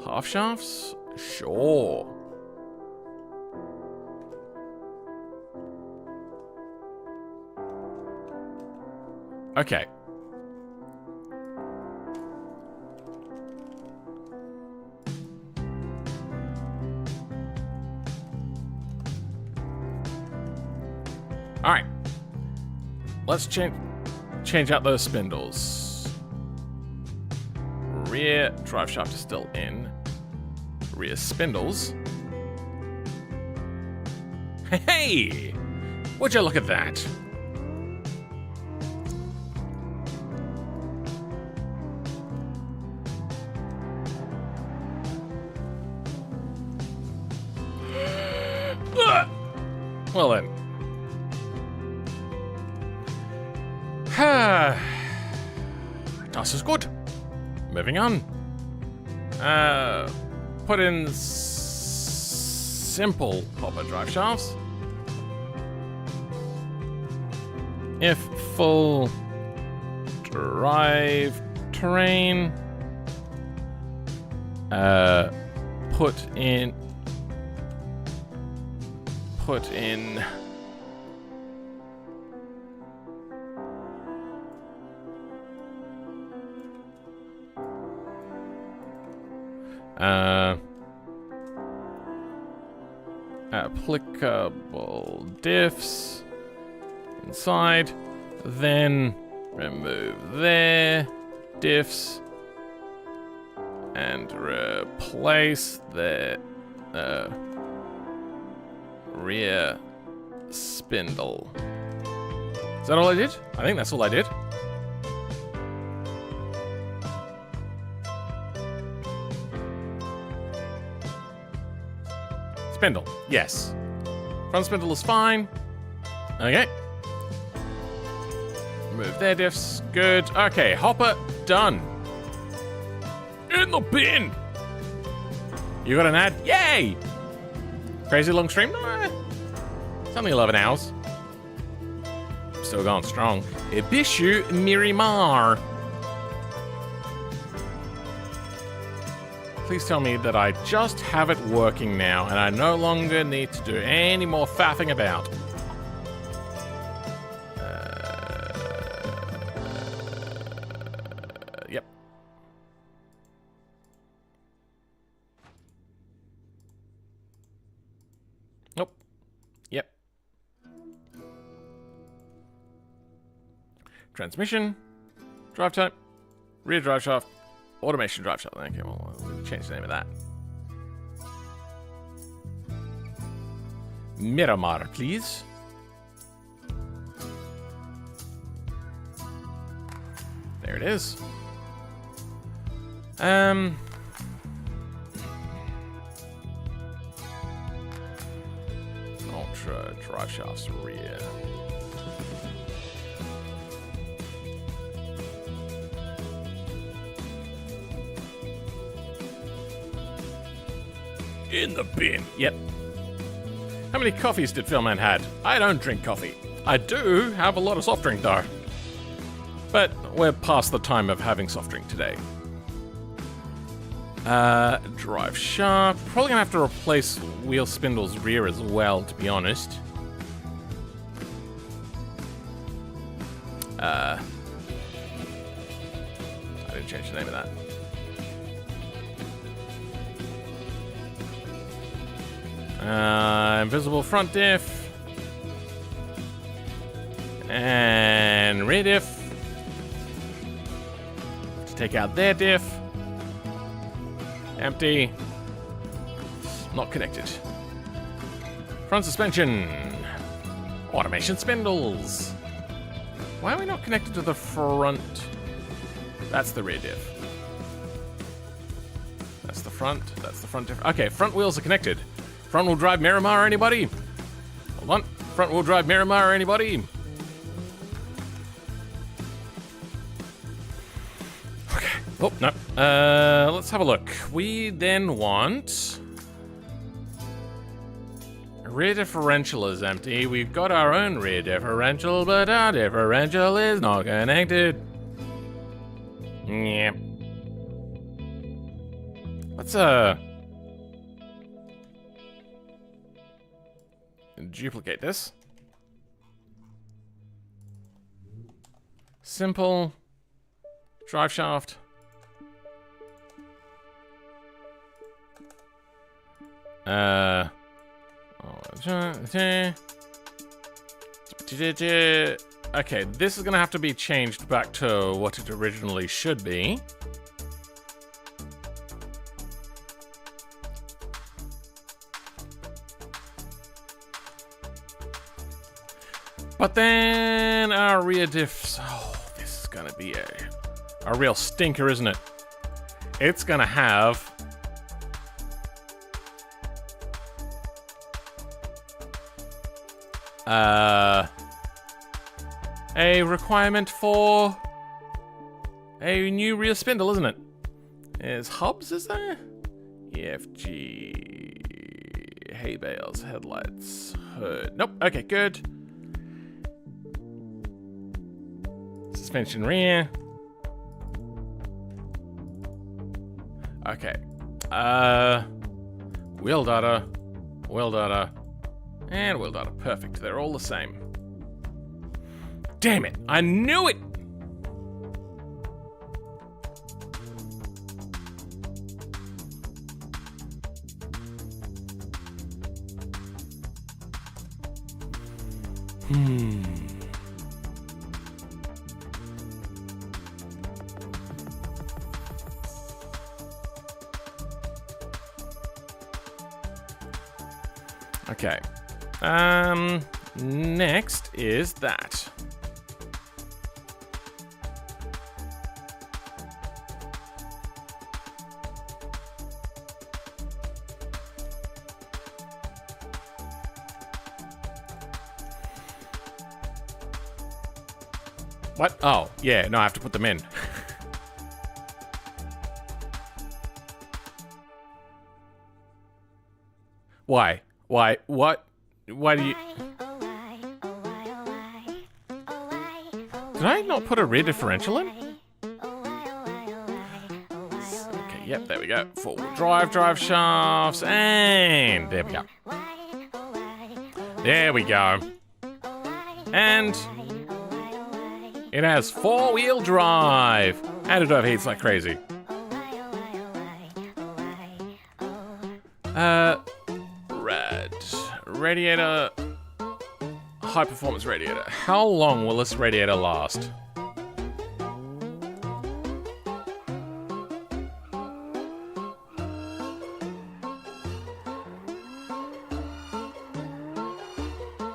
Half shafts? Sure. Okay. All right. Let's change out those spindles. Rear drive shaft is still in. Rear spindles. Hey! Would you look at that? Well then. Das is good. Moving on. Put in simple hopper drive shafts. If full drive terrain. Put in. Applicable diffs inside, then remove their diffs and replace the rear spindle. Is that all I did? I think that's all I did. Spindle, yes. Front spindle is fine. Okay. Move their diffs. Good. Okay, hopper done. In the bin. You got an ad? Yay! Crazy long stream? No, it's only 11 hours. Still going strong. Ibishu Mirimar. Please tell me that I just have it working now and I no longer need to do any more faffing about. Yep. Nope. Yep. Transmission. Drive type. Rear drive shaft. Automation drive shaft. Okay, well, we'll change the name of that. Miramar, please. There it is. Ultra drive shafts rear. In the bin. Yep. How many coffees did Philman had? I don't drink coffee. I do have a lot of soft drink though. But we're past the time of having soft drink today. Drive shaft. Probably gonna have to replace wheel spindle's rear as well, to be honest. I didn't change the name of that. Invisible front diff. And rear diff. To take out their diff. Empty. Not connected. Front suspension. Automation spindles. Why are we not connected to the front? That's the rear diff. That's the front. That's the front diff. Okay, front wheels are connected. Front wheel drive Miramar, anybody? Hold on. Front wheel drive Miramar, anybody? Okay. Oh, no. Let's have a look. We then want... Rear differential is empty. We've got our own rear differential, but our differential is not connected. Yeah. Let's, duplicate this. Simple. Drive shaft. Okay, this is gonna have to be changed back to what it originally should be. But then our rear diffs. Oh, this is gonna be a real stinker, isn't it? It's gonna have a requirement for a new rear spindle, isn't it? There's hubs, is there? EFG, hay bales, headlights, hood. Nope. Okay, good. Suspension rear. Okay. Wheel data, and wheel data. Perfect. They're all the same. Damn it! I knew it! Okay. Next is that. What? Oh, yeah, no, I have to put them in. Why? Why? What? Why do you... Did I not put a rear differential in? Okay, yep, there we go. Four-wheel drive shafts, and there we go. There we go. And it has four-wheel drive, and it overheats like crazy. Radiator, high performance radiator. How long will this radiator last?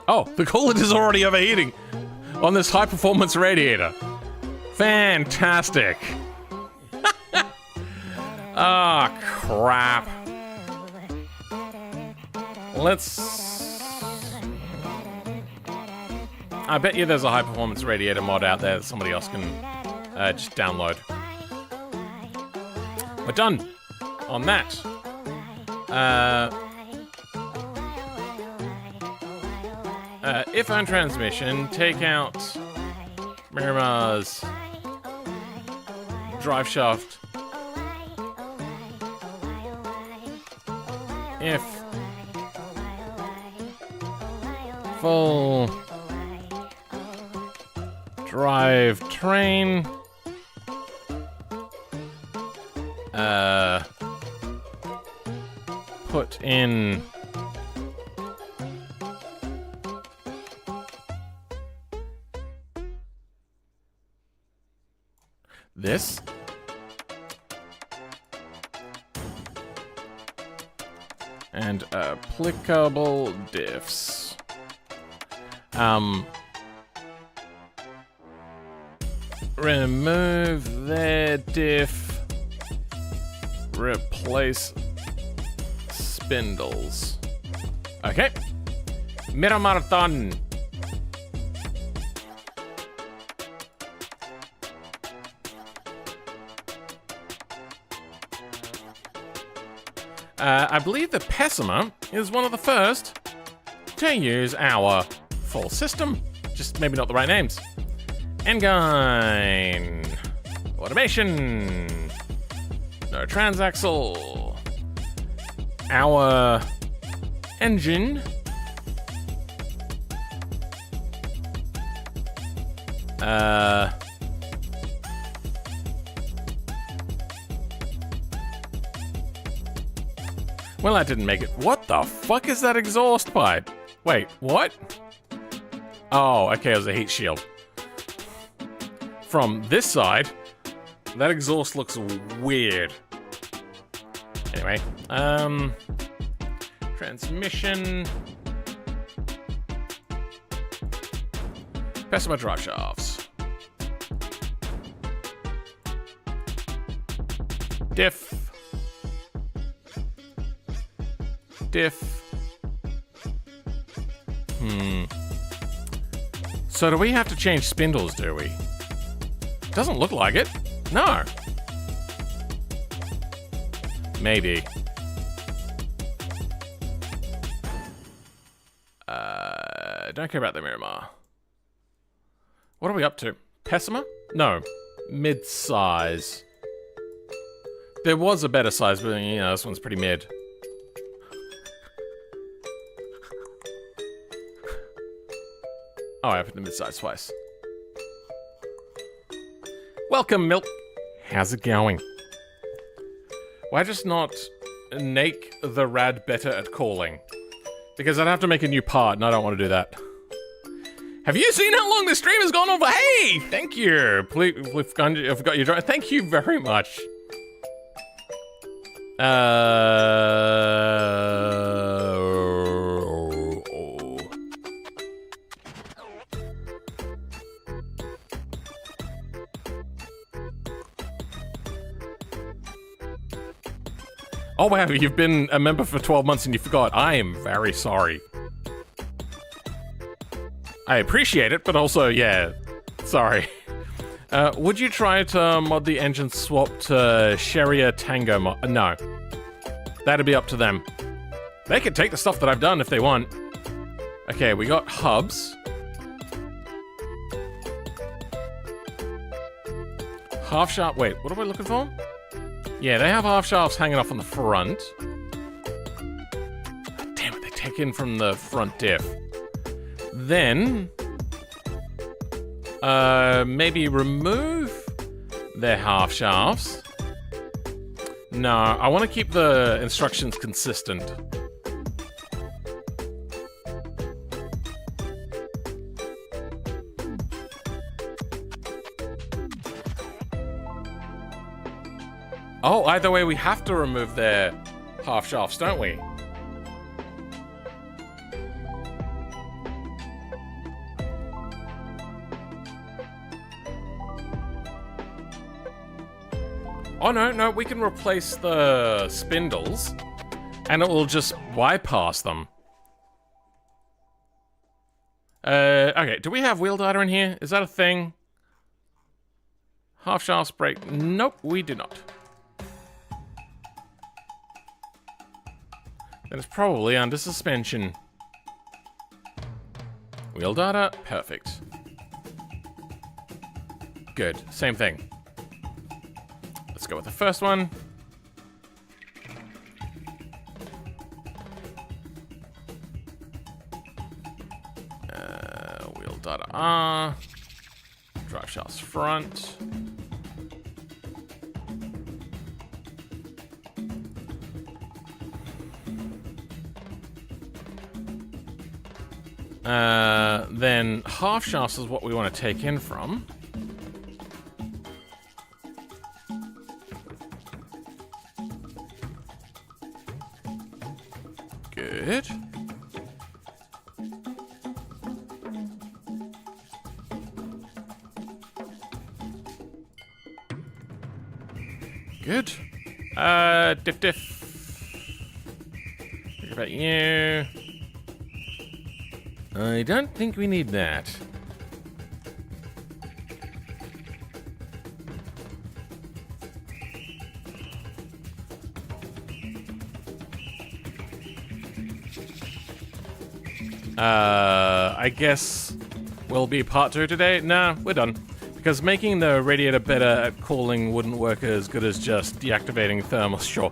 Oh, the coolant is already overheating on this high performance radiator. Fantastic. Ah, crap. I bet you there's a high-performance radiator mod out there that somebody else can just download. We're done on that. If on transmission, take out Miramar's drive shaft. If full drive train, put in this. And applicable diffs. Remove their diff. Replace spindles. Okay. Miramarathon. I believe the Pessima is one of the first to use our full system. Just maybe not the right names. Engine. Automation. No transaxle. Our engine. Well, that didn't make it. What the fuck is that exhaust pipe? Wait, what? Oh, okay, it was a heat shield. From this side, that exhaust looks weird. Anyway, transmission. Pessima drive shafts. Diff. So do we have to change spindles, do we? Doesn't look like it. No. Maybe. Don't care about the Miramar. What are we up to? Pessima? No. Mid-size. There was a better size, but you know, this one's pretty mid. Oh, I opened the mid-size twice. Welcome, Milk. How's it going? Why just not make the rad better at calling? Because I'd have to make a new part, and I don't want to do that. Have you seen how long the stream has gone on for? Hey, thank you. Please, I forgot your drive. Thank you very much. Oh wow, you've been a member for 12 months and you forgot. I am very sorry. I appreciate it, but also, yeah, sorry. Would you try to mod the engine swap to Sharia Tango mod? No. That'd be up to them. They could take the stuff that I've done if they want. Okay, we got hubs. Half shaft, wait, what are we looking for? Yeah, they have half shafts hanging off on the front. Damn it, they take in from the front diff. Then, maybe remove their half shafts. No, I want to keep the instructions consistent. Oh, either way, we have to remove their half shafts, don't we? Oh, no, we can replace the spindles, and it will just bypass them. Okay, do we have wheel data in here? Is that a thing? Half shafts break. Nope, we do not. Then it's probably under suspension. Wheel data, perfect. Good, same thing. Let's go with the first one. Wheel data R. Drive shafts front. Then half shafts is what we want to take in from. Good. Good. Diff. What about you? I don't think we need that. I guess we'll be part 2 today? Nah, we're done. Because making the radiator better at cooling wouldn't work as good as just deactivating thermals, sure.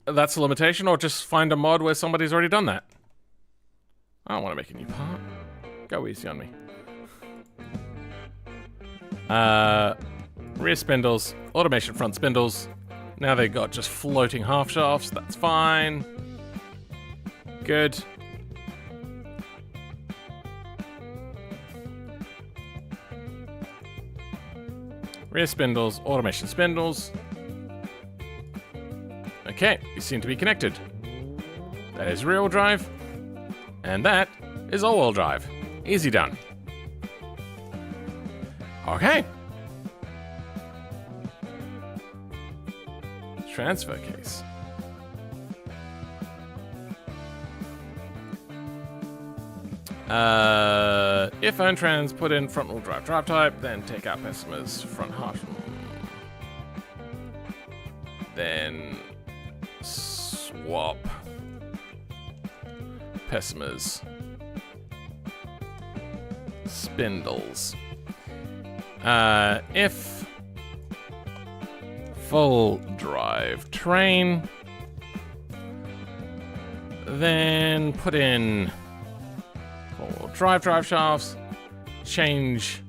That's a limitation, or just find a mod where somebody's already done that. I don't want to make a new part. Go easy on me. Rear spindles, automation front spindles. Now they've got just floating half shafts, that's fine. Good. Rear spindles, automation spindles. Okay, you seem to be connected. That is rear-wheel drive. And that is all-wheel drive. Easy done. Okay. Transfer case. If own trans, put in front-wheel drive drive type, then take out Pessima's front half. Then swap Pessima's spindles. If full drive train, then put in full drive shafts, change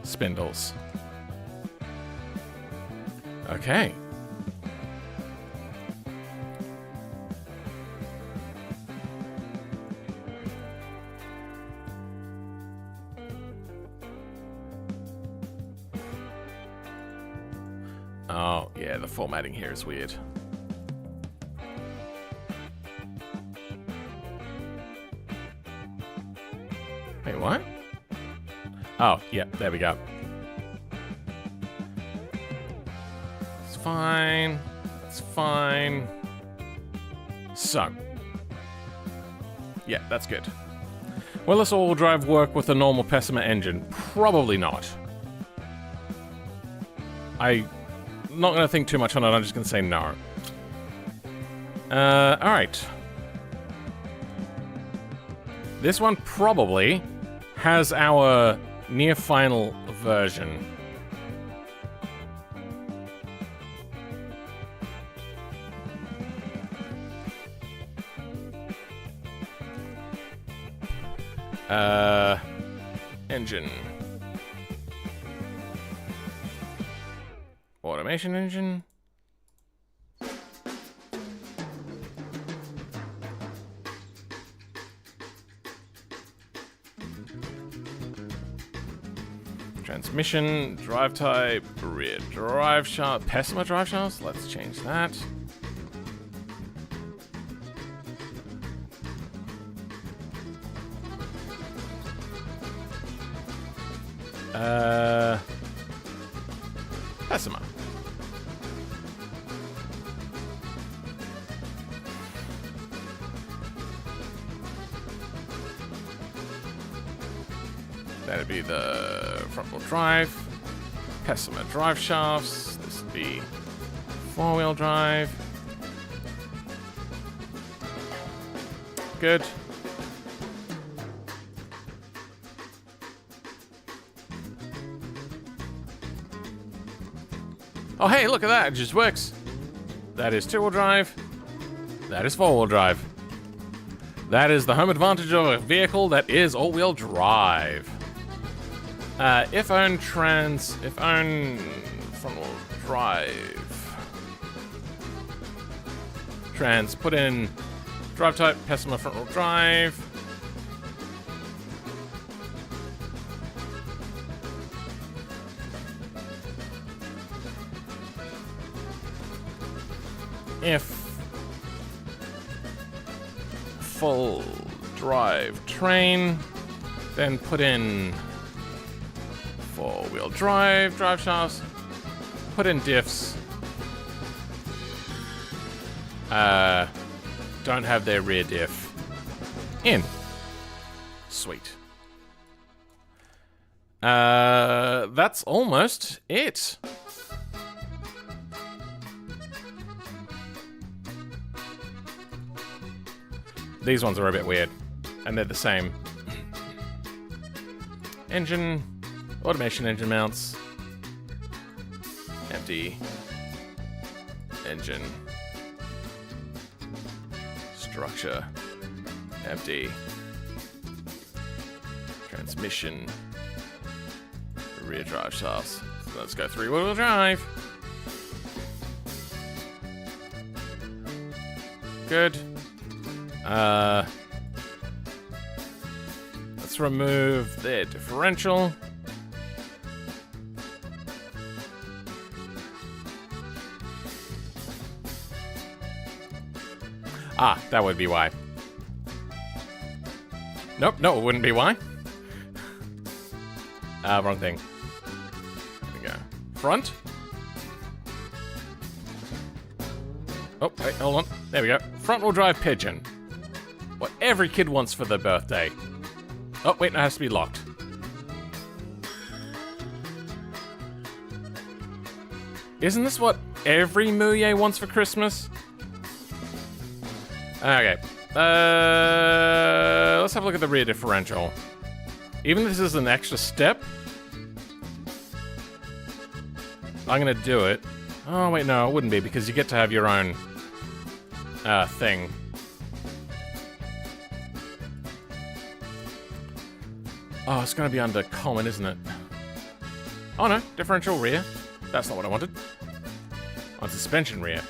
spindles. Okay. Oh, yeah, the formatting here is weird. Wait, what? Oh, yeah, there we go. It's fine. It's fine. So. Yeah, that's good. Will this all-wheel drive work with a normal Pessima engine? Probably not. I'm not going to think too much on it, I'm just going to say no. Alright. This one probably has our near-final version. Engine. Automation engine. Transmission, drive type, rear drive shaft, Pessima drive shafts. Let's change that. Pessima. That'd be the front-wheel drive. Pessima drive shafts. This would be 4-wheel drive. Good. Oh, hey, look at that. It just works. That is 2-wheel drive. That is 4-wheel drive. That is the home advantage of a vehicle that is all-wheel drive. If own front-wheel drive. Trans, put in drive type, Pessima front-wheel drive. If full drive train, then put in 4-wheel drive shafts, put in diffs. Don't have their rear diff in. Sweet. That's almost it. These ones are a bit weird, and they're the same. Engine, automation engine mounts, empty, engine, structure, empty, transmission, rear drive shafts. So let's go 3-wheel drive. Good. Let's remove the differential. Ah, that would be why. Nope, no, it wouldn't be why. Wrong thing. There we go. Front. Oh, wait, hold on. There we go. Front-wheel drive pigeon. What every kid wants for their birthday. Oh, wait, no, it has to be locked. Isn't this what every Mouye wants for Christmas? Okay. Let's have a look at the rear differential. Even if this is an extra step, I'm gonna do it. Oh, wait, no, it wouldn't be, because you get to have your own thing. Oh, it's gonna be under common, isn't it? Oh no, differential rear. That's not what I wanted. On suspension rear.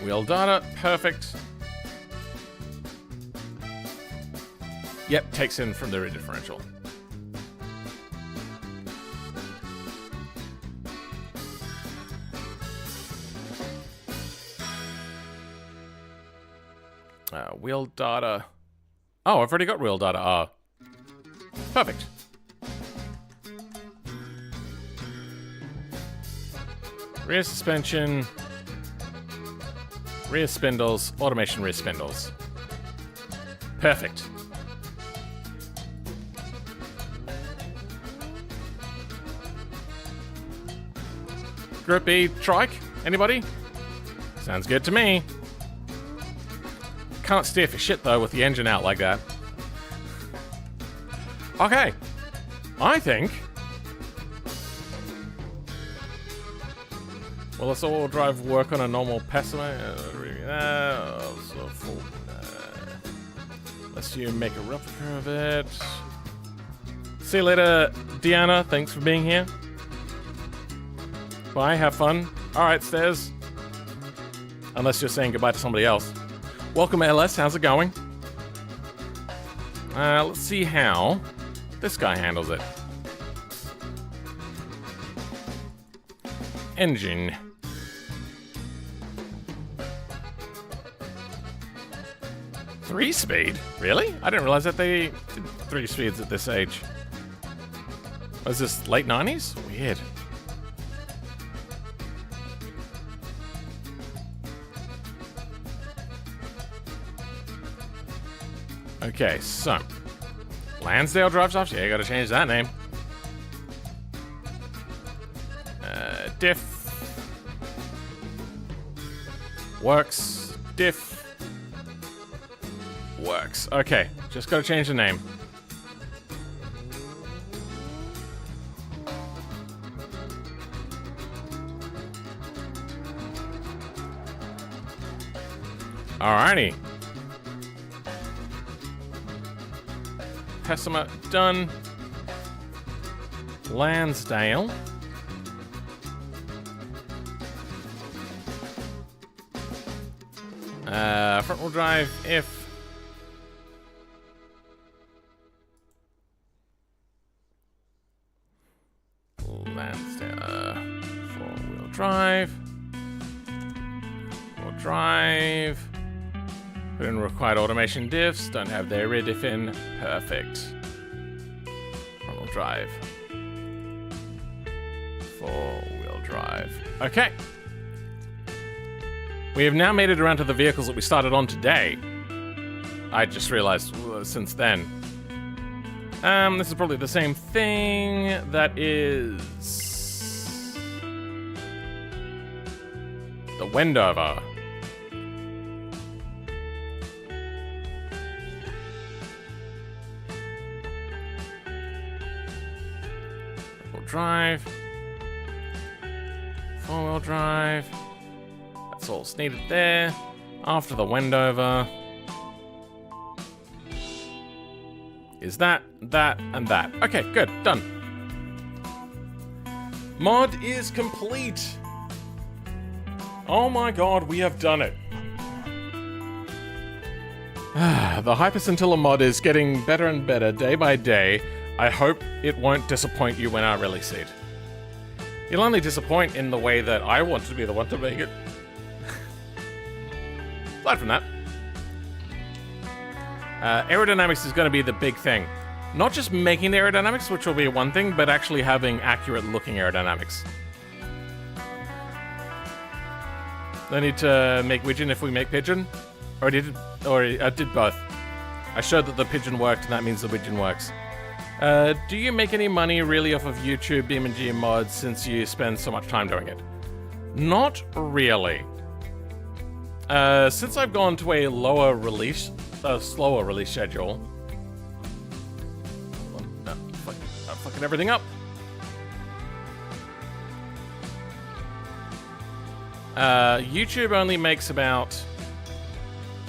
Wheel data, perfect. Yep, takes in from the rear differential. Wheel data. Oh, I've already got wheel data. Perfect. Rear suspension. Rear spindles. Automation rear spindles. Perfect. Group B trike. Anybody? Sounds good to me. Can't steer for shit though with the engine out like that. Okay. I think. Well, let's all drive work on a normal Pessima. Let's you make a replica of it. See you later, Deanna. Thanks for being here. Bye. Have fun. All right, stairs. Unless you're saying goodbye to somebody else. Welcome, LS. How's it going? Let's see how this guy handles it. Engine. Three speed? Really? I didn't realize that they did 3 speeds at this age. Was this late 90s? Weird. Okay, so Lansdale drive shafts. Yeah, you gotta change that name. Diff. Works. Diff. Works. Okay, just gotta change the name. Alrighty. Pessima done. Lansdale. Front wheel drive if. Lansdale. 4-wheel drive. 4-wheel drive. Put in required automation diffs. Don't have their rear diff in. Perfect. Front-wheel drive. 4-wheel drive. Okay. We have now made it around to the vehicles that we started on today. I just realized since then. This is probably the same thing. That is the Wendover. Drive. 4-wheel drive. That's all needed there. After the Wendover is that, and that. Okay, good. Done. Mod is complete. Oh my god, we have done it. The Hyperscintilla mod is getting better and better day by day. I hope it won't disappoint you when I release it. It'll only disappoint in the way that I want to be the one to make it. Aside from that, aerodynamics is going to be the big thing. Not just making the aerodynamics, which will be one thing, but actually having accurate looking aerodynamics. I need to make Widgeon if we make Pigeon. Or I did both. I showed that the Pigeon worked, and that means the Widgeon works. Do you make any money really off of YouTube BeamNG mods since you spend so much time doing it? Not really. Since I've gone to a slower release schedule. No, I'm fucking everything up. YouTube only makes about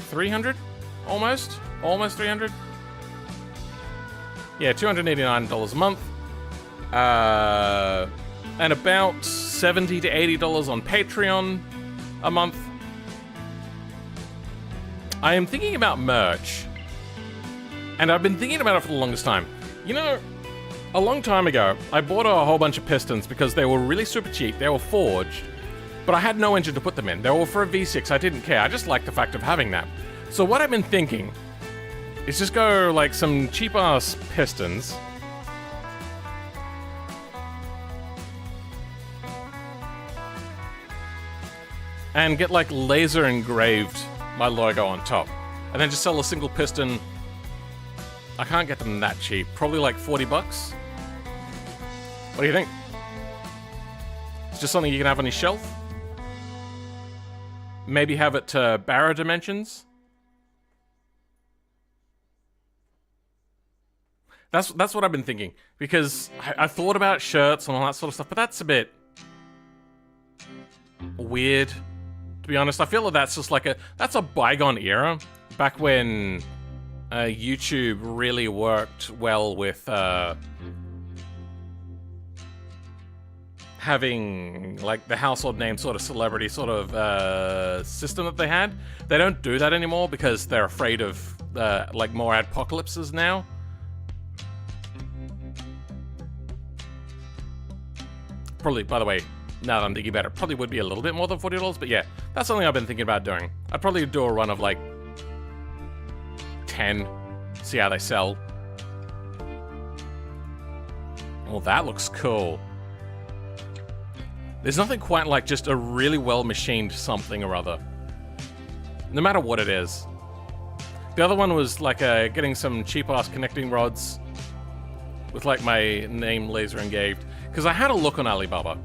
300, almost 300. Yeah, $289 a month. And about $70 to $80 on Patreon a month. I am thinking about merch. And I've been thinking about it for the longest time. You know, a long time ago, I bought a whole bunch of pistons because they were really super cheap. They were forged. But I had no engine to put them in. They were for a V6. I didn't care. I just liked the fact of having that. So what I've been thinking is just go like some cheap-ass pistons. And get like laser engraved my logo on top. And then just sell a single piston. I can't get them that cheap. Probably like 40 bucks. What do you think? It's just something you can have on your shelf. Maybe have it to barrow dimensions. That's what I've been thinking. Because I thought about shirts and all that sort of stuff, but that's a bit weird. To be honest, I feel like that's just like that's a bygone era. Back when YouTube really worked well with having like the household name sort of celebrity sort of system that they had. They don't do that anymore because they're afraid of like more adpocalypses now. Probably, by the way, now that I'm thinking about it, probably would be a little bit more than $40, but yeah, that's something I've been thinking about doing. I'd probably do a run of like 10, see how they sell. Oh, that looks cool. There's nothing quite like just a really well machined something or other. No matter what it is. The other one was like getting some cheap ass connecting rods with like my name laser engraved. Because I had a look on Alibaba.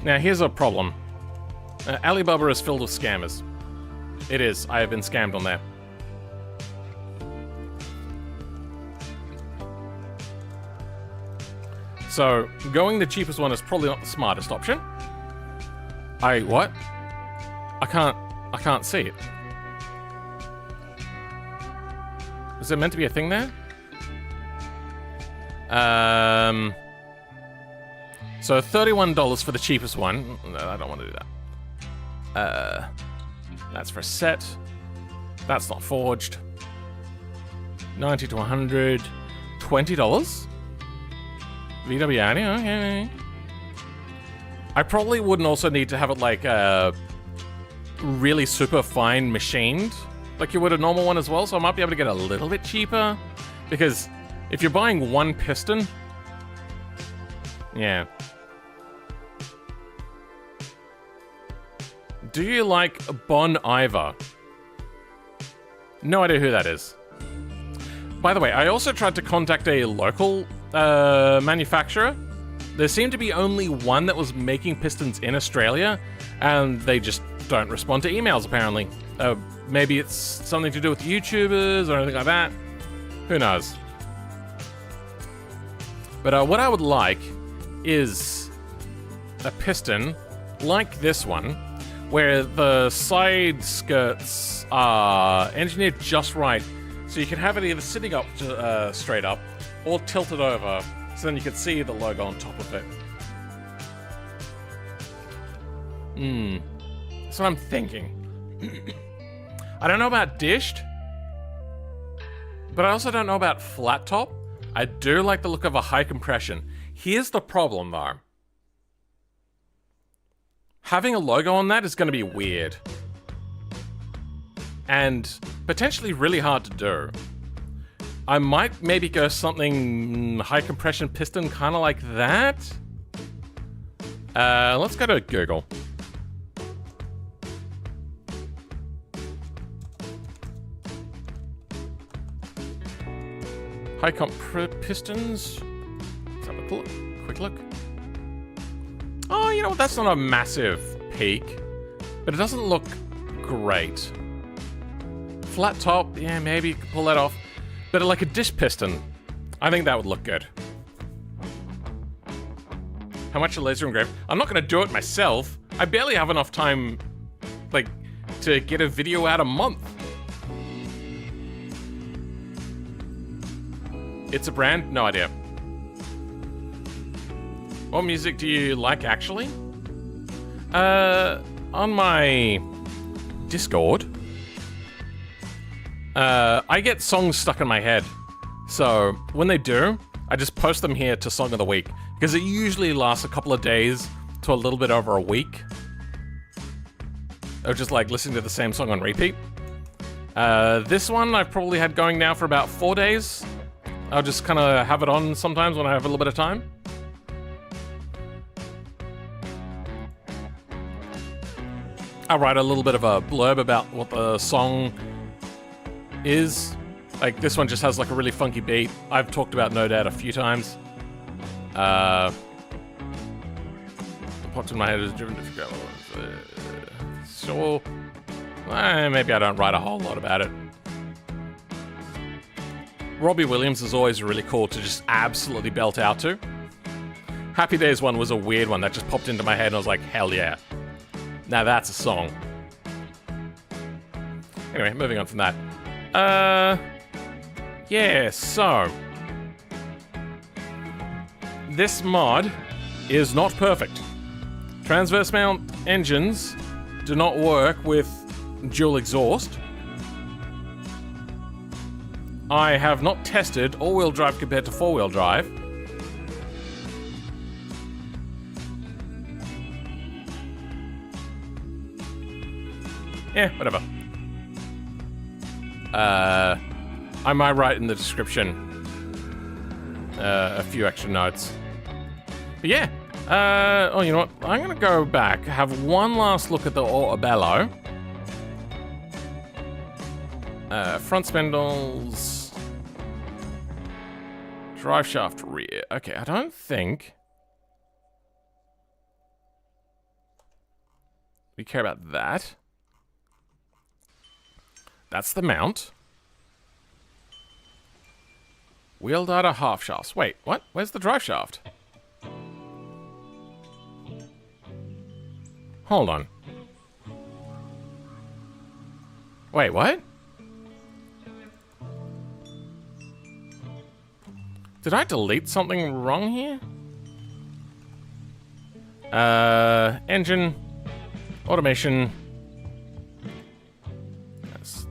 Now, here's a problem. Alibaba is filled with scammers. It is. I have been scammed on there. So, going the cheapest one is probably not the smartest option. What? I can't see it. Is there meant to be a thing there? So $31 for the cheapest one. No, I don't want to do that. That's for a set. That's not forged. 90 to 100. $20? VW audio, okay. I probably wouldn't also need to have it like really super fine machined like you would a normal one as well, so I might be able to get a little bit cheaper. Because if you're buying one piston, yeah. Do you like Bon Iver? No idea who that is. By the way, I also tried to contact a local manufacturer. There seemed to be only one that was making pistons in Australia, and they just don't respond to emails, apparently. Maybe it's something to do with YouTubers or anything like that. Who knows? But what I would like is a piston like this one, where the side skirts are engineered just right, so you can have it either sitting up straight up or tilted over, so then you can see the logo on top of it. That's what I'm thinking. I don't know about dished, but I also don't know about flat top. I do like the look of a high compression. Here's the problem though. Having a logo on that is going to be weird. And potentially really hard to do. I might maybe go something high compression piston kind of like that. Let's go to Google. High comp pistons. Let's have a quick look. Oh, you know what? That's not a massive peak, but it doesn't look great. Flat top, yeah, maybe you could pull that off. But like a dish piston, I think that would look good. How much a laser engraved? I'm not going to do it myself. I barely have enough time, like, to get a video out a month. It's a brand? No idea. What music do you like, actually? On my Discord, I get songs stuck in my head. So when they do, I just post them here to Song of the Week, because it usually lasts a couple of days to a little bit over a week. Or just like listening to the same song on repeat. This one I've probably had going now for about 4 days. I'll just kind of have it on sometimes when I have a little bit of time. I'll write a little bit of a blurb about what the song is. Like, this one just has like a really funky beat. I've talked about No Doubt a few times. What popped in my head is driven to figure out sure. Maybe I don't write a whole lot about it. Robbie Williams is always really cool to just absolutely belt out to. Happy Days one was a weird one that just popped into my head and I was like, hell yeah. Now that's a song. Anyway, moving on from that. Yeah, so this mod is not perfect. Transverse mount engines do not work with dual exhaust. I have not tested all-wheel drive compared to four-wheel drive. Yeah, whatever. I might write in the description a few extra notes. But yeah, oh, you know what? I'm gonna go back, have one last look at the Orbello. Front spindles, drive shaft rear. Okay, I don't think. We care about that. That's the mount. Wheel data half shafts. Wait, what? Where's the drive shaft? Hold on. Wait, what? Did I delete something wrong here? Engine. Automation. That's,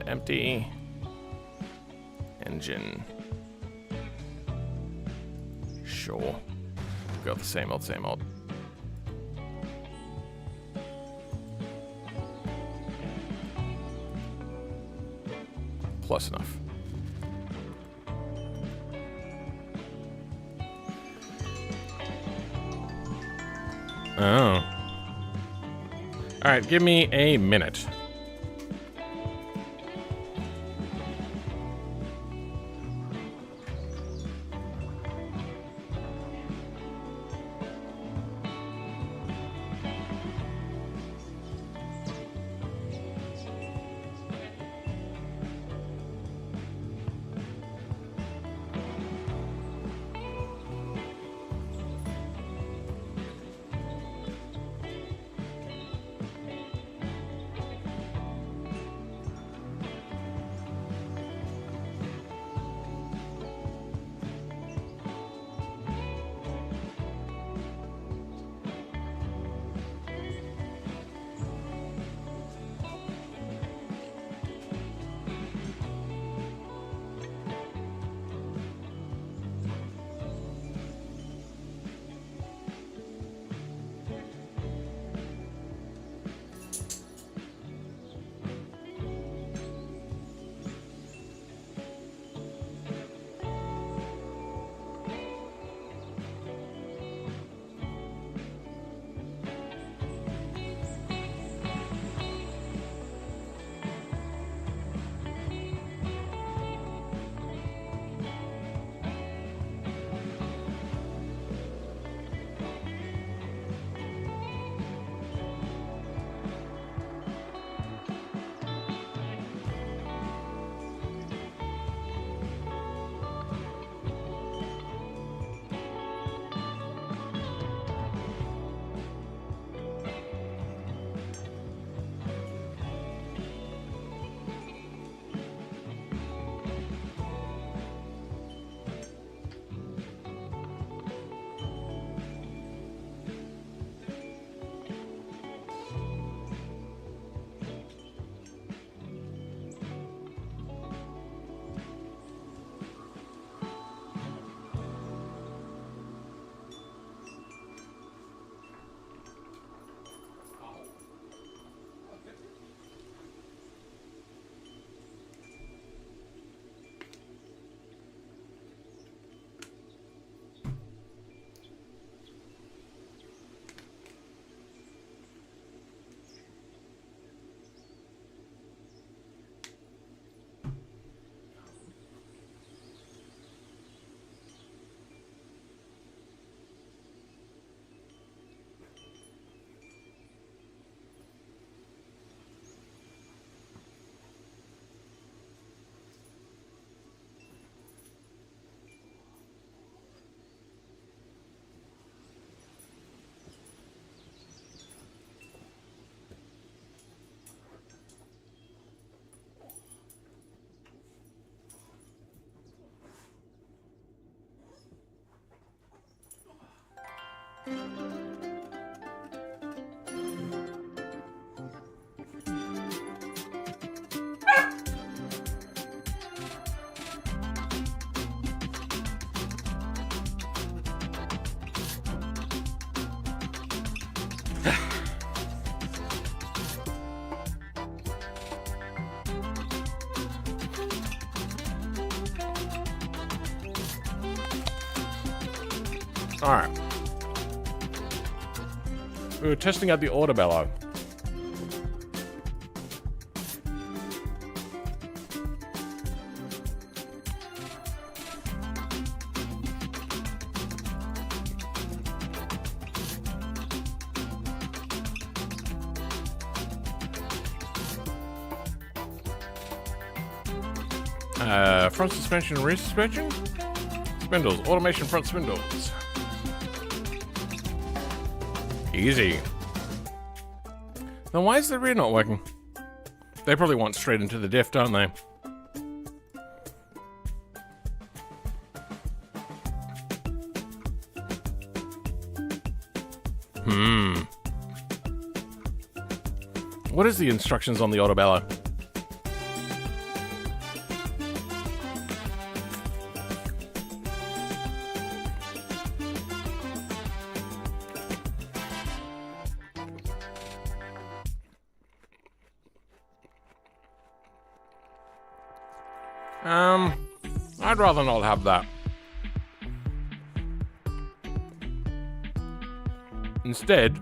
empty. Engine. Sure. Got the same old, same old. Close enough. Oh. Alright, give me a minute. Alright. We were testing out the auto bellow. Front suspension, rear suspension? Spindles, automation front spindles. Easy. Then why is the rear not working? They probably want straight into the diff, don't they? What is the instructions on the Autobello? I'd rather not have that. Instead,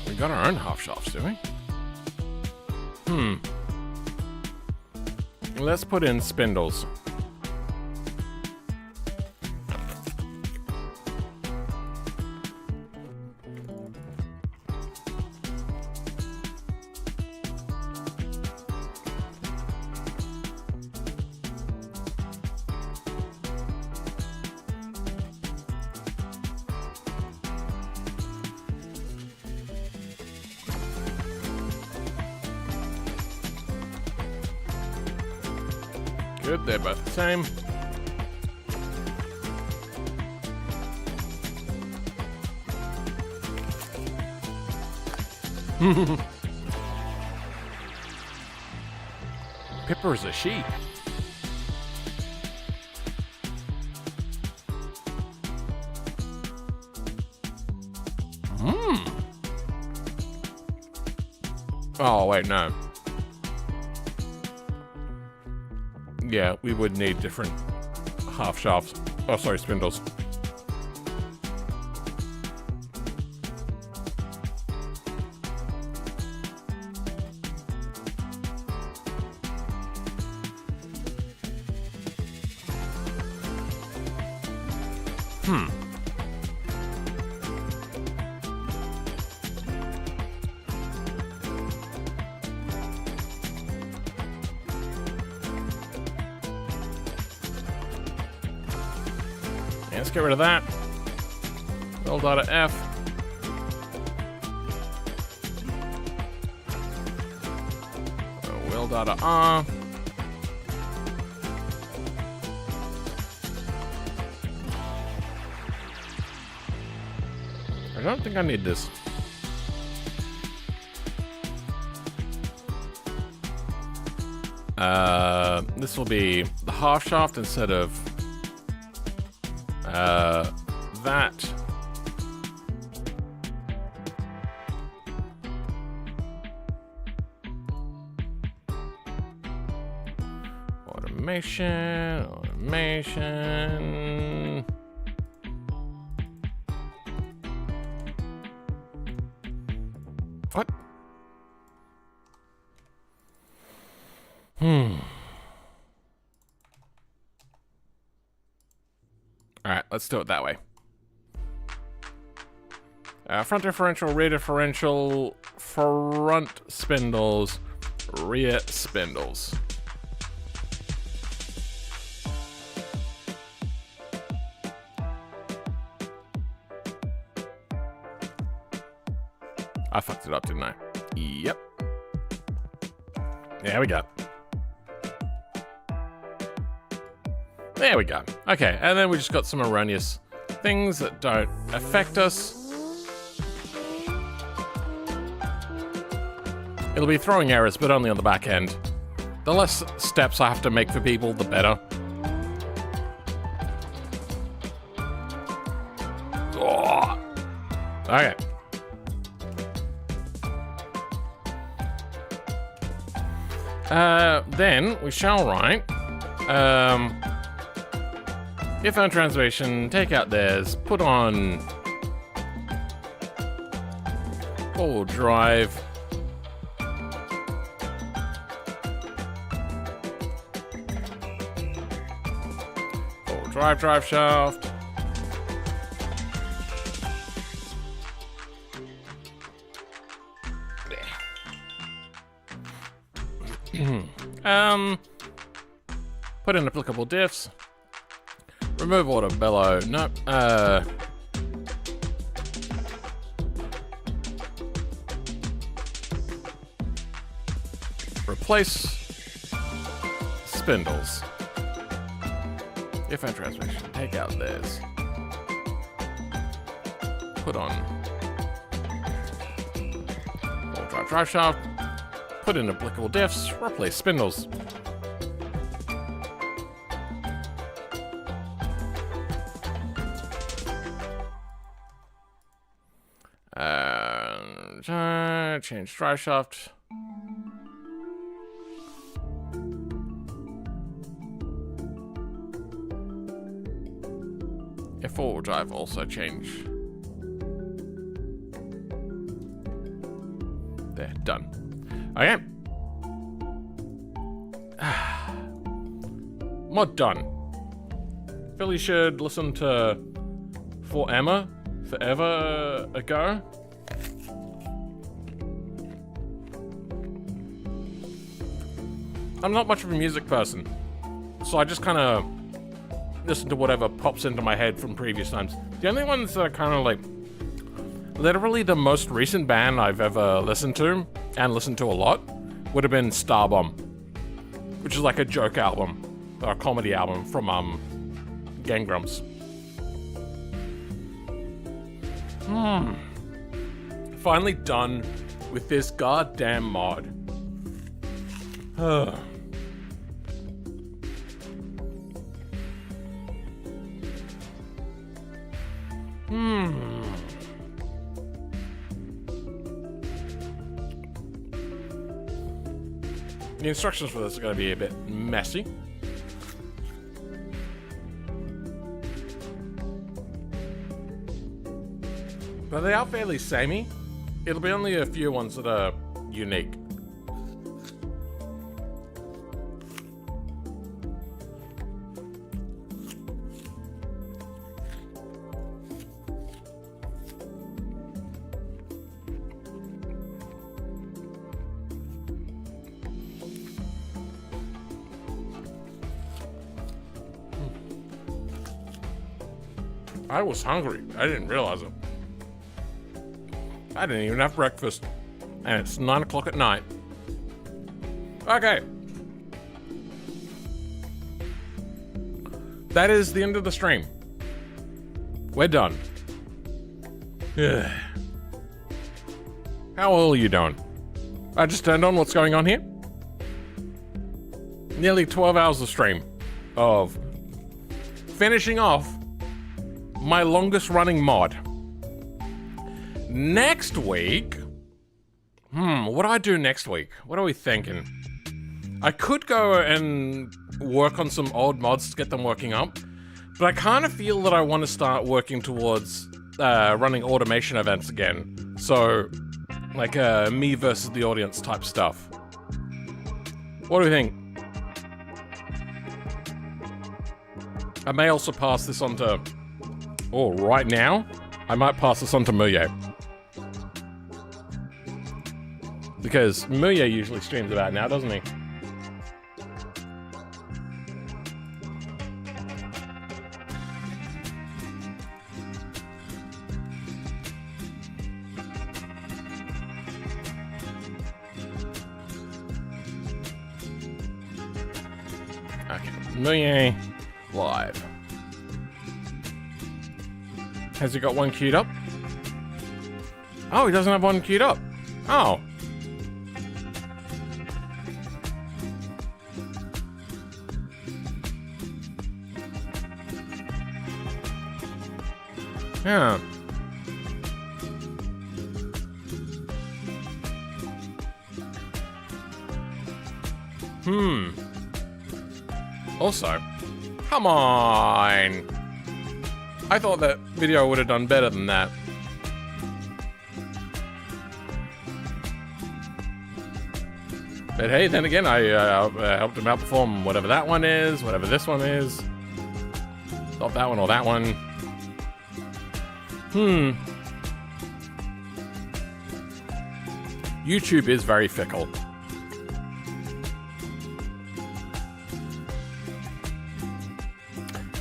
we got our own half shafts, do we? Let's put in spindles. Good, they're both the same. Pippa's a she. Oh, wait, no. Yeah, we would need different half shafts. Oh, sorry, spindles. Let's get rid of that. Well data F. Well data R. I don't think I need this. This will be the half shaft instead of that. Automation. What? Alright, let's do it that way. Front differential, rear differential, front spindles, rear spindles. I fucked it up, didn't I? Yep. There we go. There we go. Okay, and then we just got some erroneous things that don't affect us. It'll be throwing errors, but only on the back end. The less steps I have to make for people, the better. Oh. Okay. Then we shall write, if on translation, take out theirs, put on all drive. All drive shaft. Put in applicable diffs. Remove auto bellow. Nope. Replace spindles. If and transmission. Take out theirs. Put on all drive shaft. Put in applicable diffs. Replace spindles. Change drive shaft. Four-wheel drive also change. There, done. Okay. Mod done. Philly should listen to forever ago. I'm not much of a music person, so I just kind of listen to whatever pops into my head from previous times. The only ones that are kind of like literally the most recent band I've ever listened to, and listened to a lot, would have been Starbomb, which is like a joke album, or a comedy album from Gang Grumps. Finally done with this goddamn mod. The instructions for this are going to be a bit messy. But they are fairly samey. It'll be only a few ones that are unique. I was hungry. I didn't realize it. I didn't even have breakfast. And it's 9 o'clock at night. Okay. That is the end of the stream. We're done. How well are you doing? I just turned on what's going on here. Nearly 12 hours of stream of finishing off my longest running mod. Next week, what do I do next week? What are we thinking? I could go and work on some old mods to get them working up, but I kind of feel that I want to start working towards running automation events again. So, like me versus the audience type stuff. What do you think? I may also pass this on to... Oh, right now, I might pass this on to Muye. Because Muye usually streams about now, doesn't he? Okay, Muye live. Has he got one queued up? Oh, he doesn't have one queued up. Oh. Yeah. Also, come on. I thought that video would have done better than that. But hey, then again, I helped him outperform whatever that one is, whatever this one is. Not that one or that one. YouTube is very fickle.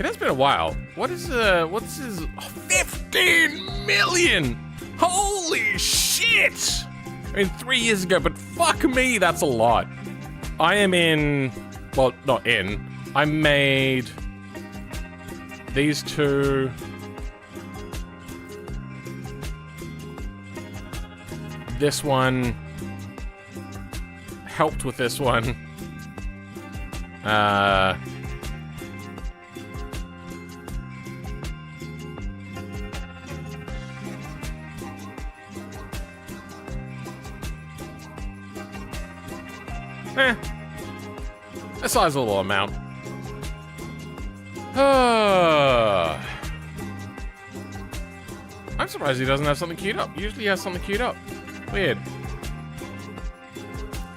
It has been a while. What's his 15 million? Holy shit! I mean, 3 years ago, but fuck me, that's a lot. I am in, well, not in. I made these two. This one helped with this one. A sizable amount. I'm surprised he doesn't have something queued up. Usually he has something queued up. Weird.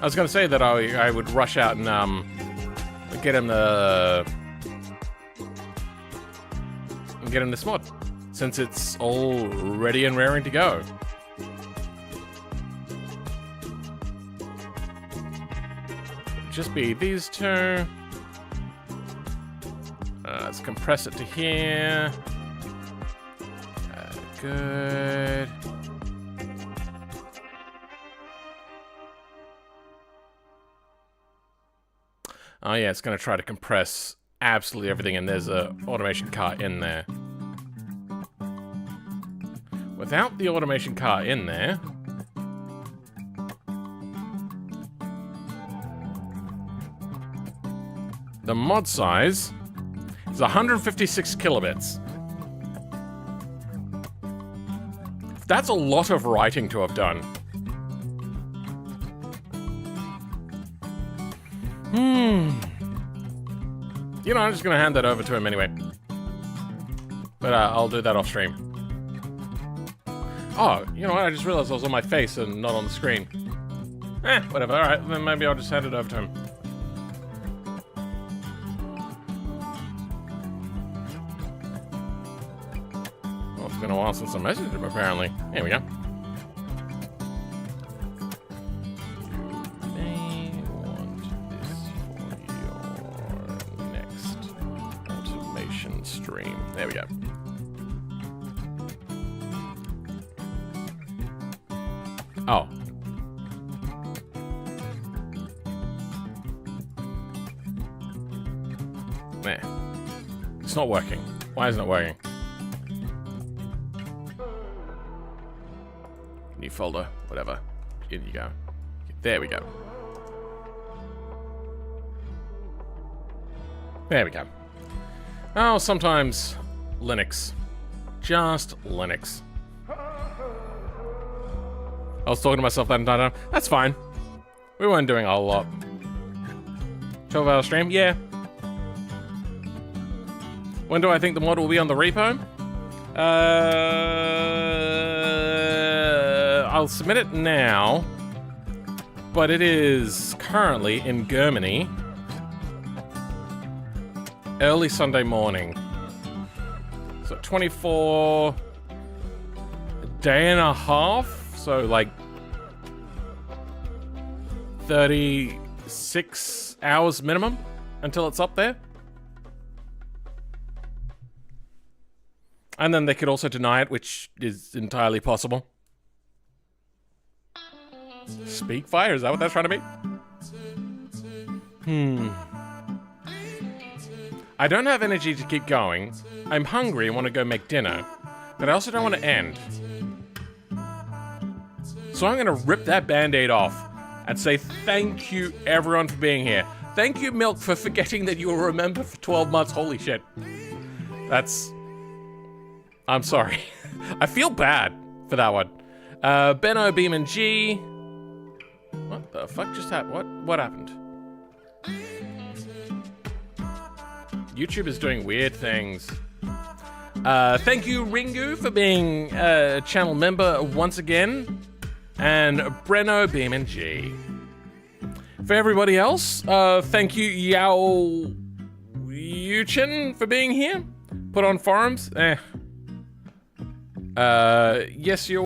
I was gonna say that I would rush out and get him this mod, since it's all ready and raring to go. Just be these two. Let's compress it to here. Good. Oh yeah, it's gonna try to compress absolutely everything, and there's a automation cart in there. Without the automation cart in there, the mod size is 156 kilobits. That's a lot of writing to have done. You know, I'm just gonna hand that over to him anyway. But I'll do that off stream. Oh, you know what? I just realized I was on my face and not on the screen. Whatever. Alright, then maybe I'll just hand it over to him. Well, it's been a while since I messaged him, apparently. Here we go. Stream. There we go. Oh. There. It's not working. Why isn't it working? New folder. Whatever. In you go. There we go. There we go. Oh, sometimes Linux. Just Linux. I was talking to myself that entire time. That's fine. We weren't doing a whole lot. 12-hour stream? Yeah. When do I think the mod will be on the repo? I'll submit it now. But it is currently in Germany. Early Sunday morning. So 24 day and a half. So like 36 hours minimum until it's up there. And then they could also deny it, which is entirely possible. Speak fire, is that what that's trying to be? I don't have energy to keep going. I'm hungry and want to go make dinner, but I also don't want to end. So I'm going to rip that band-aid off and say thank you, everyone, for being here. Thank you, Milk, for forgetting that you will remember for 12 months. Holy shit. I'm sorry. I feel bad for that one. Benno, Beam, and G. What the fuck just happened? What happened? YouTube is doing weird things. Thank you, Ringu, for being a channel member once again. And Brenno, Beam, and G. For everybody else, thank you, Yao Yuchen, for being here. Put on forums. Yes, you're